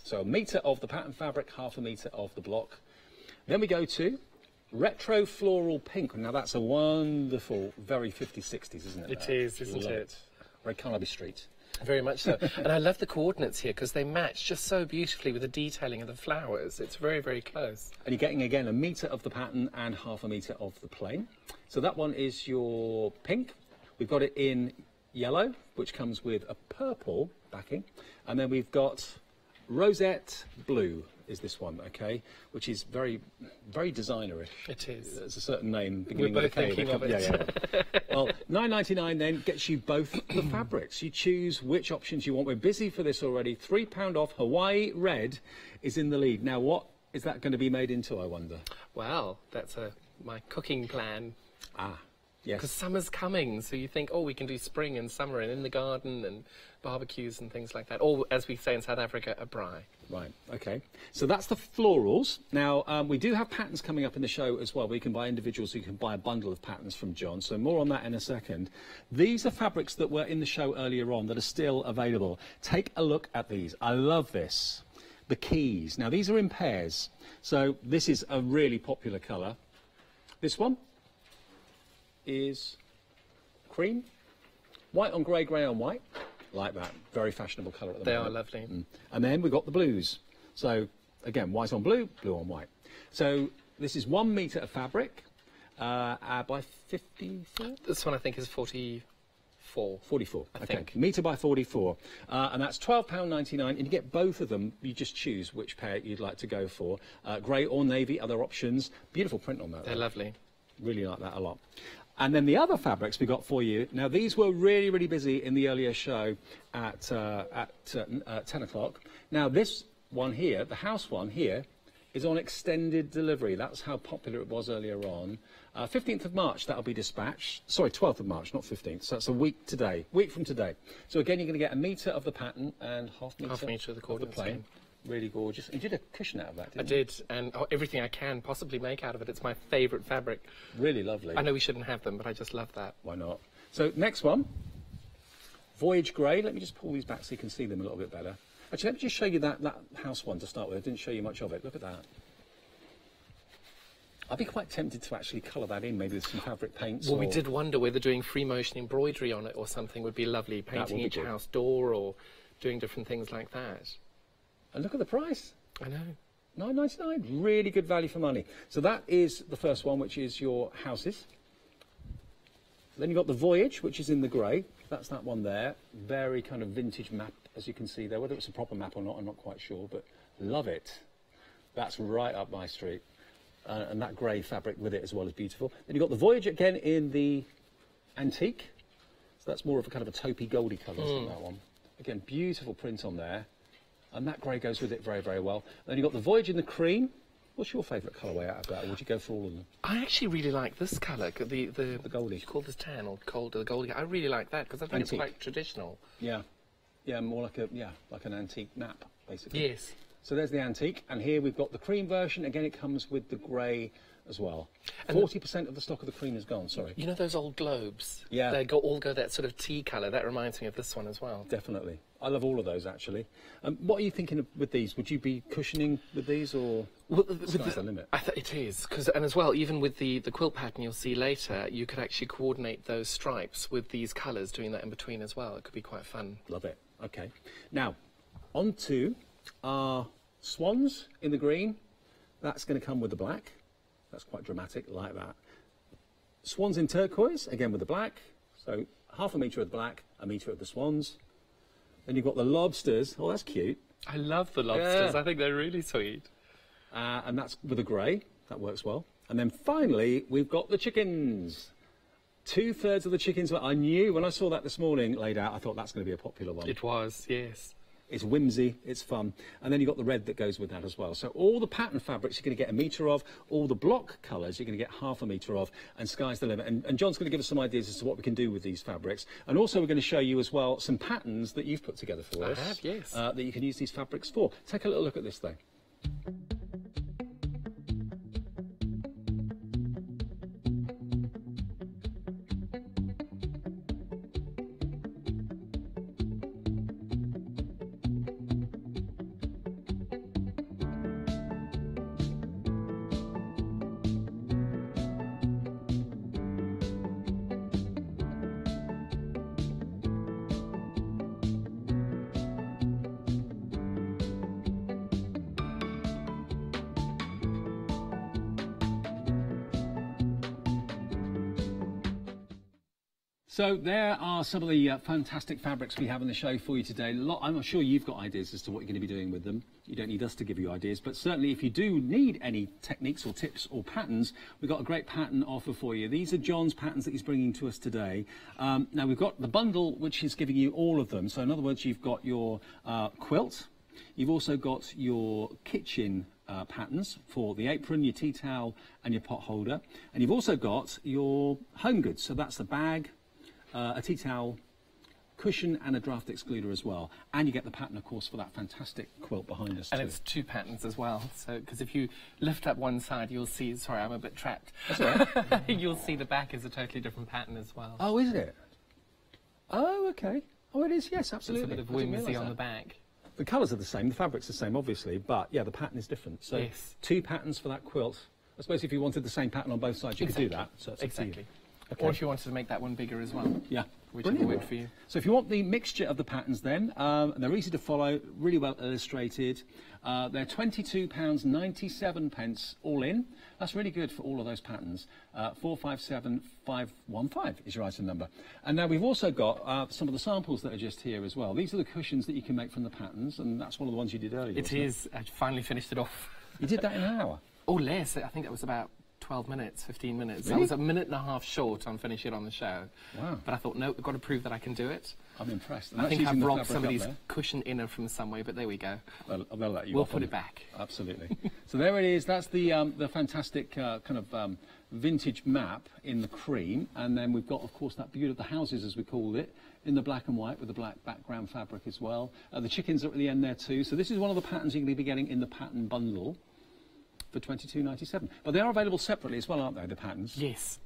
So 1 metre of the pattern fabric, ½ metre of the block. Then we go to retro floral pink. Now that's a wonderful, very 50s, 60s, isn't it? It is, isn't it? Very Carnaby Street. Very much so. And I love the coordinates here because they match just so beautifully with the detailing of the flowers. It's very, very close. And you're getting, again, 1 metre of the pattern and ½ metre of the plain. So that one is your pink. We've got it in yellow, which comes with a purple backing. And then we've got Rosette Blue is this one, okay, which is very, very designer-ish. It is. There's a certain name We're beginning with a both K. thinking of it. Yeah. Well, £9.99 then gets you both the fabrics. You choose which options you want. We're busy for this already. £3 off. Hawaii Red is in the lead. Now, what is that going to be made into, I wonder? Well, that's my cooking plan. Ah, yes. Because summer's coming, so you think, oh, we can do spring and summer and in the garden and barbecues and things like that. Or, as we say in South Africa, a braai. Right, okay. So that's the florals. Now, we do have patterns coming up in the show as well, where you can buy individuals, so you can buy a bundle of patterns from John. So more on that in a second. These are fabrics that were in the show earlier on that are still available. Take a look at these. I love this. The keys. Now, these are in pairs. So this is a really popular colour. This one is cream, white on grey, grey on white. Like that, very fashionable colour at the moment. They are lovely. And then we've got the blues. So, again, white on blue, blue on white. So, this is 1 metre of fabric by 54? This one, I think, is 44. 44, I okay. think. Metre by 44. And that's £12.99. And you get both of them. You just choose which pair you'd like to go for. Grey or navy, other options. Beautiful print on that. They're lovely. Really like that a lot. And then the other fabrics we got for you. Now, these were really, really busy in the earlier show at 10 o'clock. Now, this one here, the house one here, is on extended delivery. That's how popular it was earlier on. 15th of March, that'll be dispatched. Sorry, 12th of March, not 15th. So that's a week from today. So again, you're going to get a metre of the pattern and half metre of the cord of the plain. Really gorgeous. You did a cushion out of that, didn't I did, and everything I can possibly make out of it. It's my favourite fabric. Really lovely. I know we shouldn't have them, but I just love that. Why not? So next one, Voyage Grey. Let me just pull these back so you can see them a little bit better. Actually, let me just show you that house one to start with. I didn't show you much of it. Look at that. I'd be quite tempted to actually colour that in, maybe with some fabric paints. Well, we did wonder whether doing free motion embroidery on it or something would be lovely, painting each house door or doing different things like that. And look at the price. I know. £9.99, really good value for money. So that is the first one, which is your houses. Then you've got the Voyage, which is in the grey. That's that one there. Very kind of vintage map, as you can see there. Whether it's a proper map or not, I'm not quite sure, but love it. That's right up my street. And that grey fabric with it as well is beautiful. Then you've got the Voyage again in the antique. So that's more of a kind of a taupey goldy colour, isn't that one? Again, beautiful print on there. And that grey goes with it very, very well. Then you've got the Voyage in the cream. What's your favourite colourway out of that, or would you go for all of them? I actually really like this colour, the goldie. You call this tan or cold, the goldie. I really like that because I think it's quite traditional. Yeah, yeah, more like like an antique map, basically. Yes. So there's the antique, and here we've got the cream version. Again, it comes with the grey as well. 40% of the stock of the cream is gone. Sorry. You know those old globes? Yeah. They all go that sort of tea colour. That reminds me of this one as well. Definitely. I love all of those, actually. What are you thinking of with these? Would you be cushioning with these, or sky's the limit? It is, and as well, even with the quilt pattern you'll see later, you could actually coordinate those stripes with these colours, doing that in between as well. It could be quite fun. Love it. Okay. Now, on to our swans in the green. That's going to come with the black. That's quite dramatic, like that. Swans in turquoise, again with the black. So half a metre of the black, a metre of the swans. Then you've got the lobsters. Oh, that's cute. I love the lobsters. Yeah. I think they're really sweet. And that's with a grey. That works well. And then finally, we've got the chickens. 2/3 of the chickens. I knew when I saw that this morning laid out, I thought that's going to be a popular one. It was, yes. It's whimsy, it's fun. And then you've got the red that goes with that as well. So all the pattern fabrics you're going to get a metre of, all the block colours you're going to get half a metre of, and sky's the limit. And John's going to give us some ideas as to what we can do with these fabrics. And also we're going to show you as well some patterns that you've put together for us. I have, yes. That you can use these fabrics for. Take a little look at this though. So there are some of the fantastic fabrics we have on the show for you today. I'm sure you've got ideas as to what you're going to be doing with them. You don't need us to give you ideas, but certainly if you do need any techniques or tips or patterns, we've got a great pattern offer for you. These are John's patterns that he's bringing to us today. Now we've got the bundle which is giving you all of them. So in other words, you've got your quilt, you've also got your kitchen patterns for the apron, your tea towel and your pot holder, and you've also got your home goods. So that's the bag, a tea towel, cushion and a draft excluder as well. And you get the pattern, of course, for that fantastic quilt behind us. And it's 2 patterns as well. So, because if you lift up one side, you'll see, sorry, I'm a bit trapped. That's all right. You'll see the back is a totally different pattern as well. Oh, is it? Oh, okay. Oh, it is, yes, absolutely. It's a bit of whimsy on the back. The colours are the same, the fabric's the same, obviously, but yeah, the pattern is different. So yes. 2 patterns for that quilt. I suppose if you wanted the same pattern on both sides, you could do that. So it's exactly. Okay. Or if you wanted to make that one bigger as well. Yeah. Whichever worked for you. So if you want the mixture of the patterns then, they're easy to follow, really well illustrated. They're £22.97 all in. That's really good for all of those patterns. 457515 is your item number. And now we've also got some of the samples that are just here as well. These are the cushions that you can make from the patterns, and that's one of the ones you did earlier. It is. I finally finished it off. You did that in an hour? Oh, less. I think that was about 12 minutes, 15 minutes. Really? I was a minute and a half short on finishing it on the show. Wow. But I thought, no, I've got to prove that I can do it. I'm impressed. I think I've robbed somebody's cushion inner from somewhere, but there we go. They'll let you We'll off put on it back. Absolutely. So there it is. That's the fantastic kind of vintage map in the cream. And then we've got, of course, that beauty of the houses, as we called it, in the black and white with the black background fabric as well. The chickens are at the end there too. So this is one of the patterns you're going to be getting in the pattern bundle for £22.97. But they are available separately as well, aren't they, the patterns? Yes.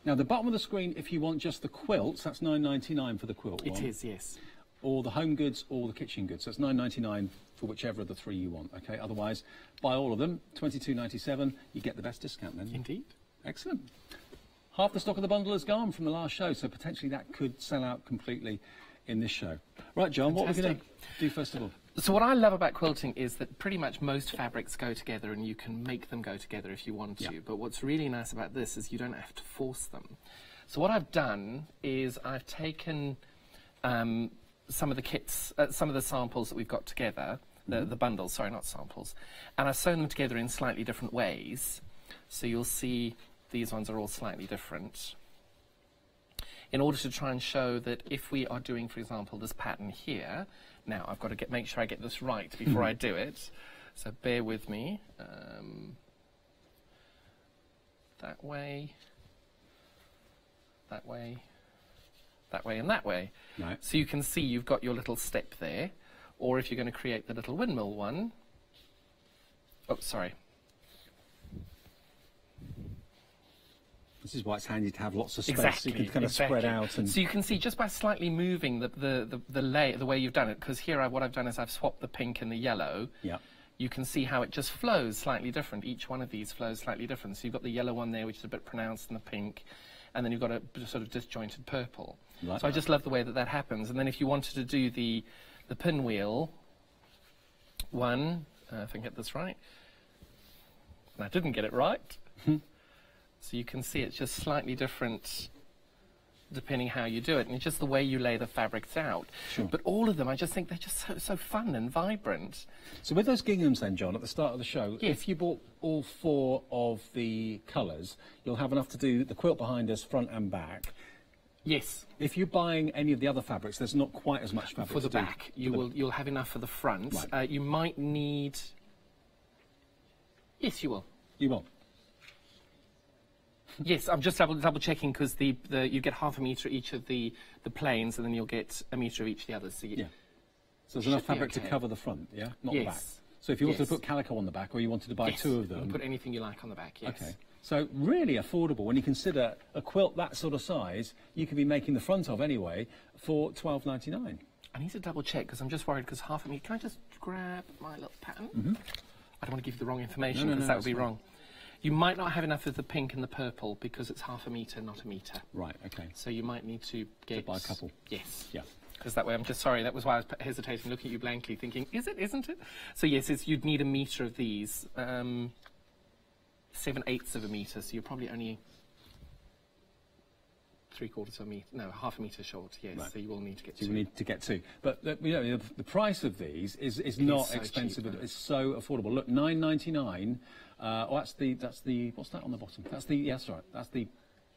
Now, the bottom of the screen, if you want just the quilts, that's £9.99 for the quilt one. It is, yes. Or the home goods or the kitchen goods. So it's £9.99 for whichever of the 3 you want, OK? Otherwise, buy all of them, £22.97. You get the best discount then. Indeed. Excellent. Half the stock of the bundle is gone from the last show, so potentially that could sell out completely in this show. Right, John, what are we going to do first of all? So what I love about quilting is that pretty much most fabrics go together and you can make them go together if you want to. But what's really nice about this is you don't have to force them. So what I've done is I've taken some of the kits, some of the samples that we've got together, the bundles, sorry, not samples, and I've sewn them together in slightly different ways. So you'll see these ones are all slightly different, in order to try and show that if we are doing, for example, this pattern here, now I've got to make sure I get this right before I do it, so bear with me. That way, that way, that way and that way. Right. So you can see you've got your little step there, or if you're going to create the little windmill one, oh, sorry. This is why it's handy to have lots of space. Exactly, So you can kind of spread out. And so you can see just by slightly moving the way you've done it, because here what I've done is I've swapped the pink and the yellow. Yeah. You can see how it just flows slightly different. Each one of these flows slightly different. So you've got the yellow one there, which is a bit pronounced, and the pink, and then you've got a sort of disjointed purple. Like so I just love the way that happens. And then if you wanted to do the pinwheel one, if I can get this right, and I didn't get it right. So you can see it's just slightly different depending how you do it, and it's just the way you lay the fabrics out. Sure. But all of them, I just think they're just so fun and vibrant. So with those ginghams then, John, at the start of the show, if you bought all 4 of the colours, you'll have enough to do the quilt behind us, front and back. Yes. If you're buying any of the other fabrics, there's not quite as much fabric for the to do. back. You'll have enough for the front. Right. You might need... Yes, you will. You will. Yes, I'm just double checking, because you get half a metre each of the planes, and then you'll get a metre of each of the others. So So there's enough fabric to cover the front, yeah? Not the back. So if you wanted to put calico on the back, or you wanted to buy 2 of them... You can put anything you like on the back, yes. Okay. So really affordable when you consider a quilt that sort of size, you could be making the front of anyway for £12.99. I need to double check, because I'm just worried, because half a metre... Can I just grab my little pattern? I don't want to give you the wrong information, because that would be wrong. You might not have enough of the pink and the purple, because it's half a metre, not a metre. Right, okay. So you might need to get... buy a couple. Yes. Yeah. Because that way, I'm just sorry, that was why I was hesitating, looking at you blankly, thinking, is it, isn't it? So yes, you'd need a metre of these. 7/8 of a metre, so you're probably only 3/4 of a metre, no, half a metre short, yes, Right. so you will need to get So two. you need to get two. But you know, the price of these is not so expensive. cheap, It's so affordable. Look, $9.99. Oh, that's the what's that on the bottom? That's the that's the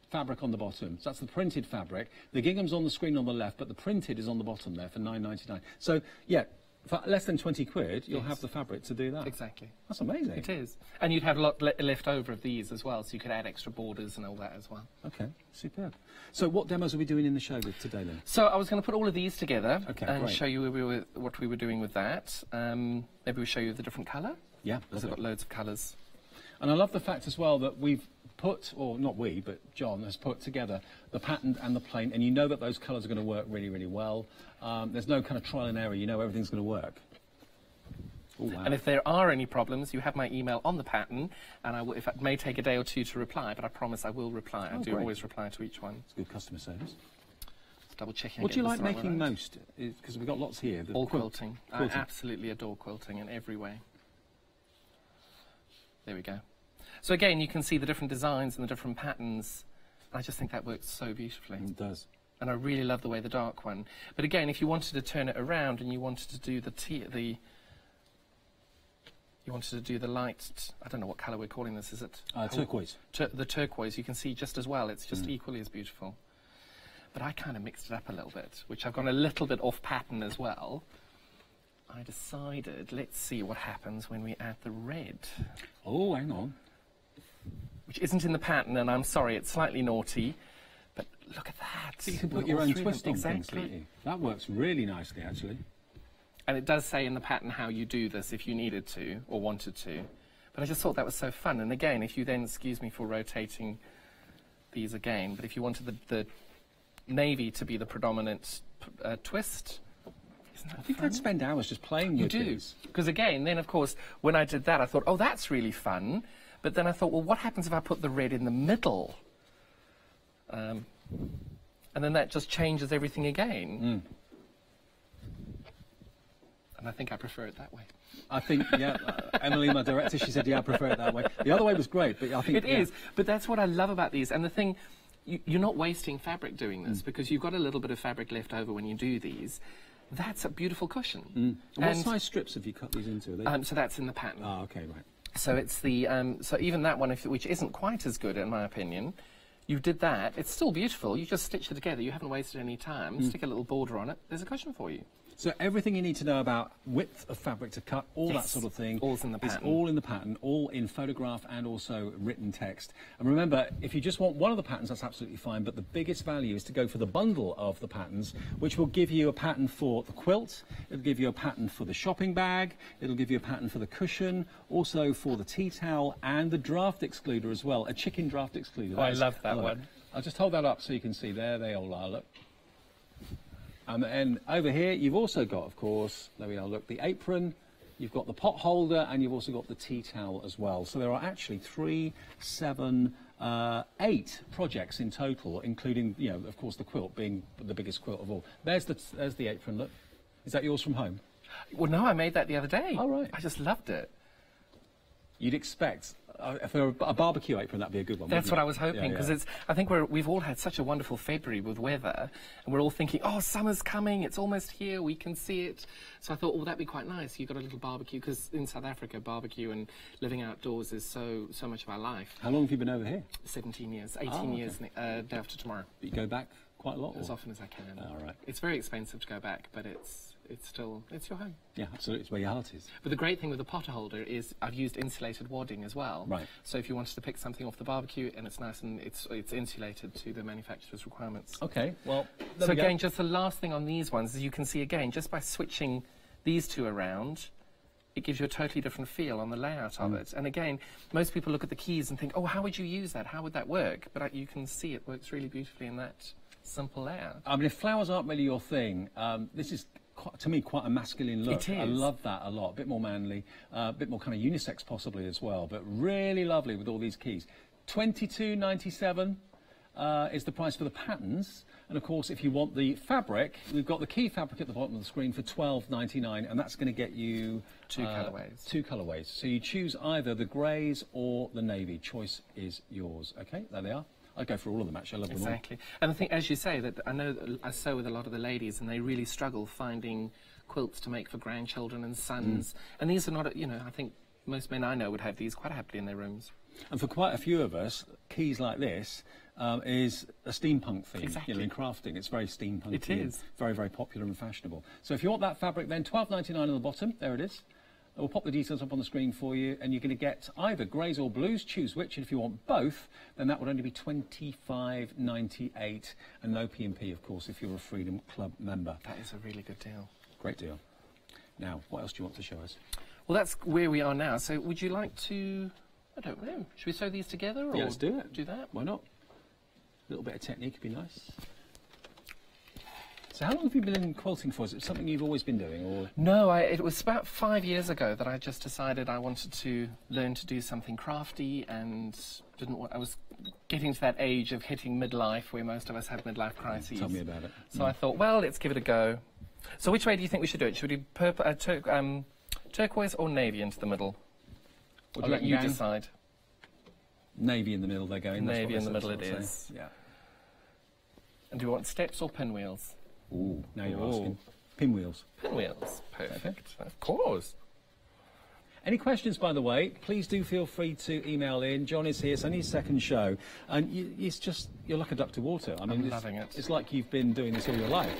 fabric on the bottom. So that's the printed fabric. The gingham's on the screen on the left, but the printed is on the bottom there for $9.99. So yeah. For less than 20 quid, you'll have the fabric to do that. Exactly. That's amazing. It is. And you'd have a lot left over of these as well, so you could add extra borders and all that as well. Okay, superb. So what demos are we doing in the show today then? So I was going to put all of these together and great. show you what we were doing with that. Maybe we'll show you the different colour. Yeah. Because I've got loads of colours. And I love the fact as well that we've put, or not we, but John has put together the pattern and the plain, and you know that those colours are going to work really, really well. There's no kind of trial and error. You know everything's going to work. Oh, wow. And if there are any problems, you have my email on the pattern, and I will, if it may take a day or two to reply, but I promise I will reply. I do always reply to each one. It's good customer service. Just double checking. What do you like making most? Because we've got lots here. All quilting. I absolutely adore quilting in every way. There we go. So again, you can see the different designs and the different patterns. I just think that works so beautifully. It does. And I really love the way the dark one. But again, if you wanted to turn it around and you wanted to do you wanted to do the light, I don't know what colour we're calling this, is it? Turquoise. The turquoise, you can see just as well, it's just equally as beautiful. But I kind of mixed it up a little bit, which I've gone a little bit off pattern as well. I decided, let's see what happens when we add the red. Oh, hang on. Which isn't in the pattern, and I'm sorry, it's slightly naughty, but look at that. So you can put your own twist on things, can't you? That works really nicely, actually. And it does say in the pattern how you do this if you needed to or wanted to. But I just thought that was so fun. And again, if you then, excuse me for rotating these again, but if you wanted the navy to be the predominant twist, isn't that I think fun? I'd spend hours just playing with these. Because again, then of course, when I did that, I thought, oh, that's really fun. But then I thought, well, what happens if I put the red in the middle? And then that just changes everything again. And I think I prefer it that way. I think, yeah, Emily, my director, she said, yeah, I prefer it that way. The other way was great, but I think... It is, but that's what I love about these. And the thing, you're not wasting fabric doing this, because you've got a little bit of fabric left over when you do these. That's a beautiful cushion. And what size strips have you cut these into? So that's in the pattern. Oh, okay, right. So it's the, so even that one, which isn't quite as good, in my opinion, you did that. It's still beautiful. You just stitched it together. You haven't wasted any time. Stick a little border on it. There's a cushion for you. So everything you need to know about width of fabric to cut, all that sort of thing, all's in the pattern. It's all in the pattern, all in photograph and also written text. And remember, if you just want one of the patterns, that's absolutely fine, but the biggest value is to go for the bundle of the patterns, which will give you a pattern for the quilt, it'll give you a pattern for the shopping bag, it'll give you a pattern for the cushion, also for the tea towel, and the draft excluder as well, a chicken draft excluder. Oh, I love that one. I'll just hold that up so you can see. There they all are, look. And over here, you've also got, of course, there we are, look, the apron, you've got the pot holder, and you've also got the tea towel as well. So there are actually 3, 7, 8 projects in total, including, you know, of course, the quilt being the biggest quilt of all. There's the apron, look. Is that yours from home? Well, no, I made that the other day. Oh, right. I just loved it. You'd expect... for a barbecue apron, that'd be a good one. That's what I was hoping, because I think we've all had such a wonderful February with weather, and we're all thinking, oh, summer's coming, it's almost here, we can see it. So I thought, oh, that'd be quite nice. You've got a little barbecue, because in South Africa, barbecue and living outdoors is so much of our life. How long have you been over here? 17 years, 18 years, day after tomorrow. But you go back quite a lot? As often as I can. All right. It's very expensive to go back, but it's your home. Yeah, absolutely. It's where your heart is. But the great thing with the pot holder is I've used insulated wadding as well. Right. So if you wanted to pick something off the barbecue and it's nice and it's insulated to the manufacturer's requirements. Okay, well, so again, just the last thing on these ones is you can see again, just by switching these two around, it gives you a totally different feel on the layout of it. And again, most people look at the keys and think, oh, how would you use that? How would that work? But you can see it works really beautifully in that simple layout. I mean, if flowers aren't really your thing, this is, to me, quite a masculine look. It is. I love that a lot. A bit more manly, a bit more kind of unisex possibly as well, but really lovely with all these keys. $22.97 is the price for the patterns. And of course, if you want the fabric, we've got the key fabric at the bottom of the screen for $12.99, and that's going to get you two colourways. 2 colourways. So you choose either the greys or the navy. Choice is yours. Okay, there they are. I go for all of them, actually. I love them all. Exactly. And I think, as you say, that I know that I sew with a lot of the ladies, and they really struggle finding quilts to make for grandchildren and sons. And these are not, you know, I think most men I know would have these quite happily in their rooms. And for quite a few of us, keys like this is a steampunk theme. Exactly. You know, in crafting, it's very steampunk. It is. Very, very popular and fashionable. So if you want that fabric, then $12.99 on the bottom. There it is. We'll pop the details up on the screen for you, and you're going to get either greys or blues. Choose which, and if you want both, then that would only be $25.98, and no P&P, of course, if you're a Freedom Club member. That is a really good deal. Great deal. Now, what else do you want to show us? Well, that's where we are now. So would you like to, I don't know, should we sew these together? Or Yeah, let's do it. Do that? Why not? A little bit of technique would be nice. So how long have you been in quilting for? Is it something you've always been doing, or...? No, it was about 5 years ago that I just decided I wanted to learn to do something crafty, and I was getting to that age of hitting midlife where most of us have midlife crises. Tell me about it. So I thought, well, let's give it a go. So which way do you think we should do it? Should we do turquoise or navy into the middle? What I'll let you decide. Navy in the middle, they're going. Navy in the middle it is. Yeah. And do you want steps or pinwheels? Ooh, now you're asking. Pinwheels. Pinwheels, perfect. Okay. Of course. Any questions, by the way, please do feel free to email in. John is here, it's only his second show, and you're like a duck to water. I mean, I'm loving it. It's like you've been doing this all your life.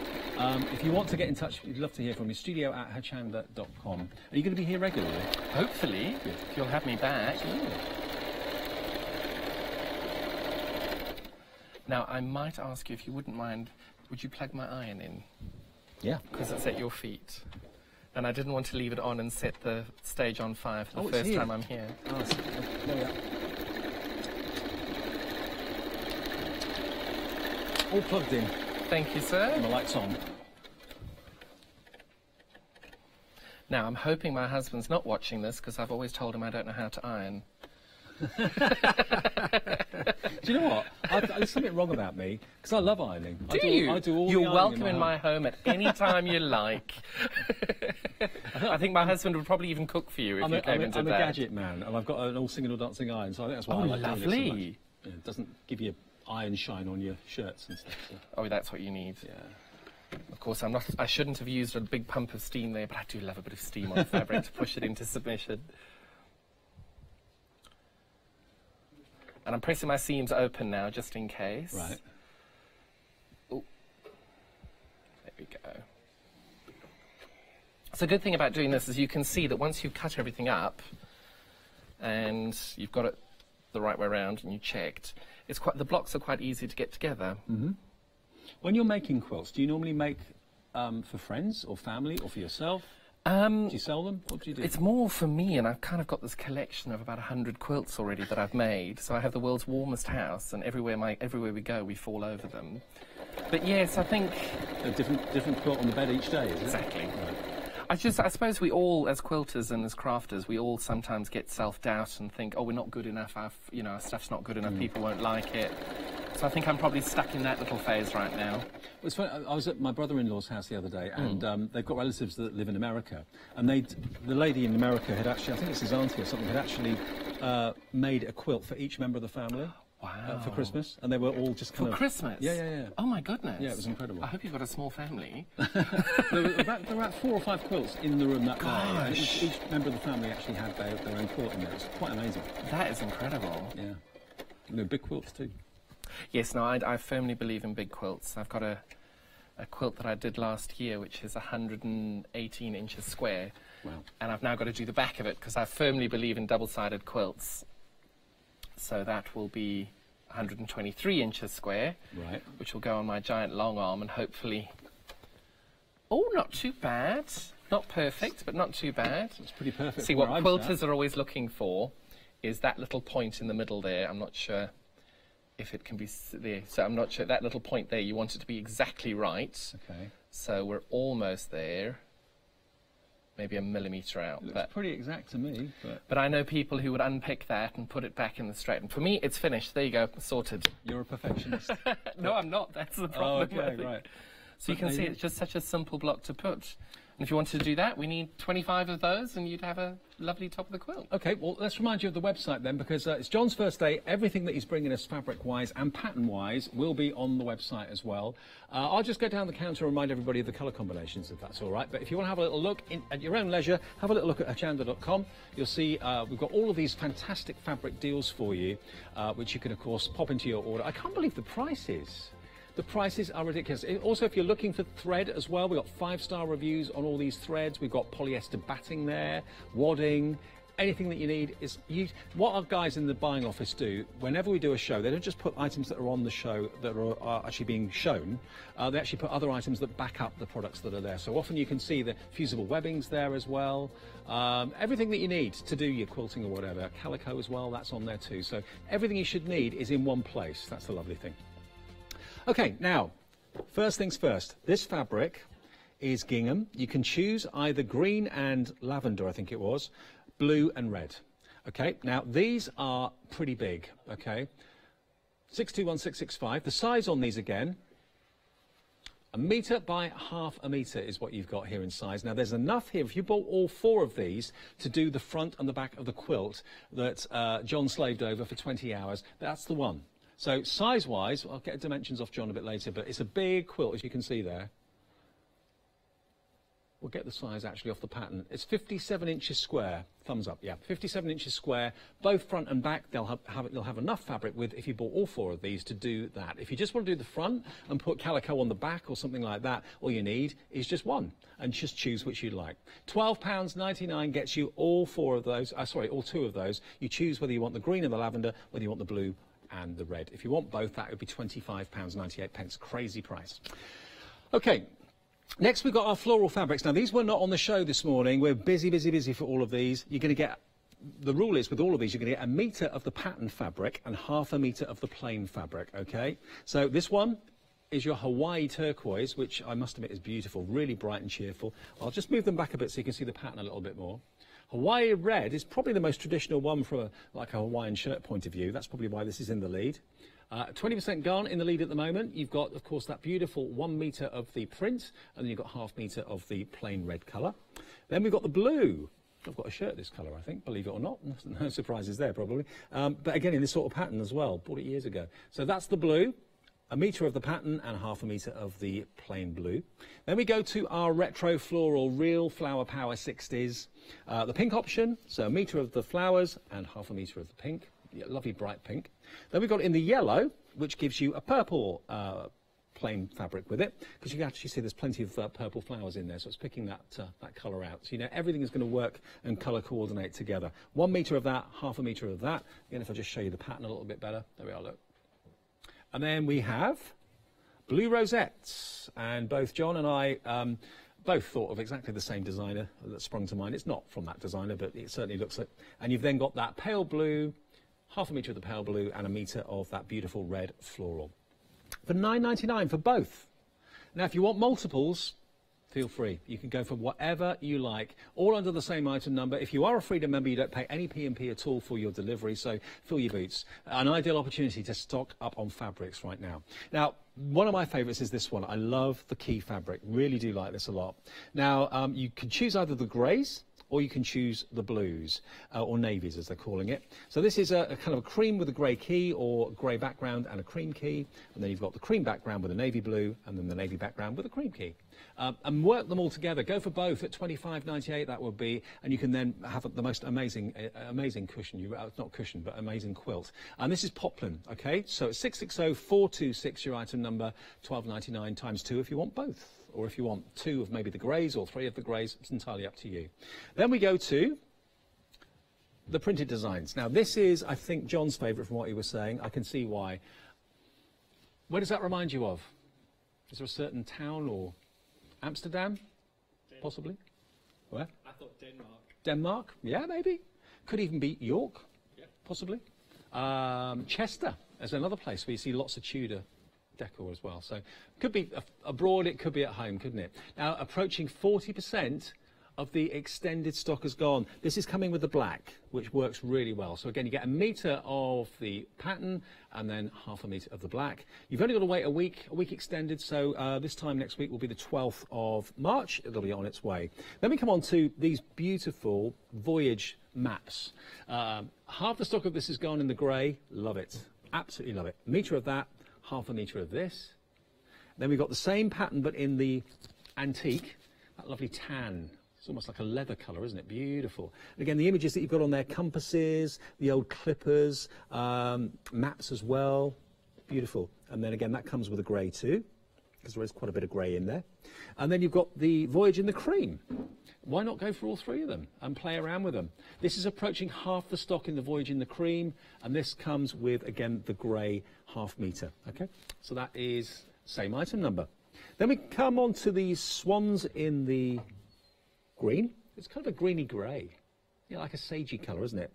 If you want to get in touch, we'd love to hear from you. studio@hochanda.com. Are you going to be here regularly? Hopefully, if you'll have me back. Now, I might ask you, if you wouldn't mind, would you plug my iron in? Yeah. Because it's at your feet. And I didn't want to leave it on and set the stage on fire for the first time I'm here. Oh, there we are. All plugged in. Thank you, sir. And the light's on. Now, I'm hoping my husband's not watching this, because I've always told him I don't know how to iron. Do you know what? There's something wrong about me, because I love ironing. Do you? I do all You're the ironing welcome in my home at any time you like. I think my husband would probably even cook for you if you came into that. I'm a gadget man, and I've got an all-singing, all-dancing iron, so I think that's why I like doing it so much. Yeah, it doesn't give you iron shine on your shirts and stuff. So. Oh, that's what you need. Yeah. Of course, I shouldn't have used a big pump of steam there, but I do love a bit of steam on fabric to push it into submission. And I'm pressing my seams open now, just in case. Right. Ooh. There we go. So the good thing about doing this is you can see that once you've cut everything up, and you've got it the right way around, and you checked, the blocks are quite easy to get together. Mm-hmm. When you're making quilts, do you normally make for friends or family or for yourself? Do you sell them? What do you do? It's more for me, and I've kind of got this collection of about 100 quilts already that I've made. So I have the world's warmest house, and everywhere we go, we fall over them. But yes, I think a different quilt on the bed each day, is it? Exactly. Right. I suppose we all, as quilters and as crafters, we all sometimes get self-doubt and think, oh, we're not good enough. Our stuff's not good enough. People won't like it. So I think I'm probably stuck in that little phase right now. Well, it's funny, I was at my brother-in-law's house the other day, and they've got relatives that live in America, and the lady in America had actually, I think it's his auntie or something, had actually made a quilt for each member of the family. Wow. For Christmas, and they were all just kind of... For Christmas? Yeah. Oh, my goodness. Yeah, it was incredible. I hope you've got a small family. There were about 4 or 5 quilts in the room that day. And Gosh. each member of the family actually had their own quilt in there. It was quite amazing. That is incredible. Yeah. And they were big quilts too. Yes, no, I firmly believe in big quilts. I've got a quilt that I did last year, which is 118 inches square. Wow. And I've now got to do the back of it, because I firmly believe in double-sided quilts. So that will be 123 inches square, right, which will go on my giant long arm, and hopefully... Oh, not too bad. Not perfect, but not too bad. It's pretty perfect. See, what quilters are always looking for is that little point in the middle there. I'm not sure if it can be there. So I'm not sure. That little point there, you want it to be exactly right. Okay. So we're almost there. Maybe a millimetre out. It looks pretty exact to me. But I know people who would unpick that and put it back in the straight. And for me, it's finished. There you go, sorted. You're a perfectionist. No, I'm not. That's the problem. Oh, okay, right. So you can see it's just such a simple block to put. And if you wanted to do that, we need 25 of those and you'd have a lovely top of the quilt. OK, well, let's remind you of the website then, because it's John's first day. Everything that he's bringing us fabric-wise and pattern-wise will be on the website as well. I'll just go down the counter and remind everybody of the colour combinations, if that's all right. But if you want to have a little look at your own leisure, have a little look at hochanda.com. You'll see we've got all of these fantastic fabric deals for you, which you can, of course, pop into your order. I can't believe the prices. The prices are ridiculous. Also, if you're looking for thread as well, we've got 5-star reviews on all these threads. We've got polyester batting there, wadding, anything that you need is used. What our guys in the buying office do, whenever we do a show, they don't just put items that are on the show that are actually being shown, they actually put other items that back up the products that are there. So often you can see the fusible webbings there as well. Everything that you need to do your quilting or whatever. Calico as well, that's on there too. So everything you should need is in one place. That's the lovely thing. Okay, now, first things first. This fabric is gingham. You can choose either green and lavender, I think it was, blue and red. Okay, now these are pretty big, okay. 621665. The size on these again, 1 metre by ½ a metre is what you've got here in size. Now there's enough here, if you bought all 4 of these to do the front and the back of the quilt that John slaved over for 20 hours, that's the one. So size-wise, I'll get dimensions off John a bit later, but it's a big quilt, as you can see there. We'll get the size actually off the pattern. It's 57 inches square. Thumbs up, yeah. 57 inches square, both front and back. They'll have enough fabric with, if you bought all 4 of these, to do that. If you just want to do the front and put calico on the back or something like that, all you need is just one, and just choose which you'd like. £12.99 gets you all 4 of those. All 2 of those. You choose whether you want the green and the lavender, whether you want the blue and the red. If you want both, that would be £25.98. Crazy price. Okay. Next, we've got our floral fabrics. Now, these were not on the show this morning. We're busy, busy, busy for all of these. You're going to get, the rule is with all of these, you're going to get 1 metre of the pattern fabric and ½ a metre of the plain fabric, okay? So this one is your Hawaii turquoise, which I must admit is beautiful, really bright and cheerful. I'll just move them back a bit so you can see the pattern a little bit more. Hawaii red is probably the most traditional one from like a Hawaiian shirt point of view. That's probably why this is in the lead. 20% garn in the lead at the moment. You've got, of course, that beautiful 1 metre of the print, and then you've got ½ metre of the plain red colour. Then we've got the blue. I've got a shirt this colour, I think, believe it or not. No surprises there, probably. But again, in this sort of pattern as well. Bought it years ago. So that's the blue. 1 metre of the pattern and ½ a metre of the plain blue. Then we go to our retro floral real flower power 60s. The pink option, so 1 metre of the flowers and ½ a metre of the pink. Yeah, lovely bright pink. Then we've got in the yellow, which gives you a purple plain fabric with it, because you can actually see there's plenty of purple flowers in there, so it's picking that colour out. So you know everything is going to work and colour coordinate together. 1 metre of that, ½ a metre of that. Again, if I just show you the pattern a little bit better, there we are, look. And then we have blue rosettes, and both John and I both thought of exactly the same designer that sprung to mind. It's not from that designer, but it certainly looks like. And you've then got that pale blue, ½ a metre of the pale blue, and 1 metre of that beautiful red floral. For £9.99 for both. Now, if you want multiples, feel free. You can go for whatever you like, all under the same item number. If you are a Freedom member, you don't pay any P&P at all for your delivery, so fill your boots. An ideal opportunity to stock up on fabrics right now. Now, one of my favourites is this one. I love the key fabric. Really do like this a lot. Now, you can choose either the greys, or you can choose the blues, or navies as they're calling it. So this is a kind of a cream with a grey key, or grey background and a cream key, and then you've got the cream background with a navy blue, and then the navy background with a cream key. And work them all together. Go for both at £25.98, that would be, and you can then have the most amazing cushion, not cushion, but amazing quilt. And this is poplin, okay? So it's 660426, your item number, £12.99 times 2 if you want both. Or if you want 2 of maybe the greys or 3 of the greys, it's entirely up to you. Then we go to the printed designs. Now this is, I think, John's favourite from what he was saying. I can see why. Where does that remind you of? Is there a certain town or Amsterdam? Possibly? Where? I thought Denmark. Denmark? Yeah, maybe. Could even be York, possibly. Chester is another place where you see lots of Tudor decor as well. So it could be abroad, it could be at home, couldn't it? Now, approaching 40% of the extended stock has gone. This is coming with the black, which works really well. So again, you get 1 metre of the pattern and then ½ metre of the black. You've only got to wait a week extended, so this time next week will be the 12th of March. It'll be on its way. Then we come on to these beautiful Voyage maps. Half the stock of this is gone in the grey. Love it. Absolutely love it. Metre of that, ½ metre of this. Then we've got the same pattern but in the antique, that lovely tan. It's almost like a leather colour, isn't it? Beautiful. And again, the images that you've got on there, compasses, the old clippers, maps as well. Beautiful. And then again, that comes with a grey too, because there is quite a bit of grey in there. And then you've got the Voyage in the cream. Why not go for all three of them and play around with them? This is approaching half the stock in the Voyage in the cream, and this comes with, again, the grey ½ metre. Okay, so that is same item number. Then we come on to these swans in the green. It's kind of a greeny grey, yeah, like a sagey colour, isn't it?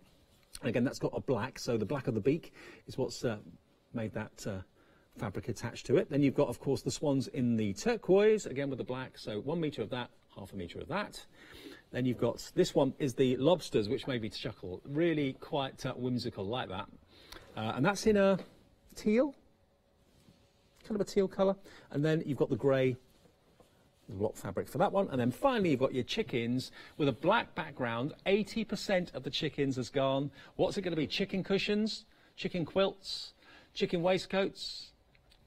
And again, that's got a black, so the black of the beak is what's made that fabric attached to it. Then you've got, of course, the swans in the turquoise, again with the black, so 1 metre of that, ½ metre of that. Then you've got, this one is the lobsters, which made me chuckle, really quite whimsical, like that. And that's in a teal, kind of a teal colour. And then you've got the grey block fabric for that one. And then finally you've got your chickens with a black background. 80% of the chickens has gone. What's it going to be? Chicken cushions, chicken quilts, chicken waistcoats,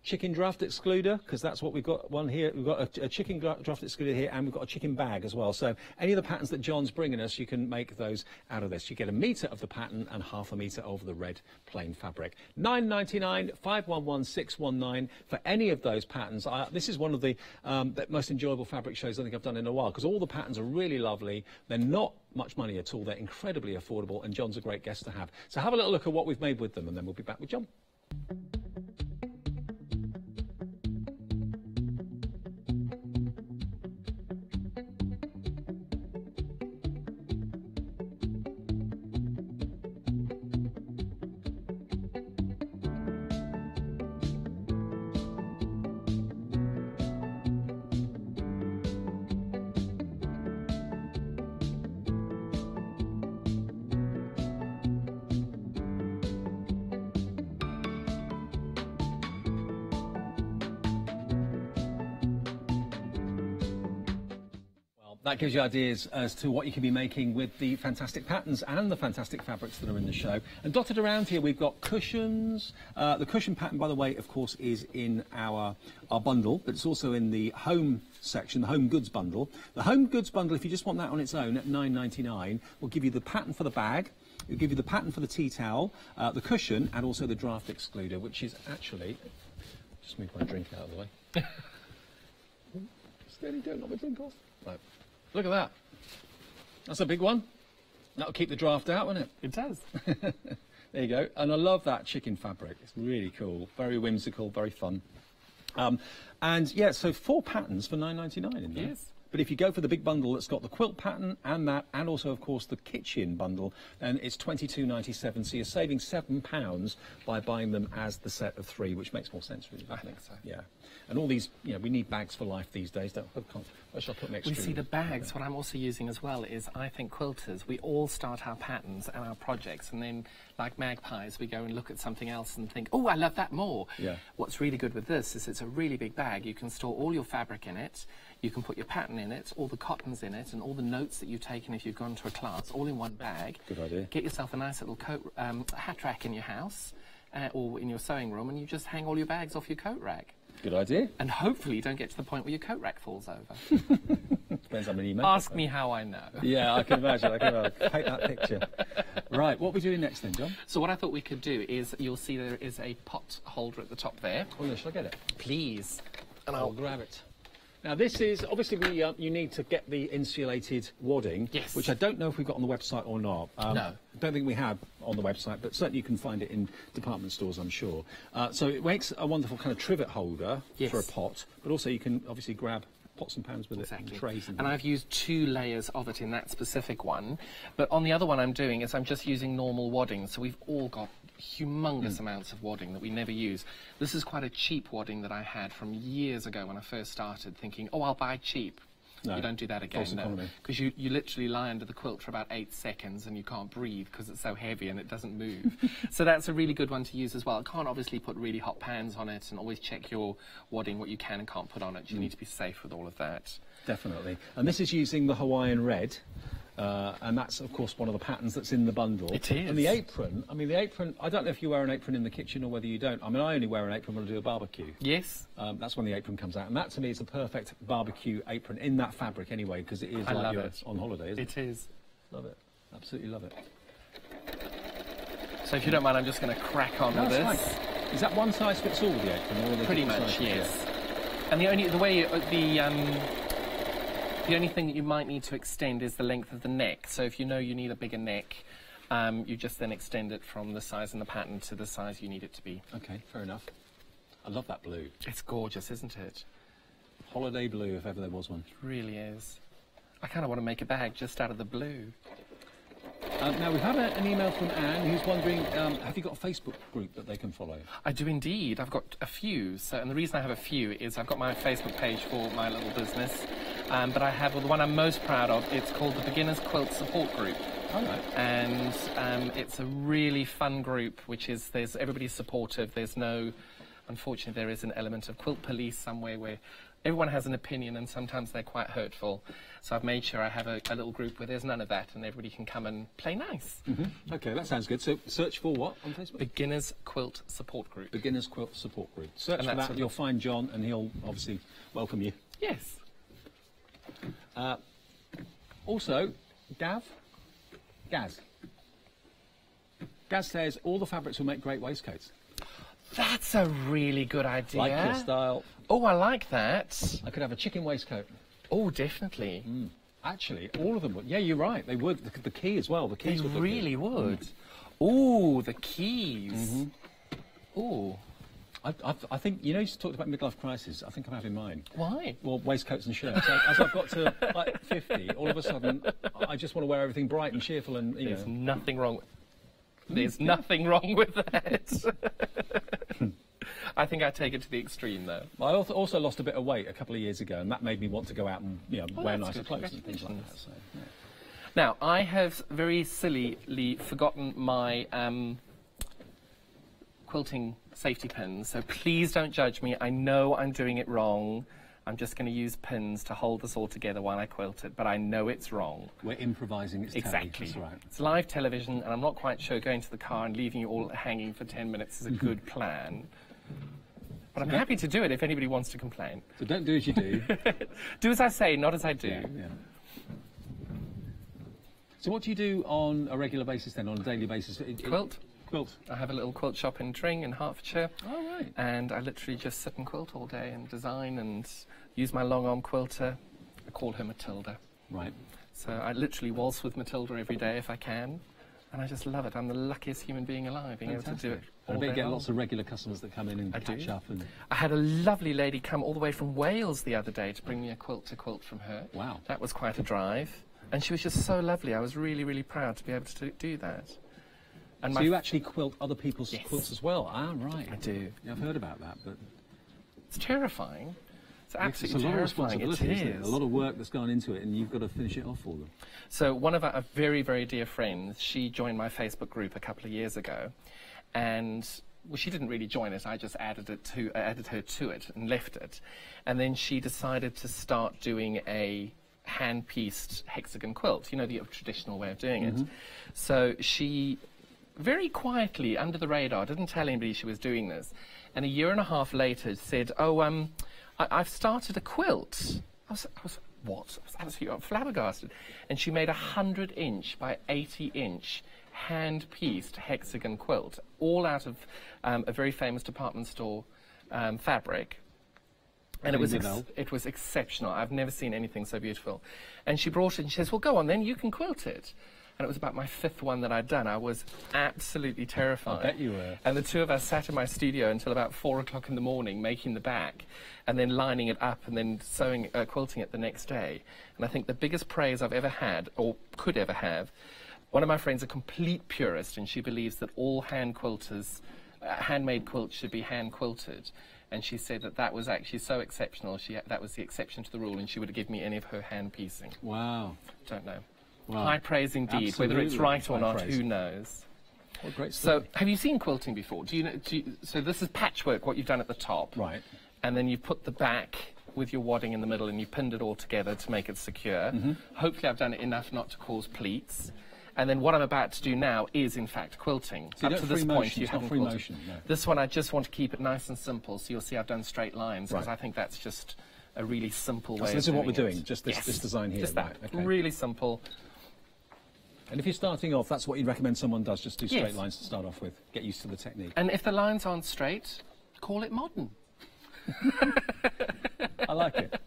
chicken draft excluder, because that's what we've got one here. We've got a chicken draft excluder here, and we've got a chicken bag as well. So any of the patterns that John's bringing us, you can make those out of this. You get 1 metre of the pattern and ½ metre of the red plain fabric. $9.99, 511619 for any of those patterns. This is one of the most enjoyable fabric shows I think I've done in a while, because all the patterns are really lovely. They're not much money at all. They're incredibly affordable, and John's a great guest to have. So have a little look at what we've made with them, and then we'll be back with John. That gives you ideas as to what you can be making with the fantastic patterns and the fantastic fabrics that are in the show. And dotted around here, we've got cushions. The cushion pattern, by the way, of course, is in our bundle, but it's also in the home section, the home goods bundle. The home goods bundle, if you just want that on its own at $9.99, will give you the pattern for the bag. It'll give you the pattern for the tea towel, the cushion, and also the draft excluder, which is actually... Just move my drink out of the way. Steady, don't knock my drink off. Right. Look at that. That's a big one. That'll keep the draft out, won't it? It does. There you go. And I love that chicken fabric. It's really cool. Very whimsical, very fun. And yeah, so 4 patterns for $9.99 in there. Yes. But if you go for the big bundle that's got the quilt pattern and that, and also, of course, the kitchen bundle, then it's $22.97. So you're saving £7 by buying them as the set of 3, which makes more sense, really. I think so. Yeah. And all these, you know, we need bags for life these days. Where shall I put next? We see the bags. What I'm also using as well is, I think quilters, we all start our patterns and our projects, and then, like magpies, we go and look at something else and think, oh, I love that more. Yeah. What's really good with this is it's a really big bag. You can store all your fabric in it. You can put your pattern in it, all the cottons in it, and all the notes that you've taken if you've gone to a class, all in one bag. Good idea. Get yourself a nice little coat, hat rack in your house or in your sewing room, and you just hang all your bags off your coat rack. Good idea. And hopefully you don't get to the point where your coat rack falls over. Depends how many you make. Ask me how I know. Yeah, I can imagine. I can paint that picture. Right, what are we doing next then, John? So what I thought we could do is, you'll see there is a pot holder at the top there. Oh yeah, shall I get it? Please. And I'll grab it. Now this is, obviously you need to get the insulated wadding, yes, which I don't know if we've got on the website or not. No. I don't think we have on the website, but certainly you can find it in department stores, I'm sure. So it makes a wonderful kind of trivet holder for a pot, but also you can obviously grab pots and pans with it, and trays. And I've used 2 layers of it in that specific one, but on the other one I'm doing is I'm just using normal wadding, so we've all got humongous amounts of wadding that we never use. This is quite a cheap wadding that I had from years ago when I first started, thinking, oh, I'll buy cheap. No. You don't do that again, False economy. because you literally lie under the quilt for about 8 seconds and you can't breathe because it's so heavy and it doesn't move. So that's a really good one to use as well. Can't obviously put really hot pans on it, and always check your wadding, what you can and can't put on it. You need to be safe with all of that. Definitely. And this is using the Hawaiian red. And that's, of course, one of the patterns that's in the bundle. It is. And the apron, I mean, the apron, I don't know if you wear an apron in the kitchen or whether you don't. I mean, I only wear an apron when I do a barbecue. Yes. That's when the apron comes out. And that, to me, is a perfect barbecue apron in that fabric anyway, because it is like you're on holiday, isn't it? It is. Love it. Absolutely love it. So if you don't mind, I'm just going to crack on with this. Fine. Is that one size fits all with the apron? Or are they Pretty different much, sizes? yes. And the only thing that you might need to extend is the length of the neck. So if you know you need a bigger neck, you just then extend it from the size in the pattern to the size you need it to be. Okay, fair enough. I love that blue. It's gorgeous, isn't it? Holiday blue, if ever there was one. It really is. I kind of want to make a bag just out of the blue. Now, we've had an email from Anne who's wondering, have you got a Facebook group that they can follow? I do indeed. I've got a few. And the reason I have a few is I've got my Facebook page for my little business. But I have the one I'm most proud of. It's called the Beginners Quilt Support Group. All right. And it's a really fun group, which is everybody's supportive. Unfortunately, there is an element of quilt police somewhere where everyone has an opinion and sometimes they're quite hurtful. So I've made sure I have a little group where there's none of that and everybody can come and play nice. Mm-hmm. Okay, that sounds good. So search for what on Facebook? Beginners Quilt Support Group. Beginners Quilt Support Group. Search for that, you'll find John and he'll obviously welcome you. Yes. Also, Gaz says all the fabrics will make great waistcoats. That's a really good idea. Like your style. Oh, I like that. I could have a chicken waistcoat. Oh, definitely. Actually, all of them would. Yeah, you're right. They would. The key as well. The keys would. They really would. Oh, the keys. Oh. I think, you know, you talked about midlife crisis. I think I'm having mine. Why? Well, waistcoats and shirts. As I've got to like 50, all of a sudden, I just want to wear everything bright and cheerful and, you There's know. nothing wrong. There's nothing wrong with that. I think I take it to the extreme, though. I also lost a bit of weight a couple of years ago, and that made me want to go out and, you know, wear nicer clothes and things like that. So, yeah. Now, I have very sillily forgotten my quilting safety pins, so please don't judge me. I know I'm doing it wrong. I'm just going to use pins to hold this all together while I quilt it, but I know it's wrong. We're improvising, it's exactly. That's right. It's live television, and I'm not quite sure going to the car and leaving you all hanging for 10 minutes is a good plan. But I'm happy to do it if anybody wants to complain. So don't do as you do. Do as I say, not as I do. Yeah. So what do you do on a regular basis then, on a daily basis? Quilt. Quilt. I have a little quilt shop in Tring in Hertfordshire. Oh, right. And I literally just sit and quilt all day and design and use my long arm quilter. I call her Matilda. Right. So I literally waltz with Matilda every day if I can. And I just love it. I'm the luckiest human being alive, being able to do it. I bet you get lots of regular customers that come in and catch up. And I had a lovely lady come all the way from Wales the other day to bring me a quilt to quilt from her. Wow. That was quite a drive. And she was just so lovely. I was really, really proud to be able to do that. And so you actually quilt other people's quilts as well? Ah, right. I do. Yeah, I've heard about that, but... It's terrifying. It's absolutely it's a lot of terrifying. responsibility, isn't it? A lot of work that's gone into it, and you've got to finish it off for them. So one of our very, very dear friends, she joined my Facebook group a couple of years ago, and well, she didn't really join it. I just added her to it and left it, and then she decided to start doing a hand-pieced hexagon quilt. You know, the traditional way of doing it. So she very quietly, under the radar, didn't tell anybody she was doing this, and a year and a half later said, "Oh, I've started a quilt." I was what? I was absolutely flabbergasted. And she made a 100-inch by 80-inch hand-pieced hexagon quilt, all out of a very famous department store fabric. And it was exceptional. I've never seen anything so beautiful. And she brought it and she says, "Well, go on then, you can quilt it." And it was about my 5th one that I'd done. I was absolutely terrified. I bet you were. And the two of us sat in my studio until about 4 o'clock in the morning, making the back, and then lining it up, and then quilting it the next day. And I think the biggest praise I've ever had, or could ever have, one of my friends, a complete purist, and she believes that all hand quilters, handmade quilts should be hand quilted. and she said that that was actually so exceptional. That was the exception to the rule, and she would have given me any of her hand piecing. Wow. Don't know. Wow. High praise indeed. Absolutely. Whether it's right or High not, praise. who knows? What great So, story. have you seen quilting before? Do you know? So this is patchwork. What you've done at the top, right? And then you put the back with your wadding in the middle, and you pinned it all together to make it secure. Hopefully, I've done it enough not to cause pleats. And then what I'm about to do now is, in fact, quilting. So you Up don't to this free point, motion, you it's not haven't free quilted. motion, no. This one, I just want to keep it nice and simple. So you'll see I've done straight lines because I think that's just a really simple way. So this of is what we're doing doing. it. Just this, Yes. this design here. Just that. Right, okay. Really simple. And if you're starting off, that's what you'd recommend someone does. Just do straight Yes. lines to start off with. Get used to the technique. And if the lines aren't straight, call it modern. I like it.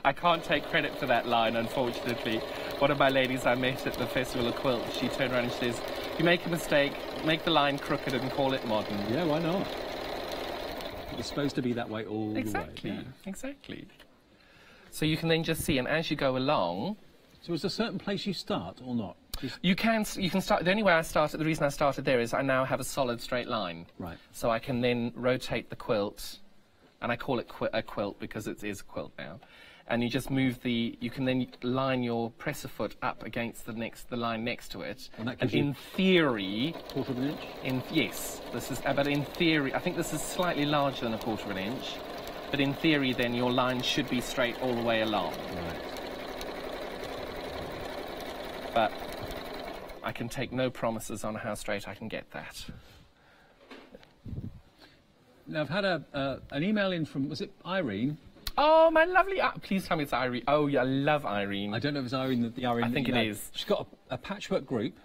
I can't take credit for that line, unfortunately. One of my ladies I met at the Festival of Quilt, she turned around and she says, if you make a mistake, make the line crooked and call it modern. Yeah, why not? It's supposed to be that way all Exactly, the way. exactly. So you can then just see, and as you go along... So is there a certain place you start or not? You can start, the only way I started, the reason I started there is I now have a solid straight line. Right. So I can then rotate the quilt, and I call it a quilt because it is a quilt now. And you just move you can then line your presser foot up against the line next to it. And that And gives you in theory... Quarter of an inch? Yes, this is, but in theory, I think this is slightly larger than a quarter of an inch. But in theory, then, your line should be straight all the way along. Right. But I can take no promises on how straight I can get that. Now, I've had an email in from, was it Irene? Oh, my lovely... please tell me it's Irene. Oh, yeah, I love Irene. I don't know if it's Irene, the Irene I think that it you know. is. She's got a patchwork group,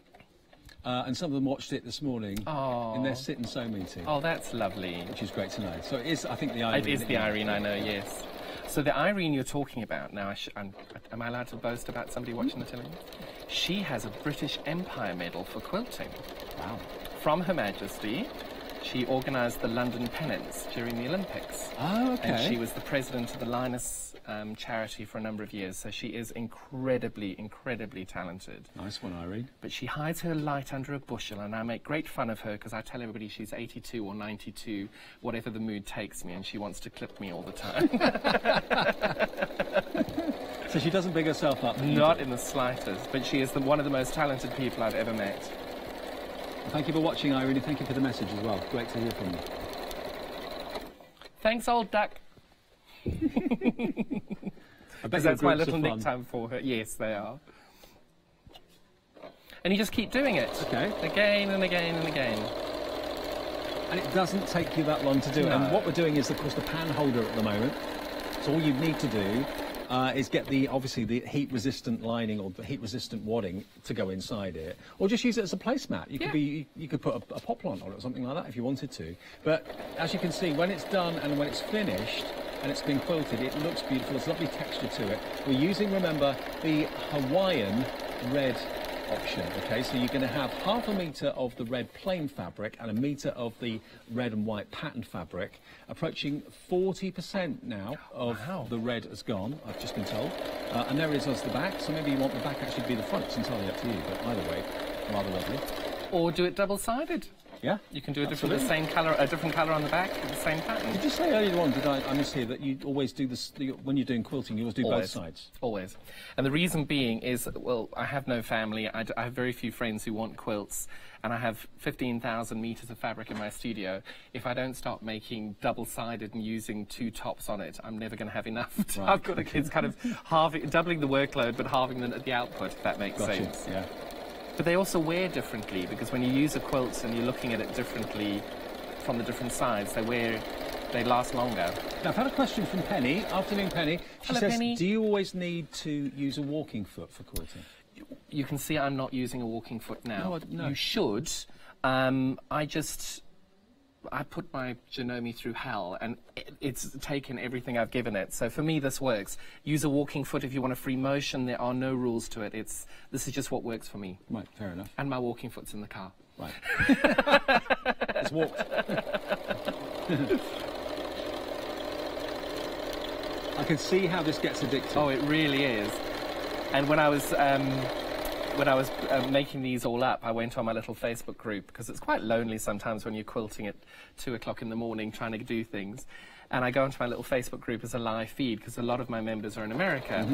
and some of them watched it this morning in their sit and sew meeting. Oh, that's lovely. Which is great to know. So it is, I think, the Irene. It is the Irene, I know, yes. So the Irene you're talking about, now, am I allowed to boast about somebody watching the television? She has a British Empire Medal for quilting. Wow. From Her Majesty. She organised the London Pennants during the Olympics. Oh, okay. And she was the president of the Linus charity for a number of years, so she is incredibly, incredibly talented. Nice one, Irene. But she hides her light under a bushel, and I make great fun of her because I tell everybody she's 82 or 92, whatever the mood takes me, and she wants to clip me all the time. So she doesn't big herself up? Not in the slightest, but she is one of the most talented people I've ever met. Thank you for watching, Irene. Thank you for the message as well. Great to hear from you. Thanks, old duck. I bet Because your that's my groups little are fun. nickname for her. Yes, they are. And you just keep doing it. Okay. Again and again and again. And it doesn't take you that long to do it. No. And what we're doing is, of course, the pan holder at the moment. So all you need to do is get obviously the heat-resistant lining or the heat-resistant wadding to go inside it, or just use it as a placemat. You could put a pop plant on it or something like that if you wanted to. But as you can see, when it's done and when it's finished and it's been quilted, it looks beautiful. There's a lovely texture to it. We're using, remember, the Hawaiian red option. Okay, so you're going to have 1/2 metre of the red plain fabric and 1 metre of the red and white patterned fabric. Approaching 40% now of the red has gone, I've just been told. And there is the back, so maybe you want the back actually to be the front. It's entirely up to you, but either way, rather lovely. Or do it double-sided. Yeah. You can do a different colour on the back with the same pattern. Did you say earlier on, did I mishear, that you always do this, when you're doing quilting, you always do both sides? Always. And the reason being is, well, I have no family, I have very few friends who want quilts, and I have 15,000 metres of fabric in my studio. If I don't start making double-sided and using 2 tops on it, I'm never going to have enough. Right. I've got it's kind of doubling the workload, but halving the output, if that makes Gotcha. sense. Yeah. But they also wear differently, because when you use a quilt and you're looking at it differently from the different sides, they last longer. Now, I've had a question from Penny. Afternoon, Penny. She Hello, says, Penny. do you always need to use a walking foot for quilting? You can see I'm not using a walking foot now. No. You should. I put my Janome through hell, and it's taken everything I've given it. So for me, this works. Use a walking foot if you want a free motion. There are no rules to it. This is just what works for me. Right, fair enough. And my walking foot's in the car. Right. It's walked. I can see how this gets addictive. Oh, it really is. And when I was when I was making these all up, I went on my little Facebook group, because it's quite lonely sometimes when you're quilting at 2 o'clock in the morning trying to do things. And I go into my little Facebook group as a live feed, because a lot of my members are in America.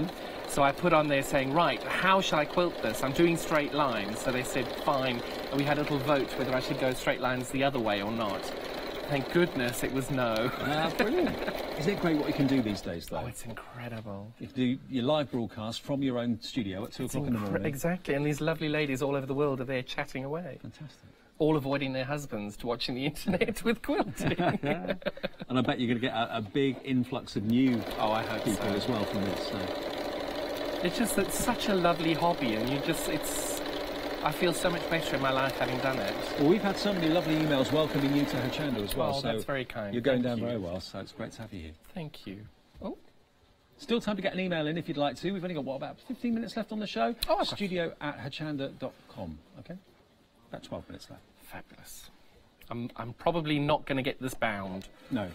So I put on there saying, right, how shall I quilt this? I'm doing straight lines. So they said, fine. And we had a little vote whether I should go straight lines the other way or not. Thank goodness it was no. Brilliant. Isn't it great what you can do these days, though? Oh, it's incredible. You can do your live broadcast from your own studio at 2 o'clock in the morning. Exactly, and these lovely ladies all over the world are there chatting away. Fantastic. All avoiding their husbands to watching the internet with quilting. And I bet you're going to get a big influx of new people as well from this. So. It's just it's such a lovely hobby, and I feel so much better in my life having done it. Well, we've had so many lovely emails welcoming you to Hochanda as well. Oh, that's very kind. You're going down very well, so it's great to have you here. Thank you. Oh. Still time to get an email in if you'd like to. We've only got, about 15 minutes left on the show? Oh, studio@hochanda.com, OK? About 12 minutes left. Fabulous. I'm probably not going to get this bound. No.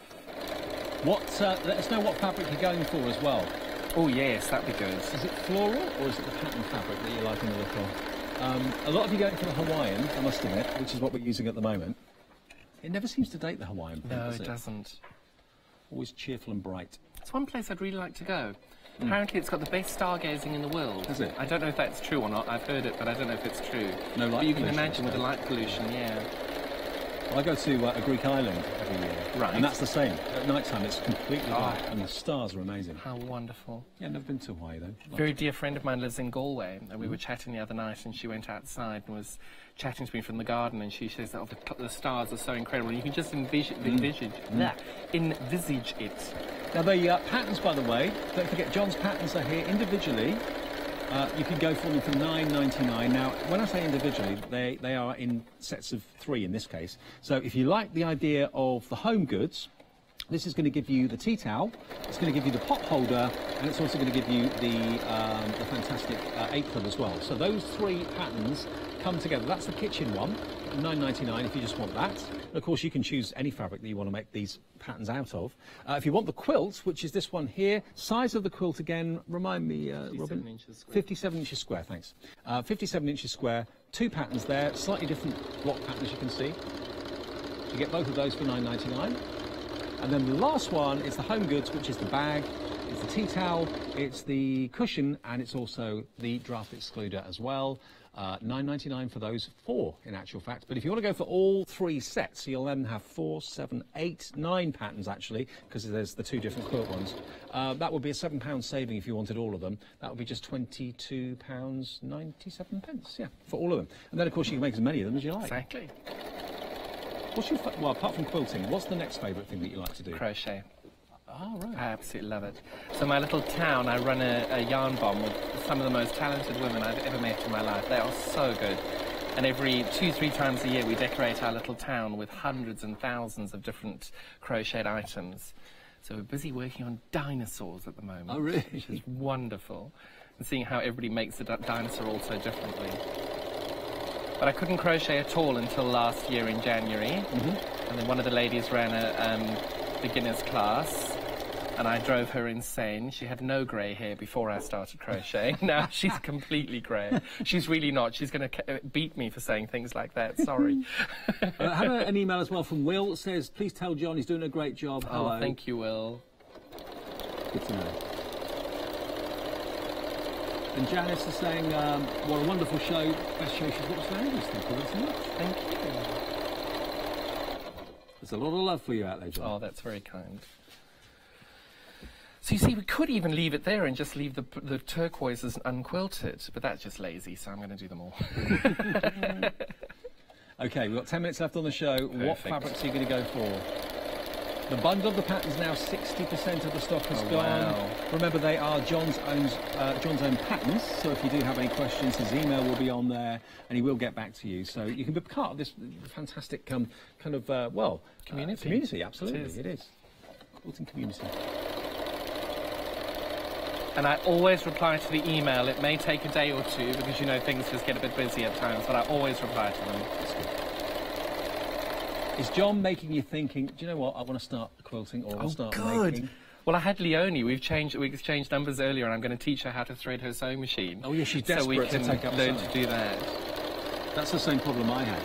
Let us know what fabric you're going for as well. Oh, yes, that'd be good. Is it floral or is it the pattern fabric that you like in the look of? A lot of you going for the Hawaiian, I must admit, which is what we're using at the moment. It never seems to date the Hawaiian print, No, does it doesn't. Always cheerful and bright. It's one place I'd really like to go. Apparently it's got the best stargazing in the world. Is it? I don't know if that's true or not. I've heard it, but I don't know if it's true. No light But you can pollution, imagine with the light pollution, yeah. Well, I go to a Greek island every year. Right. And that's the same. At night time it's completely black and the stars are amazing. How wonderful. Yeah, never been to Hawaii though. A very dear friend of mine lives in Galway, and we were chatting the other night, and she went outside and was chatting to me from the garden, and she says that the stars are so incredible, and you can just envisage it. Now the patterns, by the way, don't forget John's patterns are here individually. You can go for them for $9.99. Now, when I say individually, they are in sets of 3 in this case. So if you like the idea of the home goods, this is going to give you the tea towel, it's going to give you the pot holder, and it's also going to give you the fantastic apron as well. So those 3 patterns come together. That's the kitchen one, $9.99 if you just want that. And of course, you can choose any fabric that you want to make these patterns out of. If you want the quilt, which is this one here, size of the quilt again, remind me, Robin? 57 inches square. 57 inches square, thanks. 57 inches square, 2 patterns there, slightly different block patterns you can see. You get both of those for $9.99. And then the last one is the home goods, which is the bag, it's the tea towel, it's the cushion, and it's also the draft excluder as well. $9.99 for those 4, in actual fact. But if you want to go for all 3 sets, you'll then have 4, 7, 8, 9 patterns, actually, because there's the 2 different quilt ones. That would be a £7 saving if you wanted all of them. That would be just £22.97, yeah, for all of them. And then, of course, you can make as many of them as you like. Exactly. What's your, well, apart from quilting, what's the next favourite thing that you like to do? Crochet. Oh, right. I absolutely love it. So my little town, I run a yarn bomb with some of the most talented women I've ever met in my life. They are so good. And every 2-3 times a year we decorate our little town with hundreds and thousands of different crocheted items. So we're busy working on dinosaurs at the moment. Oh, really? Which is wonderful. And seeing how everybody makes the dinosaur all so differently. But I couldn't crochet at all until last year in January. And then one of the ladies ran a beginner's class, and I drove her insane. She had no grey hair before I started crocheting. Now she's completely grey. She's really not. She's going to beat me for saying things like that. Sorry. I had an email as well from Will that says, please tell John he's doing a great job. Hello. Oh, thank you, Will. Good to know. And Janice is saying, what a wonderful show. Best show she's watched for ages. Thank you so much. Thank you. There's a lot of love for you out there, John. Oh, that's very kind. So you see, we could even leave it there and just leave the turquoises unquilted, but that's just lazy, so I'm going to do them all. OK, we've got 10 minutes left on the show. Perfect. What fabrics are you going to go for? The bundle of the patterns now, 60% of the stock has gone. Wow. Remember, they are John's own patterns, so if you do have any questions, his email will be on there, and he will get back to you. So you can be part of this fantastic kind of, well... Community. Community, absolutely, it is. Quilting community. And I always reply to the email. It may take a day or 2, because, you know, things just get a bit busy at times, but I always reply to them. That's good. Is John making you thinking, do you know what, I want to start quilting or I want to start making? Well, I had Leonie. We exchanged numbers earlier, and I'm going to teach her how to thread her sewing machine. Oh, yeah, she's desperate so we can to take up learn sewing. to do that. That's the same problem I had.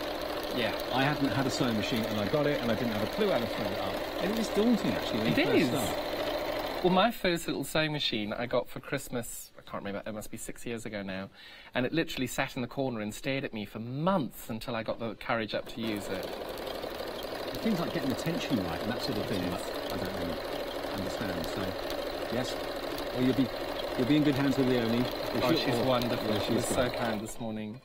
Yeah. I hadn't had a sewing machine, and I got it, and I didn't have a clue how to thread it up. And it was daunting, actually, when It you first is. start. Well, my first little sewing machine I got for Christmas, I can't remember, it must be 6 years ago now, and it literally sat in the corner and stared at me for months until I got the courage up to use it. Things like getting the tension right and that sort of thing, that I don't really understand. So, yes, well, you'll be in good hands with Leonie. Oh, she's wonderful. Yeah, She was so kind this morning.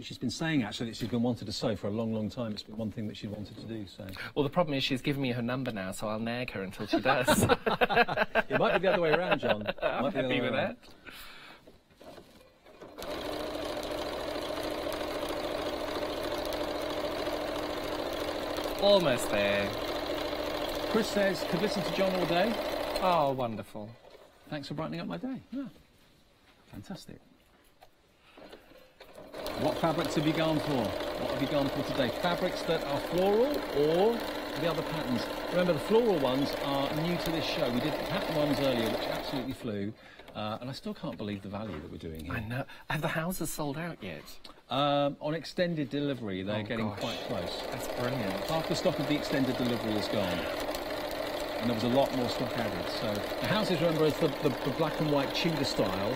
She's been saying, actually, that she's been wanting to sew for a long, long time. It's been one thing that she wanted to do, so... Well, the problem is she's given me her number now, so I'll nag her until she does. It might be the other way around, John. I'm happy with that. Almost there. Chris says, could listen to John all day. Oh, wonderful. Thanks for brightening up my day. Yeah. Fantastic. What fabrics have you gone for? What have you gone for today? Fabrics that are floral or the other patterns? Remember, the floral ones are new to this show. We did the pattern ones earlier, which absolutely flew. And I still can't believe the value that we're doing here. I know. Have the houses sold out yet? On extended delivery, they're getting gosh. quite close. That's brilliant. Half the stock of the extended delivery is gone. And there was a lot more stock added. So the houses, remember, is the black and white Tudor style.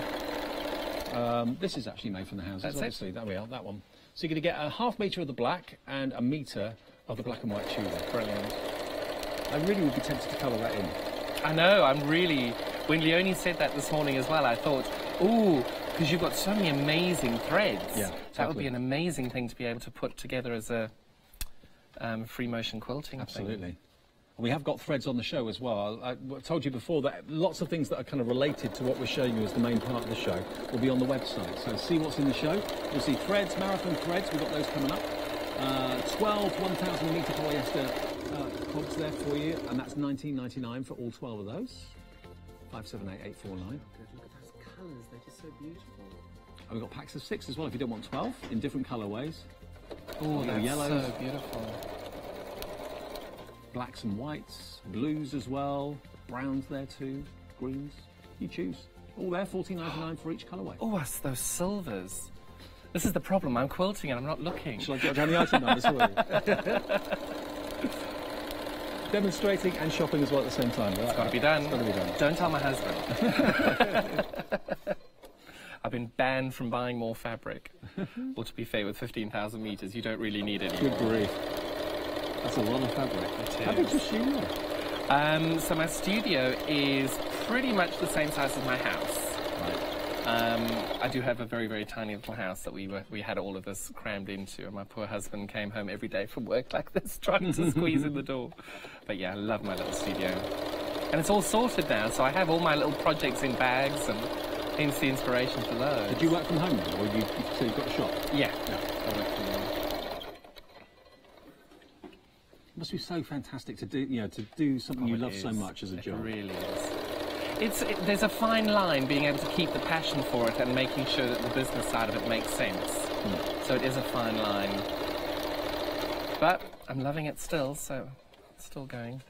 This is actually made from the houses, That's obviously. There we are, that one. So you're going to get a ½ metre of the black and a metre of the black and white Tudor. Brilliant. I really would be tempted to colour that in. I know, I'm really... When Leonie said that this morning as well, I thought, ooh, because you've got so many amazing threads. Yeah, That would be an amazing thing to be able to put together as a free motion quilting Absolutely. thing. We have got threads on the show as well. I told you before that lots of things that are kind of related to what we're showing you as the main part of the show will be on the website. So see what's in the show. You'll see threads, marathon threads. We've got those coming up. 12 1,000 metre polyester cogs there for you, and that's $19.99 for all 12 of those. 578849. Look at those colours, they're just so beautiful. And we've got packs of 6 as well if you don't want 12 in different colourways. Oh, that's yellows, so beautiful. blacks and whites, blues as well, browns there too, greens. You choose. All there, $14.99 for each colourway. Oh, that's those silvers. This is the problem. I'm quilting and I'm not looking. Shall I jot down the item numbers for you? Demonstrating and shopping as well at the same time. It's got to be done. It's got to be done. Don't tell my husband. I've been banned from buying more fabric. Well, to be fair, with 15,000 metres, you don't really need it anymore. Good grief. That's a lot of fabric. How big's your studio? So my studio is pretty much the same size as my house. I do have a very, very tiny little house that we had all of this crammed into, and my poor husband came home every day from work like this, trying to squeeze in the door. But yeah, I love my little studio. And it's all sorted now, so I have all my little projects in bags, and hence the inspiration for those. Did you work from home then, or so you've got a shop? Yeah, I work from home. It must be so fantastic to do, to do something you love so much as a job. It really is. There's a fine line being able to keep the passion for it and making sure that the business side of it makes sense. So it is a fine line. But I'm loving it still, so it's still going.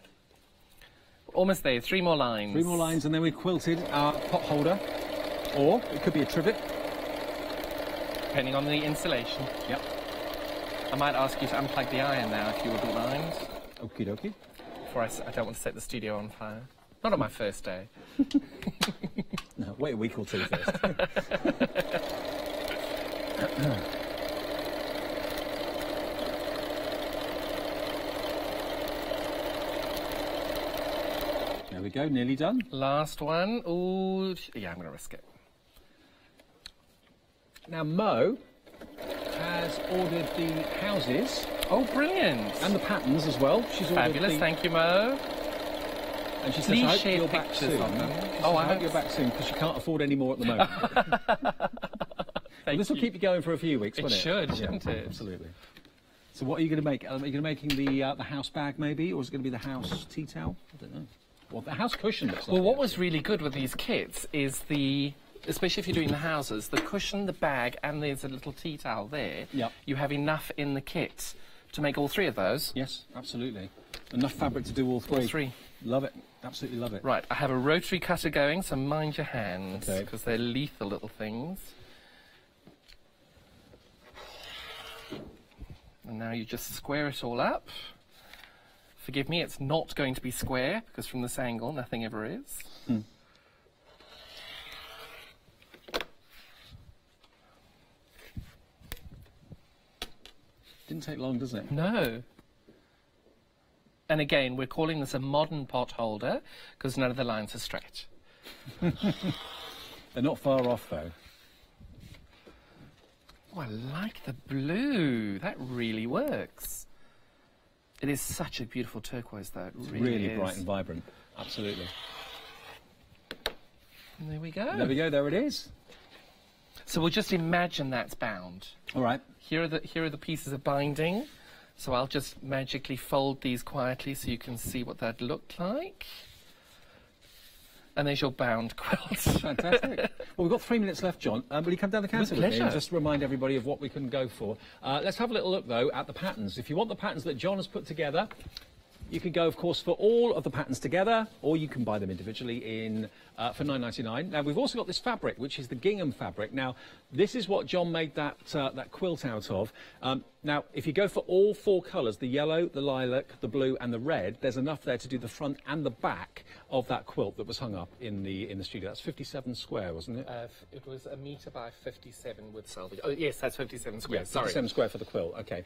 Almost there, 3 more lines. 3 more lines, and then we quilted our pot holder, or it could be a trivet. Depending on the installation. Yep. I might ask you to unplug the iron now, if you wouldn't mind. Okie dokie. Before I don't want to set the studio on fire. Not on my first day. No, wait a week or two first. There we go, nearly done. Last one. Ooh, yeah, I'm going to risk it. Now, Mo has ordered the houses. Oh, brilliant. And the patterns as well. She's Fabulous, thank you, Mo. And she says, I hope you're back soon. I hope you're back soon, because she can't afford any more at the moment. This will keep you going for a few weeks, won't it? It should, shouldn't it? Absolutely. So what are you going to make? Are you going to be making the house bag, maybe? Or is it going to be the house tea towel? I don't know. Well, the house cushion looks like Well, what was really good with these kits is especially if you're doing the houses, the cushion, the bag, and there's a little tea towel there. Yep. You have enough in the kit to make all 3 of those. Yes, absolutely. Enough fabric to do all 3. All 3. Love it. Absolutely love it. Right, I have a rotary cutter going, so mind your hands, Okay. because they're lethal little things. And now you just square it all up. Forgive me, it's not going to be square, because from this angle, nothing ever is. Didn't take long, does it? No. And again, we're calling this a modern pot holder, because none of the lines are straight. They're not far off, though. Oh, I like the blue. That really works. It is such a beautiful turquoise, though. It really is. Bright and vibrant. Absolutely. And there we go. There we go. There it is. So we'll just imagine that's bound. All right. Here are the pieces of binding. So I'll just magically fold these quietly so you can see what that looked like. And there's your bound quilt. Fantastic. Well, we've got 3 minutes left, John. Will you come down the counter with me and just remind everybody of what we can go for? Let's have a little look, though, at the patterns. If you want the patterns that John has put together, you can go, of course, for all of the patterns together, or you can buy them individually in for $9.99. Now, we've also got this fabric, which is the gingham fabric. Now, this is what John made that quilt out of. Now, if you go for all 4 colours, the yellow, the lilac, the blue and the red, there's enough there to do the front and the back of that quilt that was hung up in the studio. That's 57 square, wasn't it? It was 1 metre by 57 with salvage. Oh, yes, that's 57 square. Yeah, sorry. 57 square for the quilt, OK.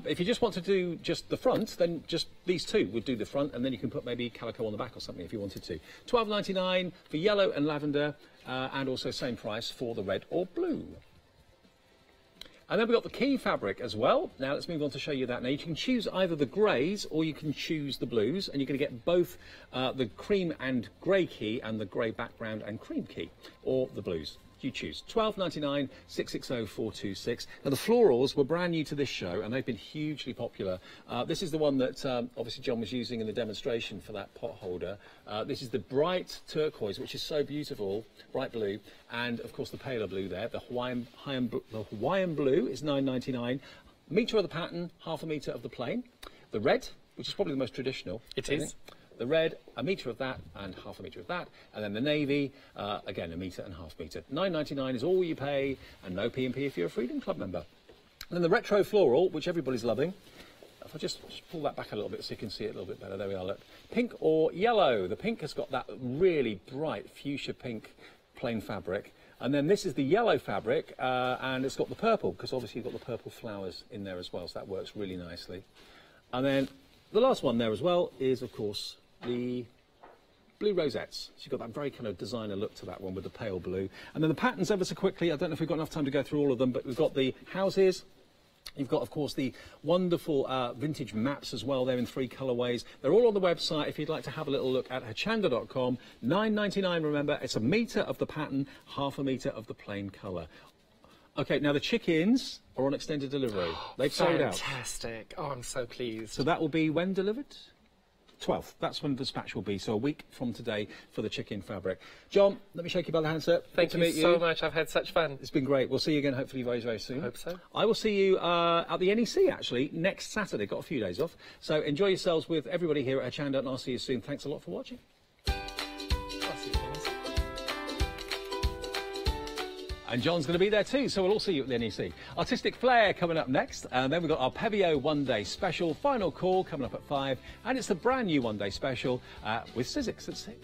If you just want to do just the front, then just these 2 would do the front, and then you can put maybe calico on the back or something if you wanted to. $12.99 for yellow and lavender, and also same price for the red or blue. And then we've got the key fabric as well. Now let's move on to show you that. Now you can choose either the greys or you can choose the blues, and you're going to get both the cream and grey key and the grey background and cream key, or the blues. You choose. $12.99, 660-426. Now the florals were brand new to this show and they've been hugely popular. This is the one that obviously John was using in the demonstration for that pot holder. This is the bright turquoise, which is so beautiful, bright blue, and of course the paler blue there. The Hawaiian blue is $9.99. Metre of the pattern, ½ metre of the plain. The red, which is probably the most traditional. It is. The red, 1 metre of that and ½ metre of that, and then the navy, again 1 metre and ½ metre. $9.99 is all you pay, and no P&P if you're a Freedom Club member. And then the retro floral, which everybody's loving. If I just pull that back a little bit so you can see it a little bit better. There we are, look. Pink or yellow. The pink has got that really bright fuchsia pink plain fabric. And then this is the yellow fabric, and it's got the purple, because obviously you've got the purple flowers in there as well, so that works really nicely. And then the last one there as well is, of course, the blue rosettes. So you've got that very kind of designer look to that one with the pale blue. And then the patterns ever so quickly, I don't know if we've got enough time to go through all of them, but we've got the houses. You've got, of course, the wonderful vintage maps as well. They're in 3 colourways. They're all on the website if you'd like to have a little look at hochanda.com. $9.99, remember. It's 1 metre of the pattern, ½ metre of the plain colour. OK, now the chickens are on extended delivery. They've sold out. Fantastic. Oh, I'm so pleased. So that will be when delivered? 12th. That's when the dispatch will be. So a week from today for the chicken fabric. John, let me shake you by the hand, sir. Thank you so much. I've had such fun. It's been great. We'll see you again hopefully very, very soon. Hope so. I will see you at the NEC actually next Saturday. Got a few days off. So enjoy yourselves with everybody here at Hochanda, and I'll see you soon. Thanks a lot for watching. And John's going to be there too, so we'll all see you at the NEC. Artistic Flair coming up next, and then we've got our Pebeo one-day special, final call coming up at 5, and it's the brand new one-day special with Sizzix at 6.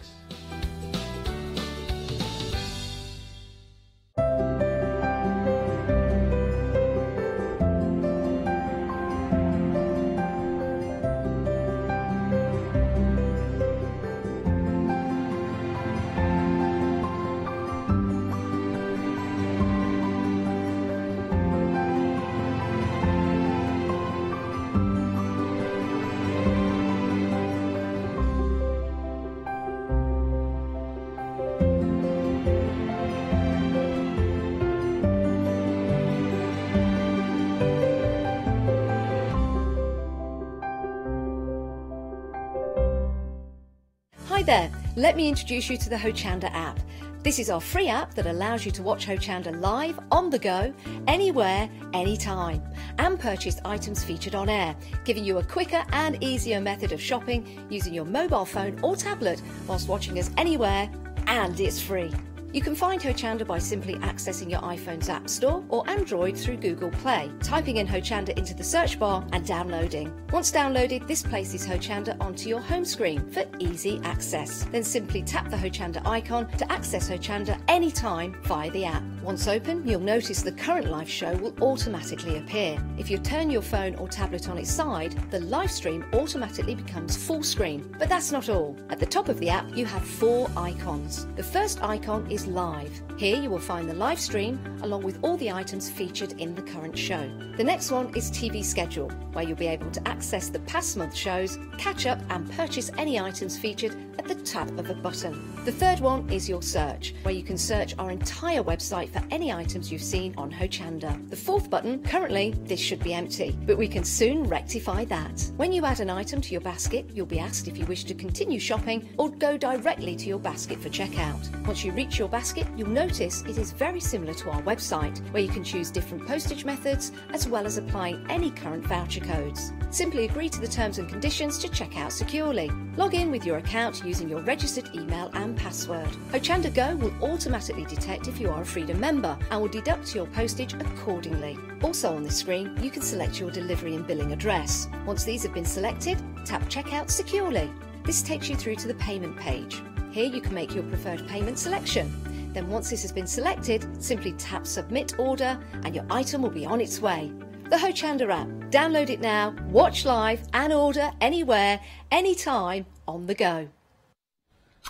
Hi there, let me introduce you to the Hochanda app. This is our free app that allows you to watch Hochanda live, on the go, anywhere, anytime, and purchase items featured on air, giving you a quicker and easier method of shopping using your mobile phone or tablet whilst watching us anywhere, and it's free. You can find Hochanda by simply accessing your iPhone's App Store or Android through Google Play, typing in Hochanda into the search bar and downloading. Once downloaded, this places Hochanda onto your home screen for easy access. Then simply tap the Hochanda icon to access Hochanda anytime via the app. Once open, you'll notice the current live show will automatically appear. If you turn your phone or tablet on its side, the live stream automatically becomes full screen. But that's not all. At the top of the app, you have 4 icons. The first icon is Live. Here you will find the live stream along with all the items featured in the current show. The next one is TV Schedule, where you'll be able to access the past month shows, catch up and purchase any items featured at the tap of a button. The third one is Your Search, where you can search our entire website for any items you've seen on Hochanda. The fourth button, currently this should be empty, but we can soon rectify that. When you add an item to your basket, you'll be asked if you wish to continue shopping or go directly to your basket for checkout. Once you reach your basket, you'll notice it is very similar to our website, where you can choose different postage methods as well as applying any current voucher codes. Simply agree to the terms and conditions to check out securely. Log in with your account using your registered email and password. Hochanda Go will automatically detect if you are a Freedom member and will deduct your postage accordingly. Also on the screen, you can select your delivery and billing address. Once these have been selected, tap Checkout securely. This takes you through to the payment page. Here you can make your preferred payment selection. Then once this has been selected, simply tap Submit Order and your item will be on its way. The Hochanda app. Download it now, watch live and order anywhere, anytime, on the go.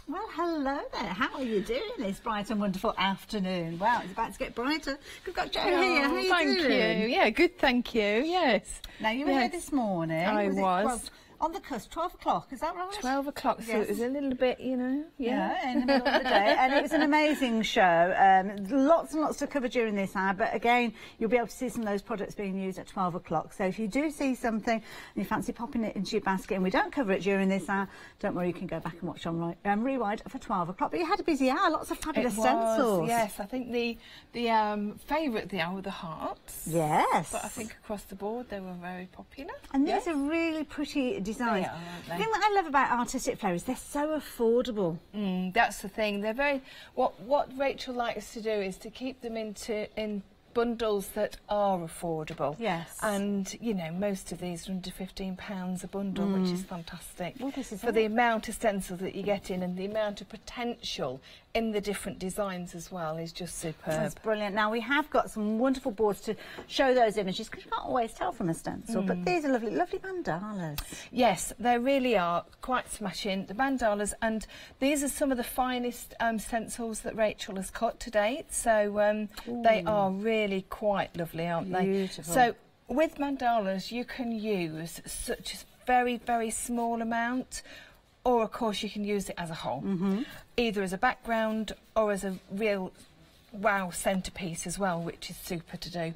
Well, hello there. How are you doing this bright and wonderful afternoon? Wow, it's about to get brighter. We've got Jo here. How are you thank doing? you. Yeah, good, thank you. Yes. Now, you were here this morning. I was. On the cusp, 12 o'clock, is that right? 12 o'clock, so it was a little bit, you know, yeah, in the middle of the day. And it was an amazing show. Lots and lots to cover during this hour, but again, you'll be able to see some of those products being used at 12 o'clock. So if you do see something and you fancy popping it into your basket and we don't cover it during this hour, don't worry, you can go back and watch on rewind for 12 o'clock. But you had a busy hour, lots of fabulous stencils. Yes, I think the favourite of the hour were the hearts. Yes. But I think across the board they were very popular. And these are really pretty designs. They are, aren't they? The thing that I love about Artistic Flair is they're so affordable. That's the thing. They're very. What Rachel likes to do is to keep them in bundles that are affordable. Yes. And you know, most of these are under £15 a bundle, which is fantastic. Well, this is for the amount of stencils that you get in and the amount of potential in the different designs as well is just superb. That's brilliant. Now we have got some wonderful boards to show those images because you can't always tell from a stencil, but these are lovely, lovely mandalas. Yes, they really are quite smashing, the mandalas, and these are some of the finest stencils that Rachel has cut to date, so they are really quite lovely, aren't they? Beautiful. So with mandalas you can use such a very, very small amount, or of course you can use it as a whole, either as a background or as a real wow centrepiece as well, which is super to do.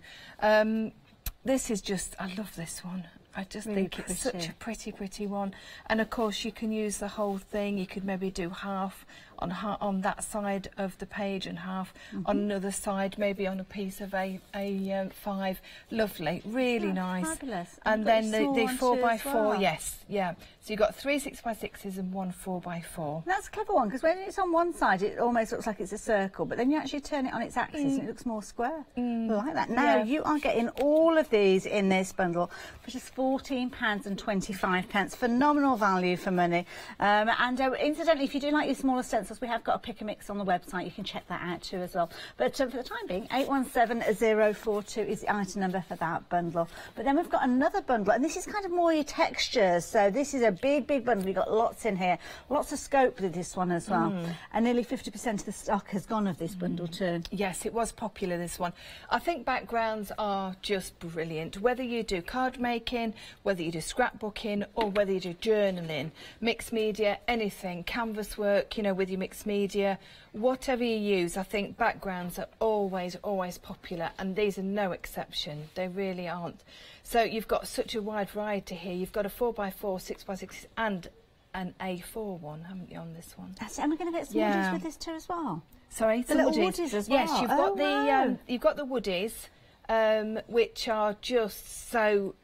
This is just, I love this one. I just think it's such a pretty one. And of course you can use the whole thing. You could maybe do half on that side of the page and half on another side, maybe on a piece of A5. Lovely, really nice. Fabulous. And then the 4x4, yes, yeah. So you've got 3 6x6s and 1 4x4. That's a clever one because when it's on one side it almost looks like it's a circle, but then you actually turn it on its axis and it looks more square. I like that. Now you are getting all of these in this bundle for just £14.25. Phenomenal value for money. And incidentally, if you do like your smaller stencils, we have got a pick and mix on the website. You can check that out too as well. But for the time being, 817042 is the item number for that bundle. But then we've got another bundle, and this is kind of more your textures. So this is a big bundle. We've got lots in here, lots of scope with this one as well. And nearly 50% of the stock has gone of this bundle too. Yes, it was popular, this one. I think backgrounds are just brilliant. Whether you do card making, whether you do scrapbooking, or whether you do journaling, mixed media, anything, canvas work, you know, with your mixed media, whatever you use, I think backgrounds are always popular, and these are no exception. They really aren't. So you've got such a wide variety here. You've got a 4x4, 6x6 and an A4 one, haven't you, on this one? That's it. And we're going to get some others with this too as well. Sorry, the little woodies as well. Yes, you've got the woodies, which are just so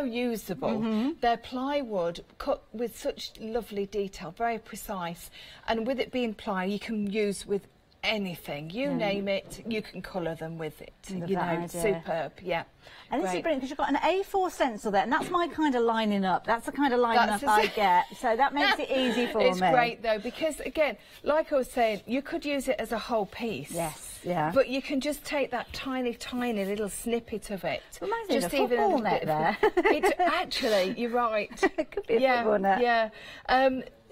usable. They're plywood cut with such lovely detail, very precise, and with it being ply, you can use with anything, you name it, you can colour them with it. You know, superb, yeah. And this is brilliant because you've got an A4 stencil there, and that's my kind of lining up. That's the kind of lining up I get, so that makes it easy for me. It's great though, because again, like I was saying, you could use it as a whole piece. Yes, yeah. But you can just take that tiny, tiny little snippet of it. It reminds me of a football net there. Actually, you're right. It could be a football net. Yeah.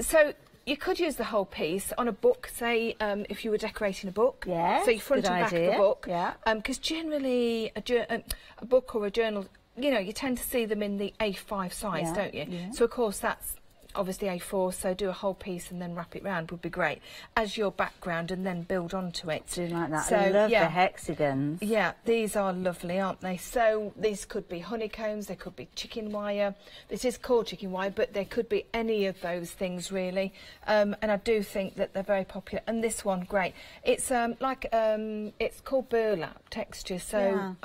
So you could use the whole piece on a book, say, if you were decorating a book. Yeah. So you front and back of the book. Yeah. Because generally, a book or a journal, you know, you tend to see them in the A5 size, don't you? Yeah. So, of course, that's obviously A4, so do a whole piece and then wrap it round would be great as your background and then build onto it. Do like that. So, I love the hexagons. Yeah, these are lovely, aren't they? So these could be honeycombs, they could be chicken wire. This is called chicken wire, but they could be any of those things really. And I do think that they're very popular. And this one, great. It's it's called burlap texture. So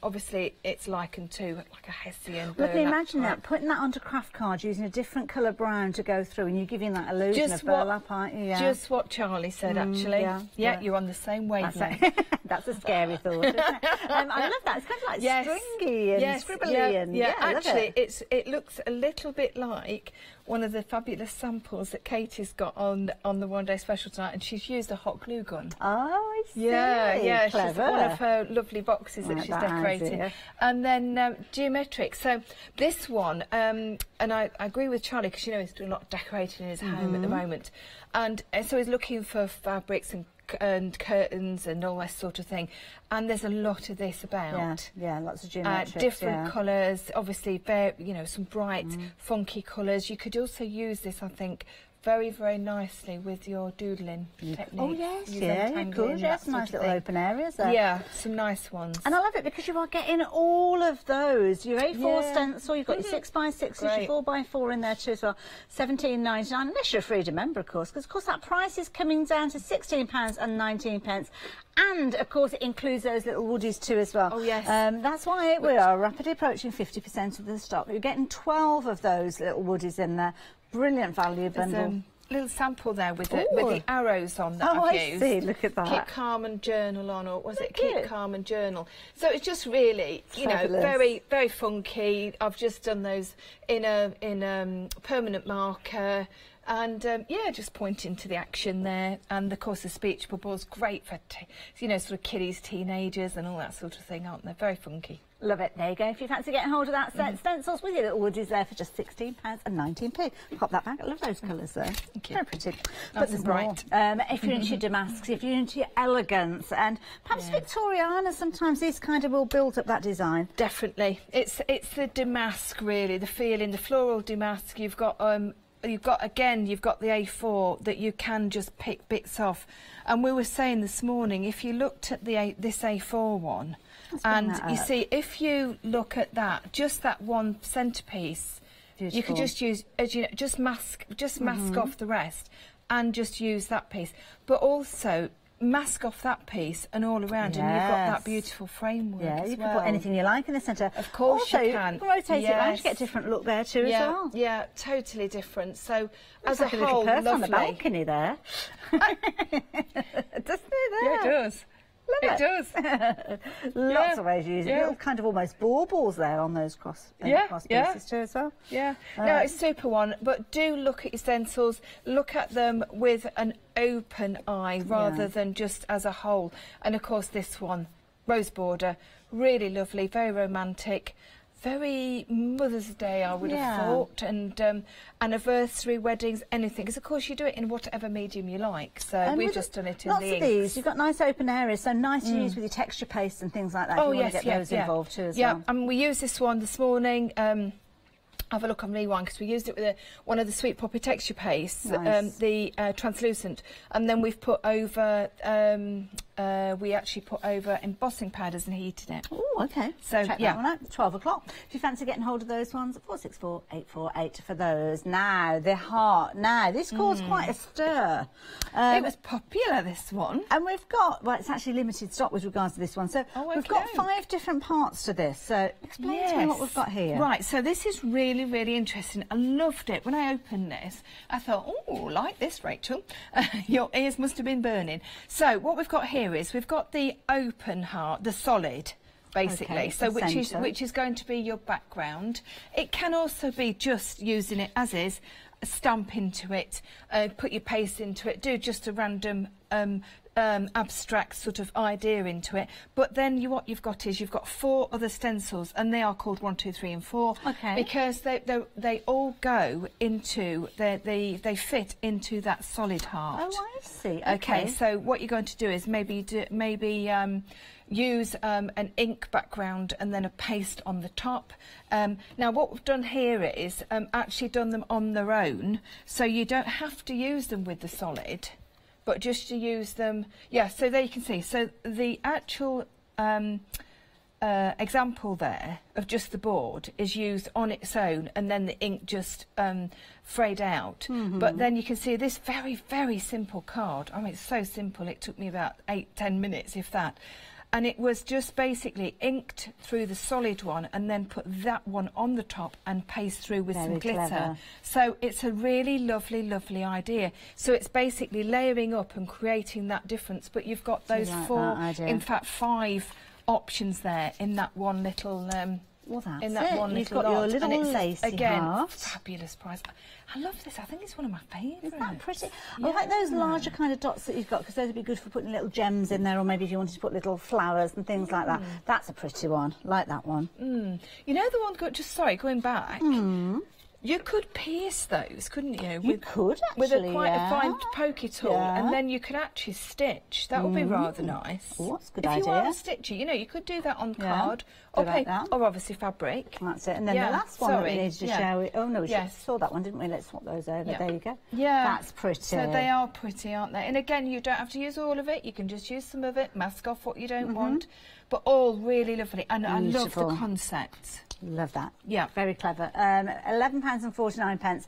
obviously it's likened to like a Hessian burlap. Look, imagine that, putting that onto craft cards using a different colour brown to go through, and you're giving that illusion of burlap, aren't you? Yeah. Just what Charlie said, actually. Yeah, you're on the same wavelength. That's a scary thought, isn't it? I love that. It's kind of like stringy and scribbly. And, actually, it looks a little bit like one of the fabulous samples that Katie's got on the One Day Special tonight, and she's used a hot glue gun. Oh, I see. Yeah, clever. She's one of her lovely boxes that she's decorating. And then geometric. So this one, and I agree with Charlie, because you know he's doing a lot of decorating in his home at the moment, and so he's looking for fabrics and curtains and all that sort of thing, and there's a lot of this about. Yeah, lots of geometrics. Different colours, obviously, very, you know, some bright, funky colours. You could also use this, I think, very, very nicely with your doodling technique. Oh yes, you could. Yes, nice little open areas there. Yeah, some nice ones. And I love it because you are getting all of those. Your A4 stencil, you've got your 6x6, your 4x4 in there too as well. £17.99, unless you're a Freedom member, of course, because of course that price is coming down to £16.19. And of course it includes those little woodies too as well. Oh yes. That's why we are rapidly approaching 50% of the stock. You're getting 12 of those little woodies in there. Brilliant value bundle. Little sample there with the arrows on that I've used. Oh, I see. Look at that. Keep calm and journal on, or was it keep calm and journal? So it's just really, you know, Fabulous. very, very funky. I've just done those in a permanent marker. And yeah, just pointing to the action there, and of course the speech bubbles, great for you know, sort of kiddies, teenagers, and all that sort of thing, aren't they? Very funky. Love it. There you go. If you fancy getting hold of that set, stencils with your little woodies there for just £16.19. Pop that back. I love those colours though. Thank you. Very pretty. But there's bright. If you're into your damasks, if you're into your elegance, and perhaps Victoriana, sometimes these kind of will build up that design. Definitely. It's the damask really, the feeling, the floral damask. You've got the A4 that you can just pick bits off. And we were saying this morning, if you looked at this A4 one, and you see, if you look at that, just that one centrepiece, you could just use, as you know, just mask off the rest, and just use that piece. But also mask off that piece and all around, and you've got that beautiful framework. Yeah, as you well. can put anything you like in the centre. Of course, also, you can. You can rotate it around to get a different look there too as well. Yeah, totally different. So as a whole, little person lovely. on the balcony there. Doesn't it there? Yeah, it does. It does. Lots of ways to use it. Little kind of almost baubles there on those cross pieces too as well. Yeah. No, it's a super one. But do look at your stencils. Look at them with an open eye rather than just as a whole. And of course this one, rose border, really lovely, very romantic. Very Mother's Day, I would have thought, and anniversary, weddings, anything. Because of course you do it in whatever medium you like. So we've just done it in the inks. Lots of these. You've got nice open areas, so nice to use with your texture paste and things like that. Oh if you want to get those involved too as well. Yeah, we used this one this morning. Have a look on Rewind, because we used it with one of the Sweet Poppy texture pastes, the translucent, and then we've put over we actually put over embossing powders and heated it. Oh, okay. So check yeah, that one out. 12 o'clock. If you fancy getting hold of those ones, 464 848 for those. Now the heart. Now this caused quite a stir. It was popular, this one, and we've got, well, it's actually limited stock with regards to this one. So we've got 5 different parts to this. So explain to me what we've got here. Right. So this is really, really interesting. I loved it when I opened this. I thought, oh, like this, Rachel. Your ears must have been burning. So what we've got here is we've got the open heart, the solid, basically. Okay, so which is going to be your background. It can also be just using it as is, stamp into it, put your paste into it, do just a random abstract sort of idea into it. But then what you've got is you've got 4 other stencils, and they are called 1, 2, 3 and 4. Okay. Because they all go into, they fit into that solid heart. Oh, I see. Okay. So what you're going to do is maybe use an ink background and then a paste on the top. Now what we've done here is actually done them on their own, so you don't have to use them with the solid, but just to use them. Yeah, so there you can see. So the actual example there of just the board is used on its own, and then the ink just frayed out. But then you can see this very, very simple card. I mean, it's so simple. It took me about 8-10 minutes, if that. And it was just basically inked through the solid one and then put that one on the top and paste through with some glitter. Clever. So it's a really lovely, lovely idea. So it's basically layering up and creating that difference. But you've got those 4, in fact 5 options there in that one little... well, that's in that it. one You've little got your lot. little And it's, lacy again, halves. fabulous price. I love this. I think it's one of my favourites. Isn't that pretty? I like those larger kind of dots that you've got, because those would be good for putting little gems in there, or maybe if you wanted to put little flowers and things like that. That's a pretty one. Like that one. You know the one, going back, you could pierce those, couldn't you? You could, with actually, a quite a fine pokey tool, Yeah. and then you could actually stitch. That would be rather nice. Oh, that's a good if idea. you are a stitcher, you know, you could do that on card do or like paper, that. or obviously fabric. That's it. And then the last one that we needed to show. Oh no, we Yes. saw that one, didn't we? Let's swap those over. Yeah. There you go. Yeah, that's pretty. So they are pretty, aren't they? And again, you don't have to use all of it. You can just use some of it, mask off what you don't want. But all really lovely, and I love the concept. Love that. Yeah. Very clever. £11.49.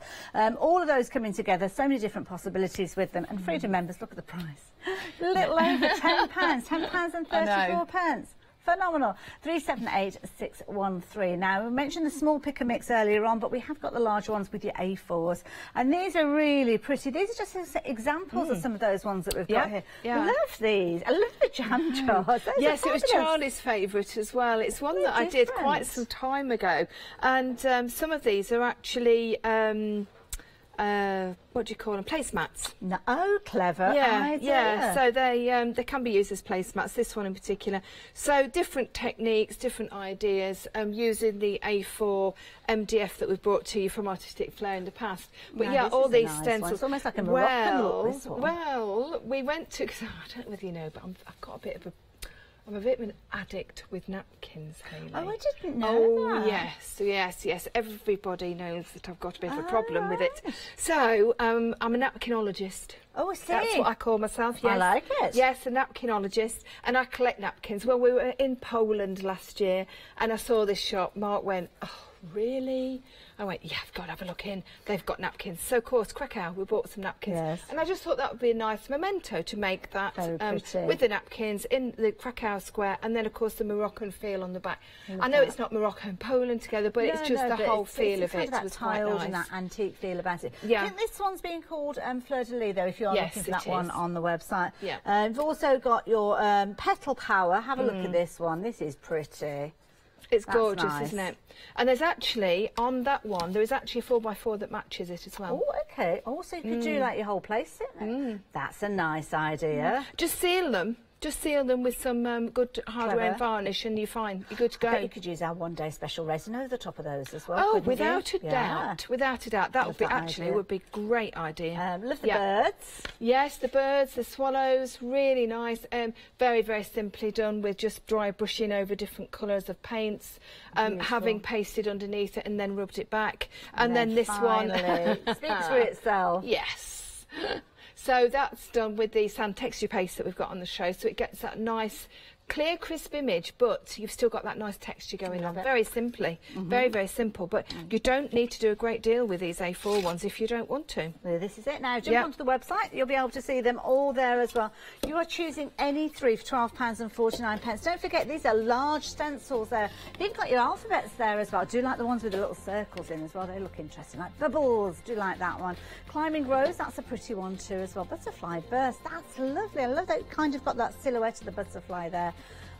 All of those coming together, so many different possibilities with them. And Freedom members, look at the price. Little over £10, £10.34. Phenomenal. 378613. Now, we mentioned the small pick and mix earlier on, but we have got the large ones with your A4s. And these are really pretty. These are just examples of some of those ones that we've got here. Yeah. I love these. I love the jam jars. Those Yes, are it was fabulous. Charlie's favourite as well. It's one that I did quite some time ago. And some of these are actually... what do you call them? Placemats. No, oh, clever idea. Yeah. So they can be used as placemats. This one in particular. So different techniques, different ideas. Using the A4 MDF that we've brought to you from Artistic Flair in the past. But Now, yeah, this all is a these nice stencils. one. It's almost like a Moroccan look, this one. Well, we went to. I don't know whether you know, but I've got a bit of a. I'm a bit of an addict with napkins, Hayley. Oh, I didn't know that. Yes. Everybody knows that I've got a bit of a problem with it. So, I'm a napkinologist. Oh, I see. That's what I call myself, yes. I like it. Yes, a napkinologist. And I collect napkins. Well, we were in Poland last year, and I saw this shop. Mark went, oh, really? I went, yeah, I've got to have a look in. They've got napkins. So, of course, Krakow, we bought some napkins. Yes. And I just thought that would be a nice memento to make that Very pretty. with the napkins in the Krakow square, and then, of course, the Moroccan feel on the back. I know it's not Morocco and Poland together, but it's just the whole feel of it was quite nice. And that antique feel about it. Yeah. I think this one's being called Fleur de Lis, though, if you are Yes, looking for that it one is. on the website. Yeah. You've also got your Petal Power. Have a look at this one. This is pretty. It's That's gorgeous, nice. isn't it? And there's actually, on that one, there is actually a 4x4 that matches it as well. Oh, okay. Also, you could do like your whole place in it. That's a nice idea. Just seal them. Just seal them with some good hardware and varnish, and you're fine. You're good to go. I bet you could use our one-day special resin over the top of those as well. Oh, couldn't without you? a doubt, without a doubt. That would be actually would be a great idea. Love the birds. Yes, the birds, the swallows, really nice. Very, very simply done with just dry brushing over different colours of paints, having pasted underneath it and then rubbed it back. And then this one speaks for itself. Yes. So that's done with the sand texture paste that we've got on the show, so it gets that nice clear, crisp image, but you've still got that nice texture going on. Very simply, very, very simple. But you don't need to do a great deal with these A4 ones if you don't want to. Well, this is it. Now, jump onto the website. You'll be able to see them all there as well. You are choosing any three for £12.49. Don't forget, these are large stencils there. You've got your alphabets there as well. I do like the ones with the little circles in as well. They look interesting. Like bubbles, do like that one. Climbing Rose, that's a pretty one too as well. Butterfly Burst, that's lovely. I love that kind of got that silhouette of the butterfly there.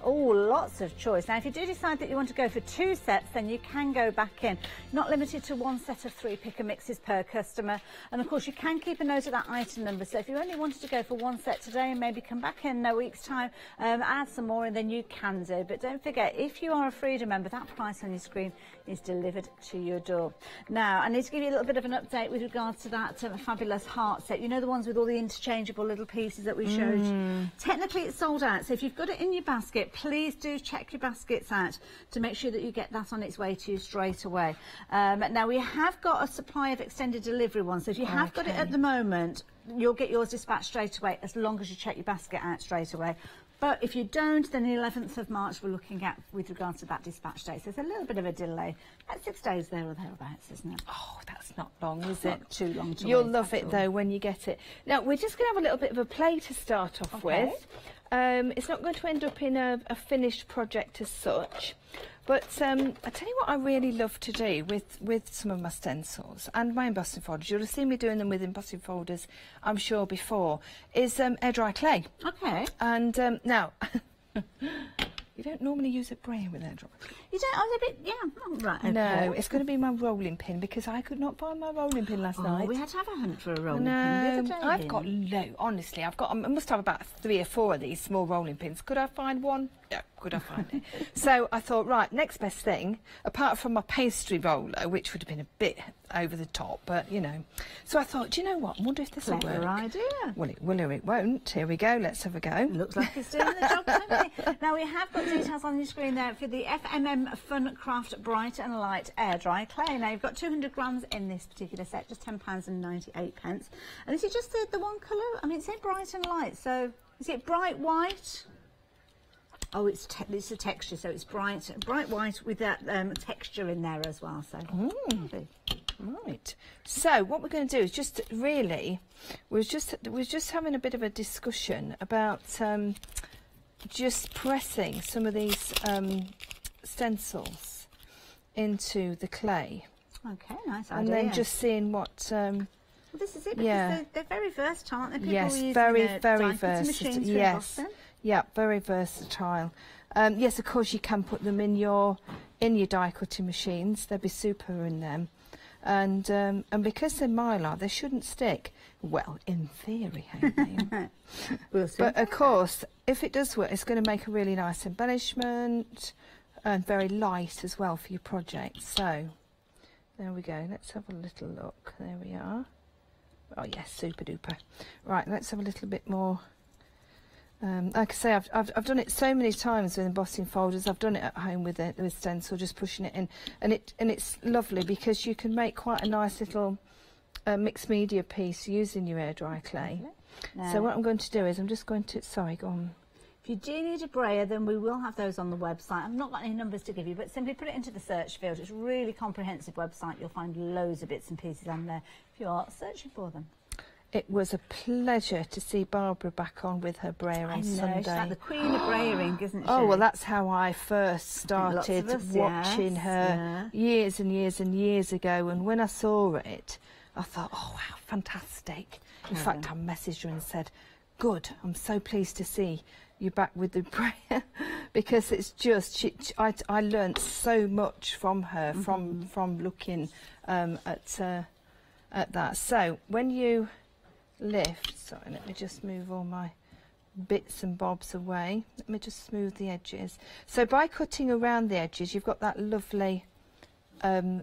Oh, lots of choice. Now, if you do decide that you want to go for 2 sets, then you can go back in. Not limited to 1 set of 3 pick and mixes per customer. And of course, you can keep a note of that item number. So if you only wanted to go for 1 set today and maybe come back in a week's time, add some more, and then you can do. But don't forget, if you are a Freedom member, that price on your screen is delivered to your door. Now, I need to give you a little bit of an update with regards to that fabulous heart set. You know, the ones with all the interchangeable little pieces that we showed you? Technically, it's sold out. So if you've got it in your basket, please do check your baskets out to make sure that you get that on its way to you straight away. Now, we have got a supply of extended delivery ones. So if you have got it at the moment, you'll get yours dispatched straight away as long as you check your basket out straight away. But if you don't, then the 11th of March we're looking at with regards to that dispatch date. So there's a little bit of a delay. About 6 days there or thereabouts, isn't it? Oh, that's not long, is it? Not too long to You'll wait love at it, all. though, when you get it. Now, we're just going to have a little bit of a play to start off with. It's not going to end up in a finished project as such. But I tell you what I really love to do with some of my stencils and my embossing folders, you'll have seen me doing them with embossing folders, I'm sure, before, is air dry clay. Okay. And now, you don't normally use a brayer with air dry clay. You don't? I was a bit, yeah, right. Okay. No, it's going to be my rolling pin because I could not find my rolling pin last night. We had to have a hunt for a rolling pin the other day. I've got honestly, I must have about 3 or 4 of these small rolling pins. Could I find one? Yeah, could I find it? So I thought, right, next best thing, apart from my pastry roller, which would have been a bit over the top, but you know. So I thought, do you know what? I wonder if this will work. Clever idea. Well, it will or it won't. Here we go. Let's have a go. Looks like it's doing the job, doesn't it? Now, we have got details on your screen there for the FMM Fun Craft Bright and Light Air Dry Clay. Now, you've got 200 grams in this particular set, just £10.98. And is it just the one colour? I mean, it said bright and light, so is it bright white? Oh, it's a texture, so it's bright white with that texture in there as well. So, right. So what we're going to do is just really, we're just having a bit of a discussion about just pressing some of these stencils into the clay. Okay, nice and idea. then just seeing what. Well, this is it, because they're very versatile, aren't they? People yes, using very die-cutting versatile. machines for Yes, embossing. yeah, very versatile. Yes, of course you can put them in your die cutting machines. They'd be super in them, and because they're mylar, they shouldn't stick. Well, in theory, Hayley. But of course, if it does work, it's going to make a really nice embellishment and very light as well for your project. So there we go. Let's have a little look. There we are. Oh yes, super duper. Right, let's have a little bit more. Like I say, I've done it so many times with embossing folders. I've done it at home with stencil, just pushing it in, and it's lovely because you can make quite a nice little mixed media piece using your air dry clay. So what I'm going to do is I'm just going to go on. If you do need a brayer, then we will have those on the website. I've not got any numbers to give you, but simply put it into the search field. It's a really comprehensive website. You'll find loads of bits and pieces on there if you are searching for them. It was a pleasure to see Barbara back on with her brayer on Sunday. She's like the queen of brayering, isn't she? Oh, well, that's how I first started watching her years and years and years ago. And when I saw it, I thought, oh, wow, fantastic. In fact, I messaged her and said, good, I'm so pleased to see you back with the brayer, because it's just, I learnt so much from her, from looking at that. So when you lift, sorry, let me just move all my bits and bobs away. Let me just smooth the edges. So by cutting around the edges, you've got that lovely clean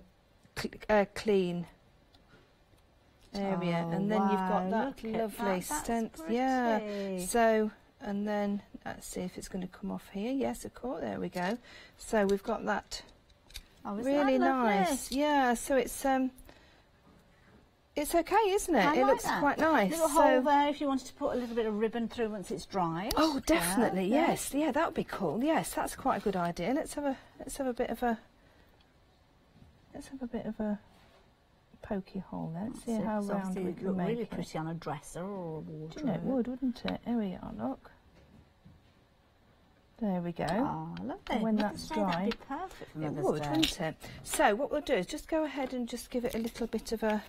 area, and then you've got that lovely stencil. Yeah. So, and then let's see if it's going to come off here. Yes, of course. There we go. So we've got that really nice. Yeah. So it's It's okay, isn't it? It looks quite nice. Little hole there if you wanted to put a little bit of ribbon through once it's dried. Oh, definitely, yes. Yeah, that would be cool. Yes, that's quite a good idea. Let's have a bit of a pokey hole there. Let's see how round we can make it. Really pretty on a dresser or a wardrobe. Do you know, it would, wouldn't it? Here we are, look. There we go. Oh, lovely. And when that's dry, that'd be perfect for it Mother's would, Day. wouldn't it? So what we'll do is just go ahead and just give it a little bit of a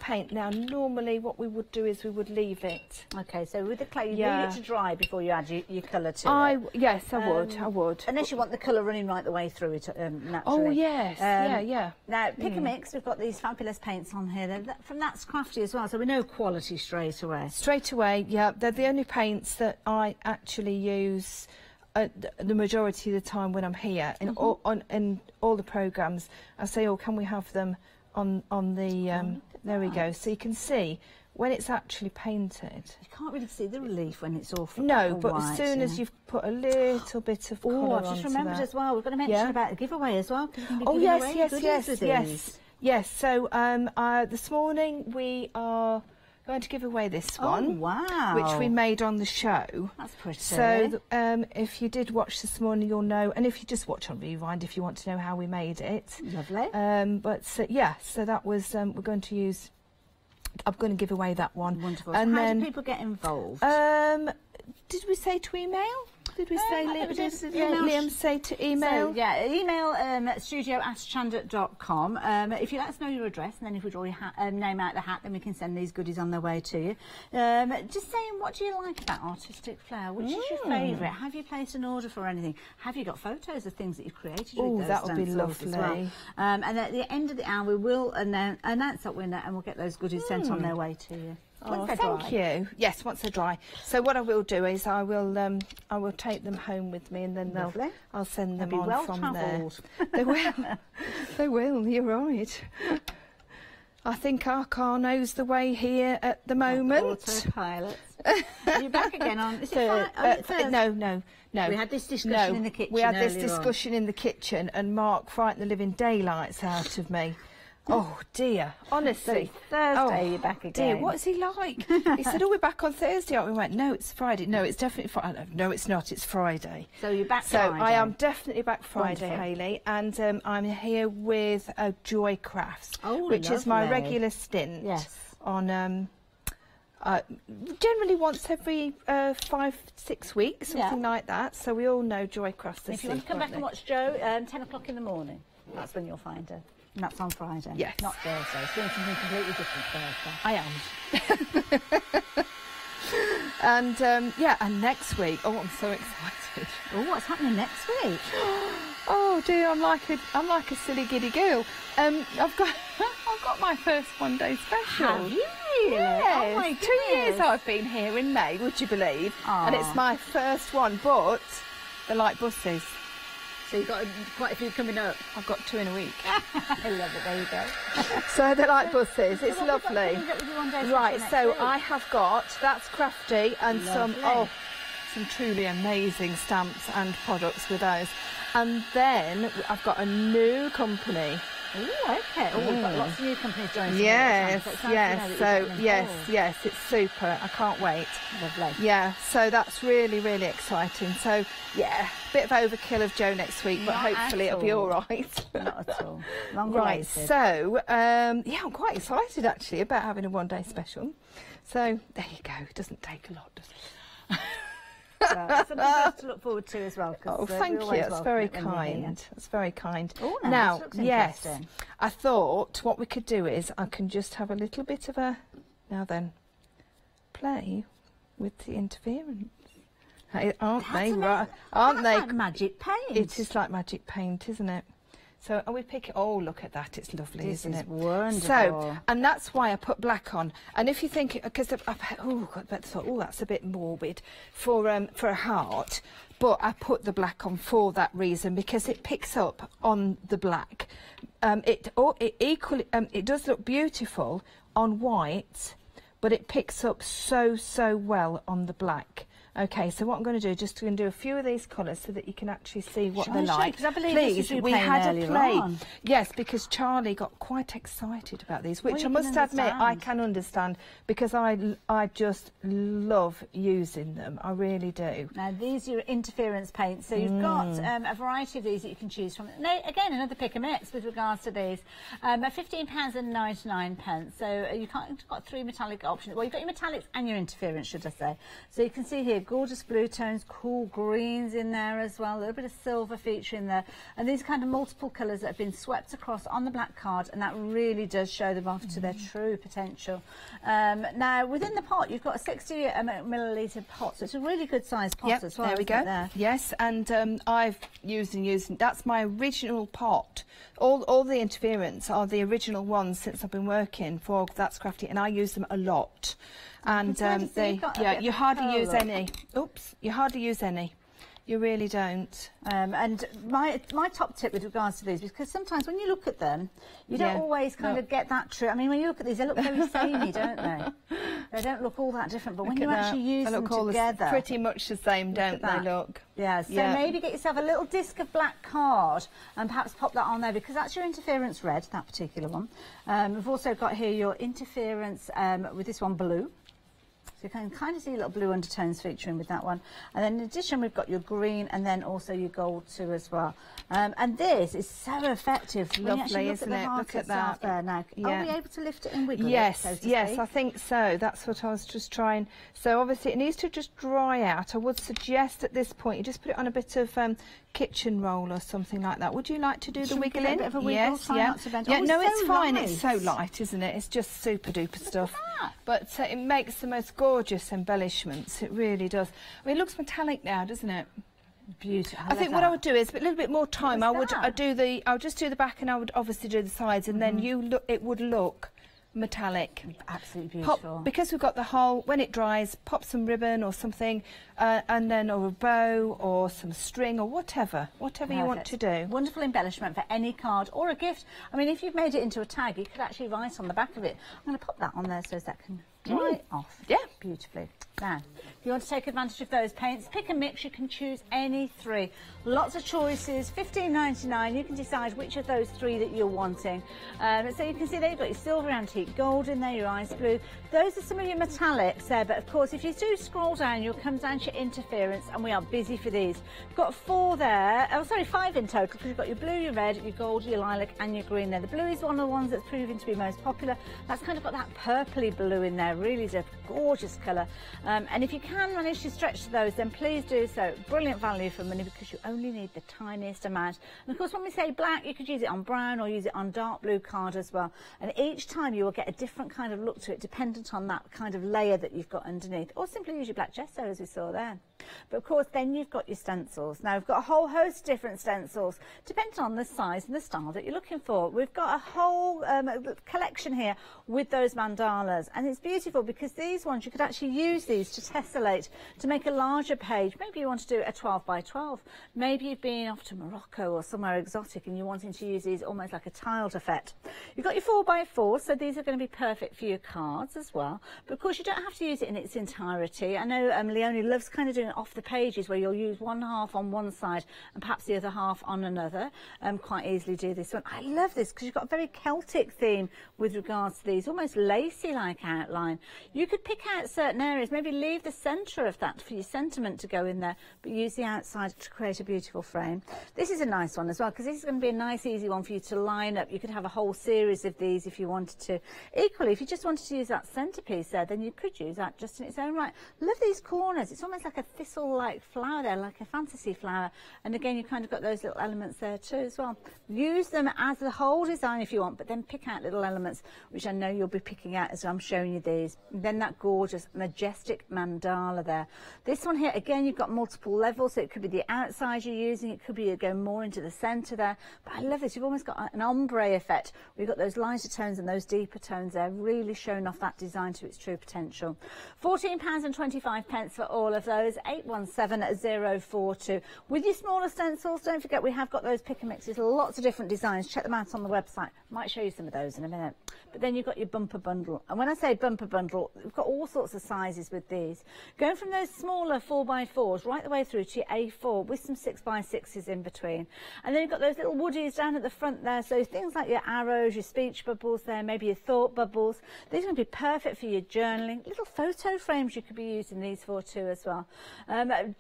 paint. Now, normally what we would do is we would leave it. Okay, so with the clay, you leave it to dry before you add your colour to it. Yes, I would. Unless you want the colour running right the way through it, naturally. Oh, yes, yeah. Now, pick a mix. We've got these fabulous paints on here. From That's Crafty as well, so we know quality straight away. Straight away, yeah. They're the only paints that I actually use the majority of the time when I'm here. In all the programmes, I say, oh, can we have them on the there we go, so you can see when it's actually painted. You can't really see the relief when it's all but white, as soon as you've put a little bit of colour I've just remembered as well, we've got to mention about the giveaway as well. Yes. So this morning we are going to give away this one. Oh, wow. Which we made on the show. That's pretty. So if you did watch this morning, you'll know, and if you just watch on Rewind, if you want to know how we made it. Lovely. So that was, we're going to use, I'm going to give away that one. Wonderful. And so how then, do people get involved? Did we say to email? Did we say, Liam say to email? So, yeah, email studio@hochanda.com. If you let us know your address, and then if we draw your name out the hat, then we can send these goodies on their way to you. Just saying, what do you like about Artistic Flair? Which is your favourite? Have you placed an order for anything? Have you got photos of things that you've created with those that would be stencils lovely. as well? And at the end of the hour, we will announce that winner, and we'll get those goodies sent on their way to you. Thank you. Yes, once they're dry. So what I will do is I will take them home with me, and then I'll send them on from there. They will. They will. You're right. I think our car knows the way here at the moment. Autopilot. Are you back again on? Is it no. We had this discussion in the kitchen. We had this discussion in the kitchen, and Mark frightened the living daylights out of me. Oh dear, honestly. Thursday, you're back again. Dear, what's he like? He said, oh, we're back on Thursday, aren't we? We went, no, it's Friday. No, it's definitely Friday. No, it's not, it's Friday. So you're back Friday? So I am definitely back Friday, Hayley, and I'm here with Joy Crafts, which is my regular stint on... generally once every 5-6 weeks, something like that. So we all know Joy Crafts. If you want to come back and watch Jo, 10 o'clock in the morning, that's when you'll find her. And that's on Friday. Yes. Not Thursday. It's doing something completely different Thursday. I am. And next week, I'm so excited. Oh, what's happening next week? Oh dear, I'm like a silly giddy girl. I've got my first one-day special. Have you really? Yes. Oh my goodness. 2 years I've been here in May, would you believe? And it's my first one, but they're like buses. So you've got quite a few coming up. I've got 2 in a week. I love it, there you go. So they're like buses, it's lovely. Right, so I have got That's Crafty and some truly amazing stamps and products with those. And then I've got a new company. Oh, okay. Oh, we've got lots of new companies joining. Yes. Yes, it's super. I can't wait. Lovely. Yeah, so that's really, really exciting. So, yeah, bit of overkill of Jo next week, but hopefully it'll be all right. Not at all. Right, so, I'm quite excited actually about having a one-day special. So, there you go. It doesn't take a lot, does it? Something for us to look forward to as well. Thank you. That's very kind. That's very kind. Oh, now, this looks yes, interesting. I thought what we could do is I can just have a little bit of a play with the interference. Hey, aren't they? Like magic paint. It is like magic paint, isn't it? So, and we pick it. Oh, look at that! It's lovely, isn't it? Wonderful. So, and that's why I put black on. And if you think, because that's a bit morbid for a heart, but I put the black on for that reason, because it picks up on the black. It does look beautiful on white, but it picks up so well on the black. Okay, so what I'm going to do, just going to do a few of these colours so that you can actually see what they're like. Because I believe this was we had a play. On. Yes, because Charlie got quite excited about these, which I must admit I can understand, because I just love using them. I really do. Now these are your interference paints, so you've got a variety of these that you can choose from. Now, again, another pick and mix with regards to these. At £15.99, so you've got 3 metallic options. Well, you've got your metallics and your interference, should I say. So you can see here gorgeous blue tones, cool greens in there as well, a little bit of silver feature in there, and these kind of multiple colours that have been swept across on the black card, and that really does show them off to their true potential. Now within the pot you've got a 60 millilitre pot, so it's a really good sized pot as well. There we go. There? Yes, and I've used that's my original pot. All the interference are the original ones since I've been working for That's Crafty, and I use them a lot. And you hardly use any. Oops, you hardly use any. You really don't. And my top tip with regards to these, because sometimes when you look at them, you don't always kind of get that true. I mean, when you look at these, they look very samey, don't they? They don't look all that different, but when you actually use them together, pretty much the same, don't they? Look. Yeah. So maybe get yourself a little disc of black card and perhaps pop that on there, because that's your interference red, that particular one. We've also got here your interference with this one blue. So you can kind of see little blue undertones featuring with that one. And then in addition, we've got your green and then also your gold too as well. And this is so effective. Lovely, isn't it? Look at that. There. Now, are we able to lift it and wiggle it? Yes, so to yes, speak? I think so. That's what I was just trying. So obviously it needs to just dry out. I would suggest at this point you just put it on a bit of kitchen roll or something like that. Would you like to do the wiggling? A bit of a wiggle, yes, yeah. Oh, no, it's so fine. light. It's so light, isn't it? It's just super duper stuff. But it makes the most gorgeous embellishments. It really does. I mean, it looks metallic now, doesn't it? Beautiful. I think what I would do is a little bit more time. I'll just do the back, and I would obviously do the sides, and then it would look metallic. Absolutely beautiful. Because we've got the whole, when it dries, pop some ribbon or something, and then or a bow or some string or whatever you want to do. Wonderful embellishment for any card or a gift. I mean, if you've made it into a tag, you could actually write on the back of it. I'm going to pop that on there so that can dry off. Yeah. Beautifully. Now, if you want to take advantage of those paints, pick and mix. You can choose any 3. Lots of choices. $15.99. You can decide which of those 3 that you're wanting. So you can see there you've got your silver, antique, gold in there, your ice blue. Those are some of your metallics there. But of course, if you do scroll down, you'll come down to your interference, and we are busy for these. We've got 4 there. Oh, sorry, 5 in total, because you've got your blue, your red, your gold, your lilac, and your green there. The blue is one of the ones that's proving to be most popular. That's kind of got that purpley blue in there. Really is a gorgeous colour. And if you can manage to stretch those, then please do so. Brilliant value for money, because you only need the tiniest amount. And of course, when we say black, you could use it on brown or use it on dark blue card as well. And each time you will get a different kind of look to it, dependent on that kind of layer that you've got underneath. Or simply use your black gesso, as we saw there. But of course, then you've got your stencils. Now, we've got a whole host of different stencils, depending on the size and the style that you're looking for. We've got a whole collection here with those mandalas, and it's beautiful because these ones, you could actually use these to tessellate, to make a larger page. Maybe you want to do a 12 by 12. Maybe you've been off to Morocco or somewhere exotic and you're wanting to use these almost like a tiled effect. You've got your 4 by 4, so these are going to be perfect for your cards as well. But of course, you don't have to use it in its entirety. I know Leonie loves kind of doing it off the pages, where you'll use one half on one side and perhaps the other half on another. Quite easily do this one. I love this because you've got a very Celtic theme with regards to these, almost lacy-like outline. You could pick out certain areas, maybe leave the centre of that for your sentiment to go in there, but use the outside to create a beautiful frame. This is a nice one as well, because this is going to be a nice, easy one for you to line up. You could have a whole series of these if you wanted to. Equally, if you just wanted to use that centrepiece there, then you could use that just in its own right. Love these corners. It's almost like a thistle-like flower there, like a fantasy flower. And again, you've kind of got those little elements there too as well. Use them as the whole design if you want, but then pick out little elements, which I know you'll be picking out as I'm showing you these. And then that gorgeous, majestic mandala there. This one here, again, you've got multiple levels, so it could be the outside you're using, it could be going more into the centre there. But I love this. You've almost got an ombre effect. We've got those lighter tones and those deeper tones there, really showing off that design to its true potential. £14.25 for all of those. 817-042. With your smaller stencils, don't forget we have got those pick and mixes, lots of different designs. Check them out on the website. Might show you some of those in a minute. But then you've got your bumper bundle. And when I say bumper bundle, we've got all sorts of sizes with these. Going from those smaller 4x4s right the way through to your A4 with some 6x6s in between. And then you've got those little woodies down at the front there. So things like your arrows, your speech bubbles there, maybe your thought bubbles. These are going to be perfect for your journaling. Little photo frames you could be using these for too as well. You've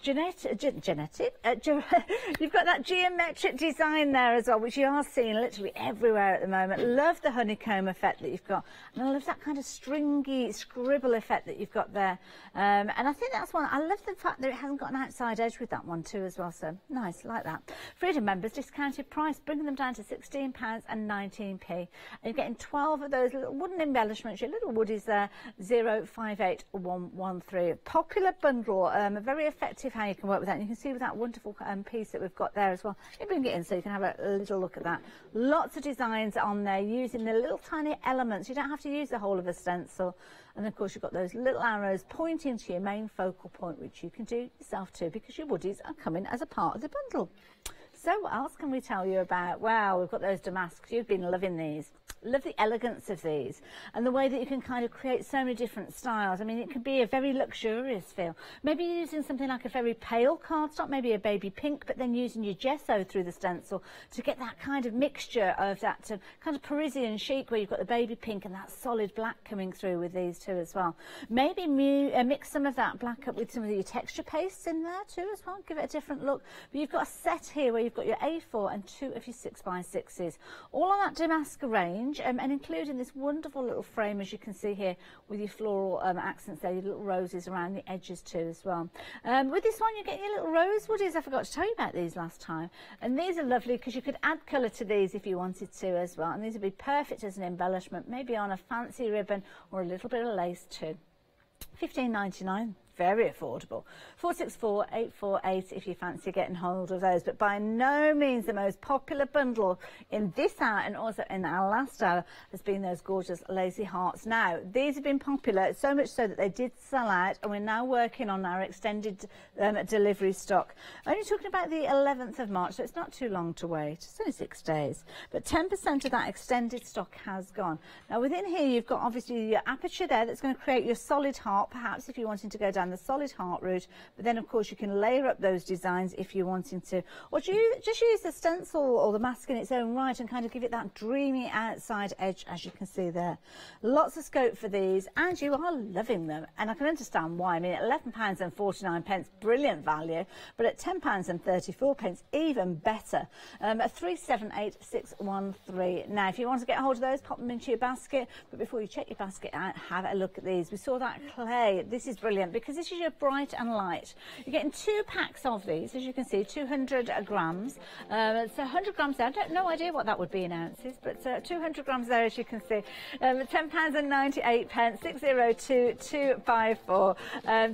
got that geometric design there as well, which you are seeing literally everywhere at the moment. Love the honeycomb effect that you've got. And I love that kind of stringy scribble effect that you've got there. And I think that's one. I love the fact that it hasn't got an outside edge with that one too as well. So nice, like that. Freedom members, discounted price, bringing them down to £16 and 19p. And you're getting 12 of those little wooden embellishments, your little woodies there, 058113. Popular bundle, very effective how you can work with that. And you can see with that wonderful piece that we've got there as well. Let me bring it in so you can have a little look at that. Lots of designs on there using the little tiny elements. You don't have to use the whole of a stencil. And of course you've got those little arrows pointing to your main focal point, which you can do yourself too, because your woodies are coming as a part of the bundle. So what else can we tell you about? Wow, we've got those damasks. You've been loving these. Love the elegance of these and the way that you can kind of create so many different styles. I mean, it could be a very luxurious feel. Maybe using something like a very pale cardstock, maybe a baby pink, but then using your gesso through the stencil to get that kind of mixture of that kind of Parisian chic where you've got the baby pink and that solid black coming through with these too as well. Maybe mix some of that black up with some of your texture pastes in there too as well. Give it a different look. But you've got a set here where you've got your A4 and 2 of your 6x6s. All on that damask range. And including this wonderful little frame, as you can see here, with your floral accents there, your little roses around the edges too as well. With this one, you get your little rose woodies. I forgot to tell you about these last time. And these are lovely because you could add colour to these if you wanted to as well. And these would be perfect as an embellishment, maybe on a fancy ribbon or a little bit of lace too. £15.99. Very affordable. 464848 if you fancy getting hold of those, but by no means the most popular bundle in this hour and also in our last hour has been those gorgeous lazy hearts. Now these have been popular, so much so that they did sell out, and we're now working on our extended delivery stock. Only talking about the 11th of March, so it's not too long to wait. It's only 6 days, but 10% of that extended stock has gone. Now within here you've got obviously your aperture there that's going to create your solid heart, perhaps if you're wanting to go down the solid heart route, but then of course you can layer up those designs if you're wanting to, or just use the stencil or the mask in its own right and kind of give it that dreamy outside edge, as you can see there. Lots of scope for these, and you are loving them, and I can understand why. I mean, at £11.49, brilliant value, but at £10.34, even better. 378613. Now if you want to get hold of those, pop them into your basket, but before you check your basket out, have a look at these. We saw that clay. This is brilliant because this is your bright and light. You're getting 2 packs of these, as you can see, 200 grams. So 100 grams there. I don't no idea what that would be in ounces, but 200 grams there, as you can see. £10.98, 602254.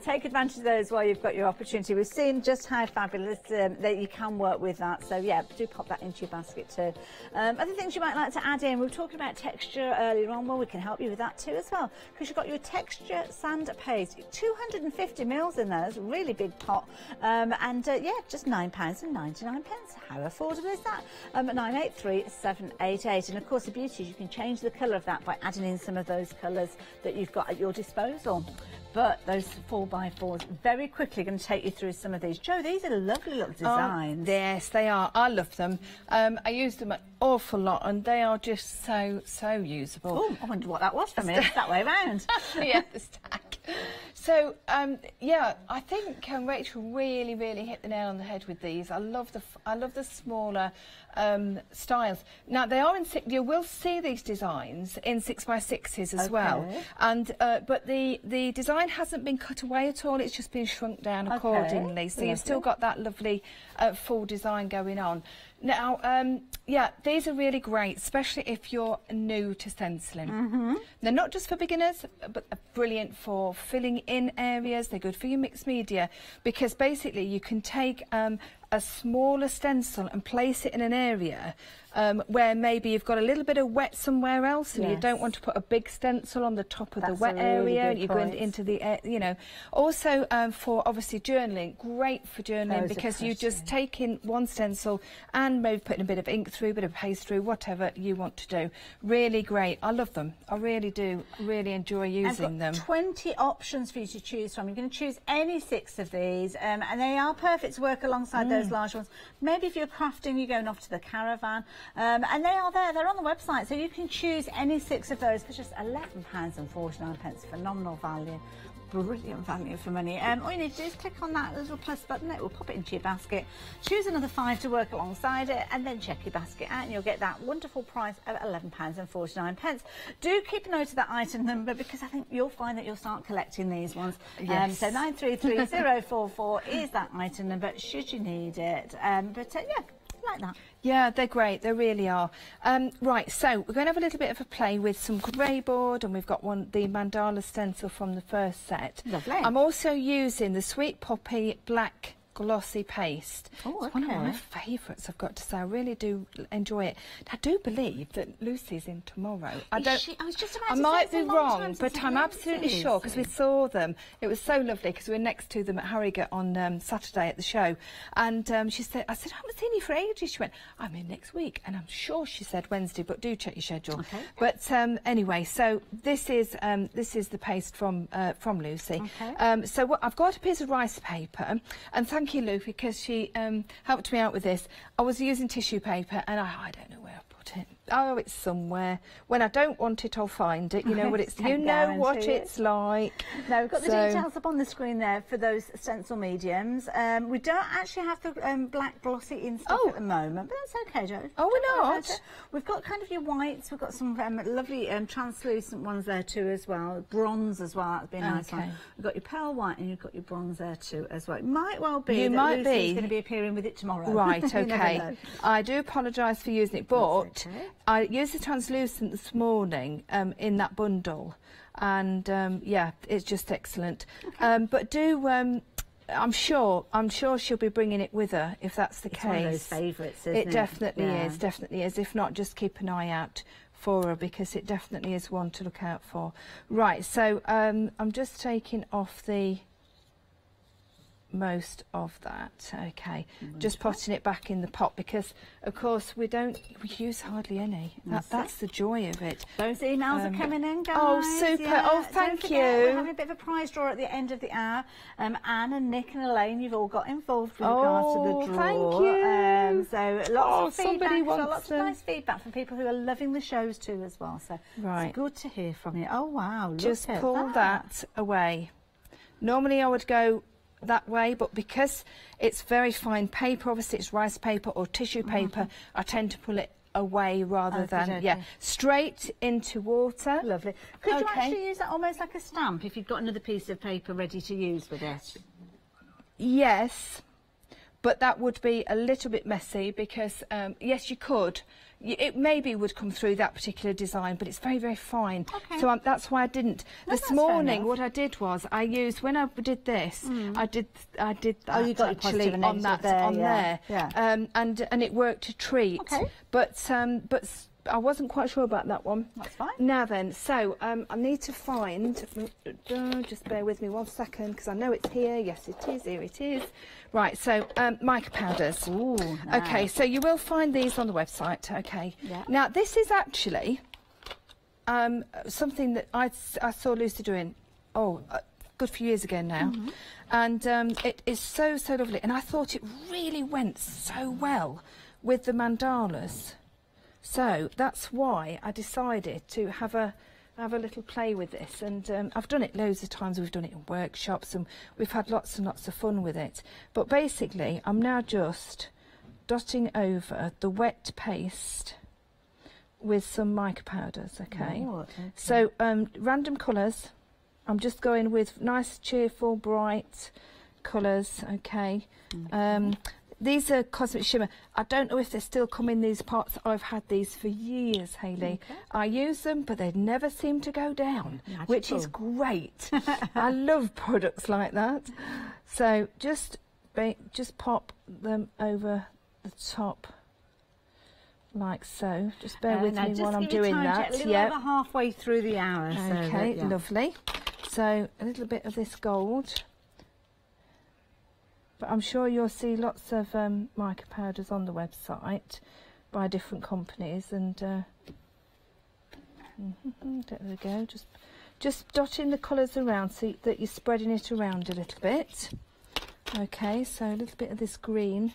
Take advantage of those while you've got your opportunity. We've seen just how fabulous that you can work with that. So yeah, do pop that into your basket too. Other things you might like to add in, we were talking about texture earlier on. Well, we can help you with that too as well, because you've got your texture sand paste, 250 mils in there. It's a really big pot, yeah, just £9.99. How affordable is that? 983788. And of course the beauty is you can change the colour of that by adding in some of those colours that you've got at your disposal. But those 4x4s very quickly going to take you through some of these. Jo, these are lovely little designs. Oh, yes, they are. I love them. I use them an awful lot, and they are just so usable. Oh, I wonder what that was for me. It's that way around. Yeah, the stack. So, yeah, I think Rachel really hit the nail on the head with these. I love the smaller styles. Now they are in you will see these designs in 6x6s as well, and but the design hasn't been cut away at all. It's just been shrunk down accordingly. So you've still got that lovely full design going on. Now, yeah, these are really great, especially if you're new to stenciling. They're not just for beginners, but are brilliant for filling in areas. They're good for your mixed media, because basically you can take a smaller stencil and place it in an area where maybe you've got a little bit of wet somewhere else and you don't want to put a big stencil on the top of the wet area, and you're going into the, you know. Also for obviously journaling, great for journaling, because you just take in one stencil and maybe putting a bit of ink through, a bit of paste through, whatever you want to do. Really great. I love them. I really do. Really enjoy using them. 20 options for you to choose from. You can choose any 6 of these, and they are perfect to work alongside those large ones. Maybe if you're crafting, you're going off to the caravan, and they are there. They're on the website, so you can choose any 6 of those for just £11.49. Phenomenal value. Brilliant value for money. All you need to do is click on that little plus button. It will pop it into your basket. Choose another 5 to work alongside it, and then check your basket out, and you'll get that wonderful price of £11.49. Do keep a note of that item number, because I think you'll find that you'll start collecting these ones. Yes. So 933044 is that item number, should you need it. Yeah, like that. Yeah, they're great. They really are. Right, so we're going to have a little bit of a play with some grey board, and we've got the mandala stencil from the first set. Lovely. I'm also using the Sweet Poppy black glossy paste. Oh, it's one of my favourites, I've got to say. I really do enjoy it. I do believe that Lucy's in tomorrow. I was just about to say, might it's be a long wrong, time but since I'm Lucy absolutely is. sure, because we saw them. It was so lovely, because we were next to them at Harrogate on Saturday at the show. And she said, I said, I haven't seen you for ages. She went, I'm in next week. And I'm sure she said Wednesday, but do check your schedule. Okay. But anyway, so this is the paste from Lucy. Okay. So what, I've got a piece of rice paper, and thank you, Lou, because she helped me out with this. I was using tissue paper, and I don't know where I put it. Oh, it's somewhere. When I don't want it, I'll find it. You know what it's. You know what it's like. No, we've got the details up on the screen there for those stencil mediums. We don't actually have the black glossy in stock at the moment, but that's okay, Jo. Oh, we're not. We've got kind of your whites. We've got some lovely translucent ones there too as well. Bronze as well. That'd be a nice one. We've got your pearl white, and you've got your bronze there too as well. It might well be that Lucy's going to be appearing with it tomorrow. Right. Okay. I do apologise for using it, but I used the translucent this morning in that bundle, and yeah, it's just excellent. But do I'm sure she'll be bringing it with her if that's the case. One of those favourites, isn't it? It definitely is. If not, just keep an eye out for her, because it definitely is one to look out for. Right, so I'm just taking off the most of that. Okay, just potting it back in the pot, because of course we use hardly any. That's the joy of it. Those emails are coming in, guys. Oh, super. Oh, thank you. We're having a bit of a prize draw at the end of the hour. Anne and Nick and Elaine, you've all got involved with regards to the draw. Thank you. So lots of feedback. Lots of nice feedback from people who are loving the shows too as well. So it's good to hear from you. Oh wow, just pull that away. Normally I would go that way, but because it's very fine paper, obviously it's rice paper or tissue paper, I tend to pull it away rather than straight into water. Lovely. Could you actually use that almost like a stamp if you've got another piece of paper ready to use with it? Yes, but that would be a little bit messy, because yes, you could. It maybe would come through that particular design, but it's very, very fine. Okay. So that's why I didn't. This morning, what I did was I used, when I did this, I did that you got actually on there. And it worked a treat. Okay. But I wasn't quite sure about that one. That's fine. Now then, so I need to find, just bear with me 1 second, because I know it's here. Yes, it is. Here it is. Right, so mica powders. Ooh, nice. Okay, so you will find these on the website. Okay. Yeah. Now, this is actually something that I saw Lucy doing, a good few years ago now. And it is so, so lovely. And I thought it really went so well with the mandalas. So that's why I decided to have a little play with this, and I've done it loads of times. We've done it in workshops, and we've had lots and lots of fun with it. But basically, I'm now just dotting over the wet paste with some mica powders. Okay. Oh, okay. So random colours. I'm just going with nice, cheerful, bright colours. Okay. These are Cosmic Shimmer. I don't know if they still come in these pots. I've had these for years, Hayley. Okay. I use them, but they never seem to go down, which is great. I love products like that. So just pop them over the top like so. Just bear with me just while I'm give you doing time that. A little over halfway through the hour. Okay, so that, lovely. So a little bit of this gold. But I'm sure you'll see lots of mica powders on the website by different companies, and there we go. Just dotting the colours around so that you're spreading it around a little bit. Okay, so a little bit of this green.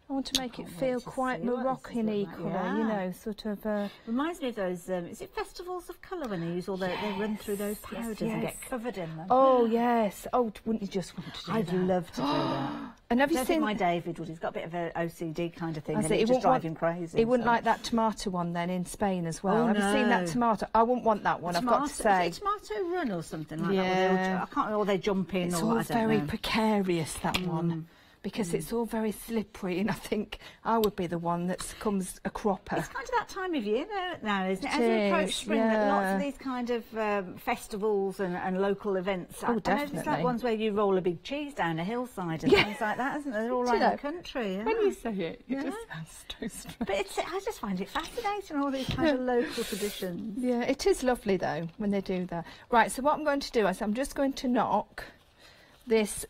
I want to make it feel quite Moroccan-y colour, you know, sort of... Reminds me of those, is it festivals of colour when they use all they run through those powders and get covered in them? Oh, yes. Oh, wouldn't you just want to do that? I'd love to do that. And have you I seen... my David would. He's got a bit of an OCD kind of thing, and it it just drive him crazy. He wouldn't like that tomato one then in Spain as well. Oh, have you seen that tomato? I wouldn't want that one, I've got to say. Is it Tomato Run or something like that? I can't know, or they jump in it's or all I don't very know. precarious, that one. Because it's all very slippery, and I think I would be the one that becomes a cropper. It's kind of that time of year now, isn't it? As It we approach is, spring, yeah. lots of these kind of festivals and local events. Oh, I know definitely. it's like ones where you roll a big cheese down a hillside and things like that, isn't it? They're all Do you around know, the country. Yeah. When you say it, it just sounds so strange. But I just find it fascinating, all these kind of local traditions. Yeah, it is lovely though when they do that. Right, so what I'm going to do is I'm just going to knock this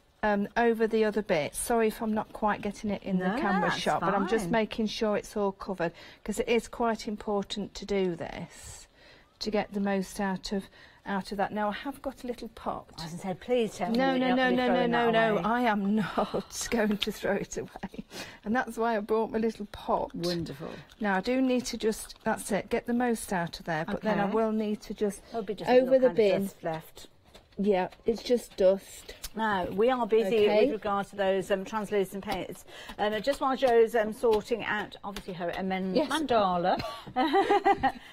over the other bit. Sorry if I'm not quite getting it in the camera shot, but I'm just making sure it's all covered, because it is quite important to do this to get the most out of that. Now I have got a little pot. I was going to say, please tell me. No, No. I am not going to throw it away, and that's why I brought my little pot. Wonderful. Now I do need to just, that's it, get the most out of there, but then I will need to just There'll be just over the kind of bin. dust left. Yeah, it's just dust. Now, we are busy with regards to those translucent paints. Just while Jo's sorting out, obviously, her mandala,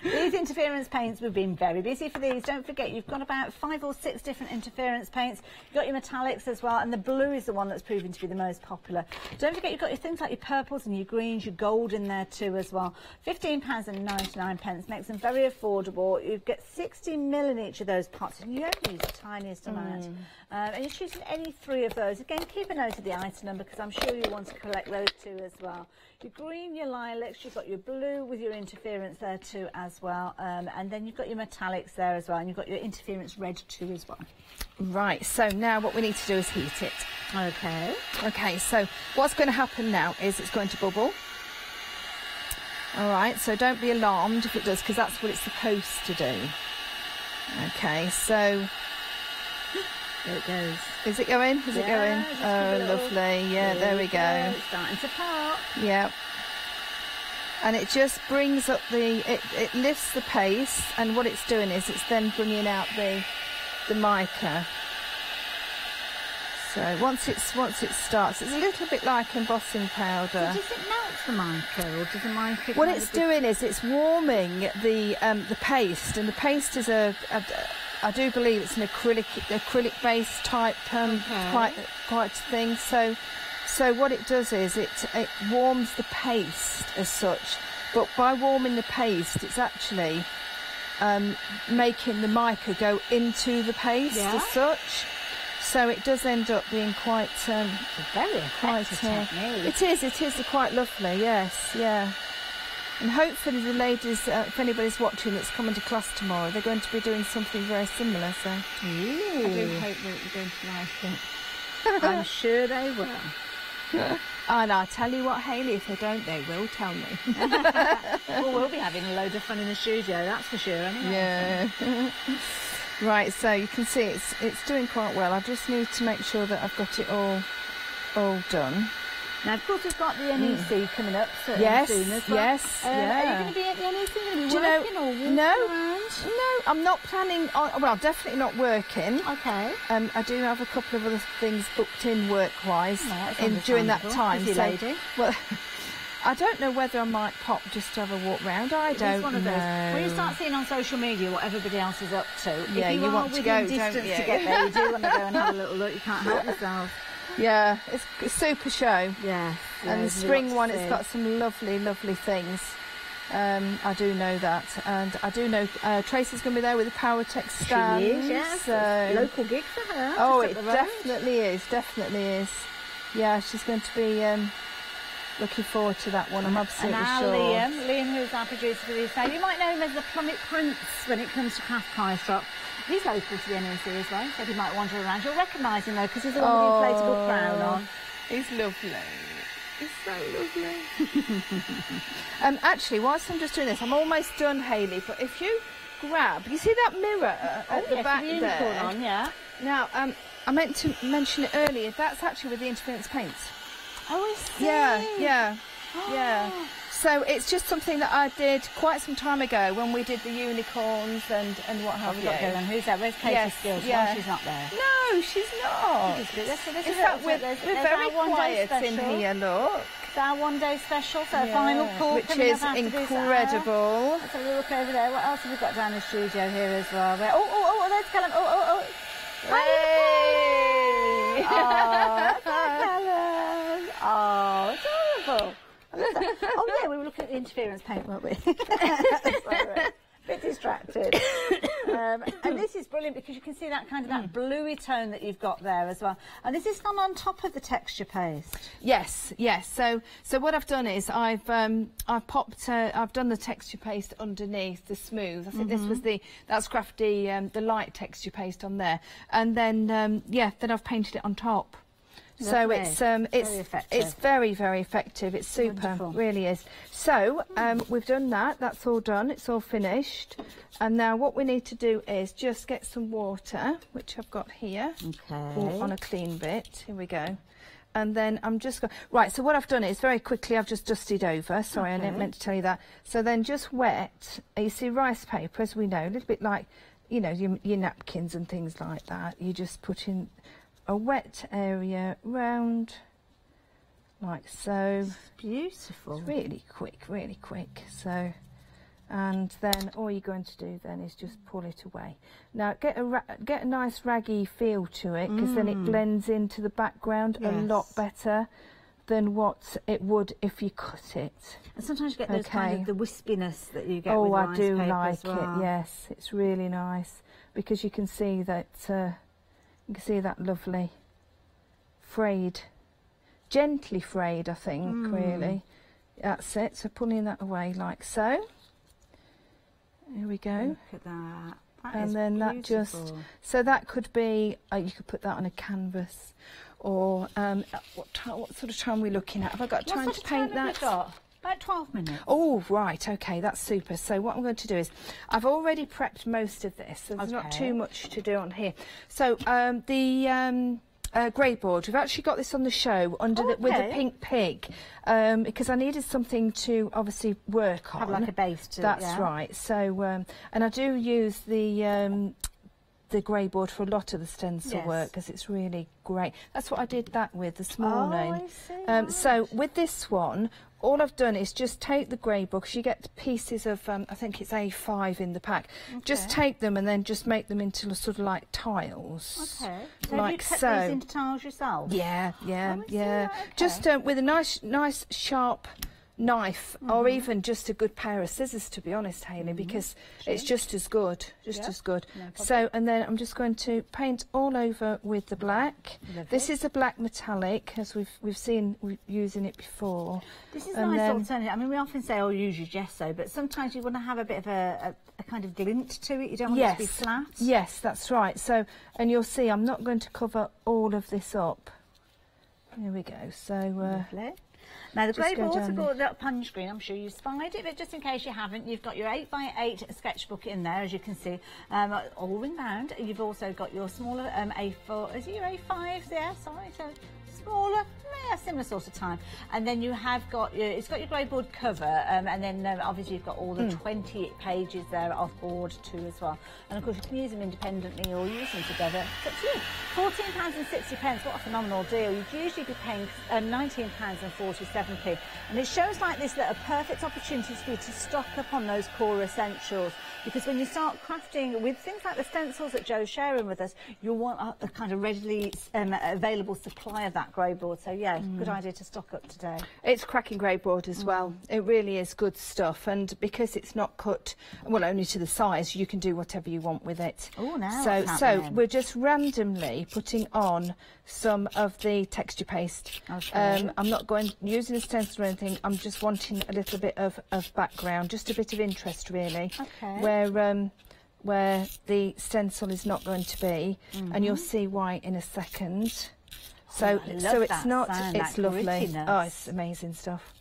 these interference paints, we've been very busy for these. Don't forget, you've got about 5 or 6 different interference paints. You've got your metallics as well, and the blue is the one that's proving to be the most popular. Don't forget, you've got your things like your purples and your greens, your gold in there too as well. £15.99 makes them very affordable. You get 60 ml in each of those pots, and you only use the tiniest amount. And you're choosing any 3 of those. Again, keep a note of the item number, because I'm sure you want to collect those too as well. Your green, your lilacs, you've got your blue with your interference there too as well. And then you've got your metallics there as well, and you've got your interference red too as well. Right, so now what we need to do is heat it. Okay. Okay, so what's going to happen now is it's going to bubble. All right, so don't be alarmed if it does, because that's what it's supposed to do. Okay, so... There it goes. Is it going? Is it going? Oh, lovely. Yeah, there we go. It's starting to pop. Yeah. And it just brings up the... It lifts the paste, and what it's doing is it's then bringing out the mica. So once it starts, it's a little bit like embossing powder. So does it melt the mica, or does the mica... What it's doing is it's warming the paste, and the paste is I do believe it's an acrylic-based type quite thing. So what it does is it warms the paste as such, but by warming the paste, it's actually making the mica go into the paste as such. So it does end up being quite very effective technique. It is quite lovely. Yes, yeah. And hopefully the ladies, if anybody's watching that's coming to class tomorrow, they're going to be doing something very similar, so I do hope that you're going to like it. I'm sure they will. And I'll tell you what, Hayley, if they don't, they will tell me. Well, we'll be having a load of fun in the studio, that's for sure, anyway. Yeah. Right, so you can see it's doing quite well. I just need to make sure that I've got it all done. Now, of course, we've got the NEC coming up soon yes, as well. Yes, Are you going to be at the NEC? Are you working or walking around? No, I'm not planning on... Well, definitely not working. Okay. I do have a couple of other things booked in work-wise during that time. Busy lady. Well, I don't know whether I might pop just to have a walk round. I don't know. One of those. When you start seeing on social media what everybody else is up to, yeah, if you want to go, distance don't you? to get there, you do want to go and have a little look. You can't help yourself. Yeah, it's a super show. Yeah. And the spring one, it's got some lovely, lovely things. I do know that. And I do know Tracy's going to be there with the Power Tech stand. She is, yes. So... Local gig for her. Oh, it definitely is, definitely is. Yeah, she's going to be Looking forward to that one, I'm absolutely and sure. Liam, who's our producer for this day, you might know him as the Plummet Prince when it comes to craft price drop. He's local to the NEC as well, so he might wander around. You'll recognise him though, because he's the one with the inflatable crown on. He's lovely. He's so lovely. Actually, whilst I'm just doing this, I'm almost done, Hayley, but if you grab, you see that mirror at the back the there? On, yeah. Now, I meant to mention it earlier, that's actually with the interference paints. Oh, I see. Yeah. So it's just something that I did quite some time ago when we did the unicorns and what have you. Who's that? Where's Katie Skills? Yeah. She's not there. No, she's not. In fact, we're very quiet in here, look. It's our one-day special, so final call which is incredible. Let's have a look over there. What else have we got down the studio here as well? Oh, there's Callum. Oh. Hey! Callum. Oh, it's horrible. Oh yeah, we were looking at the interference paint, weren't we? Sorry. Bit distracted. And this is brilliant because you can see that kind of that bluey tone that you've got there as well. And this is gone on top of the texture paste. Yes. So what I've done is I've done the texture paste underneath the smooth. I think this was that's crafty, the light texture paste on there, and then then I've painted it on top. Lovely. So it's very, very effective. It's super, wonderful. Really is. So we've done that. That's all done. It's all finished. And now what we need to do is just get some water, which I've got here, on a clean bit. Here we go. And then I'm just going. Right. So what I've done is very quickly I've just dusted over. Sorry, I didn't meant to tell you that. So then just wet. You see rice paper, as we know, a little bit like your napkins and things like that. You just put in a wet area round like so. Beautiful. It's really quick. So, and then all you're going to do then is just pull it away. Now get a nice raggy feel to it, because then it blends into the background a lot better than what it would if you cut it. And sometimes you get those kind of the wispiness that you get with rice paper. Oh, I do like as well. it. Yes, it's really nice because you can see that. You can see that lovely frayed, gently frayed, I think, really. That's it. So pulling that away like so. Here we go. Look at that. And then that just, so that could be, you could put that on a canvas, or what sort of time are we looking at? Have I got time to paint that? About 12 minutes. Oh, right, okay, that's super. So what I'm going to do is, I've already prepped most of this, so there's not too much to do on here. So the grey board, we've actually got this on the show under with the pink pig, because I needed something to obviously work on. Have like a base to it. That's right. So, and I do use the grey board for a lot of the stencil work because it's really great. That's what I did that with this morning. I see. So with this one, all I've done is just take the grey book. You get pieces of, I think it's A5 in the pack. Just take them and then just make them into sort of like tiles. Okay. So like have you cut these into tiles yourself? Yeah. Okay. Just with a nice sharp knife, or even just a good pair of scissors, to be honest, Hayley, because it's just as good, as good. No, so, and then I'm just going to paint all over with the black. Lovely. This is a black metallic, as we've seen using it before. This is a nice alternative. I mean, we often say, use your gesso, but sometimes you want to have a bit of a kind of glint to it. You don't want it to be flat. Yes, that's right. So, and you'll see, I'm not going to cover all of this up. Here we go. So, lovely. Now the grey boards have got that punch screen. I'm sure you've spied it, but just in case you haven't, you've got your 8x8 sketchbook in there, as you can see, all ring round. You've also got your smaller A4. Is it your A5? Yeah, sorry, so smaller. Yeah, similar sort of time. And then you have got it's got your grey board cover, and then obviously you've got all the 20 pages there off board too as well. And of course you can use them independently or use them together. It's up to you. £14.60. What a phenomenal deal. You'd usually be paying £19.47p. And it shows like this that are perfect opportunities for you to stock up on those core essentials, because when you start crafting with things like the stencils that Joe's sharing with us, you'll want a kind of readily available supply of that grey board. So yeah, good idea to stock up today. It's cracking grey board as well. It really is good stuff, and because it's not cut, well, only to the size, you can do whatever you want with it. Oh, now so we're just randomly putting on some of the texture paste. I'm not going to using a stencil or anything. I'm just wanting a little bit of background, just a bit of interest really, where the stencil is not going to be, and you'll see why in a second. So it's not, it's lovely. Oh, it's amazing stuff.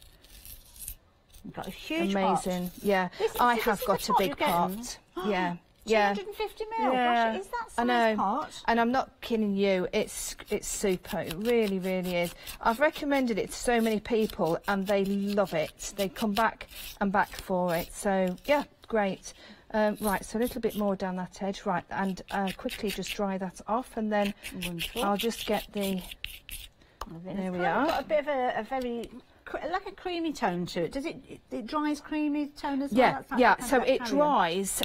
You've got a huge amazing pot. Yeah, I have got a big pot. Yeah. Yeah. 250 ml. Yeah. Gosh, is that size I know. pot? And I'm not kidding you. It's super. It really, really is. I've recommended it to so many people, and they love it. They come back and back for it. So yeah, great. Right, so a little bit more down that edge. Right, and quickly just dry that off, and then I'll just get the. There we are. Got a bit of a very. Like a creamy tone to it. Does it dries creamy tone as well? Yeah, That's yeah. So it dries.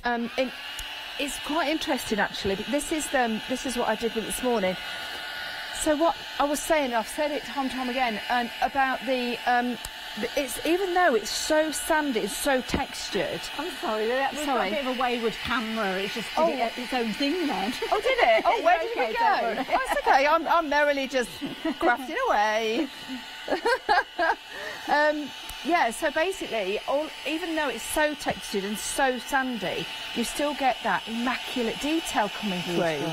It's quite interesting actually. This is what I did with it this morning. So what I was saying, I've said it time and time again, and about the it's, even though it's so sandy, it's so textured. I'm sorry, we've got a bit of a wayward camera. It's just did its own thing then. Oh, did it? Oh, where did it go? Oh, it's okay. I'm merrily just crafting away. Yeah, so basically, even though it's so textured and so sandy, you still get that immaculate detail coming through.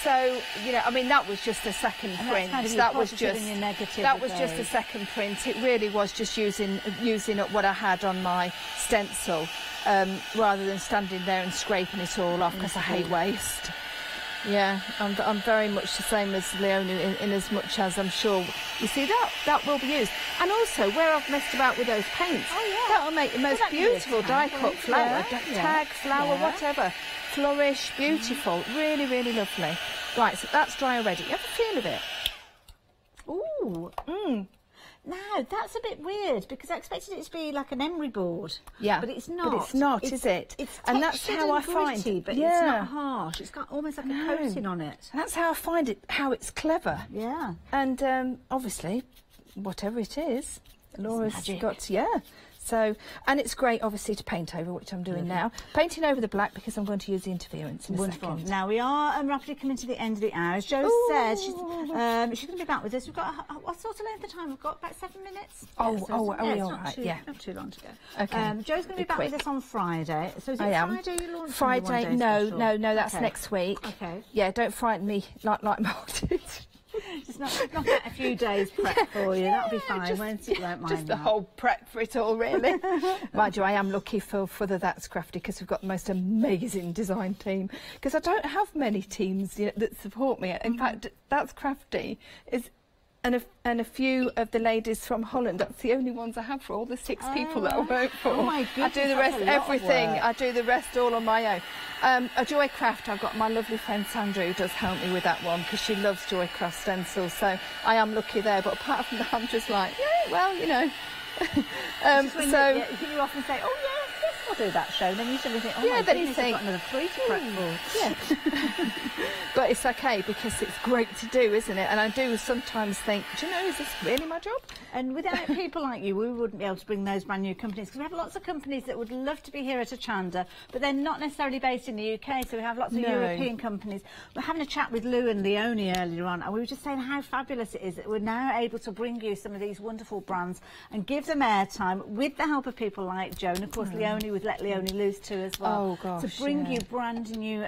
So, you know, I mean, that was just a second print. That was just a second print. It really was just using up what I had on my stencil, rather than standing there and scraping it all off, because I hate waste. Yeah, I'm very much the same as Leonie in as much as I'm sure. You see, that will be used. And also, where I've messed about with those paints, that'll make the most beautiful die-cut flower, tag, flower, whatever. Flourish, beautiful, really, really lovely. Right, so that's dry already. You have a feel of it? Ooh. Now, that's a bit weird, because I expected it to be like an emery board. Yeah. But it's not. But it's not, is it? It's and that's how I find it. But it's not harsh. It's got almost like a coating on it. And that's how I find it, how it's clever. Yeah. And obviously, whatever it is, Laura's got, So, and it's great, obviously, to paint over, which I'm doing now. Painting over the black, because I'm going to use the interference in a second. Now, we are rapidly coming to the end of the hour. As Jo said, she's going to be back with us. We've got, what sort of length of time? We've got about 7 minutes. Are we all right? Not too long to go. Okay. Jo's going to be back with us on Friday. So is it Friday you launch? Friday, no, that's next week. Okay. Yeah, don't frighten me like Mark did. Just not a few days prep for you. That'll be fine, won't it? You won't mind just the whole prep for it all, really. Mind you, I am lucky for the That's Crafty, because we've got the most amazing design team. Because I don't have many teams that support me. In fact, That's Crafty is. And a few of the ladies from Holland. That's the only ones I have for all the 6 people that I work for. Oh my goodness, I do the rest, everything. I do the rest all on my own. A Joy Craft, I've got my lovely friend Sandra who does help me with that one, because she loves Joy Craft stencils. So I am lucky there. But apart from that, I'm just like, yeah, well, you know. You often say, oh yeah, yes, I'll do that show. Then you suddenly think, oh my then goodness, you think, I've got another 3 to prep for. Yeah. But it's okay, because it's great to do, isn't it? And I do sometimes think, do you know, is this really my job? And without people like you, we wouldn't be able to bring those brand new companies, because we have lots of companies that would love to be here at Hochanda, but they're not necessarily based in the UK, so we have lots of European companies. We're having a chat with Lou and Leonie earlier on, and we were just saying how fabulous it is that we're now able to bring you some of these wonderful brands and give them airtime with the help of people like Jo, and of course Leonie with Let Leonie Loose too as well. Oh gosh, to bring you brand new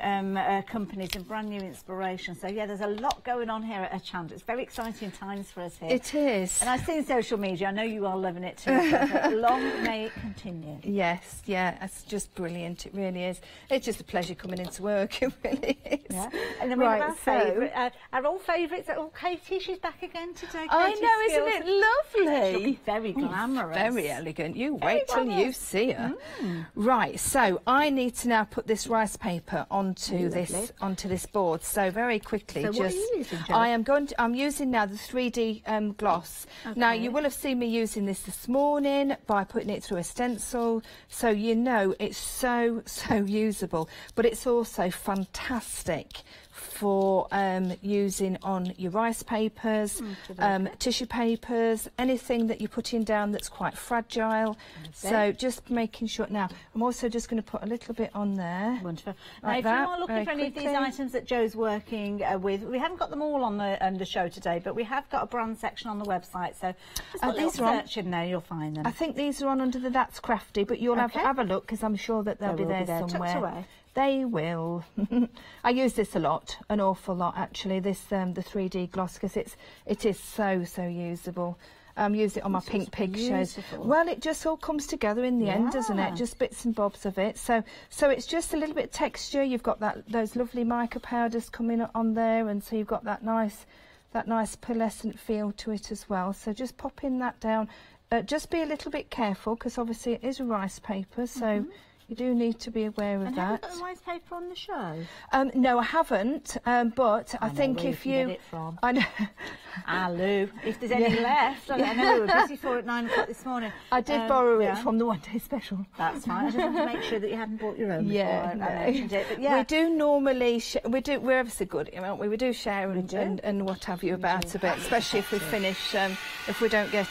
companies and brand new inspiration. So yeah, there's a lot going on here at Hochanda. It's very exciting times for us here. It is. And I've seen social media. I know you are loving it too. Long may it continue. Yes, yeah, it's just brilliant. It really is. It's just a pleasure coming into work. It really is. Yeah. And then we have our favourite, our old favourites. Oh, Katie, she's back again today. I know, isn't it lovely? She'll be very glamorous. Very elegant. You wait till you see her. Right, so I need to now put this rice paper onto this board. So very quickly, so what are you using, Jo? I'm using now the 3D gloss. Okay. Now you will have seen me using this morning by putting it through a stencil, so you know it's so usable, but it's also fantastic for using on your rice papers, tissue papers, anything that you're putting down that's quite fragile. So just making sure. Now, I'm also just going to put a little bit on there. Wonderful. Like now, if you that, are looking for any of these items that Joe's working with, we haven't got them all on the show today, but we have got a brand section on the website, so just put a little search in there, you'll find them. I think these are on under the That's Crafty, but you'll have a look, because I'm sure that they'll be there somewhere. Tucked away. They will. I use this a lot, an awful lot actually. This the 3D gloss, because it is so usable. Use it on my pink pig shows. Well, it just all comes together in the end, doesn't it? Just bits and bobs of it. So it's just a little bit of texture. You've got those lovely mica powders coming on there, and so you've got that nice pearlescent feel to it as well. So just popping that down. Just be a little bit careful, because obviously it is a rice paper, so. You do need to be aware of that. Have you got the rice paper on the show? No, I haven't. But I think if you, get it from. I know. Lou, if there's any left, I know we were busy for it at 9 o'clock this morning. I did borrow it from the One Day Special. That's fine. I just want to make sure that you haven't bought your own. Yeah, I mentioned it. But yeah, we do normally. We're ever so good, aren't we? We do share and what have you about a bit, especially if we finish. If we don't get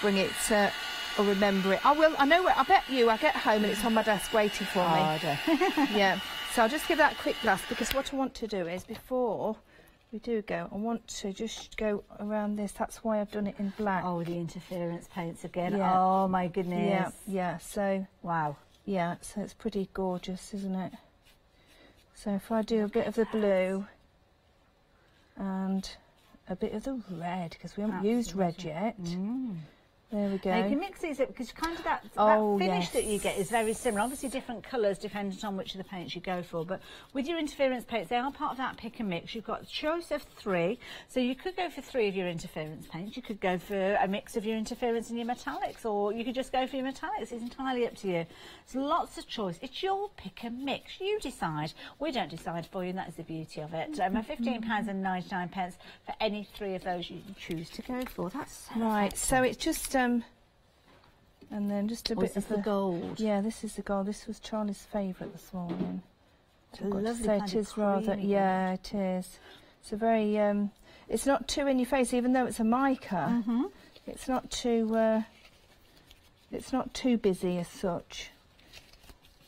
bring it. Or remember it. I know where. I bet you. I get home and it's on my desk waiting for me. Yeah. So I'll just give that a quick blast, because what I want to do is, before we do go, I want to just go around this. That's why I've done it in black. Oh, the interference paints again. Yeah. Oh my goodness. Yeah. So wow. Yeah. So it's pretty gorgeous, isn't it? So if I do a bit of the blue and a bit of the red, because we haven't used red yet. There we go. Now you can mix these up, because kind of that finish that you get is very similar. Obviously different colours depending on which of the paints you go for, but with your interference paints, they are part of that pick and mix. You've got a choice of 3, so you could go for 3 of your interference paints. You could go for a mix of your interference and your metallics, or you could just go for your metallics. It's entirely up to you. There's lots of choice. It's your pick and mix. You decide. We don't decide for you, and that is the beauty of it. £15.99 for any 3 of those you choose to go for. That's right. So it's just and then just a bit of the gold. Yeah, this is the gold. This was Charlie's favourite this morning. It's a lovely so it is rather. Yeah, it is. It's a very. It's not too in your face, even though it's a mica. It's not too. It's not too busy as such.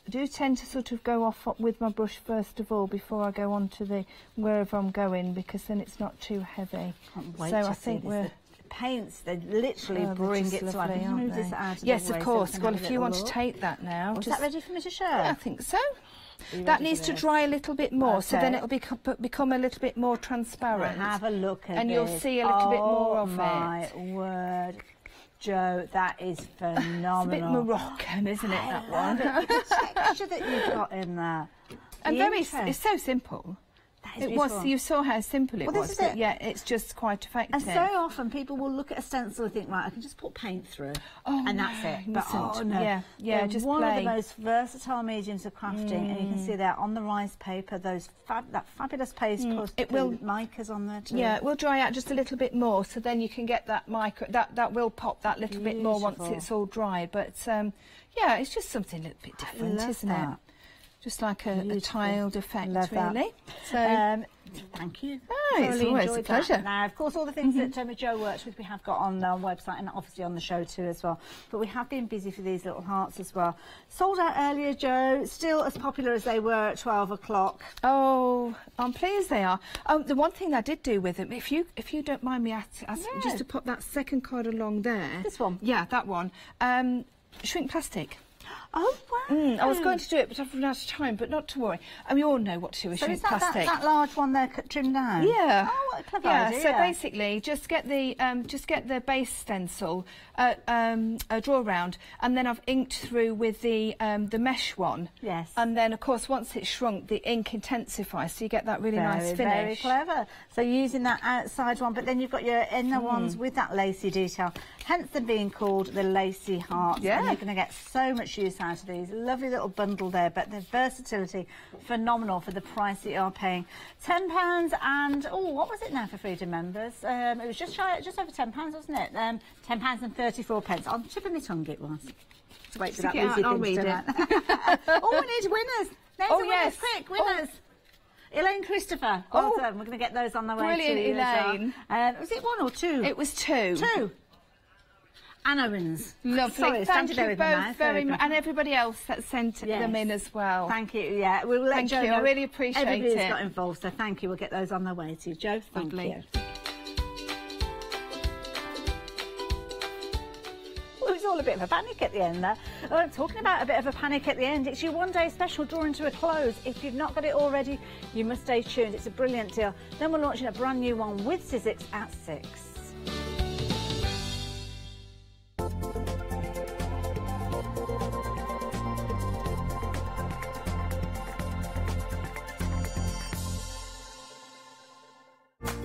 I do tend to sort of go off with my brush first of all before I go on to the wherever I'm going, because then it's not too heavy. Can't wait so to I see think this. Paints, they literally bring it to life. Move this out of yes, the way of course. so Well, if you want to take that now, is that ready for me to show? Yeah, I think so. That needs to dry a little bit more, so then it'll become a little bit more transparent. Have a look at and you'll see a little bit more of it. My word, Joe, that is phenomenal. It's a bit Moroccan, isn't it? That one. The texture that you've got in there, and it's so simple. It was. You saw how simple it was, but yeah, it's just quite effective. And so often people will look at a stencil and think, right, I can just put paint through, and that's it. But no, yeah, just one play. of the most versatile mediums of crafting, and you can see there on the rice paper, that fabulous paste plus it will micas on there too. Yeah, it will dry out just a little bit more, so then you can get that mica. That will pop that little bit more once it's all dry. But yeah, it's just something a little bit different, isn't it? Just like a tiled effect, really. So, thank you. It's always a pleasure. Now, of course, all the things that Joe works with, we have got on our website and obviously on the show too as well. But we have been busy for these little hearts as well. Sold out earlier, Joe. Still as popular as they were at 12 o'clock. Oh, I'm pleased they are. The one thing I did do with them, if you don't mind me asking, just to pop that second card along there. This one? Yeah, that one. Shrink plastic. Oh, wow. I was going to do it, but I've run out of time, but not to worry. And we all know what to do with shrink plastic. That large one there trimmed down? Yeah. Oh, what a clever idea. So basically, just get the base stencil, draw round, and then I've inked through with the mesh one. Yes. And then, of course, once it's shrunk, the ink intensifies, so you get that really nice finish. Very clever. So using that outside one, but then you've got your inner ones with that lacy detail, hence them being called the lacy hearts. Yeah. And you're going to get so much use out of these. Lovely little bundle there, but the versatility, phenomenal for the price that you're paying. £10 and, what was it now for Freedom members? It was just over £10, wasn't it? £10 and 34 pence. I'm tipping my tongue it was. To wait for that easy thing to do. Oh, we need winners. There's the winners, quick, winners. Elaine Christopher. Well done. We're going to get those on the way Brilliant, to you Elaine. as well. Was it 1 or 2? It was 2. 2. Anna wins. Lovely. Sorry, Thank you very both very much. much. And everybody else that sent them in as well. Thank you. Yeah, we'll let Jo know. I really appreciate Everybody's it. got involved, so thank you. We'll get those on the way to you. Jo, thank you. Well, it was all a bit of a panic at the end there. Oh, talking about a bit of a panic at the end, it's your one-day special drawing to a close. If you've not got it already, you must stay tuned. It's a brilliant deal. Then we're launching a brand new one with Sizzix at 6.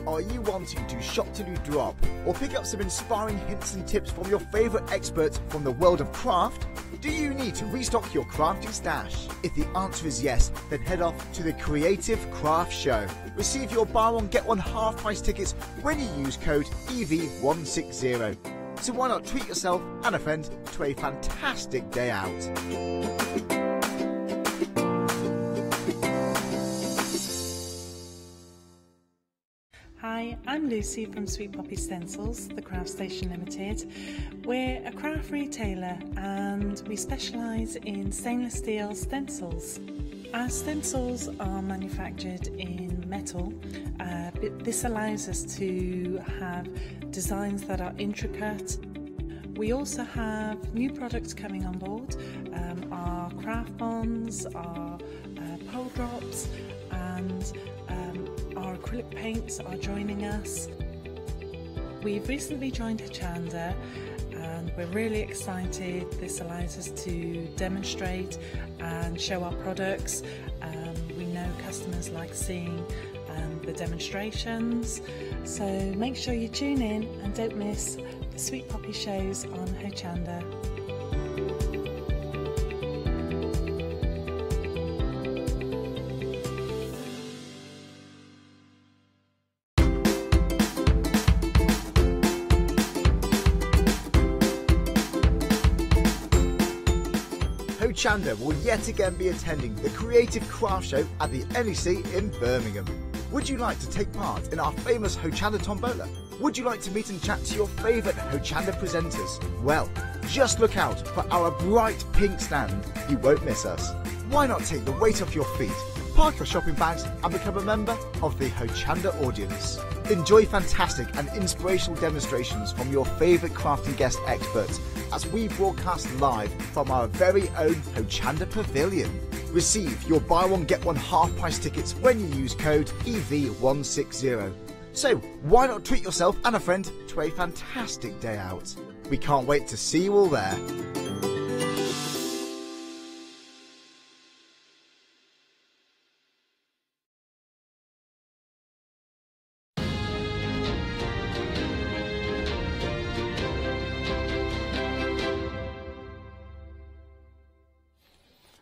Are you wanting to shop till you drop or pick up some inspiring hints and tips from your favourite experts from the world of craft? Do you need to restock your crafty stash? If the answer is yes, then head off to the Creative Craft Show. Receive your buy one get one half price tickets when you use code EV160. So why not treat yourself and a friend to a fantastic day out? Hi, I'm Lucy from Sweet Poppy Stencils, the Craft Station Limited. We're a craft retailer and we specialise in stainless steel stencils. Our stencils are manufactured in metal. This allows us to have designs that are intricate. We also have new products coming on board, our craft bonds, our pole drops, and our acrylic paints are joining us. We've recently joined Hochanda and we're really excited. This allows us to demonstrate and show our products. We know customers like seeing the demonstrations, so make sure you tune in and don't miss the Sweet Poppy shows on Hochanda. Hochanda will yet again be attending the Creative Craft Show at the NEC in Birmingham. Would you like to take part in our famous Hochanda Tombola? Would you like to meet and chat to your favourite Hochanda presenters? Well, just look out for our bright pink stand. You won't miss us. Why not take the weight off your feet, park your shopping bags and become a member of the Hochanda audience? Enjoy fantastic and inspirational demonstrations from your favourite crafting guest experts as we broadcast live from our very own Hochanda Pavilion. Receive your buy one get one half price tickets when you use code EV160. So why not treat yourself and a friend to a fantastic day out? We can't wait to see you all there.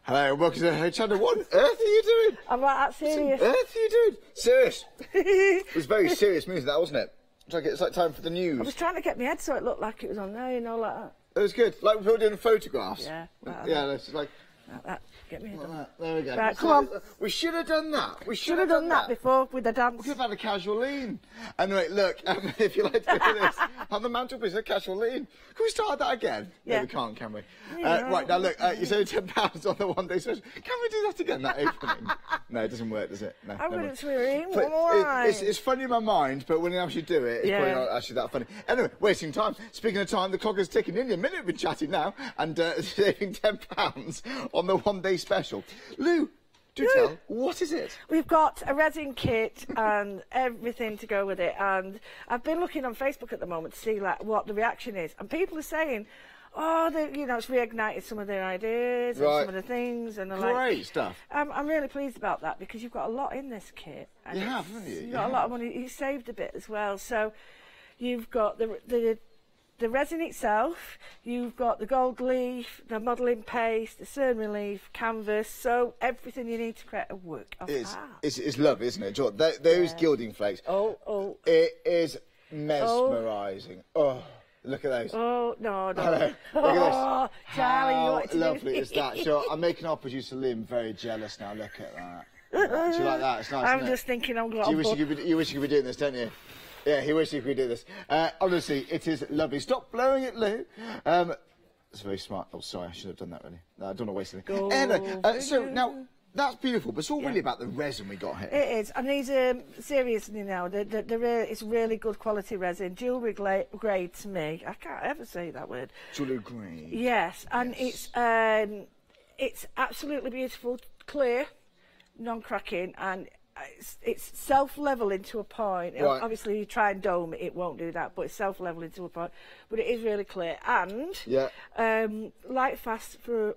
Hello, welcome to Hochanda. What on earth are you doing? I'm not that serious. What on earth are you doing? Serious? It was very serious music, that, wasn't it? It's like time for the news. I was trying to get my head so it looked like it was on there, you know, like that. It was good. Like we were doing photographs. Yeah. Yeah, it's like that. Get me head on. There we go. Right, come on. We should have done that. We should have done that before with the dance. We could have had a casual lean. Anyway, look, if you like to do this, on the mantelpiece, a casual lean. Can we start that again? Yeah. No, we can't, can we? Yeah. Right, now look, you saved £10 on the one day special. Can we do that again, that opening? No, it doesn't work, does it? No. I'm never going mind. to scream. But it's funny in my mind, but when you actually do it, it's Yeah. probably not actually that funny. Anyway, wasting time. Speaking of time, the clock is ticking in. A minute we've been chatting now, and saving £10 on the one-day special. Lou, do tell, what is it? We've got a resin kit and everything to go with it, and I've been looking on Facebook at the moment to see like what the reaction is, and people are saying, oh, you know, it's reignited some of their ideas and some of the things, and they're Great stuff. I'm really pleased about that because you've got a lot in this kit. And You have, haven't you? You've got a lot of money. You saved a bit as well, so you've got the resin itself, you've got the gold leaf, the modelling paste, the cern relief, canvas, so everything you need to create a work of art. It's lovely, isn't it? Those gilding flakes. Oh. It is mesmerising. Oh, look at those. Oh, no. Look at this. Charlie, you How wanted to do lovely is that? Sure, I'm making our producer Liam very jealous now. Look at that. Do you like that? It's nice. I'm just thinking I'm going to. You wish you could be doing this, don't you? Yeah, he wishes you could do this. Honestly, it is lovely. Stop blowing it, Lou. It's very smart. Oh, sorry, I should have done that really. No, I don't want to waste anything. Anyway, so now that's beautiful, but it's all really about the resin we got here. It is, and these seriously now, it's really good quality resin, jewellery grade to me. I can't ever say that word. Jewellery grade. Yes, and it's absolutely beautiful, clear, non-cracking, and it's self-leveling to a point. Right. Obviously, you try and dome it, it won't do that, but it's self-leveling to a point. But it is really clear, and light fast for.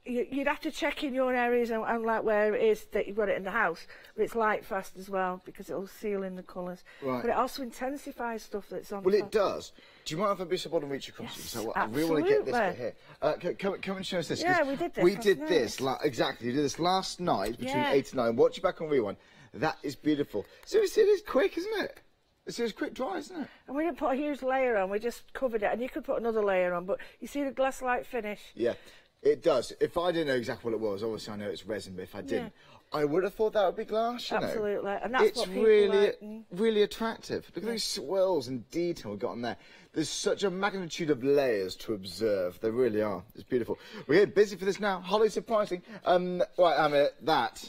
You'd have to check in your areas and like where it is that you've got it in the house, but it's light fast as well because it'll seal in the colours. Right. But it also intensifies stuff that's on. Well, it does. Do you mind if I be so bold and reach across you? So I really want to get this bit here. Come and show us this. Yeah, we did this. We did this exactly. We did this last night between 8 and 9. Watch it back on Rewind. That is beautiful. Seriously, it is quick, isn't it? It's quick dry, isn't it? And we didn't put a huge layer on. We just covered it, and you could put another layer on. But you see the glass light finish. Yeah. It does. If I didn't know exactly what it was, obviously I know it's resin, but if I didn't, I would have thought that would be glass, you know. Absolutely. And that's what people really, like. really attractive. Look at these swirls and detail we've got on there. There's such a magnitude of layers to observe. There really are. It's beautiful. We're getting busy for this now. Holly, surprising. Right, that's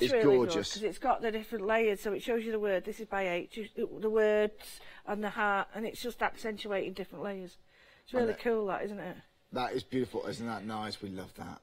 really gorgeous. Because it's got the different layers, so it shows you the word. This is by 8, the words and the heart, and it's just accentuating different layers. It's really cool, that, isn't it? That is beautiful. Isn't that nice? We love that.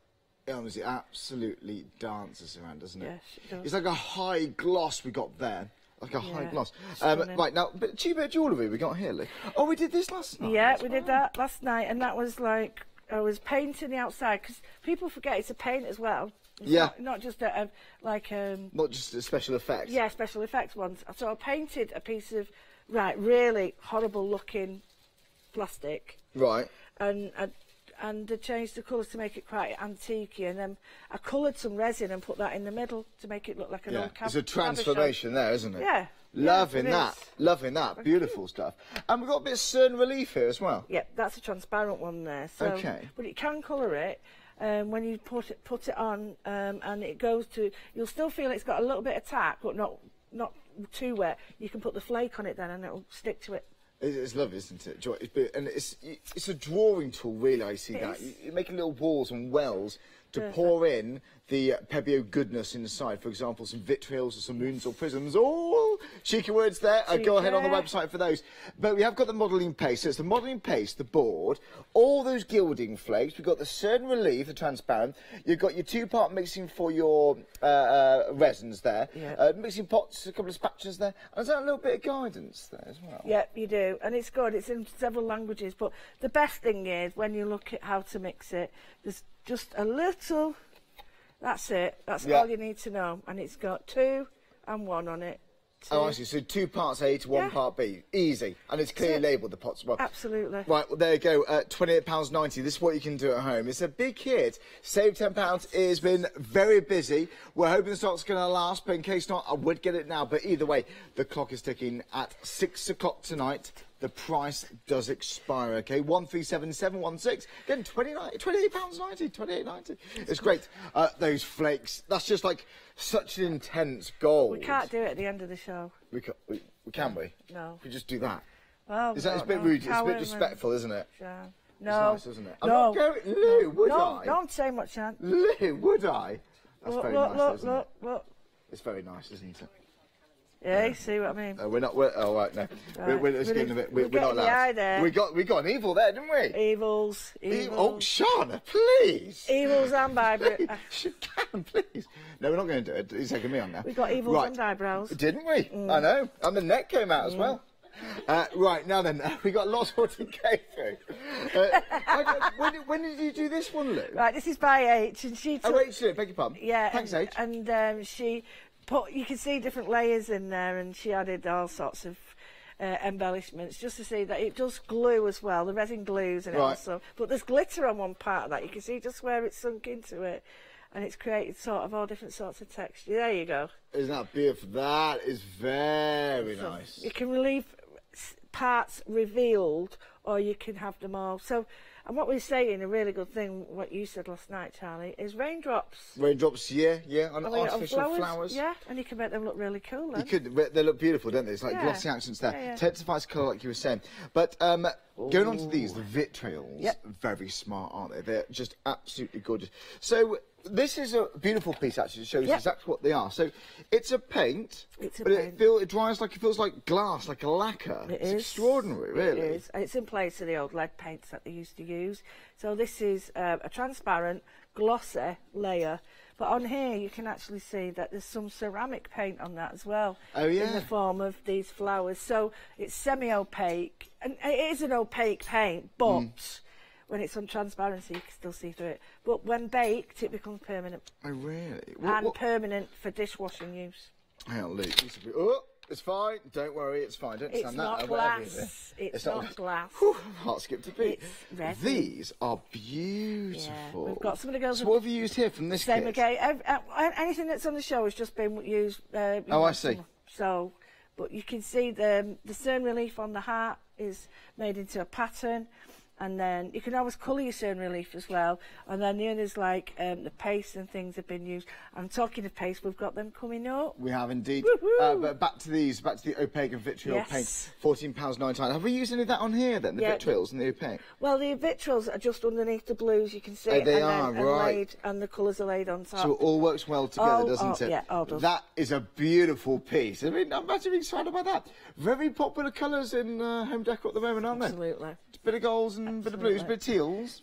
It honestly absolutely dances around, doesn't it? Yes, it does. It's like a high gloss we got there. Like a high gloss. Right, now, but cheaper jewellery we got here, Lee. Oh, we did this last night. Yeah, we did that last night, and that was like, I was painting the outside, because people forget it's a paint as well. It's not just not just a special effects. Yeah, special effects ones. So I painted a piece of, really horrible looking plastic. Right. And I changed the colours to make it quite antique, and then I coloured some resin and put that in the middle to make it look like an old It's a transformation there, isn't it? Yeah. Loving that. Loving that. Beautiful stuff. And we've got a bit of certain relief here as well. Yep, that's a transparent one there. So, but it can colour it when you put it on, and it goes to. You'll still feel it's got a little bit of tack, but not too wet. You can put the flake on it then, and it'll stick to it. It's lovely, isn't it? And it's a drawing tool, really. I see that. You're making little walls and wells to pour in the Pebeo goodness inside. For example, some vitriols or some moons or prisms. Oh, cheeky words there. Go ahead on the website for those. But we have got the modelling paste. So it's the modelling paste, the board, all those gilding flakes. We've got the certain relief, the transparent. You've got your 2-part mixing for your resins there. Yeah. Mixing pots, a couple of spatulas there. And there's that little bit of guidance there as well. Yeah, you do. And it's good. It's in several languages. But the best thing is when you look at how to mix it, there's just a little. That's it. That's all you need to know. And it's got 2 and 1 on it. 2. Oh, I see. So 2 parts A to 1 part B. Easy. And it's clearly labelled, the pots as well. Absolutely. Right, well, there you go. £28.90. This is what you can do at home. It's a big hit. Save £10. It has been very busy. We're hoping the stock's going to last, but in case not, I would get it now. But either way, the clock is ticking at 6 o'clock tonight. The price does expire, okay? 137716. Again, £28.90, £28.90. It's great. Those flakes. That's just like such an intense gold. We can't do it at the end of the show. Can we? No. We just do that. Oh, it's a bit rude. It's a bit disrespectful, isn't it? Yeah. No. It's nice, isn't it? I'm not going. Lou, would I? Don't say much, Anne. Lou, would I? That's very nice, isn't it? Look. It's very nice, isn't it? Yeah, you see what I mean? We're not. Oh, right, no. Right. We're not allowed. There. We got an evil there, didn't we? Evils. Oh, Shauna, please. Evils and eyebrows. She can, please. No, we're not going to do it. He's taking me on now. We got evils and eyebrows. Didn't we? I know. And the neck came out as well. Right, now then, we got lots more to go through. When did you do this one, Lou? Right, this is by H, and she took... Oh, H, beg your pardon. Yeah. Thanks, H. And she... you can see different layers in there, and she added all sorts of embellishments just to see that it does glue as well. The resin glues and it also, but there's glitter on one part of that. You can see just where it's sunk into it, and it's created sort of all different sorts of texture. There you go. Isn't that beautiful? That is very nice. You can leave parts revealed, or you can have them all. So And what we're saying, a really good thing, what you said last night, Charlie, is raindrops. Raindrops, yeah, on artificial flowers. Yeah, and you can make them look really cool then. You could, they look beautiful, don't they? It's like glossy accents there. Intensifies colour like you were saying. But going on to these, the vitrials, very smart, aren't they? They're just absolutely gorgeous. So this is a beautiful piece, actually. It shows exactly what they are. So it's a paint, but it dries like, it feels like glass, like a lacquer. It's extraordinary, really. It is. It's in place of the old lead paints that they used to use. So this is a transparent, glossy layer. But on here, you can actually see that there's some ceramic paint on that as well. Oh, yeah. In the form of these flowers. So it's semi-opaque. And it is an opaque paint, but when it's on transparency, you can still see through it. But when baked, it becomes permanent. Oh, really? And permanent for dishwashing use. Hang on, Luke. Oh, it's fine. Don't worry, it's fine. Don't stand that. Not glass. It's not glass. Whew, heart skipped a beat. It's resin. These are beautiful. Yeah, we've got some of the girls. So what have you used here from this Same kit? again. Anything that's on the show has just been used. Oh, I see. So, but you can see the cern relief on the heart is made into a pattern. And then you can always colour your cern relief as well. And then the others, like the paste and things, have been used. I'm talking of paste, we've got them coming up. We have indeed. But back to the opaque and vitriol paint, £14.99. Have we used any of that on here then, the vitrials and the opaque? Well, the vitrials are just underneath the blues, you can see. They are, right. And the colours are laid on top. So it all works well together, doesn't it? Yeah, all does. That is a beautiful piece. I mean, I'm actually excited about that. Very popular colours in home decor at the moment, aren't they? Absolutely. Bit of golds and bit of blues, bit of teals.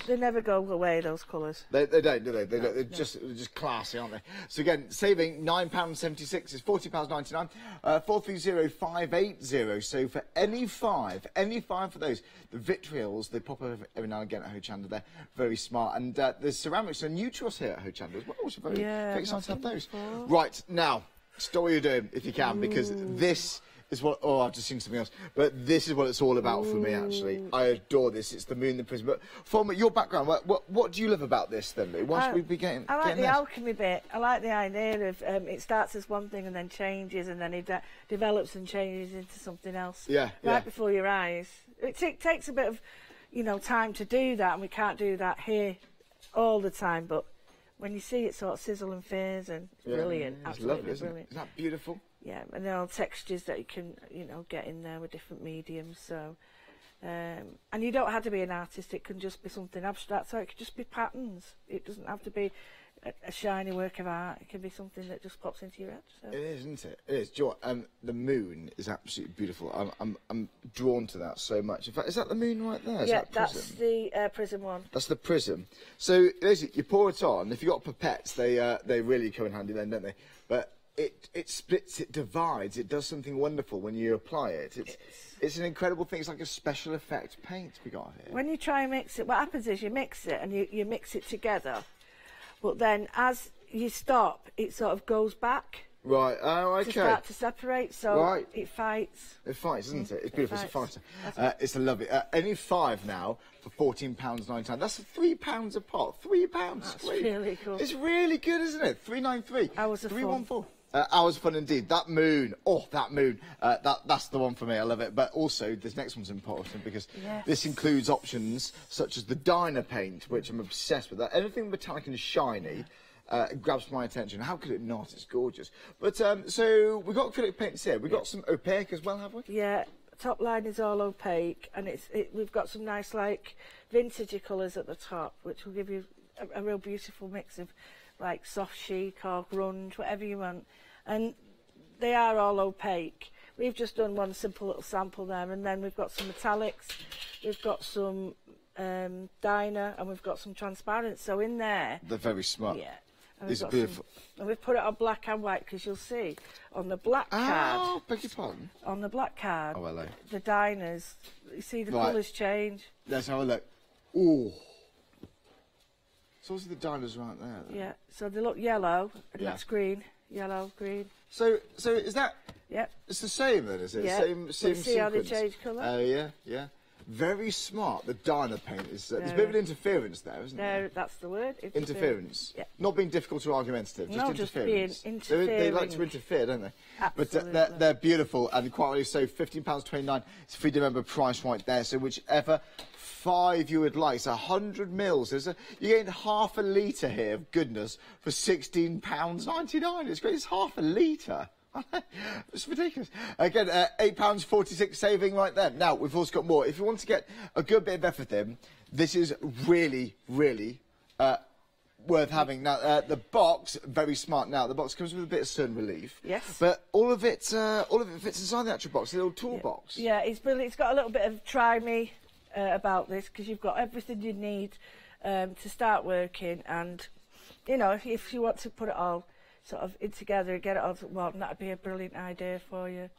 They never go away, those colours. They don't, do they? They're just classy, aren't they? So again, saving £9.76 is £40.99. 430580. So for any five for those, the vitrials, they pop over every now and again at Hochanda. They're very smart, and the ceramics are new to us here at Hochanda as well. Which are very excited to have those. Right now, stop what you're doing if you can, because this is what, I've just seen something else, but this is what it's all about for me, actually. I adore this. It's the moon, the prism. But from your background, what do you love about this, then, Lou? Why should we be getting I like the this? alchemy bit. I like the idea of it starts as one thing and then changes, and then it develops and changes into something else. Right before your eyes. It takes a bit of, time to do that, and we can't do that here all the time, but when you see it sort of sizzle and fizz, and it's brilliant. It's absolutely lovely, isn't brilliant. it? Isn't that beautiful? Yeah, and there are textures that you can, get in there with different mediums. So, and you don't have to be an artist. It can just be something abstract. So it could just be patterns. It doesn't have to be a shiny work of art. It can be something that just pops into your head. So. It is, isn't it? It is. The moon is absolutely beautiful. I'm drawn to that so much. In fact, is that the moon right there? Is that prism? That's the prism one. That's the prism. So basically, you pour it on. If you've got pipettes, they really come in handy then, don't they? But it splits, it divides, it does something wonderful when you apply it. It's an incredible thing. It's like a special effect paint we got here. When you try and mix it, what happens is you mix it and you mix it together, but then as you stop, it sort of goes back. Right, oh, okay. To start to separate, so it fights. It fights, doesn't it? It's beautiful, it's a fighter. It's a lovely. Any five now for £14.99. That's £3 a pot. £3. That's really cool. It's really good, isn't it? £3.93. Hours of 314. Hours of fun indeed. That moon, that moon, that's the one for me. I love it. But also, this next one's important because this includes options such as the diner paint, which I'm obsessed with. Anything metallic and shiny grabs my attention. How could it not? It's gorgeous. But so we've got acrylic paints here. We've got some opaque as well, have we? Yeah. Top line is all opaque, and we've got some nice like vintagey colours at the top, which will give you a real beautiful mix of like soft chic or grunge, whatever you want. And they are all opaque. We've just done one simple little sample there, and then we've got some metallics, we've got some diner, and we've got some transparent. So in there, they're very smart. Yeah. It's beautiful. And we've put it on black and white because you'll see on the black card. Oh, beg your pardon. On the black card, hello. The diners, you see the colours change. Let's have a look. Ooh. So obviously the diners right there. Then. Yeah, so they look yellow, and that's green. Yellow, green. So is that... Yep. It's the same then, is it? Yeah. Same see sequence. how they change colour? Oh, yeah. Very smart. The Dyna paint is... there's a bit of an interference there, isn't there? No, that's the word. Interference. Yeah. Not being difficult or argumentative, just no, interference. Just being interfering. They like to interfere, don't they? Absolutely. But they're beautiful, and quite rightly so. £15.29. It's a free member price right there. So whichever 5 you would like. It's 100 mils. You're getting half a litre here of goodness for £16.99. It's great. It's half a litre. It's ridiculous. Again, £8.46 saving right there. Now, we've also got more. If you want to get a good bit of everything, this is really, really worth having. Now, the box, very smart. Now, the box comes with a bit of sun relief. Yes. But all of it fits inside the actual box, a little toolbox. Yeah, it's brilliant. It's got a little bit of try me about this, because you've got everything you need to start working. And, you know, if you want to put it all sort of in together and get it all well, that'd be a brilliant idea for you.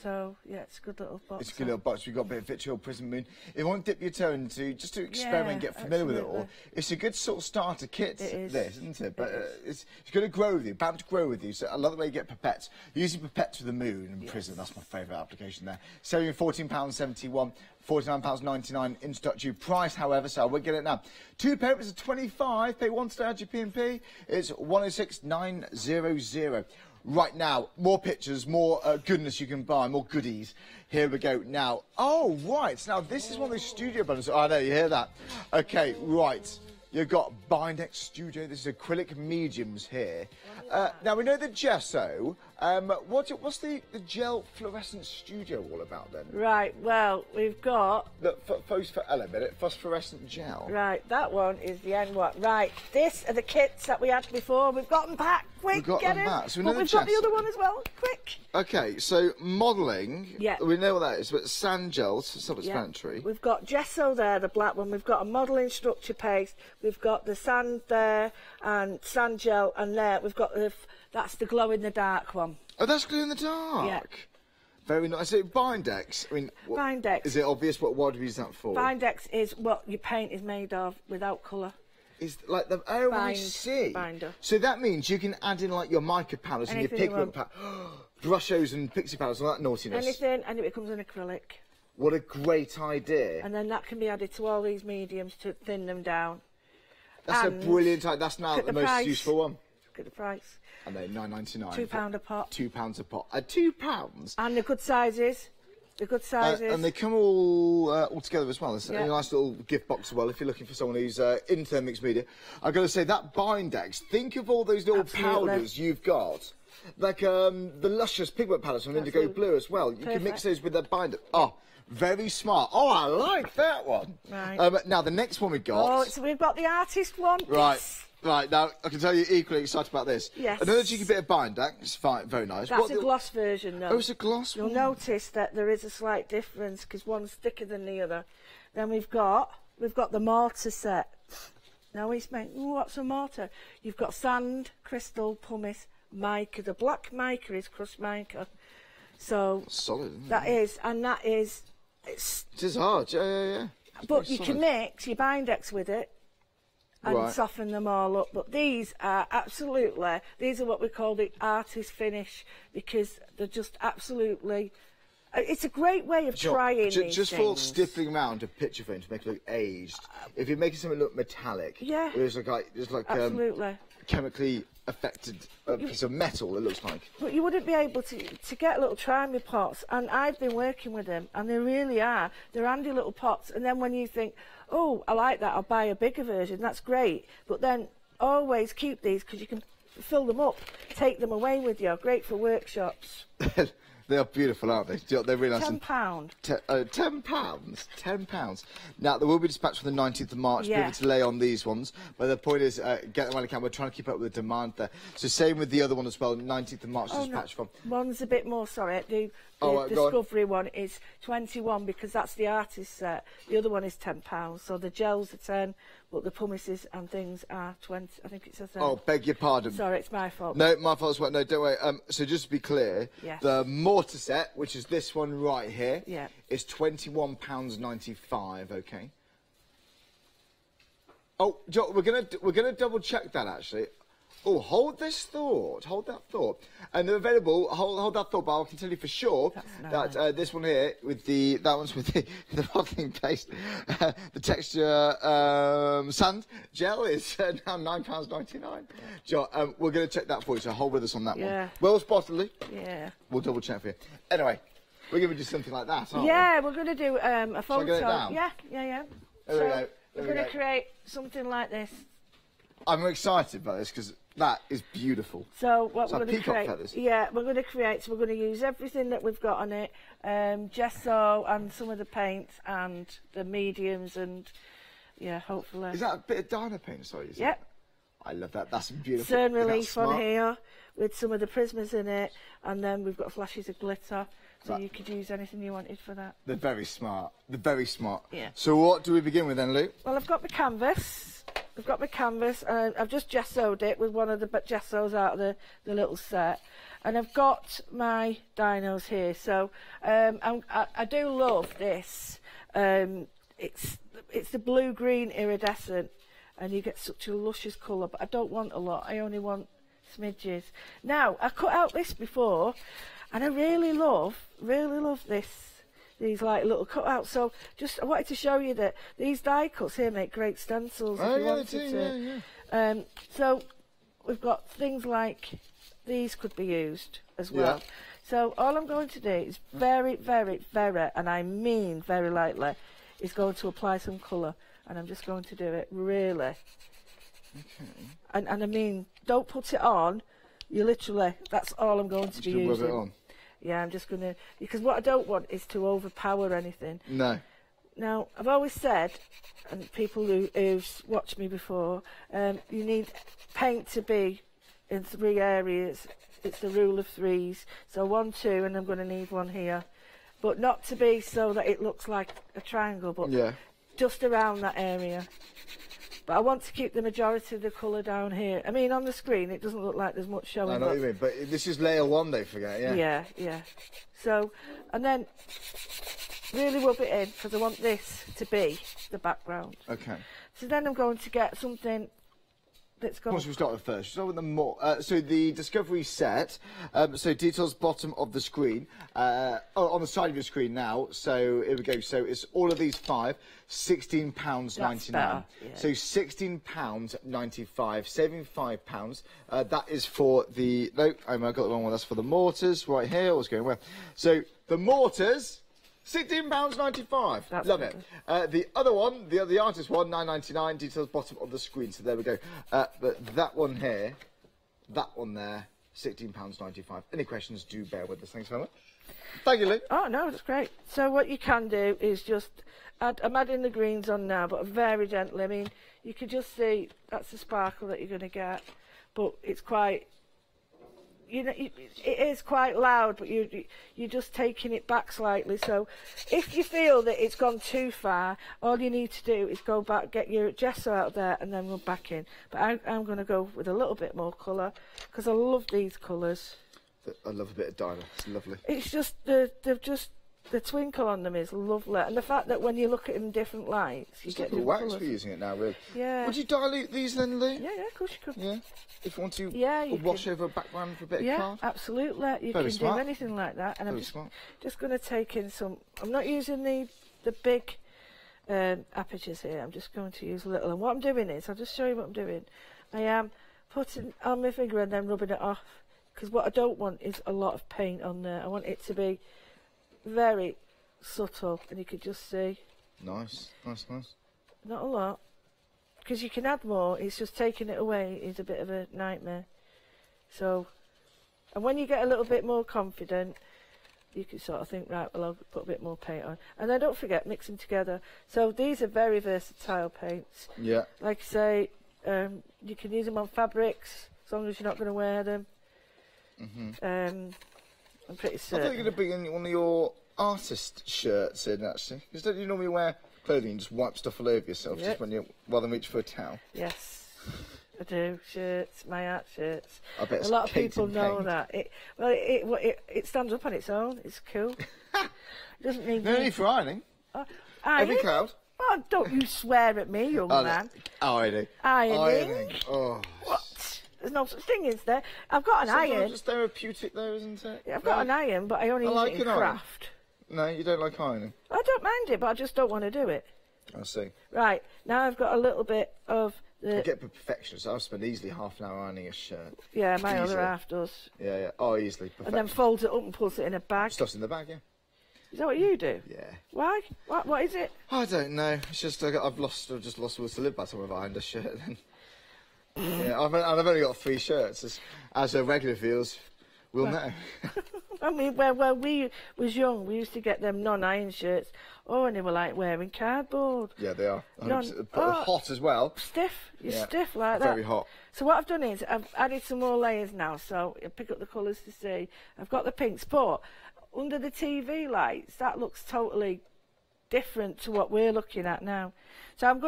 So yeah, it's a good little box. It's a good little box. We've got a bit of vitriol prism moon. If you want to dip your toe into, just to experiment, get familiar with it all, it's a good sort of starter kit, this, isn't it? But it's going to grow with you, bound to grow with you. So I love the way you get pipettes. Using pipettes with the moon and prism, that's my favourite application there. Selling £14.71. £49.99 introductory price, however, so I will get it now. 2 papers are 25, pay 1 star GPMP, it's 106,900. Right now, more pictures, more goodness you can buy, more goodies. Here we go now. Oh, right, now this is one of those studio bundles. Oh, I know, you hear that. Okay, right. You've got Bindex Studio. This is acrylic mediums here. Now, we know the gesso. What's the gel fluorescent studio all about then? Right, well, we've got... Phosphorescent gel. Right, that one is the end one. Right, this are the kits that we had before. We've got them back. Quick, get them. So but we've got the other one as well. Quick. Okay, so modelling. Yeah. We know what that is, but sand gels, self-explanatory. Yeah. We've got gesso there, the black one. We've got a modelling structure paste. We've got the sand there and sand gel, and there we've got that's the glow in the dark one. Oh, that's glow in the dark. Yeah. Very nice. So Bindex. I mean, Bindex. Is it obvious what do we use that for? Bindex is what your paint is made of without colour. Is like the I see. Binder. So that means you can add in like your mica palettes and your pigment brushos and pixie palettes, all that naughtiness. Anything, and it becomes an acrylic. What a great idea. And then that can be added to all these mediums to thin them down. That's a brilliant idea. That's now the most useful one. Look at the price. And they're £9.99. £2 a pot. £2 a pot. £2? And the good sizes. The good sizes. And they come all together as well. It's a nice little gift box as well if you're looking for someone who's into mixed media. I've got to say, that Bindex, think of all those little powders you've got. Like the luscious pigment palettes from Indigo Blue as well. You can mix those with that binder. Oh, very smart. Oh, I like that one. Right. Now, the next one we got... Oh, so we've got the artist one. Right. Right, now, I can tell you equally excited about this. Yes. Another cheeky bit of Bindex, fine, very nice. That's a gloss version, though. Oh, it's a gloss one? You'll notice that there is a slight difference, because one's thicker than the other. Then we've got the mortar set. Now, he's saying, what's a mortar? You've got sand, crystal, pumice, mica. The black mica is crushed mica. So... Solid, isn't it? That is, and that is... It is hard, yeah. But you can mix your Bindex with it and soften them all up. But these are these are what we call the artist finish, because they're just absolutely... It's a great way of trying these things. Just for stippling around a picture frame to make it look aged, if you're making something look metallic, it's like absolutely chemically affected piece of metal, it looks like. But you wouldn't be able to get little try-me pots, and I've been working with them, and they really are. They're handy little pots, and then when you think, oh, I like that, I'll buy a bigger version, that's great. But then always keep these, because you can fill them up, take them away with you. Great for workshops. They are beautiful, aren't they? They're really nice. £10. £10. Now, there will be dispatch for the 19th of March. Be able to lay on these ones. But the point is, get them when I can. We're trying to keep up with the demand there. So same with the other one as well. 19th of March dispatch from. One's a bit more, sorry. The Discovery one is 21, because that's the artist set. The other one is £10. So the gels are 10, but the pumices and things are 20. I think it says that. Oh, beg your pardon. Sorry, it's my fault. No, my fault as well. No, don't worry. So just to be clear, the mortar set, which is this one right here, is £21.95. Okay. Oh, John, we're gonna double check that actually. Oh, hold this thought. Hold that thought. And they're available. Hold that thought, but I can tell you for sure that this one here with that one's with the blocking paste, the texture sand gel is now £9.99. We're going to check that for you. So hold with us on that one. Well spotted, Lee. Yeah. We'll double check for you. Anyway, we're going to do something like that, aren't we? Yeah, we're going to do a photo. Shall I get it down? Yeah. There so we go. We're going to create something like this. I'm excited about this because that is beautiful. So what So we're going to create? feathers. Yeah, we're going to create. So we're going to use everything that we've got on it, gesso and some of the paints and the mediums and hopefully. Is that a bit of dino paint? Sorry. Yep. I love that. That's beautiful. Cern relief on here with some of the prismas in it, and then we've got flashes of glitter. So you could use anything you wanted for that. They're very smart. They're very smart. Yeah. So what do we begin with then, Lou? Well, I've got my canvas. I've just gessoed it with one of the gessos out of the little set. And I've got my dinos here. So I do love this. It's the blue-green iridescent. And you get such a luscious colour. But I don't want a lot. I only want smidges. Now, I cut out this before. And I really love this. These like little cutouts. So I wanted to show you that these die cuts here make great stencils. Oh, if you yeah, wanted they do, to. So we've got things like these could be used as well. Yeah. So all I'm going to do is very, very, very, and I mean very lightly, is going to apply some colour, and I'm just going to do it really. Okay. And I mean, don't put it on. You literally, that's all I'm going to be using. Rub it on. Yeah, I'm just going to, because what I don't want is to overpower anything. No. Now, I've always said, and people who've watched me before, you need paint to be in 3 areas. It's the rule of 3s. So 1, 2, and I'm going to need one here. But not to be so that it looks like a triangle, but just around that area. But I want to keep the majority of the colour down here. I mean, on the screen, it doesn't look like there's much showing. I know what you mean, but this is layer 1, don't forget, Yeah. So, and then really rub it in, because I want this to be the background. Okay. So then I'm going to get something that's going... What should we start with first? Start with the so the Discovery set, so details bottom of the screen, on the side of your screen now, so here we go, so it's all of these 5, £16.99. Yeah. So £16.95, saving £5. That is for the, no, I got the wrong one, that's for the mortars, right here, what's going where? So the mortars, £16.95. Love it. The other one, the artist one, £9.99. Details bottom of the screen. So there we go. But that one here, that one there, £16.95. Any questions? Do bear with us. Thanks very much. Thank you, Lee. Oh no, that's great. So what you can do is just add. I'm adding the greens on now, but very gently. I mean, you can just see that's the sparkle that you're going to get, but it's quite. You know, it is quite loud, but you're just taking it back slightly. So if you feel that it's gone too far, all you need to do is go back, get your gesso out there, and then rub back in. But I'm going to go with a little bit more colour, because I love these colours. I love a bit of dino. It's lovely. It's just the twinkle on them is lovely, and the fact that when you look at them in different lights, you get different wax colours. for using it now, really. Yeah. Would you dilute these then, Lee? Yeah, of course you could. Yeah. If you want to wash over a background for a bit of card? Yeah, absolutely. You Very can smart. do anything like that. And Very I'm smart. just going to take in some. I'm not using the big apertures here. I'm just going to use a little. And what I'm doing is, I'll just show you what I'm doing. I am putting on my finger and then rubbing it off, because what I don't want is a lot of paint on there. I want it to be very subtle, and you could just see. Nice. Not a lot, because you can add more. It's just taking it away is a bit of a nightmare. So, and when you get a little bit more confident, you can sort of think, right, well, I'll put a bit more paint on. And then don't forget, mix them together. So these are very versatile paints. Yeah. Like I say, you can use them on fabrics, as long as you're not going to wear them. I'm pretty certain. I thought you were going to bring in one of your artist shirts in, actually. Because don't you normally wear clothing and just wipe stuff all over yourself just when you rather than reach for a towel? Yes, I do. Shirts, my art shirts. I bet it's a lot of caked people in know paint. that. It stands up on its own. It's cool. It doesn't need. No need for ironing. Every cloud. Oh, don't you swear at me, young man. Ironing. Ironing. Oh. What? There's no such thing, is there? I've got an iron. It's therapeutic though, isn't it? Yeah, I've got an iron, but I only use it in craft. No, you don't like ironing? I don't mind it, but I just don't want to do it. I see. Right, now I've got a little bit of the... I get perfectionist. I'll spend easily half an hour ironing a shirt. Yeah, my other half does. Yeah, yeah. Oh, easily. And then folds it up and puts it in a bag. Stuff's in the bag, yeah. Is that what you do? Yeah. Why? What is it? I don't know. It's just I've just lost will to live by the time I've ironed a shirt. Yeah, I've only got 3 shirts. As a regular feels, we'll know. I mean, when we was young, we used to get them non-iron shirts. Oh, and they were like wearing cardboard. Yeah, they are. Hot as well. Stiff. You're stiff like that. Very hot. So what I've done is I've added some more layers now. So you pick up the colours to see. I've got the pinks, but under the TV lights, that looks totally different to what we're looking at now. So I've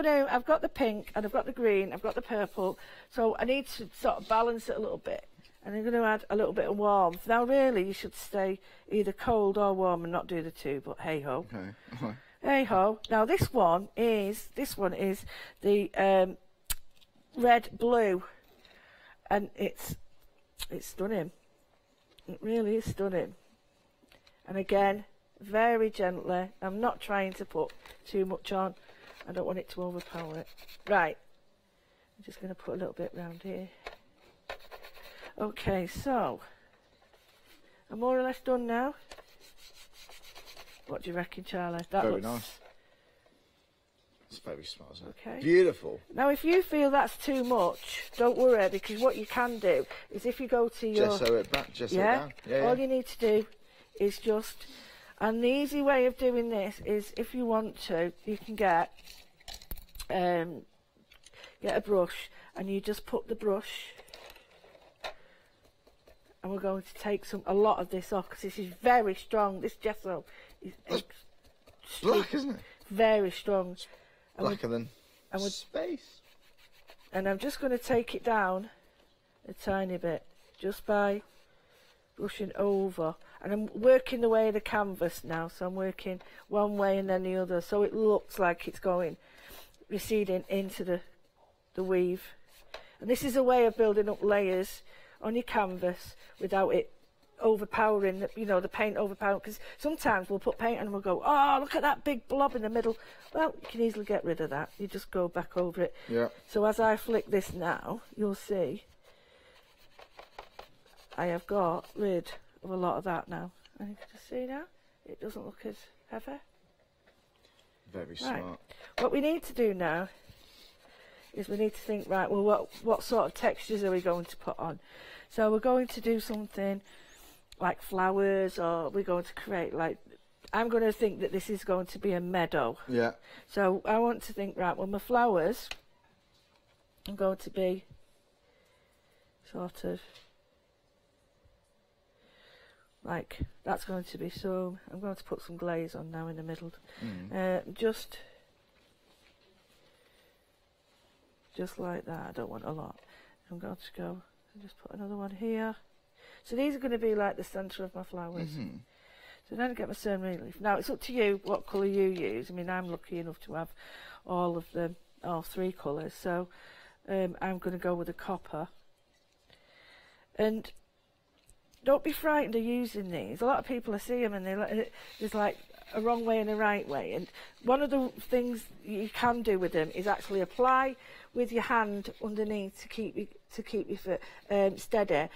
got the pink and I've got the green, I've got the purple. So I need to sort of balance it a little bit. And I'm going to add a little bit of warmth. Now really you should stay either cold or warm and not do the two, but hey ho. Okay. Hey ho. Now this one is the red blue, and it's stunning. It really is stunning. And again, very gently. I'm not trying to put too much on. I don't want it to overpower it. Right. I'm just going to put a little bit round here. Okay, so I'm more or less done now. What do you reckon, Charlie? That very looks nice. It's very smart, isn't it? Okay. Beautiful. Now, if you feel that's too much, don't worry, because what you can do is if you go to your... Gesso it back, gesso it down. Yeah, all you need to do is just... And the easy way of doing this is, if you want to, you can get a brush, and you just put the brush... And we're going to take a lot of this off because this is very strong. This gesso is black, isn't it? Very strong. Blacker than space. And I'm just going to take it down a tiny bit, just by brushing over. And I'm working the way of the canvas now, so I'm working one way and then the other, so it looks like it's going receding into the weave. And this is a way of building up layers on your canvas without it overpowering, the paint overpowering, because sometimes we'll put paint and we'll go, oh, look at that big blob in the middle. Well, you can easily get rid of that. You just go back over it. Yeah. So as I flick this now, you'll see I have got rid of a lot of that now. And you can just see now, it doesn't look as heavy. Very smart. Right. What we need to do now is we need to think, right, well, what sort of textures are we going to put on? So we're going to do something like flowers, or we're going to create I'm going to think that this is going to be a meadow. Yeah. So I want to think, right, well, my flowers are going to be sort of like, that's going to be so, I'm going to put some glaze on now in the middle. Just like that. I don't want a lot. I'm going to go and just put another one here. So these are going to be like the centre of my flowers. So then I get my ceremony leaf. Now it's up to you what colour you use. I mean, I'm lucky enough to have all 3 colours. So I'm going to go with a copper. And don't be frightened of using these. A lot of people, I see them and there's like a wrong way and a right way. And one of the things you can do with them is actually apply with your hand underneath to keep your foot steady.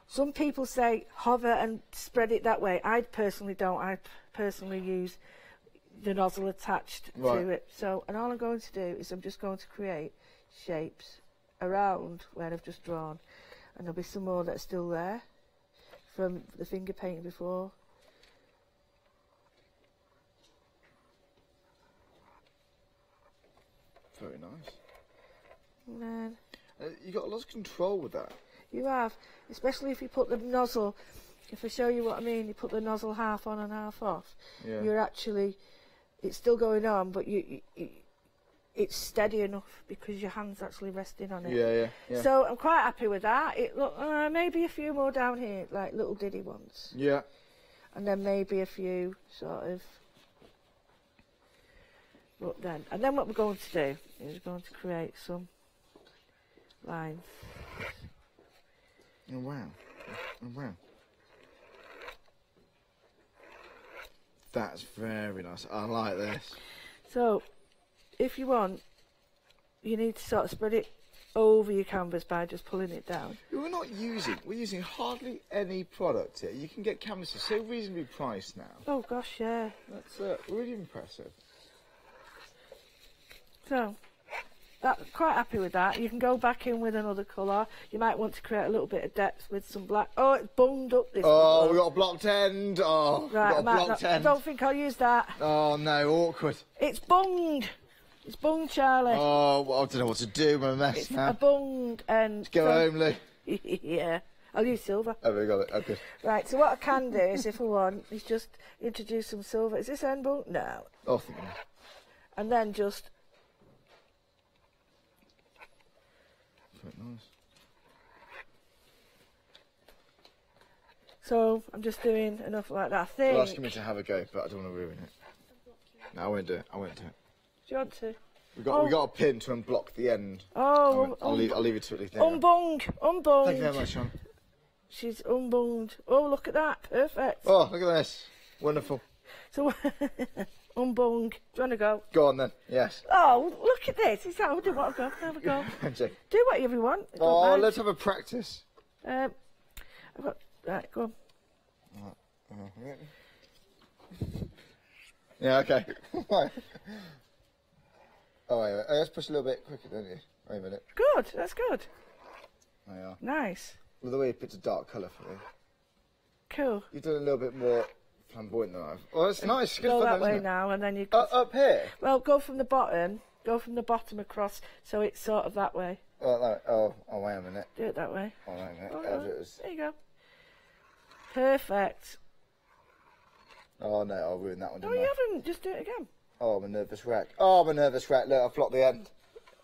Some people say hover and spread it that way. I personally don't. I personally use the nozzle attached to it. So, and all I'm going to do is I'm just going to create shapes around where I've just drawn, and there'll be some more that are still there from the finger painting before. Very nice. And then you got a lot of control with that. You have, especially if you put the nozzle. If I show you what I mean, you put the nozzle half on and half off. Yeah. You're actually, it's still going on, but it's steady enough because your hand's actually resting on it. Yeah. So I'm quite happy with that. Maybe a few more down here, like little diddy ones. Yeah. And then maybe a few sort of. And then what we're going to do is we're going to create some lines. Oh wow. Oh wow. That's very nice. I like this. So, if you want, you need to sort of spread it over your canvas by just pulling it down. We're using hardly any product here. You can get canvases so reasonably priced now. Oh gosh, yeah. That's really impressive. So, quite happy with that. You can go back in with another colour. You might want to create a little bit of depth with some black. Oh, it's bunged up this Oh, one. we got a blocked end. Oh, right, we got a blocked end. I don't think I'll use that. Oh no, awkward. It's bunged. It's bunged, Charlie. Oh, well, I don't know what to do. I'm a mess it's now. a bunged end. Let's go home, Lee. Yeah. I'll use silver. Oh, we got it. Oh, good. Right, so what I can do is, if I want, is just introduce some silver. Is this end bunged? No. Oh, thank you. And then just... Quite nice. So, I'm just doing enough like that. I think... Well, asking me to have a go, but I don't want to ruin it. No, I won't do it. I won't do it. Do you want to? We got a pin to unblock the end. Oh, I'll leave it to it. Unbunged. Thank you very much, Sean. She's unbunged. Oh, look at that. Perfect. Oh, look at this. Wonderful. So, unbunged. Do you want to go? Go on then. Yes. Oh, look at this. It's how I do want to go. Have a go. Do whatever you want. Oh, let's have a practice. I've got... Right, go on. Yeah, okay. Oh, wait a minute. Let's push a little bit quicker, don't you? Wait a minute. Good, that's good. There you are. Nice. Well, the way you picked a dark colour for me. Cool. You've done a little bit more flamboyant than I've. Oh, that's nice. Good go fun, that way isn't it? now, and then you... Up here? Well, go from the bottom. Go from the bottom across, so it's sort of that way. Oh, no. Oh, wait a minute. Do it that way. Oh, wait a minute. Oh, there you go. Perfect. Oh, no, I'll ruin that one, No, didn't you I? haven't. Just do it again. Oh, I'm a nervous wreck. Oh, I'm a nervous wreck. Look, I've blocked the end.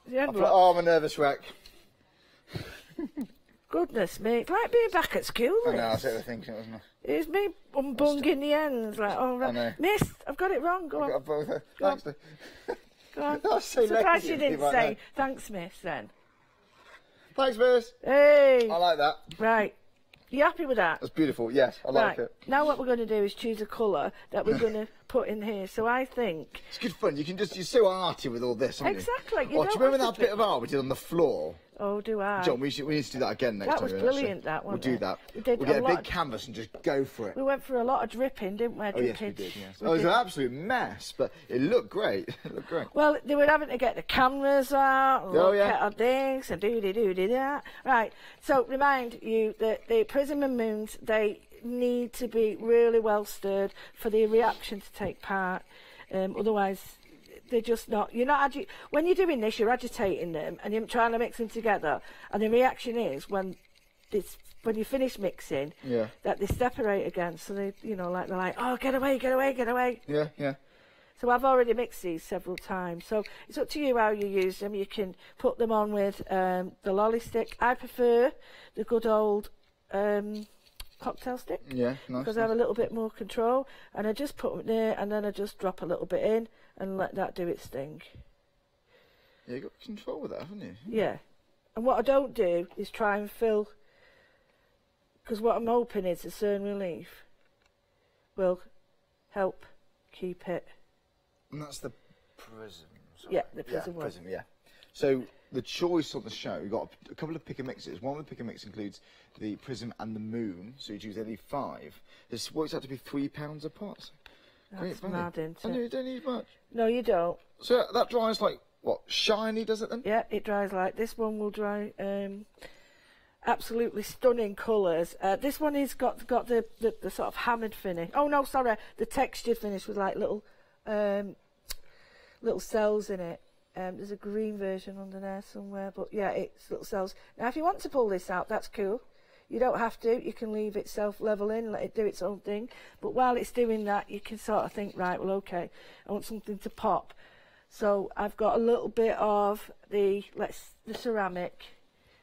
Yeah, oh, I'm a nervous wreck. Goodness me, it's like being back at school. I know, that's what I was thinking, wasn't it? It's me unbunging the ends. Like, oh, right. I know. Miss, I've got it wrong. Go on. Thanks. Go on. I'm so surprised lazy you didn't right say now. thanks, Miss, then. Thanks, Miss. Hey. I like that. Right. You happy with that? That's beautiful, yes, I like it. Now what we're going to do is choose a colour that we're going to put in here. So I think... It's good fun. You're so arty with all this, aren't you? Exactly. Do you remember that bit of art we did on the floor? Oh, do I? John, we need to do that again next time. That was brilliant, that one. We'll do that. We did we'll get a big canvas and just go for it. We went for a lot of dripping, didn't we? Oh, yes, we did, yes. It was an absolute mess, but it looked great. It looked great. Well, they were having to get the cameras out, and look at this, and do that. Right, so remind you that the prism and moons, they need to be really well stirred for the reaction to take part. Otherwise... they're just not. You're not when you're doing this, you're agitating them and you're trying to mix them together. And the reaction is when you finish mixing, that they separate again. So they, they're like, oh, get away, get away, get away. Yeah, yeah. So I've already mixed these several times. So it's up to you how you use them. You can put them on with the lolly stick. I prefer the good old cocktail stick. Yeah, nice. Because I have a little bit more control. And I just put them there and then I just drop a little bit in. And let that do its thing. Yeah, you've got control with that, haven't you? Yeah. And what I don't do is try and fill... because what I'm hoping is the cern relief will help keep it... And that's the prism. Yeah, the prism one. Prism, yeah. So the choice on the show, we've got a couple of pick and mixes. One with the pick and mix includes the prism and the moon, so you choose any 5. This works out to be £3 a pot. That's mad, isn't it? You don't need much. No, you don't. So that dries like, what, shiny, does it then? Yeah, it dries like... this one will dry... absolutely stunning colours. This one has got the sort of hammered finish. Oh, no, sorry. The textured finish with like little cells in it. There's a green version under there somewhere. But, yeah, it's little cells. Now, if you want to pull this out, that's cool. You don't have to. You can leave it self-leveling, let it do its own thing. But while it's doing that, you can sort of think, right, well, OK, I want something to pop. So I've got a little bit of the ceramic.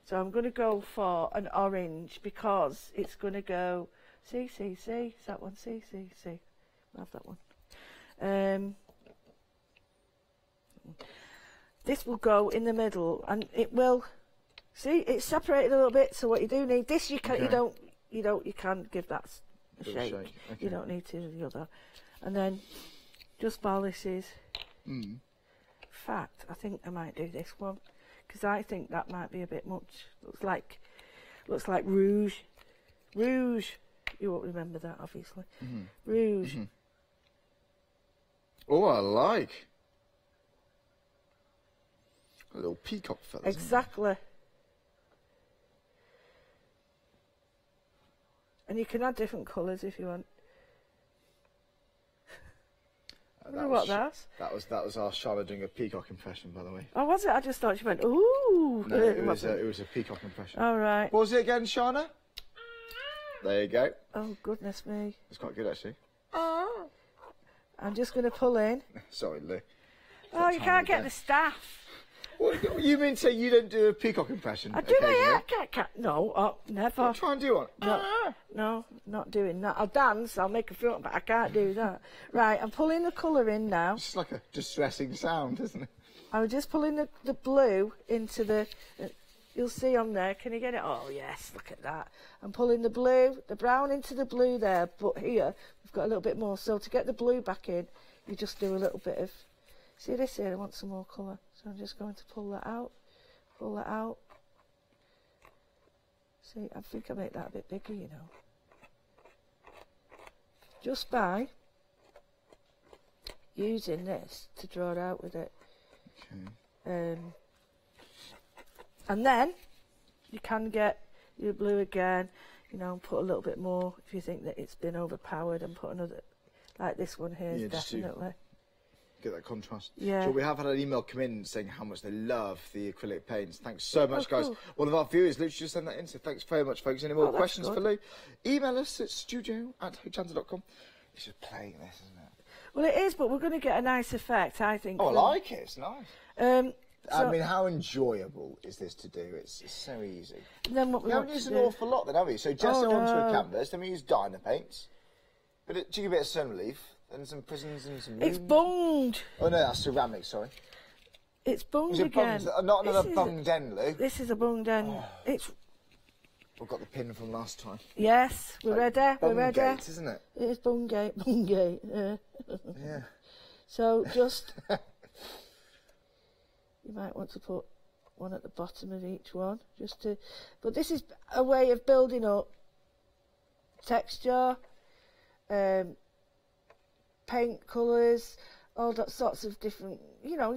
So I'm going to go for an orange because it's going to go... See? Is that one? See? I'll have that one. This will go in the middle and it will See, it's separated a little bit. So what you do need this, you can you can't give that a shake. Okay. You don't need to the other, and then just while this is. In fact, I think I might do this one because I think that might be a bit much. Looks like rouge. Rouge. You won't remember that, obviously. Rouge. Oh, I like. A little peacock feather. Exactly. And you can add different colours if you want. That was our Charlotte doing a peacock impression, by the way. Oh, was it? I just thought she went, ooh. No, it was a peacock impression. All right. What was it again, Shana? There you go. Oh, goodness me. It's quite good, actually. I'm just going to pull in. Sorry, Lou. Oh, you can't get the staff. What, you mean to say you don't do a peacock impression? I do it, yeah. No, never. Well, try and do one. No, not doing that. I'll dance, I'll make a film, but I can't do that. Right, I'm pulling the colour in now. It's like a distressing sound, isn't it? I'm just pulling the blue into the... you'll see on there, can you get it? Oh, yes, look at that. I'm pulling the brown into the blue there, but here, we've got a little bit more. So to get the blue back in, you just do a little bit of... See this here? I want some more colour. So I'm just going to pull that out. See, I think I make that a bit bigger, you know. Just by using this to draw it out with it. Okay. And then you can get your blue again, you know, and put a little bit more if you think that it's been overpowered, and put another, like this one here, yeah, definitely. Get that contrast. Yeah. So we have had an email come in saying how much they love the acrylic paints. Thanks so much, guys. Cool. One of our viewers literally just sent that in, so thanks very much, folks. Any more questions for Lou? Email us at studio@hochanda.com. It's just playing this, isn't it? Well, it is, but we're going to get a nice effect, I think. Oh, I like it. It's nice. So I mean, how enjoyable is this to do? It's so easy. Then what we haven't used an awful lot then, have we? So gesso onto a canvas, then we use Dyna paints. But it took a bit of sun relief, and some prisms and some It's bunged. Oh no, that's ceramic, sorry. It's bunged again. Not another bunged end, Lou. This is a bunged end. Oh. It's... We've got the pin from last time. Yes, we're ready. We're ready. Bungate, isn't it? It is bungate. Bungate. Yeah. So just... You might want to put one at the bottom of each one, just to... But this is a way of building up texture, paint colours, all that sorts of different... You know,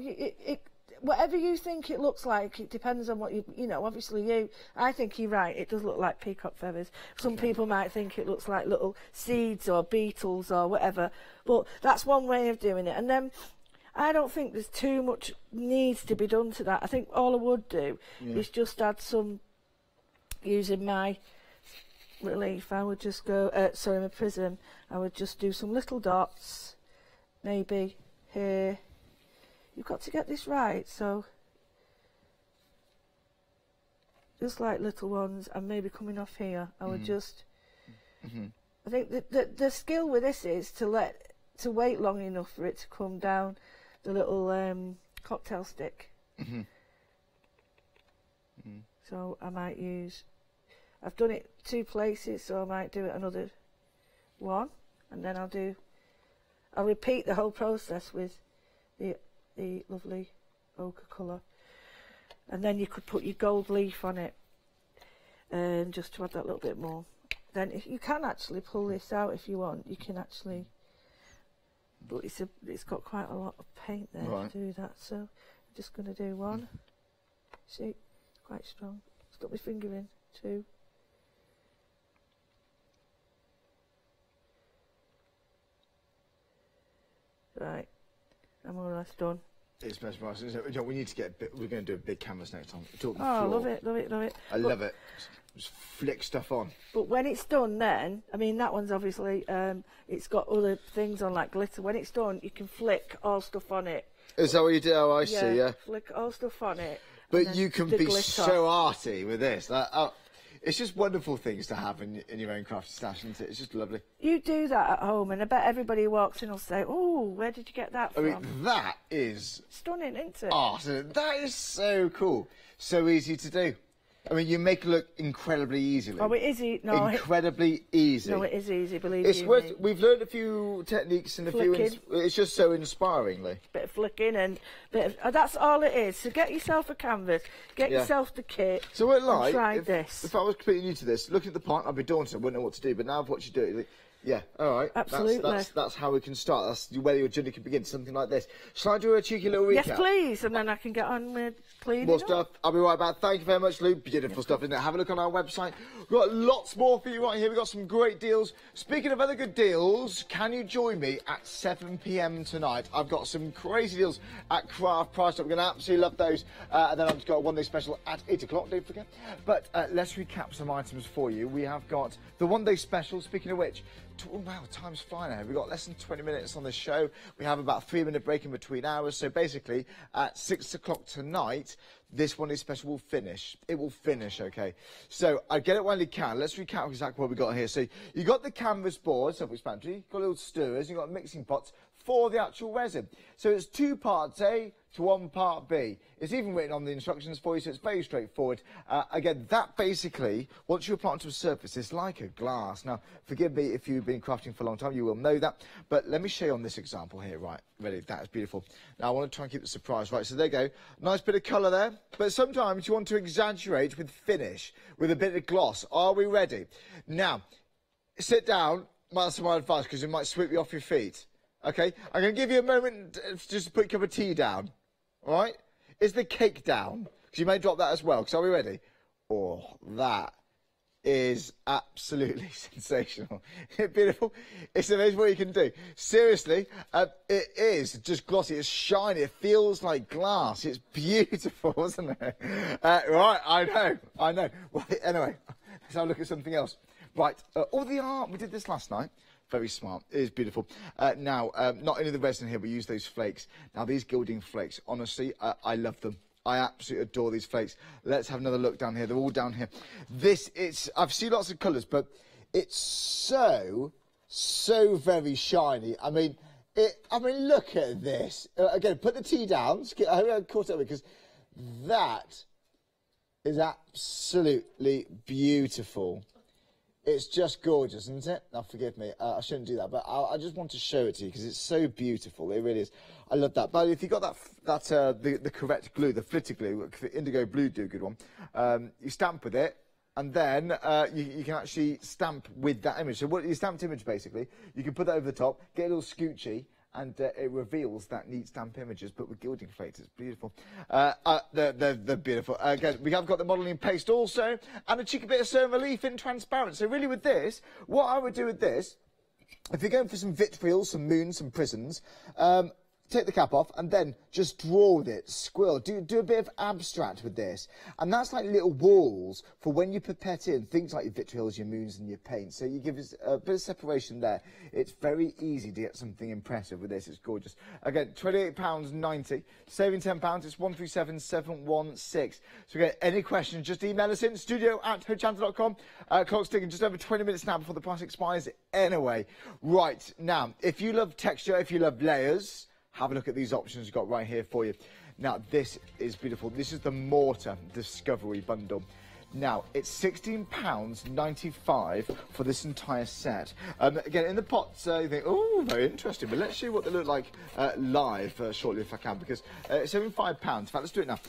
whatever you think it looks like, it depends on what you know, obviously I think you're right, it does look like peacock feathers. Some people might think it looks like little seeds or beetles or whatever, but that's one way of doing it. And then I don't think there's too much needs to be done to that. I think all I would do is just add some, using my relief, I would just go, my prism, I would just do some little dots, maybe here. You've got to get this right, so just like little ones, and maybe coming off here, I would just, I think the skill with this is to wait long enough for it to come down the little cocktail stick. So I might use, I've done it 2 places, so I might do it another one, and then I'll repeat the whole process with the lovely ochre colour, and then you could put your gold leaf on it, and just to add that little bit more. Then if you can actually pull this out if you want, you can actually, but it's got quite a lot of paint there to do that, so I'm just going to do one. See, quite strong. Stuck my finger in, 2. Right, I'm more or less done. It's mesmerising, isn't it? We need to get we're going to do a big canvas next time. Oh, love it, love it, love it. I love it. Just flick stuff on. But when it's done then, I mean, that one's obviously, it's got other things on like glitter. When it's done, you can flick all stuff on it. Is that what you do? Oh, I see, yeah. Flick all stuff on it. But you can be so arty with this. It's just wonderful things to have in your own crafty stash, isn't it? It's just lovely. You do that at home, and I bet everybody who walks in will say, "Oh, where did you get that from?" I mean, that is stunning, isn't it? Art. That is so cool. So easy to do. I mean, you make it look incredibly easily. Oh, it is incredibly easy. No, it is easy, believe it's you worth, me. We've learned a few techniques and a few... It's just so inspiringly. Bit of flicking and that's all it is. So get yourself a canvas, get yourself the kit, so what and try this. If I was completely new to this, looking at the part, I'd be daunted. I wouldn't know what to do. But now I've watched you do it. Yeah, all right. Absolutely. That's how we can start. That's where your journey can begin, something like this. Shall I do a cheeky little recap? Yes, please, and then I can get on with cleaning more stuff. I'll be right back. Thank you very much, Lou. Beautiful stuff, isn't it? Have a look on our website. We've got lots more for you right here. We've got some great deals. Speaking of other good deals, can you join me at 7 p.m. tonight? I've got some crazy deals at Craft Price. We're going to absolutely love those. And then I've got a one-day special at 8 o'clock, don't forget. But let's recap some items for you. We have got the one-day special, speaking of which, wow, time's flying now. We've got less than 20 minutes on the show. We have about a 3-minute break in between hours. So basically, at 6 o'clock tonight, this one is special will finish. It will finish, okay? So I get it while you can. Let's recap exactly what we got here. So you got the canvas board, self-explanatory. You've got little stirrers. You've got mixing pots for the actual resin. So it's 2 parts A to 1 part B. It's even written on the instructions for you, so it's very straightforward. Again, that basically, once you apply it onto a surface, it's like a glass. Now, forgive me if you've been crafting for a long time, you will know that. But let me show you on this example here. Right, ready? That is beautiful. Now, I want to try and keep the surprise. Right, so there you go. Nice bit of colour there. But sometimes you want to exaggerate with finish, with a bit of gloss. Are we ready? Now, sit down. That's my advice, because it might sweep you off your feet. Okay, I'm going to give you a moment just to put a cup of tea down. All right? Is the cake down? Because you may drop that as well. Because are we ready? Oh, that is absolutely sensational. Isn't it beautiful? It's amazing what you can do. Seriously, it is just glossy. It's shiny. It feels like glass. It's beautiful, isn't it? Right, I know. Well, anyway, let's have a look at something else. Right, all the art, we did this last night. Very smart. It is beautiful. Now, not only the resin here, we use those flakes. Now, these gilding flakes, honestly, I love them. I absolutely adore these flakes. Let's have another look down here. They're all down here. I've seen lots of colours, but it's so very shiny. I mean, look at this. Again, put the tea down. I hope I caught up because that is absolutely beautiful. It's just gorgeous, isn't it? Now, forgive me, I shouldn't do that, but I just want to show it to you because it's so beautiful. It really is. I love that. But if you've got the correct glue, the flitter glue, indigo blue do good one, you stamp with it, and then you can actually stamp with that image. So what your stamped image, basically, you can put that over the top, get a little scoochy, and it reveals that neat stamp images, but with gilding flakes. It's beautiful. They're beautiful. Again, we have got the modelling paste also, and a cheeky bit of certain relief in transparent. So really with this, what I would do with this, if you're going for some vitriol, some moons, some prisms, take the cap off and then just draw with it, squill, do a bit of abstract with this. And that's like little walls for when you pipette in things like your vitriols, your moons and your paint. So you give us a bit of separation there. It's very easy to get something impressive with this. It's gorgeous. Again, £28.90, saving £10, it's 137716. So again, any questions, just email us in, studio@hochanda.com. Clock's ticking just over 20 minutes now before the price expires anyway. Right, now, if you love texture, if you love layers, have a look at these options we've got right here for you. Now, this is beautiful. This is the Mortar Discovery Bundle. Now, it's £16.95 for this entire set. Again, in the pots, you think, oh, very interesting. But let's show you what they look like live shortly, if I can, because it's only £5. In fact, let's do it now.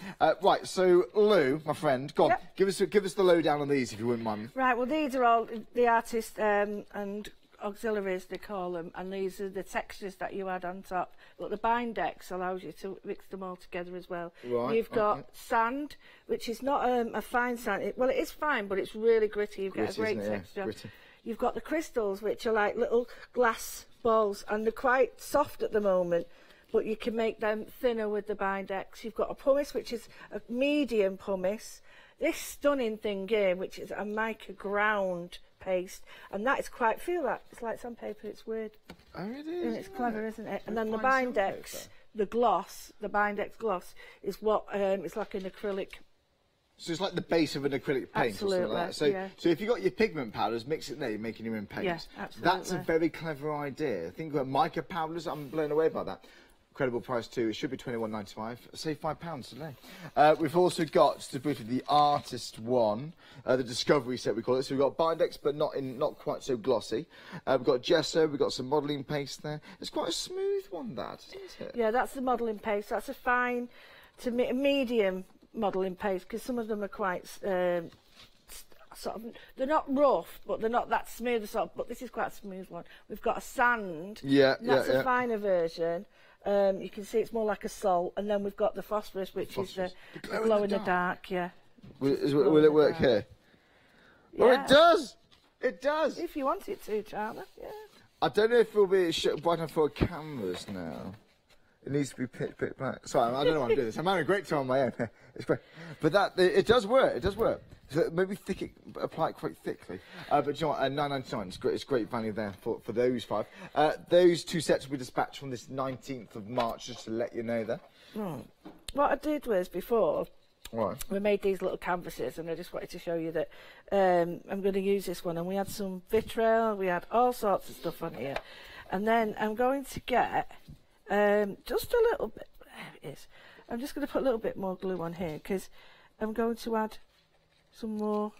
Right, so Lou, my friend, go on. Yep. Give us the lowdown on these, if you wouldn't mind. Right, well, these are all the artist and auxiliaries, they call them, and these are the textures that you add on top. Look, the Bindex allows you to mix them all together as well. Right, You've got sand, which is not a fine sand. Well, it is fine, but it's really gritty. You've got a great texture. Yeah, you've got the crystals, which are like little glass balls, and they're quite soft at the moment, but you can make them thinner with the Bindex. You've got a pumice, which is a medium pumice. This stunning thing here, which is a mica ground paste, and that is quite, feel that, it's like sandpaper, it's weird. Oh, it is. And it's clever, isn't it? And then the Bindex, the gloss, the Bindex gloss, is what, it's like an acrylic. So it's like the base of an acrylic paint. Absolutely, or something like that. So, yeah. So if you've got your pigment powders, mix it there, you're making your own paint. Yeah, absolutely. That's a very clever idea. Think about mica powders, I'm blown away by that. Incredible price too. It should be £21.95. Save £5 today. We've also got, just briefly, the artist one, the discovery set we call it. So we've got Bindex, but not quite so glossy. We've got gesso. We've got some modelling paste there. It's quite a smooth one, that, isn't it? Yeah, that's the modelling paste. That's a fine to medium modelling paste, because some of them are quite sort of, they're not rough, but they're not that smooth sort of, but this is quite a smooth one. We've got a sand. That's a finer version. You can see it's more like a salt, and then we've got the phosphorus, which is the glow in the dark. Yeah. Will it work here? Yeah. Oh, it does. It does. If you want it to, Charlie. Yeah. I don't know if it'll be bright enough for a canvas now. It needs to be pitch black. Sorry, I don't know why I'm doing this. I'm having a great time on my own. It's great. But it does work. It does work. So maybe apply it quite thickly. But you know what, £9.99, it's great value there for those 5. Those 2 sets will be dispatched from this 19th of March, just to let you know there. Right. What I did was, before, right, we made these little canvases, and I just wanted to show you that I'm going to use this one. And we had some vitriol, we had all sorts of stuff on here. And then I'm going to get just a little bit, there it is. I'm just going to put a little bit more glue on here, because I'm going to add some more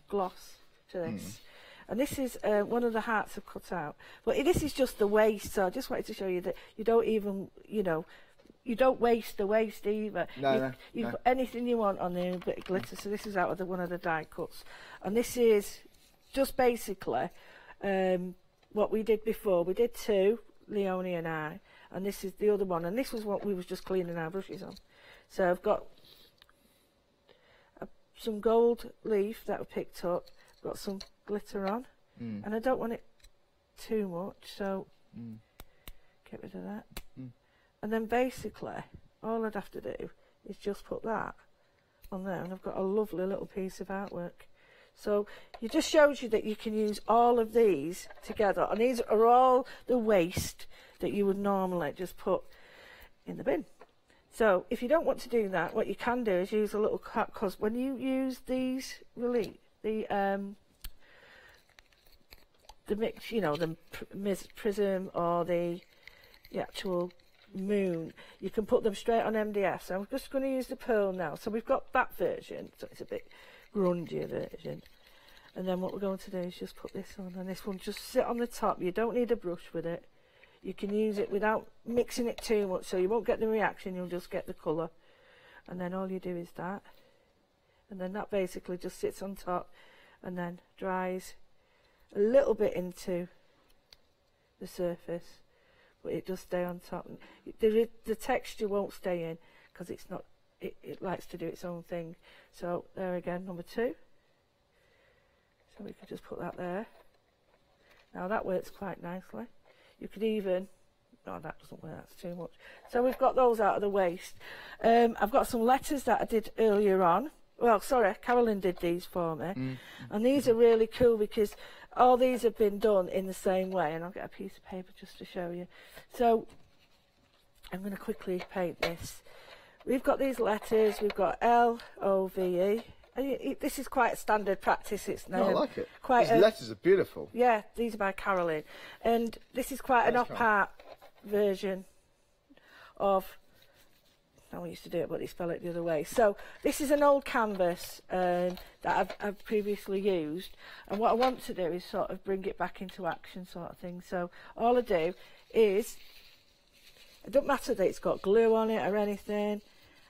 gloss to this. And this is one of the hearts I've cut out. But this is just the waste, so I just wanted to show you that you don't even, you don't waste the waste either. You put anything you want on there, a bit of glitter. So this is out of one of the die cuts. And this is just basically what we did before. We did 2, Leonie and I, and this is the other one. And this was what we was just cleaning our brushes on. So I've got some gold leaf that I picked up, got some glitter on, and I don't want it too much, so get rid of that. And then basically all I'd have to do is just put that on there, and I've got a lovely little piece of artwork. So it just shows you that you can use all of these together, and these are all the waste that you would normally just put in the bin. So if you don't want to do that, what you can do is use a little cut, because when you use these the mix, the prism or the actual moon, you can put them straight on MDF. So I'm just going to use the pearl now. So we've got that version, so it's a bit grungier version. And then what we're going to do is just put this on, and this one just sit on the top. You don't need a brush with it. You can use it without mixing it too much, so you won't get the reaction, you'll just get the colour. And then all you do is that. And then that basically just sits on top and then dries a little bit into the surface. But it does stay on top. The texture won't stay in, because it's not, it likes to do its own thing. So there again, number 2. So we could just put that there. Now that works quite nicely. You could even, no, that doesn't work, that's too much. So we've got those out of the waste. I've got some letters that I did earlier on. Well, sorry, Carolyn did these for me. And these are really cool, because all these have been done in the same way. And I'll get a piece of paper just to show you. So I'm going to quickly paint this. We've got these letters. We've got L-O-V-E. This is quite a standard practice. It's now I like it. These letters are beautiful. Yeah, these are by Carolyn, and this is quite an op-art version of. I used to do it, but they spell it the other way. So this is an old canvas that I've previously used, and what I want to do is sort of bring it back into action, sort of thing. So all I do is, it doesn't matter that it's got glue on it or anything.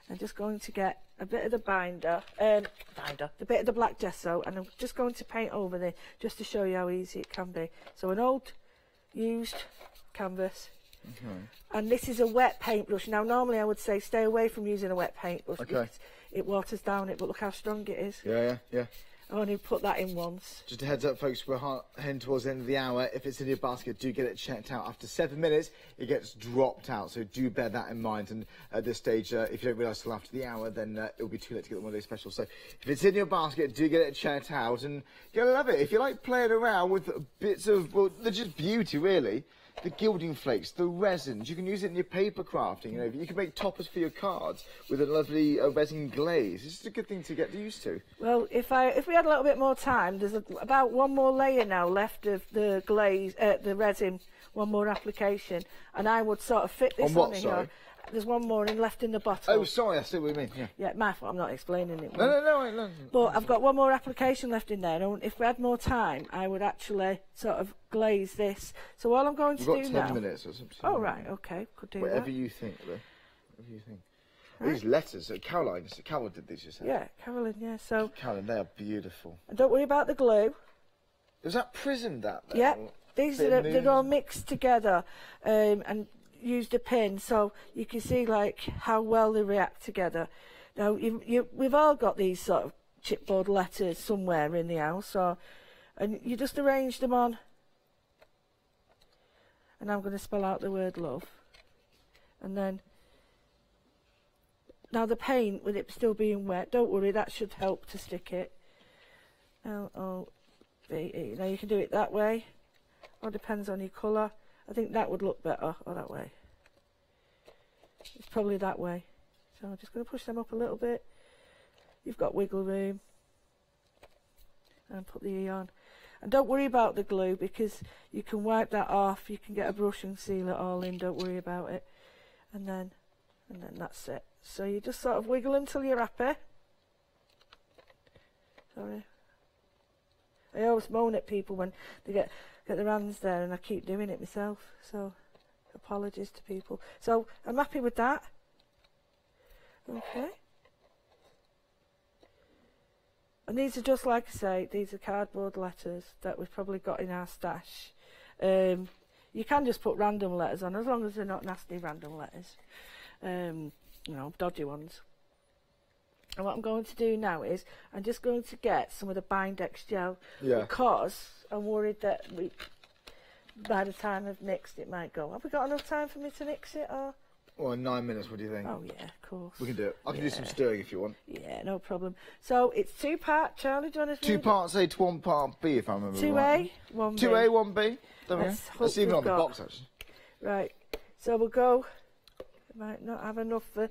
I'm just going to get a bit of the the bit of the black gesso, and I'm just going to paint over there just to show you how easy it can be. So an old used canvas, and this is a wet paintbrush. Now normally I would say stay away from using a wet paintbrush because it waters down it, but look how strong it is. Yeah. I only put that in once. Just a heads up, folks, we're heading towards the end of the hour. If it's in your basket, do get it checked out. After 7 minutes, it gets dropped out, so do bear that in mind. And at this stage, if you don't realise till after the hour, then it'll be too late to get one of those specials. So if it's in your basket, do get it checked out, and you'll love it. If you like playing around with bits of, well, they're just beauty, really. the gilding flakes, the resins. You can use it in your paper crafting. You know, you can make toppers for your cards with a lovely resin glaze. It's just a good thing to get used to. Well, if we had a little bit more time, there's about one more layer now left of the glaze, the resin, one more application, and I would sort of fit this on here. There's one more left in the bottle. Oh, sorry, I see what you mean. Yeah, my fault, I'm not explaining it. No. But I've got one more application left in there, and if we had more time, I would actually sort of glaze this. So all I'm going to do now... We've got 10 minutes or something. Oh, right, okay, could do Whatever that. you think, though. Whatever you think. These letters, Carol did these yourself. Yeah, Carolyn, yeah, so... Carolyn, they are beautiful. And don't worry about the glue. Was that prism that there? Yeah, they're all mixed together, and used a pin so you can see like how well they react together. Now we've all got these sort of chipboard letters somewhere in the house, and you just arrange them on, and I'm going to spell out the word love, and then now the paint with it still being wet, don't worry, that should help to stick it. L-O-V-E. Now you can do it that way, or depends on your colour. I think that would look better, or that way. It's probably that way. So I'm just going to push them up a little bit. You've got wiggle room. And put the E on. And don't worry about the glue, because you can wipe that off. You can get a brush and seal it all in. Don't worry about it. And then that's it. So you just sort of wiggle until you're happy. Sorry. I always moan at people when they get their hands there, and I keep doing it myself, so apologies to people. So I'm happy with that. Okay. And these are just, like I say, these are cardboard letters that we've probably got in our stash. You can just put random letters on, as long as they're not nasty random letters. You know, dodgy ones. And what I'm going to do now is I'm just going to get some of the Bindex gel, because I'm worried that by the time I've mixed it might go. Have we got enough time for me to mix it, or? Well, 9 minutes, what do you think? Oh yeah, of course. We can do it. I can do some stirring if you want. Yeah, no problem. So it's 2-part, Charlie, do you want to 2 parts A to 1 part B, if I remember 2A, right. 1B. 2A, 1B. That's even on the box, actually. Right, so we'll go, might not have enough for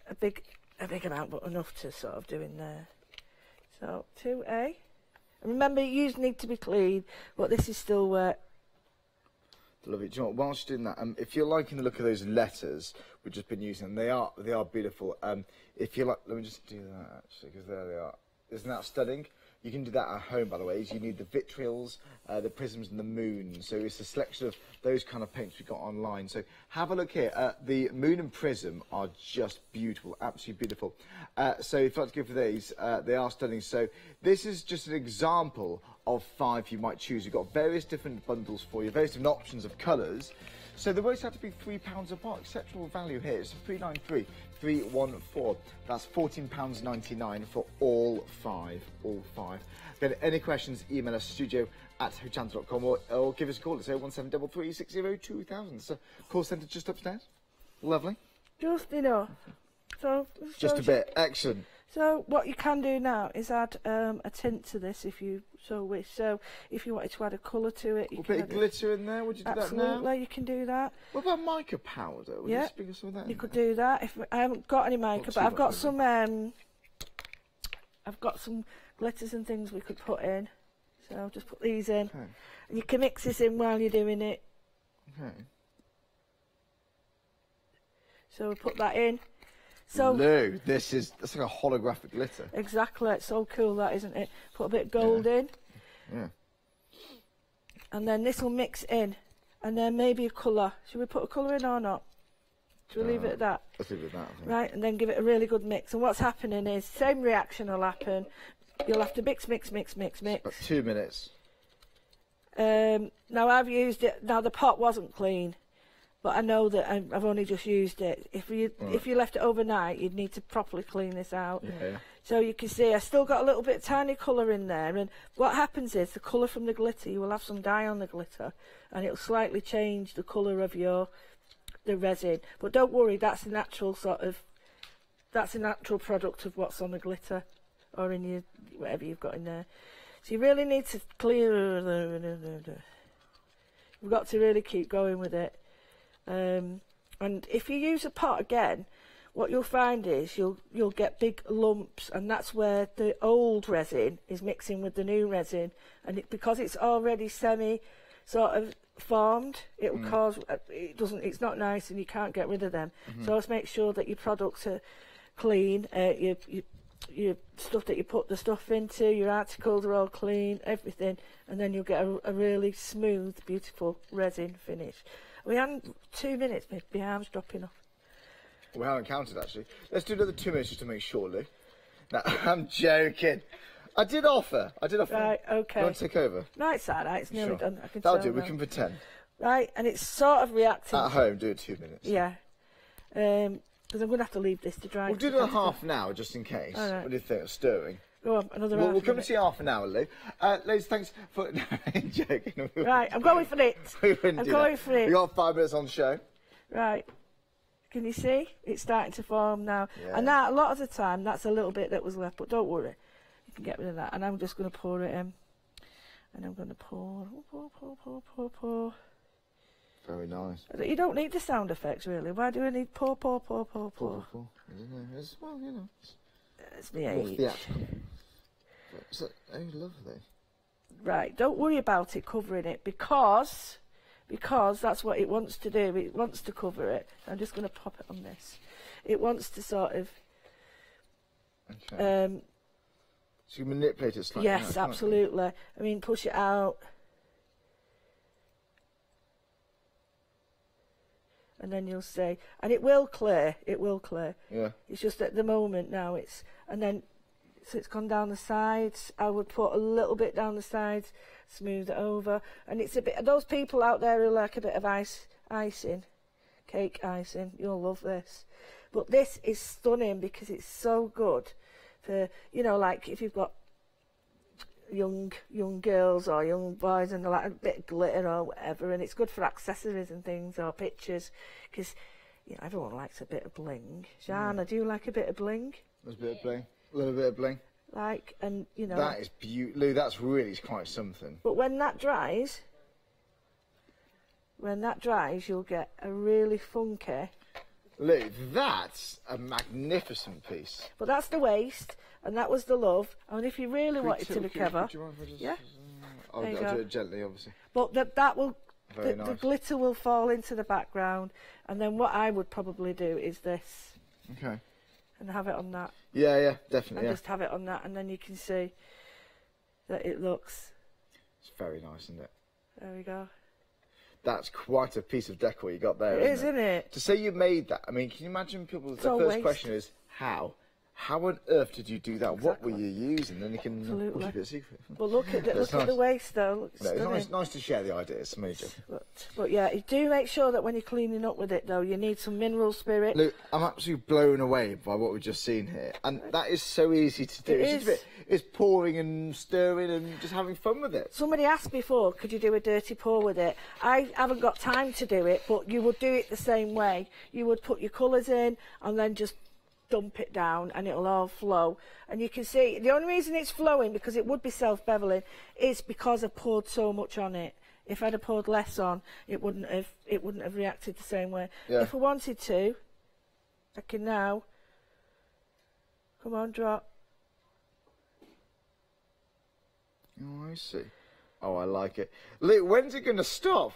a big amount, but enough to sort of do in there. So 2A. And remember, you need to be clean, but this is still wet. Love it. Do you know what, whilst you're doing that, if you're liking the look of those letters we've just been using, they are beautiful. If you like, let me just do that actually, because there they are. Isn't that stunning? You can do that at home, by the way. You need the vitrials, the prisms, and the moon. So it's a selection of those kind of paints we've got online. So have a look here. The moon and prism are just beautiful, absolutely beautiful. So if you'd like to go for these, they are stunning. So this is just an example of 5 you might choose. You've got various different bundles for you, various different options of colours. So they works out to be £3 apart. Exceptional value here. It's 393 314. That's £14.99 for all 5. All 5. Then any questions, email us studio@hochanda.com or give us a call. It's 01733 60 2000. So call centre just upstairs. Lovely. Just enough. So just a bit. Excellent. So what you can do now is add a tint to this if you so wish. So if you wanted to add a colour to it, you a can bit of glitter in there. Would you do that now? Absolutely, you can do that. What about mica powder? Would you speak of some of that? You could do that. If I haven't got any mica, but I've got some. I've got some glitters and things we could put in. So I'll just put these in, and you can mix this in while you're doing it. Okay. So we put that in. So Lou, that's like a holographic glitter. Exactly, it's so cool that, isn't it? Put a bit of gold in. Yeah. And then this will mix in. And then maybe a colour. Should we put a colour in or not? Should we leave it at that? Let's leave it at that, I think. Right, and then give it a really good mix. And what's happening is, same reaction will happen. You'll have to mix. About 2 minutes. Now I've used it, now the pot wasn't clean. But I know that I've only just used it. If you left it overnight, you'd need to properly clean this out. Yeah. So you can see I still got a little bit tiny colour in there. And what happens is the colour from the glitter, you will have some dye on the glitter, and it'll slightly change the colour of the resin. But don't worry, that's a natural product of what's on the glitter or in your whatever you've got in there. So you really need to clear. We've got to really keep going with it. And if you use a pot again, what you'll find is you'll get big lumps, and that's where the old resin is mixing with the new resin, and because it's already semi sort of formed, it will cause it's not nice, and you can't get rid of them. So let's make sure that your products are clean. Your stuff that you put the stuff into, your articles are all clean, everything, and then you'll get a really smooth, beautiful resin finish. We haven't 2 minutes, my arm's dropping off. We haven't counted actually. Let's do another 2 minutes just to make sure, Lou. No, I'm joking. I did offer. Right, okay. You want to take over? No, it's alright, it's nearly done. I can That'll tell do, we now. can pretend. Right, and it's sort of reacting. At home, do it 2 minutes. Yeah. Because I'm going to have to leave this to dry. We'll do the half an hour just in case. All right. What do you think of stirring? Go on, another half. We'll come and see half an hour, Lou. Ladies, thanks for... No, I'm joking. Right, I'm going for it. I'm going for it. We've got 5 minutes on the show. Right. Can you see? It's starting to form now. Yeah. And that, a lot of the time, that's a little bit that was left, but don't worry. You can get rid of that. And I'm just going to pour it in. And I'm going to pour. Very nice. You don't need the sound effects, really. Why do I need pour? Well, you know. It's the age. Oh, lovely. Right, don't worry about it covering it because that's what it wants to do. It wants to cover it. I'm just going to pop it on this. It wants to sort of... Okay. So you manipulate it slightly. Yes, absolutely. I mean, push it out. And then you'll see. And it will clear. It will clear. Yeah. It's just at the moment now it's... And then, so it's gone down the sides. I would put a little bit down the sides, smooth it over. And it's a bit... Those people out there who like a bit of icing, cake icing, you'll love this. But this is stunning because it's so good for, you know, like if you've got young girls or young boys and they like a bit of glitter or whatever, and it's good for accessories and things or pictures because, you know, everyone likes a bit of bling. Jana, do you like a bit of bling? There's a bit of bling. A little bit of bling. Like, and you know. That is beautiful. Lou, that's really quite something. But when that dries, you'll get a really funky. Lou, that's a magnificent piece. But that's the waist, and that was the love. And if you really wanted to be clever, yeah, I'll do it gently, obviously. But that will, the glitter will fall into the background, and then what I would probably do is this. Okay. And have it on that. Yeah, definitely. And just have it on that, and then you can see that it looks. It's very nice, isn't it? There we go. That's quite a piece of decor you got there, isn't it? To say you made that, I mean, can you imagine people, the first question is, how? How on earth did you do that? Exactly. What were you using? Then you can keep it a secret. But look at the waist, though. It's nice to share the ideas, major. But yeah, you do make sure that when you're cleaning up with it, though, you need some mineral spirit. Look, I'm absolutely blown away by what we've just seen here, and that is so easy to do. It's pouring and stirring and just having fun with it. Somebody asked before, could you do a dirty pour with it? I haven't got time to do it, but you would do it the same way. You would put your colours in and then just dump it down and it'll all flow, and you can see the only reason it's flowing, because it would be self-beveling, is because I poured so much on it. If I'd have poured less on, it wouldn't have reacted the same way. Yeah. If I wanted to, I can now. Come on, drop. Oh, I see. Oh, I like it. Luke, when's it going to stop?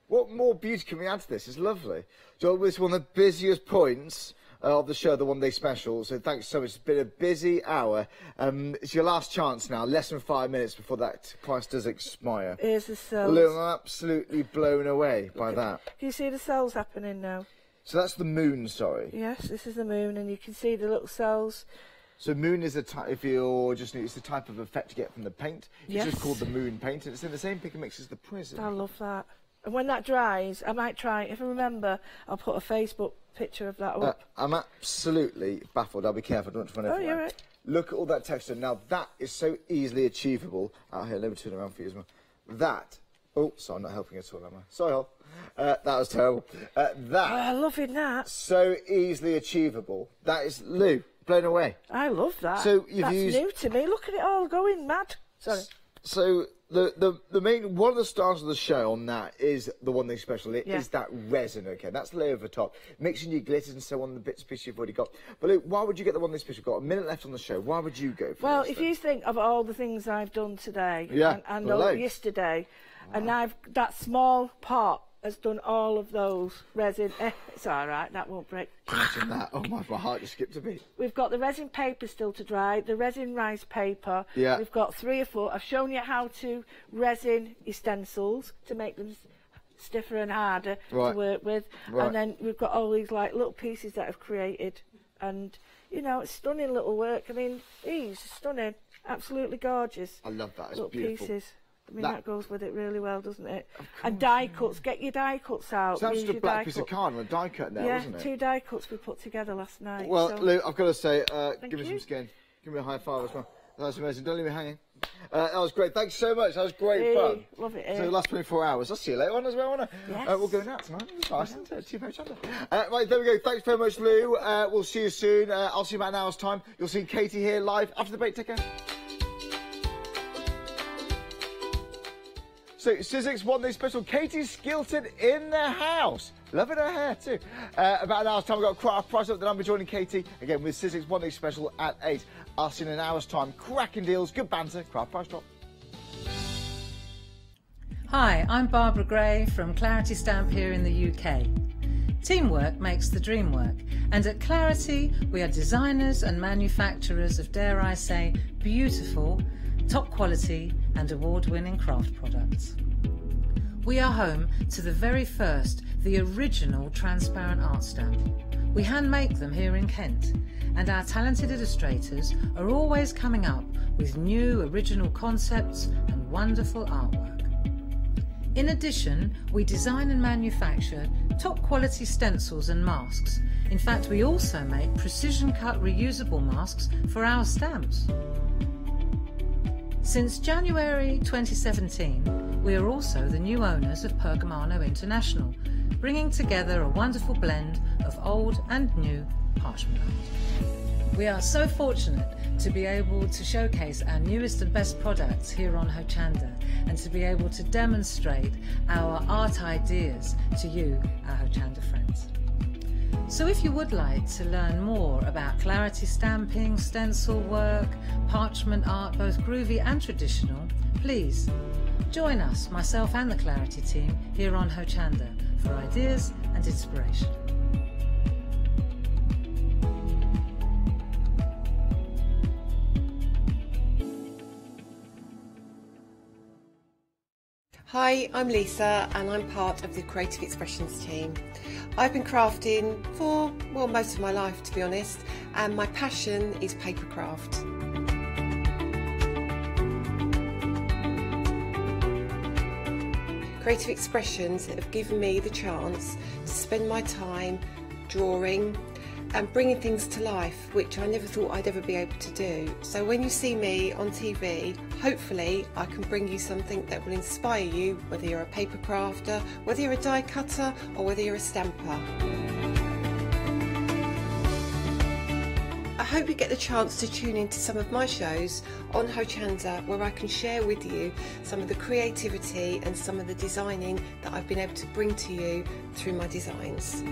What more beauty can we add to this? It's lovely. So this is one of the busiest points of the show, the One Day Special. So thanks so much. It's been a busy hour. It's your last chance now. Less than 5 minutes before that price does expire. Here's the cells. Look, I'm absolutely blown away by that. Can you see the cells happening now? So that's the moon, sorry. Yes, this is the moon, and you can see the little cells. So moon is the type, if you're just, it's the type of effect you get from the paint. Yes. It's just called the moon paint, and it's in the same pick and mix as the prism. I love that. And when that dries, I might try, if I remember, I'll put a Facebook picture of that up. I'm absolutely baffled. I'll be careful, I don't want to run everywhere. You're right. Look at all that texture. Now, that is so easily achievable. Out here, let me turn around for you as well. That, oh, sorry, I'm not helping at all, am I? Sorry, Hol. That was terrible. I'm loving that. So easily achievable. That is, Lou, blown away. I love that. So you've That's used... new to me. Look at it all going mad. Sorry. So the main one of the stars of the show on that is the one thing special. It is that resin. Okay, that's the layer over the top, mixing your glitters and so on, the bits and pieces you've already got. But Luke, why would you get the one thing special? We've got a minute left on the show. Why would you go for well, this? If you think of all the things I've done today and yesterday, and that small pot has done all of those resin. It's all right, that won't break. Imagine that. Oh my heart just skipped a beat. We've got the resin paper still to dry, the resin rice paper. Yeah. We've got 3 or 4. I've shown you how to resin your stencils to make them stiffer and harder to work with. And then we've got all these like little pieces that I've created. And, you know, it's stunning little work. I mean, these are stunning. Absolutely gorgeous. I love that. It's little beautiful. Pieces. I mean, that goes with it really well, doesn't it? And die cuts. Get your die cuts out. So that's just a black piece of card and a die cut there, wasn't it? 2 die cuts we put together last night. Well, so. Luke, I've got to say, give me some skin. Give me a high five as well. That's amazing. Don't leave me hanging. That was great. Thanks so much. That was great fun. Love it. So the last 24 hours. I'll see you later on as well, won't I? Yes. We'll go now tonight. It's nice, isn't it? Team Hochanda. Right, there we go. Thanks very much, Lou. We'll see you soon. I'll see you in about an hour's time. You'll see Katie here live after the break. Take care. So, Sizzix One Day Special. Katie Skilton in the house. Loving her hair too. About an hour's time, we've got Craft Price Up. Then I'll be joining Katie again with Sizzix One Day Special at 8. I'll see you in an hour's time. Cracking deals, good banter, Craft Price Drop. Hi, I'm Barbara Gray from Claritystamp here in the UK. Teamwork makes the dream work, and at Clarity we are designers and manufacturers of, dare I say, beautiful, top quality and award-winning craft products. We are home to the very first, the original transparent art stamp. We hand make them here in Kent, and our talented illustrators are always coming up with new original concepts and wonderful artwork. In addition, we design and manufacture top quality stencils and masks. In fact, we also make precision cut reusable masks for our stamps. Since January 2017, we are also the new owners of Pergamano International, bringing together a wonderful blend of old and new parchment art. We are so fortunate to be able to showcase our newest and best products here on Hochanda, and to be able to demonstrate our art ideas to you, our Hochanda friends. So if you would like to learn more about clarity stamping, stencil work, parchment art, both groovy and traditional, please join us, myself and the Clarity team, here on Hochanda for ideas and inspiration. Hi, I'm Lisa and I'm part of the Creative Expressions team. I've been crafting for, well, most of my life, to be honest, and my passion is papercraft. Creative Expressions have given me the chance to spend my time drawing and bringing things to life, which I never thought I'd ever be able to do. So when you see me on TV, hopefully I can bring you something that will inspire you, whether you're a paper crafter, whether you're a die cutter, or whether you're a stamper. I hope you get the chance to tune into some of my shows on Hochanda, where I can share with you some of the creativity and some of the designing that I've been able to bring to you through my designs.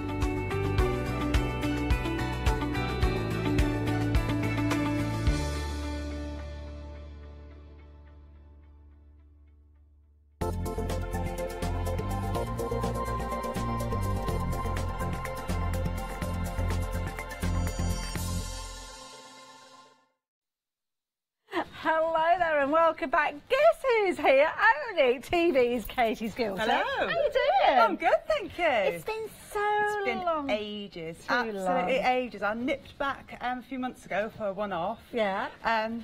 Hello there and welcome back. Guess who's here? Only TV's Katie Skilton. Hello. How you doing? I'm good, thank you. It's been so long. It's been ages. Too Absolutely long. ages. I nipped back a few months ago for a one-off. Yeah.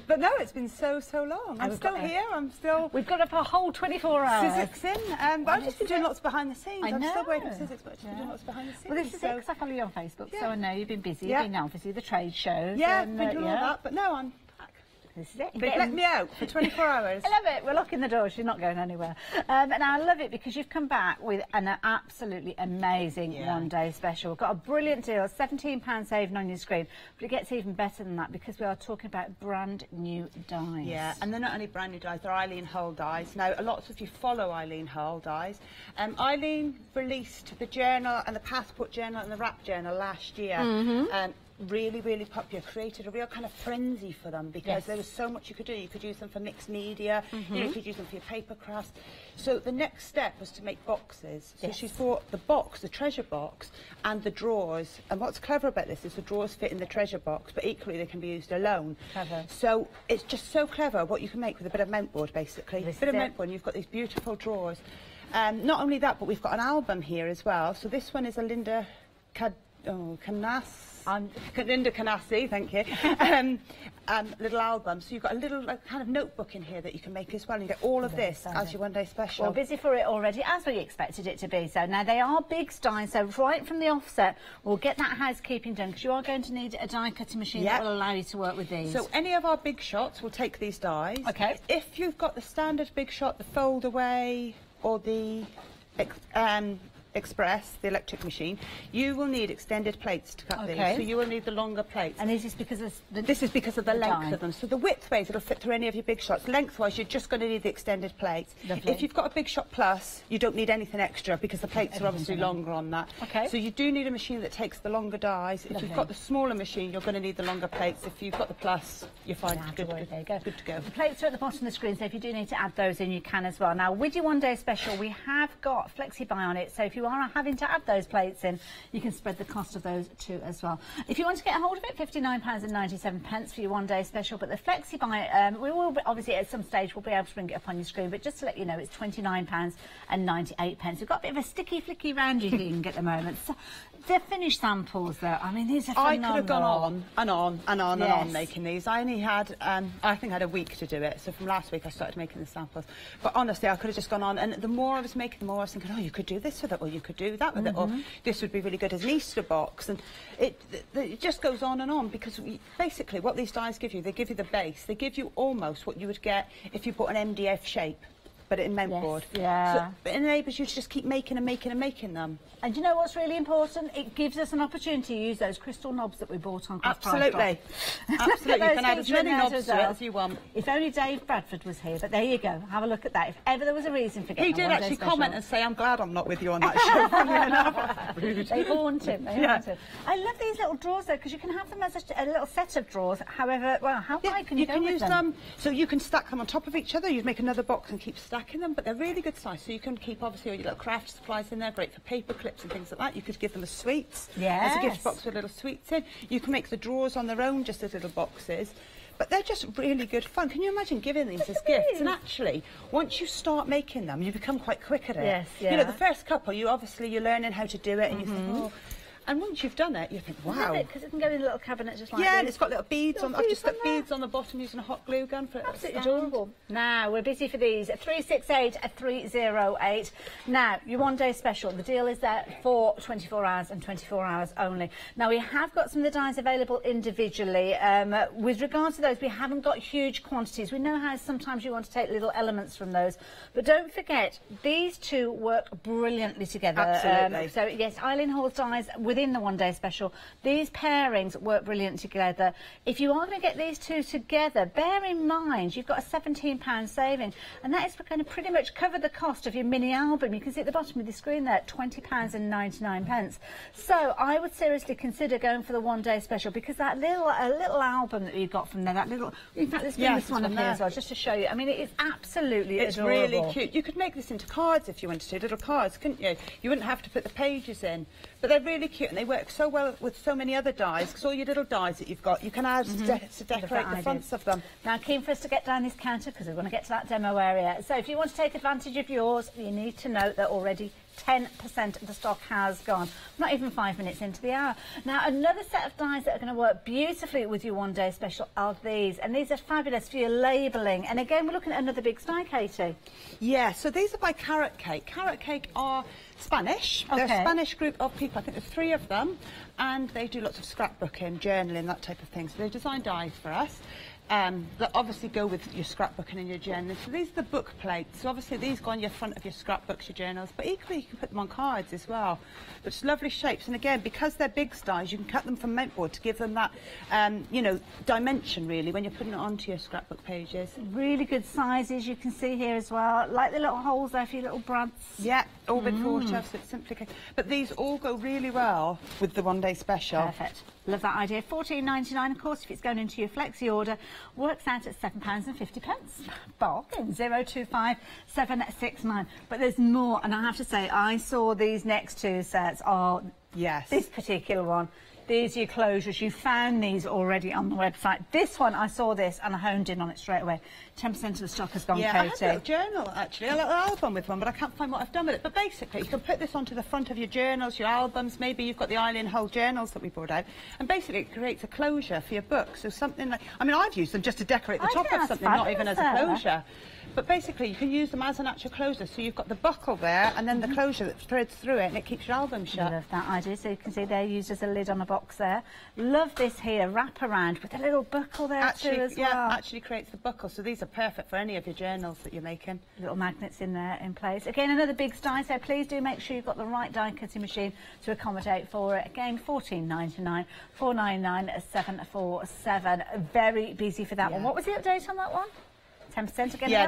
But no, it's been so long. I'm still here. We've got up a whole 24 hours. Sizzixing. But I've just been doing lots behind the scenes. I know. I'm still waiting for Sizzix, but I've just been doing lots behind the scenes. Well, this is it, 'cause I follow you on Facebook, so I know you've been busy. Yeah. You've been obviously the trade shows. Yeah, and, been doing all that. But no, I'm back. This is it. They've let me out for 24 hours. I love it. We're locking the door. She's not going anywhere. And I love it because you've come back with an absolutely amazing one-day special. We've got a brilliant deal, £17 saving on your screen. But it gets even better than that because we are talking about brand new dies. Yeah, and they're not only brand new dies, they're Eileen Hull dies. Now, a lot of you follow Eileen Hull dies. Eileen released the journal and the passport journal and the wrap journal last year. Really, really popular, created a real kind of frenzy for them because there was so much you could do. You could use them for mixed media, you could use them for your paper crafts. So the next step was to make boxes. So she's bought the box, the treasure box, and the drawers. And what's clever about this is the drawers fit in the treasure box, but equally they can be used alone. Clever. So it's just so clever what you can make with a bit of mount board, basically. A bit of mount board, and you've got these beautiful drawers. Not only that, but we've got an album here as well. So this one is a Linda Linda Canassi, thank you. Little album. So you've got a little kind of notebook in here that you can make as well. And you get all of this as your one-day special. Well, busy for it already, as we expected it to be. So now they are big dies. So right from the offset, we'll get that housekeeping done because you are going to need a die cutting machine that will allow you to work with these. So any of our big shots will take these dies. Okay. If you've got the standard big shot, the fold away, or the Express, the electric machine, you will need extended plates to cut these. So you will need the longer plates. And is this because of this is because of the length of them. So the widthways it'll fit through any of your big shots. Lengthwise, you're just going to need the extended plates. Lovely. If you've got a big shot plus, you don't need anything extra because the plates are obviously longer on that. Okay. So you do need a machine that takes the longer dies. If you've got the smaller machine, you're going to need the longer plates. If you've got the plus, you're fine. Good to go. The plates are at the bottom of the screen, so if you do need to add those in, you can as well. Now, with your one-day special, we have got FlexiBuy on it, so if you are having to add those plates in, you can spread the cost of those too as well. If you want to get a hold of it, £59.97 for your one-day special, but the FlexiBuy, we will obviously at some stage we'll be able to bring it up on your screen, but just to let you know, it's £29.98. We've got a bit of a sticky flicky roundy thing at the moment. So, the finished samples though, I mean, these are phenomenal. I could have gone on and on and on and on making these. I only had, I think I had a week to do it. So from last week I started making the samples. But honestly, I could have just gone on, and the more I was making, the more I was thinking, oh, you could do this with it, or you could do that with it, or this would be really good as an Easter box. And it just goes on and on, because basically what these dies give you, they give you the base. They give you almost what you would get if you bought an MDF shape, but in mount board. So it enables you to just keep making and making and making them. And you know what's really important? It gives us an opportunity to use those crystal knobs that we bought on Craft Absolutely. Absolutely. You can add as many knobs to it as you want. If only Dave Bradford was here, but there you go. Have a look at that. If ever there was a reason for getting He did actually comment and say, I'm glad I'm not with you on that show. They haunt him. They haunt him. I love these little drawers though, because you can have them as a little set of drawers. However, well, how high can you go with use them? So you can stack them on top of each other. You'd make another box and keep stacking them, but they're really good size. So you can keep obviously all your little craft supplies in there, great for paper clips and things like that. You could give them as sweets. As a gift box with little sweets in. You can make the drawers on their own just as little boxes. But they're just really good fun. Can you imagine giving these as gifts? And actually, once you start making them, you become quite quick at it. You know, the first couple, you're learning how to do it, and you think, oh. And once you've done it, you think, wow. I love it, because it can go in a little cabinet just like this. Yeah, and it's got little beads on. I've just stuck beads on the bottom using a hot glue gun for it. Absolutely adorable. Now, we're busy for these. 368-308. Now, your one-day special. The deal is there for 24 hours and 24 hours only. Now, we have got some of the dies available individually. With regard to those, we haven't got huge quantities. We know how sometimes you want to take little elements from those. But don't forget, these two work brilliantly together. Absolutely. So, yes, Eileen Hull's dies within the one-day special. These pairings work brilliant together. If you are going to get these two together, bear in mind you've got a £17 saving, and that is going to pretty much cover the cost of your mini album. You can see at the bottom of the screen there, £20.99. So I would seriously consider going for the one-day special, because that little album that you've got from there, that little, in fact, let's bring this one up here as well, just to show you. I mean, it is absolutely adorable. It's really cute. You could make this into cards if you wanted to, little cards, couldn't you? You wouldn't have to put the pages in, but they're really cute, and they work so well with so many other dies, because all your little dies that you've got, you can add to decorate the fronts of them. Now, keen for us to get down this counter, because we want to get to that demo area. So if you want to take advantage of yours, you need to note that already 10% of the stock has gone. Not even 5 minutes into the hour. Now, another set of dies that are going to work beautifully with your one-day special are these, and these are fabulous for your labelling. And again, we're looking at another big die, Katie. Yeah, so these are by Carrot Cake. Carrot Cake are Spanish. They're a Spanish group of people. I think there's 3 of them, and they do lots of scrapbooking, journaling, that type of thing. So they design dies for us. that obviously go with your scrapbooking and your journaling. So these are the book plates. So obviously these go on your front of your scrapbooks, your journals, but equally you can put them on cards as well. But it's lovely shapes, and again, because they're big styles, you can cut them from montboard to give them that, you know, dimension really when you're putting it onto your scrapbook pages. Really good sizes you can see here as well, like the little holes there for your little brads. Yeah, all big quarter, so it's simply. But these all go really well with the one-day special. Perfect. Love that idea. £14.99, of course, if it's going into your flexi order, works out at £7.50. Bargain. 025769. But there's more, and I have to say, I saw these next two sets. Oh, yes. This particular one. These are your closures. You found these already on the website. This one, I saw this and I honed in on it straight away. 10% of the stock has gone, yeah, Katie. I had a little journal, actually, a little album with one, but I can't find what I've done with it. But basically, you can put this onto the front of your journals, your albums. Maybe you've got the Eileen Hull journals that we brought out. And basically, it creates a closure for your book. So something like, I mean, I've used them just to decorate the top of something, not even as a closure. But basically, you can use them as an actual closure. So you've got the buckle there, and then the closure that threads through it, and it keeps your album shut. I love that idea. So you can see they're used as a lid on a box there. Love this here, wrap around with a little buckle there too as well. Yeah, actually creates the buckle. So these are perfect for any of your journals that you're making. Little magnets in there in place. Again, another big die, so please do make sure you've got the right die cutting machine to accommodate for it. Again, $14.99, $499,747. Very busy for that one. What was the update on that one? 10% again. Yeah,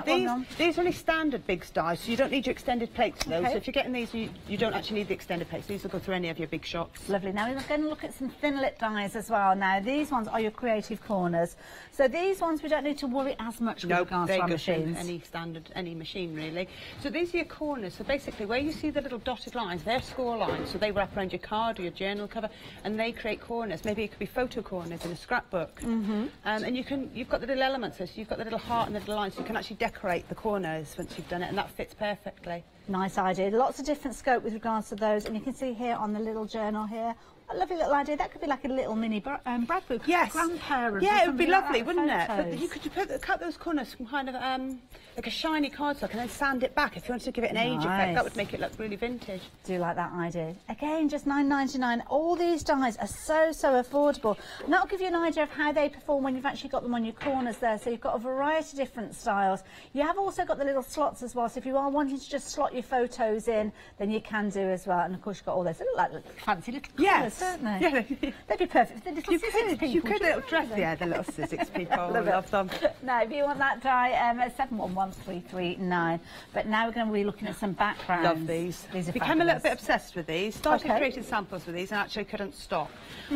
these are only standard big dies, so you don't need your extended plates for those. So if you're getting these, you don't actually need the extended plates. These will go through any of your big shops. Lovely. Now we're going to look at some thin lip dies as well. Now these ones are your creative corners. So these ones we don't need to worry as much with regards to our machines. Any machine really. So these are your corners. So basically, where you see the little dotted lines, they're score lines. So they wrap around your card or your journal cover, and they create corners. Maybe it could be photo corners in a scrapbook. And you've got the little elements. So you've got the little heart and the little lines. So you can actually decorate the corners once you've done it, and that fits perfectly. Nice idea. Lots of different scope with regards to those, and you can see here on the little journal here. A lovely little idea. That could be like a little mini Brad book. Yes. Grandparents. Yeah, it would be lovely, like wouldn't it? But you could cut those corners from kind of like a shiny cardstock and then sand it back if you wanted to give it an age effect. That would make it look really vintage. Do like that idea. Again, just $9.99. All these dies are so affordable. And that'll give you an idea of how they perform when you've actually got them on your corners there. So you've got a variety of different styles. You have also got the little slots as well. So if you are wanting to just slot your photos in, then you can do as well. And of course you've got all those. They look like fancy little colours, don't they? Yeah. They'd be perfect for the little scissors people. You could little dress, the little scissors people. I love them. Now, if you want that die, 711339. But now we're going to be looking at some backgrounds. Love these. These are Became a little bit obsessed with these. Started creating samples with these and actually couldn't stop.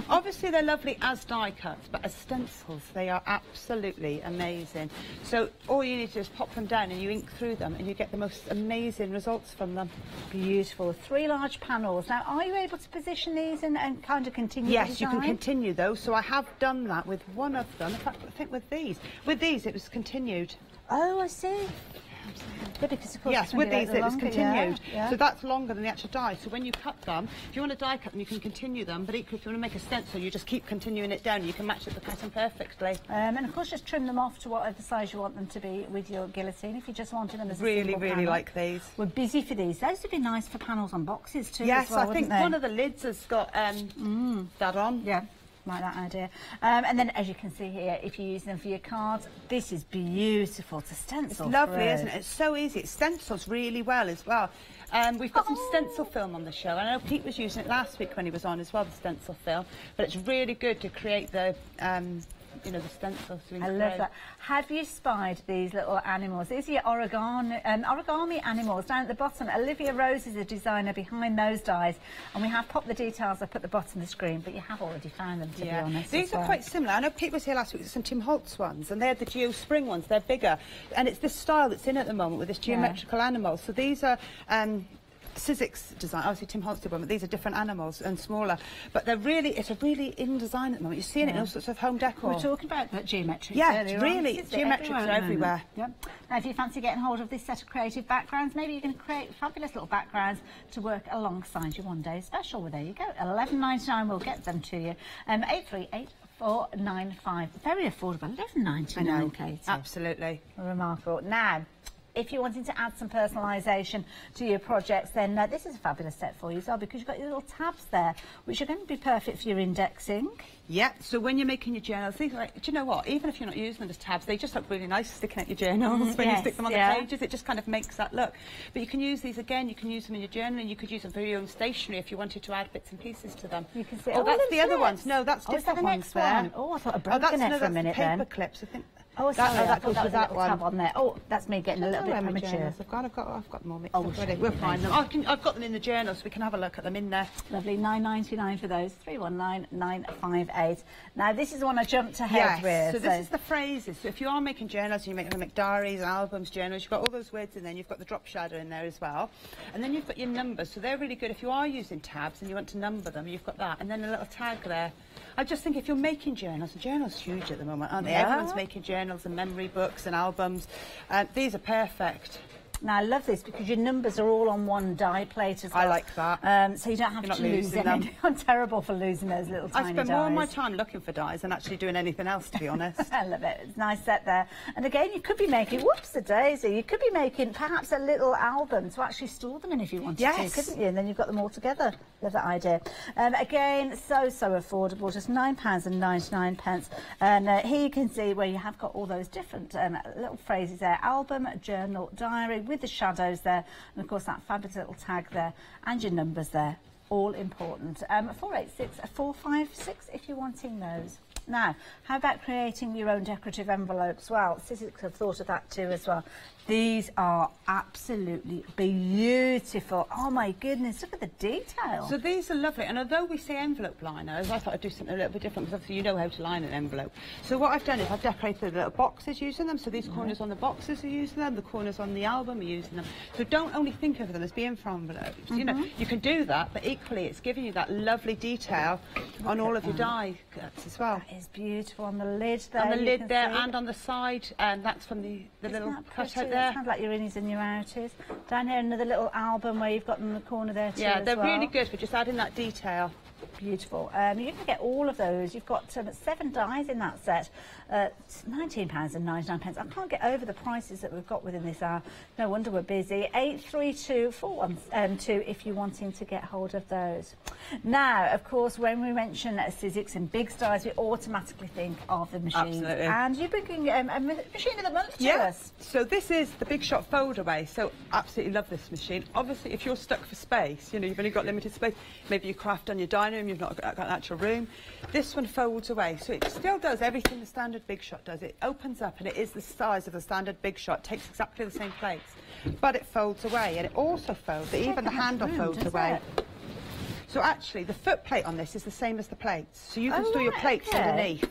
Obviously, they're lovely as die cuts, but as stencils, they are absolutely amazing. So all you need to do is pop them down and you ink through them and you get the most amazing results from them. Beautiful. 3 large panels. Now, are you able to position these and kind of continue the Yes, you can continue those. So I have done that with one of them. In fact, I think with these. With these, it was continued. Oh, I see. Yeah, because of course yes, with these it was continued. Yeah. So that's longer than the actual die. So when you cut them, if you want to die cut them, you can continue them. But equally, if you want to make a stencil, you just keep continuing it down. You can match it the pattern perfectly. And of course, just trim them off to whatever size you want them to be with your guillotine. If you just wanted them as a single panel. like these. We're busy for these. Those would be nice for panels on boxes too. Yes, as well, I think one of the lids has got that on. Yeah. Like that idea. And then, as you can see here, if you use them for your cards, this is beautiful to stencil. It's lovely, isn't it? It's so easy. It stencils really well as well. We've got some stencil film on the show. I know Pete was using it last week when he was on as well, the stencil film. But it's really good to create the you know, the stencils. I love that. Have you spied these little animals? These are your origami animals down at the bottom. Olivia Rose is the designer behind those dies, and we have popped the details up at the bottom of the screen, but you have already found them, to be honest. These are quite similar. I know Pete was here last week with some Tim Holtz ones, and they're the Geo Spring ones. They're bigger, and it's this style that's in at the moment with this geometrical animal. So these are Sizzix design. Obviously Tim Holtz did one, but these are different animals and smaller. But they're really, it's a really in design at the moment. You're seeing it in all sorts of home decor. We're talking about that geometrics. Yeah, really. Geometrics are everywhere. Yep. Now, if you fancy getting hold of this set of creative backgrounds, maybe you can create fabulous little backgrounds to work alongside your one-day special. Well, there you go. $11.99. We'll get them to you. 838-495. Very affordable. $11.99, Katie. Absolutely. Remarkable. Now, if you're wanting to add some personalisation to your projects, then this is a fabulous set for you as well, because you've got your little tabs there, which are going to be perfect for your indexing. Yeah, so when you're making your journals, things like, do you know what, even if you're not using them as tabs, they just look really nice sticking out your journals when you stick them on the pages. It just kind of makes that look. But you can use these again, you can use them in your journal, and you could use them for your own stationery if you wanted to add bits and pieces to them. You can see. Oh, that's the other ones. No, that's different ones there. Oh, I thought I broke it for a minute then. Paper clips, I think. Oh, sorry, that goes with that one. Tab on there. Oh, that's me getting a little bit premature. I've got them all mixed up ready. We'll find them. I've got them in the journal, so we can have a look at them in there. Lovely, £9.99 for those. 319958. Now this is the one I jumped ahead with. So this is the phrases. So if you are making journals, you make diaries, albums, journals. You've got all those words in there. You've got the drop shadow in there as well, and then you've got your numbers. So they're really good if you are using tabs and you want to number them. You've got that, and then a little tag there. I just think if you're making journals, and journals are huge at the moment, aren't they? Yeah. Everyone's making journals and memory books and albums. These are perfect. Now I love this because your numbers are all on one die plate as well. I like that. So you don't have to lose them. I'm terrible for losing those little tiny dies. I spend more of my time looking for dies than actually doing anything else, to be honest. I love it. It's a nice set there. And again, you could be making, whoops-a-daisy, you could be making perhaps a little album to actually store them in if you wanted to, couldn't you? And then you've got them all together. Love that idea. Again, so affordable, just £9.99. And here you can see where you have got all those different little phrases there. Album, journal, diary, with the shadows there, and of course that fabulous little tag there, and your numbers there, all important. 486456 if you're wanting those. Now, how about creating your own decorative envelopes? Well, Sizzix have thought of that too as well. These are absolutely beautiful. Oh my goodness, look at the detail. So these are lovely, and although we say envelope liners, I thought I'd do something a little bit different, because obviously you know how to line an envelope. So what I've done is I've decorated the little boxes using them, so these corners on the boxes are using them, the corners on the album are using them. So don't only think of them as being for envelopes. You know, you can do that, but equally it's giving you that lovely detail on all of your die cuts as well. That is beautiful on the lid there. On the lid there and on the side, and that's from the little cutout there. It sounds like your innies and your outies. Down here, another little album where you've got them in the corner there too. Yeah, they're really good for just adding that detail. Beautiful. You can get all of those. You've got 7 dies in that set. £19.99. I can't get over the prices that we've got within this hour. No wonder we're busy. 8324112 if you're wanting to get hold of those. Now, of course, when we mention Sizzix and big dies, we automatically think of the machines. Absolutely. And you're bringing a machine of the month to us. So this is the Big Shot fold away. So absolutely love this machine. Obviously, if you're stuck for space, you know, you've only got limited space. Maybe you craft on your dining room, you've not got an actual room. This one folds away, so it still does everything the standard Big Shot does. It opens up and it is the size of the standard Big Shot. It takes exactly the same plates, but it folds away, and it also folds. Even the handle folds away. So actually, the foot plate on this is the same as the plates, so you can store your plates underneath.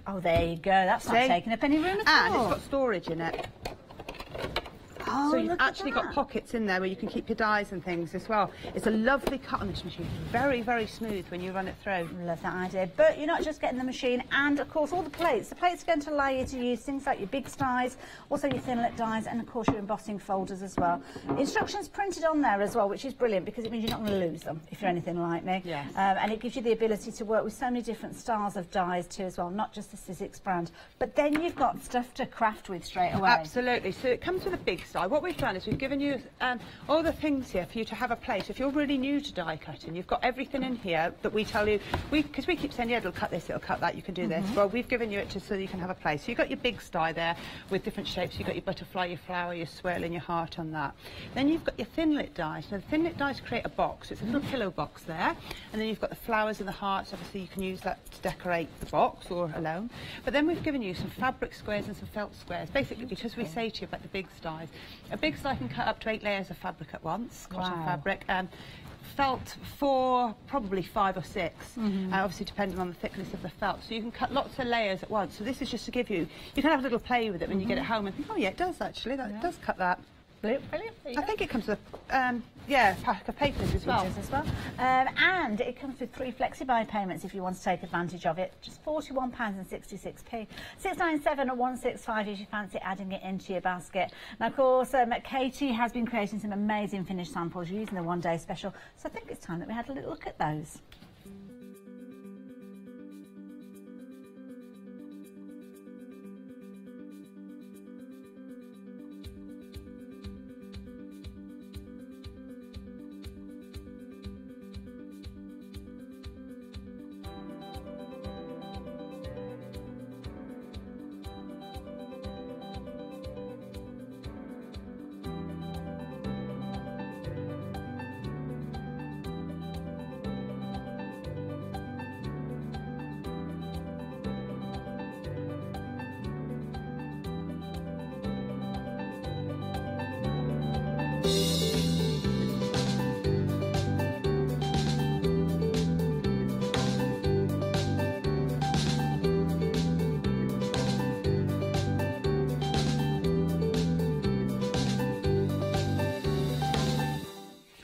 Oh, there you go. That's not taking up any room at all. And it's got storage in it. Oh, so you've actually got pockets in there where you can keep your dies and things as well. It's a lovely cut on this machine. Very, very smooth when you run it through. Love that idea. But you're not just getting the machine, and of course all the plates. The plates are going to allow you to use things like your big dies, also your thinlet dies, and of course your embossing folders as well. Instructions printed on there as well, which is brilliant because it means you're not going to lose them if you're anything like me. Yes. And it gives you the ability to work with so many different styles of dies too as well, not just the Sizzix brand. But then you've got stuff to craft with straight away. Absolutely. So it comes with a big die. What we've done is we've given you all the things here for you to have a place. If you're really new to die cutting, you've got everything in here that we tell you, because we keep saying, yeah, it'll cut this, it'll cut that, you can do this. Well, we've given you it just so you can have a place. So you've got your big die there with different shapes. You've got your butterfly, your flower, your swirl, and your heart on that. Then you've got your thinlit dies. Now, the thinlit dies create a box. It's a little pillow box there. And then you've got the flowers and the hearts. Obviously, you can use that to decorate the box or alone. But then we've given you some fabric squares and some felt squares, basically because we say to you about the big dies. A big die can cut up to 8 layers of fabric at once, cotton fabric. Felt 4, probably 5 or 6, obviously depending on the thickness of the felt. So you can cut lots of layers at once. So this is just to give you, you can have a little play with it when you get it home and think, oh yeah, it does actually, that does cut that. Brilliant. I think it comes with a pack of papers as well. And it comes with 3 flexi-buy payments if you want to take advantage of it. Just £41.66. 697-165 if you fancy adding it into your basket. Now, of course, Katie has been creating some amazing finished samples using the one-day special. So I think it's time that we had a little look at those.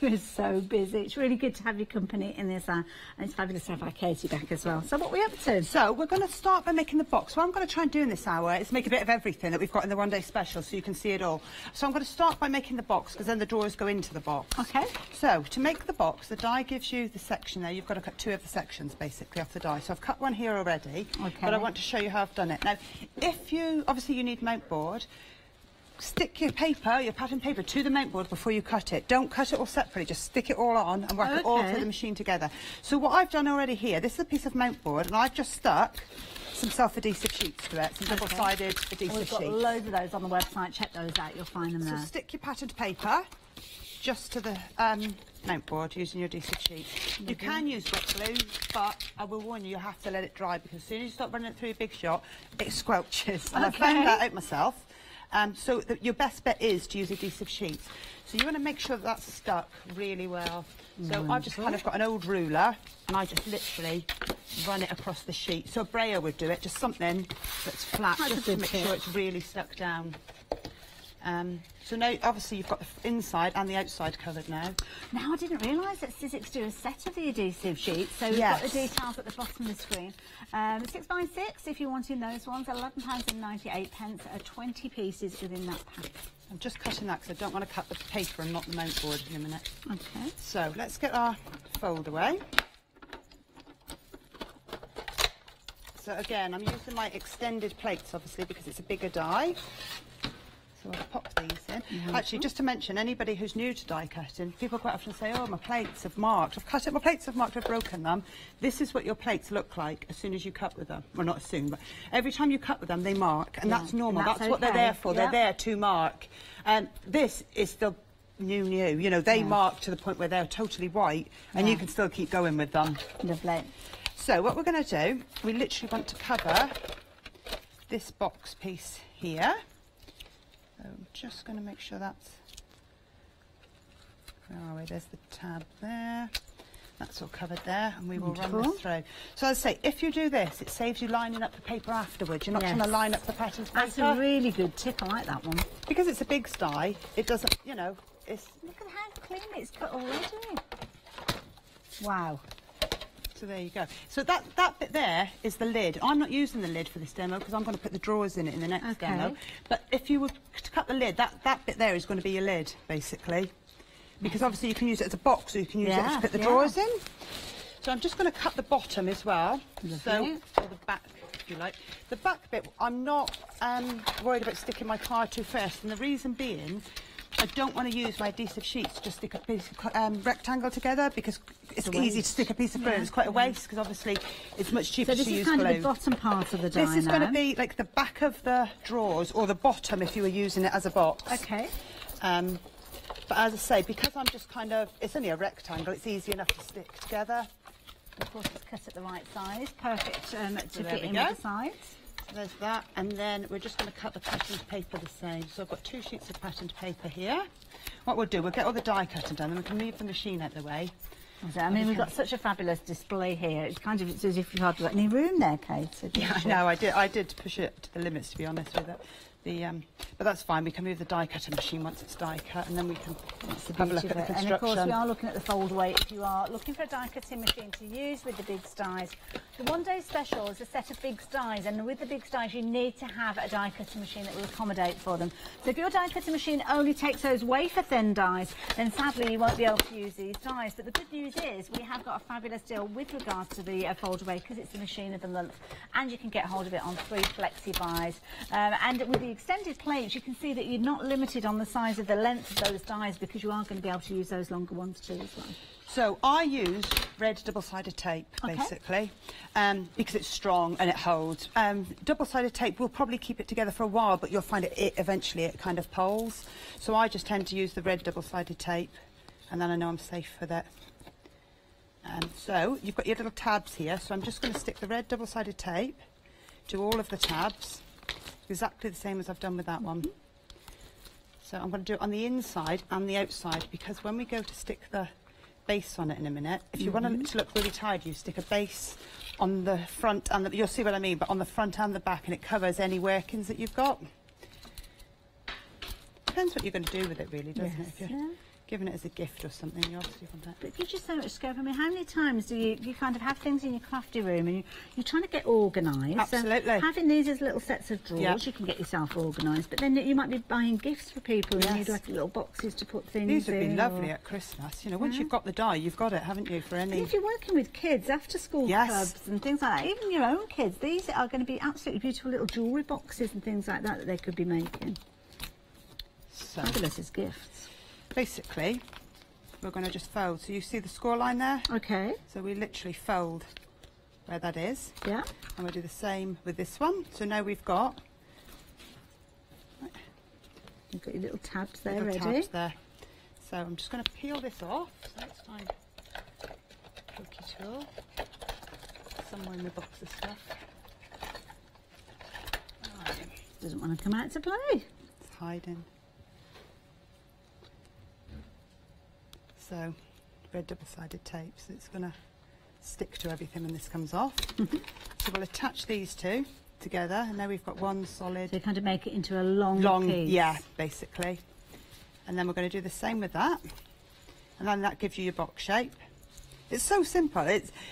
We're so busy. It's really good to have your company in this, and it's fabulous to have our Katie back as well. So what are we up to? So we're going to start by making the box. What I'm going to try and do in this hour is make a bit of everything that we've got in the one-day special so you can see it all. So I'm going to start by making the box because then the drawers go into the box. Okay. So to make the box, the die gives you the section there. You've got to cut 2 of the sections basically off the die. So I've cut one here already, but I want to show you how I've done it. Now, if you, obviously you need mount board. Stick your paper, your pattern paper, to the mount board before you cut it. Don't cut it all separately, just stick it all on and work it all through the machine together. So what I've done already here, this is a piece of mount board, and I've just stuck some self-adhesive sheets to it, some double-sided adhesive sheets. We've got loads of those on the website, check those out, you'll find them there. So stick your patterned paper just to the mount board using your adhesive sheet. You can use wet glue, but I will warn you, you have to let it dry because as soon as you start running it through a big shot, it squelches. And I found that out myself. So your best bet is to use adhesive sheets. So you want to make sure that that's stuck really well. So I've just kind of got an old ruler and I just literally run it across the sheet. So a brayer would do it, just something that's flat, just to make sure it's really stuck down. So now, obviously, you've got the inside and the outside covered now. Now, I didn't realise that Sizzix do a set of the adhesive sheets. So we've got the details at the bottom of the screen. 6x6, if you're wanting those ones, £11.98, 20 pieces within that pack. I'm just cutting that because I don't want to cut the paper and not the mount board in a minute. Okay. So let's get our fold away. So again, I'm using my extended plates, obviously, because it's a bigger die. So I'll pop these in. Actually, just to mention, anybody who's new to die cutting, people quite often say, oh, my plates have marked. I've cut it, my plates have marked, I've broken them. This is what your plates look like as soon as you cut with them. Well, not as soon, but every time you cut with them, they mark, and that's normal. That's what they're there for. They're there to mark. This is still new. You know, they mark to the point where they're totally white, and you can still keep going with them. Lovely. So what we're going to do, we literally want to cover this box piece here. So I'm just going to make sure that's, where are we? There's the tab there. That's all covered there, and we will run this through. So as I say, if you do this, it saves you lining up the paper afterwards. You're not trying to line up the pattern paper. That's a really good tip. I like that one. Because it's a big die, it doesn't, you know, it's... Look at how clean it's cut already. Wow. So there you go. So that bit there is the lid. I'm not using the lid for this demo because I'm going to put the drawers in it in the next demo. But if you were to cut the lid, that bit there is going to be your lid, basically. Because obviously you can use it as a box, or you can use it to put the drawers in. So I'm just going to cut the bottom as well. So, or the back, if you like. The back bit, I'm not worried about sticking my card to first, and the reason being, I don't want to use my adhesive sheets to just stick a piece of rectangle together because it's easy to stick a piece of glue. It's quite a waste because obviously it's much cheaper to use glue. So this is kind of the bottom part of the die. This is going to be like the back of the drawers or the bottom if you were using it as a box. Okay. But as I say, because I'm just kind of, it's only a rectangle, it's easy enough to stick together. Of course, it's cut at the right size. Perfect to fit in with the sides. There's that, and then we're just going to cut the patterned paper the same. So I've got 2 sheets of patterned paper here. What we'll do, we'll get all the die cutting done, and we can move the machine out of the way. I mean, we've got such a fabulous display here. It's kind of, it's as if you've hardly got any room there, Kate. Yeah, no, I did push it to the limits, to be honest with it. But that's fine. We can move the die cutting machine once it's die cut, and then we can have a look at the construction. And of course, we are looking at the fold away. If you are looking for a die cutting machine to use with the big dies, the one-day special is a set of big dies, and with the big dies, you need to have a die cutting machine that will accommodate for them. So if your die cutting machine only takes those wafer-thin dies, then sadly you won't be able to use these dies. But the good news is we have got a fabulous deal with regards to the fold away because it's the machine of the month, and you can get hold of it on 3 flexi buys. And with the extended plates, you can see that you're not limited on the size of the length of those dies because you are going to be able to use those longer ones too as well. So I use red double-sided tape, basically, because it's strong and it holds. Double-sided tape will probably keep it together for a while, but you'll find it eventually it kind of pulls. So I just tend to use the red double-sided tape, and then I know I'm safe with it. So you've got your little tabs here, so I'm just going to stick the red double-sided tape to all of the tabs. Exactly the same as I've done with that one. So I'm going to do it on the inside and the outside because when we go to stick the base on it in a minute, if you want it to look really tidy, you stick a base on the front and you'll see what I mean, but on the front and the back, and it covers any workings that you've got. Depends what you're going to do with it, really, doesn't it? If you're giving it as a gift or something, you obviously want that. But it gives you so much scope. I mean, how many times do you kind of have things in your crafty room and you're trying to get organised? Absolutely. So having these as little sets of drawers, you can get yourself organised. But then you might be buying gifts for people and you need like little boxes to put things in. These would be lovely at Christmas. You know, once you've got the die, you've got it, haven't you, for any... And if you're working with kids, after-school clubs and things like that, even your own kids, these are going to be absolutely beautiful little jewellery boxes and things like that they could be making. So, fabulous as gifts. Basically, we're going to just fold. So you see the score line there? Okay. So we literally fold where that is. Yeah. And we'll do the same with this one. So now we've got... You've got your little tabs there little ready. Tabs there. So I'm just going to peel this off. So let's find a pokey tool. Somewhere in the box of stuff. Doesn't want to come out to play. It's hiding. So, red double-sided tape, so it's going to stick to everything when this comes off. So we'll attach these two together, and now we've got one solid... So you kind of make it into a long piece. Yeah, basically. And then we're going to do the same with that. And then that gives you your box shape. It's so simple.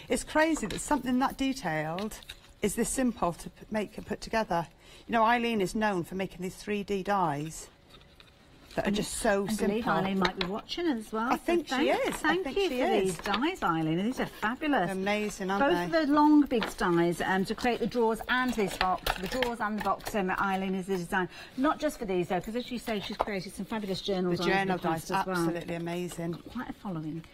It's crazy that something that detailed is this simple to make and put together. You know, Eileen is known for making these 3D dies that are just so simple. I believe Eileen might be watching as well. I think she is. Thank you for these dies, Eileen. These are fabulous. Amazing, aren't they? Both of the long big dies to create the drawers and this box. The drawers and the box, Eileen is the design. Not just for these though, because as you say, she's created some fabulous journals. The journal dies, absolutely amazing. Quite a following.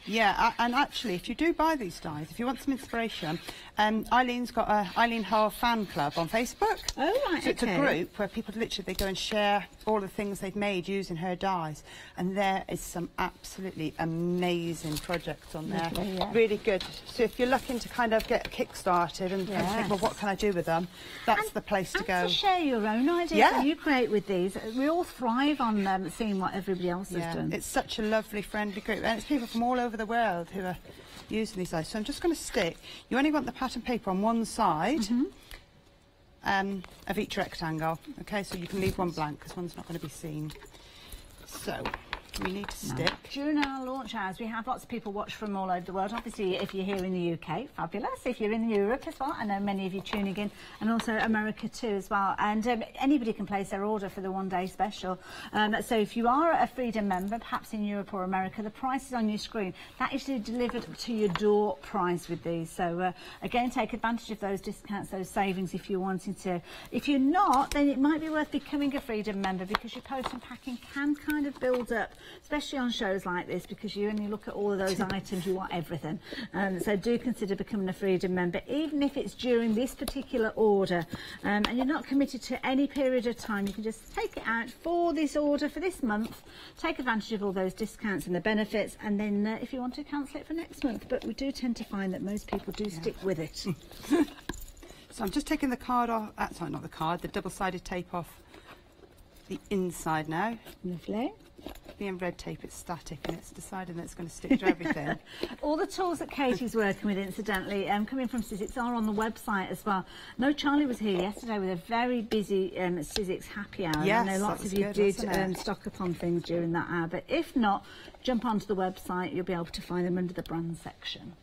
Yeah, and actually, if you do buy these dies, if you want some inspiration, Eileen's got a Eileen Hull fan club on Facebook. Oh, right, so it's a group where people literally, they go and share all the things they've made using her dies. And there is some absolutely amazing projects on there. Lovely, yeah. Really good. So if you're looking to kind of get kick-started and think, well, what can I do with them? That's the place to go. And to share your own ideas that you create with these. We all thrive on seeing what everybody else has done. It's such a lovely, friendly group. And it's people from all over the world who are using these dies. So I'm just going to stick, you only want the pattern paper on one side of each rectangle, okay, so you can leave one blank because one's not going to be seen. So we need to stick. During our launch hours, we have lots of people watch from all over the world. Obviously, if you're here in the UK, fabulous. If you're in Europe as well, I know many of you tuning in, and also America too as well. And anybody can place their order for the one-day special. So if you are a Freedom member, perhaps in Europe or America, the price is on your screen. That is delivered to your door price with these. So again, take advantage of those discounts, those savings if you're wanting to. If you're not, then it might be worth becoming a Freedom member because your post and packing can kind of build up, especially on shows like this, because you only look at all of those items, you want everything. So do consider becoming a Freedom member, even if it's during this particular order. And you're not committed to any period of time. You can just take it out for this order for this month, take advantage of all those discounts and the benefits, and then if you want to cancel it for next month. But we do tend to find that most people do stick with it. So I'm just taking the card off, sorry, not the card, the double-sided tape off the inside now. Lovely. Being red tape, it's static and it's deciding that it's going to stick to everything. All the tools that Katie's working with, incidentally, coming from Sizzix are on the website as well. No, Charlie was here yesterday with a very busy Sizzix happy hour. Yes, I know lots of you did stock up on things during that hour, but if not, jump onto the website. You'll be able to find them under the brand section.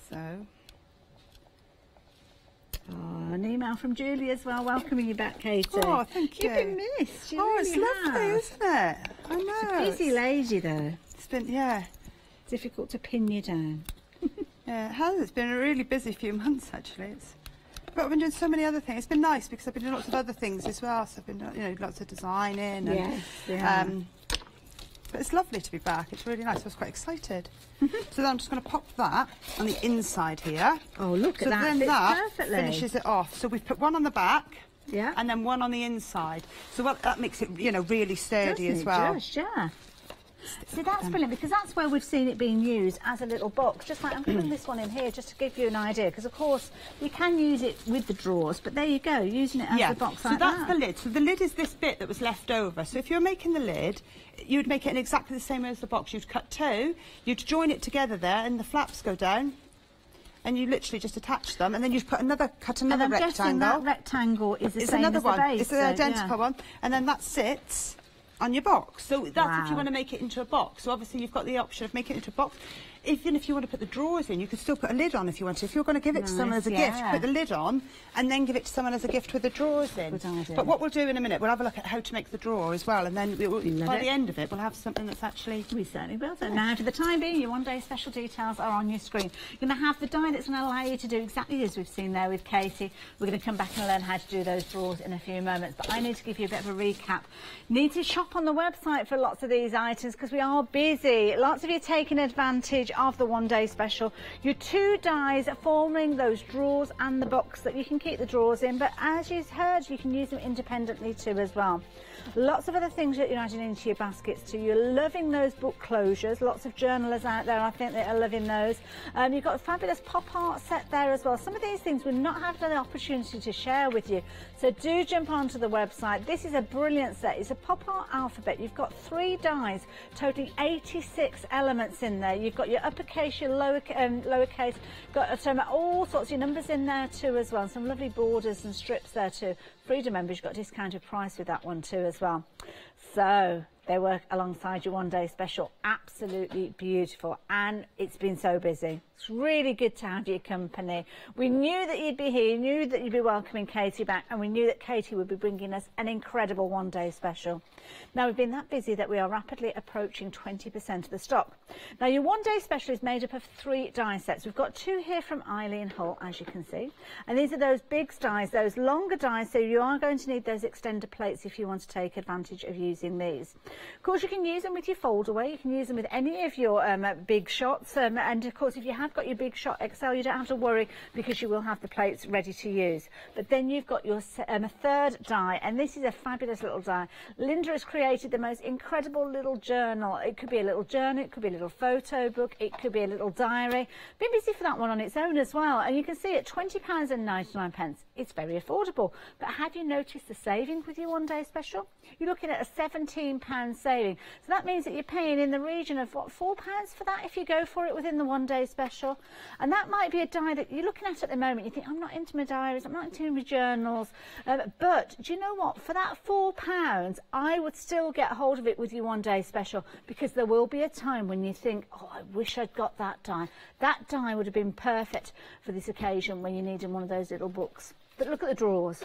So... Oh, an email from Julie as well, welcoming you back, Katie. Oh, thank you. You've been missed. You it's really lovely, have. isn't it? I know. It's a busy lady, though. It's been, yeah. Difficult to pin you down. Yeah, it has. It's been a really busy few months, actually. But I've been doing so many other things. It's been nice because I've been doing lots of other things as well. So I've been doing, you know, lots of designing. And, but it's lovely to be back. It's really nice. I was quite excited. So then I'm just going to pop that on the inside here. Oh, look at that. So then Fits that perfectly. finishes it off. So we've put one on the back. Yeah. And then one on the inside. So that makes it, you know, really sturdy as well. Does, yeah. See, that's brilliant, because that's where we've seen it being used as a little box. Just like I'm putting this one in here just to give you an idea, because of course you can use it with the drawers, but there you go, using it as a box like that. So that's the lid. So the lid is this bit that was left over. So if you're making the lid, you'd make it in exactly the same way as the box. You'd cut two, you'd join it together there, and the flaps go down. and you literally just attach them, and then you cut another and I'm rectangle. guessing that rectangle is the same another as the one. base. It's an identical one, and then that sits on your box. So that's if you want to make it into a box. So obviously you've got the option of making it into a box. Even if you want to put the drawers in, you could still put a lid on if you want to. If you're going to give it to someone as a gift, put the lid on and then give it to someone as a gift with the drawers in. Good idea. But what we'll do in a minute, we'll have a look at how to make the drawer as well, and then by the end of it, we'll have something that's actually... We certainly will. So now, for the time being, your one-day special details are on your screen. You're going to have the die that's going to allow you to do exactly as we've seen there with Katie. We're going to come back and learn how to do those drawers in a few moments, but I need to give you a bit of a recap. Need to shop on the website for lots of these items because we are busy. Lots of you taking advantage of the one-day special. Your 2 dies forming those drawers and the box that you can keep the drawers in, but as you've heard, you can use them independently too as well. Lots of other things that you're adding into your baskets too. You're loving those book closures. Lots of journalers out there, I think, that are loving those. You've got a fabulous pop art set there as well. Some of these things we've not had the opportunity to share with you, so do jump onto the website. This is a brilliant set. It's a pop art alphabet. You've got 3 dies totaling 86 elements in there. You've got your uppercase, your lowercase, got all sorts of your numbers in there too as well. Some lovely borders and strips there too. Freedom members, you've got a discounted price with that one too as well. So they work alongside your one-day special. Absolutely beautiful, and it's been so busy. It's really good to have your company. We knew that you'd be here, knew that you'd be welcoming Katie back, and we knew that Katie would be bringing us an incredible one-day special. Now, we've been that busy that we are rapidly approaching 20% of the stock. Now, your one-day special is made up of 3 die sets. We've got 2 here from Eileen Hull, as you can see, and these are those big dies, those longer dies, so you are going to need those extender plates if you want to take advantage of using these. Of course, you can use them with your fold away, you can use them with any of your big shots, and of course, if you have got your Big Shot XL, you don't have to worry because you will have the plates ready to use. But then you've got your 3rd die, and this is a fabulous little die. Linda has created the most incredible little journal. It could be a little journal, it could be a little photo book, it could be a little diary. Been busy for that one on its own as well, and you can see at £20.99. It's very affordable. But have you noticed the saving with your one-day special? You're looking at a £17 saving. So that means that you're paying in the region of, what, £4 for that if you go for it within the one-day special. And that might be a die that you're looking at the moment. You think, I'm not into my diaries, I'm not into my journals. But do you know what? For that £4, I would still get hold of it with your one-day special, because there will be a time when you think, oh, I wish I'd got that die. That die would have been perfect for this occasion when you needed one of those little books. But look at the drawers.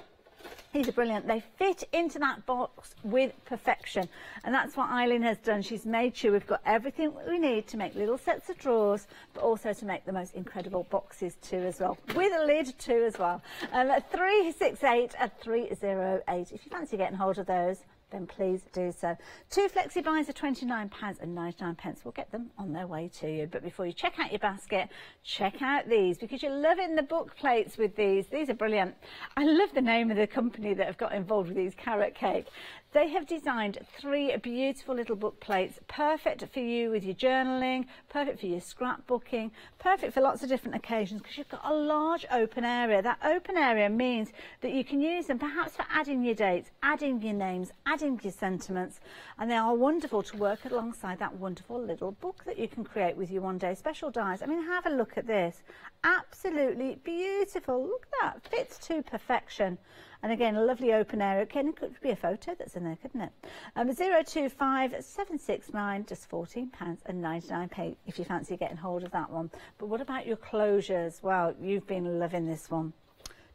These are brilliant. They fit into that box with perfection, and that's what Eileen has done. She's made sure we've got everything we need to make little sets of drawers, but also to make the most incredible boxes too as well, with a lid too as well. 368 and 308. If you fancy getting hold of those, then please do so. 2 flexi buys are £29.99. We'll get them on their way to you. But before you check out your basket, check out these, because you're loving the book plates with these. These are brilliant. I love the name of the company that have got involved with these, Carrot Cake. They have designed 3 beautiful little book plates, perfect for you with your journaling, perfect for your scrapbooking, perfect for lots of different occasions, because you've got a large open area. That open area means that you can use them perhaps for adding your dates, adding your names, adding your sentiments, and they are wonderful to work alongside that wonderful little book that you can create with your one-day special dies. I mean, have a look at this. Absolutely beautiful. Look at that. Fits to perfection. And again, a lovely open area. Again, it could be a photo that's in there, couldn't it? 025 769, just £14.99 if you fancy getting hold of that one. But what about your closures? Well, you've been loving this one.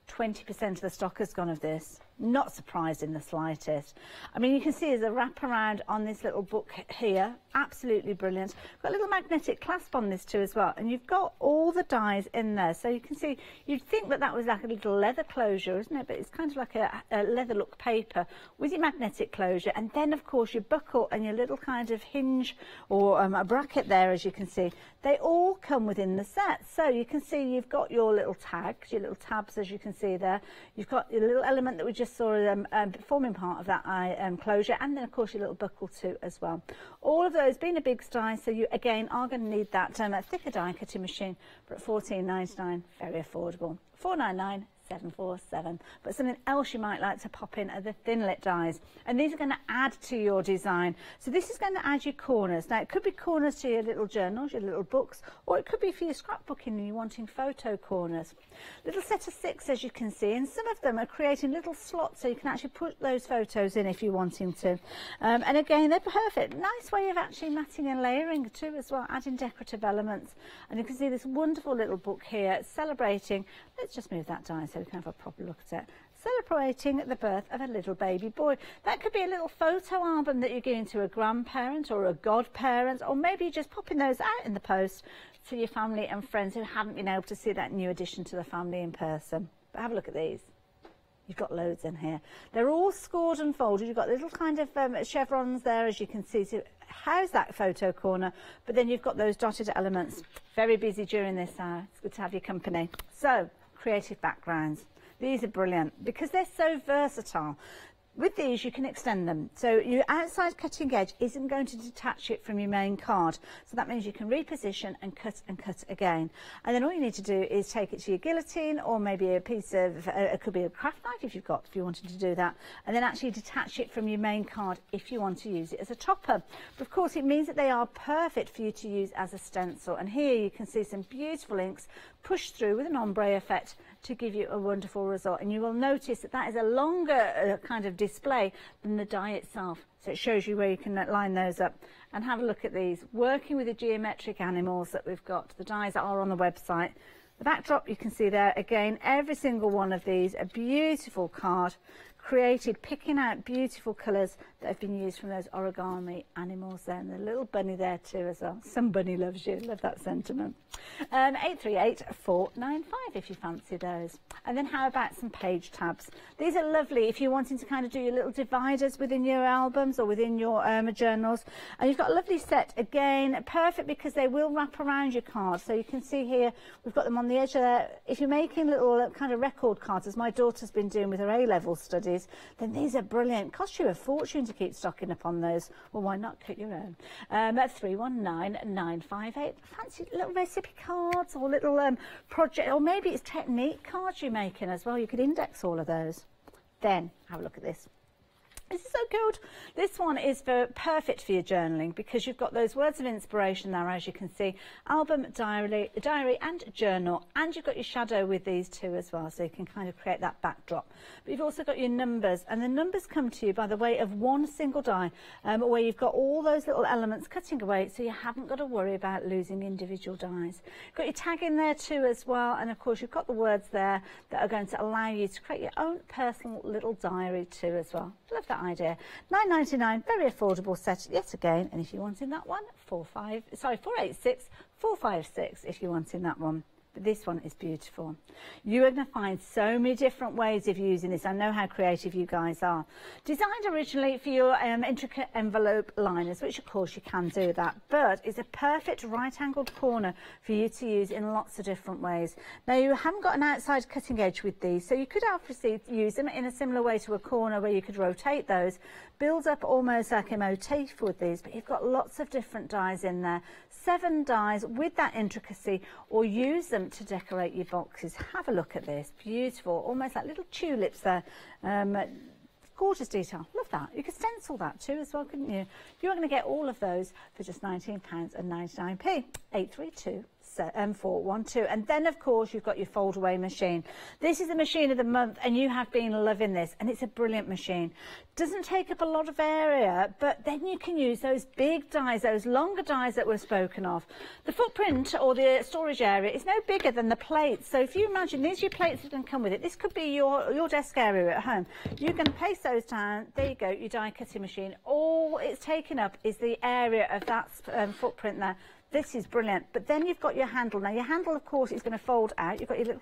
20% of the stock has gone of this. Not surprised in the slightest. I mean, you can see there's a wraparound on this little book here. Absolutely brilliant. Got a little magnetic clasp on this too as well. And you've got all the dies in there. So you can see, you'd think that that was like a little leather closure, isn't it? But it's kind of like a leather look paper with your magnetic closure. And then, of course, your buckle and your little kind of hinge or a bracket there, as you can see. They all come within the set. So you can see you've got your little tags, your little tabs, as you can see there. You've got your little element that we just saw forming part of that closure, and then of course your little buckle too as well. All of those being a big die, so you again are going to need that thicker die cutting machine, but at £14.99, very affordable. £4.99 747, but something else you might like to pop in are the thin lit dies, and these are going to add to your design. So this is going to add you corners. Now it could be corners to your little journals, your little books, or it could be for your scrapbooking and you're wanting photo corners. Little set of 6, as you can see, and some of them are creating little slots so you can actually put those photos in if you're wanting to. And again, they're perfect. Nice way of actually matting and layering too as well, adding decorative elements. And you can see this wonderful little book here celebrating, let's just move that die so we can have a proper look at it, celebrating the birth of a little baby boy. That could be a little photo album that you're giving to a grandparent or a godparent, or maybe you're just popping those out in the post to your family and friends who haven't been able to see that new addition to the family in person. But have a look at these. You've got loads in here. They're all scored and folded. You've got little kind of chevrons there, as you can see, to house that photo corner. But then you've got those dotted elements. Very busy during this hour. It's good to have your company. So, creative backgrounds. These are brilliant because they're so versatile. With these, you can extend them. So your outside cutting edge isn't going to detach it from your main card. So that means you can reposition and cut again. And then all you need to do is take it to your guillotine, or maybe a piece of, it could be a craft knife if you wanted to do that. And then actually detach it from your main card if you want to use it as a topper. But of course, it means that they are perfect for you to use as a stencil. And here you can see some beautiful inks pushed through with an ombre effect to give you a wonderful result. And you will notice that that is a longer kind of display than the die itself. So it shows you where you can line those up. And have a look at these, working with the geometric animals that we've got, the dies that are on the website. The backdrop you can see there, again, every single one of these, a beautiful card created, picking out beautiful colours that have been used from those origami animals there, and the little bunny there too as well. Some bunny loves you, love that sentiment. 838495 if you fancy those. And then how about some page tabs? These are lovely if you're wanting to kind of do your little dividers within your albums or within your journals. And you've got a lovely set, again, perfect because they will wrap around your cards. So you can see here, we've got them on the edge there. If you're making little kind of record cards, as my daughter's been doing with her A-level studies, then these are brilliant. Cost you a fortune to keep stocking up on those. Well, why not cut your own? At 319958. Fancy little recipe cards or little project, or maybe it's technique cards you're making as well. You could index all of those. Then have a look at this. This is so good. This one is perfect for your journaling because you've got those words of inspiration there, as you can see. Album, diary and journal. And you've got your shadow with these too as well, so you can kind of create that backdrop. But you've also got your numbers, and the numbers come to you by the way of one single die, where you've got all those little elements cutting away, so you haven't got to worry about losing individual dies. You've got your tag in there too as well, and of course you've got the words there that are going to allow you to create your own personal little diary too as well. Love that idea. £9.99, very affordable set yet again. And if you're wanting that one, 486 if you're wanting that one. But this one is beautiful. You're going to find so many different ways of using this. I know how creative you guys are. Designed originally for your intricate envelope liners, which of course you can do that, but it's a perfect right-angled corner for you to use in lots of different ways. Now, you haven't got an outside cutting edge with these, so you could obviously use them in a similar way to a corner where you could rotate those, build up almost like a motif with these, but you've got lots of different dies in there. 7 dies with that intricacy, or use them to decorate your boxes. Have a look at this, beautiful, almost like little tulips there. Gorgeous detail, love that. You could stencil that too as well, couldn't you? You're going to get all of those for just £19.99. 832-412. And then of course you've got your fold away machine. This is the machine of the month, and you have been loving this, and it's a brilliant machine. Doesn't take up a lot of area, but then you can use those big dies, those longer dies that were spoken of. The footprint or the storage area is no bigger than the plates. So if you imagine these are your plates that can come with it, this could be your desk area at home. You're going to place those down, there you go, your die cutting machine. All it's taken up is the area of that footprint there. This is brilliant. But then you've got your handle. Now your handle, of course, is going to fold out. You've got your little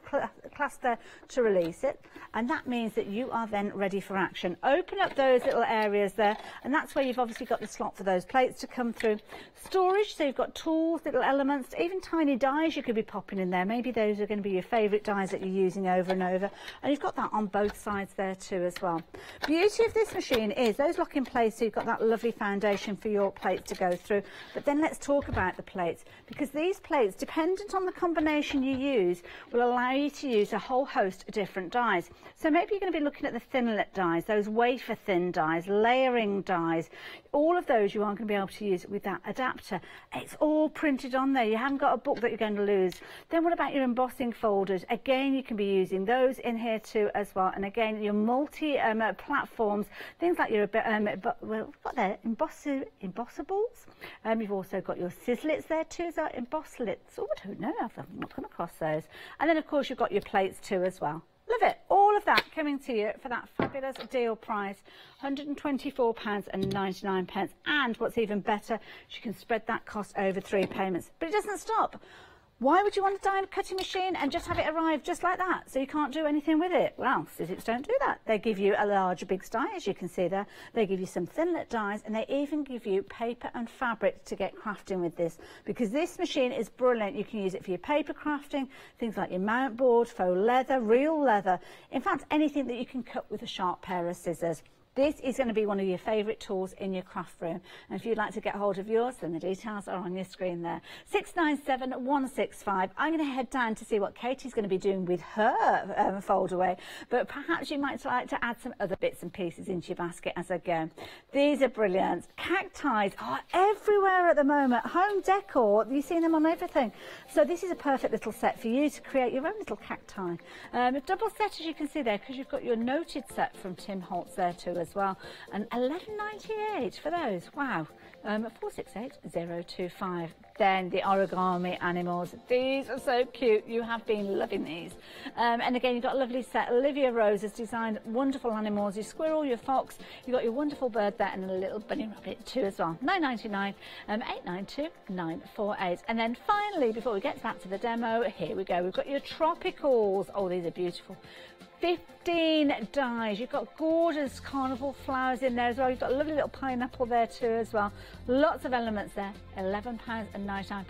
clasp there to release it, and that means that you are then ready for action. Open up those little areas there, and that's where you've obviously got the slot for those plates to come through. Storage, so you've got tools, little elements, even tiny dies you could be popping in there. Maybe those are going to be your favourite dies that you're using over and over, and you've got that on both sides there too as well. Beauty of this machine is those lock in place, so you've got that lovely foundation for your plates to go through. But then let's talk about the plates, because these plates, dependent on the combination you use, will allow you to use a whole host of different dies. So maybe you're going to be looking at the thinlet dies, those wafer thin dies, layering dies, all of those you aren't going to be able to use with that adapter. It's all printed on there. You haven't got a book that you're going to lose. Then what about your embossing folders? Again, you can be using those in here too as well. And again, your multi platforms, things like your what there, embossables. You've also got your sizzlets there too, so embosslets. Oh, I don't know, I've not come across those. And then of course you've got your plates too as well. Love it. All of that coming to you for that fabulous deal price, £124.99. And what's even better, you can spread that cost over 3 payments. But it doesn't stop. Why would you want a die cutting machine and just have it arrive just like that, so you can't do anything with it? Well, Sizzlets don't do that. They give you a large big die, as you can see there. They give you some thinlet dies, and they even give you paper and fabric to get crafting with this, because this machine is brilliant. You can use it for your paper crafting, things like your mount board, faux leather, real leather. In fact, anything that you can cut with a sharp pair of scissors. This is going to be one of your favourite tools in your craft room. And if you'd like to get hold of yours, then the details are on your screen there. 697165. I'm going to head down to see what Katie's going to be doing with her fold away. But perhaps you might like to add some other bits and pieces into your basket as I go. These are brilliant. Cacti are everywhere at the moment. Home decor, you've seen them on everything. So this is a perfect little set for you to create your own little cacti. A double set, as you can see there, because you've got your noted set from Tim Holtz there too as well, and £11.98 for those. Wow. 468025. Then the origami animals. These are so cute. You have been loving these. And again, you've got a lovely set. Olivia Rose has designed wonderful animals. Your squirrel, your fox. You've got your wonderful bird there, and a little bunny rabbit too as well. £9.99, 892948. And then finally, before we get back to the demo, here we go. We've got your tropicals. Oh, these are beautiful. 15 dies. You've got gorgeous carnival flowers in there as well. You've got a lovely little pineapple there too as well. Lots of elements there. £11.99,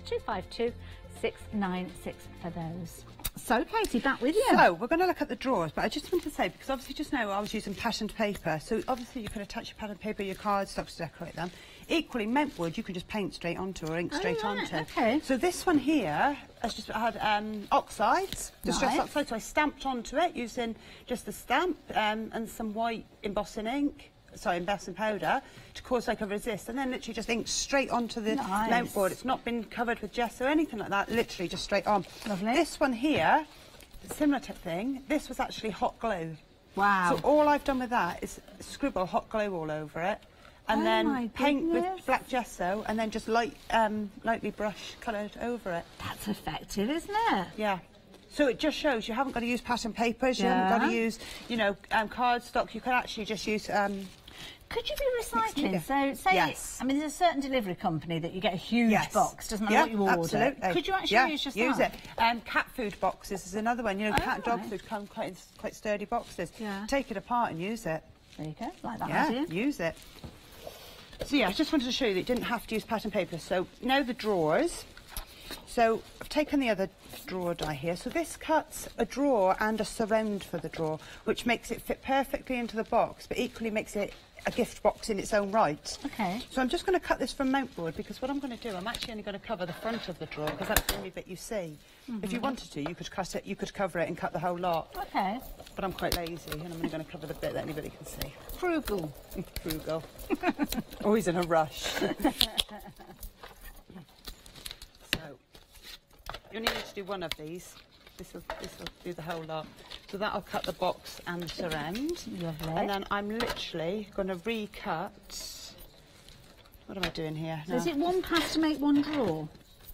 252696 for those. So, Katie, back with you. So, we're going to look at the drawers, but I just want to say, because obviously just now I was using patterned paper, so obviously you can attach your patterned paper, your cardstock to decorate them. Equally, melt wood you can just paint straight onto or ink straight onto. Okay. So this one here has just had oxides, distress oxide, so I stamped onto it using just the stamp and some white embossing powder to cause like a resist, and then literally just inked straight onto the mount board. It's not been covered with gesso or anything like that, literally just straight on. Lovely. This one here, similar type thing, this was actually hot glue. Wow. So all I've done with that is scribble hot glue all over it, and then paint with black gesso, and then just lightly brush coloured over it. That's effective, isn't it? Yeah. So it just shows you haven't got to use pattern papers, you haven't got to use, you know, cardstock. You can actually just use... Could you be recycling? So, say, I mean, there's a certain delivery company that you get a huge box, doesn't matter what you order. Absolutely. Could you actually use just that? It. Cat food boxes is another one. You know, cat and dog food come quite sturdy boxes. Yeah. Take it apart and use it. There you go, like that idea. Use it. So yeah, I just wanted to show you that you didn't have to use pattern paper. So now the drawers. So I've taken the other drawer die here. So this cuts a drawer and a surround for the drawer, which makes it fit perfectly into the box, but equally makes it a gift box in its own right. Okay. So I'm just going to cut this from mount board, because what I'm going to do, I'm actually only going to cover the front of the drawer, because that's the only bit you see. If you wanted to, you could cut it, you could cover it and cut the whole lot. Okay. But I'm quite lazy, and I'm only going to cover the bit that anybody can see. Frugal. Frugal. Always in a rush. So, you only need to do one of these. This will do the whole lot. So that'll cut the box and the surround. Lovely. And then I'm literally going to recut. What am I doing here? So is it one pass to make one drawer?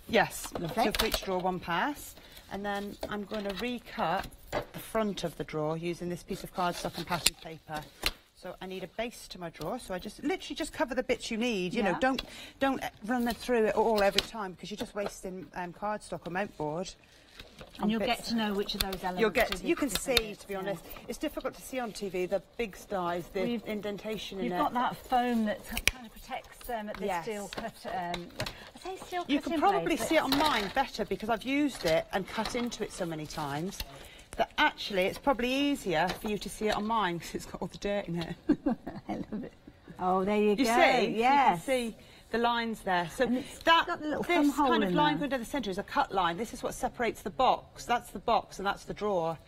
Yes. Lovely. So for each drawer, one pass. And then I'm going to recut the front of the drawer using this piece of cardstock and patterned paper. So I need a base to my drawer. So I just literally just cover the bits you need. You know, don't run through it all every time, because you're just wasting cardstock or mount board. And you'll get to know which of those elements. You can see, to be honest. It's difficult to see on TV, the big styes, the indentation in it. You've got that foam that kind of protects the steel cut. I say steel cut. You can probably see it on mine better, because I've used it and cut into it so many times that actually it's probably easier for you to see it on mine, because it's got all the dirt in it. I love it. Oh, there you go. You see? Yes. You can see the lines there. So that this kind of line going down the centre is a cut line. This is what separates the box. That's the box and that's the drawer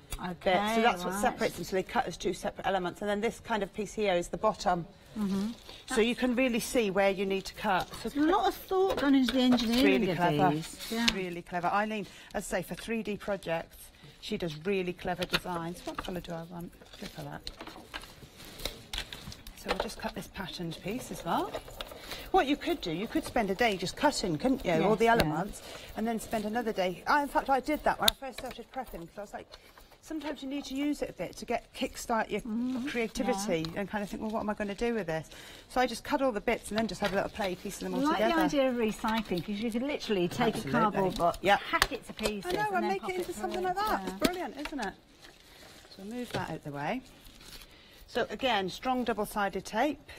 bit. So that's what separates them. So they cut as two separate elements. And then this kind of piece here is the bottom. So you can really see where you need to cut. So there's a lot of thought gone into the engineering really clever. Yeah. Really clever. Eileen, as I say, for 3D projects, she does really clever designs. What colour do I want? Look at that. So we'll just cut this patterned piece as well. What you could do, you could spend a day just cutting, couldn't you, all the elements, and then spend another day. In fact, I did that when I first started prepping, because I was like, sometimes you need to use it a bit to kickstart your creativity and kind of think, well, what am I going to do with this? So I just cut all the bits and then just have a little play, piecing them all together. I like the idea of recycling, because you could literally take a cardboard box, hack it to pieces. I know, and make it into something like that. Yeah. It's brilliant, isn't it? So move that out the way. So again, strong double-sided tape.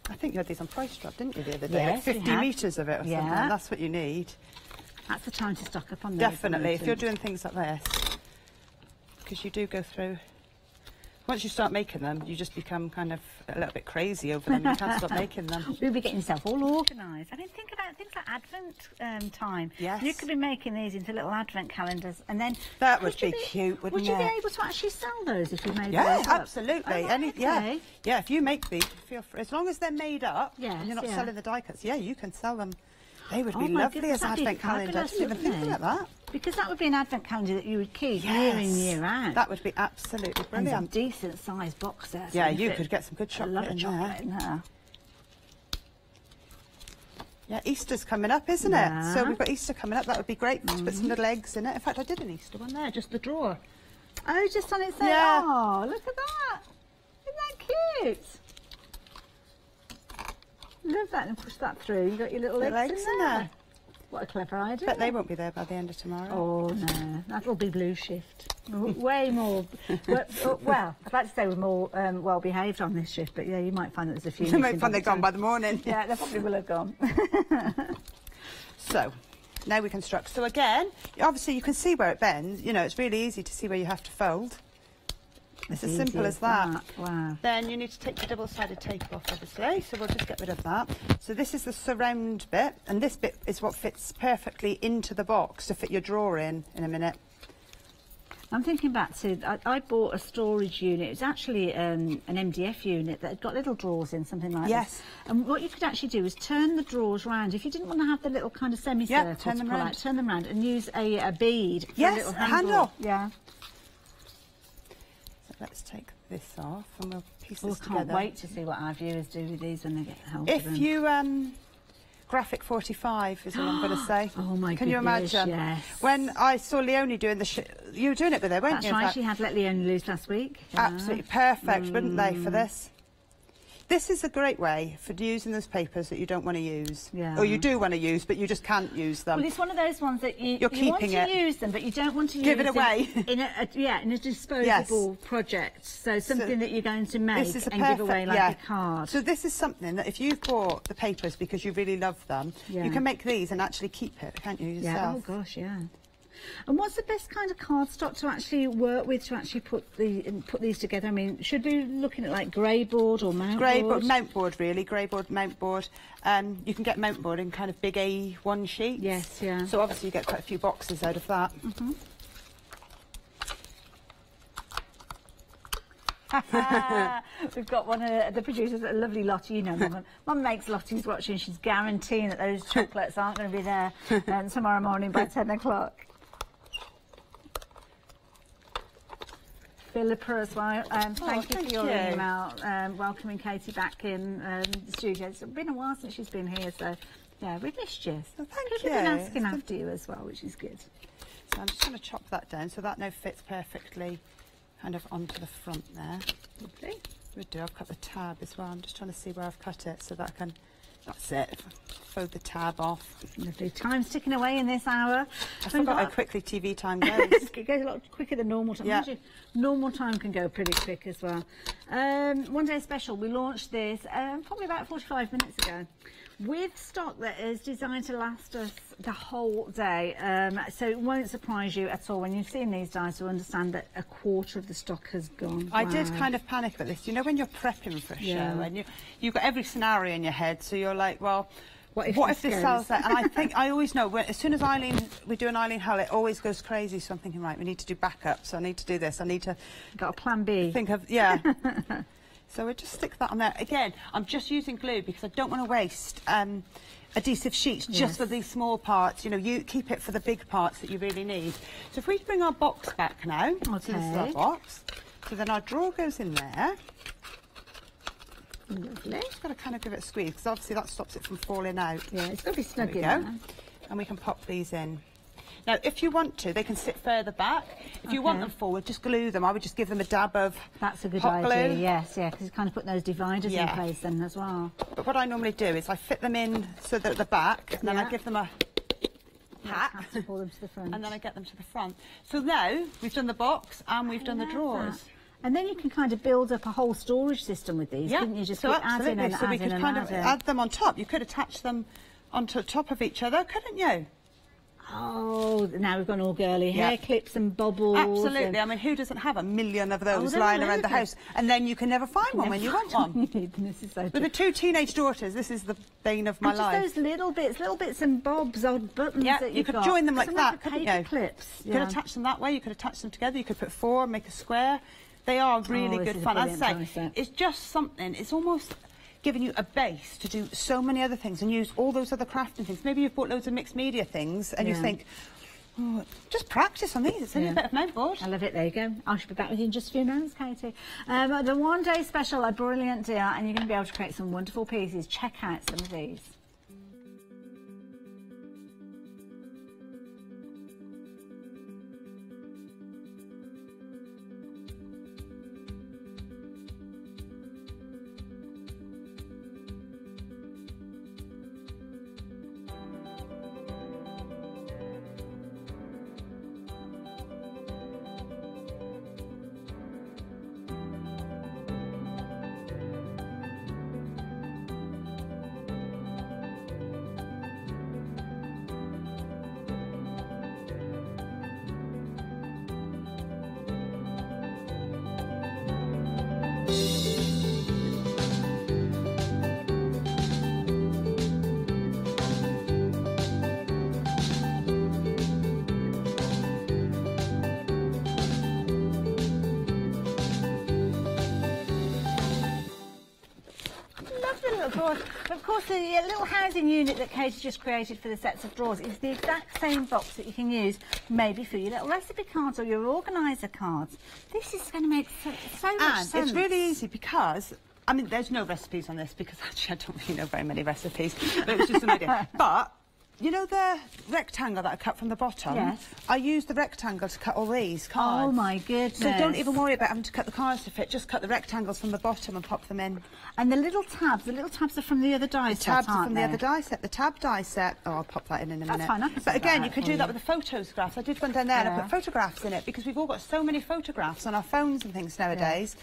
I think you had these on Price Drop, didn't you, the other day? Yes, like 50 metres of it or something. That's what you need. That's the time to stock up on those. Definitely, if you're doing things like this. Because you do go through... Once you start making them, you just become kind of a little bit crazy over them. You can't stop making them. You'll be getting yourself all organised. I mean, think about things like Advent time. Yes. You could be making these into little Advent calendars, and then... That would be cute, wouldn't it? Would you be able to actually sell those if you made yeah, those up? Absolutely. Oh, Yeah, if you make these, feel free. As long as they're made up and you're not yeah. selling the die cuts, yeah, you can sell them. They would be lovely as Advent calendar. I didn't even think about that. Because that would be an Advent calendar that you would keep year in, year out. That would be absolutely brilliant. And a decent sized box there. Yeah, you could get some good chocolate in there. Yeah, Easter's coming up, isn't it? So we've got Easter coming up. That would be great to put some little eggs in it. In fact, I did an Easter one there, just the drawer. Oh, just on its own? Yeah. Oh, look at that. Isn't that cute? Love that, and push that through. You got your little eggs in there. What a clever idea. But they won't be there by the end of tomorrow. Oh, no. That will be blue shift. Way more. Well, I'd like to say we're more well behaved on this shift, but yeah, you might find that there's a few. You might find they're gone by the morning. Yeah, they probably will have gone. So, now we construct. So again, obviously you can see where it bends. You know, it's really easy to see where you have to fold. It's as simple as that. Wow. Then you need to take the double-sided tape off, obviously, so we'll just get rid of that. So this is the surround bit, and this bit is what fits perfectly into the box to fit your drawer in a minute. I'm thinking back to, I bought a storage unit. It was actually an MDF unit that had got little drawers in, something like this. And what you could actually do is turn the drawers round. If you didn't want to have the little kind of semicircle turn them round. Turn them round and use a bead for yes, a little handle. Yeah. Let's take this off and we'll piece this together. I can't wait to see what our viewers do with these when they get hold of them. If you, graphic 45 is all I'm going to say. Oh my goodness, Can you imagine? Yes. When I saw Leonie doing you were doing it with her, weren't That's you? That's right, she had let Leonie loose last week. Yeah. Absolutely perfect, wouldn't they, for this? This is a great way for using those papers that you don't want to use. Yeah. Or you do want to use, but you just can't use them. Well, it's one of those ones that you keeping want to use them, but you don't want to give it away. in a disposable project. So something that you're going to make this is and give away like a card. So this is something that if you've bought the papers because you really love them, you can make these and actually keep it, can't you, yourself? Yeah, oh gosh, yeah. And what's the best kind of cardstock to actually work with to actually put these together? I mean, should we be looking at like grey board or mount board? Grey board, mount board really, grey board, mount board. You can get mount board in kind of big A1 sheets. Yes, yeah. So obviously you get quite a few boxes out of that. We've got one of the producers, a lovely Lottie, you know, Mum makes Lottie's watching. She's guaranteeing that those chocolates aren't going to be there tomorrow morning by 10 o'clock. Philippa as well, thank you for your email, welcoming Katie back in the studio. It's been a while since she's been here, so yeah, we missed you. So thank you. People have been asking after you as well, which is good. So I'm just going to chop that down so that now fits perfectly kind of onto the front there. Lovely. Would do. I've cut the tab as well. I'm just trying to see where I've cut it so that I can. That's it. Fold the tab off. Lovely. Time's ticking away in this hour. I forgot how quickly TV time goes. It goes a lot quicker than normal time. Yeah. Imagine, normal time can go pretty quick as well. One day special. We launched this probably about 45 minutes ago with stock that is designed to last us the whole day. So it won't surprise you at all when you've seen these dies to understand that a quarter of the stock has gone. I did kind of panic about this. You know when you're prepping for a show and you've got every scenario in your head, so you're like, well, what if this sells out? And I think I always know as soon as we do an Eileen Hull, it always goes crazy. So I'm thinking, right, we need to do backup. So I need to do this. I need to got a plan B. Think of So we just stick that on there. Again, I'm just using glue because I don't want to waste adhesive sheets just for these small parts. You know, you keep it for the big parts that you really need. So if we bring our box back now, so this is our box. So then our drawer goes in there. Lovely. Just got to kind of give it a squeeze because obviously that stops it from falling out. Yeah, it's got to be snug in there. there. And we can pop these in. Now, if you want to, they can sit further back. If you want them forward, just glue them. I would just give them a dab of That's a good hot idea, glue. yes, yeah, because you kind of put those dividers in place then as well. But what I normally do is I fit them in so that at the back, and then I give them a pat, to pull them to the front. and then I get them to the front. So now we've done the box and we've done the drawers. And then you can kind of build up a whole storage system with these, couldn't you? Just so keep adding and so we adding could and kind of adding. add them on top. You could attach them onto top of each other, couldn't you? Oh, now we've gone all girly. Hair clips and bobbles. Absolutely. I mean, who doesn't have a million of those lying around the house? And then you can never find one when you want one. This is so With the 2 teenage daughters, this is the bane of my life. Just those little bits and bobs, odd buttons that you could join them like that, couldn't you? Clips. You could attach them that way, you could attach them together, you could put 4, make a square. They are really good fun. As I say, it's just something, it's almost giving you a base to do so many other things and use all those other crafting things. Maybe you've bought loads of mixed media things and you think, oh, just practice on these. It's only a bit of mouthboard. I love it. There you go. I should be back with you in just a few minutes, Katie. The one day special, a brilliant deal, and you're going to be able to create some wonderful pieces. Check out some of these. Of course, the little housing unit that Katie just created for the sets of drawers is the exact same box that you can use maybe for your little recipe cards or your organiser cards. This is going to make so much sense. It's really easy because, I mean, there's no recipes on this because actually I don't really know very many recipes, but it was just an idea. But you know the rectangle that I cut from the bottom? Yes. I used the rectangle to cut all these cards. Oh my goodness. So don't even worry about having to cut the cards to fit, just cut the rectangles from the bottom and pop them in. And the little tabs are from the other die set, The tabs are from aren't the other die set. The tab die set, oh, I'll pop that in a minute. That's fine, I can But again, that you could for do that with the photographs. I did one down there and I put photographs in it because we've all got so many photographs on our phones and things nowadays.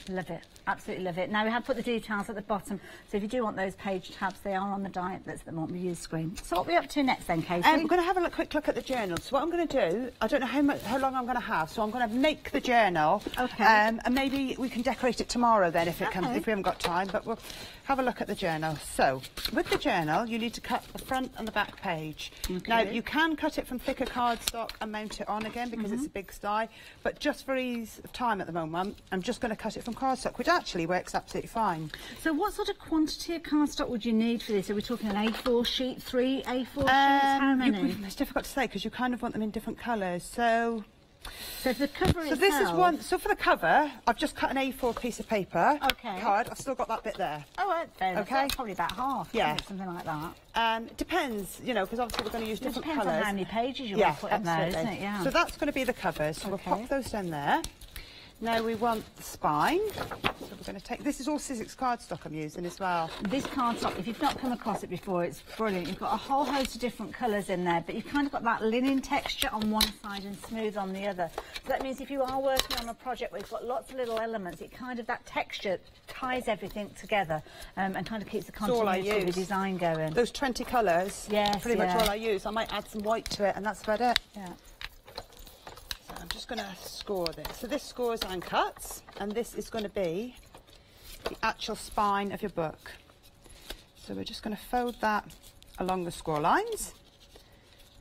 Love it. Absolutely love it. Now we have put the details at the bottom, so if you do want those page tabs, they are on the die that's the one we use screen. So what are we up to next then, Katie? I'm going to have a quick look at the journal. So what I'm going to do, I don't know how long I'm going to have, so I'm going to make the journal. Okay. And maybe we can decorate it tomorrow then if it comes, if we haven't got time. But we'll have a look at the journal. So with the journal, you need to cut the front and the back page. Okay. Now you can cut it from thicker cardstock and mount it on again because it's a big die. But just for ease of time at the moment, I'm just going to cut it from cardstock, which actually works absolutely fine. So what sort of quantity of cardstock would you need for this? Are we talking an A4 sheet, 3 A4 sheets? How many? It's difficult to say because you kind of want them in different colours. So for the cover itself... So this is one... So for the cover, I've just cut an A4 piece of paper. Okay. Card. I've still got that bit there. Oh, right. Fair enough. That's probably about half. Yeah. Something like that. It depends, you know, because obviously we're going to use different colours. Depends on how many pages you want to put in there, isn't it? Yeah. So that's going to be the covers. So we'll pop those down there. Now we want the spine. So we're going to take, this is all Sizzix cardstock I'm using as well. This cardstock, if you've not come across it before, it's brilliant. You've got a whole host of different colours in there, but you've kind of got that linen texture on one side and smooth on the other. So that means if you are working on a project where you've got lots of little elements, it kind of, that texture ties everything together and kind of keeps the continuity of the design going. Those 20 colours, yes, pretty much all I use. I might add some white to it and that's about it. Yeah. I'm just going to score this. So this scores and cuts, and this is going to be the actual spine of your book. So we're just going to fold that along the score lines.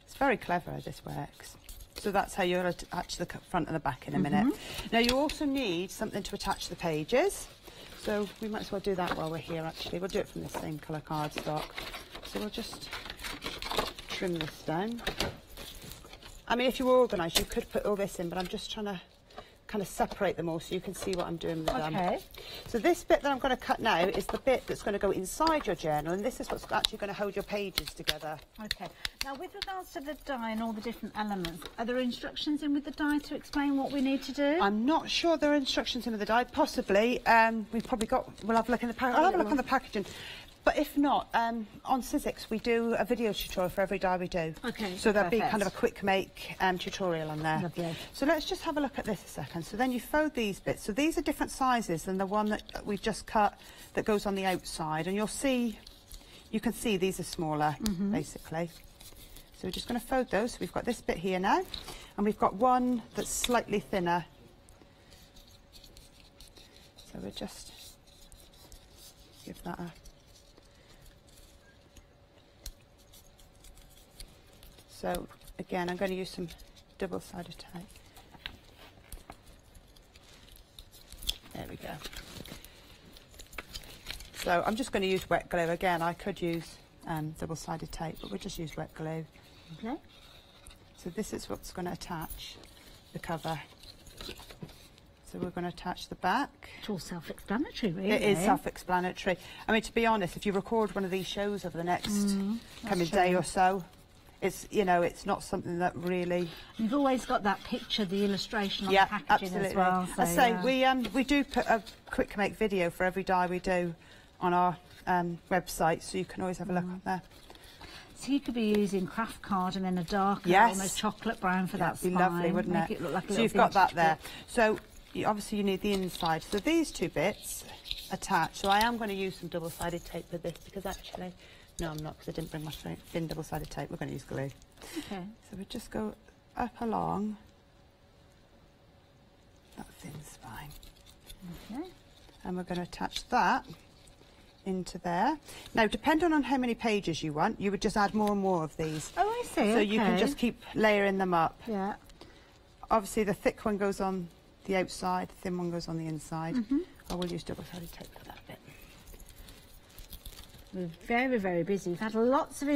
It's very clever how this works. So that's how you'll attach the front and the back in a minute. Now you also need something to attach the pages. So we might as well do that while we're here actually. We'll do it from the same colour cardstock. So we'll just trim this down. I mean, if you were organised, you could put all this in, but I'm just trying to kind of separate them all so you can see what I'm doing with them. Okay. So this bit that I'm going to cut now is the bit that's going to go inside your journal, and this is what's actually going to hold your pages together. Okay. Now, with regards to the die and all the different elements, are there instructions in with the die to explain what we need to do? I'm not sure there are instructions in with the die. Possibly. We've probably got... We'll have a look in the packaging. I'll have a look on the packaging. But if not, on Sizzix we do a video tutorial for every die we do. Okay. So there'll be kind of a quick make tutorial on there. Lovely. So let's just have a look at this a second. So then you fold these bits. So these are different sizes than the one that we've just cut that goes on the outside. And you'll see, you can see these are smaller, basically. So we're just going to fold those. So we've got this bit here now. And we've got one that's slightly thinner. So we'll just give that a... So, again, I'm going to use some double-sided tape. There we go. So, I'm just going to use wet glue. Again, I could use double-sided tape, but we'll just use wet glue. Okay. So this is what's going to attach the cover. So we're going to attach the back. It's all self-explanatory, really. It is self-explanatory. I mean, to be honest, if you record one of these shows over the next coming day or so, it's, you know, it's not something that really... You've always got that picture, the illustration on the packaging as well. So, I say, we do put a quick make video for every die we do on our website, so you can always have a look on there. So you could be using craft card and then a darker, almost chocolate brown for that spine. That'd be lovely, wouldn't Make it? it look like a so you've got that there. So obviously you need the inside. So these two bits attach. So I am going to use some double-sided tape with this because actually... No, I'm not, because I didn't bring my thin double-sided tape. We're going to use glue. Okay. So we just go up along that thin spine. Okay. And we're going to attach that into there. Now, depending on how many pages you want, you would just add more and more of these. Oh, I see. So you can just keep layering them up. Yeah. Obviously, the thick one goes on the outside, the thin one goes on the inside. I will use double-sided tape for that bit. We're very, very busy. We've had lots of